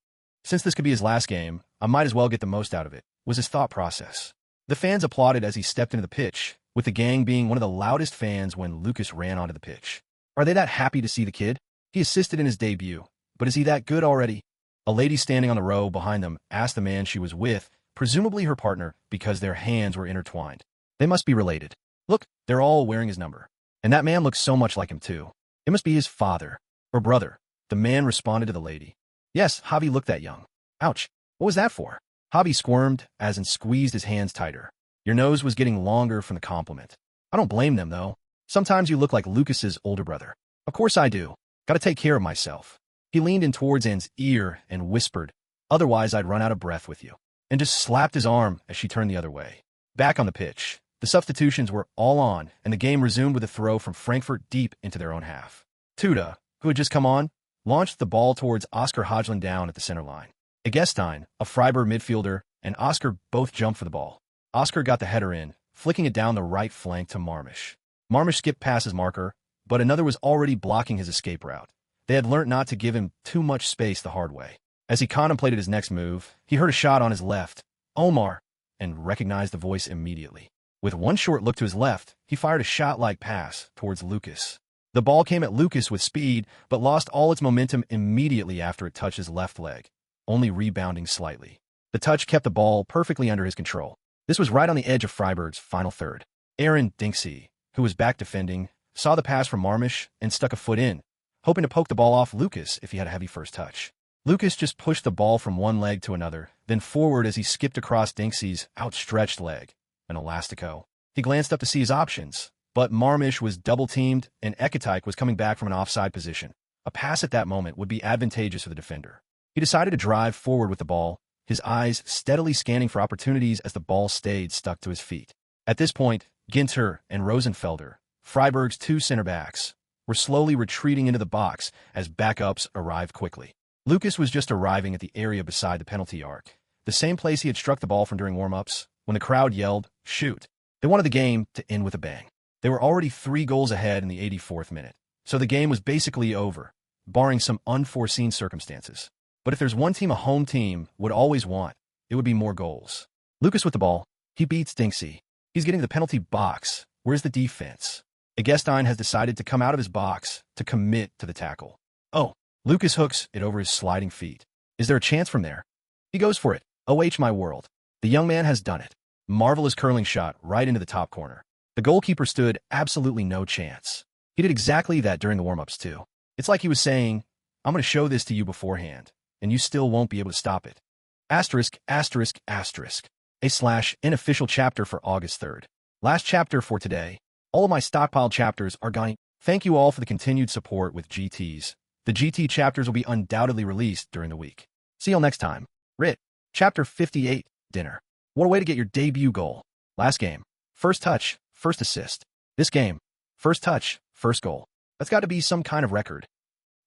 Since this could be his last game, I might as well get the most out of it, was his thought process. The fans applauded as he stepped into the pitch, with the gang being one of the loudest fans when Lucas ran onto the pitch. Are they that happy to see the kid? He assisted in his debut, but is he that good already? A lady standing on the row behind them asked the man she was with, presumably her partner, because their hands were intertwined. They must be related. Look, they're all wearing his number. And that man looks so much like him too. It must be his father, or brother. The man responded to the lady. Yes, Javi looked that young. Ouch, what was that for? Javi squirmed as and squeezed his hands tighter. Your nose was getting longer from the compliment. I don't blame them, though. Sometimes you look like Lucas's older brother. Of course I do. Gotta take care of myself. He leaned in towards Anne's ear and whispered, otherwise I'd run out of breath with you, and just slapped his arm as she turned the other way. Back on the pitch, the substitutions were all on, and the game resumed with a throw from Frankfurt deep into their own half. Tuda, who had just come on, launched the ball towards Oscar Hodgland down at the center line. Egestein, a Freiburg midfielder, and Oscar both jumped for the ball. Oscar got the header in, flicking it down the right flank to Marmish. Marmish skipped past his marker, but another was already blocking his escape route. They had learnt not to give him too much space the hard way. As he contemplated his next move, he heard a shot on his left, Omar, and recognized the voice immediately. With one short look to his left, he fired a shot-like pass towards Lucas. The ball came at Lucas with speed, but lost all its momentum immediately after it touched his left leg, only rebounding slightly. The touch kept the ball perfectly under his control. This was right on the edge of Freiburg's final third. Aaron Dinksey, who was back defending, saw the pass from Marmish and stuck a foot in, hoping to poke the ball off Lucas if he had a heavy first touch. Lucas just pushed the ball from one leg to another, then forward as he skipped across Dinksey's outstretched leg, an elastico. He glanced up to see his options, but Marmish was double-teamed and Ekatike was coming back from an offside position. A pass at that moment would be advantageous for the defender. He decided to drive forward with the ball, his eyes steadily scanning for opportunities as the ball stayed stuck to his feet. At this point, Ginter and Rosenfelder, Freiburg's 2 center backs, were slowly retreating into the box as backups arrived quickly. Lucas was just arriving at the area beside the penalty arc, the same place he had struck the ball from during warm-ups, when the crowd yelled, "Shoot!" They wanted the game to end with a bang. They were already 3 goals ahead in the 84th minute, so the game was basically over, barring some unforeseen circumstances. But if there's one team a home team would always want, it would be more goals. Lucas with the ball. He beats Dinksey. He's getting to the penalty box. Where's the defense? Egestein has decided to come out of his box to commit to the tackle. Oh, Lucas hooks it over his sliding feet. Is there a chance from there? He goes for it. OH my world. The young man has done it. Marvelous curling shot right into the top corner. The goalkeeper stood absolutely no chance. He did exactly that during the warm-ups too. It's like he was saying, I'm going to show this to you beforehand, and you still won't be able to stop it. Asterisk, asterisk, asterisk. /n official chapter for August 3rd. Last chapter for today. All of my stockpiled chapters are gone. Thank you all for the continued support with GTs. The GT chapters will be undoubtedly released during the week. See you all next time. Rit. Chapter 58, Dinner. What a way to get your debut goal. Last game. First touch, first assist. This game. First touch, first goal. That's got to be some kind of record.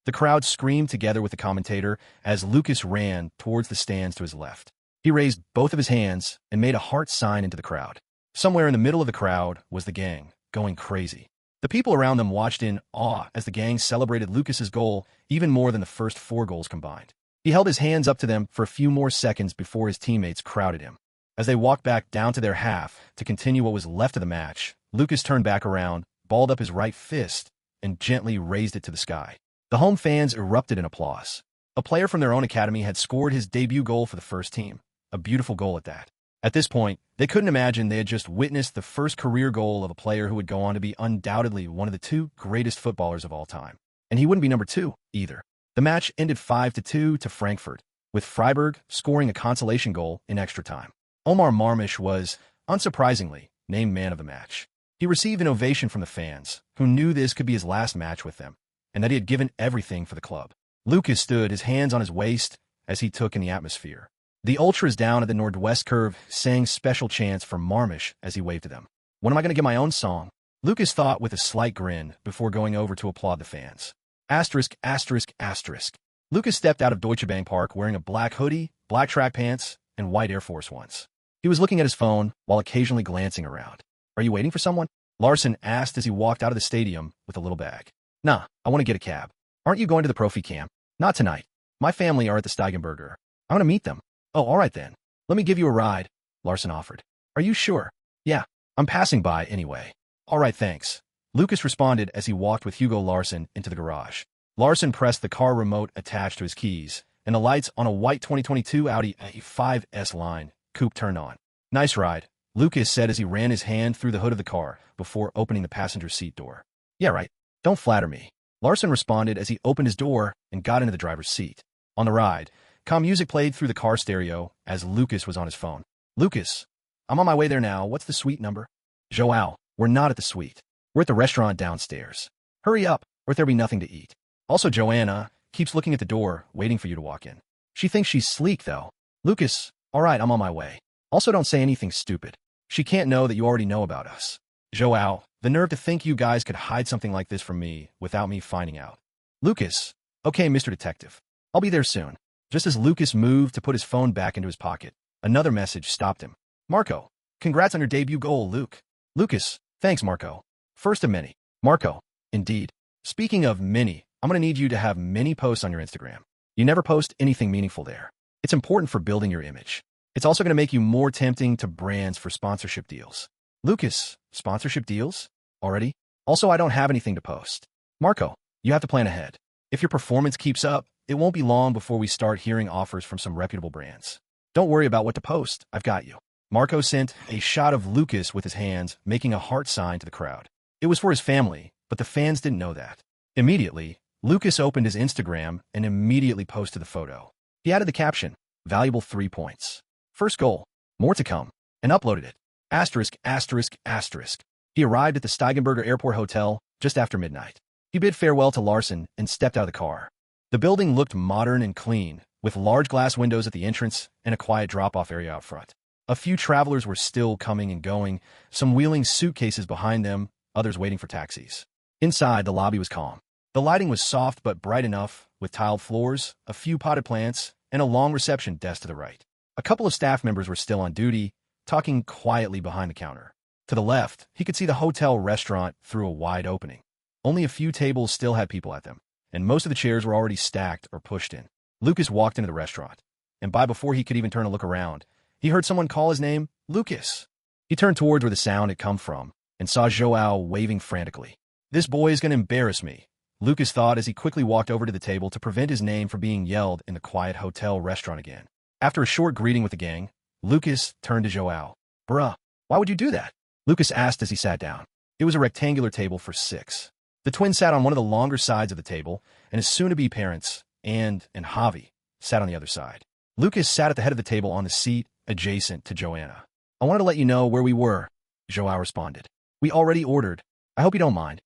The crowd screamed together with the commentator as Lukas ran towards the stands to his left. He raised both of his hands and made a heart sign into the crowd. Somewhere in the middle of the crowd was the gang, going crazy. The people around them watched in awe as the gang celebrated Lukas's goal even more than the first 4 goals combined. He held his hands up to them for a few more seconds before his teammates crowded him. As they walked back down to their half to continue what was left of the match, Lukas turned back around, balled up his right fist, and gently raised it to the sky. The home fans erupted in applause. A player from their own academy had scored his debut goal for the first team. A beautiful goal at that. At this point, they couldn't imagine they had just witnessed the first career goal of a player who would go on to be undoubtedly one of the 2 greatest footballers of all time. And he wouldn't be number 2, either. The match ended 5-2 to Frankfurt, with Freiburg scoring a consolation goal in extra time. Omar Marmish was, unsurprisingly, named man of the match. He received an ovation from the fans, who knew this could be his last match with them, and that he had given everything for the club. Lukas stood, his hands on his waist, as he took in the atmosphere. The ultras down at the Nordwest Curve sang special chants for Marmish as he waved to them. When am I going to get my own song? Lukas thought with a slight grin before going over to applaud the fans. Asterisk, asterisk, asterisk. Lukas stepped out of Deutsche Bank Park wearing a black hoodie, black track pants, and white Air Force Ones. He was looking at his phone while occasionally glancing around. Are you waiting for someone? Larson asked as he walked out of the stadium with a little bag. Nah, I want to get a cab. Aren't you going to the Profi camp? Not tonight. My family are at the Steigenberger. I want to meet them. Oh, all right then. Let me give you a ride, Larson offered. Are you sure? Yeah, I'm passing by anyway. All right, thanks. Lukas responded as he walked with Hugo Larson into the garage. Larson pressed the car remote attached to his keys, and the lights on a white 2022 Audi A5 S-Line coupe turned on. Nice ride, Lukas said as he ran his hand through the hood of the car before opening the passenger seat door. Yeah, right. Don't flatter me. Larson responded as he opened his door and got into the driver's seat. On the ride, calm music played through the car stereo as Lukas was on his phone. Lukas, I'm on my way there now. What's the suite number? Joao, we're not at the suite. We're at the restaurant downstairs. Hurry up, or there'll be nothing to eat. Also, Joanna keeps looking at the door, waiting for you to walk in. She thinks she's sleek, though. Lukas, all right, I'm on my way. Also, don't say anything stupid. She can't know that you already know about us. Joao, the nerve to think you guys could hide something like this from me without me finding out. Lukas, okay, Mr. Detective. I'll be there soon. Just as Lukas moved to put his phone back into his pocket, another message stopped him. Marco, congrats on your debut goal, Luke. Lukas, thanks, Marco. First of many. Marco, indeed. Speaking of many, I'm going to need you to have many posts on your Instagram. You never post anything meaningful there. It's important for building your image. It's also going to make you more tempting to brands for sponsorship deals. Lukas, sponsorship deals? Already? Also, I don't have anything to post. Marco, you have to plan ahead. If your performance keeps up, it won't be long before we start hearing offers from some reputable brands. Don't worry about what to post. I've got you. Marco sent a shot of Lukas with his hands, making a heart sign to the crowd. It was for his family, but the fans didn't know that. Immediately, Lukas opened his Instagram and immediately posted the photo. He added the caption, valuable 3 points. First goal, more to come, and uploaded it. Asterisk, asterisk, asterisk. He arrived at the Steigenberger Airport Hotel just after midnight. He bid farewell to Larson and stepped out of the car. The building looked modern and clean, with large glass windows at the entrance and a quiet drop-off area out front. A few travelers were still coming and going, some wheeling suitcases behind them, others waiting for taxis. Inside, the lobby was calm. The lighting was soft but bright enough, with tiled floors, a few potted plants, and a long reception desk to the right. A couple of staff members were still on duty, talking quietly behind the counter. To the left, he could see the hotel restaurant through a wide opening. Only a few tables still had people at them, and most of the chairs were already stacked or pushed in. Lukas walked into the restaurant, and before he could even turn to look around, he heard someone call his name, Lukas. He turned towards where the sound had come from, and saw Joao waving frantically. This boy is going to embarrass me, Lukas thought as he quickly walked over to the table to prevent his name from being yelled in the quiet hotel restaurant again. After a short greeting with the gang, Lukas turned to Joao. Bruh, why would you do that? Lukas asked as he sat down. It was a rectangular table for 6. The twins sat on one of the longer sides of the table, and his soon-to-be parents, and Javi, sat on the other side. Lukas sat at the head of the table on the seat adjacent to Joanna. I wanted to let you know where we were, Joao responded. We already ordered. I hope you don't mind.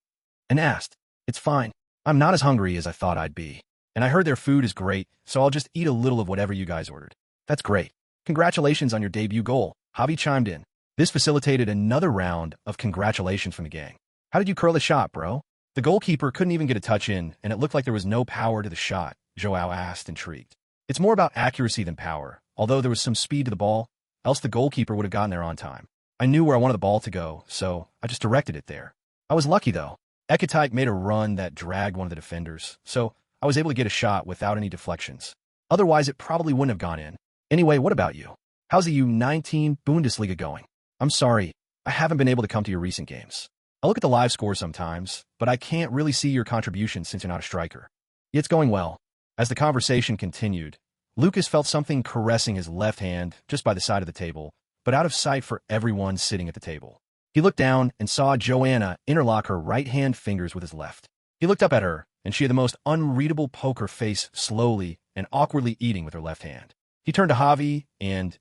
And asked. It's fine. I'm not as hungry as I thought I'd be. And I heard their food is great, so I'll just eat a little of whatever you guys ordered. That's great. Congratulations on your debut goal, Javi chimed in. This facilitated another round of congratulations from the gang. How did you curl the shot, bro? The goalkeeper couldn't even get a touch in, and it looked like there was no power to the shot, Joao asked, intrigued. It's more about accuracy than power, although there was some speed to the ball, else the goalkeeper would have gotten there on time. I knew where I wanted the ball to go, so I just directed it there. I was lucky, though. Ekatike made a run that dragged one of the defenders, so I was able to get a shot without any deflections. Otherwise, it probably wouldn't have gone in. Anyway, what about you? How's the U19 Bundesliga going? I'm sorry, I haven't been able to come to your recent games. I look at the live score sometimes, but I can't really see your contribution since you're not a striker. It's going well. As the conversation continued, Lukas felt something caressing his left hand just by the side of the table, but out of sight for everyone sitting at the table. He looked down and saw Joanna interlock her right-hand fingers with his left. He looked up at her, and she had the most unreadable poker face, slowly and awkwardly eating with her left hand. He turned to Javi, and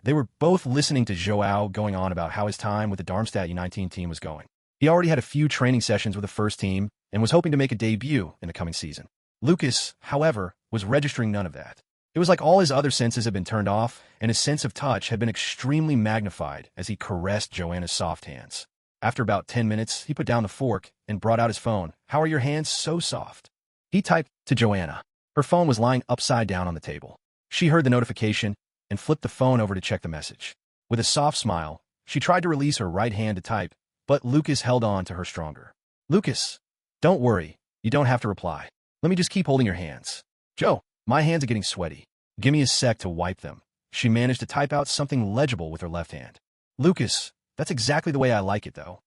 they were both listening to Joao going on about how his time with the Darmstadt U19 team was going. He already had a few training sessions with the first team and was hoping to make a debut in the coming season. Lukas, however, was registering none of that. It was like all his other senses had been turned off, and his sense of touch had been extremely magnified as he caressed Joanna's soft hands. After about 10 minutes, he put down the fork and brought out his phone. How are your hands so soft? He typed to Joanna. Her phone was lying upside down on the table. She heard the notification and flipped the phone over to check the message. With a soft smile, she tried to release her right hand to type, but Lukas held on to her stronger. Lukas, don't worry. You don't have to reply. Let me just keep holding your hands. Joe, my hands are getting sweaty. Give me a sec to wipe them. She managed to type out something legible with her left hand. Lukas, that's exactly the way I like it, though.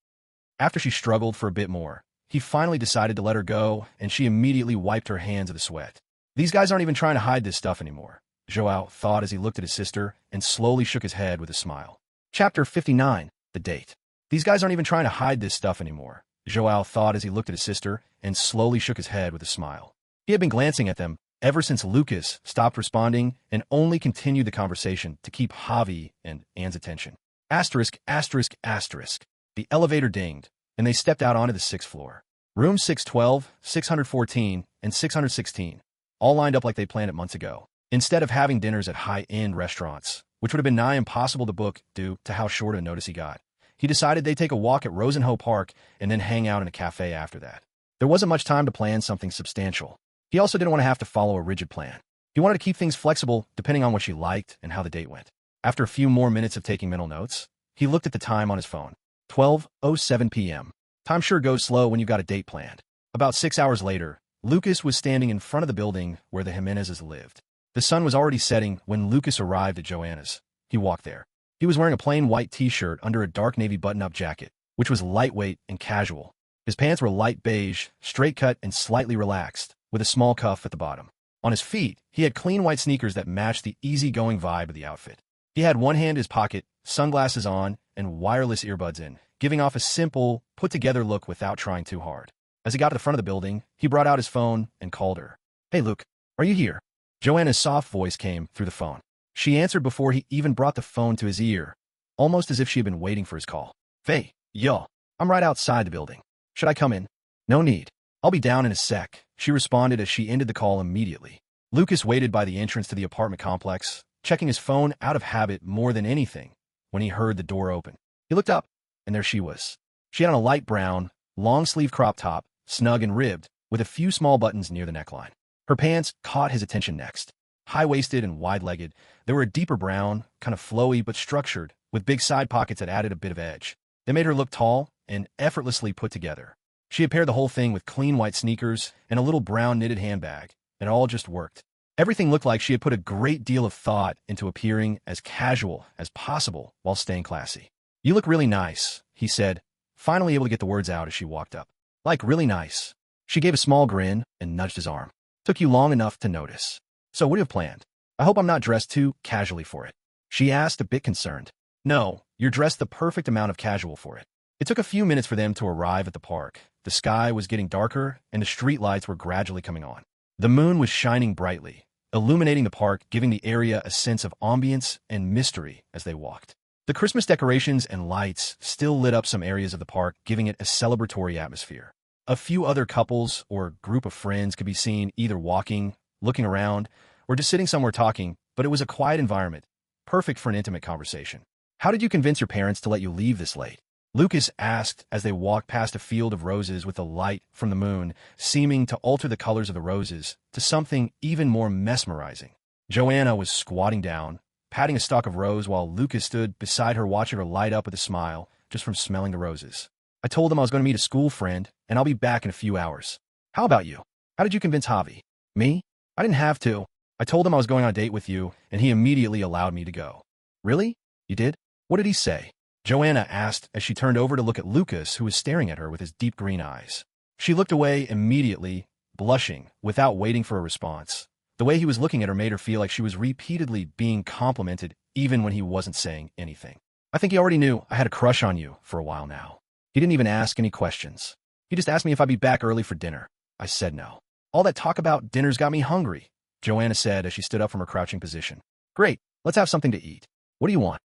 After she struggled for a bit more, he finally decided to let her go, and she immediately wiped her hands of the sweat. These guys aren't even trying to hide this stuff anymore, Joao thought as he looked at his sister and slowly shook his head with a smile. Chapter 59, The Date. These guys aren't even trying to hide this stuff anymore, Joao thought as he looked at his sister and slowly shook his head with a smile. He had been glancing at them ever since Lukas stopped responding and only continued the conversation to keep Javi and Anne's attention. Asterisk, asterisk, asterisk. The elevator dinged, and they stepped out onto the 6th floor. Rooms 612, 614, and 616, all lined up like they planned it months ago. Instead of having dinners at high-end restaurants, which would have been nigh impossible to book due to how short a notice he got, he decided they'd take a walk at Rosenho Park and then hang out in a cafe after that. There wasn't much time to plan something substantial. He also didn't want to have to follow a rigid plan. He wanted to keep things flexible depending on what she liked and how the date went. After a few more minutes of taking mental notes, he looked at the time on his phone. 12:07 p.m. Time sure goes slow when you've got a date planned. About 6 hours later, Lukas was standing in front of the building where the Jimenezes lived. The sun was already setting when Lukas arrived at Joanna's. He walked there. He was wearing a plain white t-shirt under a dark navy button-up jacket, which was lightweight and casual. His pants were light beige, straight-cut and slightly relaxed, with a small cuff at the bottom. On his feet, he had clean white sneakers that matched the easygoing vibe of the outfit. He had one hand in his pocket, sunglasses on, and wireless earbuds in, giving off a simple, put-together look without trying too hard. As he got to the front of the building, he brought out his phone and called her. Hey, Luke, are you here? Joanna's soft voice came through the phone. She answered before he even brought the phone to his ear, almost as if she had been waiting for his call. Faye, yo, I'm right outside the building. Should I come in? No need. I'll be down in a sec, she responded as she ended the call immediately. Lukas waited by the entrance to the apartment complex, checking his phone out of habit more than anything, when he heard the door open. He looked up, and there she was. She had on a light brown, long-sleeve crop top, snug and ribbed, with a few small buttons near the neckline. Her pants caught his attention next. High-waisted and wide-legged, they were a deeper brown, kind of flowy but structured, with big side pockets that added a bit of edge. They made her look tall and effortlessly put together. She had paired the whole thing with clean white sneakers and a little brown knitted handbag, and it all just worked. Everything looked like she had put a great deal of thought into appearing as casual as possible while staying classy. You look really nice, he said, finally able to get the words out as she walked up. Like, really nice. She gave a small grin and nudged his arm. Took you long enough to notice. So what do you have planned? I hope I'm not dressed too casually for it. She asked, a bit concerned. No, you're dressed the perfect amount of casual for it. It took a few minutes for them to arrive at the park. The sky was getting darker, and the street lights were gradually coming on. The moon was shining brightly, illuminating the park, giving the area a sense of ambience and mystery as they walked. The Christmas decorations and lights still lit up some areas of the park, giving it a celebratory atmosphere. A few other couples or group of friends could be seen either walking, looking around, or just sitting somewhere talking, but it was a quiet environment, perfect for an intimate conversation. How did you convince your parents to let you leave this late? Lukas asked as they walked past a field of roses with the light from the moon seeming to alter the colors of the roses to something even more mesmerizing. Joanna was squatting down, patting a stalk of rose while Lukas stood beside her watching her light up with a smile just from smelling the roses. I told him I was going to meet a school friend, and I'll be back in a few hours. How about you? How did you convince Javi? Me? I didn't have to. I told him I was going on a date with you, and he immediately allowed me to go. Really? You did? What did he say? Joanna asked as she turned over to look at Lukas, who was staring at her with his deep green eyes. She looked away immediately, blushing, without waiting for a response. The way he was looking at her made her feel like she was repeatedly being complimented even when he wasn't saying anything. I think he already knew I had a crush on you for a while now. He didn't even ask any questions. He just asked me if I'd be back early for dinner. I said no. All that talk about dinner's got me hungry, Joanna said as she stood up from her crouching position. Great, let's have something to eat. What do you want?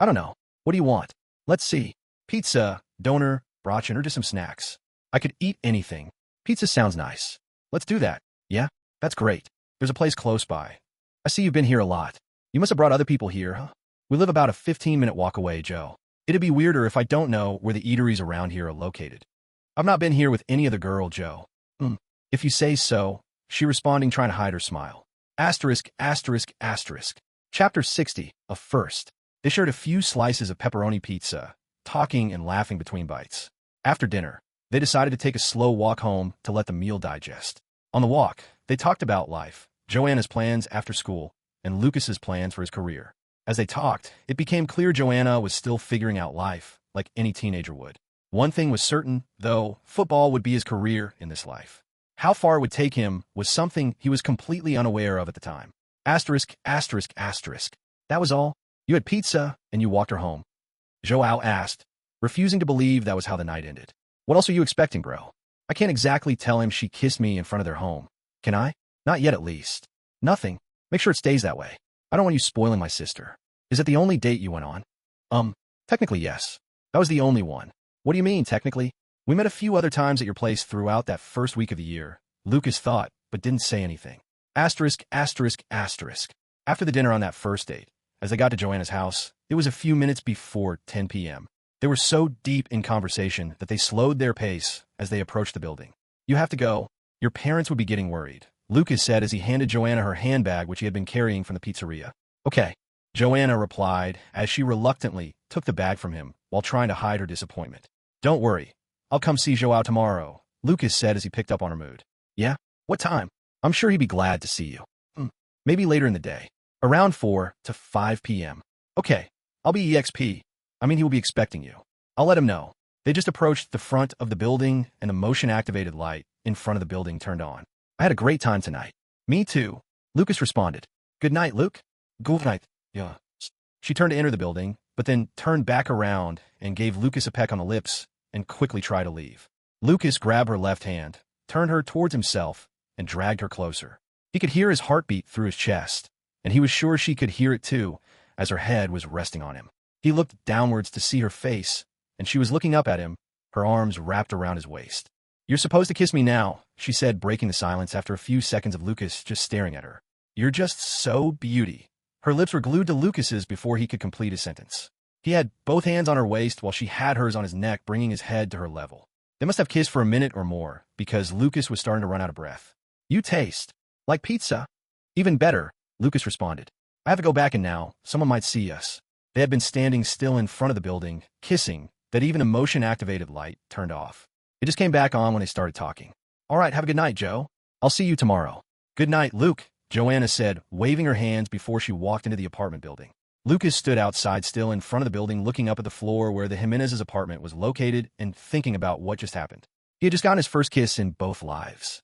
I don't know. What do you want? Let's see. Pizza, doner, brötchen, or just some snacks. I could eat anything. Pizza sounds nice. Let's do that. Yeah? That's great. There's a place close by. I see you've been here a lot. You must have brought other people here, huh? We live about a 15-minute walk away, Joe. It'd be weirder if I don't know where the eateries around here are located. I've not been here with any other girl, Joe. If you say so, she responding, trying to hide her smile. Asterisk, asterisk, asterisk. Chapter 60, a first. They shared a few slices of pepperoni pizza, talking and laughing between bites. After dinner, they decided to take a slow walk home to let the meal digest. On the walk, they talked about life, Joanna's plans after school, and Lukas's plans for his career. As they talked, it became clear Joanna was still figuring out life, like any teenager would. One thing was certain, though, football would be his career in this life. How far it would take him was something he was completely unaware of at the time. Asterisk, asterisk, asterisk. That was all? You had pizza, and you walked her home? Joao asked, refusing to believe that was how the night ended. What else are you expecting, bro? I can't exactly tell him she kissed me in front of their home. Can I? Not yet, at least. Nothing. Make sure it stays that way. I don't want you spoiling my sister. Is it the only date you went on? Technically, yes. That was the only one. What do you mean, technically? We met a few other times at your place throughout that first week of the year. Lukas thought, but didn't say anything. Asterisk, asterisk, asterisk. After the dinner on that first date, as they got to Joanna's house, it was a few minutes before 10 p.m. They were so deep in conversation that they slowed their pace as they approached the building. You have to go. Your parents would be getting worried, Lukas said as he handed Joanna her handbag which he had been carrying from the pizzeria. Okay, Joanna replied as she reluctantly took the bag from him while trying to hide her disappointment. Don't worry. I'll come see Joao tomorrow, Lukas said as he picked up on her mood. Yeah? What time? I'm sure he'd be glad to see you. Maybe later in the day. Around 4 to 5 p.m. Okay, I'll be EXP. I mean, he will be expecting you. I'll let him know. They just approached the front of the building and the motion-activated light in front of the building turned on. I had a great time tonight. Me too, Lukas responded. Good night, Luke. Good night. Yeah. She turned to enter the building, but then turned back around and gave Lukas a peck on the lips and quickly tried to leave. Lukas grabbed her left hand, turned her towards himself, and dragged her closer. He could hear his heartbeat through his chest, and he was sure she could hear it too, as her head was resting on him. He looked downwards to see her face, and she was looking up at him, her arms wrapped around his waist. You're supposed to kiss me now, she said, breaking the silence after a few seconds of Lukas just staring at her. You're just so beauty. Her lips were glued to Lukas's before he could complete his sentence. He had both hands on her waist while she had hers on his neck, bringing his head to her level. They must have kissed for a minute or more, because Lukas was starting to run out of breath. You taste like pizza. Even better, Lukas responded. I have to go back in now. Someone might see us. They had been standing still in front of the building, kissing, that even a motion-activated light turned off. It just came back on when they started talking. All right, have a good night, Joe. I'll see you tomorrow. Good night, Luke, Joanna said, waving her hands before she walked into the apartment building. Lukas stood outside still in front of the building, looking up at the floor where the Jimenez's apartment was located and thinking about what just happened. He had just gotten his first kiss in both lives.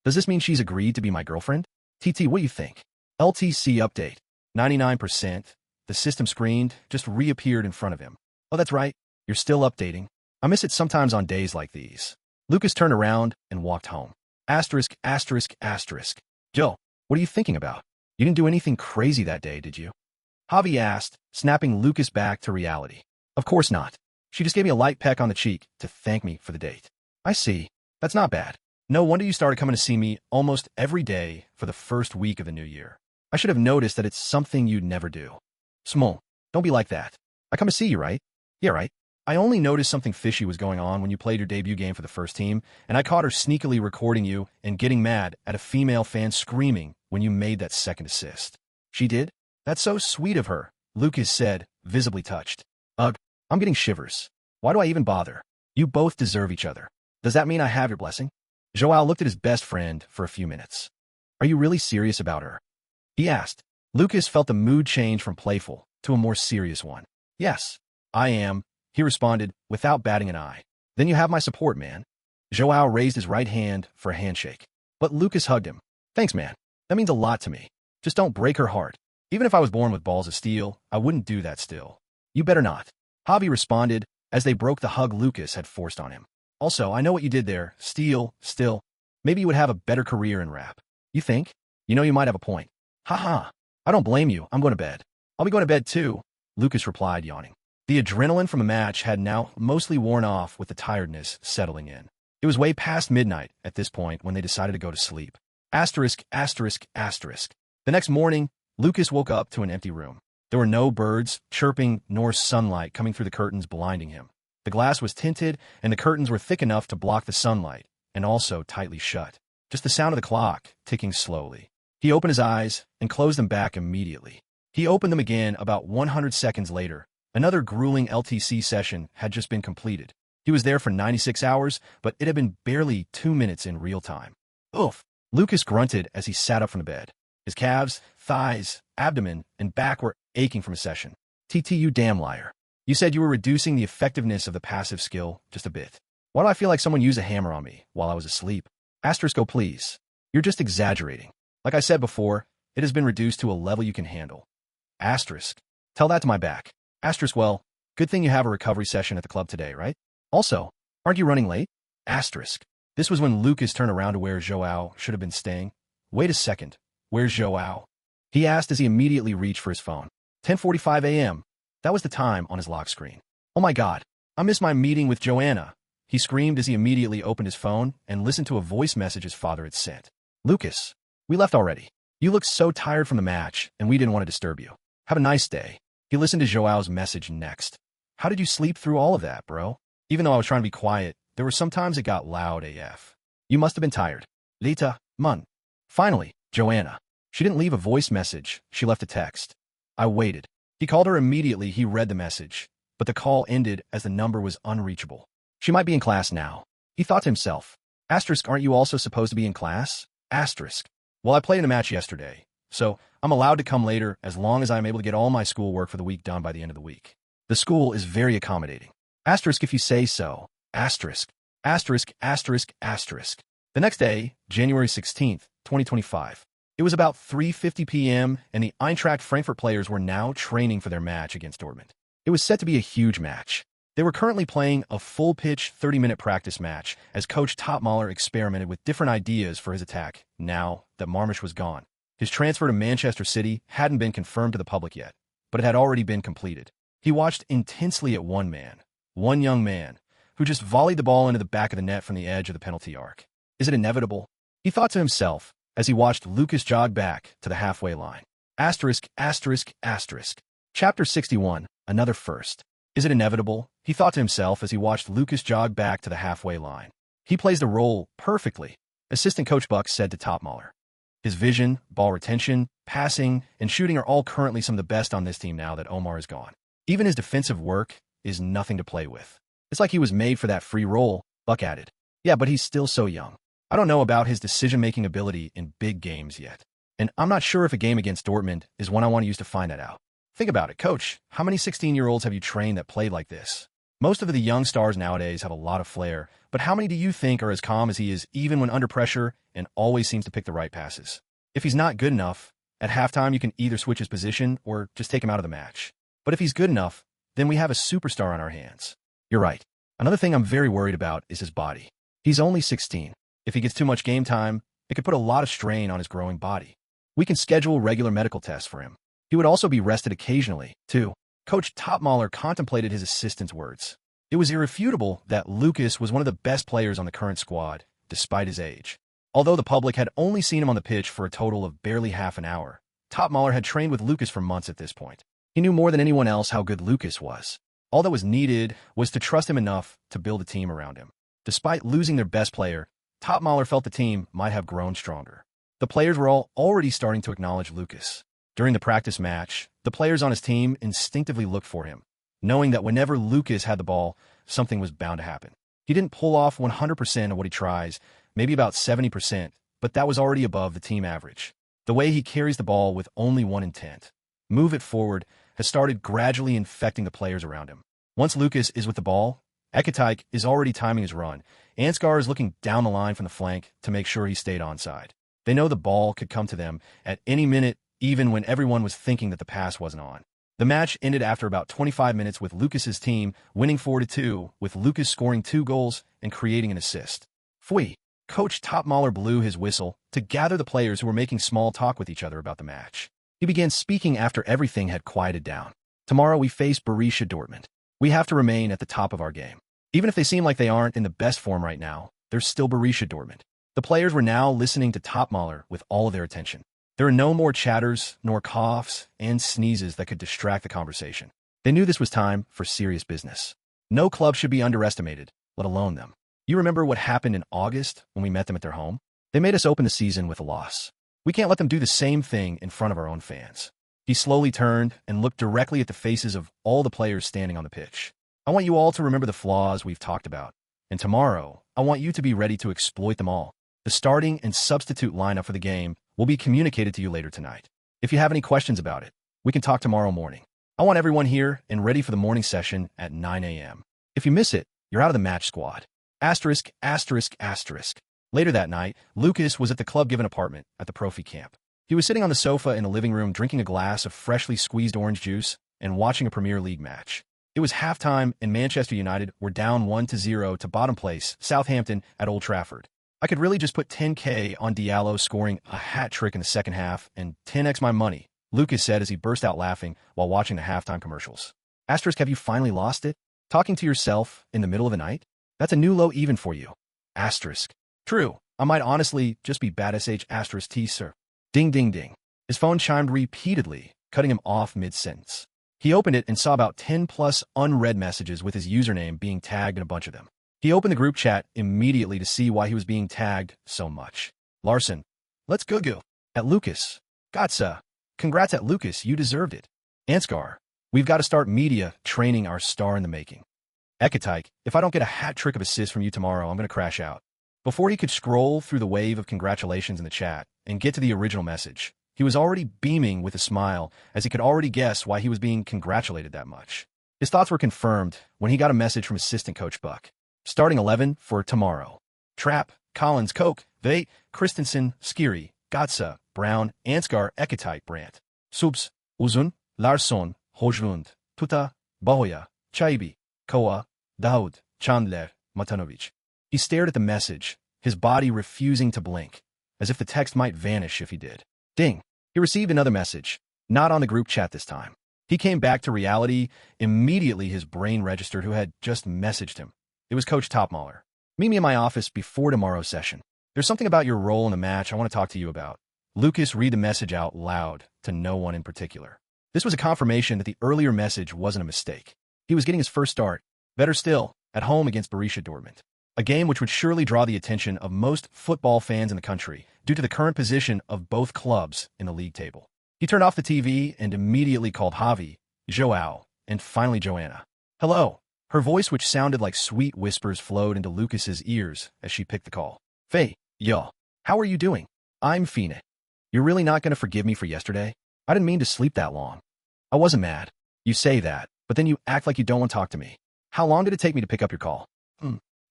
Does this mean she's agreed to be my girlfriend? TT, what do you think? LTC update. 99%. The system screened just reappeared in front of him. Oh, that's right. You're still updating. I miss it sometimes on days like these. Lukas turned around and walked home. Asterisk, asterisk, asterisk. Joe, what are you thinking about? You didn't do anything crazy that day, did you? Javi asked, snapping Lukas back to reality. Of course not. She just gave me a light peck on the cheek to thank me for the date. I see. That's not bad. No wonder you started coming to see me almost every day for the first week of the new year. I should have noticed that it's something you'd never do. Small, don't be like that. I come to see you, right? Yeah, right. I only noticed something fishy was going on when you played your debut game for the first team, and I caught her sneakily recording you and getting mad at a female fan screaming when you made that second assist. She did? That's so sweet of her, Lukas said, visibly touched. Ugh, I'm getting shivers. Why do I even bother? You both deserve each other. Does that mean I have your blessing? Joao looked at his best friend for a few minutes. Are you really serious about her? He asked. Lukas felt the mood change from playful to a more serious one. Yes, I am, he responded without batting an eye. Then you have my support, man. Joao raised his right hand for a handshake. But Lukas hugged him. Thanks, man. That means a lot to me. Just don't break her heart. Even if I was born with balls of steel, I wouldn't do that still. You better not. Javi responded as they broke the hug Lukas had forced on him. Also, I know what you did there. Still. Maybe you would have a better career in rap. You think? You know you might have a point. Haha. I don't blame you. I'm going to bed. I'll be going to bed too, Lukas replied, yawning. The adrenaline from a match had now mostly worn off with the tiredness settling in. It was way past midnight at this point when they decided to go to sleep. Asterisk. The next morning, Lukas woke up to an empty room. There were no birds chirping nor sunlight coming through the curtains blinding him. The glass was tinted and the curtains were thick enough to block the sunlight and also tightly shut. Just the sound of the clock ticking slowly. He opened his eyes and closed them back immediately. He opened them again about 100 seconds later. Another grueling LTC session had just been completed. He was there for 96 hours, but it had been barely 2 minutes in real time. Oof! Lukas grunted as he sat up from the bed. His calves, thighs, abdomen, and back were aching from a session. You damn liar. You said you were reducing the effectiveness of the passive skill just a bit. Why do I feel like someone used a hammer on me while I was asleep? Asterisk, please. You're just exaggerating. Like I said before, it has been reduced to a level you can handle. Asterisk. Tell that to my back. Asterisk, well, good thing you have a recovery session at the club today, right? Also, aren't you running late? Asterisk. This was when Lukas turned around to where Joao should have been staying. Wait a second. Where's Joao? He asked as he immediately reached for his phone. 10:45 a.m. That was the time on his lock screen. Oh my God. I missed my meeting with Joanna. He screamed as he immediately opened his phone and listened to a voice message his father had sent. Lukas, we left already. You looked so tired from the match, and we didn't want to disturb you. Have a nice day. He listened to Joao's message next. How did you sleep through all of that, bro? Even though I was trying to be quiet, there were some times it got loud AF. You must have been tired. Lita, mun. Finally, Joanna. She didn't leave a voice message. She left a text. I waited. He called her immediately. He read the message, but the call ended as the number was unreachable. She might be in class now. He thought to himself. Asterisk, aren't you also supposed to be in class? Asterisk. Well, I played in a match yesterday, so I'm allowed to come later as long as I'm able to get all my schoolwork for the week done by the end of the week. The school is very accommodating. Asterisk if you say so. Asterisk. The next day, January 16th, 2025. It was about 3:50 p.m. and the Eintracht Frankfurt players were now training for their match against Dortmund. It was set to be a huge match. They were currently playing a full-pitch 30-minute practice match as Coach Topmaler experimented with different ideas for his attack now that Marmish was gone. His transfer to Manchester City hadn't been confirmed to the public yet, but it had already been completed. He watched intensely at one young man, who just volleyed the ball into the back of the net from the edge of the penalty arc. Is it inevitable? He thought to himself as he watched Lukas jog back to the halfway line. Asterisk. Chapter 61, Another First. Is it inevitable? He thought to himself as he watched Lukas jog back to the halfway line. He plays the role perfectly, assistant coach Buck said to Topmaler. His vision, ball retention, passing, and shooting are all currently some of the best on this team now that Omar is gone. Even his defensive work is nothing to play with. It's like he was made for that free role, Buck added. Yeah, but he's still so young. I don't know about his decision-making ability in big games yet. And I'm not sure if a game against Dortmund is one I want to use to find that out. Think about it, coach. How many 16-year-olds have you trained that played like this? Most of the young stars nowadays have a lot of flair, but how many do you think are as calm as he is even when under pressure and always seems to pick the right passes? If he's not good enough, at halftime you can either switch his position or just take him out of the match. But if he's good enough, then we have a superstar on our hands. You're right. Another thing I'm very worried about is his body. He's only 16. If he gets too much game time, it could put a lot of strain on his growing body. We can schedule regular medical tests for him. He would also be rested occasionally, too. Coach Topmaler contemplated his assistant's words. It was irrefutable that Lukas was one of the best players on the current squad, despite his age. Although the public had only seen him on the pitch for a total of barely half an hour, Top Mahler had trained with Lukas for months at this point. He knew more than anyone else how good Lukas was. All that was needed was to trust him enough to build a team around him. Despite losing their best player, Top Mahler felt the team might have grown stronger. The players were all already starting to acknowledge Lukas. During the practice match, the players on his team instinctively looked for him, knowing that whenever Lukas had the ball, something was bound to happen. He didn't pull off 100% of what he tries, maybe about 70%, but that was already above the team average. The way he carries the ball with only one intent, move it forward, has started gradually infecting the players around him. Once Lukas is with the ball, Ekatike is already timing his run. Ansgar is looking down the line from the flank to make sure he stayed onside. They know the ball could come to them at any minute, even when everyone was thinking that the pass wasn't on. The match ended after about 25 minutes with Lukas's team winning 4-2, with Lukas scoring 2 goals and creating an assist. Fui. Coach Top Mahler blew his whistle to gather the players who were making small talk with each other about the match. He began speaking after everything had quieted down. Tomorrow we face Borussia Dortmund. We have to remain at the top of our game. Even if they seem like they aren't in the best form right now, they're still Borussia Dortmund. The players were now listening to Top Mahler with all of their attention. There are no more chatters, nor coughs and sneezes that could distract the conversation. They knew this was time for serious business. No club should be underestimated, let alone them. You remember what happened in August when we met them at their home? They made us open the season with a loss. We can't let them do the same thing in front of our own fans. He slowly turned and looked directly at the faces of all the players standing on the pitch. I want you all to remember the flaws we've talked about. And tomorrow, I want you to be ready to exploit them all. The starting and substitute lineup for the game will be communicated to you later tonight. If you have any questions about it, we can talk tomorrow morning. I want everyone here and ready for the morning session at 9 a.m. If you miss it, you're out of the match squad. Asterisk, asterisk, asterisk. Later that night, Lukas was at the club-given apartment at the Profi camp. He was sitting on the sofa in the living room drinking a glass of freshly squeezed orange juice and watching a Premier League match. It was halftime and Manchester United were down 1-0 to bottom place, Southampton, at Old Trafford. I could really just put 10K on Diallo scoring a hat trick in the second half and 10x my money, Lukas said as he burst out laughing while watching the halftime commercials. Asterisk, have you finally lost it? Talking to yourself in the middle of the night? That's a new low even for you. Asterisk. True, I might honestly just be bad sh asterisk t, sir. Ding ding ding. His phone chimed repeatedly, cutting him off mid-sentence. He opened it and saw about 10+ unread messages with his username being tagged in a bunch of them. He opened the group chat immediately to see why he was being tagged so much. Larson. Let's go. At Lukas. Gotsa. Congrats at Lukas, you deserved it. Ansgar. We've got to start media training our star in the making. Ekatike. If I don't get a hat trick of assists from you tomorrow, I'm going to crash out. Before he could scroll through the wave of congratulations in the chat and get to the original message, he was already beaming with a smile as he could already guess why he was being congratulated that much. His thoughts were confirmed when he got a message from assistant coach Buck. Starting 11 for tomorrow. Trapp, Collins, Koch, Veit, Christensen, Skiri, Gotsa, Brown, Ansgar, Ekatike, Brandt. Subs, Uzun, Larsson, Hojlund, Tuta, Bahoya, Chaibi, Koa, Daoud, Chandler, Matanovic. He stared at the message, his body refusing to blink, as if the text might vanish if he did. Ding. He received another message, not on the group chat this time. He came back to reality. Immediately his brain registered who had just messaged him. It was Coach Top Mahler. Meet me in my office before tomorrow's session. There's something about your role in the match I want to talk to you about. Lukas read the message out loud to no one in particular. This was a confirmation that the earlier message wasn't a mistake. He was getting his first start, better still, at home against Borussia Dortmund. A game which would surely draw the attention of most football fans in the country due to the current position of both clubs in the league table. He turned off the TV and immediately called Javi, Joao, and finally Joanna. Hello. Her voice, which sounded like sweet whispers, flowed into Lukas's ears as she picked the call. Faye, yo, how are you doing? I'm Fina. You're really not going to forgive me for yesterday? I didn't mean to sleep that long. I wasn't mad. You say that, but then you act like you don't want to talk to me. How long did it take me to pick up your call?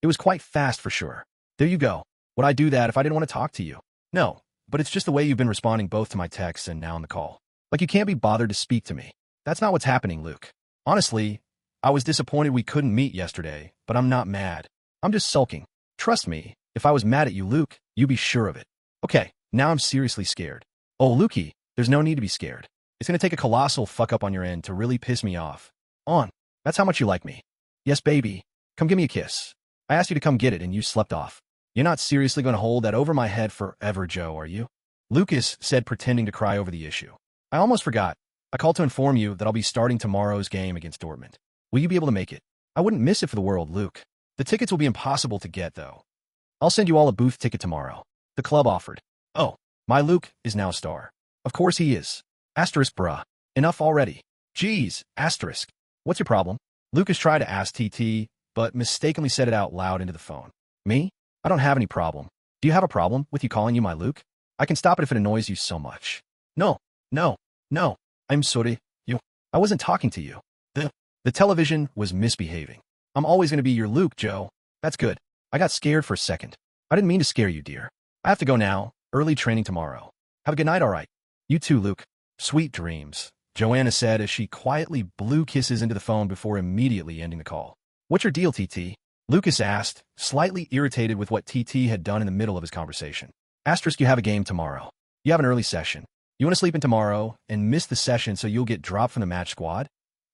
It was quite fast for sure. There you go. Would I do that if I didn't want to talk to you? No, but it's just the way you've been responding both to my texts and now on the call. Like you can't be bothered to speak to me. That's not what's happening, Luke. Honestly, I was disappointed we couldn't meet yesterday, but I'm not mad. I'm just sulking. Trust me, if I was mad at you, Luke, you'd be sure of it. Okay, now I'm seriously scared. Oh, Lukey, there's no need to be scared. It's going to take a colossal fuck up on your end to really piss me off. That's how much you like me. Yes, baby. Come give me a kiss. I asked you to come get it and you slept off. You're not seriously going to hold that over my head forever, Joe, are you? Lukas said, pretending to cry over the issue. I almost forgot. I called to inform you that I'll be starting tomorrow's game against Dortmund. Will you be able to make it? I wouldn't miss it for the world, Luke. The tickets will be impossible to get, though. I'll send you all a booth ticket tomorrow. The club offered. Oh, my Luke is now a star. Of course he is. Asterisk bruh. Enough already. Geez, asterisk. What's your problem? Lucas tried to ask TT, but mistakenly said it out loud into the phone. Me? I don't have any problem. Do you have a problem with you calling you my Luke? I can stop it if it annoys you so much. No, no, no. I'm sorry. I wasn't talking to you. The television was misbehaving. I'm always going to be your Luke, Joe. That's good. I got scared for a second. I didn't mean to scare you, dear. I have to go now. Early training tomorrow. Have a good night, all right? You too, Luke. Sweet dreams, Joanna said as she quietly blew kisses into the phone before immediately ending the call. What's your deal, TT? Lucas asked, slightly irritated with what TT had done in the middle of his conversation. Asterisk, you have a game tomorrow. You have an early session. You want to sleep in tomorrow and miss the session so you'll get dropped from the match squad?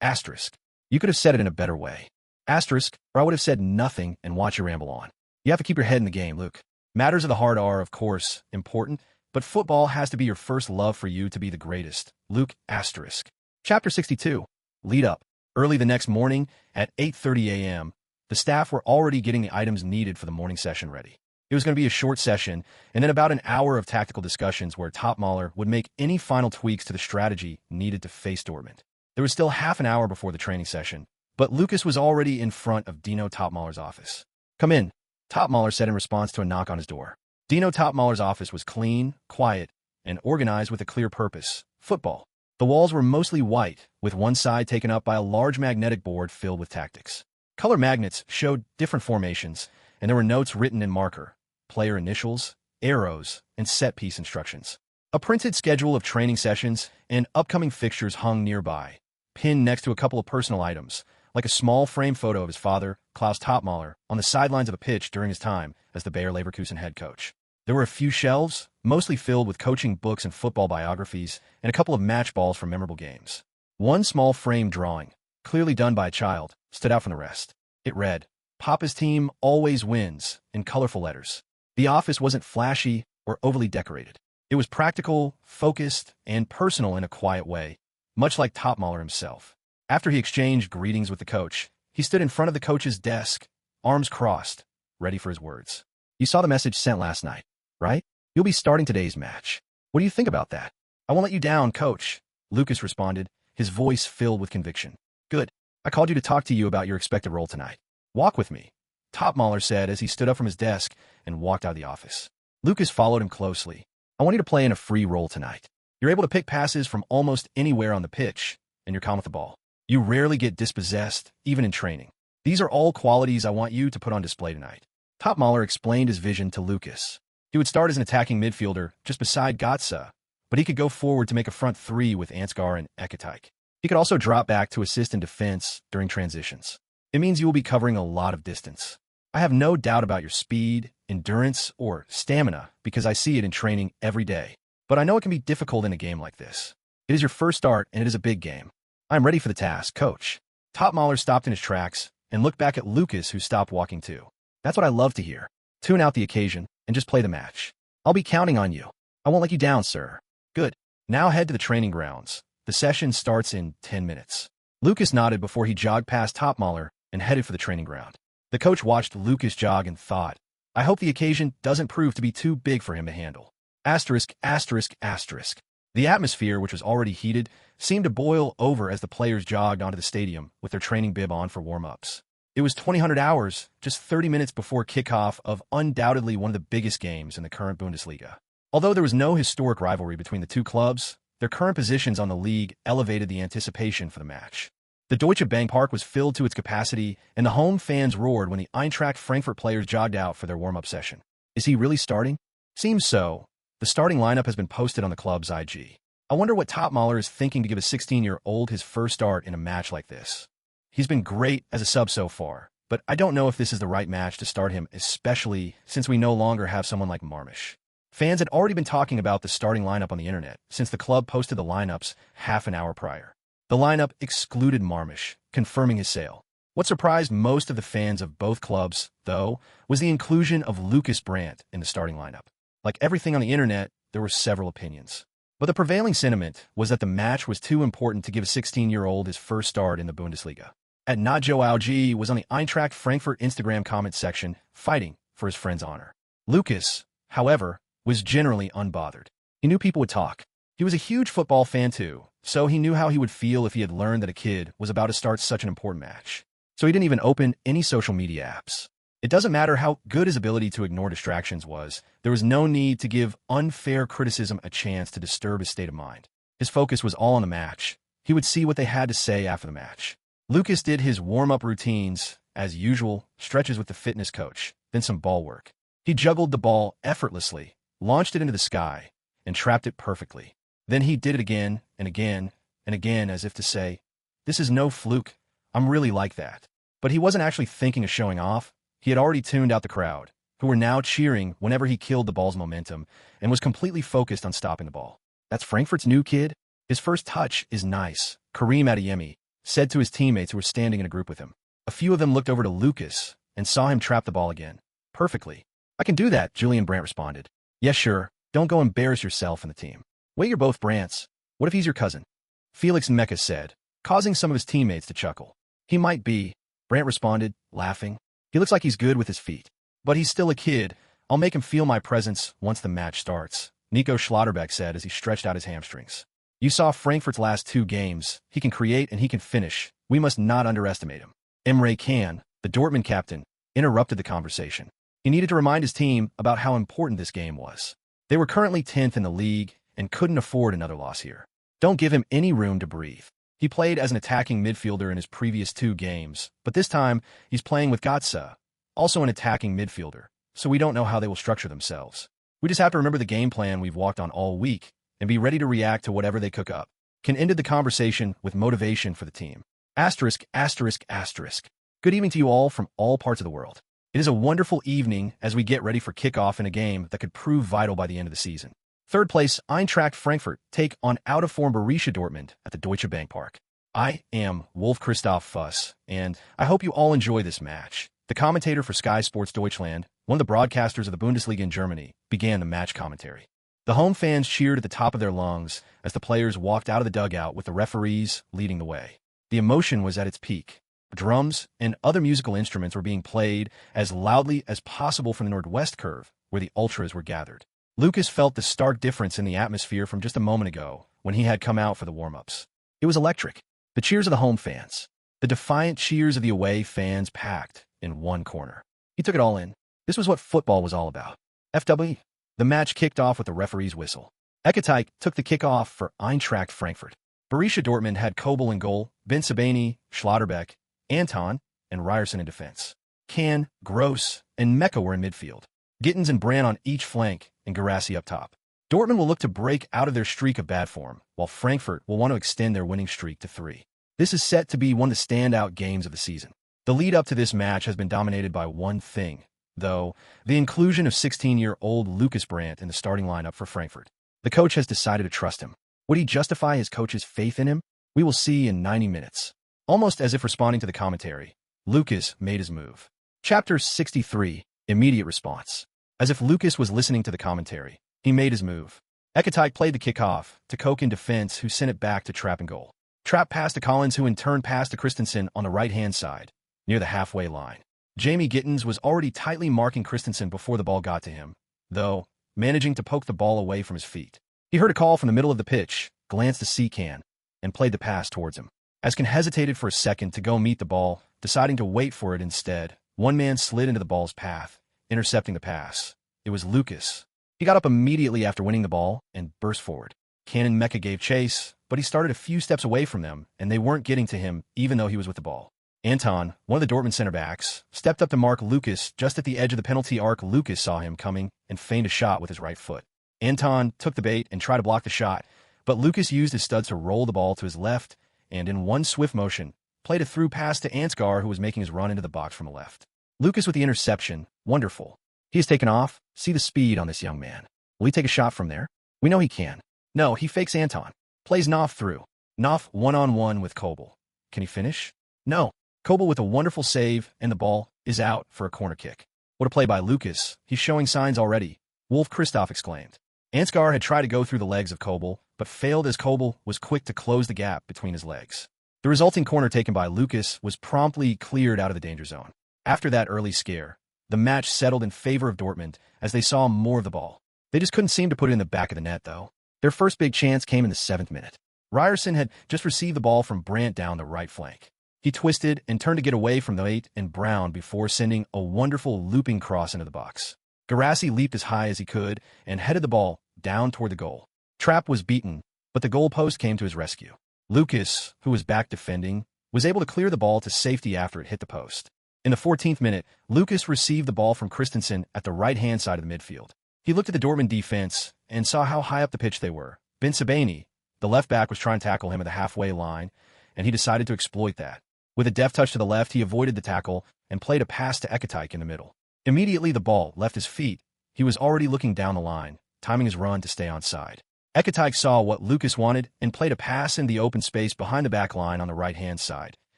Asterisk. You could have said it in a better way. Asterisk, or I would have said nothing and watch you ramble on. You have to keep your head in the game, Luke. Matters of the heart are, of course, important, but football has to be your first love for you to be the greatest. Luke, asterisk. Chapter 62. Lead up. Early the next morning, at 8:30 a.m., the staff were already getting the items needed for the morning session ready. It was going to be a short session, and then about an hour of tactical discussions where Topmaler would make any final tweaks to the strategy needed to face Dortmund. There was still half an hour before the training session, but Lucas was already in front of Dino Topmaler's office. Come in, Topmaler said in response to a knock on his door. Dino Topmaler's office was clean, quiet, and organized with a clear purpose: football. The walls were mostly white, with one side taken up by a large magnetic board filled with tactics. Color magnets showed different formations, and there were notes written in marker, player initials, arrows, and set-piece instructions. A printed schedule of training sessions and upcoming fixtures hung nearby, pinned next to a couple of personal items, like a small frame photo of his father, Klaus Topmaler, on the sidelines of a pitch during his time as the Bayer Leverkusen head coach. There were a few shelves, mostly filled with coaching books and football biographies, and a couple of match balls from memorable games. One small frame drawing, clearly done by a child, stood out from the rest. It read, "Papa's team always wins," in colorful letters. The office wasn't flashy or overly decorated. It was practical, focused, and personal in a quiet way, much like Topmaler himself. After he exchanged greetings with the coach, he stood in front of the coach's desk, arms crossed, ready for his words. You saw the message sent last night, right? You'll be starting today's match. What do you think about that? I won't let you down, coach, Lucas responded, his voice filled with conviction. Good. I called you to talk to you about your expected role tonight. Walk with me, Topmaler said as he stood up from his desk and walked out of the office. Lucas followed him closely. I want you to play in a free role tonight. You're able to pick passes from almost anywhere on the pitch, and you're calm with the ball. You rarely get dispossessed, even in training. These are all qualities I want you to put on display tonight. Topmaler explained his vision to Lucas. He would start as an attacking midfielder just beside Gotza, but he could go forward to make a front three with Ansgar and Ekatike. He could also drop back to assist in defense during transitions. It means you will be covering a lot of distance. I have no doubt about your speed, endurance, or stamina because I see it in training every day. But I know it can be difficult in a game like this. It is your first start, and it is a big game. I am ready for the task, coach. Topmaler stopped in his tracks and looked back at Lucas, who stopped walking too. That's what I love to hear. Tune out the occasion and just play the match. I'll be counting on you. I won't let you down, sir. Good. Now head to the training grounds. The session starts in 10 minutes. Lucas nodded before he jogged past Topmaler and headed for the training ground. The coach watched Lucas jog and thought, I hope the occasion doesn't prove to be too big for him to handle. Asterisk, asterisk, asterisk. The atmosphere, which was already heated, seemed to boil over as the players jogged onto the stadium with their training bib on for warm-ups. It was 2000 hours, just 30 minutes before kickoff of undoubtedly one of the biggest games in the current Bundesliga. Although there was no historic rivalry between the two clubs, their current positions on the league elevated the anticipation for the match. The Deutsche Bank Park was filled to its capacity, and the home fans roared when the Eintracht Frankfurt players jogged out for their warm-up session. Is he really starting? Seems so. The starting lineup has been posted on the club's IG. I wonder what Topmaler is thinking to give a 16-year-old his first start in a match like this. He's been great as a sub so far, but I don't know if this is the right match to start him, especially since we no longer have someone like Marmish. Fans had already been talking about the starting lineup on the internet since the club posted the lineups half an hour prior. The lineup excluded Marmish, confirming his sale. What surprised most of the fans of both clubs, though, was the inclusion of Lukas Brandt in the starting lineup. Like everything on the internet, there were several opinions. But the prevailing sentiment was that the match was too important to give a 16-year-old his first start in the Bundesliga. At Not Joe Algi was on the Eintracht Frankfurt Instagram comment section, fighting for his friend's honor. Lukas, however, was generally unbothered. He knew people would talk. He was a huge football fan too, so he knew how he would feel if he had learned that a kid was about to start such an important match. So he didn't even open any social media apps. It doesn't matter how good his ability to ignore distractions was, there was no need to give unfair criticism a chance to disturb his state of mind. His focus was all on the match. He would see what they had to say after the match. Lukas did his warm-up routines, as usual, stretches with the fitness coach, then some ball work. He juggled the ball effortlessly, launched it into the sky, and trapped it perfectly. Then he did it again and again and again as if to say, "This is no fluke, I'm really like that." But he wasn't actually thinking of showing off. He had already tuned out the crowd, who were now cheering whenever he killed the ball's momentum, and was completely focused on stopping the ball. "That's Frankfurt's new kid? His first touch is nice," Karim Adeyemi said to his teammates who were standing in a group with him. A few of them looked over to Lukas and saw him trap the ball again. "Perfectly. I can do that," Julian Brandt responded. "Yes, sure. Don't go embarrass yourself and the team." "Wait, you're both Brandts. What if he's your cousin?" Felix Mecca said, causing some of his teammates to chuckle. "He might be," Brandt responded, laughing. "He looks like he's good with his feet. But he's still a kid. I'll make him feel my presence once the match starts," Nico Schlotterbeck said as he stretched out his hamstrings. "You saw Frankfurt's last 2 games. He can create and he can finish. We must not underestimate him." Emre Can, the Dortmund captain, interrupted the conversation. He needed to remind his team about how important this game was. They were currently 10th in the league and couldn't afford another loss here. Don't give him any room to breathe. He played as an attacking midfielder in his previous 2 games, but this time he's playing with Götze, also an attacking midfielder, so we don't know how they will structure themselves. We just have to remember the game plan we've walked on all week and be ready to react to whatever they cook up. Ken ended the conversation with motivation for the team. Asterisk, asterisk, asterisk. Good evening to you all from all parts of the world. It is a wonderful evening as we get ready for kickoff in a game that could prove vital by the end of the season. Third place, Eintracht Frankfurt take on out-of-form Borussia Dortmund at the Deutsche Bank Park. I am Wolf Christoph Fuss, and I hope you all enjoy this match. The commentator for Sky Sports Deutschland, one of the broadcasters of the Bundesliga in Germany, began the match commentary. The home fans cheered at the top of their lungs as the players walked out of the dugout with the referees leading the way. The emotion was at its peak. Drums and other musical instruments were being played as loudly as possible from the Nordwest Curve, where the ultras were gathered. Lukas felt the stark difference in the atmosphere from just a moment ago when he had come out for the warm-ups. It was electric. The cheers of the home fans, the defiant cheers of the away fans packed in one corner. He took it all in. This was what football was all about. FW. The match kicked off with the referee's whistle. Ekatike took the kickoff for Eintracht Frankfurt. Borussia Dortmund had Kobel in goal, Ben Sabani, Schlotterbeck, Anton, and Ryerson in defense. Can, Gross, and Mecca were in midfield. Gittens and Brandt on each flank, and Garassi up top. Dortmund will look to break out of their streak of bad form, while Frankfurt will want to extend their winning streak to 3. This is set to be one of the standout games of the season. The lead-up to this match has been dominated by one thing, though, the inclusion of 16-year-old Lukas Brandt in the starting lineup for Frankfurt. The coach has decided to trust him. Would he justify his coach's faith in him? We will see in 90 minutes. Almost as if responding to the commentary, Lukas made his move. Chapter 63, Immediate Response. As if Lukas was listening to the commentary, he made his move. Ekatike played the kickoff to Koch in defense, who sent it back to Trapp in goal. Trapp passed to Collins, who in turn passed to Christensen on the right-hand side, near the halfway line. Jamie Gittens was already tightly marking Christensen before the ball got to him, though managing to poke the ball away from his feet. He heard a call from the middle of the pitch, glanced to see Can, and played the pass towards him. As Can hesitated for a second to go meet the ball, deciding to wait for it instead, one man slid into the ball's path, intercepting the pass. It was Lukas. He got up immediately after winning the ball and burst forward. Can and Mecca gave chase, but he started a few steps away from them, and they weren't getting to him even though he was with the ball. Anton, one of the Dortmund center backs, stepped up to mark Lukas just at the edge of the penalty arc. Lukas saw him coming and feigned a shot with his right foot. Anton took the bait and tried to block the shot, but Lukas used his studs to roll the ball to his left and, in one swift motion, played a through pass to Ansgar, who was making his run into the box from the left. Lukas with the interception. Wonderful. He has taken off. See the speed on this young man. Will he take a shot from there? We know he can. No, he fakes Anton. Plays Knopf through. Knopf one-on-one with Kobel. Can he finish? No. Kobel with a wonderful save, and the ball is out for a corner kick. What a play by Lukas. He's showing signs already, Wolf Christoph exclaimed. Ansgar had tried to go through the legs of Kobel, but failed as Koble was quick to close the gap between his legs. The resulting corner taken by Lukas was promptly cleared out of the danger zone. After that early scare, the match settled in favor of Dortmund as they saw more of the ball. They just couldn't seem to put it in the back of the net, though. Their first big chance came in the 7th minute. Ryerson had just received the ball from Brandt down the right flank. He twisted and turned to get away from the 8 and Brown before sending a wonderful looping cross into the box. Garassi leaped as high as he could and headed the ball down toward the goal. Trapp was beaten, but the goalpost came to his rescue. Lukas, who was back defending, was able to clear the ball to safety after it hit the post. In the 14th minute, Lukas received the ball from Christensen at the right-hand side of the midfield. He looked at the Dortmund defense and saw how high up the pitch they were. Ben Sebaini, the left back, was trying to tackle him at the halfway line, and he decided to exploit that. With a deft touch to the left, he avoided the tackle and played a pass to Ekatike in the middle. Immediately the ball left his feet. He was already looking down the line, timing his run to stay onside. Ekatike saw what Lukas wanted and played a pass in the open space behind the back line on the right-hand side,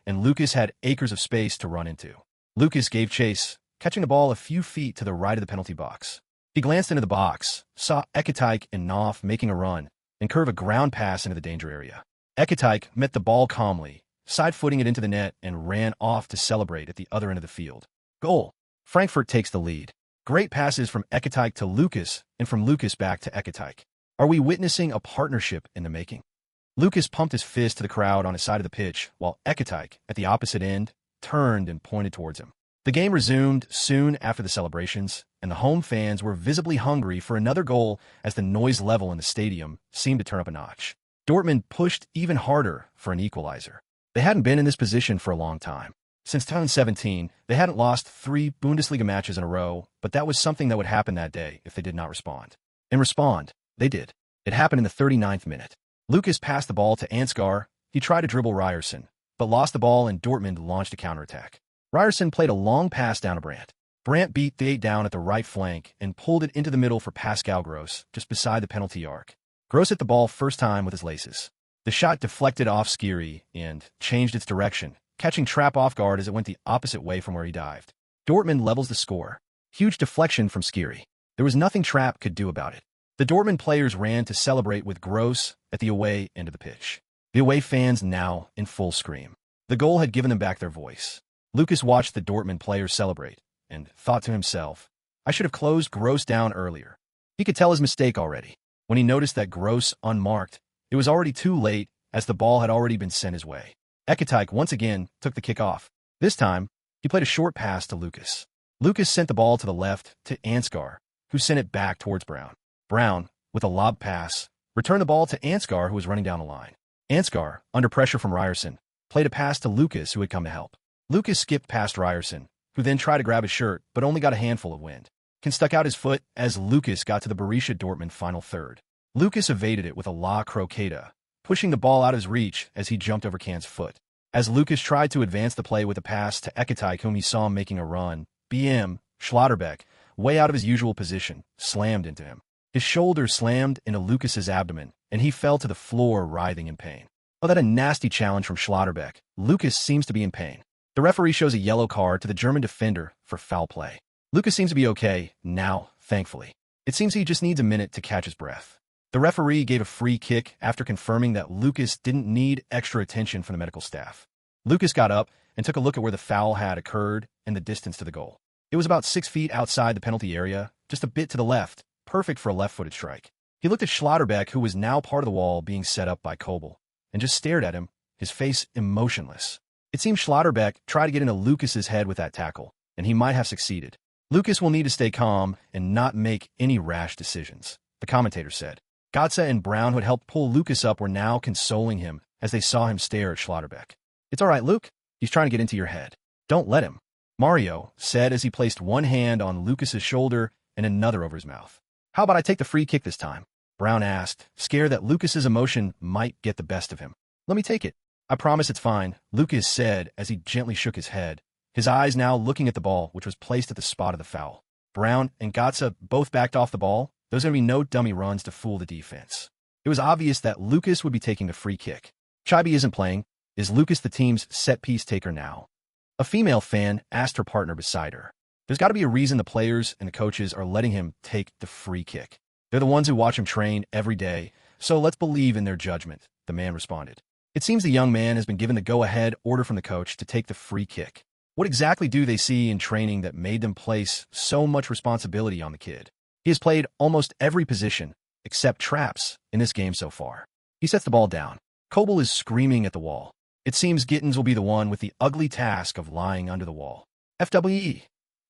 and Lukas had acres of space to run into. Lukas gave chase, catching the ball a few feet to the right of the penalty box. He glanced into the box, saw Ekatike and Knopf making a run, and curve a ground pass into the danger area. Ekatike met the ball calmly, side-footing it into the net, and ran off to celebrate at the other end of the field. Goal. Frankfurt takes the lead. Great passes from Ekatike to Lukas, and from Lukas back to Ekatike. Are we witnessing a partnership in the making? Lukas pumped his fist to the crowd on his side of the pitch, while Ekatike, at the opposite end, turned and pointed towards him. The game resumed soon after the celebrations, and the home fans were visibly hungry for another goal as the noise level in the stadium seemed to turn up a notch. Dortmund pushed even harder for an equalizer. They hadn't been in this position for a long time. Since 2017, they hadn't lost 3 Bundesliga matches in a row, but that was something that would happen that day if they did not respond. And respond, they did. It happened in the 39th minute. Lukas passed the ball to Ansgar. He tried to dribble Ryerson, but lost the ball and Dortmund launched a counterattack. Ryerson played a long pass down to Brandt. Brandt beat the 8 down at the right flank and pulled it into the middle for Pascal Gross, just beside the penalty arc. Gross hit the ball first time with his laces. The shot deflected off Skiri and changed its direction, catching Trapp off guard as it went the opposite way from where he dived. Dortmund levels the score. Huge deflection from Skiri. There was nothing Trapp could do about it. The Dortmund players ran to celebrate with Gross at the away end of the pitch. The away fans now in full scream. The goal had given them back their voice. Lukas watched the Dortmund players celebrate and thought to himself, I should have closed Gross down earlier. He could tell his mistake already. When he noticed that Gross unmarked, it was already too late as the ball had already been sent his way. Ekatike once again took the kick off. This time, he played a short pass to Lukas. Lukas sent the ball to the left to Ansgar, who sent it back towards Brown. Brown, with a lob pass, returned the ball to Ansgar, who was running down the line. Ansgar, under pressure from Ryerson, played a pass to Lukas, who had come to help. Lukas skipped past Ryerson, who then tried to grab his shirt, but only got a handful of wind. Ken stuck out his foot as Lukas got to the Borussia Dortmund final third. Lukas evaded it with a La Croqueta, pushing the ball out of his reach as he jumped over Ken's foot. As Lukas tried to advance the play with a pass to Ekatike, whom he saw making a run, BM Schlotterbeck, way out of his usual position, slammed into him. His shoulder slammed into Lukas's abdomen, and he fell to the floor writhing in pain. Oh, that a nasty challenge from Schlotterbeck. Lukas seems to be in pain. The referee shows a yellow card to the German defender for foul play. Lukas seems to be okay now, thankfully. It seems he just needs a minute to catch his breath. The referee gave a free kick after confirming that Lukas didn't need extra attention from the medical staff. Lukas got up and took a look at where the foul had occurred and the distance to the goal. It was about 6 feet outside the penalty area, just a bit to the left, perfect for a left-footed strike. He looked at Schlotterbeck, who was now part of the wall being set up by Koble, and just stared at him, his face emotionless. It seemed Schlotterbeck tried to get into Lukas's head with that tackle, and he might have succeeded. Lukas will need to stay calm and not make any rash decisions, the commentator said. Gotze and Brown, who had helped pull Lukas up, were now consoling him as they saw him stare at Schlotterbeck. It's all right, Luke. He's trying to get into your head. Don't let him. Mario said as he placed one hand on Lukas's shoulder and another over his mouth. How about I take the free kick this time? Brown asked, scared that Lukas's emotion might get the best of him. Let me take it. I promise it's fine, Lukas said as he gently shook his head, his eyes now looking at the ball, which was placed at the spot of the foul. Brown and Gotze both backed off the ball. There's going to be no dummy runs to fool the defense. It was obvious that Lukas would be taking the free kick. Chibi isn't playing. Is Lukas the team's set-piece taker now? A female fan asked her partner beside her. There's got to be a reason the players and the coaches are letting him take the free kick. They're the ones who watch him train every day, So let's believe in their judgment, the man responded. It seems the young man has been given the go-ahead order from the coach to take the free kick. What exactly do they see in training that made them place so much responsibility on the kid? He has played almost every position, except traps, in this game so far. He sets the ball down. Koble is screaming at the wall. It seems Gittins will be the one with the ugly task of lying under the wall. FWE.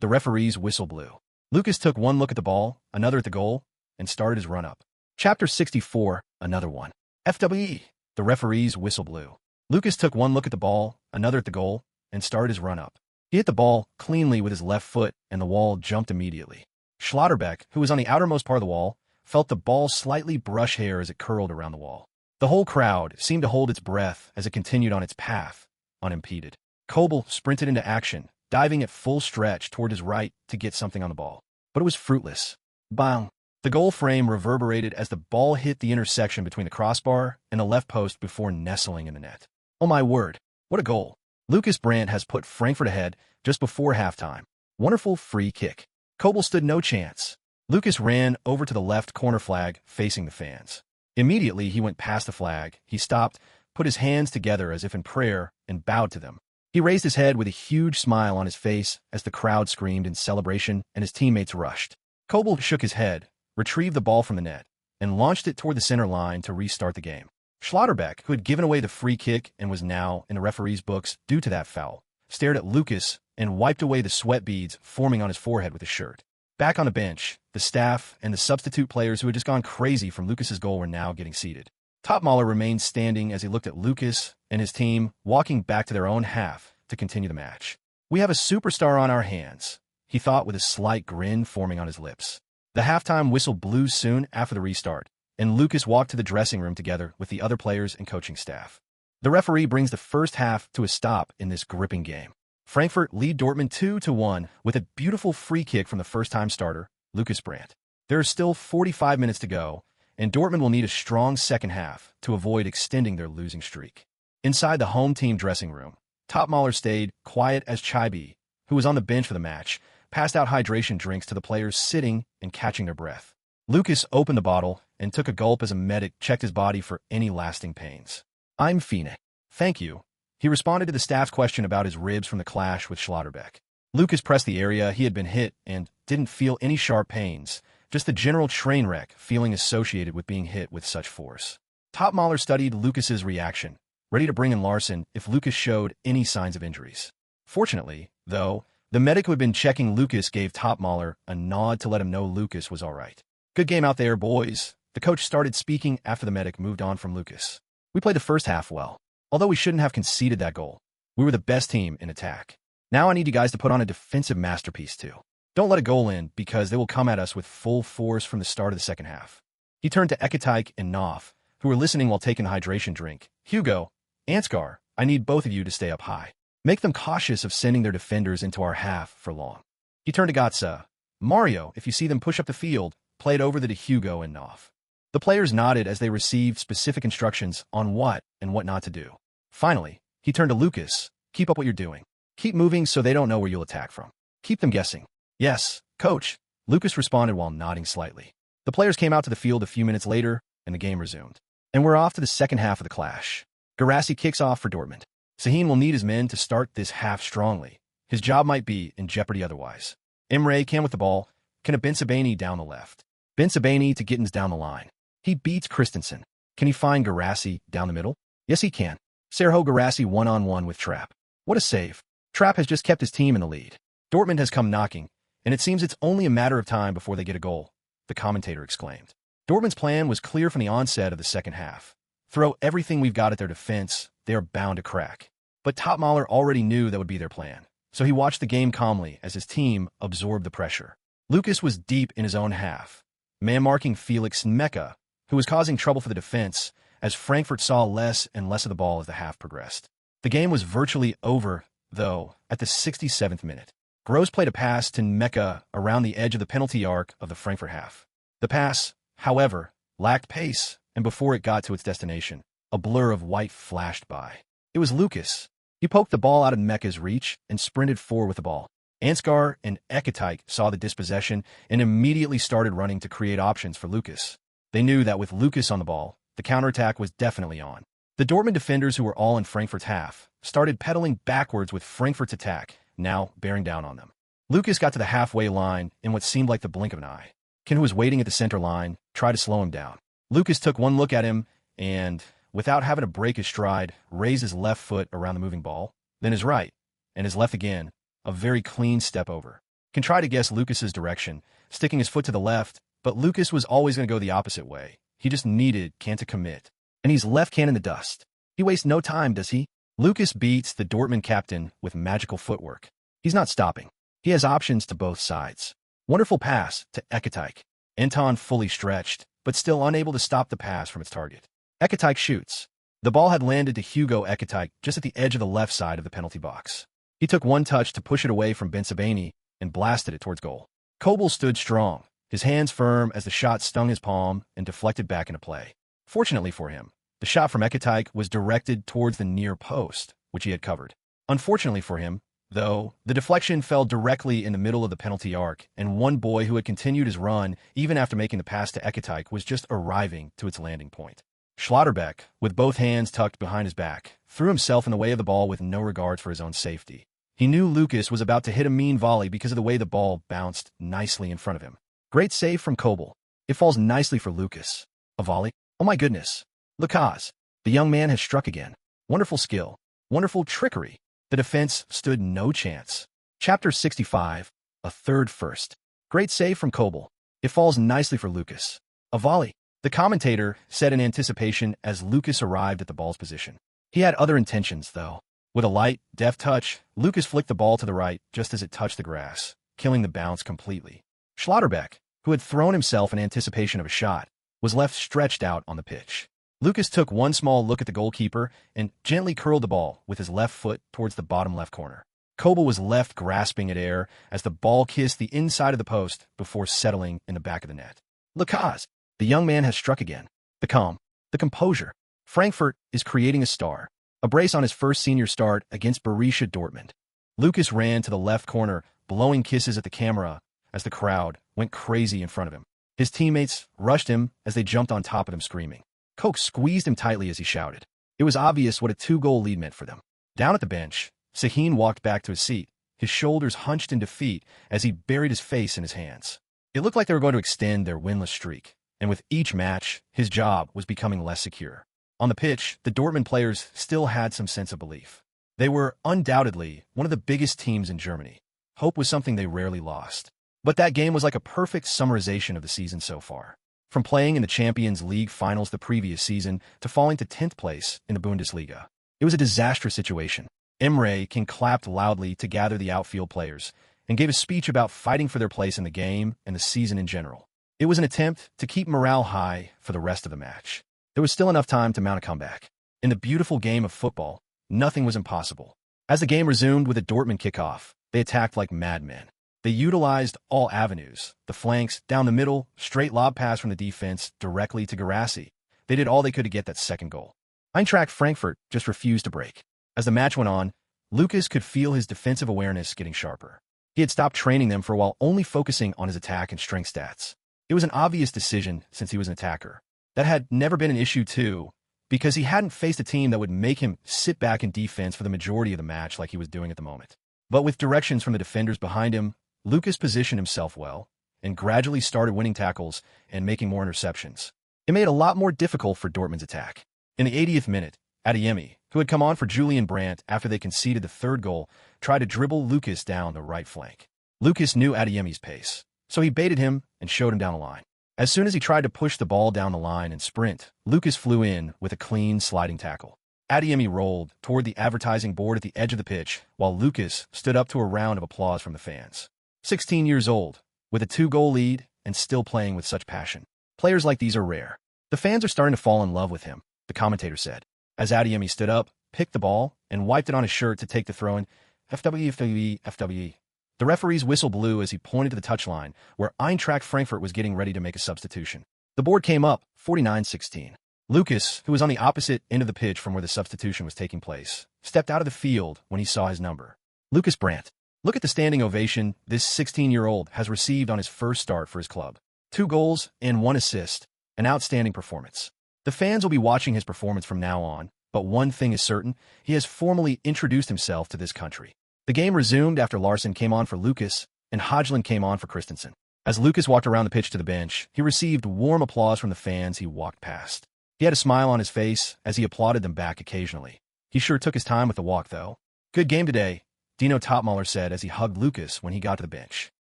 The referee's whistle blew. Lukas took one look at the ball, another at the goal, and started his run-up. Chapter 64, another one. FWE. The referee's whistle blew. Lukas took one look at the ball, another at the goal, and started his run-up. He hit the ball cleanly with his left foot, and the wall jumped immediately. Schlotterbeck, who was on the outermost part of the wall, felt the ball slightly brush hair as it curled around the wall. The whole crowd seemed to hold its breath as it continued on its path, unimpeded. Koble sprinted into action, diving at full stretch toward his right to get something on the ball. But it was fruitless. Bang! The goal frame reverberated as the ball hit the intersection between the crossbar and the left post before nestling in the net. Oh my word, what a goal! Lukas Brandt has put Frankfurt ahead just before halftime. Wonderful free kick. Koble stood no chance. Lukas ran over to the left corner flag facing the fans. Immediately he went past the flag. He stopped, put his hands together as if in prayer, and bowed to them. He raised his head with a huge smile on his face as the crowd screamed in celebration and his teammates rushed. Koble shook his head, retrieved the ball from the net, and launched it toward the center line to restart the game. Schlotterbeck, who had given away the free kick and was now in the referee's books due to that foul, stared at Lukas and wiped away the sweat beads forming on his forehead with his shirt. Back on the bench, the staff and the substitute players who had just gone crazy from Lukas's goal were now getting seated. Topmaler remained standing as he looked at Lukas and his team walking back to their own half to continue the match. We have a superstar on our hands, he thought with a slight grin forming on his lips. The halftime whistle blew soon after the restart, and Lukas walked to the dressing room together with the other players and coaching staff. The referee brings the first half to a stop in this gripping game. Frankfurt lead Dortmund 2-1 with a beautiful free kick from the first-time starter, Lukas Brandt. There are still 45 minutes to go, and Dortmund will need a strong second half to avoid extending their losing streak. Inside the home team dressing room, Topmaler stayed quiet as Chaibi, who was on the bench for the match, passed out hydration drinks to the players sitting and catching their breath. Lukas opened the bottle and took a gulp as a medic checked his body for any lasting pains. I'm fine. Thank you. He responded to the staff's question about his ribs from the clash with Schlotterbeck. Lukas pressed the area he had been hit and didn't feel any sharp pains, just the general train wreck feeling associated with being hit with such force. Topmaler studied Lukas's reaction, ready to bring in Larson if Lukas showed any signs of injuries. Fortunately, though, the medic who had been checking Lukas gave Topmaler a nod to let him know Lukas was all right. Good game out there, boys. The coach started speaking after the medic moved on from Lukas. We played the first half well. Although we shouldn't have conceded that goal, we were the best team in attack. Now I need you guys to put on a defensive masterpiece too. Don't let a goal in because they will come at us with full force from the start of the second half. He turned to Ekatike and Knopf, who were listening while taking a hydration drink. Hugo, Ansgar, I need both of you to stay up high. Make them cautious of sending their defenders into our half for long. He turned to Gotza. Mario, if you see them push up the field, play it over to Hugo and Knopf. The players nodded as they received specific instructions on what and what not to do. Finally, he turned to Lukas. Keep up what you're doing. Keep moving so they don't know where you'll attack from. Keep them guessing. Yes, coach, Lukas responded while nodding slightly. The players came out to the field a few minutes later, and the game resumed. And we're off to the second half of the clash. Garassi kicks off for Dortmund. Sahin will need his men to start this half strongly. His job might be in jeopardy otherwise. Emre can with the ball, can a Bensabeni down the left. Bensabeni to Gittins down the line. He beats Christensen. Can he find Garassi down the middle? Yes, he can. Sergio Garassi one-on-one with Trapp. What a save. Trapp has just kept his team in the lead. Dortmund has come knocking, and it seems it's only a matter of time before they get a goal, the commentator exclaimed. Dortmund's plan was clear from the onset of the second half. Throw everything we've got at their defense, they are bound to crack. But Topmaler already knew that would be their plan, so he watched the game calmly as his team absorbed the pressure. Lukas was deep in his own half, man-marking Felix Mecca, who was causing trouble for the defense, as Frankfurt saw less and less of the ball as the half progressed. The game was virtually over, though, at the 67th minute. Gross played a pass to Mecca around the edge of the penalty arc of the Frankfurt half. The pass, however, lacked pace, and before it got to its destination, a blur of white flashed by. It was Lukas. He poked the ball out of Mecca's reach and sprinted forward with the ball. Ansgar and Ekatike saw the dispossession and immediately started running to create options for Lukas. They knew that with Lukas on the ball, the counterattack was definitely on. The Dortmund defenders, who were all in Frankfurt's half, started pedaling backwards with Frankfurt's attack now bearing down on them. Lukas got to the halfway line in what seemed like the blink of an eye. Ken, who was waiting at the center line, tried to slow him down. Lukas took one look at him and, without having to break his stride, raised his left foot around the moving ball, then his right, and his left again, a very clean step over. Ken tried to guess Lukas's direction, sticking his foot to the left, but Lukas was always going to go the opposite way. He just needed Ken to commit. And he's left Ken in the dust. He wastes no time, does he? Lukas beats the Dortmund captain with magical footwork. He's not stopping. He has options to both sides. Wonderful pass to Ekatike. Anton fully stretched, but still unable to stop the pass from its target. Ekatike shoots. The ball had landed to Hugo Ekatike just at the edge of the left side of the penalty box. He took one touch to push it away from Bensabeni and blasted it towards goal. Kobel stood strong, his hands firm as the shot stung his palm and deflected back into play. Fortunately for him, the shot from Ekatike was directed towards the near post, which he had covered. Unfortunately for him, though, the deflection fell directly in the middle of the penalty arc, and one boy who had continued his run even after making the pass to Ekatike was just arriving to its landing point. Schlotterbeck, with both hands tucked behind his back, threw himself in the way of the ball with no regard for his own safety. He knew Lukas was about to hit a mean volley because of the way the ball bounced nicely in front of him. Great save from Kobel. It falls nicely for Lukas. A volley? Oh my goodness. Lukas. The young man has struck again. Wonderful skill. Wonderful trickery. The defense stood no chance. Chapter 65. A third first. Great save from Kobel. It falls nicely for Lukas. A volley. The commentator said in anticipation as Lukas arrived at the ball's position. He had other intentions, though. With a light, deft touch, Lukas flicked the ball to the right just as it touched the grass, killing the bounce completely. Schlotterbeck, who had thrown himself in anticipation of a shot, was left stretched out on the pitch. Lukas took one small look at the goalkeeper and gently curled the ball with his left foot towards the bottom left corner. Kobel was left grasping at air as the ball kissed the inside of the post before settling in the back of the net. Lukas. The young man has struck again. The calm. The composure. Frankfurt is creating a star. A brace on his first senior start against Borussia Dortmund. Lukas ran to the left corner, blowing kisses at the camera as the crowd went crazy in front of him. His teammates rushed him as they jumped on top of him screaming. Koch squeezed him tightly as he shouted. It was obvious what a 2-goal lead meant for them. Down at the bench, Sahin walked back to his seat, his shoulders hunched in defeat as he buried his face in his hands. It looked like they were going to extend their winless streak, and with each match, his job was becoming less secure. On the pitch, the Dortmund players still had some sense of belief. They were undoubtedly one of the biggest teams in Germany. Hope was something they rarely lost. But that game was like a perfect summarization of the season so far. From playing in the Champions League finals the previous season to falling to 10th place in the Bundesliga. It was a disastrous situation. Emre Can clapped loudly to gather the outfield players and gave a speech about fighting for their place in the game and the season in general. It was an attempt to keep morale high for the rest of the match. There was still enough time to mount a comeback. In the beautiful game of football, nothing was impossible. As the game resumed with a Dortmund kickoff, they attacked like madmen. They utilized all avenues, the flanks, down the middle, straight lob pass from the defense directly to Guirassy. They did all they could to get that second goal. Eintracht Frankfurt just refused to break. As the match went on, Lukas could feel his defensive awareness getting sharper. He had stopped training them for a while, only focusing on his attack and strength stats. It was an obvious decision since he was an attacker. That had never been an issue too, because he hadn't faced a team that would make him sit back in defense for the majority of the match like he was doing at the moment. But with directions from the defenders behind him, Lukas positioned himself well and gradually started winning tackles and making more interceptions. It made it a lot more difficult for Dortmund's attack. In the 80th minute, Adeyemi, who had come on for Julian Brandt after they conceded the third goal, tried to dribble Lukas down the right flank. Lukas knew Adeyemi's pace, so he baited him and showed him down the line. As soon as he tried to push the ball down the line and sprint, Lukas flew in with a clean sliding tackle. Adeyemi rolled toward the advertising board at the edge of the pitch, while Lukas stood up to a round of applause from the fans. 16 years old, with a 2-goal lead, and still playing with such passion. Players like these are rare. The fans are starting to fall in love with him, the commentator said, as Adeyemi stood up, picked the ball, and wiped it on his shirt to take the throw-in. FWE. The referee's whistle blew as he pointed to the touchline, where Eintracht Frankfurt was getting ready to make a substitution. The board came up, 49-16. Lukas, who was on the opposite end of the pitch from where the substitution was taking place, stepped out of the field when he saw his number. Lukas Brandt. Look at the standing ovation this 16-year-old has received on his first start for his club. 2 goals and 1 assist. An outstanding performance. The fans will be watching his performance from now on, but one thing is certain, he has formally introduced himself to this country. The game resumed after Larson came on for Lukas, and Hodgland came on for Christensen. As Lukas walked around the pitch to the bench, he received warm applause from the fans he walked past. He had a smile on his face as he applauded them back occasionally. He sure took his time with the walk, though. Good game today, Dino Topmaler said as he hugged Lukas when he got to the bench.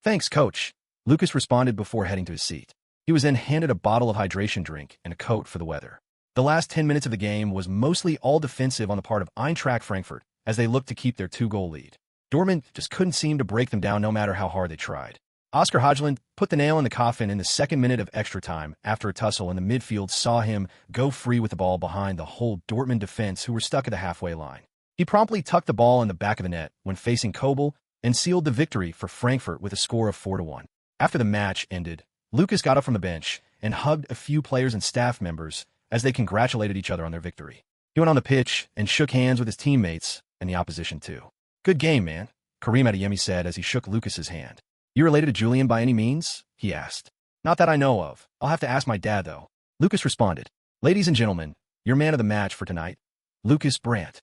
Thanks, coach, Lukas responded before heading to his seat. He was then handed a bottle of hydration drink and a coat for the weather. The last 10 minutes of the game was mostly all defensive on the part of Eintracht Frankfurt as they looked to keep their 2-goal lead. Dortmund just couldn't seem to break them down no matter how hard they tried. Oscar Hodgland put the nail in the coffin in the second minute of extra time after a tussle in the midfield saw him go free with the ball behind the whole Dortmund defense who were stuck at the halfway line. He promptly tucked the ball in the back of the net when facing Kobel and sealed the victory for Frankfurt with a score of 4-1. After the match ended, Lukas got up from the bench and hugged a few players and staff members as they congratulated each other on their victory. He went on the pitch and shook hands with his teammates and the opposition too. Good game, man, Karim Adeyemi said as he shook Lukas's hand. You related to Julian by any means? He asked. Not that I know of. I'll have to ask my dad, though. Lukas responded. Ladies and gentlemen, your man of the match for tonight, Lukas Brandt.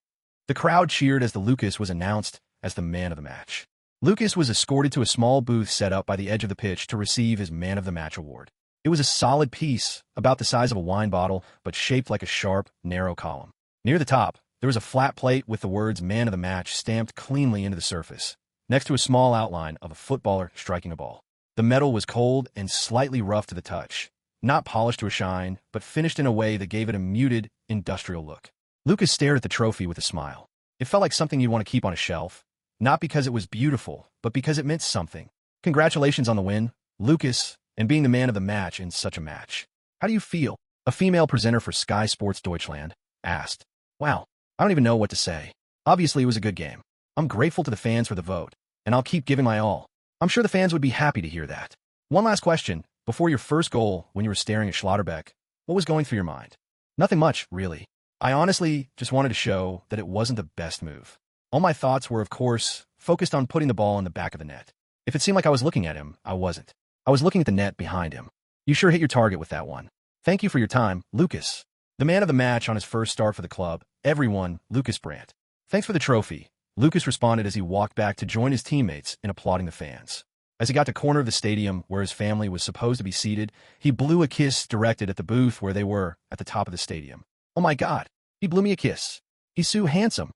The crowd cheered as the Lukas was announced as the man of the match. Lukas was escorted to a small booth set up by the edge of the pitch to receive his man of the match award. It was a solid piece, about the size of a wine bottle, but shaped like a sharp, narrow column. Near the top, there was a flat plate with the words man of the match stamped cleanly into the surface, next to a small outline of a footballer striking a ball. The metal was cold and slightly rough to the touch, not polished to a shine, but finished in a way that gave it a muted, industrial look. Lukas stared at the trophy with a smile. It felt like something you'd want to keep on a shelf, not because it was beautiful, but because it meant something. Congratulations on the win, Lukas, and being the man of the match in such a match. How do you feel? A female presenter for Sky Sports Deutschland asked. Wow, I don't even know what to say. Obviously, it was a good game. I'm grateful to the fans for the vote, and I'll keep giving my all. I'm sure the fans would be happy to hear that. One last question. Before your first goal, when you were staring at Schlotterbeck, what was going through your mind? Nothing much, really. I honestly just wanted to show that it wasn't the best move. All my thoughts were, of course, focused on putting the ball in the back of the net. If it seemed like I was looking at him, I wasn't. I was looking at the net behind him. You sure hit your target with that one. Thank you for your time, Lukas. The man of the match on his first start for the club, everyone, Lukas Brandt. Thanks for the trophy, Lukas responded as he walked back to join his teammates in applauding the fans. As he got to the corner of the stadium where his family was supposed to be seated, he blew a kiss directed at the booth where they were at the top of the stadium. Oh my God, he blew me a kiss. He's so handsome.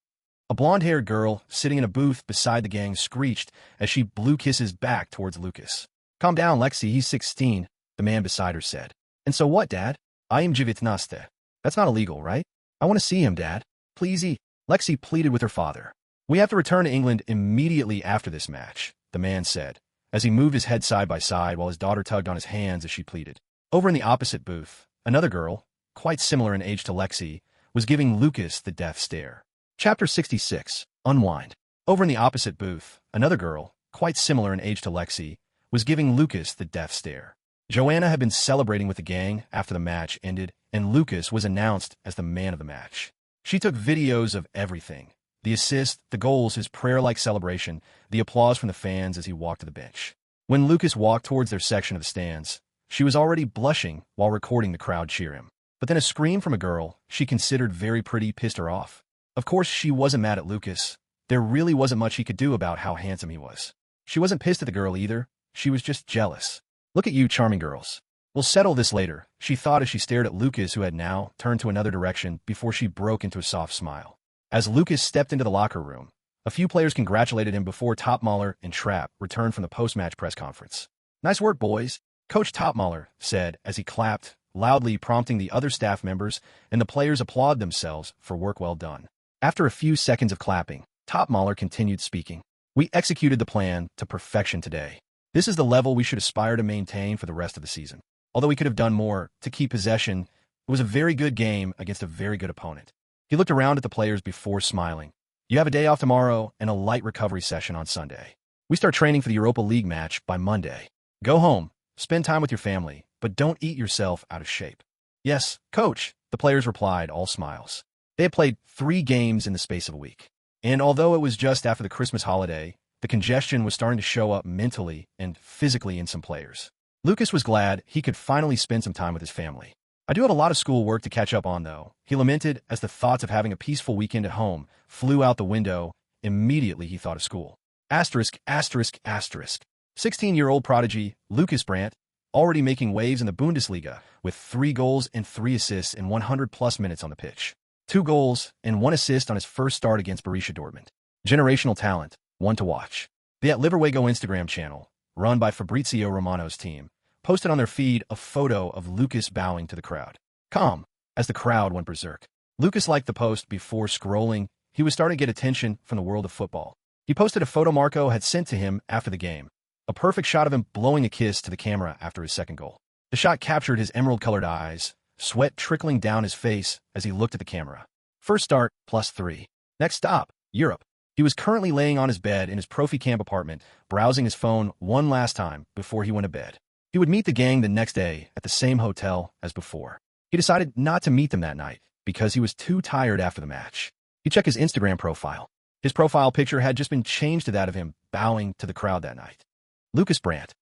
A blonde-haired girl sitting in a booth beside the gang screeched as she blew kisses back towards Lukas. Calm down, Lexi, he's 16, the man beside her said. And so what, Dad? I am 19. That's not illegal, right? I want to see him, Dad. Pleasey, Lexi pleaded with her father. We have to return to England immediately after this match, the man said, as he moved his head side by side while his daughter tugged on his hands as she pleaded. Over in the opposite booth, another girl, quite similar in age to Lexi, was giving Lukas the death stare. Chapter 66, Unwind. Over in the opposite booth, another girl, quite similar in age to Lexi, was giving Lukas the death stare. Joanna had been celebrating with the gang after the match ended, and Lukas was announced as the man of the match. She took videos of everything. The assist, the goals, his prayer-like celebration, the applause from the fans as he walked to the bench. When Lukas walked towards their section of the stands, she was already blushing while recording the crowd cheer him. But then a scream from a girl she considered very pretty pissed her off. Of course, she wasn't mad at Lukas. There really wasn't much he could do about how handsome he was. She wasn't pissed at the girl either. She was just jealous. Look at you, charming girls. We'll settle this later, she thought as she stared at Lukas, who had now turned to another direction before she broke into a soft smile. As Lukas stepped into the locker room, a few players congratulated him before Topmaler and Trapp returned from the post-match press conference. Nice work, boys, Coach Topmaler said as he clapped, loudly prompting the other staff members, and the players applauded themselves for work well done. After a few seconds of clapping, Topmaler continued speaking. We executed the plan to perfection today. This is the level we should aspire to maintain for the rest of the season. Although we could have done more to keep possession, it was a very good game against a very good opponent. He looked around at the players before smiling. You have a day off tomorrow and a light recovery session on Sunday. We start training for the Europa League match by Monday. Go home, spend time with your family, but don't eat yourself out of shape. Yes, coach, the players replied, all smiles. They had played 3 games in the space of a week. And although it was just after the Christmas holiday, the congestion was starting to show up mentally and physically in some players. Lukas was glad he could finally spend some time with his family. I do have a lot of school work to catch up on, though, he lamented as the thoughts of having a peaceful weekend at home flew out the window. Immediately he thought of school. Asterisk, asterisk, asterisk. 16-year-old prodigy Lukas Brandt, already making waves in the Bundesliga, with 3 goals and 3 assists in 100-plus minutes on the pitch. 2 goals and 1 assist on his first start against Borussia Dortmund. Generational talent, one to watch. The @Liverwego Instagram channel, run by Fabrizio Romano's team, posted on their feed a photo of Lukas bowing to the crowd. Calm, as the crowd went berserk. Lukas liked the post before scrolling. He was starting to get attention from the world of football. He posted a photo Marco had sent to him after the game. A perfect shot of him blowing a kiss to the camera after his second goal. The shot captured his emerald-colored eyes, sweat trickling down his face as he looked at the camera. First start, +3. Next stop, Europe. He was currently laying on his bed in his Profi Camp apartment, browsing his phone one last time before he went to bed. He would meet the gang the next day at the same hotel as before. He decided not to meet them that night because he was too tired after the match. He checked his Instagram profile. His profile picture had just been changed to that of him bowing to the crowd that night. Lukas Brandt,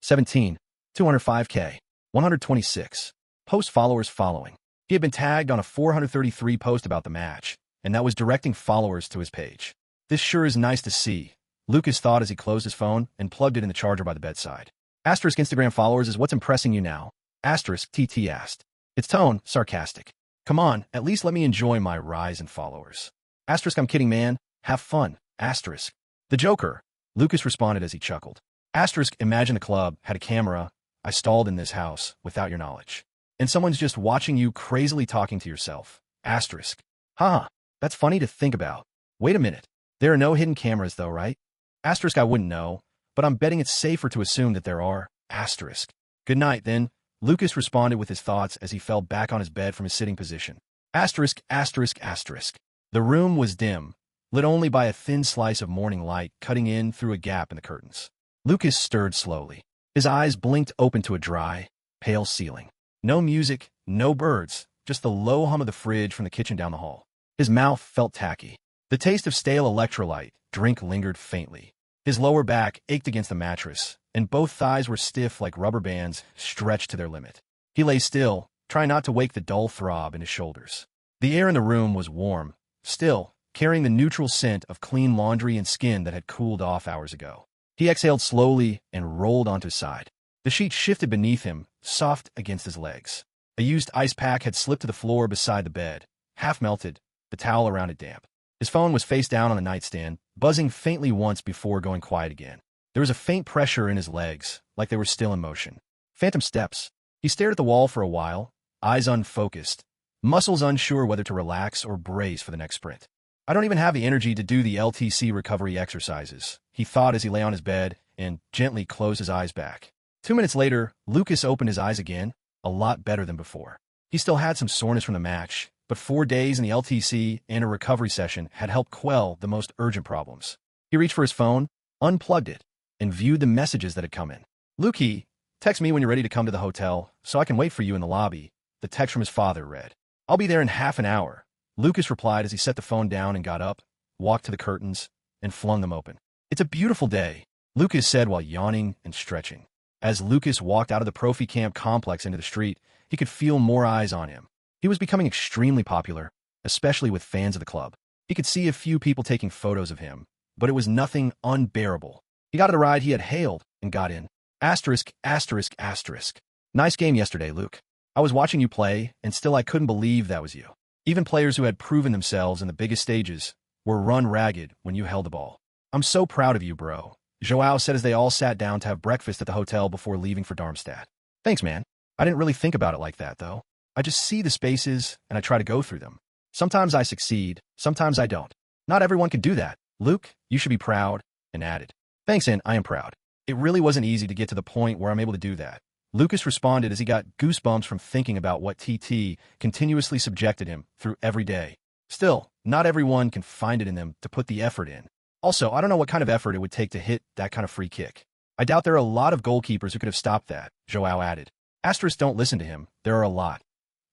17, 205K, 126. Post followers following. He had been tagged on a 433 post about the match, and that was directing followers to his page. This sure is nice to see, Lukas thought as he closed his phone and plugged it in the charger by the bedside. Asterisk Instagram followers is what's impressing you now? Asterisk TT asked. Its tone, sarcastic. Come on, at least let me enjoy my rise in followers. Asterisk I'm kidding, man. Have fun. Asterisk. The Joker, Lukas responded as he chuckled. Asterisk imagine the club had a camera I stalled in this house without your knowledge. And someone's just watching you crazily talking to yourself. Asterisk. Haha, that's funny to think about. Wait a minute. There are no hidden cameras though, right? Asterisk I wouldn't know, but I'm betting it's safer to assume that there are. Asterisk. Good night, then. Lukas responded with his thoughts as he fell back on his bed from his sitting position. Asterisk, asterisk, asterisk. The room was dim, lit only by a thin slice of morning light cutting in through a gap in the curtains. Lukas stirred slowly. His eyes blinked open to a dry, pale ceiling. No music, no birds, just the low hum of the fridge from the kitchen down the hall. His mouth felt tacky. The taste of stale electrolyte drink lingered faintly. His lower back ached against the mattress, and both thighs were stiff like rubber bands stretched to their limit. He lay still, trying not to wake the dull throb in his shoulders. The air in the room was warm, still, carrying the neutral scent of clean laundry and skin that had cooled off hours ago. He exhaled slowly and rolled onto his side. The sheet shifted beneath him, soft against his legs. A used ice pack had slipped to the floor beside the bed, half melted, the towel around it damp. His phone was face down on the nightstand, buzzing faintly once before going quiet again. There was a faint pressure in his legs, like they were still in motion. Phantom steps. He stared at the wall for a while, eyes unfocused, muscles unsure whether to relax or brace for the next sprint. I don't even have the energy to do the LTC recovery exercises, he thought as he lay on his bed and gently closed his eyes back. 2 minutes later, Lukas opened his eyes again, a lot better than before. He still had some soreness from the match, but 4 days in the LTC and a recovery session had helped quell the most urgent problems. He reached for his phone, unplugged it, and viewed the messages that had come in. Lukey, text me when you're ready to come to the hotel so I can wait for you in the lobby, the text from his father read. I'll be there in half an hour, Lukas replied as he set the phone down and got up, walked to the curtains, and flung them open. It's a beautiful day, Lukas said while yawning and stretching. As Lukas walked out of the Profi Camp complex into the street, he could feel more eyes on him. He was becoming extremely popular, especially with fans of the club. He could see a few people taking photos of him, but it was nothing unbearable. He got of the ride he had hailed and got in. Asterisk, asterisk, asterisk. Nice game yesterday, Luke. I was watching you play, and still I couldn't believe that was you. Even players who had proven themselves in the biggest stages were run ragged when you held the ball. I'm so proud of you, bro, Joao said as they all sat down to have breakfast at the hotel before leaving for Darmstadt. Thanks, man. I didn't really think about it like that, though. I just see the spaces, and I try to go through them. Sometimes I succeed, sometimes I don't. Not everyone can do that. Luke, you should be proud, and added. Thanks, and I am proud. It really wasn't easy to get to the point where I'm able to do that. Lukas responded as he got goosebumps from thinking about what TT continuously subjected him through every day. Still, not everyone can find it in them to put the effort in. Also, I don't know what kind of effort it would take to hit that kind of free kick. I doubt there are a lot of goalkeepers who could have stopped that, Joao added. Asterisk don't listen to him, there are a lot.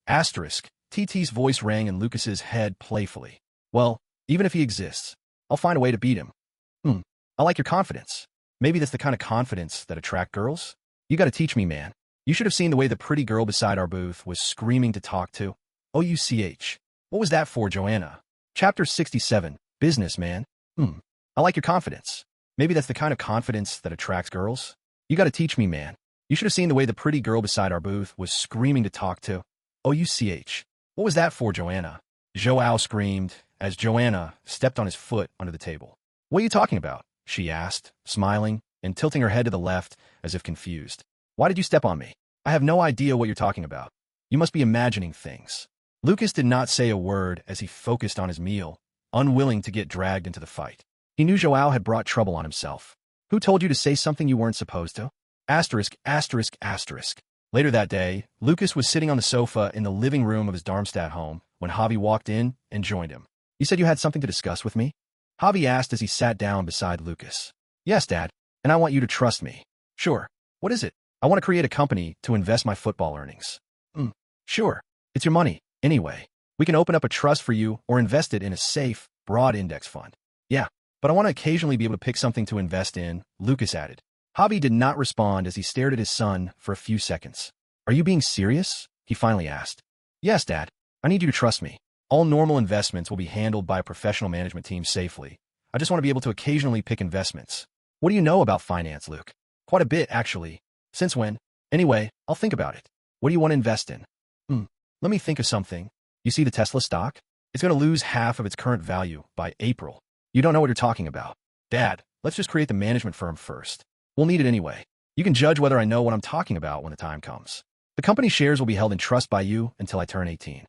Asterisk, TT's voice rang in Lukas's head playfully. Well, even if he exists, I'll find a way to beat him. I like your confidence. Maybe that's the kind of confidence that attracts girls? You gotta teach me, man. You should have seen the way the pretty girl beside our booth was screaming to talk to. OUCH. What was that for, Joanna? Chapter 67. Business, man. I like your confidence. Maybe that's the kind of confidence that attracts girls? You gotta teach me, man. You should have seen the way the pretty girl beside our booth was screaming to talk to. OUCH. What was that for, Joanna? Joao screamed as Joanna stepped on his foot under the table. What are you talking about? She asked, smiling and tilting her head to the left as if confused. Why did you step on me? I have no idea what you're talking about. You must be imagining things. Lukas did not say a word as he focused on his meal, unwilling to get dragged into the fight. He knew Joao had brought trouble on himself. Who told you to say something you weren't supposed to? Asterisk, asterisk, asterisk. Later that day, Lukas was sitting on the sofa in the living room of his Darmstadt home when Javi walked in and joined him. You said you had something to discuss with me? Javi asked as he sat down beside Lukas. Yes, Dad, and I want you to trust me. Sure. What is it? I want to create a company to invest my football earnings. Sure. It's your money. Anyway, we can open up a trust for you or invest it in a safe, broad index fund. Yeah, but I want to occasionally be able to pick something to invest in, Lukas added. Javi did not respond as he stared at his son for a few seconds. Are you being serious? He finally asked. Yes, Dad. I need you to trust me. All normal investments will be handled by a professional management team safely. I just want to be able to occasionally pick investments. What do you know about finance, Luke? Quite a bit, actually. Since when? Anyway, I'll think about it. What do you want to invest in? Let me think of something. You see the Tesla stock? It's going to lose half of its current value by April. You don't know what you're talking about. Dad, let's just create the management firm first. We'll need it anyway. You can judge whether I know what I'm talking about when the time comes. The company's shares will be held in trust by you until I turn 18.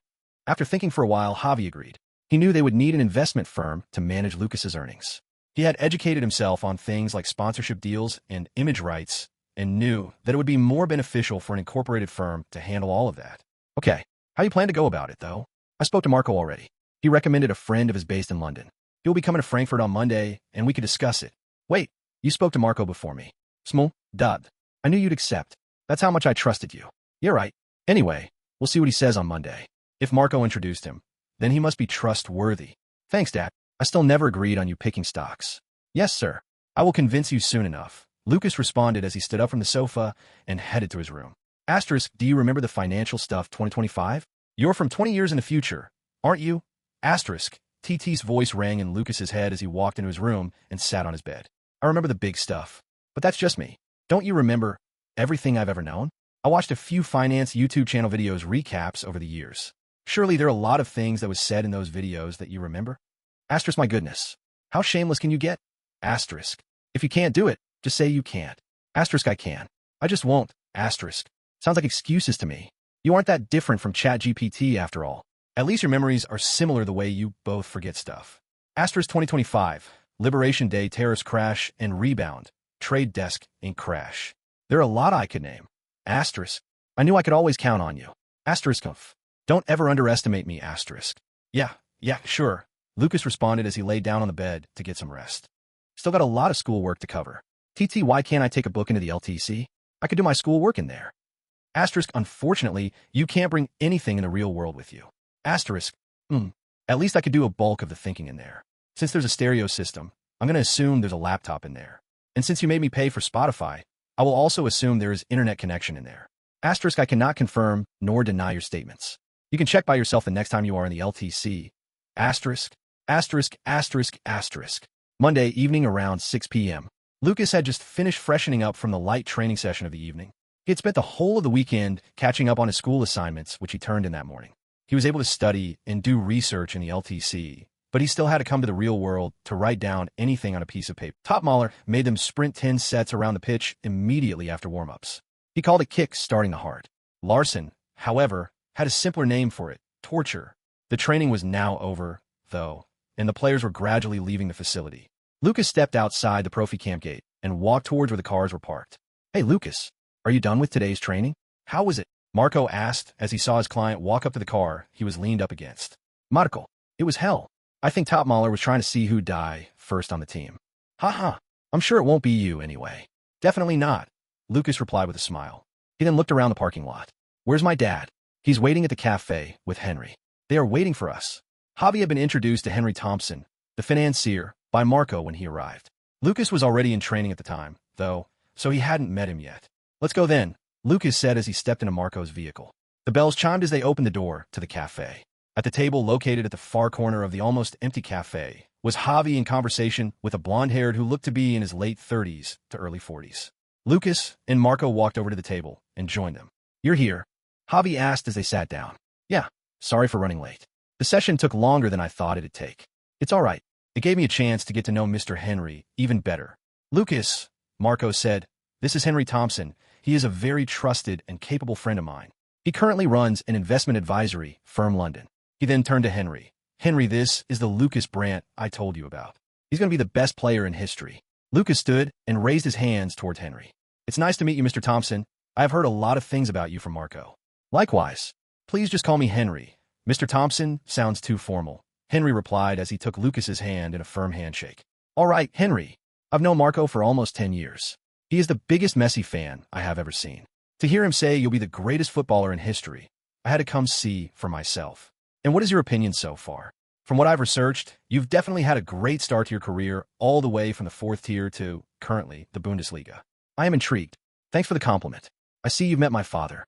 After thinking for a while, Javi agreed. He knew they would need an investment firm to manage Lukas's earnings. He had educated himself on things like sponsorship deals and image rights and knew that it would be more beneficial for an incorporated firm to handle all of that. Okay, how do you plan to go about it, though? I spoke to Marco already. He recommended a friend of his based in London. He'll be coming to Frankfurt on Monday, and we could discuss it. Wait, you spoke to Marco before me. Small, dud. I knew you'd accept. That's how much I trusted you. You're right. Anyway, we'll see what he says on Monday. If Marco introduced him, then he must be trustworthy. Thanks, Dad. I still never agreed on you picking stocks. Yes, sir. I will convince you soon enough. Lukas responded as he stood up from the sofa and headed to his room. Asterisk, do you remember the financial stuff 2025? You're from 20 years in the future, aren't you? Asterisk, TT's voice rang in Lukas's head as he walked into his room and sat on his bed. I remember the big stuff. But that's just me. Don't you remember everything I've ever known? I watched a few finance YouTube channel videos recaps over the years. Surely there are a lot of things that was said in those videos that you remember? Asterisk, my goodness. How shameless can you get? Asterisk. If you can't do it, just say you can't. Asterisk, I can. I just won't. Asterisk. Sounds like excuses to me. You aren't that different from ChatGPT after all. At least your memories are similar the way you both forget stuff. Asterisk 2025. Liberation Day, terrorist crash and rebound. Trade desk and crash. There are a lot I could name. Asterisk. I knew I could always count on you. Asterisk. Don't ever underestimate me. Asterisk. Yeah, sure. Lukas responded as he laid down on the bed to get some rest. Still got a lot of schoolwork to cover. TT, why can't I take a book into the LTC? I could do my schoolwork in there. Asterisk, unfortunately, you can't bring anything in the real world with you. Asterisk, at least I could do a bulk of the thinking in there. Since there's a stereo system, I'm going to assume there's a laptop in there. And since you made me pay for Spotify, I will also assume there is internet connection in there. Asterisk, I cannot confirm nor deny your statements. You can check by yourself the next time you are in the LTC. Asterisk, asterisk, asterisk, asterisk. Monday evening around 6 p.m. Lukas had just finished freshening up from the light training session of the evening. He had spent the whole of the weekend catching up on his school assignments, which he turned in that morning. He was able to study and do research in the LTC, but he still had to come to the real world to write down anything on a piece of paper. Topmaler made them sprint 10 sets around the pitch immediately after warm-ups. He called it kick starting the heart. Larson, however, had a simpler name for it, torture. The training was now over, though, and the players were gradually leaving the facility. Lukas stepped outside the Profi camp gate and walked towards where the cars were parked. Hey, Lukas, are you done with today's training? How was it? Marco asked as he saw his client walk up to the car he was leaned up against. Marco, it was hell. I think Topmaler was trying to see who'd die first on the team. Haha, I'm sure it won't be you anyway. Definitely not, Lukas replied with a smile. He then looked around the parking lot. Where's my dad? He's waiting at the cafe with Henry. They are waiting for us. Javi had been introduced to Henry Thompson, the financier, by Marco when he arrived. Lukas was already in training at the time, though, so he hadn't met him yet. Let's go then, Lukas said as he stepped into Marco's vehicle. The bells chimed as they opened the door to the cafe. At the table located at the far corner of the almost empty cafe was Javi in conversation with a blonde-haired who looked to be in his late 30s to early 40s. Lukas and Marco walked over to the table and joined them. "You're here?" Javi asked as they sat down. "Yeah, sorry for running late. The session took longer than I thought it'd take." "It's all right. It gave me a chance to get to know Mr. Henry even better." "Lukas," Marco said, "this is Henry Thompson. He is a very trusted and capable friend of mine. He currently runs an investment advisory firm London." He then turned to Henry. "Henry, this is the Lukas Brandt I told you about. He's going to be the best player in history." Lukas stood and raised his hands towards Henry. "It's nice to meet you, Mr. Thompson. I have heard a lot of things about you from Marco." "Likewise. Please just call me Henry. Mr. Thompson sounds too formal," Henry replied as he took Lukas's hand in a firm handshake. "All right, Henry. I've known Marco for almost 10 years. He is the biggest Messi fan I have ever seen. To hear him say you'll be the greatest footballer in history, I had to come see for myself. And what is your opinion so far? From what I've researched, you've definitely had a great start to your career all the way from the 4th tier to, currently, the Bundesliga. I am intrigued. Thanks for the compliment. I see you've met my father."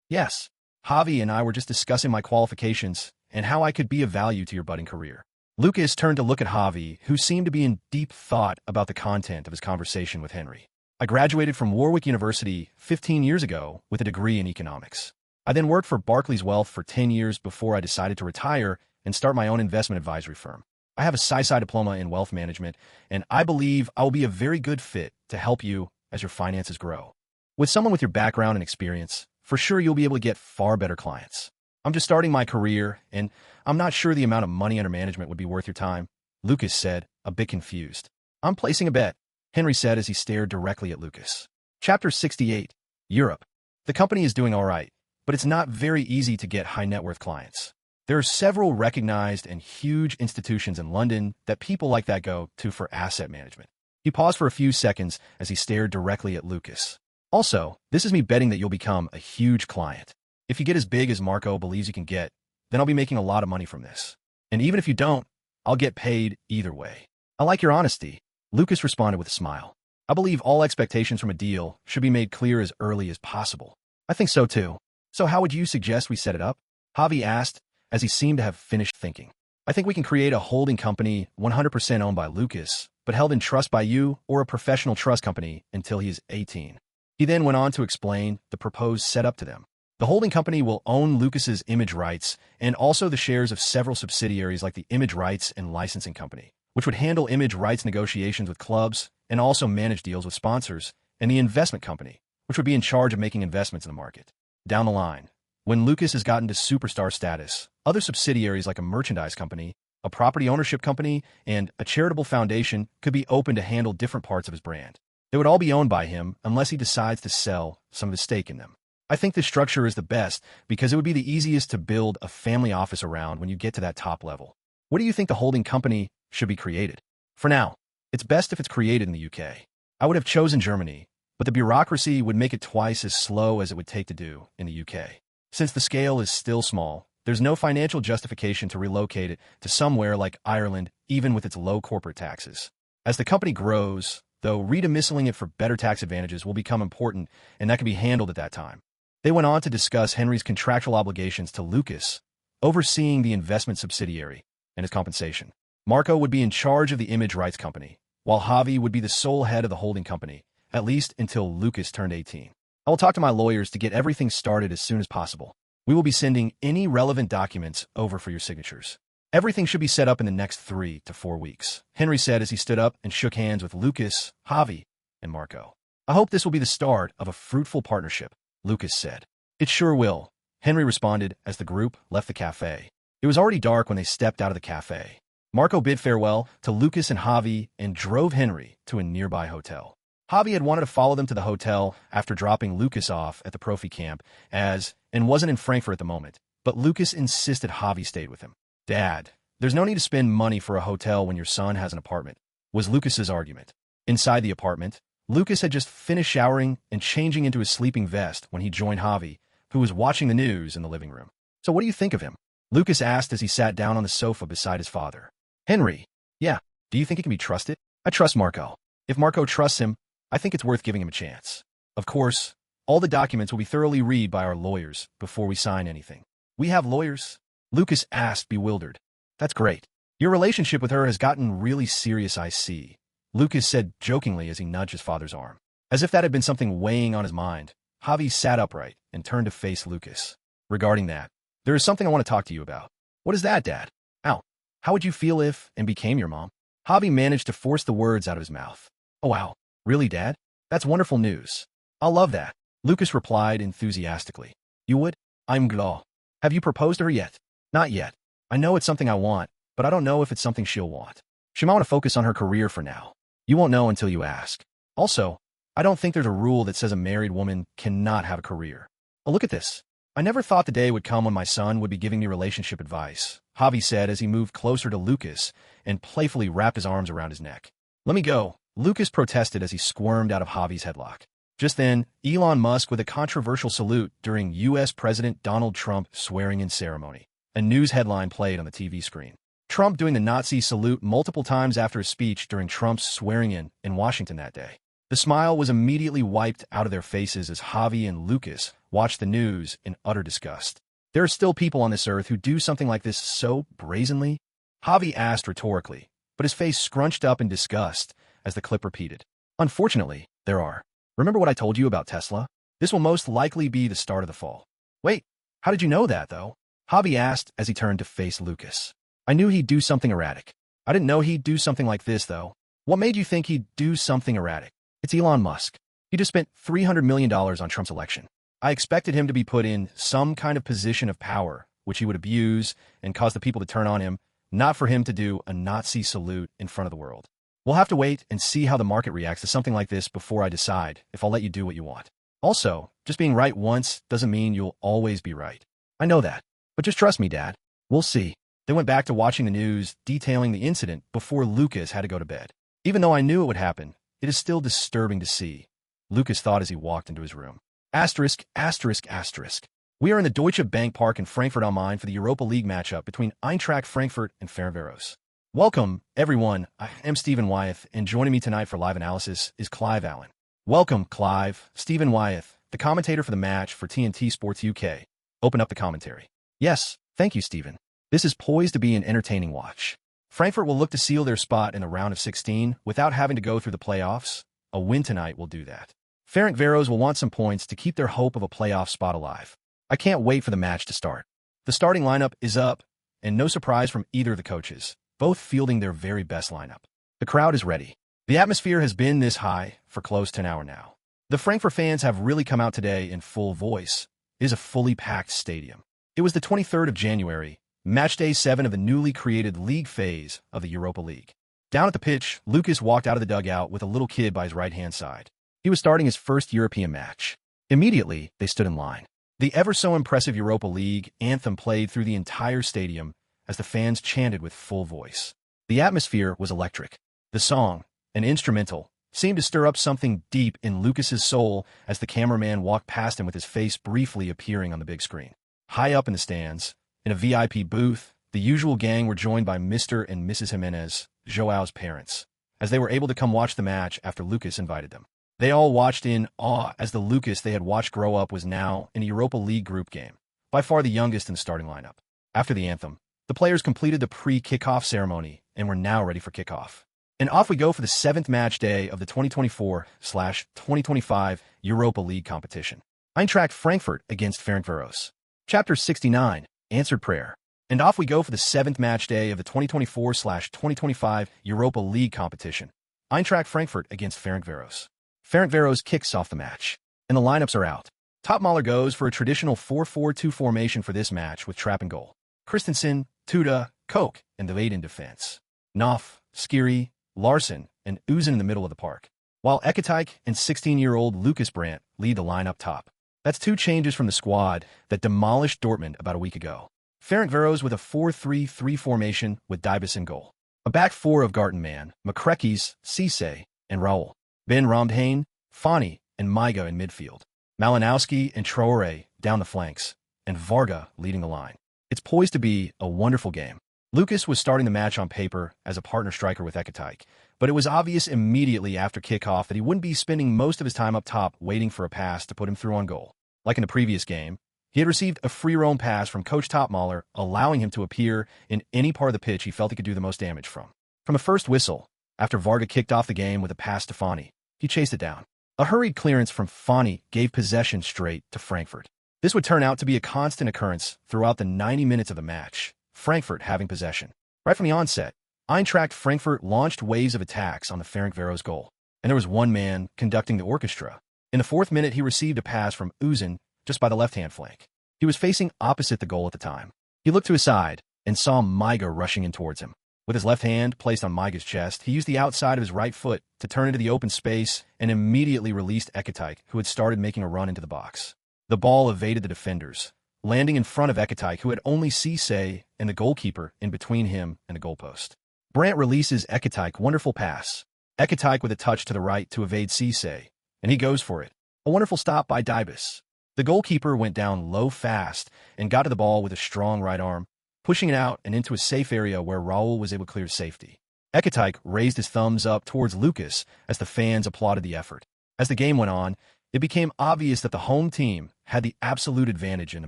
"Yes. Javi and I were just discussing my qualifications and how I could be of value to your budding career." Lukas turned to look at Javi, who seemed to be in deep thought about the content of his conversation with Henry. "I graduated from Warwick University 15 years ago with a degree in economics. I then worked for Barclays Wealth for 10 years before I decided to retire and start my own investment advisory firm. I have a sci diploma in wealth management, and I believe I will be a very good fit to help you as your finances grow. With someone with your background and experience, for sure you'll be able to get far better clients. I'm just starting my career, and I'm not sure the amount of money under management would be worth your time," Lukas said, a bit confused. "I'm placing a bet," Henry said as he stared directly at Lukas. Chapter 68. Europe. The company is doing all right, but it's not very easy to get high-net-worth clients. There are several recognized and huge institutions in London that people like that go to for asset management. He paused for a few seconds as he stared directly at Lukas. "Also, this is me betting that you'll become a huge client. If you get as big as Marco believes you can get, then I'll be making a lot of money from this. And even if you don't, I'll get paid either way." "I like your honesty," Lukas responded with a smile. "I believe all expectations from a deal should be made clear as early as possible." "I think so too. So how would you suggest we set it up?" Javi asked, as he seemed to have finished thinking. "I think we can create a holding company 100% owned by Lukas, but held in trust by you or a professional trust company until he is 18. He then went on to explain the proposed setup to them. The holding company will own Lukas's image rights and also the shares of several subsidiaries like the Image Rights and Licensing Company, which would handle image rights negotiations with clubs and also manage deals with sponsors, and the investment company, which would be in charge of making investments in the market. Down the line, when Lukas has gotten to superstar status, other subsidiaries like a merchandise company, a property ownership company, and a charitable foundation could be open to handle different parts of his brand. They would all be owned by him unless he decides to sell some of his stake in them. I think this structure is the best because it would be the easiest to build a family office around when you get to that top level. What do you think the holding company should be created? For now, it's best if it's created in the UK. I would have chosen Germany, but the bureaucracy would make it twice as slow as it would take to do in the UK. Since the scale is still small, there's no financial justification to relocate it to somewhere like Ireland, even with its low corporate taxes. As the company grows, though, redomiciling it for better tax advantages will become important, and that can be handled at that time. They went on to discuss Henry's contractual obligations to Lukas, overseeing the investment subsidiary, and his compensation. Marco would be in charge of the image rights company, while Javi would be the sole head of the holding company, at least until Lukas turned 18. I will talk to my lawyers to get everything started as soon as possible. We will be sending any relevant documents over for your signatures. Everything should be set up in the next 3 to 4 weeks, Henry said as he stood up and shook hands with Lukas, Javi, and Marco. I hope this will be the start of a fruitful partnership, Lukas said. It sure will, Henry responded as the group left the cafe. It was already dark when they stepped out of the cafe. Marco bid farewell to Lukas and Javi and drove Henry to a nearby hotel. Javi had wanted to follow them to the hotel after dropping Lukas off at the Profi camp and wasn't in Frankfurt at the moment, but Lukas insisted Javi stayed with him. Dad, there's no need to spend money for a hotel when your son has an apartment, was Lukas's argument. Inside the apartment, Lukas had just finished showering and changing into his sleeping vest when he joined Javi, who was watching the news in the living room. So what do you think of him? Lukas asked as he sat down on the sofa beside his father. Henry, yeah, do you think he can be trusted? I trust Marco. If Marco trusts him, I think it's worth giving him a chance. Of course, All the documents will be thoroughly read by our lawyers before we sign anything. We have lawyers? Lukas asked, bewildered. That's great. Your relationship with her has gotten really serious, I see, Lukas said jokingly as he nudged his father's arm. As if that had been something weighing on his mind, Javi sat upright and turned to face Lukas. Regarding that, there is something I want to talk to you about. What is that, Dad? Ow. How would you feel if and became your mom? Javi managed to force the words out of his mouth. Oh wow, really, Dad? That's wonderful news. I'll love that, Lukas replied enthusiastically. You would? I'm glad. Have you proposed to her yet? Not yet. I know it's something I want, but I don't know if it's something she'll want. She might want to focus on her career for now. You won't know until you ask. Also, I don't think there's a rule that says a married woman cannot have a career. Oh, look at this. I never thought the day would come when my son would be giving me relationship advice, Javi said as he moved closer to Lukas and playfully wrapped his arms around his neck. Let me go, Lukas protested as he squirmed out of Javi's headlock. Just then, Elon Musk with a controversial salute during U.S. President Donald Trump's swearing-in ceremony. A news headline played on the TV screen. Trump doing the Nazi salute multiple times after his speech during Trump's swearing-in Washington that day. The smile was immediately wiped out of their faces as Javi and Lukas watched the news in utter disgust. There are still people on this earth who do something like this so brazenly? Javi asked rhetorically, but his face scrunched up in disgust as the clip repeated. Unfortunately, there are. Remember what I told you about Tesla? This will most likely be the start of the fall. Wait, how did you know that, though? Javi asked as he turned to face Lukas. I knew he'd do something erratic. I didn't know he'd do something like this, though. What made you think he'd do something erratic? It's Elon Musk. He just spent $300 million on Trump's election. I expected him to be put in some kind of position of power, which he would abuse and cause the people to turn on him, not for him to do a Nazi salute in front of the world. We'll have to wait and see how the market reacts to something like this before I decide if I'll let you do what you want. Also, just being right once doesn't mean you'll always be right. I know that. But just trust me, Dad. We'll see. They went back to watching the news detailing the incident before Lukas had to go to bed. Even though I knew it would happen, it is still disturbing to see, Lukas thought as he walked into his room. Asterisk, asterisk, asterisk. We are in the Deutsche Bank Park in Frankfurt am Main for the Europa League matchup between Eintracht Frankfurt and Ferencváros. Welcome, everyone. I am Stephen Wyeth, and joining me tonight for live analysis is Clive Allen. Welcome, Clive. Stephen Wyeth, the commentator for the match for TNT Sports UK. Open up the commentary. Yes, thank you, Stephen. This is poised to be an entertaining watch. Frankfurt will look to seal their spot in the round of 16 without having to go through the playoffs. A win tonight will do that. Ferencváros will want some points to keep their hope of a playoff spot alive. I can't wait for the match to start. The starting lineup is up, and no surprise from either of the coaches, both fielding their very best lineup. The crowd is ready. The atmosphere has been this high for close to an hour now. The Frankfurt fans have really come out today in full voice. It is a fully packed stadium. It was the 23rd of January, match day 7 of the newly created league phase of the Europa League. Down at the pitch, Lukas walked out of the dugout with a little kid by his right-hand side. He was starting his first European match. Immediately, they stood in line. The ever-so-impressive Europa League anthem played through the entire stadium as the fans chanted with full voice. The atmosphere was electric. The song, an instrumental, seemed to stir up something deep in Lukas's soul as the cameraman walked past him with his face briefly appearing on the big screen. High up in the stands, in a VIP booth, the usual gang were joined by Mr. and Mrs. Jimenez, Joao's parents, as they were able to come watch the match after Lukas invited them. They all watched in awe as the Lukas they had watched grow up was now in a Europa League group game, by far the youngest in the starting lineup. After the anthem, the players completed the pre-kickoff ceremony and were now ready for kickoff. And off we go for the 7th match day of the 2024/2025 Europa League competition. Eintracht Frankfurt against Ferencváros. Chapter 69, Answered Prayer. And off we go for the 7th match day of the 2024/2025 Europa League competition. Eintracht Frankfurt against Ferencváros. Ferencváros kicks off the match, and the lineups are out. Topmøller goes for a traditional 4-4-2 formation for this match with Trapp in goal. Christensen, Tuda, Koch, and the in defense. Knopf, Skiri, Larsen, and Uzun in the middle of the park, while Ekatike and 16-year-old Lukas Brandt lead the line up top. That's 2 changes from the squad that demolished Dortmund about a week ago. Ferencváros with a 4-3-3 formation with Dybus in goal. A back 4 of Gartenmann, Makrekis, Cisse, and Raul. Ben Romdhane, Fani, and Manga in midfield. Malinowski and Traore down the flanks, and Varga leading the line. It's poised to be a wonderful game. Lukas was starting the match on paper as a partner striker with Ekatike, but it was obvious immediately after kickoff that he wouldn't be spending most of his time up top waiting for a pass to put him through on goal. Like in the previous game, he had received a free roam pass from Coach Topmaler, allowing him to appear in any part of the pitch he felt he could do the most damage from. From the first whistle, after Varga kicked off the game with a pass to Fani, he chased it down. A hurried clearance from Fani gave possession straight to Frankfurt. This would turn out to be a constant occurrence throughout the 90 minutes of the match, Frankfurt having possession. Right from the onset, Eintracht Frankfurt launched waves of attacks on the Ferencváros goal, and there was one man conducting the orchestra. In the 4th minute, he received a pass from Uzun just by the left-hand flank. He was facing opposite the goal at the time. He looked to his side and saw Manga rushing in towards him. With his left hand placed on Maga's chest, he used the outside of his right foot to turn into the open space and immediately released Ekatike, who had started making a run into the box. The ball evaded the defenders, landing in front of Ekatike, who had only Cisse and the goalkeeper in between him and the goalpost. Brandt releases Ekatike, wonderful pass. Ekatike with a touch to the right to evade Cisse, and he goes for it. A wonderful stop by Dybus. The goalkeeper went down low fast and got to the ball with a strong right arm, pushing it out and into a safe area where Raul was able to clear safety. Ekatike raised his thumbs up towards Lukas as the fans applauded the effort. As the game went on, it became obvious that the home team had the absolute advantage in the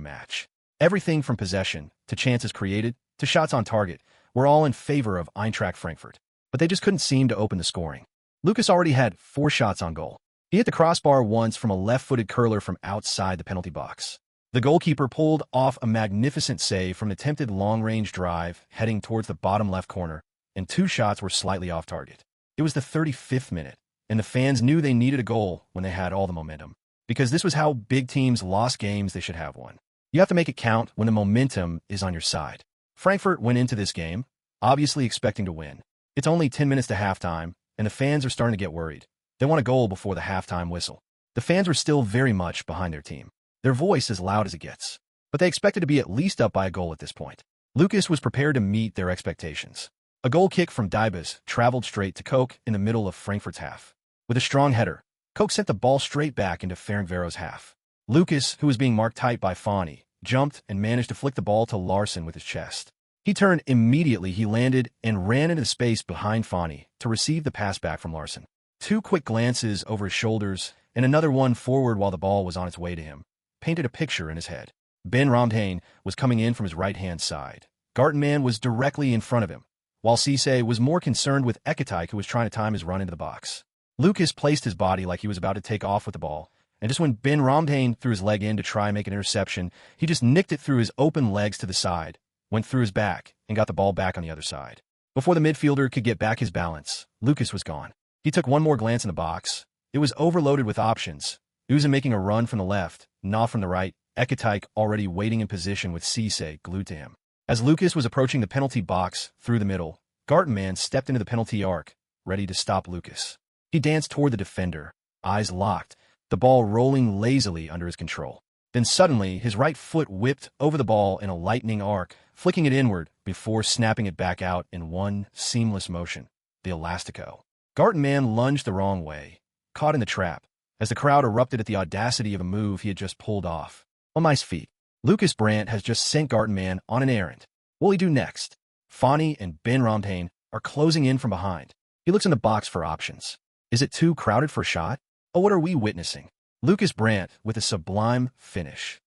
match. Everything from possession to chances created to shots on target were all in favor of Eintracht Frankfurt, but they just couldn't seem to open the scoring. Lukas already had 4 shots on goal. He hit the crossbar once from a left-footed curler from outside the penalty box. The goalkeeper pulled off a magnificent save from an attempted long-range drive heading towards the bottom left corner, and 2 shots were slightly off target. It was the 35th minute, and the fans knew they needed a goal when they had all the momentum, because this was how big teams lost games they should have won. You have to make it count when the momentum is on your side. Frankfurt went into this game, obviously expecting to win. It's only 10 minutes to halftime, and the fans are starting to get worried. They want a goal before the halftime whistle. The fans were still very much behind their team, their voice as loud as it gets, but they expected to be at least up by a goal at this point. Lukas was prepared to meet their expectations. A goal kick from Dybus traveled straight to Koch in the middle of Frankfurt's half. With a strong header, Koch sent the ball straight back into Ferencváros' half. Lukas, who was being marked tight by Fani, jumped and managed to flick the ball to Larsson with his chest. He turned immediately, he landed and ran into the space behind Fani to receive the pass back from Larsson. 2 quick glances over his shoulders and another one forward while the ball was on its way to him painted a picture in his head. Ben Ramdane was coming in from his right-hand side. Gartenmann was directly in front of him, while Cisse was more concerned with Ekatike, who was trying to time his run into the box. Lukas placed his body like he was about to take off with the ball, and just when Ben Ramdane threw his leg in to try and make an interception, he just nicked it through his open legs to the side, went through his back, and got the ball back on the other side. Before the midfielder could get back his balance, Lukas was gone. He took one more glance in the box. It was overloaded with options. Uzun making a run from the left, Nah from the right, Ekatike already waiting in position with Cisse glued to him. As Lukas was approaching the penalty box through the middle, Gartenmann stepped into the penalty arc, ready to stop Lukas. He danced toward the defender, eyes locked, the ball rolling lazily under his control. Then suddenly, his right foot whipped over the ball in a lightning arc, flicking it inward before snapping it back out in one seamless motion, the elastico. Gartenmann lunged the wrong way, caught in the trap, as the crowd erupted at the audacity of a move he had just pulled off. On my feet, Lukas Brandt has just sent Gartenmann on an errand. What will he do next? Fani and Ben Ramdane are closing in from behind. He looks in the box for options. Is it too crowded for a shot? Oh, what are we witnessing? Lukas Brandt with a sublime finish.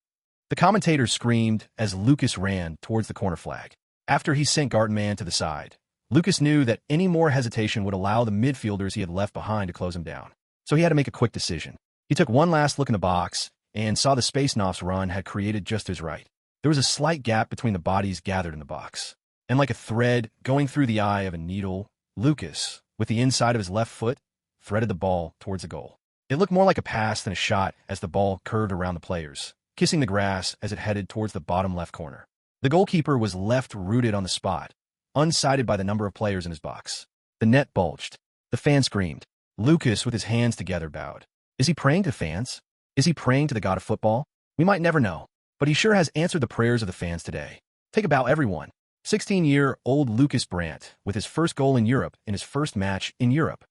The commentators screamed as Lukas ran towards the corner flag. After he sent Gartenmann to the side, Lukas knew that any more hesitation would allow the midfielders he had left behind to close him down. So he had to make a quick decision. He took one last look in the box and saw the space Knopf's run had created just his right. There was a slight gap between the bodies gathered in the box. And like a thread going through the eye of a needle, Lukas, with the inside of his left foot, threaded the ball towards the goal. It looked more like a pass than a shot as the ball curved around the players, kissing the grass as it headed towards the bottom left corner. The goalkeeper was left rooted on the spot, unsighted by the number of players in his box. The net bulged. The fans screamed. Lukas, with his hands together, bowed. Is he praying to fans? Is he praying to the god of football? We might never know, but he sure has answered the prayers of the fans today. Take a bow, everyone. 16-year-old Lukas Brandt, with his first goal in Europe in his first match in Europe.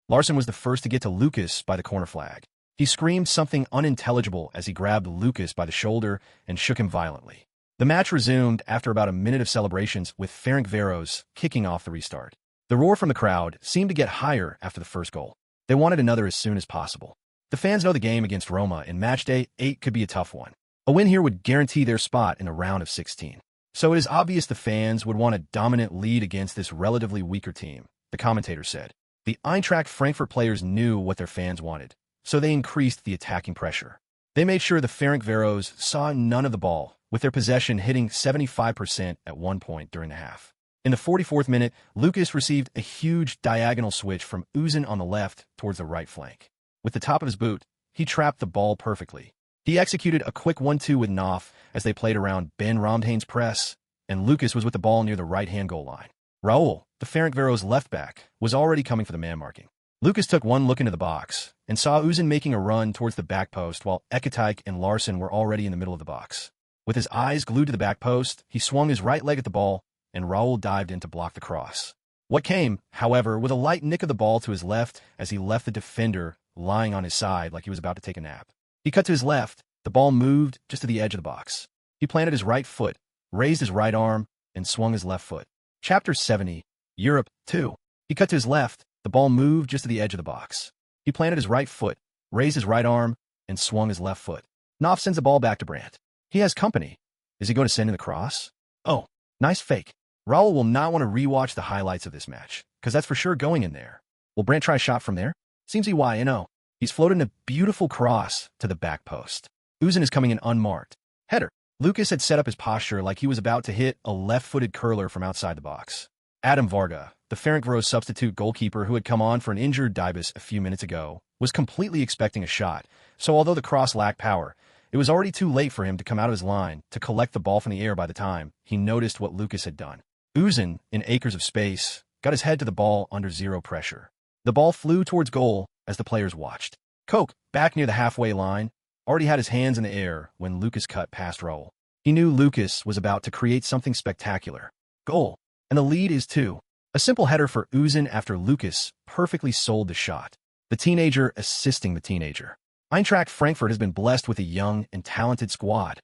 Larsson was the first to get to Lukas by the corner flag. He screamed something unintelligible as he grabbed Lukas by the shoulder and shook him violently. The match resumed after about a minute of celebrations, with Ferencváros kicking off the restart. The roar from the crowd seemed to get higher after the first goal. They wanted another as soon as possible. The fans know the game against Roma in matchday 8 could be a tough one. A win here would guarantee their spot in the round of 16. So it is obvious the fans would want a dominant lead against this relatively weaker team, the commentator said. The Eintracht Frankfurt players knew what their fans wanted, so they increased the attacking pressure. They made sure the Ferencváros saw none of the ball, with their possession hitting 75% at one point during the half. In the 44th minute, Lukas received a huge diagonal switch from Özcan on the left towards the right flank. With the top of his boot, he trapped the ball perfectly. He executed a quick 1-2 with Knopf as they played around Ben Romdane's press, and Lukas was with the ball near the right-hand goal line. Raul, the Ferencváros left back, was already coming for the man marking. Lukas took one look into the box and saw Özcan making a run towards the back post while Ekatike and Larsson were already in the middle of the box. With his eyes glued to the back post, he swung his right leg at the ball, and Raul dived in to block the cross. What came, however, with a light nick of the ball to his left as he left the defender lying on his side like he was about to take a nap. He cut to his left, the ball moved just to the edge of the box. He planted his right foot, raised his right arm, and swung his left foot. Chapter 70, Europe 2. He cut to his left, the ball moved just to the edge of the box. He planted his right foot, raised his right arm, and swung his left foot. Knopf sends the ball back to Brandt. He has company. Is he going to send in the cross? Oh, nice fake. Raul will not want to rewatch the highlights of this match, because that's for sure going in there. Will Brandt try a shot from there? Seems EY, He's floated a beautiful cross to the back post. Özcan is coming in unmarked. Header. Lukas had set up his posture like he was about to hit a left-footed curler from outside the box. Adam Varga, the Ferencváros substitute goalkeeper who had come on for an injured Dybus a few minutes ago, was completely expecting a shot, so although the cross lacked power, it was already too late for him to come out of his line to collect the ball from the air by the time he noticed what Lukas had done. Özcan, in acres of space, got his head to the ball under zero pressure. The ball flew towards goal as the players watched. Koch, back near the halfway line, already had his hands in the air when Lukas cut past Raul. He knew Lukas was about to create something spectacular. Goal. And the lead is 2. A simple header for Özcan after Lukas perfectly sold the shot. The teenager assisting the teenager. Eintracht Frankfurt has been blessed with a young and talented squad,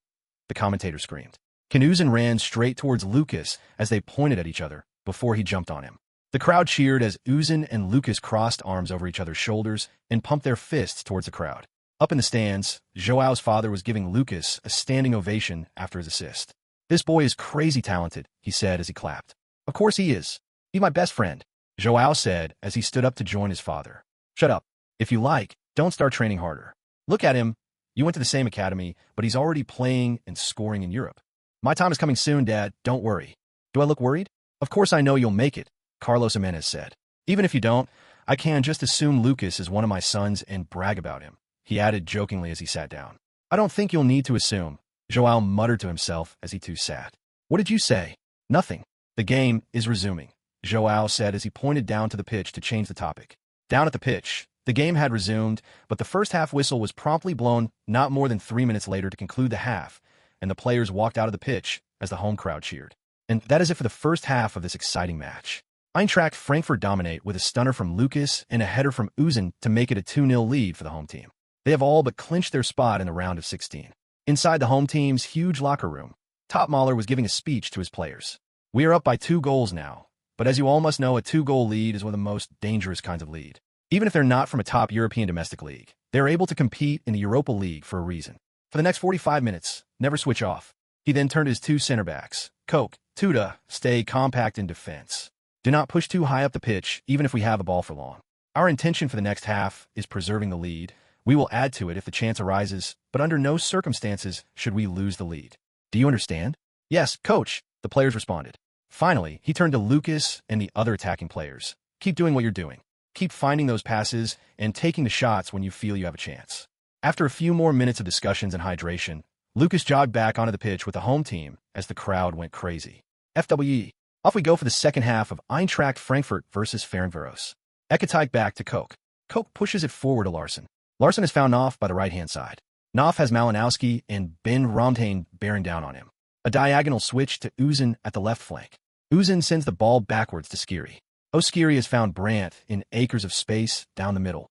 the commentator screamed. Özcan ran straight towards Lukas as they pointed at each other before he jumped on him. The crowd cheered as Özcan and Lukas crossed arms over each other's shoulders and pumped their fists towards the crowd. Up in the stands, Joao's father was giving Lukas a standing ovation after his assist. "This boy is crazy talented," he said as he clapped. "Of course he is. He's my best friend," Joao said as he stood up to join his father. "Shut up. If you like, don't start training harder. Look at him. You went to the same academy, but he's already playing and scoring in Europe." "My time is coming soon, Dad. Don't worry." "Do I look worried?" "Of course I know you'll make it," Carlos Jimenez said. "Even if you don't, I can just assume Lukas is one of my sons and brag about him," he added jokingly as he sat down. "I don't think you'll need to assume," Joao muttered to himself as he too sat. "What did you say?" "Nothing. The game is resuming," Joao said as he pointed down to the pitch to change the topic. Down at the pitch, the game had resumed, but the first half whistle was promptly blown not more than 3 minutes later to conclude the half, and the players walked out of the pitch as the home crowd cheered. And that is it for the first half of this exciting match. Eintracht Frankfurt dominate with a stunner from Lukas and a header from Özcan to make it a 2-0 lead for the home team. They have all but clinched their spot in the round of 16. Inside the home team's huge locker room, Topmøller was giving a speech to his players. "We are up by 2 goals now, but as you all must know, a 2-goal lead is one of the most dangerous kinds of lead. Even if they're not from a top European domestic league, they are able to compete in the Europa League for a reason. For the next 45 minutes, never switch off." He then turned to his 2 center backs. "Koch, Tuda, stay compact in defense. Do not push too high up the pitch, even if we have the ball for long. Our intention for the next half is preserving the lead. We will add to it if the chance arises, but under no circumstances should we lose the lead. Do you understand?" "Yes, coach," the players responded. Finally, he turned to Lukas and the other attacking players. "Keep doing what you're doing. Keep finding those passes and taking the shots when you feel you have a chance." After a few more minutes of discussions and hydration, Lukas jogged back onto the pitch with the home team as the crowd went crazy. FWE. Off we go for the second half of Eintracht Frankfurt versus Ferencváros. Ekatike back to Koch. Koch pushes it forward to Larsson. Larsson is found off by the right-hand side. Knopf has Malinowski and Ben Romdane bearing down on him. A diagonal switch to Özcan at the left flank. Özcan sends the ball backwards to Skiri. Skiri has found Brandt in acres of space down the middle.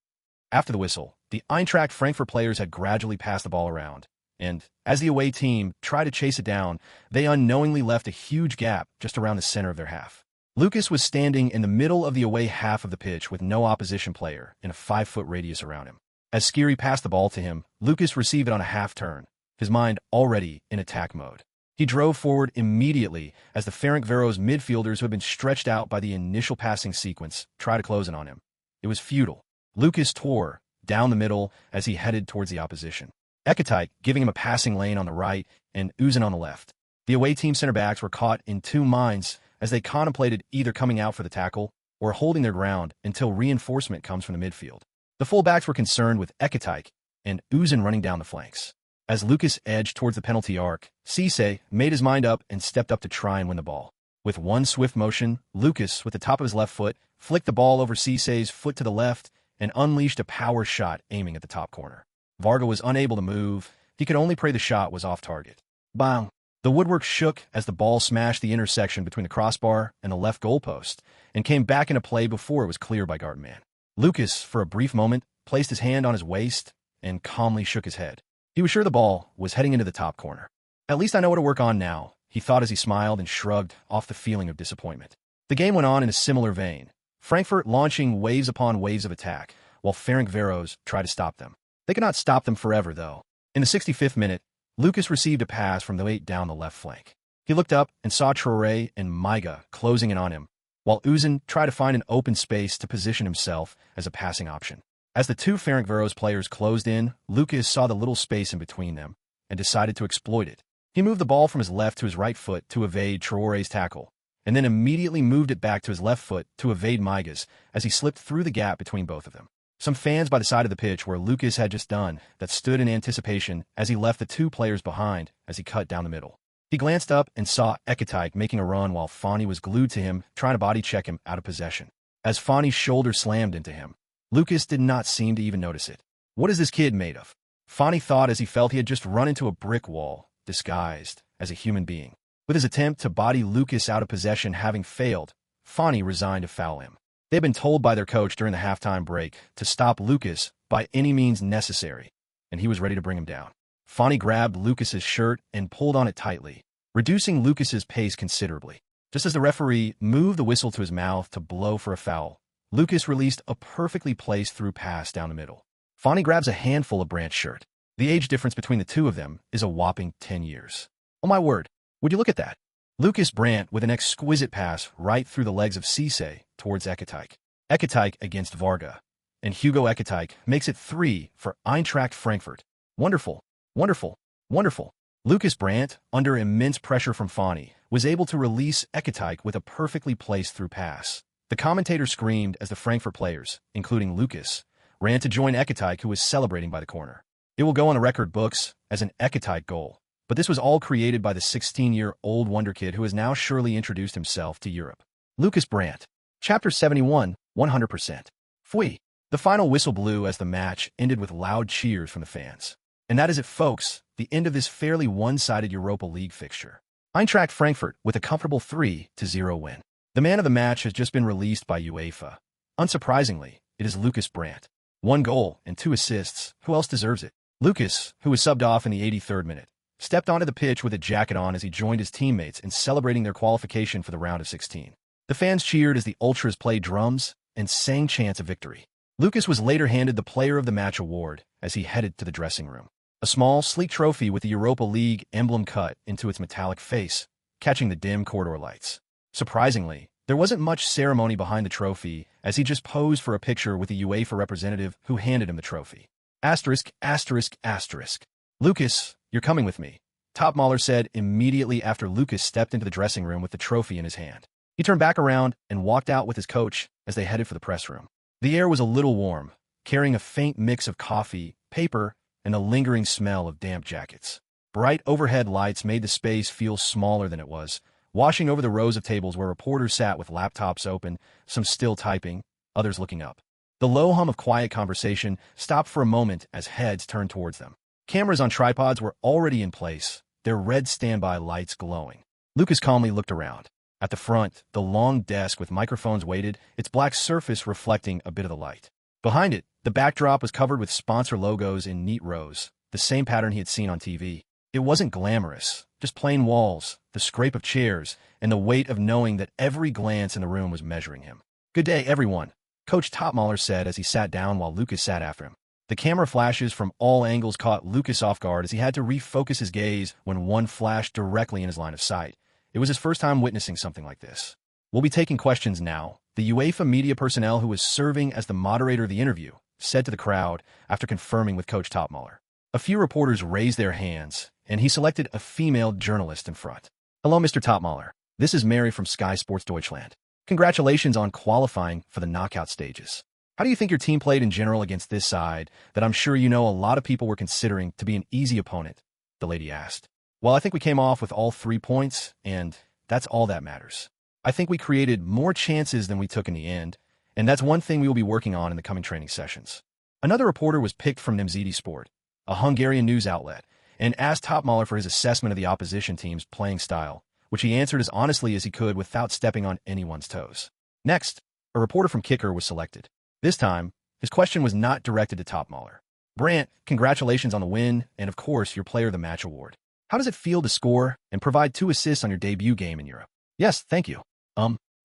After the whistle, the Eintracht Frankfurt players had gradually passed the ball around, and as the away team tried to chase it down, they unknowingly left a huge gap just around the center of their half. Lukas was standing in the middle of the away half of the pitch with no opposition player in a 5-foot radius around him. As Skiri passed the ball to him, Lukas received it on a half-turn, his mind already in attack mode. He drove forward immediately as the Ferencváros midfielders who had been stretched out by the initial passing sequence tried to close in on him. It was futile. Lukas tore down the middle as he headed towards the opposition. Ekatike giving him a passing lane on the right and Uzun on the left. The away team center-backs were caught in two minds as they contemplated either coming out for the tackle or holding their ground until reinforcement comes from the midfield. The fullbacks were concerned with Ekatike and Uzun running down the flanks. As Lukas edged towards the penalty arc, Cisse made his mind up and stepped up to try and win the ball. With one swift motion, Lukas, with the top of his left foot, flicked the ball over Cisse's foot to the left and unleashed a power shot aiming at the top corner. Varga was unable to move. He could only pray the shot was off target. Bang! The woodwork shook as the ball smashed the intersection between the crossbar and the left goalpost and came back into play before it was cleared by guardman. Lukas, for a brief moment, placed his hand on his waist and calmly shook his head. He was sure the ball was heading into the top corner. At least I know what to work on now, he thought as he smiled and shrugged off the feeling of disappointment. The game went on in a similar vein, Frankfurt launching waves upon waves of attack, while Ferencváros tried to stop them. They could not stop them forever, though. In the 65th minute, Lukas received a pass from the 8 down the left flank. He looked up and saw Traoré and Manga closing in on him, while Uzun tried to find an open space to position himself as a passing option. As the two Ferencváros players closed in, Lukas saw the little space in between them and decided to exploit it. He moved the ball from his left to his right foot to evade Traoré's tackle, and then immediately moved it back to his left foot to evade Maga's as he slipped through the gap between both of them. Some fans by the side of the pitch where Lukas had just done that stood in anticipation as he left the two players behind as he cut down the middle. He glanced up and saw Ekatike making a run while Fani was glued to him, trying to body check him out of possession. As Fani's shoulder slammed into him, Lukas did not seem to even notice it. What is this kid made of? Fani thought as he felt he had just run into a brick wall, disguised as a human being. With his attempt to body Lukas out of possession having failed, Fani resigned to foul him. They had been told by their coach during the halftime break to stop Lukas by any means necessary, and he was ready to bring him down. Fani grabbed Lukas's shirt and pulled on it tightly, reducing Lukas's pace considerably. Just as the referee moved the whistle to his mouth to blow for a foul, Lukas released a perfectly placed through pass down the middle. Fani grabs a handful of Brandt's shirt. The age difference between the two of them is a whopping 10 years. Oh my word, would you look at that? Lukas Brandt with an exquisite pass right through the legs of Cisse towards Ekatike. Ekatike against Varga. And Hugo Ekatike makes it 3 for Eintracht Frankfurt. Wonderful, wonderful, wonderful. Lukas Brandt, under immense pressure from Fani, was able to release Ekatike with a perfectly placed through pass. The commentator screamed as the Frankfurt players, including Lukas, ran to join Ekatike, who was celebrating by the corner. It will go on the record books as an Ekatike goal, but this was all created by the 16-year-old wonder kid who has now surely introduced himself to Europe. Lukas Brandt. Chapter 71, 100%. Fui. The final whistle blew as the match ended with loud cheers from the fans. And that is it, folks, the end of this fairly one-sided Europa League fixture. Eintracht Frankfurt with a comfortable 3-0 win. The man of the match has just been released by UEFA. Unsurprisingly, it is Lukas Brandt. 1 goal and 2 assists. Who else deserves it? Lukas, who was subbed off in the 83rd minute, stepped onto the pitch with a jacket on as he joined his teammates in celebrating their qualification for the round of 16. The fans cheered as the Ultras played drums and sang chants of victory. Lukas was later handed the Player of the Match award as he headed to the dressing room. A small, sleek trophy with the Europa League emblem cut into its metallic face, catching the dim corridor lights. Surprisingly, there wasn't much ceremony behind the trophy as he just posed for a picture with the UEFA representative who handed him the trophy. Asterisk, asterisk, asterisk. Lukas, you're coming with me, Topmaler said immediately after Lukas stepped into the dressing room with the trophy in his hand. He turned back around and walked out with his coach as they headed for the press room. The air was a little warm, carrying a faint mix of coffee, paper, and a lingering smell of damp jackets. Bright overhead lights made the space feel smaller than it was, washing over the rows of tables where reporters sat with laptops open, some still typing, others looking up. The low hum of quiet conversation stopped for a moment as heads turned towards them. Cameras on tripods were already in place, their red standby lights glowing. Lukas calmly looked around. At the front, the long desk with microphones waited, its black surface reflecting a bit of the light. Behind it, the backdrop was covered with sponsor logos in neat rows, the same pattern he had seen on TV. It wasn't glamorous, just plain walls, the scrape of chairs, and the weight of knowing that every glance in the room was measuring him. "Good day, everyone," Coach Topmaler said as he sat down while Lukas sat after him. The camera flashes from all angles caught Lukas off guard as he had to refocus his gaze when one flashed directly in his line of sight. It was his first time witnessing something like this. "We'll be taking questions now," the UEFA media personnel who was serving as the moderator of the interview said to the crowd after confirming with Coach Topmaler. A few reporters raised their hands, and he selected a female journalist in front. "Hello, Mr. Topmaler. This is Mary from Sky Sports Deutschland. Congratulations on qualifying for the knockout stages. How do you think your team played in general against this side that I'm sure you know a lot of people were considering to be an easy opponent?" the lady asked. "Well, I think we came off with all 3 points, and that's all that matters. I think we created more chances than we took in the end, and that's one thing we will be working on in the coming training sessions." Another reporter was picked from Nemzeti Sport, a Hungarian news outlet, and asked Topmaler for his assessment of the opposition team's playing style, which he answered as honestly as he could without stepping on anyone's toes. Next, a reporter from Kicker was selected. This time, his question was not directed to Topmaler. "Brandt, congratulations on the win, and of course, your Player of the Match award. How does it feel to score and provide 2 assists on your debut game in Europe?" "Yes, thank you.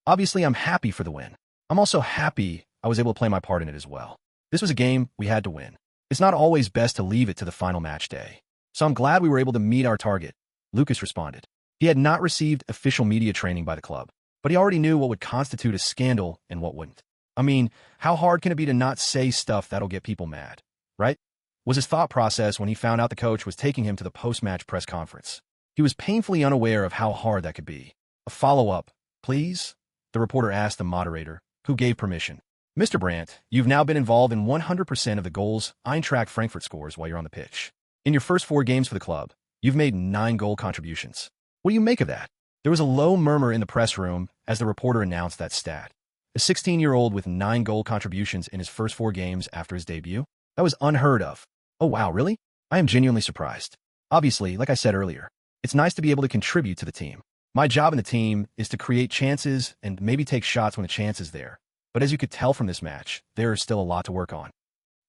Obviously I'm happy for the win. I'm also happy I was able to play my part in it as well. This was a game we had to win. It's not always best to leave it to the final match day. So I'm glad we were able to meet our target," Lukas responded. He had not received official media training by the club, but he already knew what would constitute a scandal and what wouldn't. I mean, how hard can it be to not say stuff that'll get people mad, right? Was his thought process when he found out the coach was taking him to the post-match press conference. He was painfully unaware of how hard that could be. "A follow-up, please?" the reporter asked the moderator, who gave permission. "Mr. Brandt, you've now been involved in 100% of the goals Eintracht Frankfurt scores while you're on the pitch. In your first 4 games for the club, you've made 9 goal contributions. What do you make of that?" There was a low murmur in the press room as the reporter announced that stat. A 16-year-old with 9 goal contributions in his first 4 games after his debut? That was unheard of. "Oh wow, really? I am genuinely surprised. Obviously, like I said earlier, it's nice to be able to contribute to the team. My job in the team is to create chances and maybe take shots when the chance is there. But as you could tell from this match, there is still a lot to work on."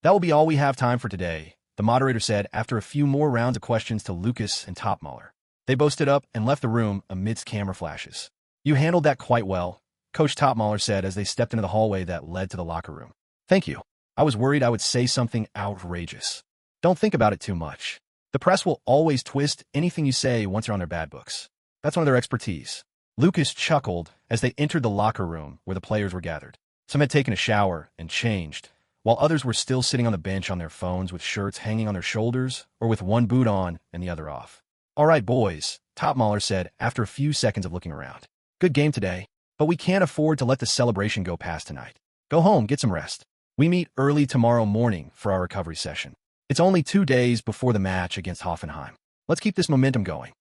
"That will be all we have time for today," the moderator said after a few more rounds of questions to Lukas and Topmaler. They both stood up and left the room amidst camera flashes. "You handled that quite well," Coach Topmaler said as they stepped into the hallway that led to the locker room. "Thank you. I was worried I would say something outrageous. Don't think about it too much. The press will always twist anything you say once you're on their bad books. That's one of their expertise." Lukas chuckled as they entered the locker room where the players were gathered. Some had taken a shower and changed, while others were still sitting on the bench on their phones with shirts hanging on their shoulders or with one boot on and the other off. "All right, boys," Topmaler said after a few seconds of looking around. "Good game today, but we can't afford to let the celebration go past tonight. Go home, get some rest. We meet early tomorrow morning for our recovery session. It's only 2 days before the match against Hoffenheim. Let's keep this momentum going."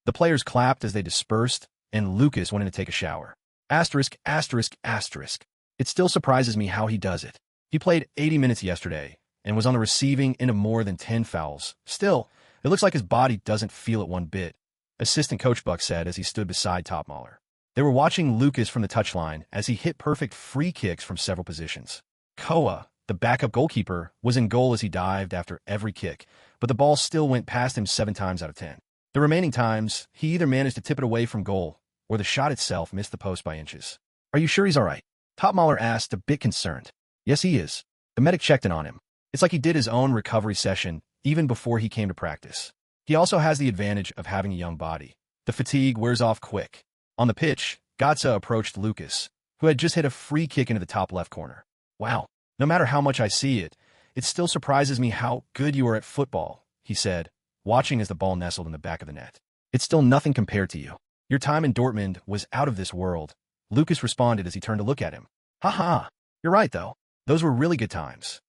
The players clapped as they dispersed, and Lukas went in to take a shower. Asterisk, asterisk, asterisk. It still surprises me how he does it. He played 80 minutes yesterday and was on the receiving end of more than 10 fouls. Still, it looks like his body doesn't feel it one bit, assistant coach Buck said as he stood beside Topmaler. They were watching Lukas from the touchline as he hit perfect free kicks from several positions. Koa, the backup goalkeeper, was in goal as he dived after every kick, but the ball still went past him 7 times out of 10. The remaining times, he either managed to tip it away from goal, or the shot itself missed the post by inches. "Are you sure he's all right?" Topmaler asked, a bit concerned. "Yes, he is. The medic checked in on him. It's like he did his own recovery session even before he came to practice. He also has the advantage of having a young body. The fatigue wears off quick." On the pitch, Gatsa approached Lukas, who had just hit a free kick into the top left corner. "Wow, no matter how much I see it, it still surprises me how good you are at football," he said, watching as the ball nestled in the back of the net. "It's still nothing compared to you. Your time in Dortmund was out of this world," Lukas responded as he turned to look at him. "Ha ha, you're right though. Those were really good times."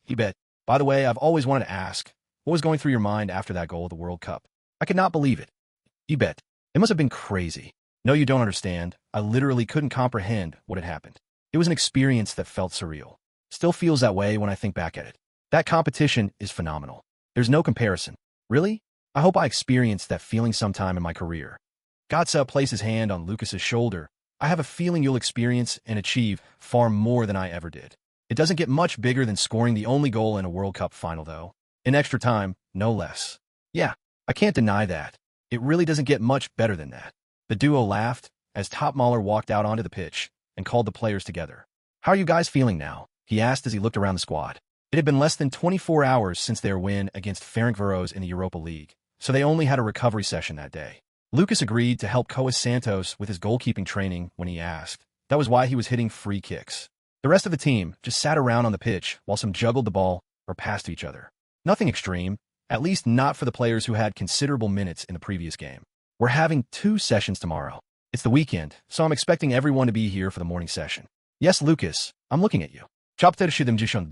"You bet. By the way, I've always wanted to ask, what was going through your mind after that goal at the World Cup? I could not believe it." "You bet. It must have been crazy. No, you don't understand. I literally couldn't comprehend what had happened. It was an experience that felt surreal. Still feels that way when I think back at it. That competition is phenomenal. There's no comparison. Really? I hope I experienced that feeling sometime in my career." Gatsa placed his hand on Lukas's shoulder. "I have a feeling you'll experience and achieve far more than I ever did. It doesn't get much bigger than scoring the only goal in a World Cup final, though. In extra time, no less." "Yeah, I can't deny that. It really doesn't get much better than that. The duo laughed as Top Mahler walked out onto the pitch and called the players together. How are you guys feeling now? He asked as he looked around the squad. It had been less than 24 hours since their win against Ferencváros in the Europa League, so they only had a recovery session that day. Lucas agreed to help Coas Santos with his goalkeeping training when he asked. That was why he was hitting free kicks. The rest of the team just sat around on the pitch while some juggled the ball or passed to each other. Nothing extreme, at least not for the players who had considerable minutes in the previous game. We're having 2 sessions tomorrow. It's the weekend, so I'm expecting everyone to be here for the morning session. Yes, Lucas, I'm looking at you. Chapter 72,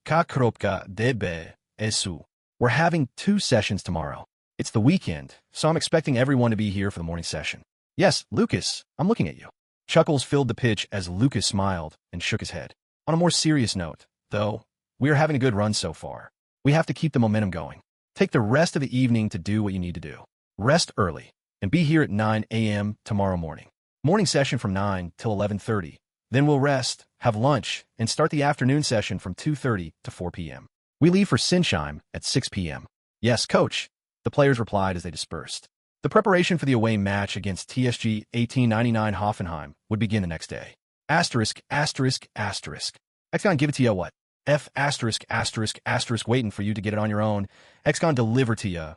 Ka kropka debe esu. We're having 2 sessions tomorrow. It's the weekend, so I'm expecting everyone to be here for the morning session. Yes, Lucas, I'm looking at you. Chuckles filled the pitch as Lucas smiled and shook his head. On a more serious note, though, we are having a good run so far. We have to keep the momentum going. Take the rest of the evening to do what you need to do. Rest early, and be here at 9 a.m. tomorrow morning. Morning session from 9 till 11:30. Then we'll rest, have lunch, and start the afternoon session from 2:30 to 4 p.m. We leave for Sinsheim at 6 p.m. Yes, coach, the players replied as they dispersed. The preparation for the away match against TSG 1899 Hoffenheim would begin the next day. Asterisk, asterisk, asterisk. Xgon give it to you what? F asterisk, asterisk, asterisk waiting for you to get it on your own. Xgon deliver to you.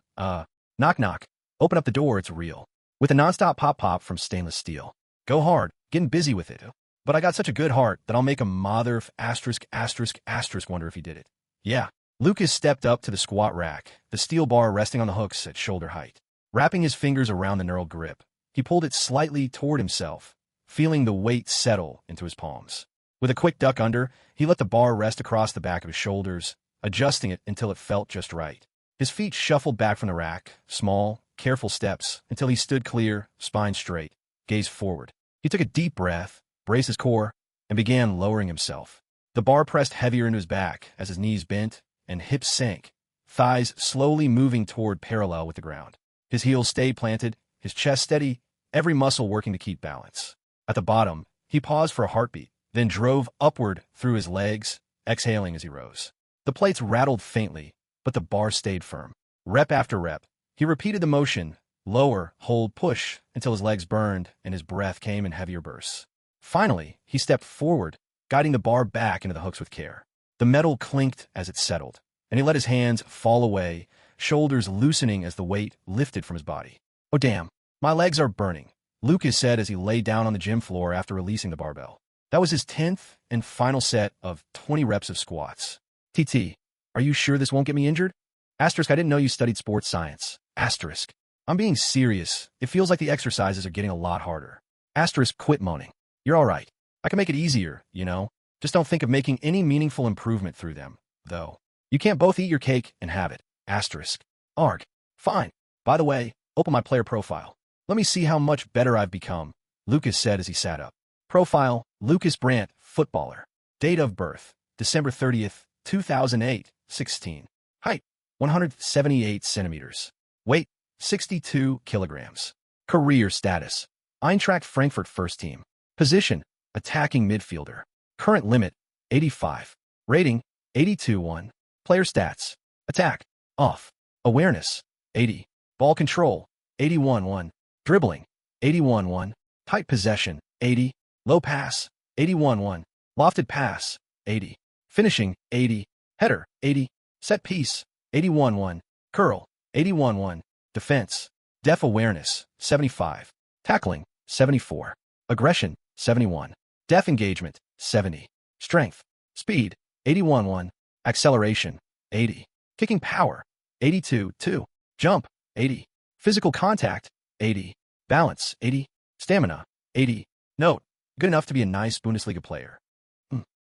Knock knock. Open up the door, it's real. With a nonstop pop-pop from stainless steel. Go hard, getting busy with it. But I got such a good heart that I'll make a mother of asterisk, asterisk, asterisk wonder if he did it. Yeah. Lucas stepped up to the squat rack, the steel bar resting on the hooks at shoulder height. Wrapping his fingers around the knurled grip, he pulled it slightly toward himself, feeling the weight settle into his palms. With a quick duck under, he let the bar rest across the back of his shoulders, adjusting it until it felt just right. His feet shuffled back from the rack, small, careful steps, until he stood clear, spine straight, gaze forward. He took a deep breath, braced his core, and began lowering himself. The bar pressed heavier into his back as his knees bent and hips sank, thighs slowly moving toward parallel with the ground. His heels stayed planted, his chest steady, every muscle working to keep balance. At the bottom, he paused for a heartbeat, then drove upward through his legs, exhaling as he rose. The plates rattled faintly, but the bar stayed firm. Rep after rep, he repeated the motion, lower, hold, push, until his legs burned and his breath came in heavier bursts. Finally, he stepped forward, guiding the bar back into the hooks with care. The metal clinked as it settled, and he let his hands fall away, shoulders loosening as the weight lifted from his body. Oh damn, my legs are burning, Lucas said as he lay down on the gym floor after releasing the barbell. That was his 10th and final set of 20 reps of squats. TT, are you sure this won't get me injured? Asterisk, I didn't know you studied sports science. Asterisk, I'm being serious. It feels like the exercises are getting a lot harder. Asterisk, quit moaning. You're all right. I can make it easier, you know. Just don't think of making any meaningful improvement through them, though. You can't both eat your cake and have it. Asterisk. Arg. Fine. By the way, open my player profile. Let me see how much better I've become, Lucas said as he sat up. Profile, Lukas Brandt, footballer. Date of birth, December 30th, 2008, 16. Height, 178 centimeters. Weight, 62 kilograms. Career status, Eintracht Frankfurt first team. Position, attacking midfielder. Current limit, 85. Rating, 82-1. Player stats, attack, off. Awareness, 80. Ball control, 81-1. Dribbling, 81-1. Tight possession, 80. Low pass, 81-1. Lofted pass, 80. Finishing, 80. Header, 80. Set piece, 81-1. Curl, 81-1. Defense, def awareness, 75. Tackling, 74. Aggression, 71. Def engagement, 70. Strength, speed, 81-1. Acceleration, 80. Kicking power, 82-2. Jump, 80. Physical contact, 80. Balance, 80. Stamina, 80. Note, good enough to be a nice Bundesliga player.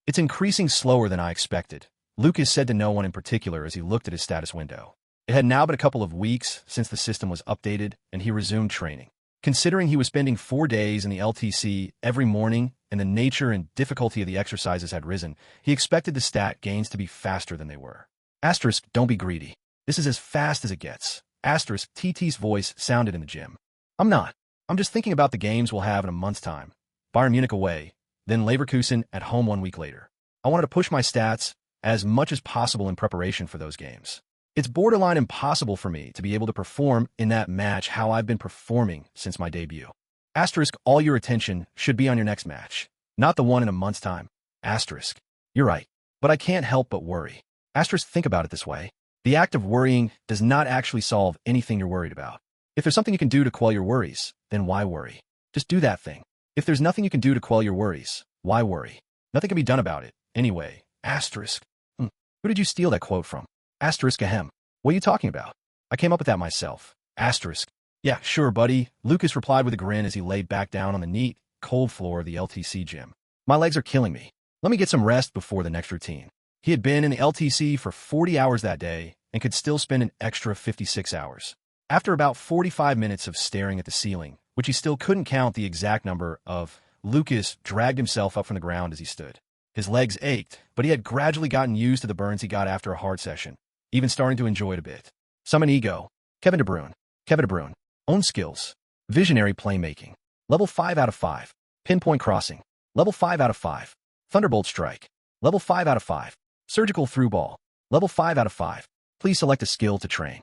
It's increasing slower than I expected, Lucas said to no one in particular as he looked at his status window. It had now been a couple of weeks since the system was updated and he resumed training. Considering he was spending 4 days in the LTC every morning and the nature and difficulty of the exercises had risen, he expected the stat gains to be faster than they were. Asterisk, don't be greedy. This is as fast as it gets. Asterisk, TT's voice sounded in the gym. I'm not. I'm just thinking about the games we'll have in a month's time. Bayern Munich away, then Leverkusen at home 1 week later. I wanted to push my stats as much as possible in preparation for those games. It's borderline impossible for me to be able to perform in that match how I've been performing since my debut. Asterisk, all your attention should be on your next match, not the one in a month's time. Asterisk, you're right, but I can't help but worry. Asterisk, think about it this way. The act of worrying does not actually solve anything you're worried about. If there's something you can do to quell your worries, then why worry? Just do that thing. If there's nothing you can do to quell your worries, why worry? Nothing can be done about it. Anyway, asterisk. Who did you steal that quote from? Asterisk, ahem. What are you talking about? I came up with that myself. Asterisk. Yeah, sure, buddy. Lukas replied with a grin as he laid back down on the neat, cold floor of the LTC gym. My legs are killing me. Let me get some rest before the next routine. He had been in the LTC for 40 hours that day and could still spend an extra 56 hours. After about 45 minutes of staring at the ceiling, which he still couldn't count the exact number of, Lukas dragged himself up from the ground as he stood. His legs ached, but he had gradually gotten used to the burns he got after a hard session, even starting to enjoy it a bit. Summon Ego. Kevin De Bruyne. Kevin De Bruyne. Own skills. Visionary playmaking. Level 5 out of 5. Pinpoint crossing. Level 5 out of 5. Thunderbolt strike. Level 5 out of 5. Surgical through ball. Level 5 out of 5. Please select a skill to train.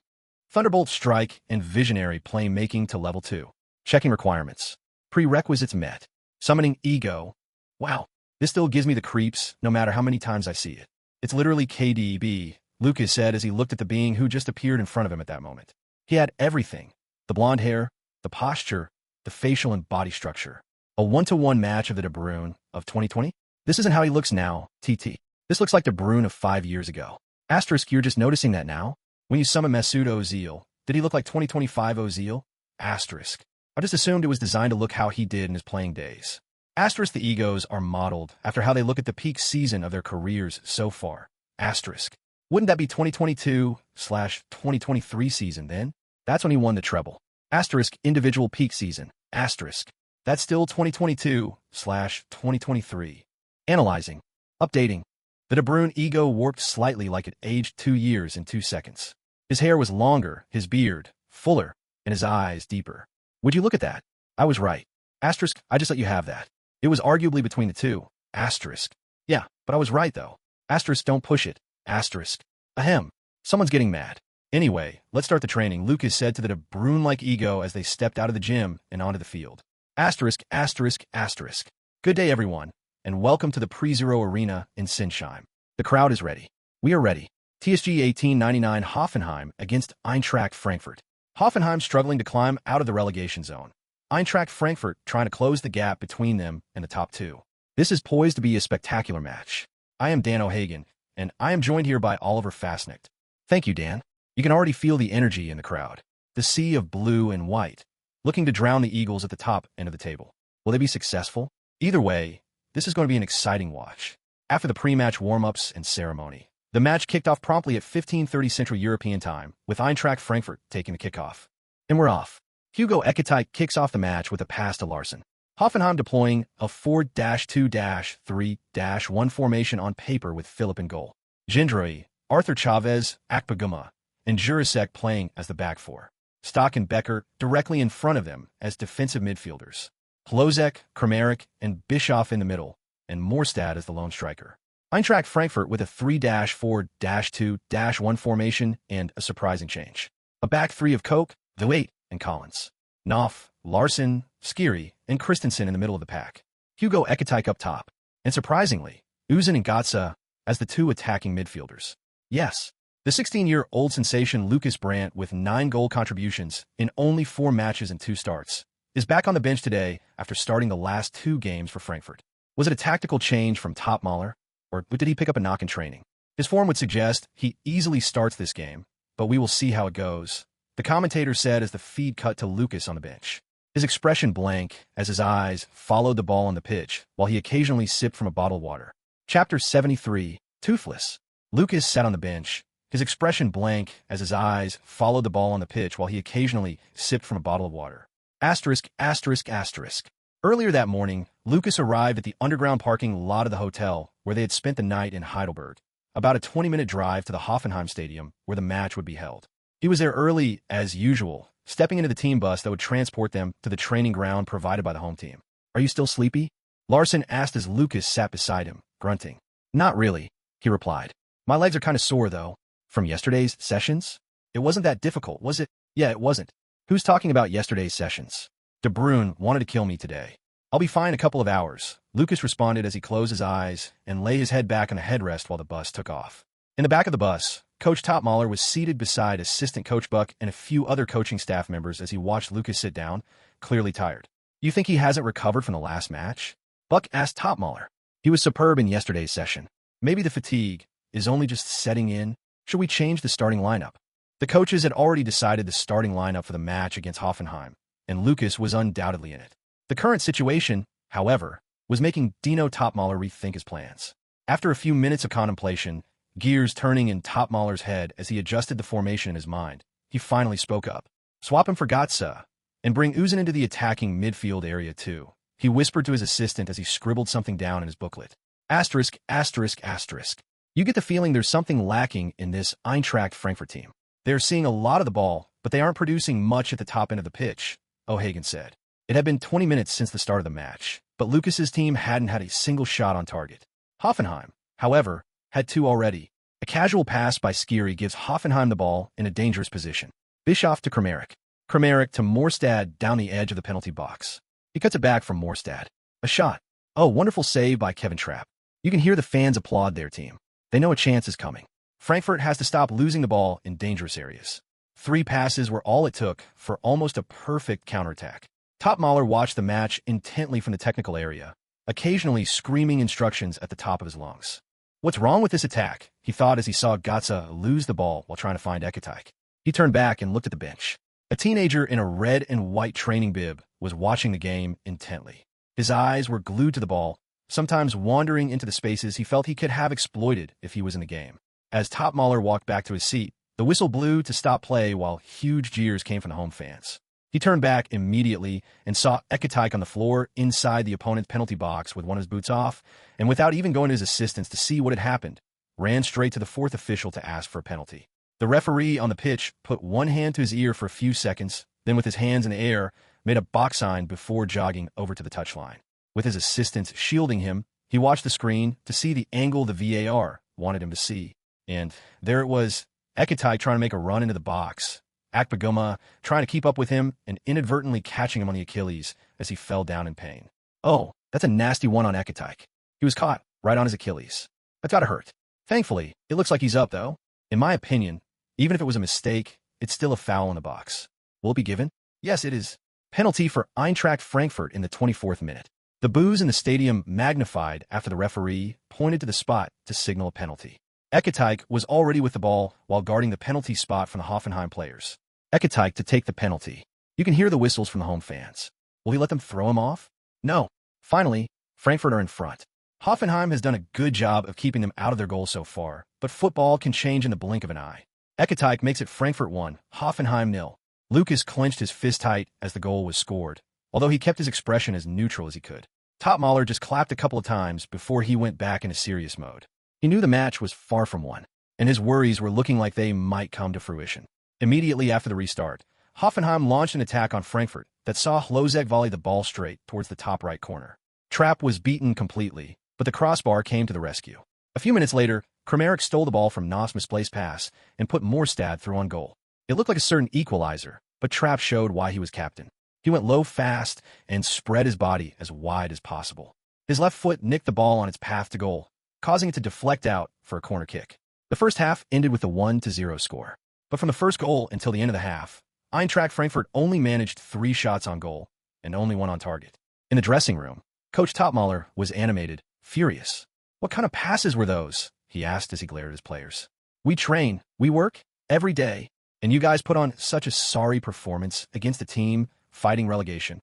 Thunderbolt strike and visionary playmaking to level 2. Checking requirements. Prerequisites met. Summoning Ego. Wow, this still gives me the creeps no matter how many times I see it. It's literally KDB, Lukas said as he looked at the being who just appeared in front of him at that moment. He had everything. The blonde hair, the posture, the facial and body structure. A one-to-one match of the De Bruyne of 2020? This isn't how he looks now, TT. This looks like De Bruyne of 5 years ago. Asterisk, you're just noticing that now? When you summon Mesut Ozil, did he look like 2025 Ozil? Asterisk. I just assumed it was designed to look how he did in his playing days. Asterisk, the egos are modeled after how they look at the peak season of their careers so far. Asterisk. Wouldn't that be 2022/2023 season then? That's when he won the treble. Asterisk, individual peak season. Asterisk. That's still 2022/2023. Analyzing. Updating. The De Bruyne ego warped slightly like it aged 2 years in 2 seconds. His hair was longer, his beard fuller, and his eyes deeper. Would you look at that? I was right. Asterisk, I just let you have that. It was arguably between the two. Asterisk. Yeah, but I was right though. Asterisk, don't push it. Asterisk. Ahem. Someone's getting mad. Anyway, let's start the training, Lukas said to the De Bruyne-like ego as they stepped out of the gym and onto the field. Asterisk, asterisk, asterisk. Good day everyone, and welcome to the Pre-Zero Arena in Sinsheim. The crowd is ready. We are ready. TSG 1899 Hoffenheim against Eintracht Frankfurt. Hoffenheim struggling to climb out of the relegation zone. Eintracht Frankfurt trying to close the gap between them and the top two. This is poised to be a spectacular match. I am Dan O'Hagan, and I am joined here by Oliver Fastnacht. Thank you, Dan. You can already feel the energy in the crowd. The sea of blue and white, looking to drown the Eagles at the top end of the table. Will they be successful? Either way, this is going to be an exciting watch. After the pre-match warm-ups and ceremony, the match kicked off promptly at 15:30 Central European Time, with Eintracht Frankfurt taking the kickoff. And we're off. Hugo Ekitike kicks off the match with a pass to Larson. Hoffenheim deploying a 4-2-3-1 formation on paper with Philip in goal. Gendroy, Arthur Chavez, Akpaguma, and Jurasek playing as the back four. Stock and Becker directly in front of them as defensive midfielders. Hlozek, Kramaric, and Bischoff in the middle, and Morstad as the lone striker. Eintracht Frankfurt with a 3-4-2-1 formation and a surprising change. A back three of Koch, Thwaite, and Collins. Knopf, Larson, Skiri, and Christensen in the middle of the pack. Hugo Ekitike up top. And surprisingly, Uzun and Gotza as the two attacking midfielders. Yes, the 16-year-old sensation Lukas Brandt with 9 goal contributions in only 4 matches and 2 starts is back on the bench today after starting the last 2 games for Frankfurt. Was it a tactical change from Topmøller? Or did he pick up a knock in training? His form would suggest he easily starts this game, but we will see how it goes, the commentator said as the feed cut to Lukas on the bench. His expression blank as his eyes followed the ball on the pitch while he occasionally sipped from a bottle of water. Chapter 73, Toothless. Lukas sat on the bench, his expression blank as his eyes followed the ball on the pitch while he occasionally sipped from a bottle of water. Asterisk, asterisk, asterisk. Earlier that morning, Lukas arrived at the underground parking lot of the hotel where they had spent the night in Heidelberg, about a 20-minute drive to the Hoffenheim Stadium where the match would be held. He was there early, as usual, stepping into the team bus that would transport them to the training ground provided by the home team. Are you still sleepy? Larson asked as Lukas sat beside him, grunting. Not really, he replied. My legs are kind of sore, though. From yesterday's sessions? It wasn't that difficult, was it? Yeah, it wasn't. Who's talking about yesterday's sessions? De Bruyne wanted to kill me today. I'll be fine in a couple of hours, Lukas responded as he closed his eyes and lay his head back on a headrest while the bus took off. In the back of the bus, Coach Topmaler was seated beside assistant Coach Buck and a few other coaching staff members as he watched Lukas sit down, clearly tired. You think he hasn't recovered from the last match? Buck asked Topmaler. He was superb in yesterday's session. Maybe the fatigue is only just setting in. Should we change the starting lineup? The coaches had already decided the starting lineup for the match against Hoffenheim, and Lukas was undoubtedly in it. The current situation, however, was making Dino Topmaler rethink his plans. After a few minutes of contemplation, gears turning in Topmaler's head as he adjusted the formation in his mind, he finally spoke up. Swap him for Götze, and bring Özil into the attacking midfield area too, he whispered to his assistant as he scribbled something down in his booklet. Asterisk, asterisk, asterisk. You get the feeling there's something lacking in this Eintracht Frankfurt team. They're seeing a lot of the ball, but they aren't producing much at the top end of the pitch, O'Hagan said. It had been 20 minutes since the start of the match, but Lucas's team hadn't had a single shot on target. Hoffenheim, however, had two already. A casual pass by Skiri gives Hoffenheim the ball in a dangerous position. Bischoff to Kramaric. Kramaric to Morstad down the edge of the penalty box. He cuts it back from Morstad. A shot. Oh, wonderful save by Kevin Trapp. You can hear the fans applaud their team. They know a chance is coming. Frankfurt has to stop losing the ball in dangerous areas. 3 passes were all it took for almost a perfect counterattack. Topmaler watched the match intently from the technical area, occasionally screaming instructions at the top of his lungs. What's wrong with this attack? He thought as he saw Götze lose the ball while trying to find Ekatike. He turned back and looked at the bench. A teenager in a red and white training bib was watching the game intently. His eyes were glued to the ball, sometimes wandering into the spaces he felt he could have exploited if he was in the game. As Topmaler walked back to his seat, the whistle blew to stop play while huge jeers came from the home fans. He turned back immediately and saw Ekatike on the floor inside the opponent's penalty box with one of his boots off, and without even going to his assistants to see what had happened, ran straight to the 4th official to ask for a penalty. The referee on the pitch put one hand to his ear for a few seconds, then with his hands in the air, made a box sign before jogging over to the touchline. With his assistants shielding him, he watched the screen to see the angle the VAR wanted him to see. And there it was, Ekatike trying to make a run into the box. Akpagoma trying to keep up with him and inadvertently catching him on the Achilles as he fell down in pain. Oh, that's a nasty one on Ekatike. He was caught right on his Achilles. That's gotta hurt. Thankfully, it looks like he's up, though. In my opinion, even if it was a mistake, it's still a foul in the box. Will it be given? Yes, it is. Penalty for Eintracht Frankfurt in the 24th minute. The boos in the stadium magnified after the referee pointed to the spot to signal a penalty. Ekatike was already with the ball while guarding the penalty spot from the Hoffenheim players. Ekatike to take the penalty. You can hear the whistles from the home fans. Will he let them throw him off? No. Finally, Frankfurt are in front. Hoffenheim has done a good job of keeping them out of their goal so far, but football can change in the blink of an eye. Ekatike makes it Frankfurt 1, Hoffenheim 0. Lukas clenched his fist tight as the goal was scored, although he kept his expression as neutral as he could. Topmaler just clapped a couple of times before he went back into serious mode. He knew the match was far from won, and his worries were looking like they might come to fruition. Immediately after the restart, Hoffenheim launched an attack on Frankfurt that saw Hlozek volley the ball straight towards the top right corner. Trapp was beaten completely, but the crossbar came to the rescue. A few minutes later, Kramaric stole the ball from Noss' misplaced pass and put Morstad through on goal. It looked like a certain equalizer, but Trapp showed why he was captain. He went low fast and spread his body as wide as possible. His left foot nicked the ball on its path to goal, causing it to deflect out for a corner kick. The first half ended with a 1-0 score. But from the first goal until the end of the half, Eintracht Frankfurt only managed 3 shots on goal and only 1 on target. In the dressing room, Coach Topmaler was animated, furious. What kind of passes were those? He asked as he glared at his players. We train, we work, every day, and you guys put on such a sorry performance against a team fighting relegation.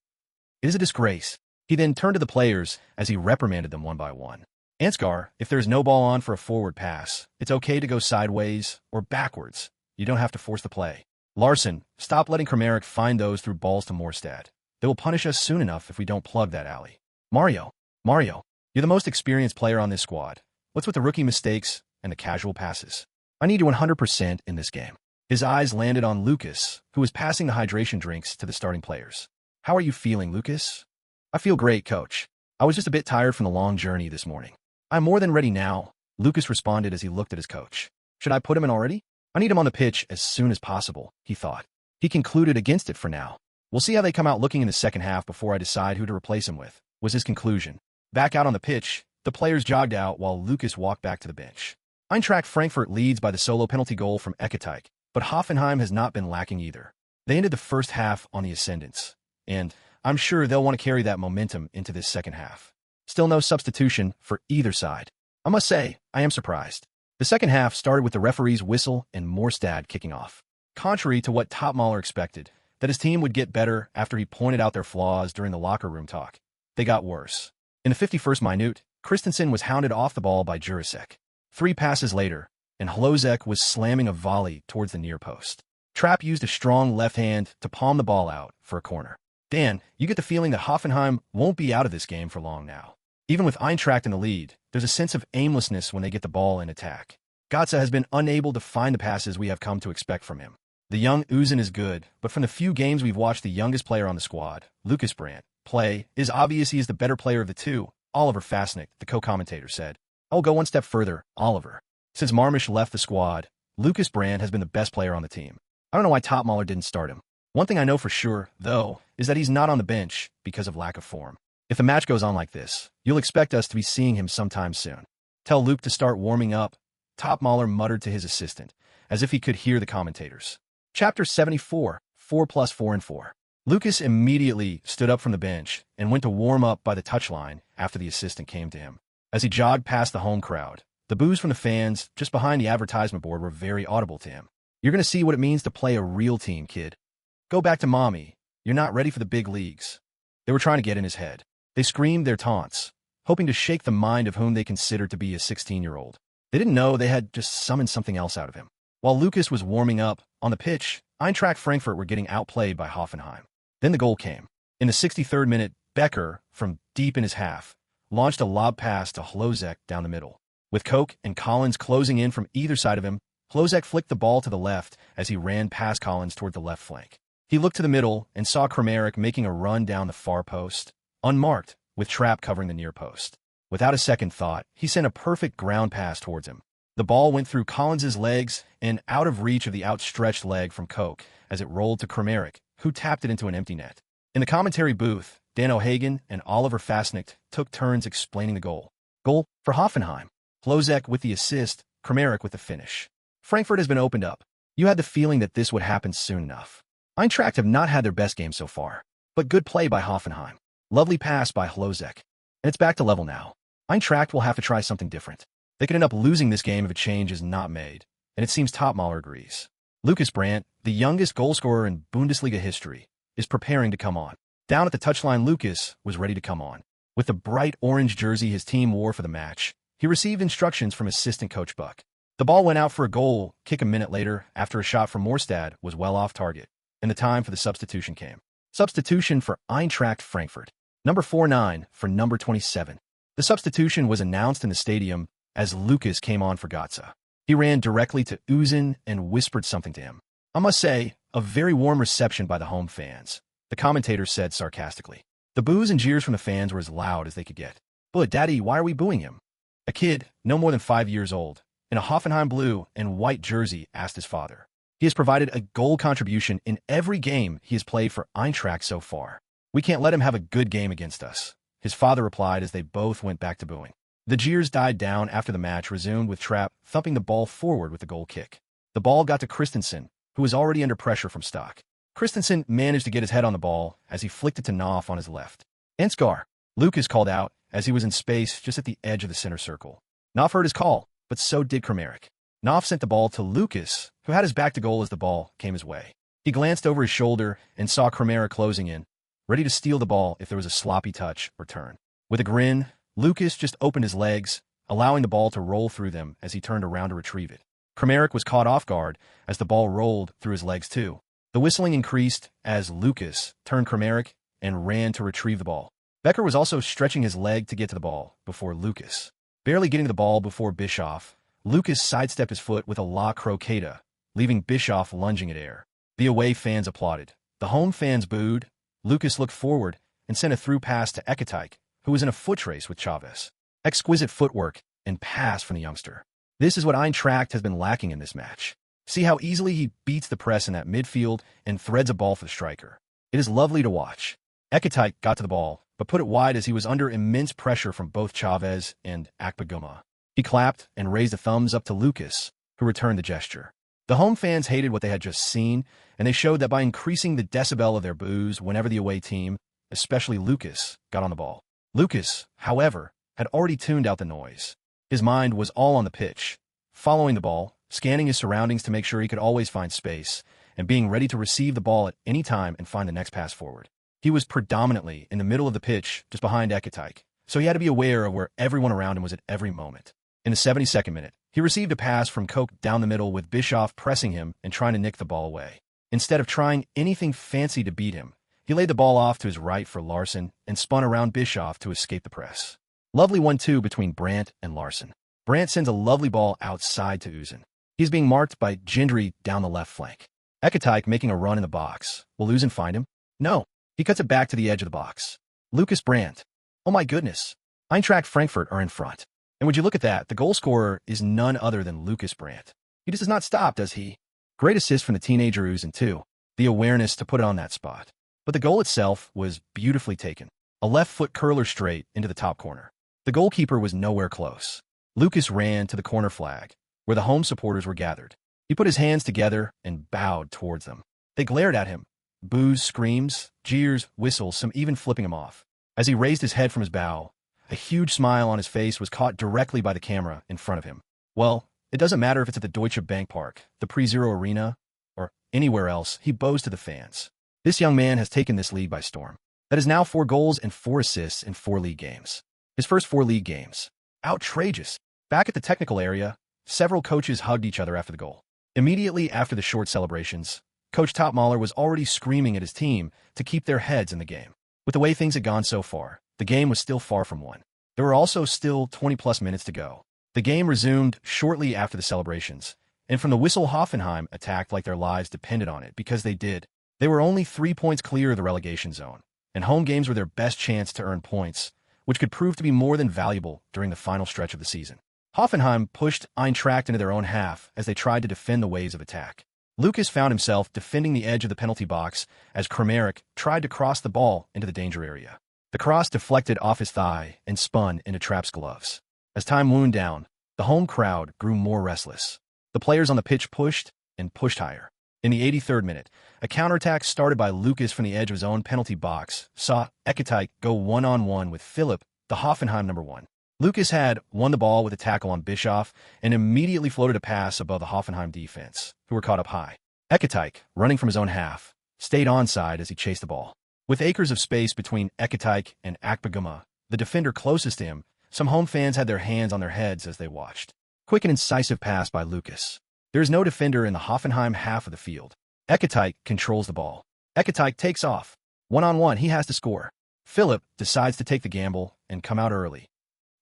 It is a disgrace. He then turned to the players as he reprimanded them one by one. Ansgar, if there's no ball on for a forward pass, it's okay to go sideways or backwards. You don't have to force the play. Larson, stop letting Kramaric find those through balls to Morstad. They will punish us soon enough if we don't plug that alley. Mario, you're the most experienced player on this squad. What's with the rookie mistakes and the casual passes? I need you 100% in this game. His eyes landed on Lukas, who was passing the hydration drinks to the starting players. How are you feeling, Lukas? I feel great, coach. I was just a bit tired from the long journey this morning. I'm more than ready now, Lukas responded as he looked at his coach. Should I put him in already? I need him on the pitch as soon as possible, he thought. He concluded against it for now. We'll see how they come out looking in the second half before I decide who to replace him with, was his conclusion. Back out on the pitch, the players jogged out while Lukas walked back to the bench. Eintracht Frankfurt leads by the solo penalty goal from Ekatike, but Hoffenheim has not been lacking either. They ended the first half on the ascendance, and I'm sure they'll want to carry that momentum into this second half. Still no substitution for either side. I must say, I am surprised. The second half started with the referee's whistle and Morstad kicking off. Contrary to what Topmaler expected, that his team would get better after he pointed out their flaws during the locker room talk, they got worse. In the 51st minute, Christensen was hounded off the ball by Jurasek. 3 passes later, and Hlozek was slamming a volley towards the near post. Trapp used a strong left hand to palm the ball out for a corner. Dan, you get the feeling that Hoffenheim won't be out of this game for long now. Even with Eintracht in the lead, there's a sense of aimlessness when they get the ball in attack. Götze has been unable to find the passes we have come to expect from him. The young Özil is good, but from the few games we've watched the youngest player on the squad, Lukas Brandt, play, it is obvious he is the better player of the two, Oliver Fasnick, the co-commentator said. I'll go one step further, Oliver. Since Marmish left the squad, Lukas Brandt has been the best player on the team. I don't know why Topmaler didn't start him. One thing I know for sure, though, is that he's not on the bench because of lack of form. If the match goes on like this, you'll expect us to be seeing him sometime soon. Tell Luke to start warming up, Topmaler muttered to his assistant, as if he could hear the commentators. Chapter 74, 4 + 4 and 4. Lukas immediately stood up from the bench and went to warm up by the touchline after the assistant came to him. As he jogged past the home crowd, the boos from the fans just behind the advertisement board were very audible to him. You're going to see what it means to play a real team, kid. Go back to mommy. You're not ready for the big leagues. They were trying to get in his head. They screamed their taunts, hoping to shake the mind of whom they considered to be a 16-year-old. They didn't know they had just summoned something else out of him. While Lukas was warming up, on the pitch, Eintracht Frankfurt were getting outplayed by Hoffenheim. Then the goal came. In the 63rd minute, Becker, from deep in his half, launched a lob pass to Hlozek down the middle. With Koch and Collins closing in from either side of him, Hlozek flicked the ball to the left as he ran past Collins toward the left flank. He looked to the middle and saw Kramaric making a run down the far post, unmarked, with Trapp covering the near post. Without a second thought, he sent a perfect ground pass towards him. The ball went through Collins's legs and out of reach of the outstretched leg from Koch as it rolled to Kramaric, who tapped it into an empty net. In the commentary booth, Dan O'Hagan and Oliver Fasnick took turns explaining the goal. Goal for Hoffenheim. Hlozek with the assist, Kramaric with the finish. Frankfurt has been opened up. You had the feeling that this would happen soon enough. Eintracht have not had their best game so far, but good play by Hoffenheim. Lovely pass by Hlozek. And it's back to level now. Eintracht will have to try something different. They could end up losing this game if a change is not made, and it seems Topmaler agrees. Lukas Brandt, the youngest goalscorer in Bundesliga history, is preparing to come on. Down at the touchline, Lukas was ready to come on. With the bright orange jersey his team wore for the match, he received instructions from assistant coach Buck. The ball went out for a goal kick a minute later after a shot from Morstad was well off target, and the time for the substitution came. Substitution for Eintracht Frankfurt. Number 49 for number 27. The substitution was announced in the stadium as Lukas came on for Götze. He ran directly to Özil and whispered something to him. I must say, a very warm reception by the home fans, the commentator said sarcastically. The boos and jeers from the fans were as loud as they could get. But, Daddy, why are we booing him? A kid, no more than 5 years old, in a Hoffenheim blue and white jersey asked his father. He has provided a goal contribution in every game he has played for Eintracht so far. We can't let him have a good game against us, his father replied as they both went back to booing. The jeers died down after the match resumed with Trapp thumping the ball forward with the goal kick. The ball got to Christensen, who was already under pressure from Stock. Christensen managed to get his head on the ball as he flicked it to Knopf on his left. Ensgar, Lukas called out as he was in space just at the edge of the center circle. Knopf heard his call, but so did Kramaric. Knopf sent the ball to Lukas, who had his back to goal as the ball came his way. He glanced over his shoulder and saw Kramaric closing in, ready to steal the ball if there was a sloppy touch or turn. With a grin, Lukas just opened his legs, allowing the ball to roll through them as he turned around to retrieve it. Kramaric was caught off guard as the ball rolled through his legs too. The whistling increased as Lukas turned Kramaric and ran to retrieve the ball. Becker was also stretching his leg to get to the ball before Lukas. Barely getting the ball before Bischoff, Lukas sidestepped his foot with a La Croqueta, leaving Bischoff lunging at air. The away fans applauded. The home fans booed. Lukas looked forward and sent a through pass to Ekatike, who was in a foot race with Chavez. Exquisite footwork and pass from the youngster. This is what Eintracht has been lacking in this match. See how easily he beats the press in that midfield and threads a ball for the striker. It is lovely to watch. Ekitike got to the ball, but put it wide as he was under immense pressure from both Chavez and Akpaguma. He clapped and raised a thumbs up to Lukas, who returned the gesture. The home fans hated what they had just seen, and they showed that by increasing the decibel of their boos whenever the away team, especially Lukas, got on the ball. Lukas, however, had already tuned out the noise. His mind was all on the pitch, following the ball, scanning his surroundings to make sure he could always find space, and being ready to receive the ball at any time and find the next pass forward. He was predominantly in the middle of the pitch, just behind Ekitike, so he had to be aware of where everyone around him was at every moment. In the 72nd minute, he received a pass from Koch down the middle with Bischoff pressing him and trying to nick the ball away. Instead of trying anything fancy to beat him, he laid the ball off to his right for Larson and spun around Bischoff to escape the press. Lovely 1-2 between Brandt and Larson. Brandt sends a lovely ball outside to Uzun. He's being marked by Gendry down the left flank. Ekitike making a run in the box. Will Uzun find him? No. He cuts it back to the edge of the box. Lukas Brandt. Oh my goodness. Eintracht Frankfurt are in front. And would you look at that, the goal scorer is none other than Lukas Brandt. He just does not stop, does he? Great assist from the teenager Uzun too. The awareness to put it on that spot. But the goal itself was beautifully taken. A left foot curler straight into the top corner. The goalkeeper was nowhere close. Lukas ran to the corner flag, where the home supporters were gathered. He put his hands together and bowed towards them. They glared at him. Boos, screams, jeers, whistles, some even flipping him off. As he raised his head from his bow, a huge smile on his face was caught directly by the camera in front of him. Well, it doesn't matter if it's at the Deutsche Bank Park, the Pre-Zero Arena, or anywhere else, he bows to the fans. This young man has taken this league by storm. That is now 4 goals and 4 assists in 4 league games. His first 4 league games. Outrageous. Back at the technical area, several coaches hugged each other after the goal. Immediately after the short celebrations, Coach Topmaler was already screaming at his team to keep their heads in the game. With the way things had gone so far, the game was still far from won. There were also still 20-plus minutes to go. The game resumed shortly after the celebrations, and from the whistle Hoffenheim attacked like their lives depended on it, because they did. They were only 3 points clear of the relegation zone, and home games were their best chance to earn points, which could prove to be more than valuable during the final stretch of the season. Hoffenheim pushed Eintracht into their own half as they tried to defend the waves of attack. Lukas found himself defending the edge of the penalty box as Kramaric tried to cross the ball into the danger area. The cross deflected off his thigh and spun into Trapp's gloves. As time wound down, the home crowd grew more restless. The players on the pitch pushed and pushed higher. In the 83rd minute, a counterattack started by Lukas from the edge of his own penalty box saw Ekitike go one-on-one with Philipp, the Hoffenheim number 1. Lukas had won the ball with a tackle on Bischoff and immediately floated a pass above the Hoffenheim defense, who were caught up high. Ekitike, running from his own half, stayed onside as he chased the ball. With acres of space between Ekitike and Akpaguma, the defender closest to him, some home fans had their hands on their heads as they watched. Quick and incisive pass by Lukas. There is no defender in the Hoffenheim half of the field. Ekitike controls the ball. Ekitike takes off. One-on-one, he has to score. Philipp decides to take the gamble and come out early.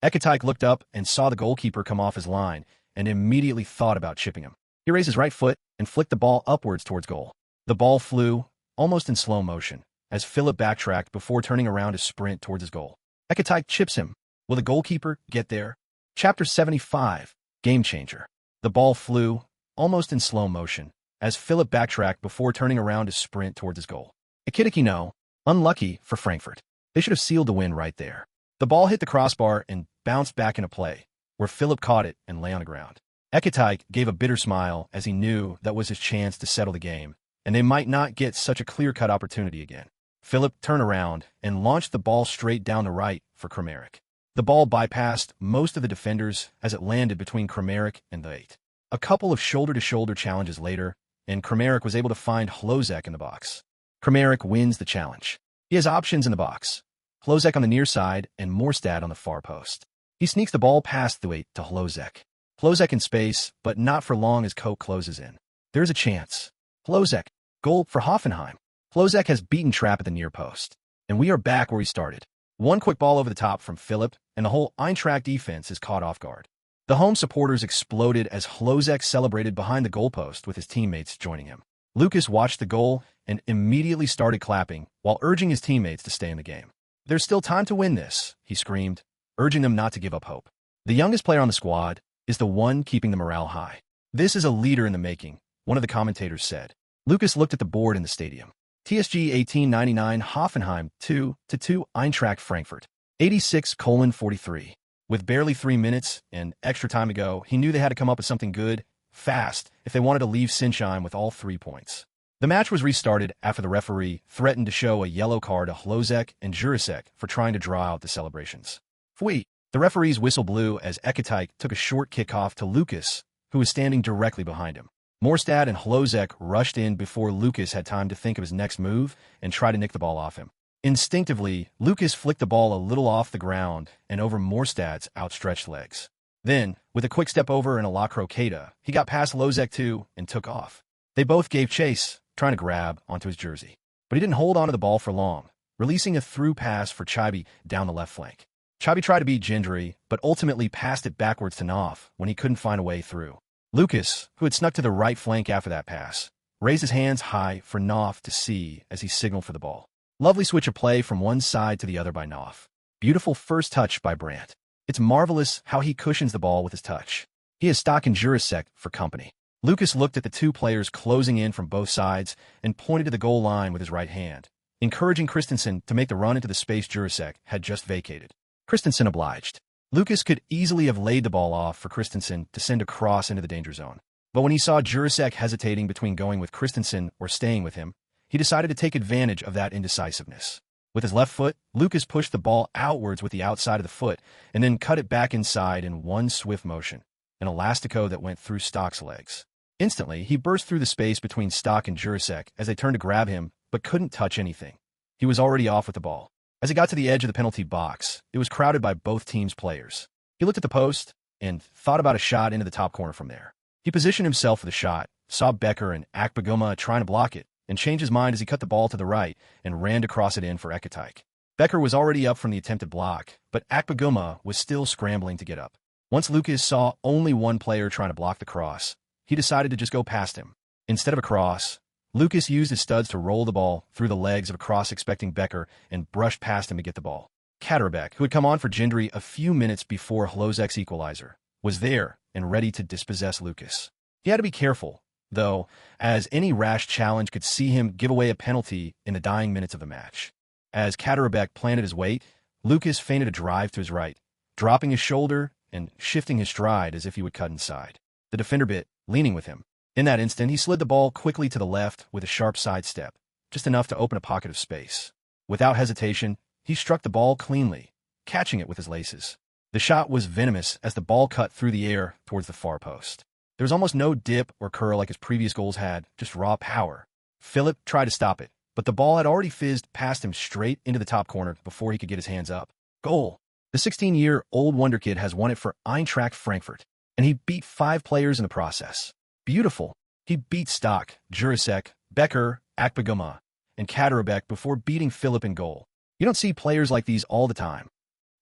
Ekitike looked up and saw the goalkeeper come off his line and immediately thought about chipping him. He raised his right foot and flicked the ball upwards towards goal. The ball flew, almost in slow motion, as Philipp backtracked before turning around to sprint towards his goal. Ekitike chips him. Will the goalkeeper get there? Chapter 75, Game Changer. The ball flew, almost in slow motion, as Philipp backtracked before turning around to sprint towards his goal. Ekitike no. Unlucky for Frankfurt. They should have sealed the win right there. The ball hit the crossbar and bounced back into play, where Philipp caught it and lay on the ground. Ekitike gave a bitter smile as he knew that was his chance to settle the game, and they might not get such a clear-cut opportunity again. Philipp turned around and launched the ball straight down the right for Kramaric. The ball bypassed most of the defenders as it landed between Kramaric and the 8. A couple of shoulder-to-shoulder challenges later, and Kramaric was able to find Hlozek in the box. Kramaric wins the challenge. He has options in the box. Hlozek on the near side and Morstad on the far post. He sneaks the ball past the 8 to Hlozek. Hlozek in space, but not for long as Koch closes in. There's a chance. Hlozek. Goal for Hoffenheim. Hlozek has beaten Trapp at the near post. And we are back where we started. One quick ball over the top from Philipp, and the whole Eintracht defense is caught off guard. The home supporters exploded as Hlozek celebrated behind the goalpost with his teammates joining him. Lukas watched the goal and immediately started clapping while urging his teammates to stay in the game. There's still time to win this, he screamed, urging them not to give up hope. The youngest player on the squad is the one keeping the morale high. This is a leader in the making, one of the commentators said. Lukas looked at the board in the stadium. TSG 1899 Hoffenheim 2-2 Eintracht Frankfurt 86:43. With barely 3 minutes and extra time to go, he knew they had to come up with something good, fast, if they wanted to leave Sinsheim with all 3 points. The match was restarted after the referee threatened to show a yellow card to Hlozek and Jurasek for trying to draw out the celebrations. Fui! The referee's whistle blew as Ekatike took a short kickoff to Lukas, who was standing directly behind him. Morstad and Hlozek rushed in before Lukas had time to think of his next move and try to nick the ball off him. Instinctively, Lukas flicked the ball a little off the ground and over Morstad's outstretched legs. Then, with a quick step over and a La Croqueta, he got past Hlozek too and took off. They both gave chase, trying to grab onto his jersey. But he didn't hold onto the ball for long, releasing a through pass for Chibi down the left flank. Chibi tried to beat Gendry, but ultimately passed it backwards to Knopf when he couldn't find a way through. Lukas, who had snuck to the right flank after that pass, raised his hands high for Knopf to see as he signaled for the ball. Lovely switch of play from one side to the other by Knopf. Beautiful first touch by Brandt. It's marvelous how he cushions the ball with his touch. He has Stock and Jurasek for company. Lukas looked at the 2 players closing in from both sides and pointed to the goal line with his right hand, encouraging Christensen to make the run into the space Jurasek had just vacated. Christensen obliged. Lukas could easily have laid the ball off for Christensen to send a cross into the danger zone. But when he saw Jurasek hesitating between going with Christensen or staying with him, he decided to take advantage of that indecisiveness. With his left foot, Lukas pushed the ball outwards with the outside of the foot and then cut it back inside in one swift motion, an elastico that went through Stock's legs. Instantly, he burst through the space between Stock and Jurasek as they turned to grab him, but couldn't touch anything. He was already off with the ball. As he got to the edge of the penalty box, it was crowded by both teams' players. He looked at the post and thought about a shot into the top corner from there. He positioned himself for the shot, saw Becker and Akpaguma trying to block it, and changed his mind as he cut the ball to the right and ran to cross it in for Ekatike. Becker was already up from the attempted block, but Akpaguma was still scrambling to get up. Once Lukas saw only one player trying to block the cross, he decided to just go past him. Instead of a cross, Lukas used his studs to roll the ball through the legs of a cross-expecting Becker and brushed past him to get the ball. Kaderabek, who had come on for Gendry a few minutes before Hlozek's equalizer, was there and ready to dispossess Lukas. He had to be careful, though, as any rash challenge could see him give away a penalty in the dying minutes of the match. As Kaderabek planted his weight, Lukas feinted a drive to his right, dropping his shoulder and shifting his stride as if he would cut inside. The defender bit, leaning with him. In that instant, he slid the ball quickly to the left with a sharp sidestep, just enough to open a pocket of space. Without hesitation, he struck the ball cleanly, catching it with his laces. The shot was venomous as the ball cut through the air towards the far post. There was almost no dip or curl like his previous goals had, just raw power. Philip tried to stop it, but the ball had already fizzed past him straight into the top corner before he could get his hands up. Goal! The 16-year-old wonder kid has won it for Eintracht Frankfurt, and he beat 5 players in the process. Beautiful. He beat Stock, Jurasek, Becker, Akpaguma, and Kaderabek before beating Philip in goal. You don't see players like these all the time.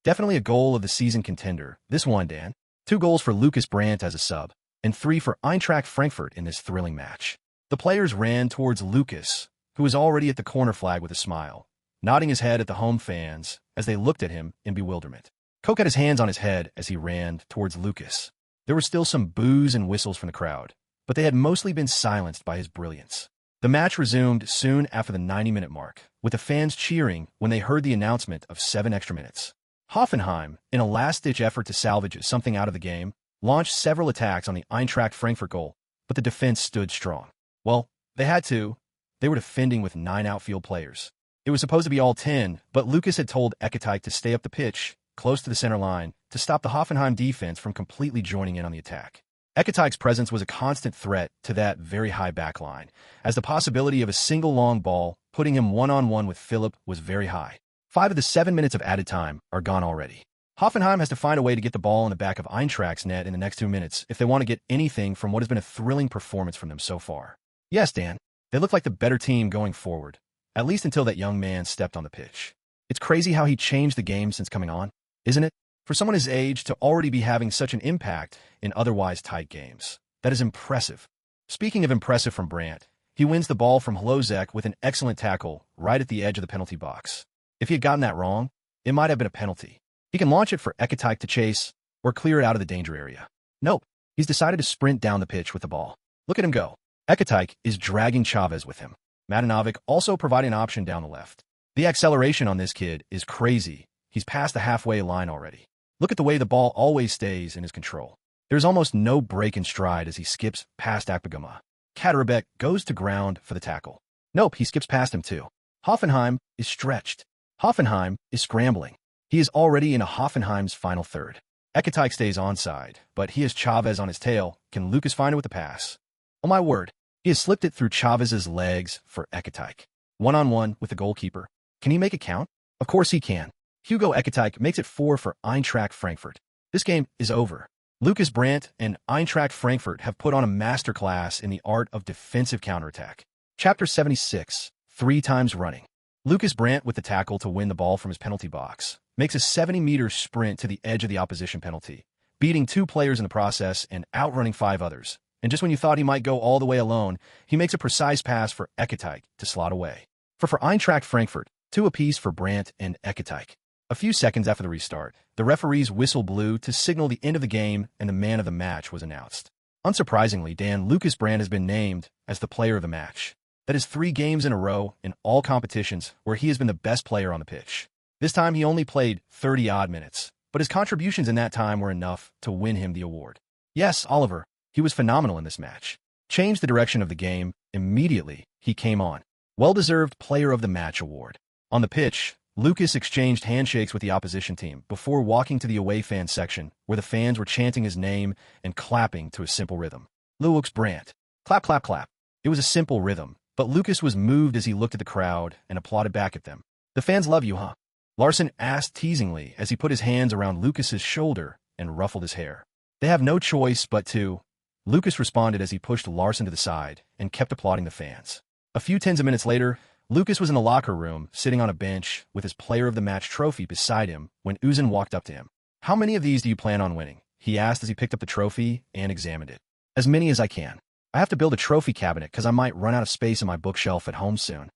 Definitely a goal of the season contender. This one, Dan. 2 goals for Lukas Brandt as a sub, and 3 for Eintracht Frankfurt in this thrilling match. The players ran towards Lukas, who was already at the corner flag with a smile, nodding his head at the home fans as they looked at him in bewilderment. Koch had his hands on his head as he ran towards Lukas. There were still some boos and whistles from the crowd, but they had mostly been silenced by his brilliance. The match resumed soon after the 90-minute mark, with the fans cheering when they heard the announcement of 7 extra minutes. Hoffenheim, in a last-ditch effort to salvage something out of the game, launched several attacks on the Eintracht Frankfurt goal, but the defense stood strong. Well, they had to. They were defending with 9 outfield players. It was supposed to be all 10, but Lukas had told Ekatike to stay up the pitch, close to the center line, to stop the Hoffenheim defense from completely joining in on the attack. Ekatike's presence was a constant threat to that very high back line, as the possibility of a single long ball putting him one-on-one with Philip was very high. 5 of the 7 minutes of added time are gone already. Hoffenheim has to find a way to get the ball in the back of Eintracht's net in the next 2 minutes if they want to get anything from what has been a thrilling performance from them so far. Yes, Dan, they look like the better team going forward, at least until that young man stepped on the pitch. It's crazy how he changed the game since coming on, isn't it? For someone his age to already be having such an impact in otherwise tight games. That is impressive. Speaking of impressive from Brandt, he wins the ball from Hlozek with an excellent tackle right at the edge of the penalty box. If he had gotten that wrong, it might have been a penalty. He can launch it for Ekatike to chase or clear it out of the danger area. Nope, he's decided to sprint down the pitch with the ball. Look at him go. Ekatike is dragging Chavez with him. Matanovic also providing an option down the left. The acceleration on this kid is crazy. He's past the halfway line already. Look at the way the ball always stays in his control. There's almost no break in stride as he skips past Akpagama. Katarabek goes to ground for the tackle. Nope, he skips past him too. Hoffenheim is stretched. Hoffenheim is scrambling. He is already into Hoffenheim's final third. Ekatike stays onside, but he has Chavez on his tail. Can Lukas find it with the pass? Oh my word, he has slipped it through Chavez's legs for Ekatike. One-on-one with the goalkeeper. Can he make it count? Of course he can. Hugo Ekatike makes it 4 for Eintracht Frankfurt. This game is over. Lukas Brandt and Eintracht Frankfurt have put on a masterclass in the art of defensive counterattack. Chapter 76, 3 times running. Lukas Brandt with the tackle to win the ball from his penalty box, makes a 70-meter sprint to the edge of the opposition penalty, beating 2 players in the process and outrunning 5 others. And just when you thought he might go all the way alone, he makes a precise pass for Ekatike to slot away. For Eintracht Frankfurt, 2 apiece for Brandt and Ekatike. A few seconds after the restart, the referee's whistle blew to signal the end of the game and the man of the match was announced. Unsurprisingly, Lukas Brandt has been named as the player of the match. That is 3 games in a row in all competitions where he has been the best player on the pitch. This time he only played 30-odd minutes, but his contributions in that time were enough to win him the award. Yes, Oliver, he was phenomenal in this match. Changed the direction of the game. Immediately, he came on. Well-deserved Player of the Match award. On the pitch, Lukas exchanged handshakes with the opposition team before walking to the away fan section, where the fans were chanting his name and clapping to a simple rhythm. Lukas Brandt. Clap, clap, clap. It was a simple rhythm, but Lukas was moved as he looked at the crowd and applauded back at them. The fans love you, huh? Larson asked teasingly as he put his hands around Lukas's shoulder and ruffled his hair. They have no choice but to. Lukas responded as he pushed Larson to the side and kept applauding the fans. A few tens of minutes later, Lukas was in the locker room, sitting on a bench with his Player of the Match trophy beside him when Uzun walked up to him. How many of these do you plan on winning? He asked as he picked up the trophy and examined it. As many as I can. I have to build a trophy cabinet because I might run out of space in my bookshelf at home soon.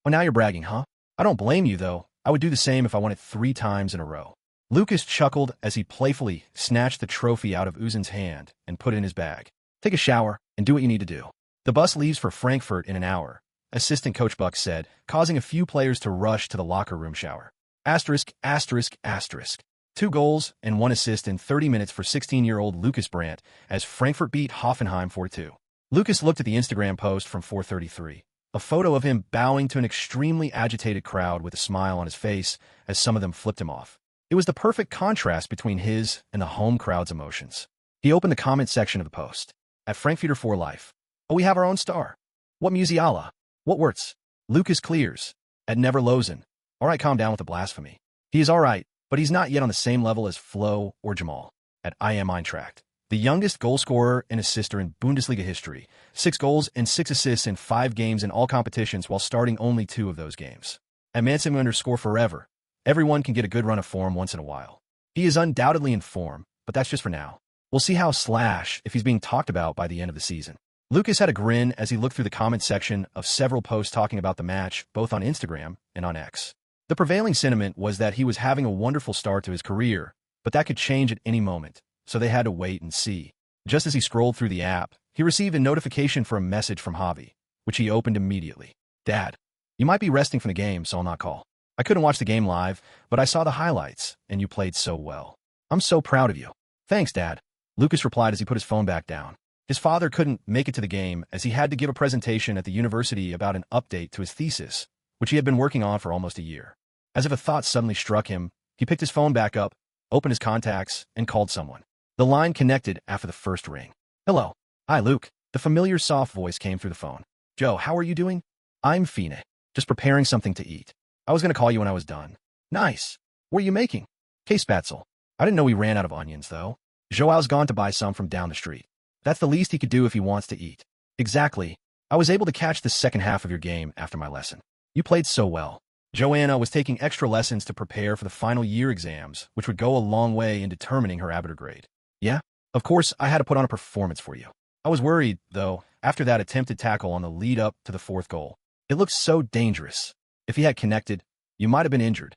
Oh, now you're bragging, huh? I don't blame you, though. I would do the same if I won it 3 times in a row. Lukas chuckled as he playfully snatched the trophy out of Uzun's hand and put it in his bag. Take a shower and do what you need to do. The bus leaves for Frankfurt in an hour, assistant coach Buck said, causing a few players to rush to the locker room shower. Asterisk, asterisk, asterisk. 2 goals and 1 assist in 30 minutes for 16-year-old Lukas Brandt as Frankfurt beat Hoffenheim 4-2. Lukas looked at the Instagram post from 4:33, a photo of him bowing to an extremely agitated crowd with a smile on his face as some of them flipped him off. It was the perfect contrast between his and the home crowd's emotions. He opened the comment section of the post. At Frankfurter for life. Oh, we have our own star. What musiala? What words? Lukas clears. At Never Lozen. All right, calm down with the blasphemy. He is all right, but he's not yet on the same level as Flo or Jamal. At I Am Eintracht. The youngest goal scorer and assister in Bundesliga history. 6 goals and 6 assists in 5 games in all competitions while starting only 2 of those games. At Mansum_forever. Everyone can get a good run of form once in a while. He is undoubtedly in form, but that's just for now. We'll see how / if he's being talked about by the end of the season. Lukas had a grin as he looked through the comment section of several posts talking about the match, both on Instagram and on X. The prevailing sentiment was that he was having a wonderful start to his career, but that could change at any moment, so they had to wait and see. Just as he scrolled through the app, he received a notification for a message from Javi, which he opened immediately. Dad, you might be resting from the game, so I'll not call. I couldn't watch the game live, but I saw the highlights, and you played so well. I'm so proud of you. Thanks, Dad. Lukas replied as he put his phone back down. His father couldn't make it to the game as he had to give a presentation at the university about an update to his thesis, which he had been working on for almost a year. As if a thought suddenly struck him, he picked his phone back up, opened his contacts, and called someone. The line connected after the first ring. Hello. Hi, Luke. The familiar soft voice came through the phone. Joe, how are you doing? I'm Fine. Just preparing something to eat. I was going to call you when I was done. Nice. What are you making? K-spatzel. I didn't know we ran out of onions, though. Joao's gone to buy some from down the street. That's the least he could do if he wants to eat. Exactly. I was able to catch the second half of your game after my lesson. You played so well. Joanna was taking extra lessons to prepare for the final year exams, which would go a long way in determining her arbiter grade. Yeah? Of course, I had to put on a performance for you. I was worried, though, after that attempted tackle on the lead up to the 4th goal. It looked so dangerous. If he had connected, you might have been injured.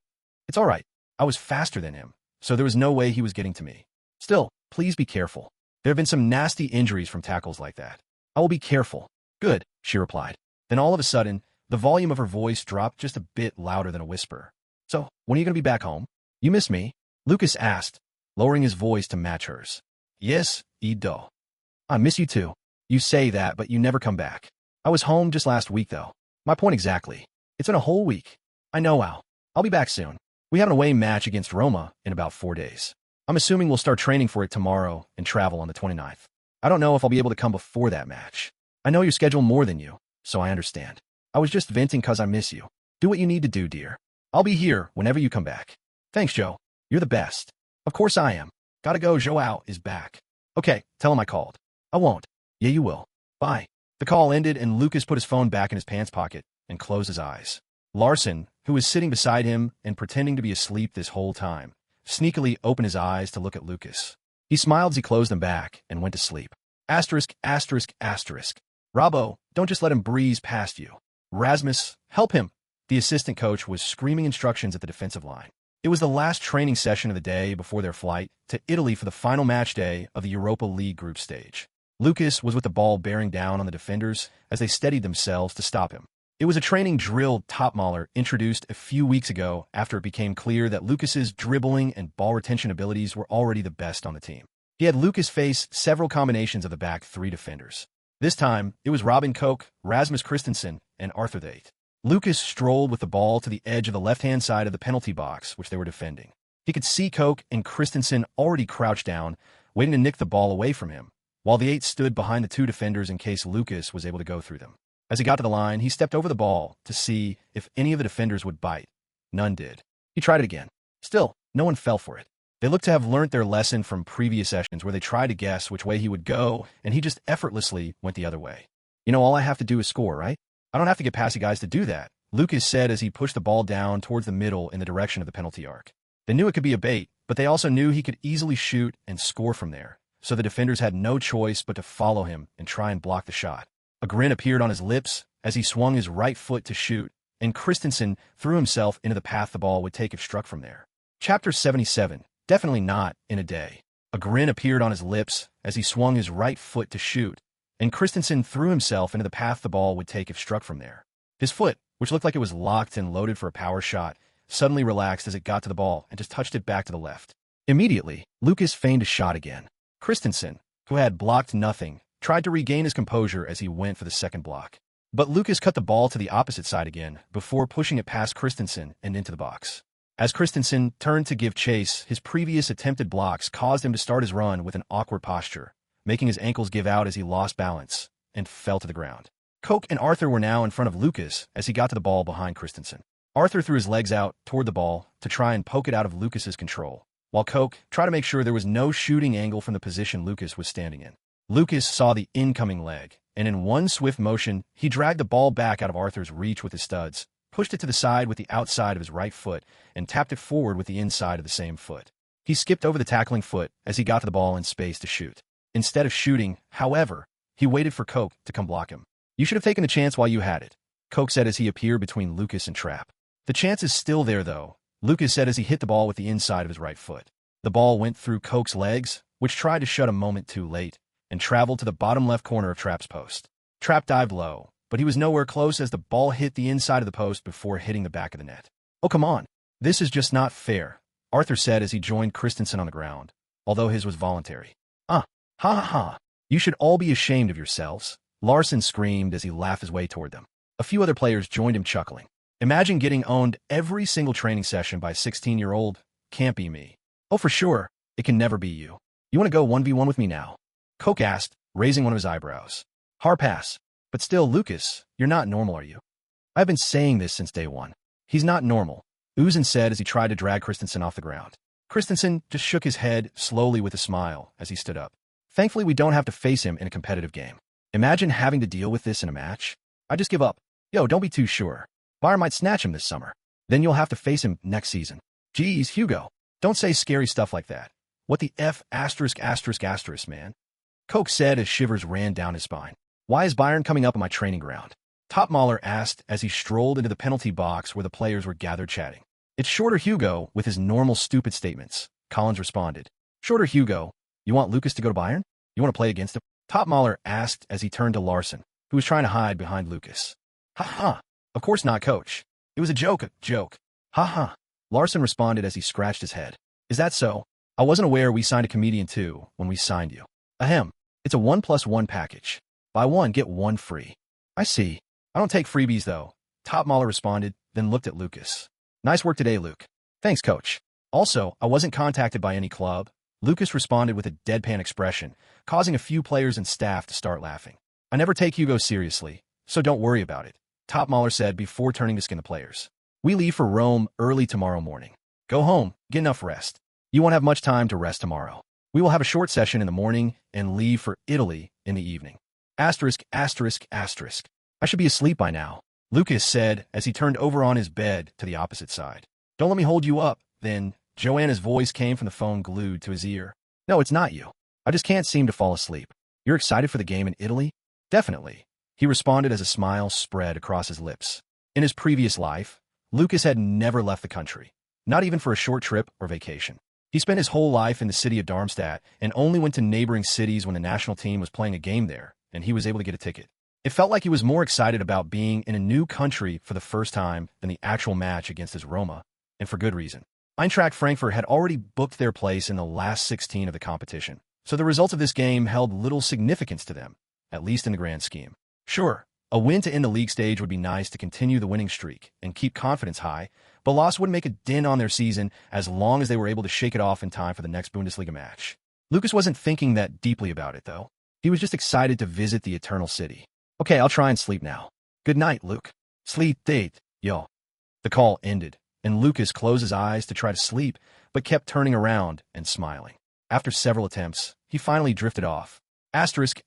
It's all right. I was faster than him, so there was no way he was getting to me. Still, please be careful. There have been some nasty injuries from tackles like that. I will be careful. Good, she replied. Then all of a sudden, the volume of her voice dropped just a bit louder than a whisper. So, when are you going to be back home? You miss me? Lukas asked, lowering his voice to match hers. Yes, do. I miss you too. You say that, but you never come back. I was home just last week, though. My point exactly. It's been a whole week. I know, Al. I'll be back soon. We have an away match against Roma in about 4 days. I'm assuming we'll start training for it tomorrow and travel on the 29th. I don't know if I'll be able to come before that match. I know your schedule more than you, so I understand. I was just venting because I miss you. Do what you need to do, dear. I'll be here whenever you come back. Thanks, Joe. You're the best. Of course I am. Gotta go, Joao is back. Okay, tell him I called. I won't. Yeah, you will. Bye. The call ended and Lukas put his phone back in his pants pocket and closed his eyes. Larson, who was sitting beside him and pretending to be asleep this whole time, sneakily opened his eyes to look at Lukas. He smiled as he closed them back and went to sleep. Asterisk, asterisk, asterisk. Robbo, don't just let him breeze past you. Rasmus, help him. The assistant coach was screaming instructions at the defensive line. It was the last training session of the day before their flight to Italy for the final match day of the Europa League group stage. Lukas was with the ball bearing down on the defenders as they steadied themselves to stop him. It was a training drill Topmaler introduced a few weeks ago after it became clear that Lukas's dribbling and ball retention abilities were already the best on the team. He had Lukas face several combinations of the back 3 defenders. This time, it was Robin Koch, Rasmus Christensen, and Arthur Thate. Lukas strolled with the ball to the edge of the left-hand side of the penalty box, which they were defending. He could see Koch and Christensen already crouched down, waiting to nick the ball away from him, while the 8 stood behind the 2 defenders in case Lukas was able to go through them. As he got to the line, he stepped over the ball to see if any of the defenders would bite. None did. He tried it again. Still, no one fell for it. They looked to have learnt their lesson from previous sessions where they tried to guess which way he would go, and he just effortlessly went the other way. You know, all I have to do is score, right? I don't have to get past you guys to do that, Lukas said as he pushed the ball down towards the middle in the direction of the penalty arc. They knew it could be a bait, but they also knew he could easily shoot and score from there, so the defenders had no choice but to follow him and try and block the shot. A grin appeared on his lips as he swung his right foot to shoot, and Christensen threw himself into the path the ball would take if struck from there. Chapter 77. Definitely not in a day. A grin appeared on his lips as he swung his right foot to shoot, and Christensen threw himself into the path the ball would take if struck from there. His foot, which looked like it was locked and loaded for a power shot, suddenly relaxed as it got to the ball and just touched it back to the left. Immediately, Lukas feigned a shot again. Christensen, who had blocked nothing, tried to regain his composure as he went for the second block. But Lukas cut the ball to the opposite side again before pushing it past Christensen and into the box. As Christensen turned to give chase, his previous attempted blocks caused him to start his run with an awkward posture, making his ankles give out as he lost balance and fell to the ground. Koch and Arthur were now in front of Lukas as he got to the ball behind Christensen. Arthur threw his legs out toward the ball to try and poke it out of Lukas's control, while Koch tried to make sure there was no shooting angle from the position Lukas was standing in. Lukas saw the incoming leg, and in one swift motion, he dragged the ball back out of Arthur's reach with his studs, pushed it to the side with the outside of his right foot, and tapped it forward with the inside of the same foot. He skipped over the tackling foot as he got to the ball in space to shoot. Instead of shooting, however, he waited for Koch to come block him. You should have taken the chance while you had it, Koch said as he appeared between Lukas and Trapp. The chance is still there, though, Lukas said as he hit the ball with the inside of his right foot. The ball went through Koch's legs, which tried to shut a moment too late, and traveled to the bottom left corner of Trapp's post. Trapp dived low, but he was nowhere close as the ball hit the inside of the post before hitting the back of the net. Oh, come on. This is just not fair, Arthur said as he joined Christensen on the ground, although his was voluntary. Ha ha ha. You should all be ashamed of yourselves, Larson screamed as he laughed his way toward them. A few other players joined him chuckling. Imagine getting owned every single training session by a 16-year-old. Can't be me. Oh, for sure. It can never be you. You want to go 1v1 with me now? Koch asked, raising one of his eyebrows. Hard pass. But still, Lukas, you're not normal, are you? I've been saying this since day one. He's not normal, Uzun said as he tried to drag Christensen off the ground. Christensen just shook his head slowly with a smile as he stood up. Thankfully, we don't have to face him in a competitive game. Imagine having to deal with this in a match. I just give up. Yo, don't be too sure. Bayern might snatch him this summer. Then you'll have to face him next season. Geez, Hugo. Don't say scary stuff like that. What the F***, man? Koch said as shivers ran down his spine. Why is Bayern coming up on my training ground? Topmaler asked as he strolled into the penalty box where the players were gathered chatting. It's Shorter Hugo with his normal stupid statements, Collins responded. Shorter Hugo, you want Lukas to go to Bayern? You want to play against him? Topmaler asked as he turned to Larson. who was trying to hide behind Lukas. Ha ha. Of course not, coach. It was a joke. Ha ha. Larson responded as he scratched his head. Is that so? I wasn't aware we signed a comedian too when we signed you. Ahem. It's a 1+1 package. Buy one, get one free. I see. I don't take freebies though. Top Mahler responded, then looked at Lukas. Nice work today, Luke. Thanks, coach. Also, I wasn't contacted by any club. Lukas responded with a deadpan expression, causing a few players and staff to start laughing. I never take Hugo seriously, so don't worry about it, Top Mahler said before turning to skin the players. We leave for Rome early tomorrow morning. Go home, get enough rest. You won't have much time to rest tomorrow. We will have a short session in the morning and leave for Italy in the evening. Asterisk. I should be asleep by now, Lukas said as he turned over on his bed to the opposite side. Don't let me hold you up, then. Joanna's voice came from the phone glued to his ear. No, it's not you. I just can't seem to fall asleep. You're excited for the game in Italy? Definitely, he responded as a smile spread across his lips. In his previous life, Lukas had never left the country, not even for a short trip or vacation. He spent his whole life in the city of Darmstadt and only went to neighboring cities when the national team was playing a game there, and he was able to get a ticket. It felt like he was more excited about being in a new country for the first time than the actual match against his Roma, and for good reason. Eintracht Frankfurt had already booked their place in the last 16 of the competition, so the results of this game held little significance to them, at least in the grand scheme. Sure, a win to end the league stage would be nice to continue the winning streak and keep confidence high, but loss wouldn't make a dent on their season as long as they were able to shake it off in time for the next Bundesliga match. Lukas wasn't thinking that deeply about it, though. He was just excited to visit the Eternal City. Okay, I'll try and sleep now. Good night, Luke. Sleep date, yo. The call ended, and Lukas closed his eyes to try to sleep, but kept turning around and smiling. After several attempts, he finally drifted off. Asterisk.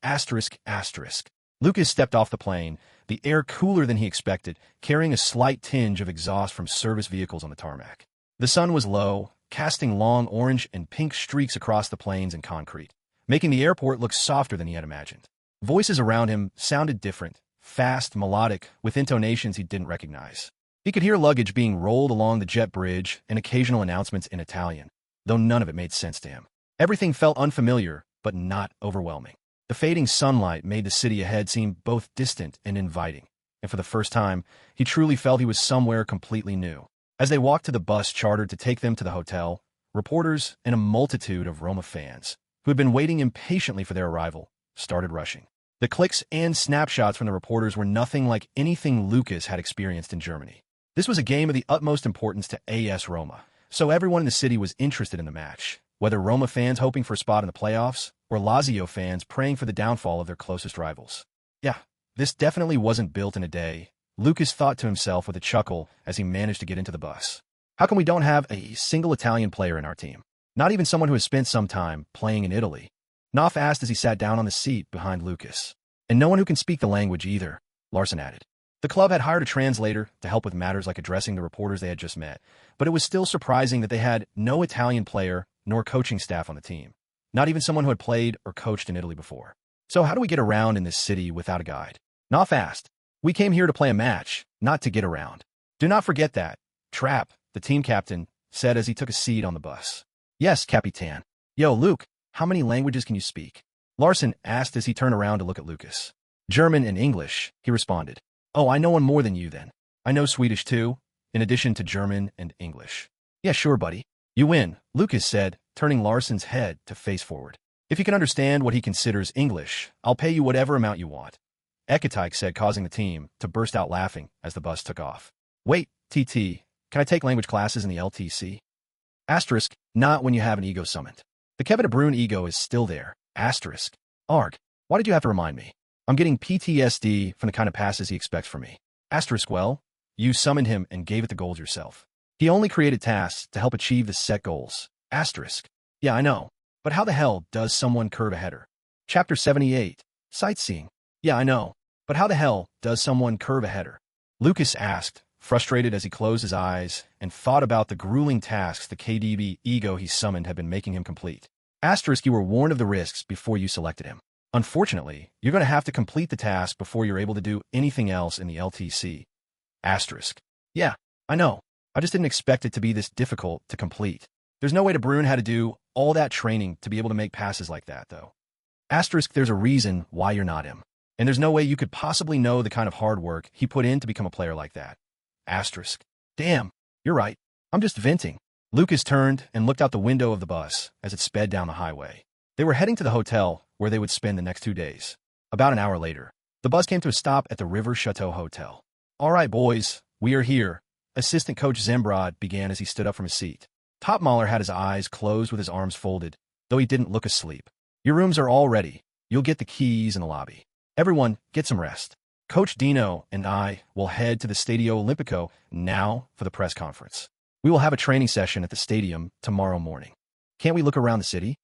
Lukas stepped off the plane, the air cooler than he expected, carrying a slight tinge of exhaust from service vehicles on the tarmac. The sun was low, casting long orange and pink streaks across the plains and concrete, making the airport look softer than he had imagined. Voices around him sounded different, fast, melodic, with intonations he didn't recognize. He could hear luggage being rolled along the jet bridge and occasional announcements in Italian, though none of it made sense to him. Everything felt unfamiliar, but not overwhelming. The fading sunlight made the city ahead seem both distant and inviting, and for the first time, he truly felt he was somewhere completely new. As they walked to the bus chartered to take them to the hotel, reporters and a multitude of Roma fans, who had been waiting impatiently for their arrival, started rushing. The clicks and snapshots from the reporters were nothing like anything Lukas had experienced in Germany. This was a game of the utmost importance to AS Roma, so everyone in the city was interested in the match, whether Roma fans hoping for a spot in the playoffs or Lazio fans praying for the downfall of their closest rivals. Yeah, this definitely wasn't built in a day, Lukas thought to himself with a chuckle as he managed to get into the bus. How come we don't have a single Italian player in our team? Not even someone who has spent some time playing in Italy. Knopf asked as he sat down on the seat behind Lukas. And no one who can speak the language either, Larson added. The club had hired a translator to help with matters like addressing the reporters they had just met, but it was still surprising that they had no Italian player nor coaching staff on the team, not even someone who had played or coached in Italy before. So how do we get around in this city without a guide? Knopf asked. We came here to play a match, not to get around. Do not forget that, Trapp, the team captain, said as he took a seat on the bus. Yes, Capitan. Yo, Luke, how many languages can you speak? Larson asked as he turned around to look at Lukas. German and English, he responded. Oh, I know one more than you then. I know Swedish too, in addition to German and English. Yeah, sure, buddy. You win, Lukas said, turning Larson's head to face forward. If you can understand what he considers English, I'll pay you whatever amount you want. Ekateik said, causing the team to burst out laughing as the bus took off. Wait, TT, can I take language classes in the LTC? Asterisk, not when you have an ego summoned. The Kevin De Bruyne ego is still there. Asterisk. Arg, why did you have to remind me? I'm getting PTSD from the kind of passes he expects from me. Asterisk, well, you summoned him and gave it the goals yourself. He only created tasks to help achieve the set goals. Asterisk. Yeah, I know. But how the hell does someone curve a header? Chapter 78. Sightseeing. Yeah, I know. But how the hell does someone curve a header? Lukas asked, frustrated as he closed his eyes and thought about the grueling tasks the KDB ego he summoned had been making him complete. Asterisk, you were warned of the risks before you selected him. Unfortunately, you're going to have to complete the task before you're able to do anything else in the LTC. Asterisk. Yeah, I know. I just didn't expect it to be this difficult to complete. There's no way De Bruyne had to do all that training to be able to make passes like that, though. Asterisk, there's a reason why you're not him. And there's no way you could possibly know the kind of hard work he put in to become a player like that. Asterisk. Damn, you're right. I'm just venting. Lukas turned and looked out the window of the bus as it sped down the highway. They were heading to the hotel where they would spend the next 2 days. About an hour later, the bus came to a stop at the River Chateau Hotel. All right, boys, we are here, Assistant Coach Zembrod began as he stood up from his seat. Top Mahler had his eyes closed with his arms folded, though he didn't look asleep. Your rooms are all ready. You'll get the keys in the lobby. Everyone, get some rest. Coach Dino and I will head to the Stadio Olimpico now for the press conference. We will have a training session at the stadium tomorrow morning. Can't we look around the city?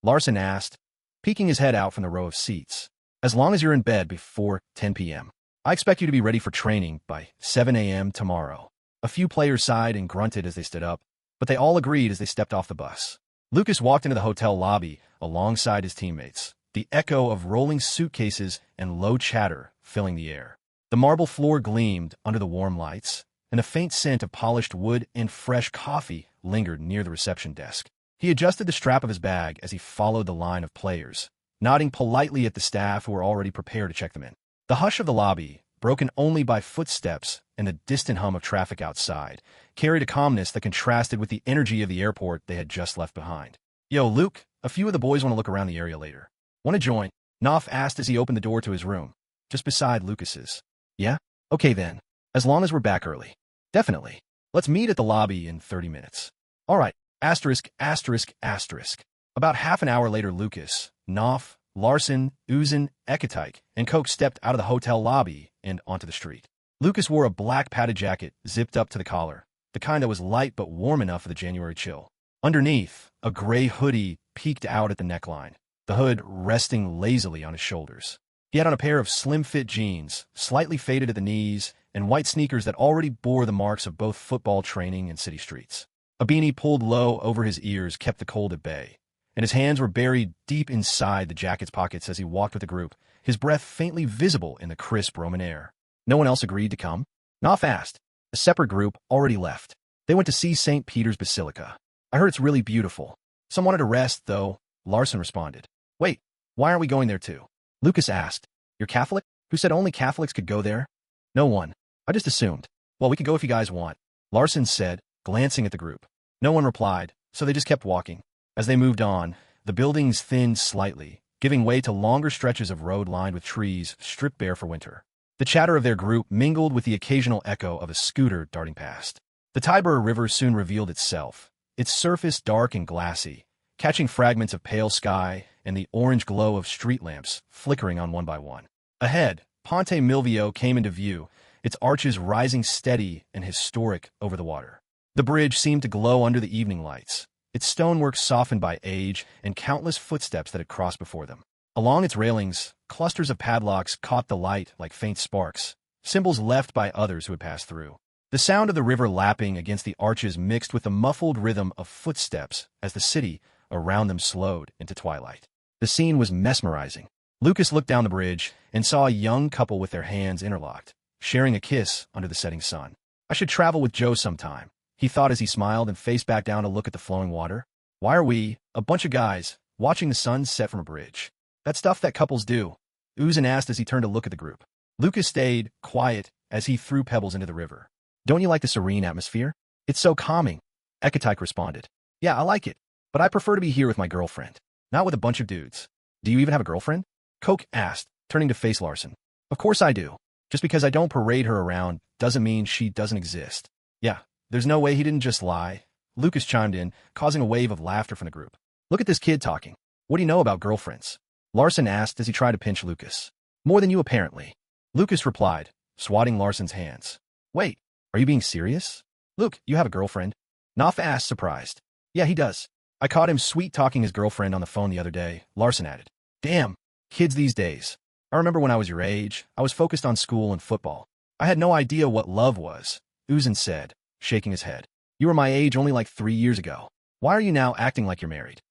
Larson asked, peeking his head out from the row of seats. As long as you're in bed before 10 p.m. I expect you to be ready for training by 7 a.m. tomorrow. A few players sighed and grunted as they stood up, but they all agreed as they stepped off the bus. Lukas walked into the hotel lobby alongside his teammates, the echo of rolling suitcases and low chatter filling the air. The marble floor gleamed under the warm lights, and a faint scent of polished wood and fresh coffee lingered near the reception desk. He adjusted the strap of his bag as he followed the line of players, nodding politely at the staff who were already prepared to check them in. The hush of the lobby, broken only by footsteps and the distant hum of traffic outside, carried a calmness that contrasted with the energy of the airport they had just left behind. Yo, Luke, a few of the boys want to look around the area later. Want to join? Knopf asked as he opened the door to his room, just beside Lukas's. Yeah? Okay then. As long as we're back early. Definitely. Let's meet at the lobby in 30 minutes. All right. Asterisk, asterisk, asterisk. About half an hour later, Lukas, Knopf, Larson, Uzun, Ekatike, and Koch stepped out of the hotel lobby and onto the street. Lukas wore a black padded jacket zipped up to the collar, the kind that was light but warm enough for the January chill. Underneath, a gray hoodie peeked out at the neckline, the hood resting lazily on his shoulders. He had on a pair of slim-fit jeans, slightly faded at the knees, and white sneakers that already bore the marks of both football training and city streets. A beanie pulled low over his ears kept the cold at bay, and his hands were buried deep inside the jacket's pockets as he walked with the group, his breath faintly visible in the crisp Roman air. No one else agreed to come? Knopf asked. A separate group already left. They went to see St. Peter's Basilica. I heard it's really beautiful. Some wanted to rest, though, Larson responded. Wait, why aren't we going there too? Lukas asked. You're Catholic? Who said only Catholics could go there? No one. I just assumed. Well, we could go if you guys want, Larson said, glancing at the group. No one replied, so they just kept walking. As they moved on, the buildings thinned slightly, giving way to longer stretches of road lined with trees stripped bare for winter. The chatter of their group mingled with the occasional echo of a scooter darting past. The Tiber River soon revealed itself, its surface dark and glassy, catching fragments of pale sky and the orange glow of street lamps flickering on one by one. Ahead, Ponte Milvio came into view, its arches rising steady and historic over the water. The bridge seemed to glow under the evening lights, its stonework softened by age and countless footsteps that had crossed before them. Along its railings, clusters of padlocks caught the light like faint sparks, symbols left by others who had passed through. The sound of the river lapping against the arches mixed with the muffled rhythm of footsteps as the city around them slowed into twilight. The scene was mesmerizing. Lukas looked down the bridge and saw a young couple with their hands interlocked, sharing a kiss under the setting sun. I should travel with Joe sometime, he thought as he smiled and faced back down to look at the flowing water. Why are we, a bunch of guys, watching the sun set from a bridge? That stuff that couples do, Uzun asked as he turned to look at the group. Lukas stayed quiet as he threw pebbles into the river. Don't you like the serene atmosphere? It's so calming, Ekatike responded. Yeah, I like it, but I prefer to be here with my girlfriend, not with a bunch of dudes. Do you even have a girlfriend? Koch asked, turning to face Larson. Of course I do. Just because I don't parade her around doesn't mean she doesn't exist. Yeah, there's no way he didn't just lie. Lukas chimed in, causing a wave of laughter from the group. Look at this kid talking. What do you know about girlfriends? Larson asked as he tried to pinch Lukas. More than you apparently. Lukas replied, swatting Larson's hands. Wait, are you being serious? Luke, you have a girlfriend? Knopf asked, surprised. Yeah, he does. I caught him sweet-talking his girlfriend on the phone the other day, Larson added. Damn, kids these days. I remember when I was your age, I was focused on school and football. I had no idea what love was, Uzun said, shaking his head. You were my age only like 3 years ago. Why are you now acting like you're married?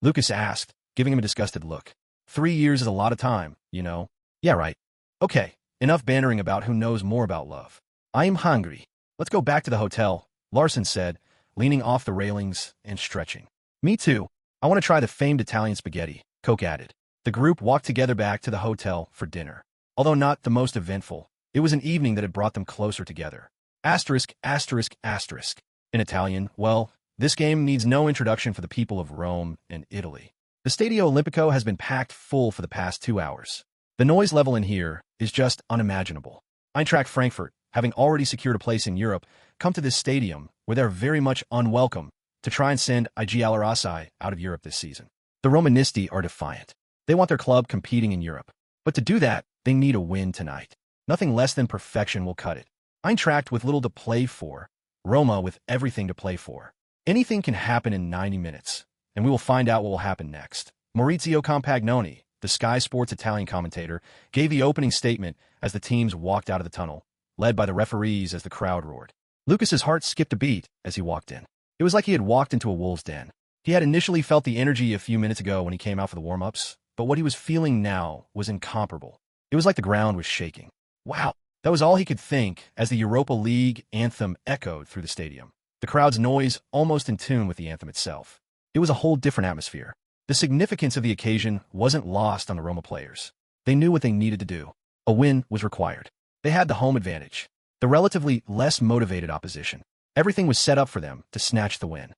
Lukas asked, giving him a disgusted look. 3 years is a lot of time, you know. Yeah, right. Okay, enough bantering about who knows more about love. I am hungry. Let's go back to the hotel, Larson said, leaning off the railings and stretching. Me too. I want to try the famed Italian spaghetti, Koch added. The group walked together back to the hotel for dinner. Although not the most eventful, it was an evening that had brought them closer together. Asterisk, asterisk, asterisk. In Italian, well, this game needs no introduction for the people of Rome and Italy. The Stadio Olimpico has been packed full for the past 2 hours. The noise level in here is just unimaginable. Eintracht Frankfurt, having already secured a place in Europe, come to this stadium where they're very much unwelcome to try and send I Giallorossi out of Europe this season. The Romanisti are defiant. They want their club competing in Europe. But to do that, they need a win tonight. Nothing less than perfection will cut it. Eintracht with little to play for, Roma with everything to play for. Anything can happen in 90 minutes, and we will find out what will happen next. Maurizio Compagnoni, the Sky Sports Italian commentator, gave the opening statement as the teams walked out of the tunnel, led by the referees as the crowd roared. Lucas's heart skipped a beat as he walked in. It was like he had walked into a wolf's den. He had initially felt the energy a few minutes ago when he came out for the warm-ups, but what he was feeling now was incomparable. It was like the ground was shaking. Wow, that was all he could think as the Europa League anthem echoed through the stadium. The crowd's noise almost in tune with the anthem itself. It was a whole different atmosphere. The significance of the occasion wasn't lost on the Roma players. They knew what they needed to do. A win was required. They had the home advantage, the relatively less motivated opposition. Everything was set up for them to snatch the win.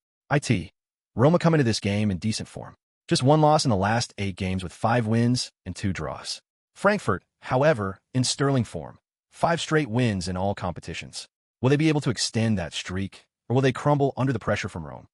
Roma come into this game in decent form. Just one loss in the last 8 games with 5 wins and 2 draws. Frankfurt, however, in sterling form. 5 straight wins in all competitions. Will they be able to extend that streak, or will they crumble under the pressure from Rome?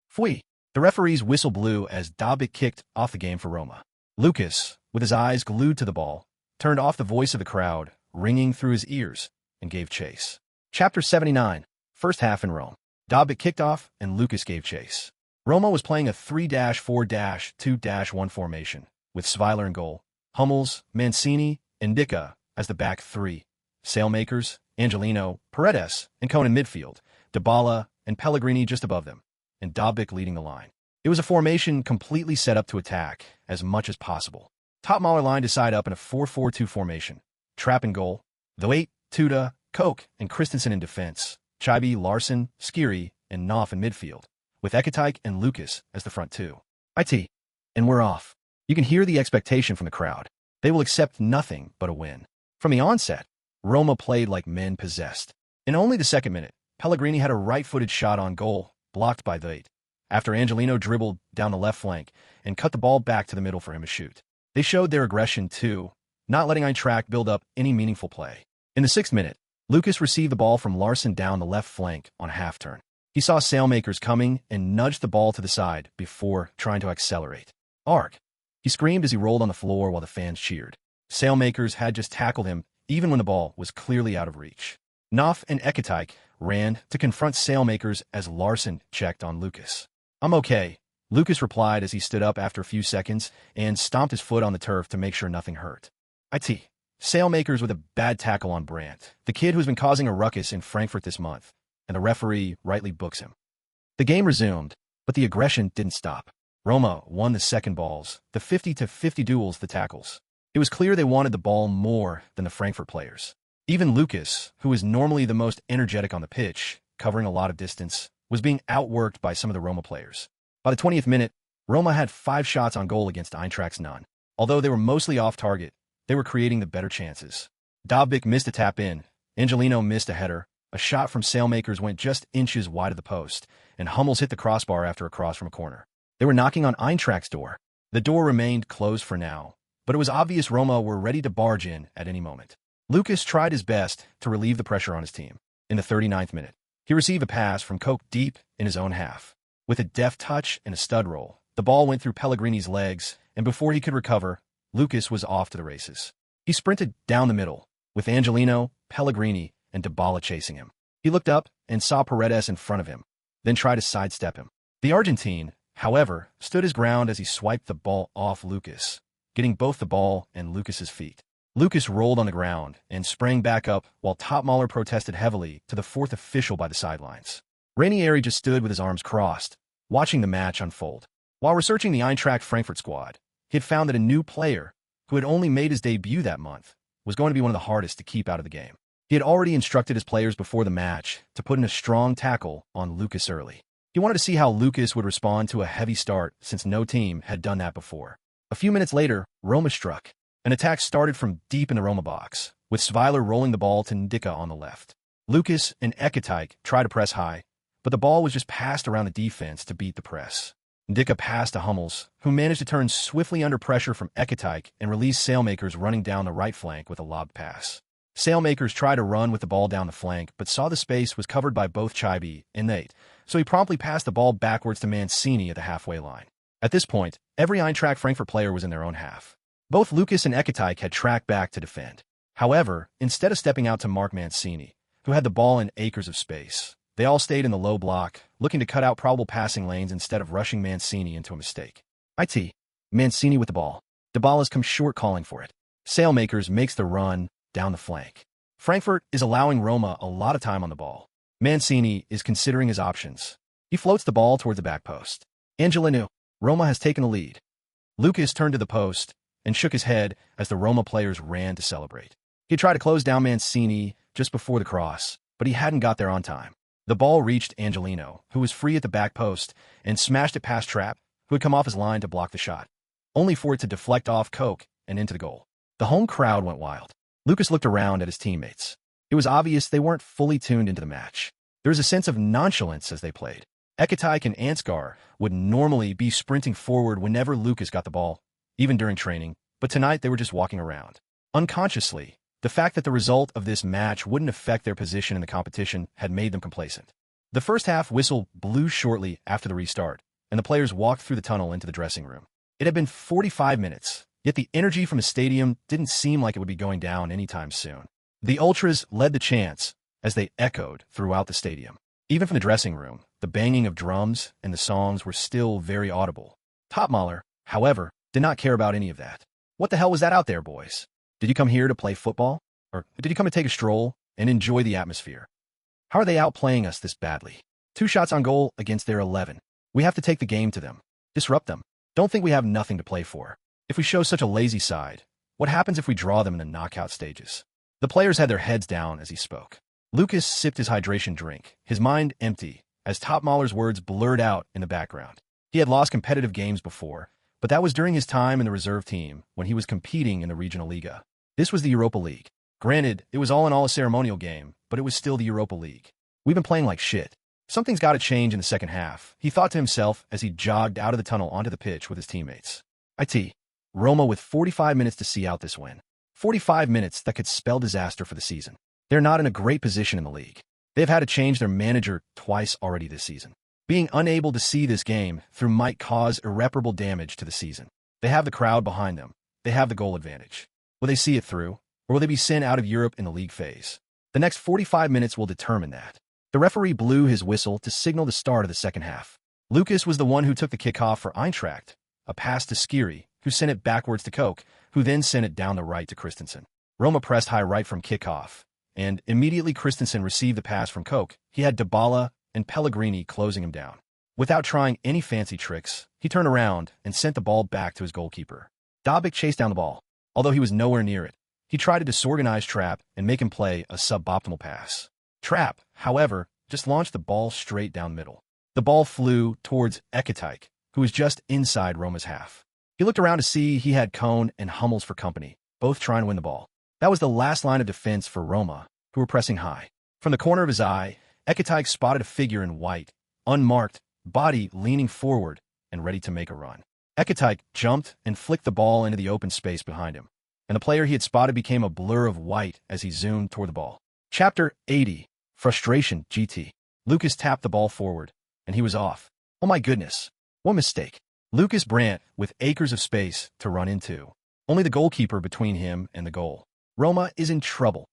Fui! The referee's whistle blew as Dobbik kicked off the game for Roma. Lukas, with his eyes glued to the ball, turned off the voice of the crowd, ringing through his ears, and gave chase. Chapter 79, first half in Rome. Dobbik kicked off, and Lukas gave chase. Roma was playing a 3-4-2-1 formation, with Sviler in goal, Hummels, Mancini, and Dicka as the back 3, Sailmakers, Angelino, Paredes, and Cohn in midfield, Dybala and Pellegrini just above them, and Dobbik leading the line. It was a formation completely set up to attack as much as possible. Topmaler lined his side up in a 4-4-2 formation. Trapp in goal, Thoit, Tuta, Koch, and Christensen in defense, Chibi, Larson, Skiri, and Knopf in midfield, with Ekatike and Lucas as the front 2. And we're off. You can hear the expectation from the crowd. They will accept nothing but a win. From the onset, Roma played like men possessed. In only the second minute, Pellegrini had a right-footed shot on goal, blocked by Thoit, after Angelino dribbled down the left flank and cut the ball back to the middle for him to shoot. They showed their aggression too, not letting Eintracht build up any meaningful play. In the 6th minute, Lucas received the ball from Larson down the left flank on a half-turn. He saw Sailmakers coming and nudged the ball to the side before trying to accelerate. Arg! He screamed as he rolled on the floor while the fans cheered. Sailmakers had just tackled him even when the ball was clearly out of reach. Knopf and Ekatike ran to confront Sailmakers as Larson checked on Lucas. I'm okay, Lucas replied as he stood up after a few seconds and stomped his foot on the turf to make sure nothing hurt. Sailmakers with a bad tackle on Brandt, the kid who's been causing a ruckus in Frankfurt this month, and the referee rightly books him. The game resumed, but the aggression didn't stop. Roma won the second balls, the 50-50 duels, the tackles. It was clear they wanted the ball more than the Frankfurt players. Even Lucas, who is normally the most energetic on the pitch, covering a lot of distance, was being outworked by some of the Roma players. By the 20th minute, Roma had 5 shots on goal against Eintracht's none. Although they were mostly off target, they were creating the better chances. Dobbik missed a tap-in, Angelino missed a header, a shot from Sailmakers went just inches wide of the post, and Hummels hit the crossbar after a cross from a corner. They were knocking on Eintracht's door. The door remained closed for now, but it was obvious Roma were ready to barge in at any moment. Lucas tried his best to relieve the pressure on his team. In the 39th minute, he received a pass from Koch deep in his own half. With a deft touch and a stud roll, the ball went through Pellegrini's legs, and before he could recover, Lucas was off to the races. He sprinted down the middle, with Angelino, Pellegrini, and Dybala chasing him. He looked up and saw Paredes in front of him, then tried to sidestep him. The Argentine, however, stood his ground as he swiped the ball off Lucas, getting both the ball and Lucas's feet. Lucas rolled on the ground and sprang back up while Topmaler protested heavily to the 4th official by the sidelines. Ranieri just stood with his arms crossed, watching the match unfold. While researching the Eintracht Frankfurt squad, he had found that a new player, who had only made his debut that month, was going to be one of the hardest to keep out of the game. He had already instructed his players before the match to put in a strong tackle on Lucas early. He wanted to see how Lucas would respond to a heavy start since no team had done that before. A few minutes later, Roma struck. An attack started from deep in the Roma box, with Sviler rolling the ball to Ndika on the left. Lukas and Ekatike tried to press high, but the ball was just passed around the defense to beat the press. Ndika passed to Hummels, who managed to turn swiftly under pressure from Ekatike and release Sailmakers running down the right flank with a lobbed pass. Sailmakers tried to run with the ball down the flank, but saw the space was covered by both Chibi and Nate, so he promptly passed the ball backwards to Mancini at the halfway line. At this point, every Eintracht Frankfurt player was in their own half. Both Lukas and Ekatike had tracked back to defend. However, instead of stepping out to mark Mancini, who had the ball in acres of space, they all stayed in the low block, looking to cut out probable passing lanes instead of rushing Mancini into a mistake. Mancini with the ball. Dybala's come short calling for it. Sailmakers makes the run down the flank. Frankfurt is allowing Roma a lot of time on the ball. Mancini is considering his options. He floats the ball towards the back post. Angelinu. Roma has taken the lead. Lukas turned to the post and shook his head as the Roma players ran to celebrate. He tried to close down Mancini just before the cross, but he hadn't got there on time. The ball reached Angelino, who was free at the back post, and smashed it past Trapp, who had come off his line to block the shot, only for it to deflect off Koch and into the goal. The home crowd went wild. Lukas looked around at his teammates. It was obvious they weren't fully tuned into the match. There was a sense of nonchalance as they played. Ekatike and Ansgar would normally be sprinting forward whenever Lukas got the ball, even during training, but tonight they were just walking around. Unconsciously, the fact that the result of this match wouldn't affect their position in the competition had made them complacent. The first half whistle blew shortly after the restart, and the players walked through the tunnel into the dressing room. It had been 45 minutes, yet the energy from the stadium didn't seem like it would be going down anytime soon. The Ultras led the chants as they echoed throughout the stadium. Even from the dressing room, the banging of drums and the songs were still very audible. Topmøller, however, did not care about any of that. What the hell was that out there, boys? Did you come here to play football? Or did you come to take a stroll and enjoy the atmosphere? How are they outplaying us this badly? 2 shots on goal against their 11. We have to take the game to them. Disrupt them. Don't think we have nothing to play for. If we show such a lazy side, what happens if we draw them in the knockout stages? The players had their heads down as he spoke. Lukas sipped his hydration drink, his mind empty, as Topmøller's words blurred out in the background. He had lost competitive games before, but that was during his time in the reserve team when he was competing in the Regional Liga. This was the Europa League. Granted, it was all in all a ceremonial game, but it was still the Europa League. We've been playing like shit. Something's got to change in the second half, he thought to himself as he jogged out of the tunnel onto the pitch with his teammates. Roma with 45 minutes to see out this win. 45 minutes that could spell disaster for the season. They're not in a great position in the league. They've had to change their manager twice already this season. Being unable to see this game through might cause irreparable damage to the season. They have the crowd behind them. They have the goal advantage. Will they see it through, or will they be sent out of Europe in the league phase? The next 45 minutes will determine that. The referee blew his whistle to signal the start of the second half. Lukas was the one who took the kickoff for Eintracht, a pass to Skiri, who sent it backwards to Koch, who then sent it down the right to Christensen. Roma pressed high right from kickoff, and immediately Christensen received the pass from Koch. He had Dybala and Pellegrini closing him down. Without trying any fancy tricks, he turned around and sent the ball back to his goalkeeper. Dobik chased down the ball. Although he was nowhere near it, he tried to disorganize Trapp and make him play a suboptimal pass. Trapp, however, just launched the ball straight down the middle. The ball flew towards Ekatike, who was just inside Roma's half. He looked around to see he had Cohn and Hummels for company, both trying to win the ball. That was the last line of defense for Roma, who were pressing high. From the corner of his eye, Ekatike spotted a figure in white, unmarked, body leaning forward and ready to make a run. Ekatike jumped and flicked the ball into the open space behind him, and the player he had spotted became a blur of white as he zoomed toward the ball. Chapter 80. Frustration, GT. Lukas tapped the ball forward, and he was off. Oh my goodness. What mistake. Lukas Brandt with acres of space to run into. Only the goalkeeper between him and the goal. Roma is in trouble.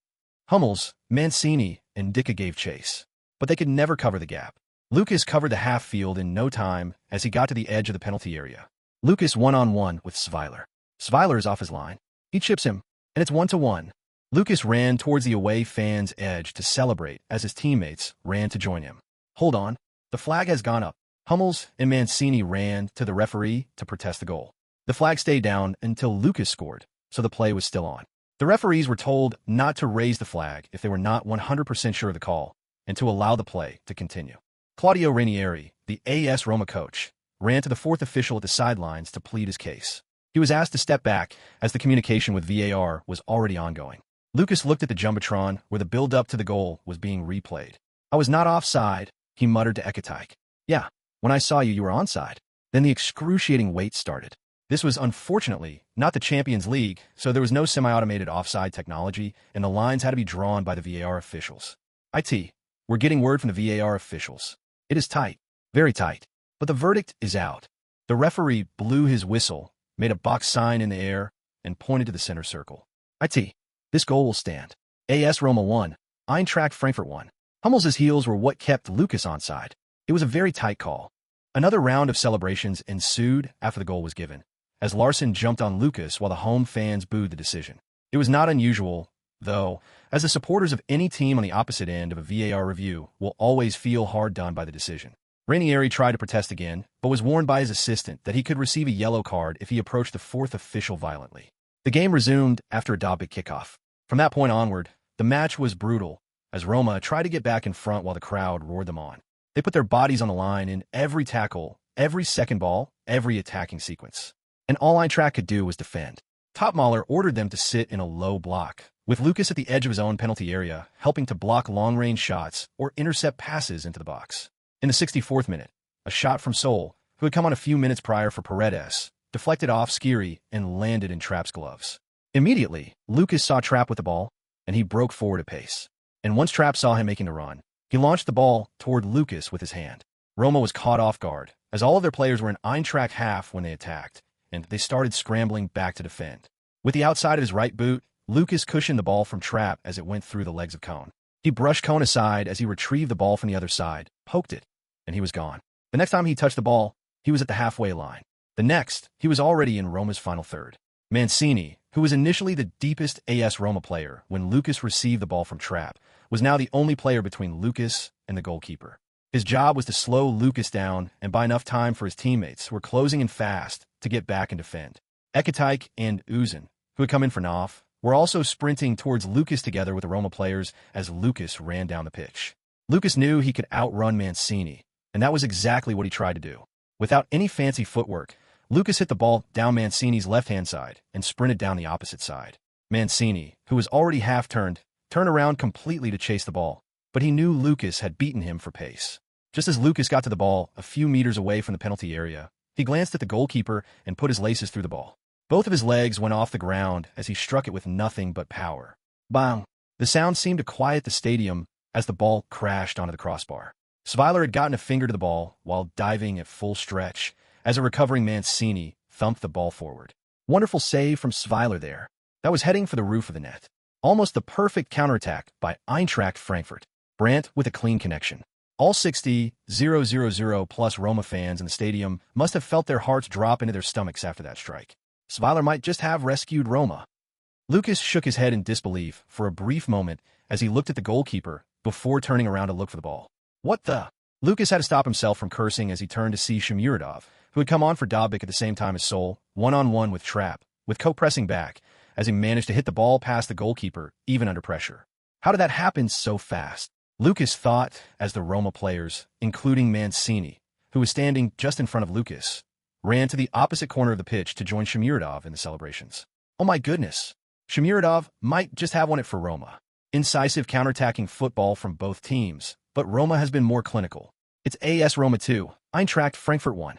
Hummels, Mancini, and Ndika gave chase, but they could never cover the gap. Lukas covered the half field in no time as he got to the edge of the penalty area. Lukas one-on-one with Sviler. Sviler is off his line. He chips him, and it's 1-1. Lukas ran towards the away fans' edge to celebrate as his teammates ran to join him. Hold on. The flag has gone up. Hummels and Mancini ran to the referee to protest the goal. The flag stayed down until Lukas scored, so the play was still on. The referees were told not to raise the flag if they were not 100% sure of the call, and to allow the play to continue. Claudio Ranieri, the AS Roma coach, ran to the fourth official at the sidelines to plead his case. He was asked to step back as the communication with VAR was already ongoing. Lukas looked at the Jumbotron where the build-up to the goal was being replayed. "I was not offside," he muttered to Ekatike. "Yeah, when I saw you, you were onside." Then the excruciating wait started. This was, unfortunately, not the Champions League, so there was no semi-automated offside technology, and the lines had to be drawn by the VAR officials. We're getting word from the VAR officials. It is tight, very tight, but the verdict is out. The referee blew his whistle, made a box sign in the air, and pointed to the center circle. This goal will stand. AS Roma 1, Eintracht Frankfurt 1. Hummels' heels were what kept Lukas onside. It was a very tight call. Another round of celebrations ensued after the goal was given, as Larsson jumped on Lukas while the home fans booed the decision. It was not unusual, though, as the supporters of any team on the opposite end of a VAR review will always feel hard done by the decision. Ranieri tried to protest again, but was warned by his assistant that he could receive a yellow card if he approached the fourth official violently. The game resumed after a Dobbik kickoff. From that point onward, the match was brutal, as Roma tried to get back in front while the crowd roared them on. They put their bodies on the line in every tackle, every second ball, every attacking sequence. And all Eintracht could do was defend. Topmøller ordered them to sit in a low block, with Lukas at the edge of his own penalty area, helping to block long-range shots or intercept passes into the box. In the 64th minute, a shot from Sol, who had come on a few minutes prior for Paredes, deflected off Skiri and landed in Trapp's gloves. Immediately, Lukas saw Trapp with the ball, and he broke forward at pace. And once Trapp saw him making a run, he launched the ball toward Lukas with his hand. Roma was caught off guard, as all of their players were in Eintracht half when they attacked, and they started scrambling back to defend. With the outside of his right boot, Lukas cushioned the ball from Trapp as it went through the legs of Kohn. He brushed Kohn aside as he retrieved the ball from the other side, poked it, and he was gone. The next time he touched the ball, he was at the halfway line. The next, he was already in Roma's final third. Mancini, who was initially the deepest AS Roma player when Lukas received the ball from Trapp, was now the only player between Lukas and the goalkeeper. His job was to slow Lukas down and buy enough time for his teammates, who were closing in fast, to get back and defend. Ekatike and Uzun, who had come in for Knopf, were also sprinting towards Lukas together with the Roma players as Lukas ran down the pitch. Lukas knew he could outrun Mancini, and that was exactly what he tried to do. Without any fancy footwork, Lukas hit the ball down Mancini's left-hand side and sprinted down the opposite side. Mancini, who was already half-turned, turned around completely to chase the ball, but he knew Lukas had beaten him for pace. Just as Lukas got to the ball a few meters away from the penalty area, he glanced at the goalkeeper and put his laces through the ball. Both of his legs went off the ground as he struck it with nothing but power. Bang! The sound seemed to quiet the stadium as the ball crashed onto the crossbar. Sviler had gotten a finger to the ball while diving at full stretch, as a recovering Mancini thumped the ball forward. Wonderful save from Sviler there. That was heading for the roof of the net. Almost the perfect counterattack by Eintracht Frankfurt. Brandt with a clean connection. All 60,000 plus Roma fans in the stadium must have felt their hearts drop into their stomachs after that strike. Sviler might just have rescued Roma. Lukas shook his head in disbelief for a brief moment as he looked at the goalkeeper before turning around to look for the ball. What the? Lukas had to stop himself from cursing as he turned to see Shomurodov, who had come on for Dobbik at the same time as Sol, one-on-one with Trapp, with Koch pressing back, as he managed to hit the ball past the goalkeeper, even under pressure. How did that happen so fast? Lukas thought as the Roma players, including Mancini, who was standing just in front of Lukas, ran to the opposite corner of the pitch to join Shomurodov in the celebrations. Oh my goodness! Shomurodov might just have won it for Roma. Incisive counterattacking football from both teams, but Roma has been more clinical. It's AS Roma 2, Eintracht Frankfurt 1.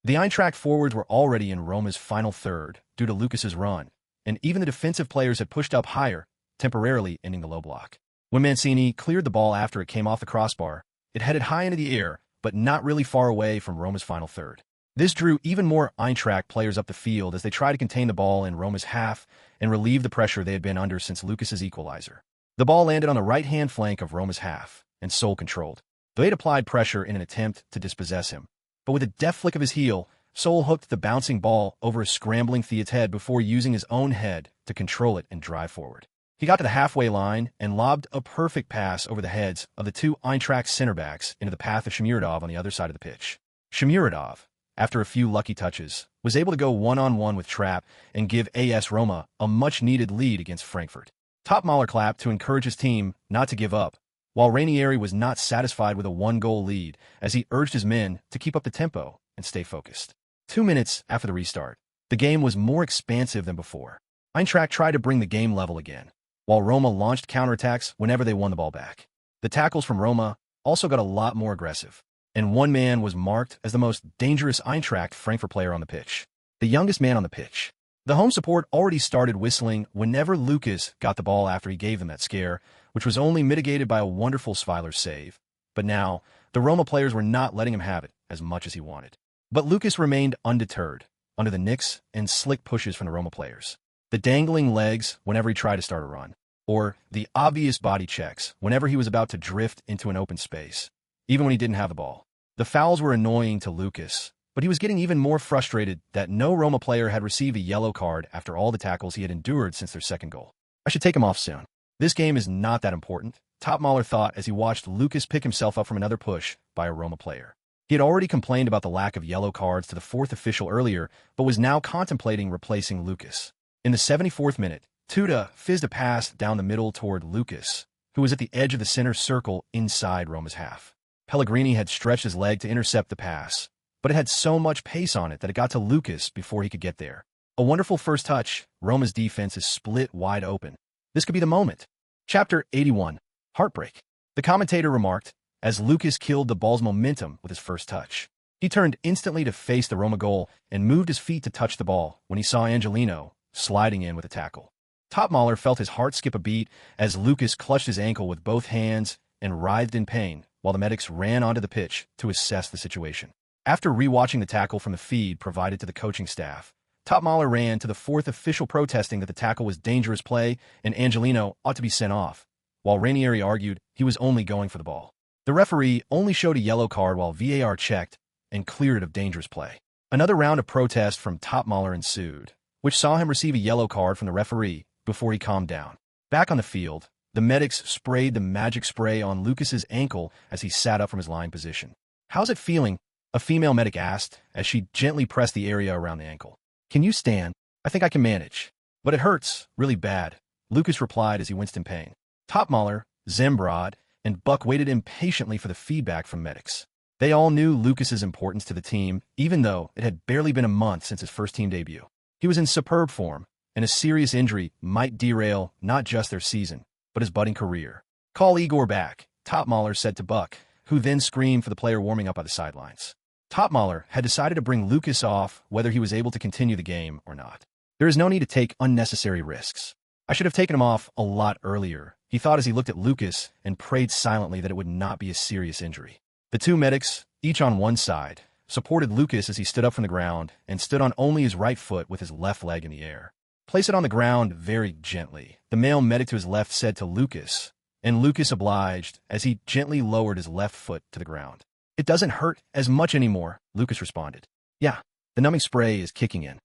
The Eintracht forwards were already in Roma's final third due to Lukas's run, and even the defensive players had pushed up higher, temporarily ending the low block. When Mancini cleared the ball after it came off the crossbar, it headed high into the air, but not really far away from Roma's final third. This drew even more Eintracht players up the field as they tried to contain the ball in Roma's half and relieve the pressure they had been under since Lukas's equalizer. The ball landed on the right-hand flank of Roma's half, and Sol controlled. They had applied pressure in an attempt to dispossess him, but with a deft flick of his heel, Sol hooked the bouncing ball over a scrambling Theat's head before using his own head to control it and drive forward. He got to the halfway line and lobbed a perfect pass over the heads of the two Eintracht center backs into the path of Shomurodov on the other side of the pitch. Shomurodov, after a few lucky touches, was able to go one-on-one with Trapp and give AS Roma a much-needed lead against Frankfurt. Topmøller clapped to encourage his team not to give up, while Ranieri was not satisfied with a one-goal lead as he urged his men to keep up the tempo and stay focused. 2 minutes after the restart, The game was more expansive than before. Eintracht tried to bring the game level again, while Roma launched counterattacks whenever they won the ball back. The tackles from Roma also got a lot more aggressive, and one man was marked as the most dangerous Eintracht Frankfurt player on the pitch. The youngest man on the pitch. The home support already started whistling whenever Lukas got the ball after he gave them that scare, which was only mitigated by a wonderful Sviler save. But now, the Roma players were not letting him have it as much as he wanted. But Lukas remained undeterred, under the nicks and slick pushes from the Roma players. The dangling legs whenever he tried to start a run, or the obvious body checks whenever he was about to drift into an open space, even when he didn't have the ball. The fouls were annoying to Lukas, but he was getting even more frustrated that no Roma player had received a yellow card after all the tackles he had endured since their second goal. I should take him off soon. This game is not that important, Topmøller thought as he watched Lukas pick himself up from another push by a Roma player. He had already complained about the lack of yellow cards to the fourth official earlier, but was now contemplating replacing Lukas. In the 74th minute, Tuta fizzed a pass down the middle toward Lukas, who was at the edge of the center circle inside Roma's half. Pellegrini had stretched his leg to intercept the pass, but it had so much pace on it that it got to Lukas before he could get there. A wonderful first touch. Roma's defense is split wide open. This could be the moment. Chapter 81. Heartbreak. The commentator remarked, as Lukas killed the ball's momentum with his first touch. He turned instantly to face the Roma goal and moved his feet to touch the ball when he saw Angelino sliding in with a tackle. Topmøller felt his heart skip a beat as Lukas clutched his ankle with both hands and writhed in pain while the medics ran onto the pitch to assess the situation. After rewatching the tackle from the feed provided to the coaching staff, Topmøller ran to the fourth official protesting that the tackle was dangerous play and Angelino ought to be sent off, while Ranieri argued he was only going for the ball. The referee only showed a yellow card while VAR checked and cleared it of dangerous play. Another round of protest from Topmøller ensued, which saw him receive a yellow card from the referee before he calmed down. Back on the field, the medics sprayed the magic spray on Lukas's ankle as he sat up from his lying position. "How's it feeling?" a female medic asked as she gently pressed the area around the ankle. "Can you stand?" "I think I can manage." "But it hurts, really bad," Lukas replied as he winced in pain. Topmøller, Zembrod, and Buck waited impatiently for the feedback from medics. They all knew Lukas's importance to the team, even though it had barely been a month since his first team debut. He was in superb form, and a serious injury might derail not just their season, but his budding career. "Call Igor back," Topmøller said to Buck, who then screamed for the player warming up by the sidelines. Topmøller had decided to bring Lukas off whether he was able to continue the game or not. "There is no need to take unnecessary risks. I should have taken him off a lot earlier," he thought as he looked at Lukas and prayed silently that it would not be a serious injury. The two medics, each on one side, supported Lukas as he stood up from the ground and stood on only his right foot with his left leg in the air. "Place it on the ground very gently," the male medic to his left said to Lukas, and Lukas obliged as he gently lowered his left foot to the ground. "It doesn't hurt as much anymore," Lukas responded. "Yeah, the numbing spray is kicking in."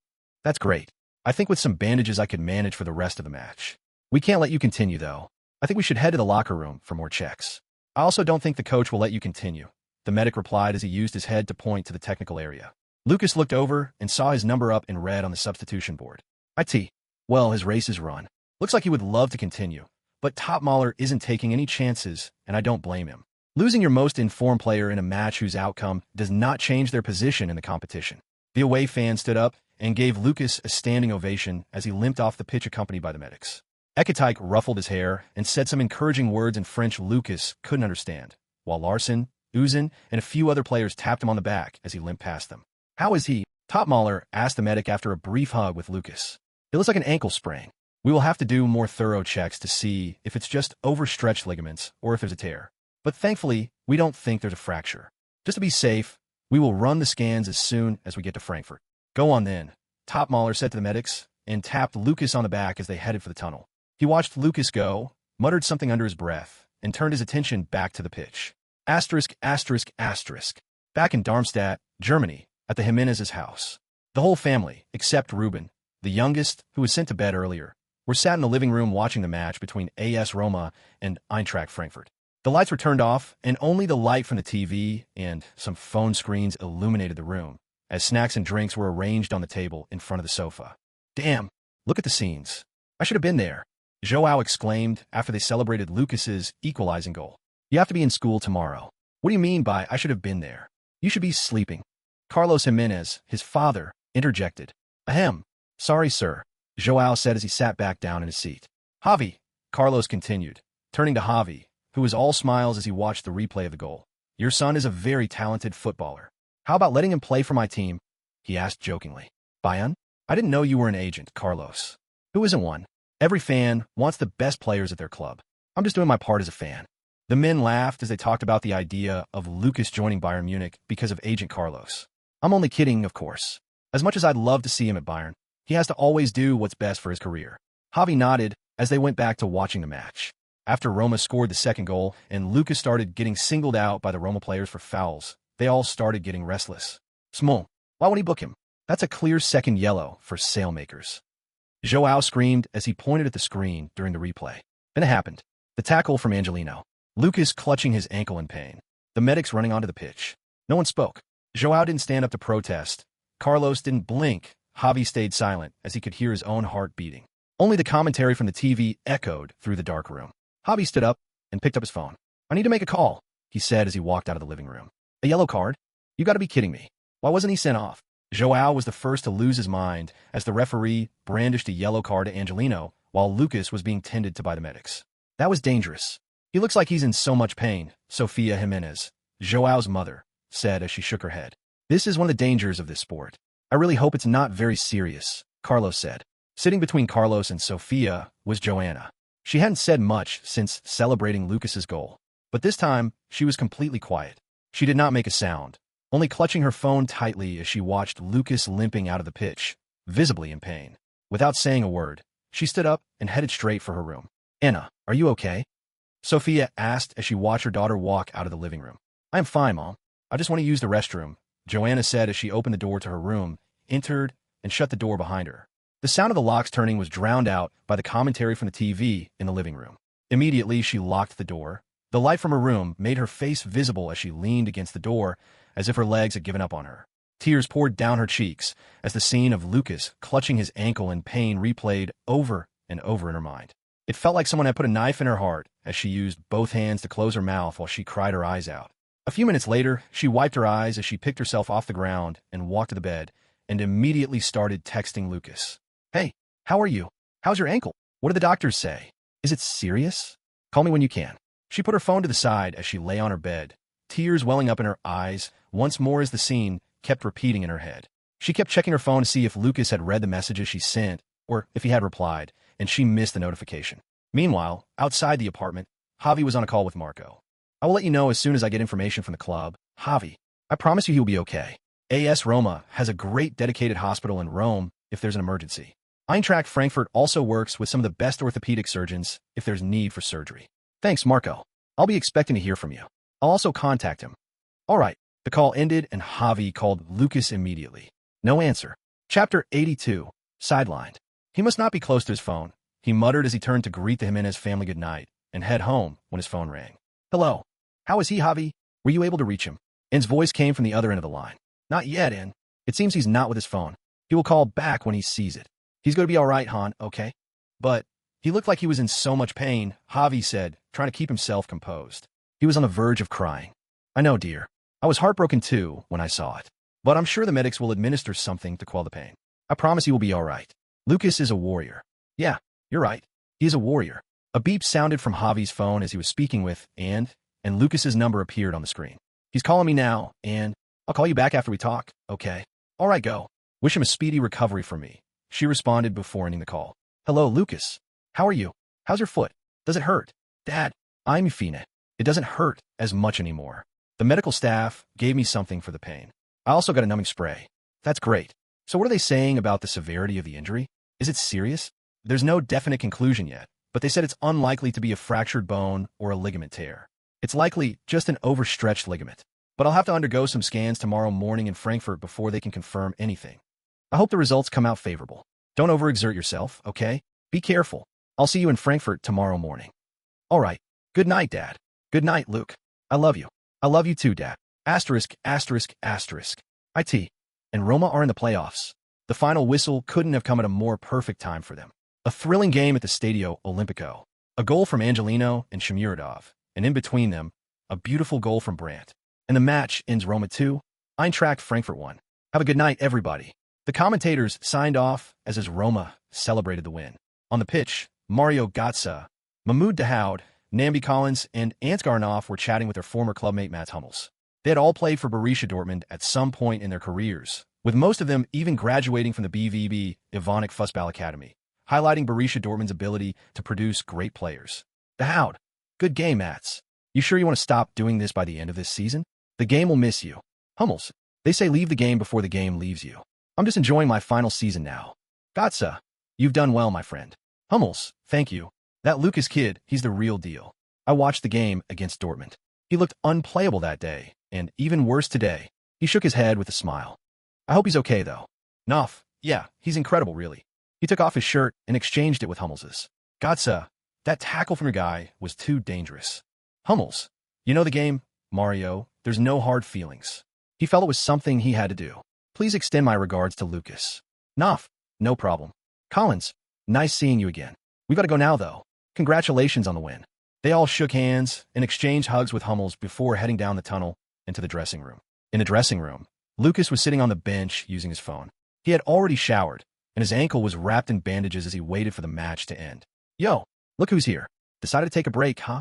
"That's great. I think with some bandages I could manage for the rest of the match. We can't let you continue, though. I think we should head to the locker room for more checks." "I also don't think the coach will let you continue," the medic replied as he used his head to point to the technical area. Lukas looked over and saw his number up in red on the substitution board. "IT. Well, his race is run. Looks like he would love to continue, but Topmøller isn't taking any chances, and I don't blame him. Losing your most informed player in a match whose outcome does not change their position in the competition." The away fan stood up and gave Lukas a standing ovation as he limped off the pitch accompanied by the medics. Ekatike ruffled his hair and said some encouraging words in French Lukas couldn't understand, while Larsen, Uzun, and a few other players tapped him on the back as he limped past them. "How is he?" Topmøller asked the medic after a brief hug with Lukas. "It looks like an ankle sprain. We will have to do more thorough checks to see if it's just overstretched ligaments or if there's a tear. But thankfully, we don't think there's a fracture. Just to be safe, we will run the scans as soon as we get to Frankfurt." "Go on then," Topmøller said to the medics and tapped Lukas on the back as they headed for the tunnel. He watched Lukas go, muttered something under his breath, and turned his attention back to the pitch. Asterisk, asterisk, asterisk. Back in Darmstadt, Germany, at the Jimenez's house. The whole family, except Ruben, the youngest, who was sent to bed earlier, were sat in the living room watching the match between AS Roma and Eintracht Frankfurt. The lights were turned off, and only the light from the TV and some phone screens illuminated the room, as snacks and drinks were arranged on the table in front of the sofa. "Damn, look at the scenes. I should have been there," Joao exclaimed after they celebrated Lukas's equalizing goal. "You have to be in school tomorrow." "What do you mean by I should have been there? You should be sleeping?" Carlos Jimenez, his father, interjected. Ahem. Sorry, sir, Joao said as he sat back down in his seat. Javi, Carlos continued, turning to Javi, who was all smiles as he watched the replay of the goal. Your son is a very talented footballer. How about letting him play for my team? He asked jokingly. Bayan? I didn't know you were an agent, Carlos. Who isn't one? Every fan wants the best players at their club. I'm just doing my part as a fan. The men laughed as they talked about the idea of Lukas joining Bayern Munich because of Agent Carlos. I'm only kidding, of course. As much as I'd love to see him at Bayern, he has to always do what's best for his career. Javi nodded as they went back to watching the match. After Roma scored the second goal and Lukas started getting singled out by the Roma players for fouls, they all started getting restless. Smol, why won't he book him? That's a clear second yellow for sailmakers. Joao screamed as he pointed at the screen during the replay. Then it happened. The tackle from Angelino. Lukas clutching his ankle in pain. The medics running onto the pitch. No one spoke. Joao didn't stand up to protest. Carlos didn't blink. Javi stayed silent as he could hear his own heart beating. Only the commentary from the TV echoed through the dark room. Javi stood up and picked up his phone. I need to make a call, he said as he walked out of the living room. A yellow card? You gotta be kidding me. Why wasn't he sent off? Joao was the first to lose his mind as the referee brandished a yellow card to Angelino while Lukas was being tended to by the medics. That was dangerous. He looks like he's in so much pain, Sofia Jimenez, Joao's mother, said as she shook her head. This is one of the dangers of this sport. I really hope it's not very serious, Carlos said. Sitting between Carlos and Sofia was Joanna. She hadn't said much since celebrating Lukas's goal, but this time she was completely quiet. She did not make a sound, only clutching her phone tightly as she watched Lukas limping out of the pitch, visibly in pain. Without saying a word, she stood up and headed straight for her room. Anna, are you okay? Sofia asked as she watched her daughter walk out of the living room. I am fine, Mom. I just want to use the restroom, Joanna said as she opened the door to her room, entered, and shut the door behind her. The sound of the locks turning was drowned out by the commentary from the TV in the living room. Immediately, she locked the door. The light from her room made her face visible as she leaned against the door, as if her legs had given up on her. Tears poured down her cheeks as the scene of Lukas clutching his ankle in pain replayed over and over in her mind. It felt like someone had put a knife in her heart as she used both hands to close her mouth while she cried her eyes out. A few minutes later, she wiped her eyes as she picked herself off the ground and walked to the bed and immediately started texting Lukas. Hey, how are you? How's your ankle? What do the doctors say? Is it serious? Call me when you can. She put her phone to the side as she lay on her bed, tears welling up in her eyes once more as the scene kept repeating in her head. She kept checking her phone to see if Lukas had read the messages she sent or if he had replied, and she missed the notification. Meanwhile, outside the apartment, Javi was on a call with Marco. I will let you know as soon as I get information from the club. Javi, I promise you he will be okay. AS Roma has a great dedicated hospital in Rome if there's an emergency. Eintracht Frankfurt also works with some of the best orthopedic surgeons if there's need for surgery. Thanks, Marco. I'll be expecting to hear from you. I'll also contact him. All right. The call ended and Javi called Lukas immediately. No answer. Chapter 82. Sidelined. He must not be close to his phone, he muttered as he turned to greet the Jimenez family goodnight and head home when his phone rang. Hello. How is he, Javi? Were you able to reach him? N's voice came from the other end of the line. Not yet, N. It seems he's not with his phone. He will call back when he sees it. He's going to be all right, Han, okay? But he looked like he was in so much pain, Javi said, trying to keep himself composed. He was on the verge of crying. I know, dear. I was heartbroken too when I saw it. But I'm sure the medics will administer something to quell the pain. I promise he will be all right. Lukas is a warrior. Yeah, you're right. He is a warrior. A beep sounded from Javi's phone as he was speaking with and Lukas's number appeared on the screen. He's calling me now, and I'll call you back after we talk, okay? All right, go. Wish him a speedy recovery from me, she responded before ending the call. Hello, Lukas. How are you? How's your foot? Does it hurt? Dad, I'm fine. It doesn't hurt as much anymore. The medical staff gave me something for the pain. I also got a numbing spray. That's great. So what are they saying about the severity of the injury? Is it serious? There's no definite conclusion yet, but they said it's unlikely to be a fractured bone or a ligament tear. It's likely just an overstretched ligament. But I'll have to undergo some scans tomorrow morning in Frankfurt before they can confirm anything. I hope the results come out favorable. Don't overexert yourself, okay? Be careful. I'll see you in Frankfurt tomorrow morning. All right. Good night, Dad. Good night, Luke. I love you. I love you too, Dad. Asterisk, asterisk, asterisk. IT. And Roma are in the playoffs. The final whistle couldn't have come at a more perfect time for them. A thrilling game at the Stadio Olimpico. A goal from Angelino and Shamirodov. And in between them, a beautiful goal from Brandt. And the match ends Roma 2, Eintracht Frankfurt 1. Have a good night, everybody. The commentators signed off as Roma celebrated the win. On the pitch, Mario Götze, Mahmoud Dahoud, Nambi Collins, and Ansgar Knopf were chatting with their former clubmate Mats Hummels. They had all played for Borussia Dortmund at some point in their careers, with most of them even graduating from the BVB Evonik Fußball Academy, highlighting Borussia Dortmund's ability to produce great players. Dahoud, good game, Mats. You sure you want to stop doing this by the end of this season? The game will miss you. Hummels, they say leave the game before the game leaves you. I'm just enjoying my final season now. Götze, you've done well, my friend. Hummels, thank you. That Lukas kid, he's the real deal. I watched the game against Dortmund. He looked unplayable that day, and even worse today. He shook his head with a smile. I hope he's okay, though. Knopf, yeah, he's incredible, really. He took off his shirt and exchanged it with Hummels's. Götze, that tackle from your guy was too dangerous. Hummels, you know the game, Mario, there's no hard feelings. He felt it was something he had to do. Please extend my regards to Lukas. Knopf, no problem. Collins, nice seeing you again. We gotta go now, though. Congratulations on the win. They all shook hands and exchanged hugs with Hummels before heading down the tunnel into the dressing room. In the dressing room, Lukas was sitting on the bench using his phone. He had already showered, and his ankle was wrapped in bandages as he waited for the match to end. Yo, look who's here. Decided to take a break, huh?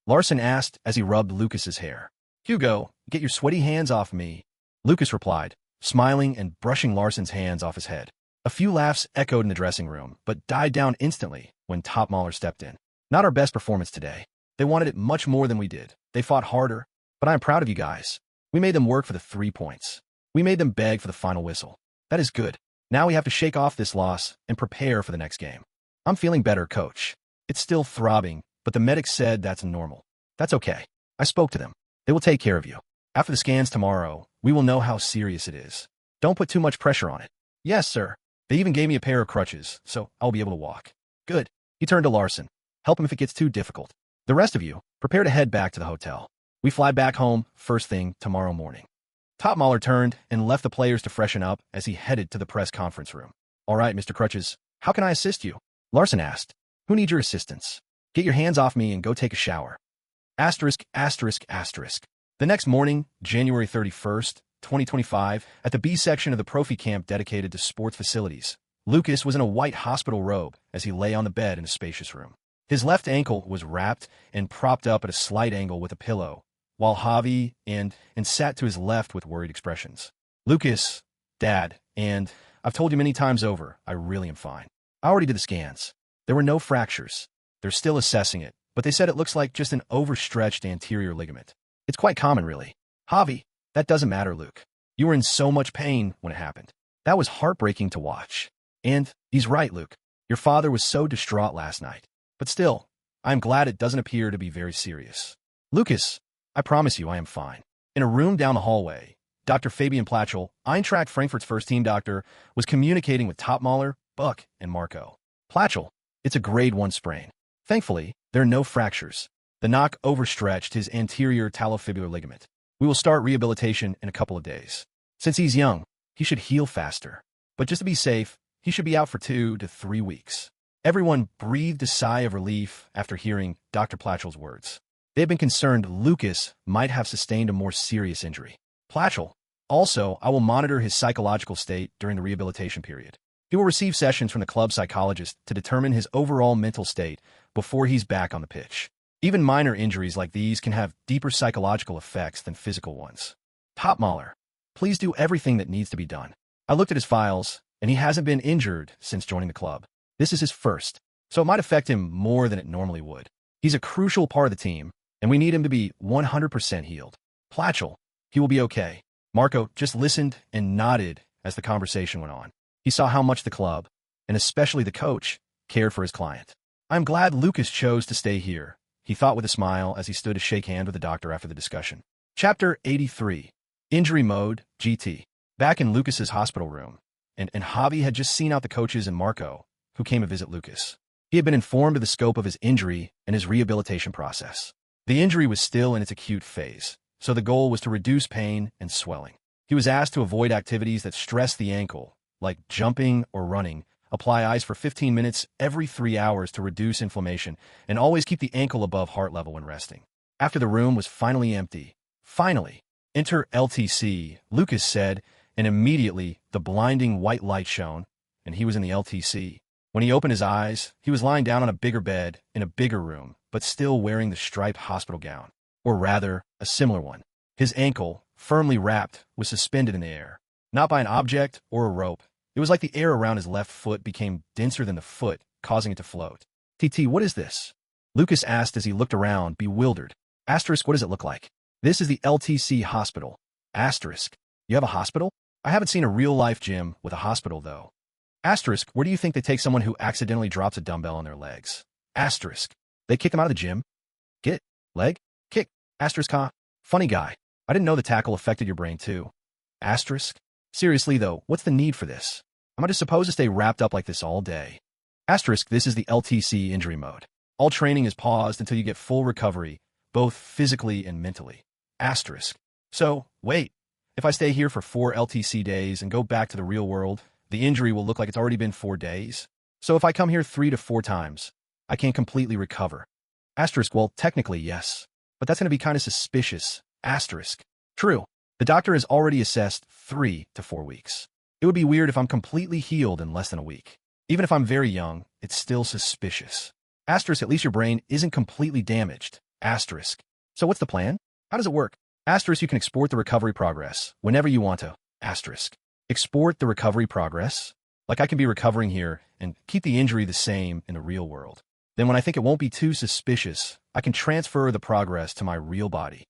Larson asked as he rubbed Lukas's hair. Hugo, get your sweaty hands off me. Lukas replied, smiling and brushing Larson's hands off his head. A few laughs echoed in the dressing room, but died down instantly when Topmaler stepped in. Not our best performance today. They wanted it much more than we did. They fought harder, but I am proud of you guys. We made them work for the 3 points. We made them beg for the final whistle. That is good. Now we have to shake off this loss and prepare for the next game. I'm feeling better, coach. It's still throbbing, but the medic said that's normal. That's okay. I spoke to them. They will take care of you. After the scans tomorrow, we will know how serious it is. Don't put too much pressure on it. Yes, sir. They even gave me a pair of crutches, so I'll be able to walk. Good. He turned to Larson. Help him if it gets too difficult. The rest of you, prepare to head back to the hotel. We fly back home first thing tomorrow morning. Topmaler turned and left the players to freshen up as he headed to the press conference room. All right, Mr. Crutches, how can I assist you? Larson asked. Who needs your assistance? Get your hands off me and go take a shower. Asterisk, asterisk, asterisk. The next morning, January 31st, 2025, at the B section of the Profi camp dedicated to sports facilities, Lukas was in a white hospital robe as he lay on the bed in a spacious room. His left ankle was wrapped and propped up at a slight angle with a pillow, while Javi and sat to his left with worried expressions. Lukas, Dad, and I've told you many times over, I really am fine. I already did the scans. There were no fractures. They're still assessing it, but they said it looks like just an overstretched anterior ligament. It's quite common, really. Javi, that doesn't matter, Luke. You were in so much pain when it happened. That was heartbreaking to watch. And he's right, Luke. Your father was so distraught last night. But still, I am glad it doesn't appear to be very serious. Lukas, I promise you I am fine. In a room down the hallway, Dr. Fabian Platschel, Eintracht Frankfurt's first-team doctor, was communicating with Topmaler, Buck, and Marco. Platschel, it's a grade 1 sprain. Thankfully, there are no fractures. The knock overstretched his anterior talofibular ligament. We will start rehabilitation in a couple of days. Since he's young, he should heal faster. But just to be safe, he should be out for 2 to 3 weeks. Everyone breathed a sigh of relief after hearing Dr. Platschel's words. They had been concerned Lukas might have sustained a more serious injury. Platschel, also, I will monitor his psychological state during the rehabilitation period. He will receive sessions from the club psychologist to determine his overall mental state before he's back on the pitch. Even minor injuries like these can have deeper psychological effects than physical ones. Topmaler, please do everything that needs to be done. I looked at his files, and he hasn't been injured since joining the club. This is his first, so it might affect him more than it normally would. He's a crucial part of the team, and we need him to be 100% healed. Platschel, he will be okay. Marco just listened and nodded as the conversation went on. He saw how much the club, and especially the coach, cared for his client. I'm glad Lukas chose to stay here, he thought with a smile as he stood to shake hands with the doctor after the discussion. Chapter 83. Injury Mode, GT. Back in Lukas's hospital room, and Javi had just seen out the coaches and Marco, who came to visit Lukas. He had been informed of the scope of his injury and his rehabilitation process. The injury was still in its acute phase, so the goal was to reduce pain and swelling. He was asked to avoid activities that stress the ankle, like jumping or running, apply ice for 15 minutes every 3 hours to reduce inflammation, and always keep the ankle above heart level when resting. After the room was finally empty, enter LTC, Lukas said, and immediately the blinding white light shone, and he was in the LTC. When he opened his eyes, he was lying down on a bigger bed in a bigger room, but still wearing the striped hospital gown, or rather, a similar one. His ankle, firmly wrapped, was suspended in the air, not by an object or a rope. It was like the air around his left foot became denser than the foot, causing it to float. TT, what is this? Lukas asked as he looked around, bewildered. Asterisk, what does it look like? This is the LTC hospital. Asterisk, you have a hospital? I haven't seen a real-life gym with a hospital, though. Asterisk, where do you think they take someone who accidentally drops a dumbbell on their legs? Asterisk, they kick them out of the gym? Get, leg, kick, asterisk, huh? Funny guy. I didn't know the tackle affected your brain, too. Asterisk, seriously, though, what's the need for this? Am I just supposed to stay wrapped up like this all day? Asterisk, this is the LTC injury mode. All training is paused until you get full recovery, both physically and mentally. Asterisk. So, wait, if I stay here for 4 LTC days and go back to the real world, the injury will look like it's already been 4 days. So if I come here 3 to 4 times, I can't completely recover. Asterisk, well, technically, yes. But that's going to be kind of suspicious. Asterisk. True. The doctor has already assessed 3 to 4 weeks. It would be weird if I'm completely healed in less than a week. Even if I'm very young, it's still suspicious. Asterisk, at least your brain isn't completely damaged. Asterisk. So what's the plan? How does it work? Asterisk, you can export the recovery progress whenever you want to. Asterisk. Export the recovery progress? Like I can be recovering here and keep the injury the same in the real world. Then when I think it won't be too suspicious, I can transfer the progress to my real body.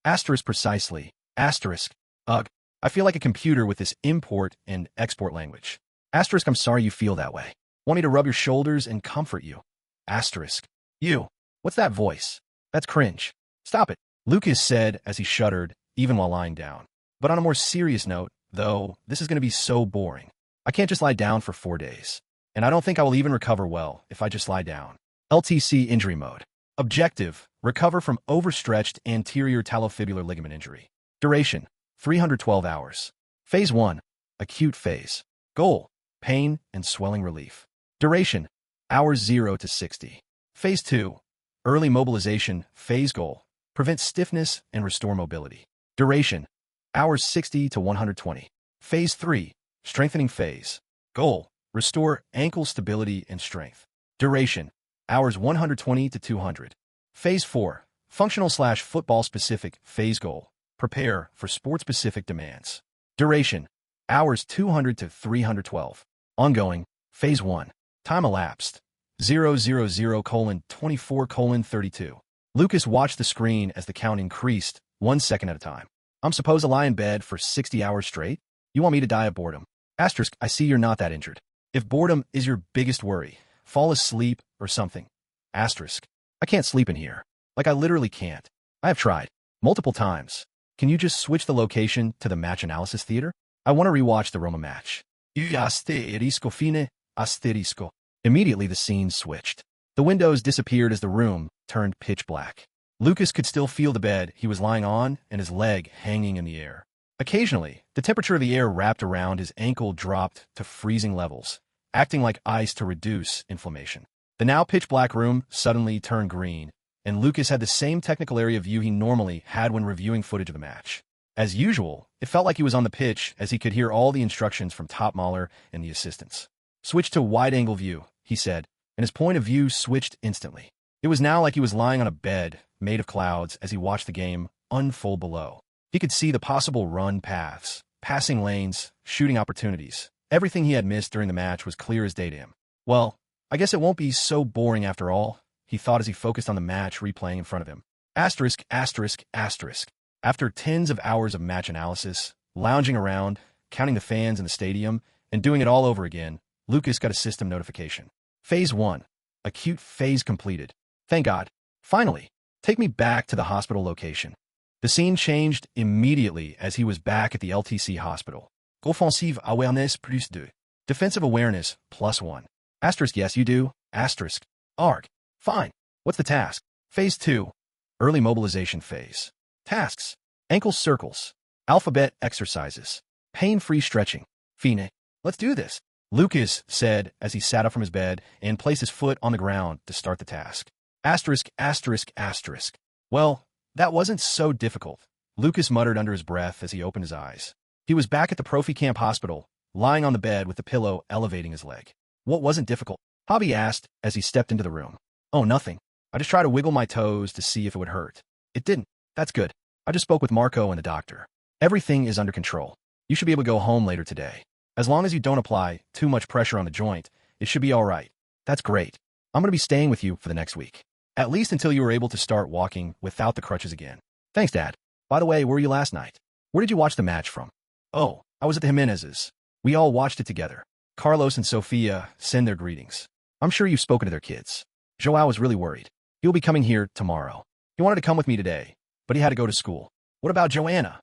Asterisk precisely. Asterisk. Ugh. I feel like a computer with this import and export language. Asterisk, I'm sorry you feel that way. Want me to rub your shoulders and comfort you? Asterisk. You. What's that voice? That's cringe. Stop it, Lukas said as he shuddered, even while lying down. But on a more serious note, though, this is going to be so boring. I can't just lie down for 4 days. And I don't think I will even recover well if I just lie down. LTC injury mode. Objective, recover from overstretched anterior talofibular ligament injury. Duration, 312 hours. Phase 1, acute phase. Goal, pain and swelling relief. Duration, hours 0 to 60. Phase 2, early mobilization phase. Goal, prevent stiffness and restore mobility. Duration, hours 60 to 120. Phase 3, strengthening phase. Goal, restore ankle stability and strength. Duration, hours 120 to 200. Phase 4, functional/football-specific phase. Goal, prepare for sport-specific demands. Duration, hours 200 to 312. Ongoing, Phase 1, time elapsed, 000:24:32. Lukas watched the screen as the count increased, 1 second at a time. I'm supposed to lie in bed for 60 hours straight? You want me to die of boredom? Asterisk, I see you're not that injured. If boredom is your biggest worry, fall asleep or something. Asterisk, I can't sleep in here. Like I literally can't. I have tried. Multiple times. Can you just switch the location to the match analysis theater? I want to rewatch the Roma match. Asterisco fine, asterisco. Immediately the scene switched. The windows disappeared as the room turned pitch black. Lukas could still feel the bed he was lying on and his leg hanging in the air. Occasionally, the temperature of the air wrapped around his ankle dropped to freezing levels, acting like ice to reduce inflammation. The now pitch-black room suddenly turned green, and Lukas had the same technical area view he normally had when reviewing footage of the match. As usual, it felt like he was on the pitch as he could hear all the instructions from Top Mahler and the assistants. Switch to wide-angle view, he said, and his point of view switched instantly. It was now like he was lying on a bed made of clouds as he watched the game unfold below. He could see the possible run paths, passing lanes, shooting opportunities. Everything he had missed during the match was clear as day to him. Well, I guess it won't be so boring after all, he thought as he focused on the match replaying in front of him. Asterisk, asterisk, asterisk. After tens of hours of match analysis, lounging around, counting the fans in the stadium, and doing it all over again, Lukas got a system notification. Phase 1. Acute phase completed. Thank God. Finally. Take me back to the hospital location. The scene changed immediately as he was back at the LTC hospital. Offensive awareness plus 2. Defensive awareness plus 1. Asterisk, yes you do. Asterisk. Arg. Fine. What's the task? Phase 2. Early mobilization phase. Tasks. Ankle circles. Alphabet exercises. Pain-free stretching. Fine. Let's do this, Lukas said as he sat up from his bed and placed his foot on the ground to start the task. Asterisk, asterisk, asterisk. Well, that wasn't so difficult, Lukas muttered under his breath as he opened his eyes. He was back at the Profi Camp Hospital, lying on the bed with the pillow elevating his leg. What wasn't difficult? Javi asked as he stepped into the room. Oh, nothing. I just tried to wiggle my toes to see if it would hurt. It didn't. That's good. I just spoke with Marco and the doctor. Everything is under control. You should be able to go home later today. As long as you don't apply too much pressure on the joint, it should be all right. That's great. I'm going to be staying with you for the next week. At least until you are able to start walking without the crutches again. Thanks, Dad. By the way, where were you last night? Where did you watch the match from? Oh, I was at the Jimenez's. We all watched it together. Carlos and Sofia send their greetings. I'm sure you've spoken to their kids. Joao was really worried. He'll be coming here tomorrow. He wanted to come with me today, but he had to go to school. What about Joanna?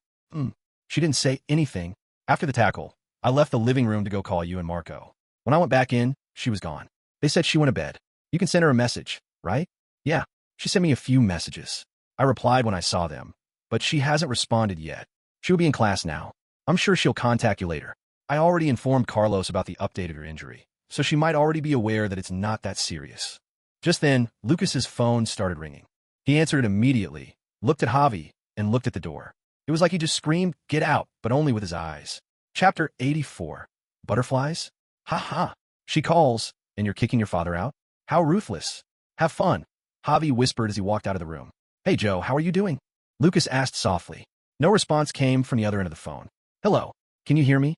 She didn't say anything. After the tackle, I left the living room to go call you and Marco. When I went back in, she was gone. They said she went to bed. You can send her a message, right? Yeah, she sent me a few messages. I replied when I saw them, but she hasn't responded yet. She'll be in class now. I'm sure she'll contact you later. I already informed Carlos about the update of your injury, so she might already be aware that it's not that serious. Just then, Lucas's phone started ringing. He answered it immediately, looked at Javi, and looked at the door. It was like he just screamed, "Get out," but only with his eyes. Chapter 84. Butterflies? Ha ha. She calls, and you're kicking your father out? How ruthless. Have fun. Javi whispered as he walked out of the room. Hey, Joe, how are you doing? Lucas asked softly. No response came from the other end of the phone. Hello, can you hear me?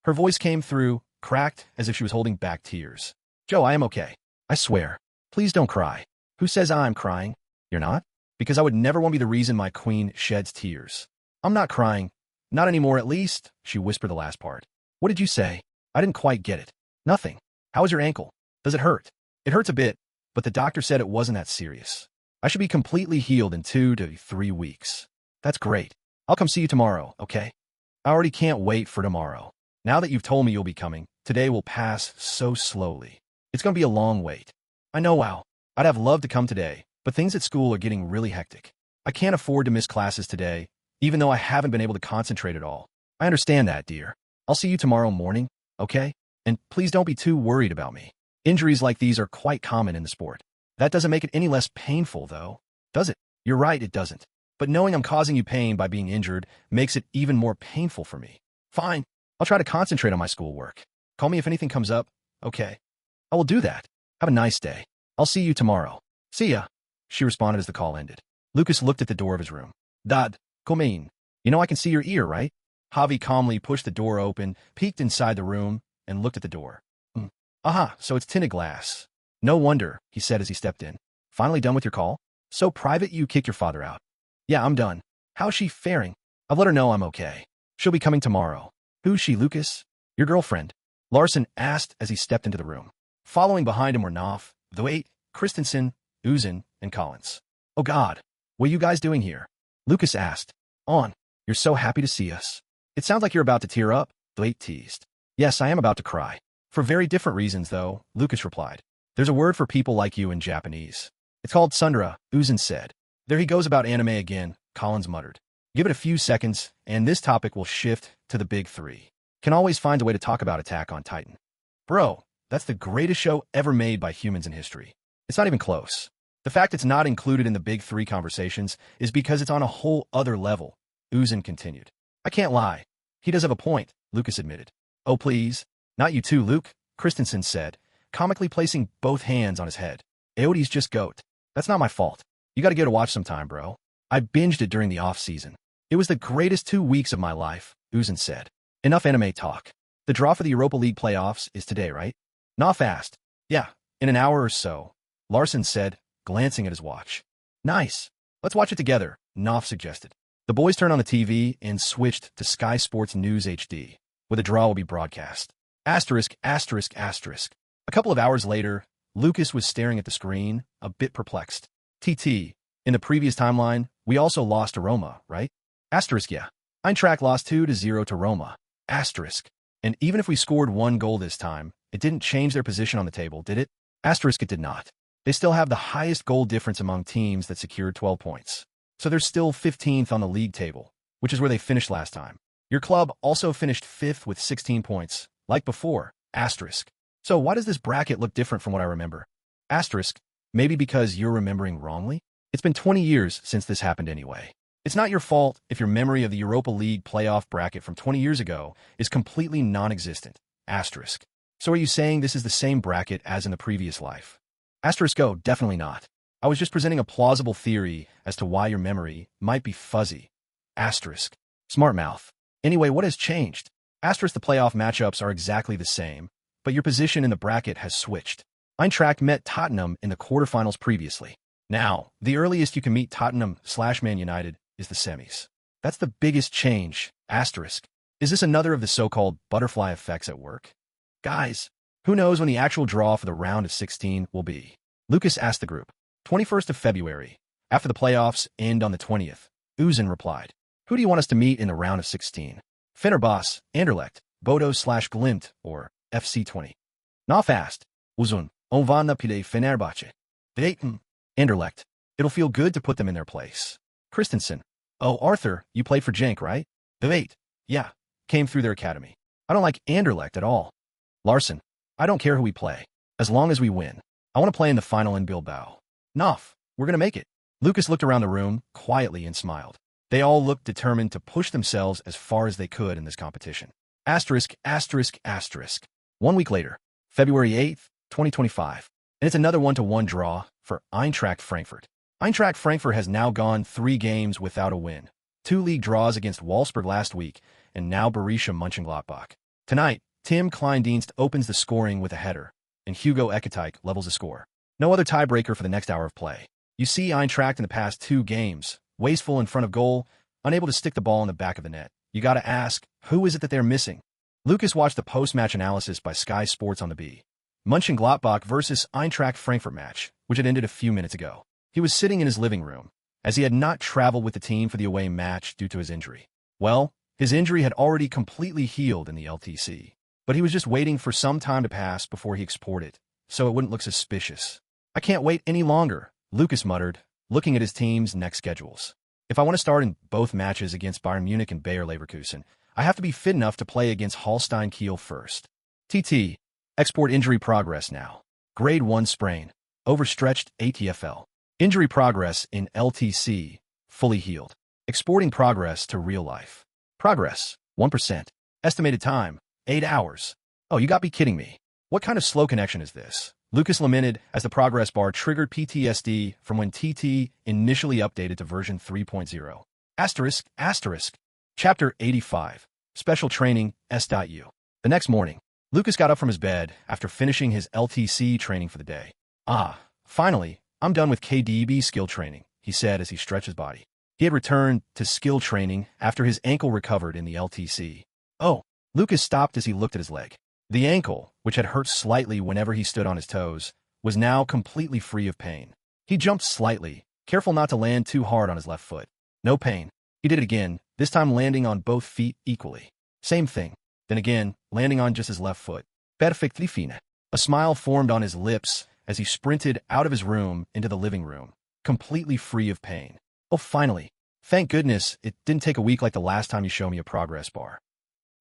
Her voice came through, cracked, as if she was holding back tears. Joe, I am okay. I swear. Please don't cry. Who says I'm crying? You're not? Because I would never want to be the reason my queen sheds tears. I'm not crying. Not anymore, at least, she whispered the last part. What did you say? I didn't quite get it. Nothing. How is your ankle? Does it hurt? It hurts a bit, but the doctor said it wasn't that serious. I should be completely healed in 2 to 3 weeks. That's great. I'll come see you tomorrow, okay? I already can't wait for tomorrow. Now that you've told me you'll be coming, today will pass so slowly. It's going to be a long wait. I know, wow. I'd have loved to come today, but things at school are getting really hectic. I can't afford to miss classes today, even though I haven't been able to concentrate at all. I understand that, dear. I'll see you tomorrow morning, okay? And please don't be too worried about me. Injuries like these are quite common in the sport. That doesn't make it any less painful, though, does it? You're right, it doesn't. But knowing I'm causing you pain by being injured makes it even more painful for me. Fine. I'll try to concentrate on my schoolwork. Call me if anything comes up, okay? I will do that. Have a nice day. I'll see you tomorrow. See ya, she responded as the call ended. Lucas looked at the door of his room. Dad, come in. You know I can see your ear, right? Javi calmly pushed the door open, peeked inside the room, and looked at the door. Aha, so it's tinted glass. No wonder, he said as he stepped in. Finally done with your call? So private you kicked your father out. Yeah, I'm done. How's she faring? I've let her know I'm okay. She'll be coming tomorrow. Who's she, Lucas? Your girlfriend? Larson asked as he stepped into the room. Following behind him were Knopf, Thwaite, Christensen, Uzin, and Collins. Oh God, what are you guys doing here? Lucas asked. You're so happy to see us. It sounds like you're about to tear up, Thwaite teased. Yes, I am about to cry. For very different reasons, though, Lucas replied. There's a word for people like you in Japanese. It's called tsundere, Uzin said. There he goes about anime again, Collins muttered. Give it a few seconds, and this topic will shift to the big three. Can always find a way to talk about Attack on Titan. Bro, that's the greatest show ever made by humans in history. It's not even close. The fact it's not included in the big three conversations is because it's on a whole other level, Uzin continued. I can't lie. He does have a point, Lucas admitted. Oh, please. Not you too, Luke, Christensen said, comically placing both hands on his head. Aoti's just goat. That's not my fault. You gotta get to watch sometime, bro. I binged it during the off-season. It was the greatest 2 weeks of my life, Uzin said. Enough anime talk. The draw for the Europa League playoffs is today, right? Not fast. Yeah, in an hour or so, Larson said, glancing at his watch. Nice. Let's watch it together, Knopf suggested. The boys turned on the TV and switched to Sky Sports News HD, where the draw will be broadcast. Asterisk, asterisk, asterisk. A couple of hours later, Lucas was staring at the screen, a bit perplexed. TT, in the previous timeline, we also lost to Roma, right? Asterisk, yeah. Eintracht lost 2-0 to Roma. Asterisk. And even if we scored 1 goal this time, it didn't change their position on the table, did it? Asterisk, it did not. They still have the highest goal difference among teams that secured 12 points. So they're still 15th on the league table, which is where they finished last time. Your club also finished 5th with 16 points, like before. Asterisk. So why does this bracket look different from what I remember? Asterisk. Maybe because you're remembering wrongly? It's been 20 years since this happened anyway. It's not your fault if your memory of the Europa League playoff bracket from 20 years ago is completely non-existent. Asterisk. So are you saying this is the same bracket as in the previous life? Asterisk O, definitely not. I was just presenting a plausible theory as to why your memory might be fuzzy. Asterisk. Smart mouth. Anyway, what has changed? Asterisk, the playoff matchups are exactly the same, but your position in the bracket has switched. Eintracht met Tottenham in the quarterfinals previously. Now, the earliest you can meet Tottenham/Man United is the semis. That's the biggest change. Asterisk. Is this another of the so-called butterfly effects at work? Guys, who knows when the actual draw for the round of 16 will be? Lukas asked the group. 21st of February. After the playoffs end on the 20th. Uzun replied. Who do you want us to meet in the round of 16? Fenerbahce, Anderlecht, Bodo/Glimt, or FC 20? Not fast. Uzun. Ovana pide Fenerbahce. Dayton. Anderlecht. It'll feel good to put them in their place. Christensen. Oh, Arthur, you played for Genk, right? Debate. Yeah. Came through their academy. I don't like Anderlecht at all. Larson. I don't care who we play. As long as we win. I want to play in the final in Bilbao. Noff. We're going to make it. Lucas looked around the room quietly and smiled. They all looked determined to push themselves as far as they could in this competition. Asterisk, asterisk, asterisk. 1 week later, February 8th, 2025. And it's another 1-1 draw for Eintracht Frankfurt. Eintracht Frankfurt has now gone 3 games without a win. 2 league draws against Wolfsburg last week, and now Borussia Mönchengladbach. Tonight, Tim Kleindienst opens the scoring with a header, and Hugo Ekitike levels the score. No other tiebreaker for the next hour of play. You see Eintracht in the past 2 games, wasteful in front of goal, unable to stick the ball in the back of the net. You gotta ask, who is it that they're missing? Lucas watched the post-match analysis by Sky Sports on the B. Mönchengladbach versus Eintracht Frankfurt match, which had ended a few minutes ago. He was sitting in his living room, as he had not traveled with the team for the away match due to his injury. Well, his injury had already completely healed in the LTC, but he was just waiting for some time to pass before he exported, so it wouldn't look suspicious. I can't wait any longer, Lucas muttered, looking at his team's next schedules. If I want to start in both matches against Bayern Munich and Bayer Leverkusen, I have to be fit enough to play against Holstein Kiel first. TT. Export injury progress now. Grade 1 sprain. Overstretched ATFL. Injury progress in LTC. Fully healed. Exporting progress to real life. Progress. 1%. Estimated time. 8 hours. Oh, you got to be kidding me. What kind of slow connection is this? Lucas lamented as the progress bar triggered PTSD from when TT initially updated to version 3.0. Asterisk, asterisk. Chapter 85. Special Training, S.U. The next morning, Lucas got up from his bed after finishing his LTC training for the day. Finally, I'm done with KDB skill training, he said as he stretched his body. He had returned to skill training after his ankle recovered in the LTC. Oh, Lucas stopped as he looked at his leg. The ankle, which had hurt slightly whenever he stood on his toes, was now completely free of pain. He jumped slightly, careful not to land too hard on his left foot. No pain. He did it again, this time landing on both feet equally. Same thing. Then again, landing on just his left foot. Perfectly fine. A smile formed on his lips as he sprinted out of his room into the living room, completely free of pain. Oh, finally. Thank goodness it didn't take a week like the last time you showed me a progress bar.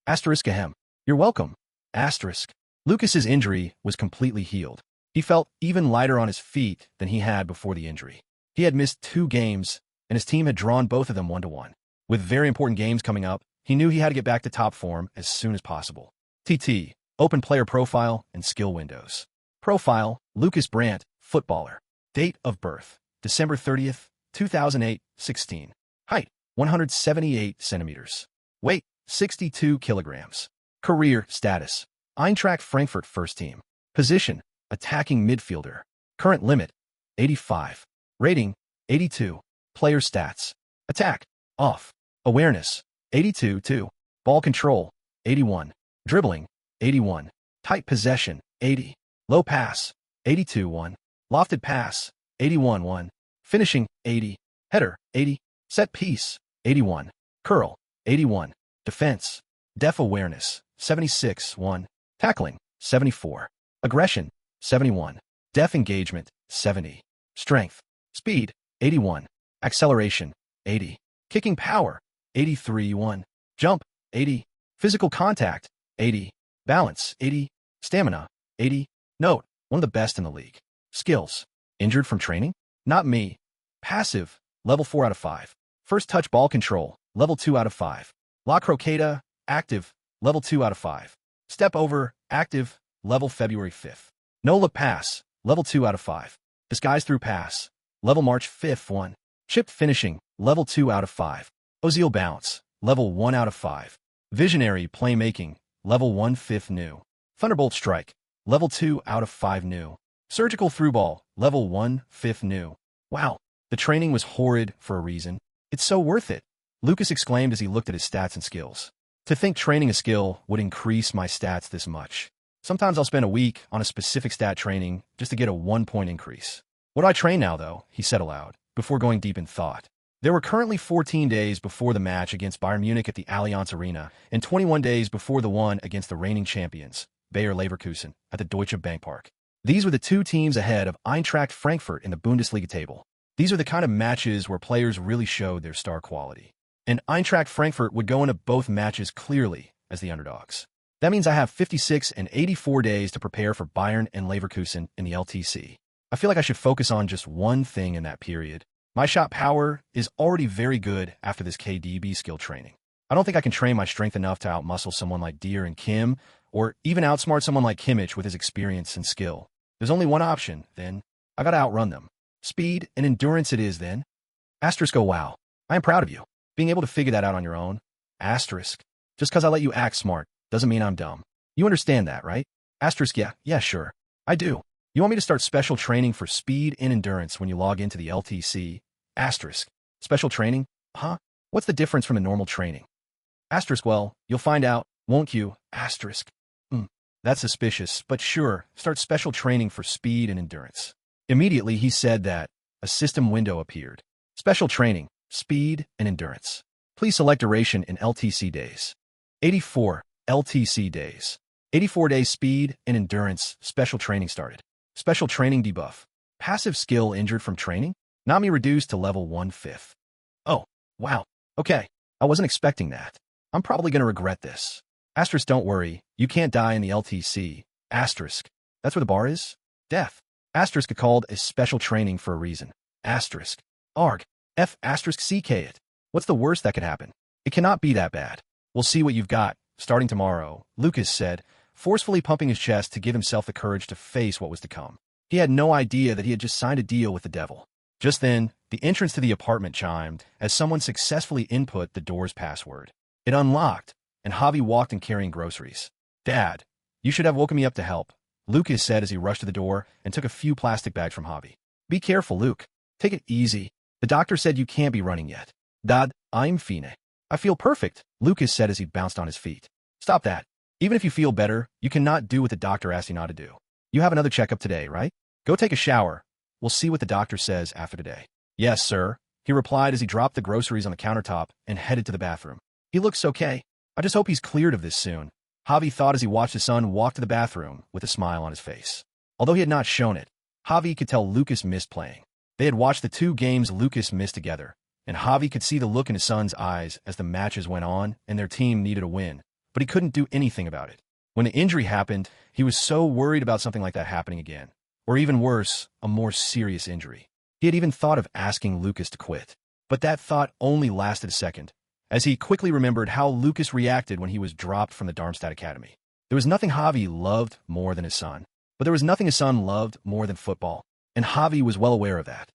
Asterisk ahem. You're welcome. Asterisk. Lucas's injury was completely healed. He felt even lighter on his feet than he had before the injury. He had missed 2 games, and his team had drawn both of them 1-1. With very important games coming up, he knew he had to get back to top form as soon as possible. TT. Open player profile and skill windows. Profile, Lukas Brandt, footballer. Date of birth, December 30th, 2008, 16. Height, 178 centimeters. Weight, 62 kilograms. Career status, Eintracht Frankfurt first team. Position, attacking midfielder. Current limit, 85. Rating, 82. Player stats, attack, off. Awareness, 82-2. Ball control, 81. Dribbling, 81. Tight possession, 80. Low pass, 82-1. Lofted pass, 81-1. Finishing, 80. Header, 80. Set piece, 81. Curl, 81. Defense, def awareness, 76-1. Tackling, 74. Aggression, 71. Def engagement, 70. Strength, speed, 81. Acceleration, 80. Kicking power, 83-1. Jump, 80. Physical contact, 80. Balance, 80. Stamina, 80. Note, one of the best in the league. Skills, injured from training? Not me. Passive, level 4 out of 5. First touch ball control, level 2 out of 5. La croqueta, active, level 2 out of 5. Step over, active, level February 5th. No look pass, level 2 out of 5. Disguise through pass, level March 5th 1. Chipped finishing, level 2 out of 5. Ozil bounce, level 1 out of 5. Visionary playmaking, level 1 5th new. Thunderbolt strike, level 2 out of 5 new. Surgical throughball, level 1 5th new. Wow, the training was horrid for a reason. It's so worth it, Lukas exclaimed as he looked at his stats and skills. To think training a skill would increase my stats this much. Sometimes I'll spend a week on a specific stat training just to get a 1-point increase. What do I train now, though? He said aloud, before going deep in thought. There were currently 14 days before the match against Bayern Munich at the Allianz Arena and 21 days before the one against the reigning champions, Bayer Leverkusen, at the Deutsche Bank Park. These were the two teams ahead of Eintracht Frankfurt in the Bundesliga table. These are the kind of matches where players really showed their star quality. And Eintracht Frankfurt would go into both matches clearly as the underdogs. That means I have 56 and 84 days to prepare for Bayern and Leverkusen in the LTC. I feel like I should focus on just one thing in that period. My shot power is already very good after this KDB skill training. I don't think I can train my strength enough to outmuscle someone like Deer and Kim, or even outsmart someone like Kimmich with his experience and skill. There's only one option, then. I gotta outrun them. Speed and endurance it is, then. Asterisk, oh wow. I am proud of you. Being able to figure that out on your own. Asterisk. Just because I let you act smart doesn't mean I'm dumb. You understand that, right? Asterisk, yeah, sure. I do. You want me to start special training for speed and endurance when you log into the LTC? Asterisk. Special training? Huh? What's the difference from a normal training? Asterisk, well, you'll find out, won't you? Asterisk. That's suspicious, but sure, start special training for speed and endurance. Immediately, he said that a system window appeared. Special training, speed, and endurance. Please select duration in LTC days. 84 LTC days. 84 days speed and endurance special training started. Special training debuff. Passive skill injured from training? Nami reduced to level 1/5. Oh, wow. Okay, I wasn't expecting that. I'm probably going to regret this. Asterisk, don't worry. You can't die in the LTC. Asterisk. That's where the bar is? Death. Asterisk called as special training for a reason. Asterisk. Arg. F asterisk CK it. What's the worst that could happen? It cannot be that bad. We'll see what you've got, starting tomorrow, Lukas said, forcefully pumping his chest to give himself the courage to face what was to come. He had no idea that he had just signed a deal with the devil. Just then, the entrance to the apartment chimed as someone successfully input the door's password. It unlocked, and Javi walked in carrying groceries. Dad, you should have woken me up to help, Lukas said as he rushed to the door and took a few plastic bags from Javi. Be careful, Luke. Take it easy. The doctor said you can't be running yet. Dad, I'm fine. I feel perfect, Lukas said as he bounced on his feet. Stop that. Even if you feel better, you cannot do what the doctor asked you not to do. You have another checkup today, right? Go take a shower. We'll see what the doctor says after today. Yes, sir, he replied as he dropped the groceries on the countertop and headed to the bathroom. He looks okay. I just hope he's cleared of this soon, Javi thought as he watched his son walk to the bathroom with a smile on his face. Although he had not shown it, Javi could tell Lukas missed playing. They had watched the 2 games Lukas missed together, and Javi could see the look in his son's eyes as the matches went on and their team needed a win, but he couldn't do anything about it. When the injury happened, he was so worried about something like that happening again, or even worse, a more serious injury. He had even thought of asking Lukas to quit, but that thought only lasted a second, as he quickly remembered how Lukas reacted when he was dropped from the Darmstadt Academy. There was nothing Javi loved more than his son, but there was nothing his son loved more than football, and Javi was well aware of that.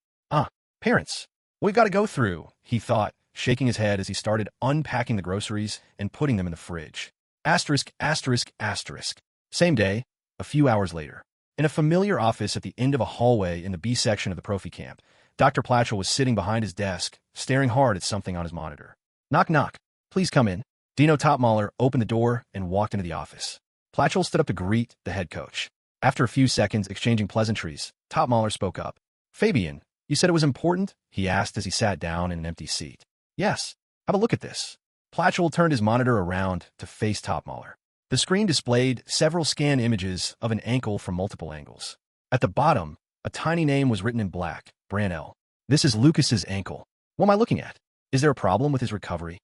Parents, what we've got to go through, he thought, shaking his head as he started unpacking the groceries and putting them in the fridge. Asterisk, asterisk, asterisk. Same day, a few hours later. In a familiar office at the end of a hallway in the B section of the Profi camp, Dr. Platchel was sitting behind his desk, staring hard at something on his monitor. Knock, knock. Please come in. Dino Topmaler opened the door and walked into the office. Platchel stood up to greet the head coach. After a few seconds exchanging pleasantries, Topmaler spoke up. Fabian, you said it was important? He asked as he sat down in an empty seat. Yes. Have a look at this. Platchel turned his monitor around to face Topmaler. The screen displayed several scanned images of an ankle from multiple angles. At the bottom, a tiny name was written in black, Brandt. This is Lukas's ankle. What am I looking at? Is there a problem with his recovery?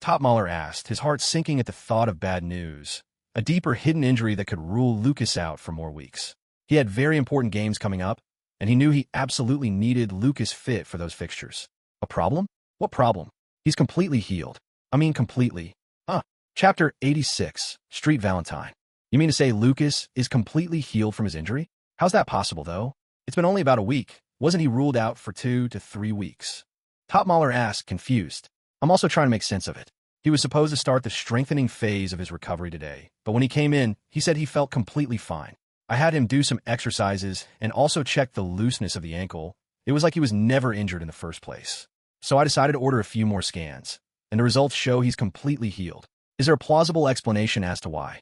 Topmaler asked, his heart sinking at the thought of bad news, a deeper hidden injury that could rule Lukas out for more weeks. He had very important games coming up, and he knew he absolutely needed Lukas fit for those fixtures. A problem? What problem? He's completely healed. I mean completely. Huh. Chapter 86, Street Valentine. You mean to say Lukas is completely healed from his injury? How's that possible, though? It's been only about a week. Wasn't he ruled out for 2 to 3 weeks? Top Mahler asked, confused. I'm also trying to make sense of it. He was supposed to start the strengthening phase of his recovery today, but when he came in, he said he felt completely fine. I had him do some exercises and also check the looseness of the ankle. It was like he was never injured in the first place. So I decided to order a few more scans, and the results show he's completely healed. Is there a plausible explanation as to why?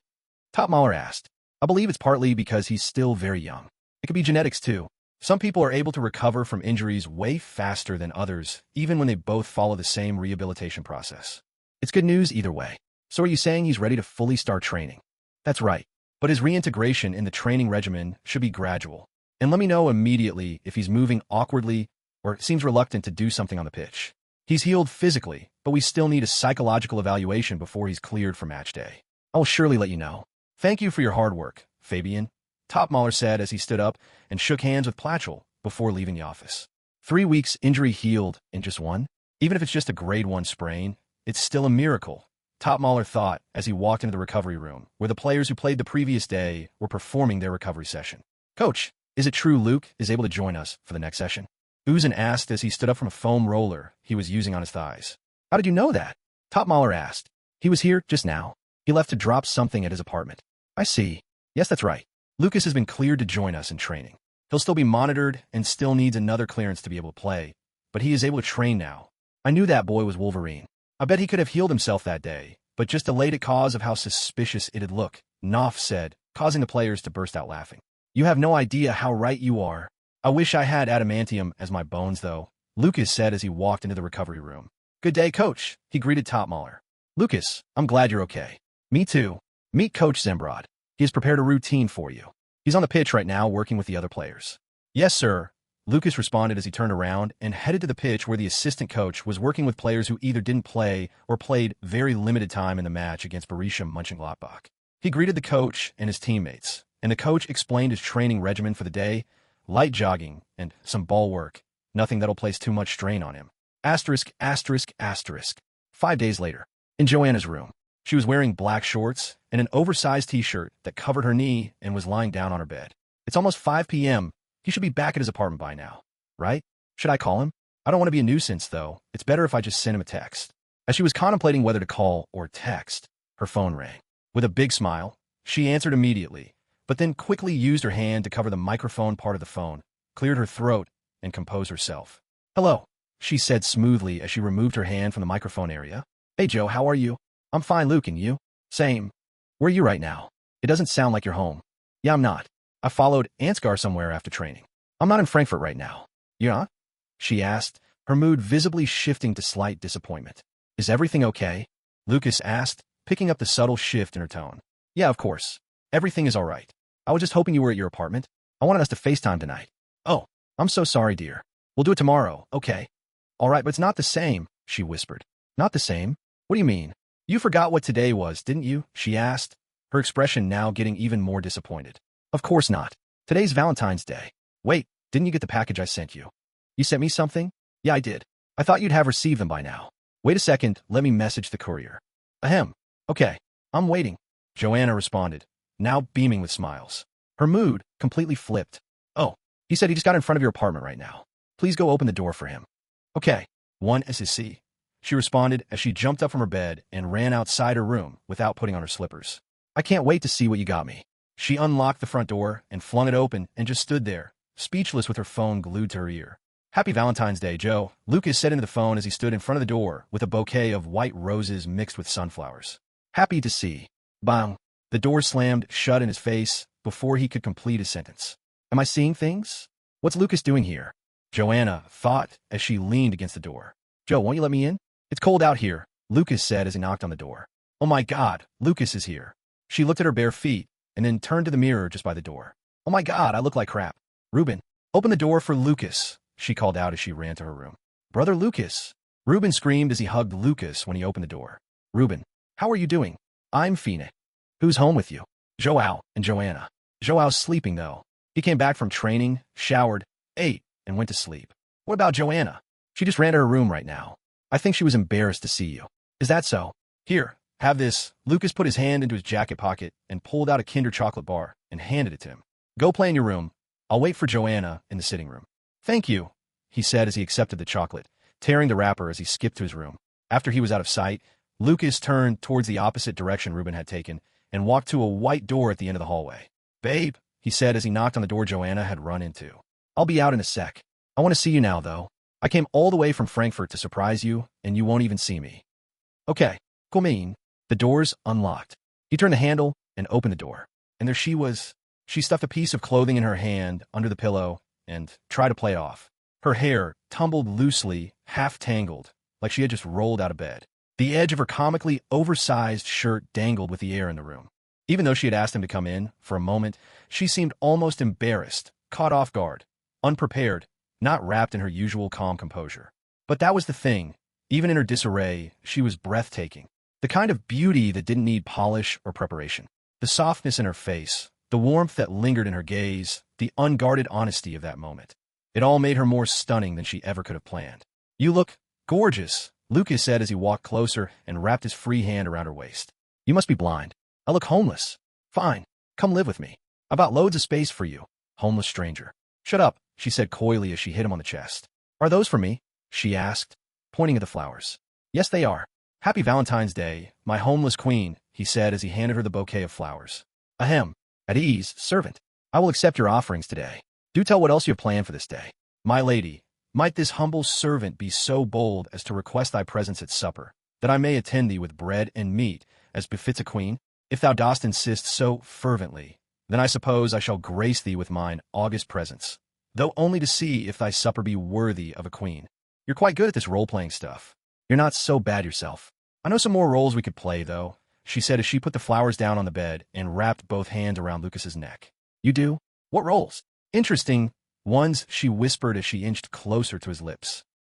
Top Mahler asked. I believe it's partly because he's still very young. It could be genetics too. Some people are able to recover from injuries way faster than others, even when they both follow the same rehabilitation process. It's good news either way. So are you saying he's ready to fully start training? That's right. But his reintegration in the training regimen should be gradual. And let me know immediately if he's moving awkwardly or seems reluctant to do something on the pitch. He's healed physically, but we still need a psychological evaluation before he's cleared for match day. I will surely let you know. Thank you for your hard work, Fabian, Top Mahler said as he stood up and shook hands with Platchel before leaving the office. 3 weeks injury healed in just one? Even if it's just a grade 1 sprain, it's still a miracle, Top Mahler thought as he walked into the recovery room, where the players who played the previous day were performing their recovery session. Coach, is it true Luke is able to join us for the next session? Uzun asked as he stood up from a foam roller he was using on his thighs. How did you know that? Top Mahler asked. He was here just now. He left to drop something at his apartment. I see. Yes, that's right. Lukas has been cleared to join us in training. He'll still be monitored and still needs another clearance to be able to play, but he is able to train now. I knew that boy was Wolverine. I bet he could have healed himself that day, but just delayed it because of how suspicious it'd look, Knopf said, causing the players to burst out laughing. You have no idea how right you are. I wish I had adamantium as my bones, though, Lukas said as he walked into the recovery room. Good day, Coach, he greeted Top Mahler. Lukas, I'm glad you're okay. Me too. Meet Coach Zembrod. He has prepared a routine for you. He's on the pitch right now working with the other players. Yes, sir, Lukas responded as he turned around and headed to the pitch where the assistant coach was working with players who either didn't play or played very limited time in the match against Borussia Mönchengladbach. He greeted the coach and his teammates, and the coach explained his training regimen for the day, light jogging and some ball work, nothing that'll place too much strain on him. Asterisk, asterisk, asterisk. 5 days later, in Joanna's room, she was wearing black shorts and an oversized t-shirt that covered her knee and was lying down on her bed. It's almost 5 p.m. He should be back at his apartment by now, right? Should I call him? I don't want to be a nuisance, though. It's better if I just send him a text. As she was contemplating whether to call or text, her phone rang. With a big smile, she answered immediately, but then quickly used her hand to cover the microphone part of the phone, cleared her throat, and composed herself. Hello, she said smoothly as she removed her hand from the microphone area. Hey, Joe, how are you? I'm fine, Luke, and you? Same. Where are you right now? It doesn't sound like you're home. Yeah, I'm not. I followed Ansgar somewhere after training. I'm not in Frankfurt right now. You're not? She asked, her mood visibly shifting to slight disappointment. Is everything okay? Lukas asked, picking up the subtle shift in her tone. Yeah, of course. Everything is all right. I was just hoping you were at your apartment. I wanted us to FaceTime tonight. Oh, I'm so sorry, dear. We'll do it tomorrow, okay? All right, but it's not the same, she whispered. Not the same? What do you mean? You forgot what today was, didn't you? She asked, her expression now getting even more disappointed. Of course not. Today's Valentine's Day. Wait, didn't you get the package I sent you? You sent me something? Yeah, I did. I thought you'd have received them by now. Wait a second, let me message the courier. Ahem. Okay, I'm waiting. Joanna responded, now beaming with smiles. Her mood completely flipped. Oh, he said he just got in front of your apartment right now. Please go open the door for him. Okay, one SSC. She responded as she jumped up from her bed and ran outside her room without putting on her slippers. I can't wait to see what you got me. She unlocked the front door and flung it open and just stood there, speechless with her phone glued to her ear. Happy Valentine's Day, Joe, Lukas said into the phone as he stood in front of the door with a bouquet of white roses mixed with sunflowers. Happy to see. Bang. The door slammed shut in his face before he could complete his sentence. Am I seeing things? What's Lukas doing here? Joanna thought as she leaned against the door. Joe, won't you let me in? It's cold out here, Lukas said as he knocked on the door. Oh my God, Lukas is here. She looked at her bare feet and then turned to the mirror just by the door. Oh my God, I look like crap. Ruben, open the door for Lukas, she called out as she ran to her room. Brother Lukas. Ruben screamed as he hugged Lukas when he opened the door. Ruben, how are you doing? I'm Fina. Who's home with you? Joao and Joanna. Joao's sleeping, though. He came back from training, showered, ate, and went to sleep. What about Joanna? She just ran to her room right now. I think she was embarrassed to see you. Is that so? Here, have this. Lukas put his hand into his jacket pocket and pulled out a Kinder chocolate bar and handed it to him. Go play in your room. I'll wait for Joanna in the sitting room. Thank you, he said as he accepted the chocolate, tearing the wrapper as he skipped to his room. After he was out of sight, Lukas turned towards the opposite direction Ruben had taken and walked to a white door at the end of the hallway. Babe, he said as he knocked on the door Joanna had run into. I'll be out in a sec. I want to see you now, though. I came all the way from Frankfurt to surprise you, and you won't even see me. Okay, cool mean. The door's unlocked. He turned the handle and opened the door. And there she was. She stuffed a piece of clothing in her hand under the pillow and tried to play it off. Her hair tumbled loosely, half-tangled, like she had just rolled out of bed. The edge of her comically oversized shirt dangled with the air in the room. Even though she had asked him to come in, for a moment, she seemed almost embarrassed, caught off guard, unprepared, not wrapped in her usual calm composure. But that was the thing. Even in her disarray, she was breathtaking. The kind of beauty that didn't need polish or preparation. The softness in her face, the warmth that lingered in her gaze, the unguarded honesty of that moment. It all made her more stunning than she ever could have planned. You look gorgeous, Lukas said as he walked closer and wrapped his free hand around her waist. You must be blind. I look homeless. Fine. Come live with me. I've got loads of space for you, homeless stranger. Shut up, she said coyly as she hit him on the chest. Are those for me? She asked, pointing at the flowers. Yes, they are. Happy Valentine's Day, my homeless queen, he said as he handed her the bouquet of flowers. Ahem. At ease, servant. I will accept your offerings today. Do tell what else you have planned for this day. My lady, might this humble servant be so bold as to request thy presence at supper, that I may attend thee with bread and meat, as befits a queen? If thou dost insist so fervently, then I suppose I shall grace thee with mine august presence, though only to see if thy supper be worthy of a queen. You're quite good at this role-playing stuff. You're not so bad yourself. I know some more roles we could play, though, she said as she put the flowers down on the bed and wrapped both hands around Lukas's neck. You do? What roles? Interesting ones, she whispered as she inched closer to his lips.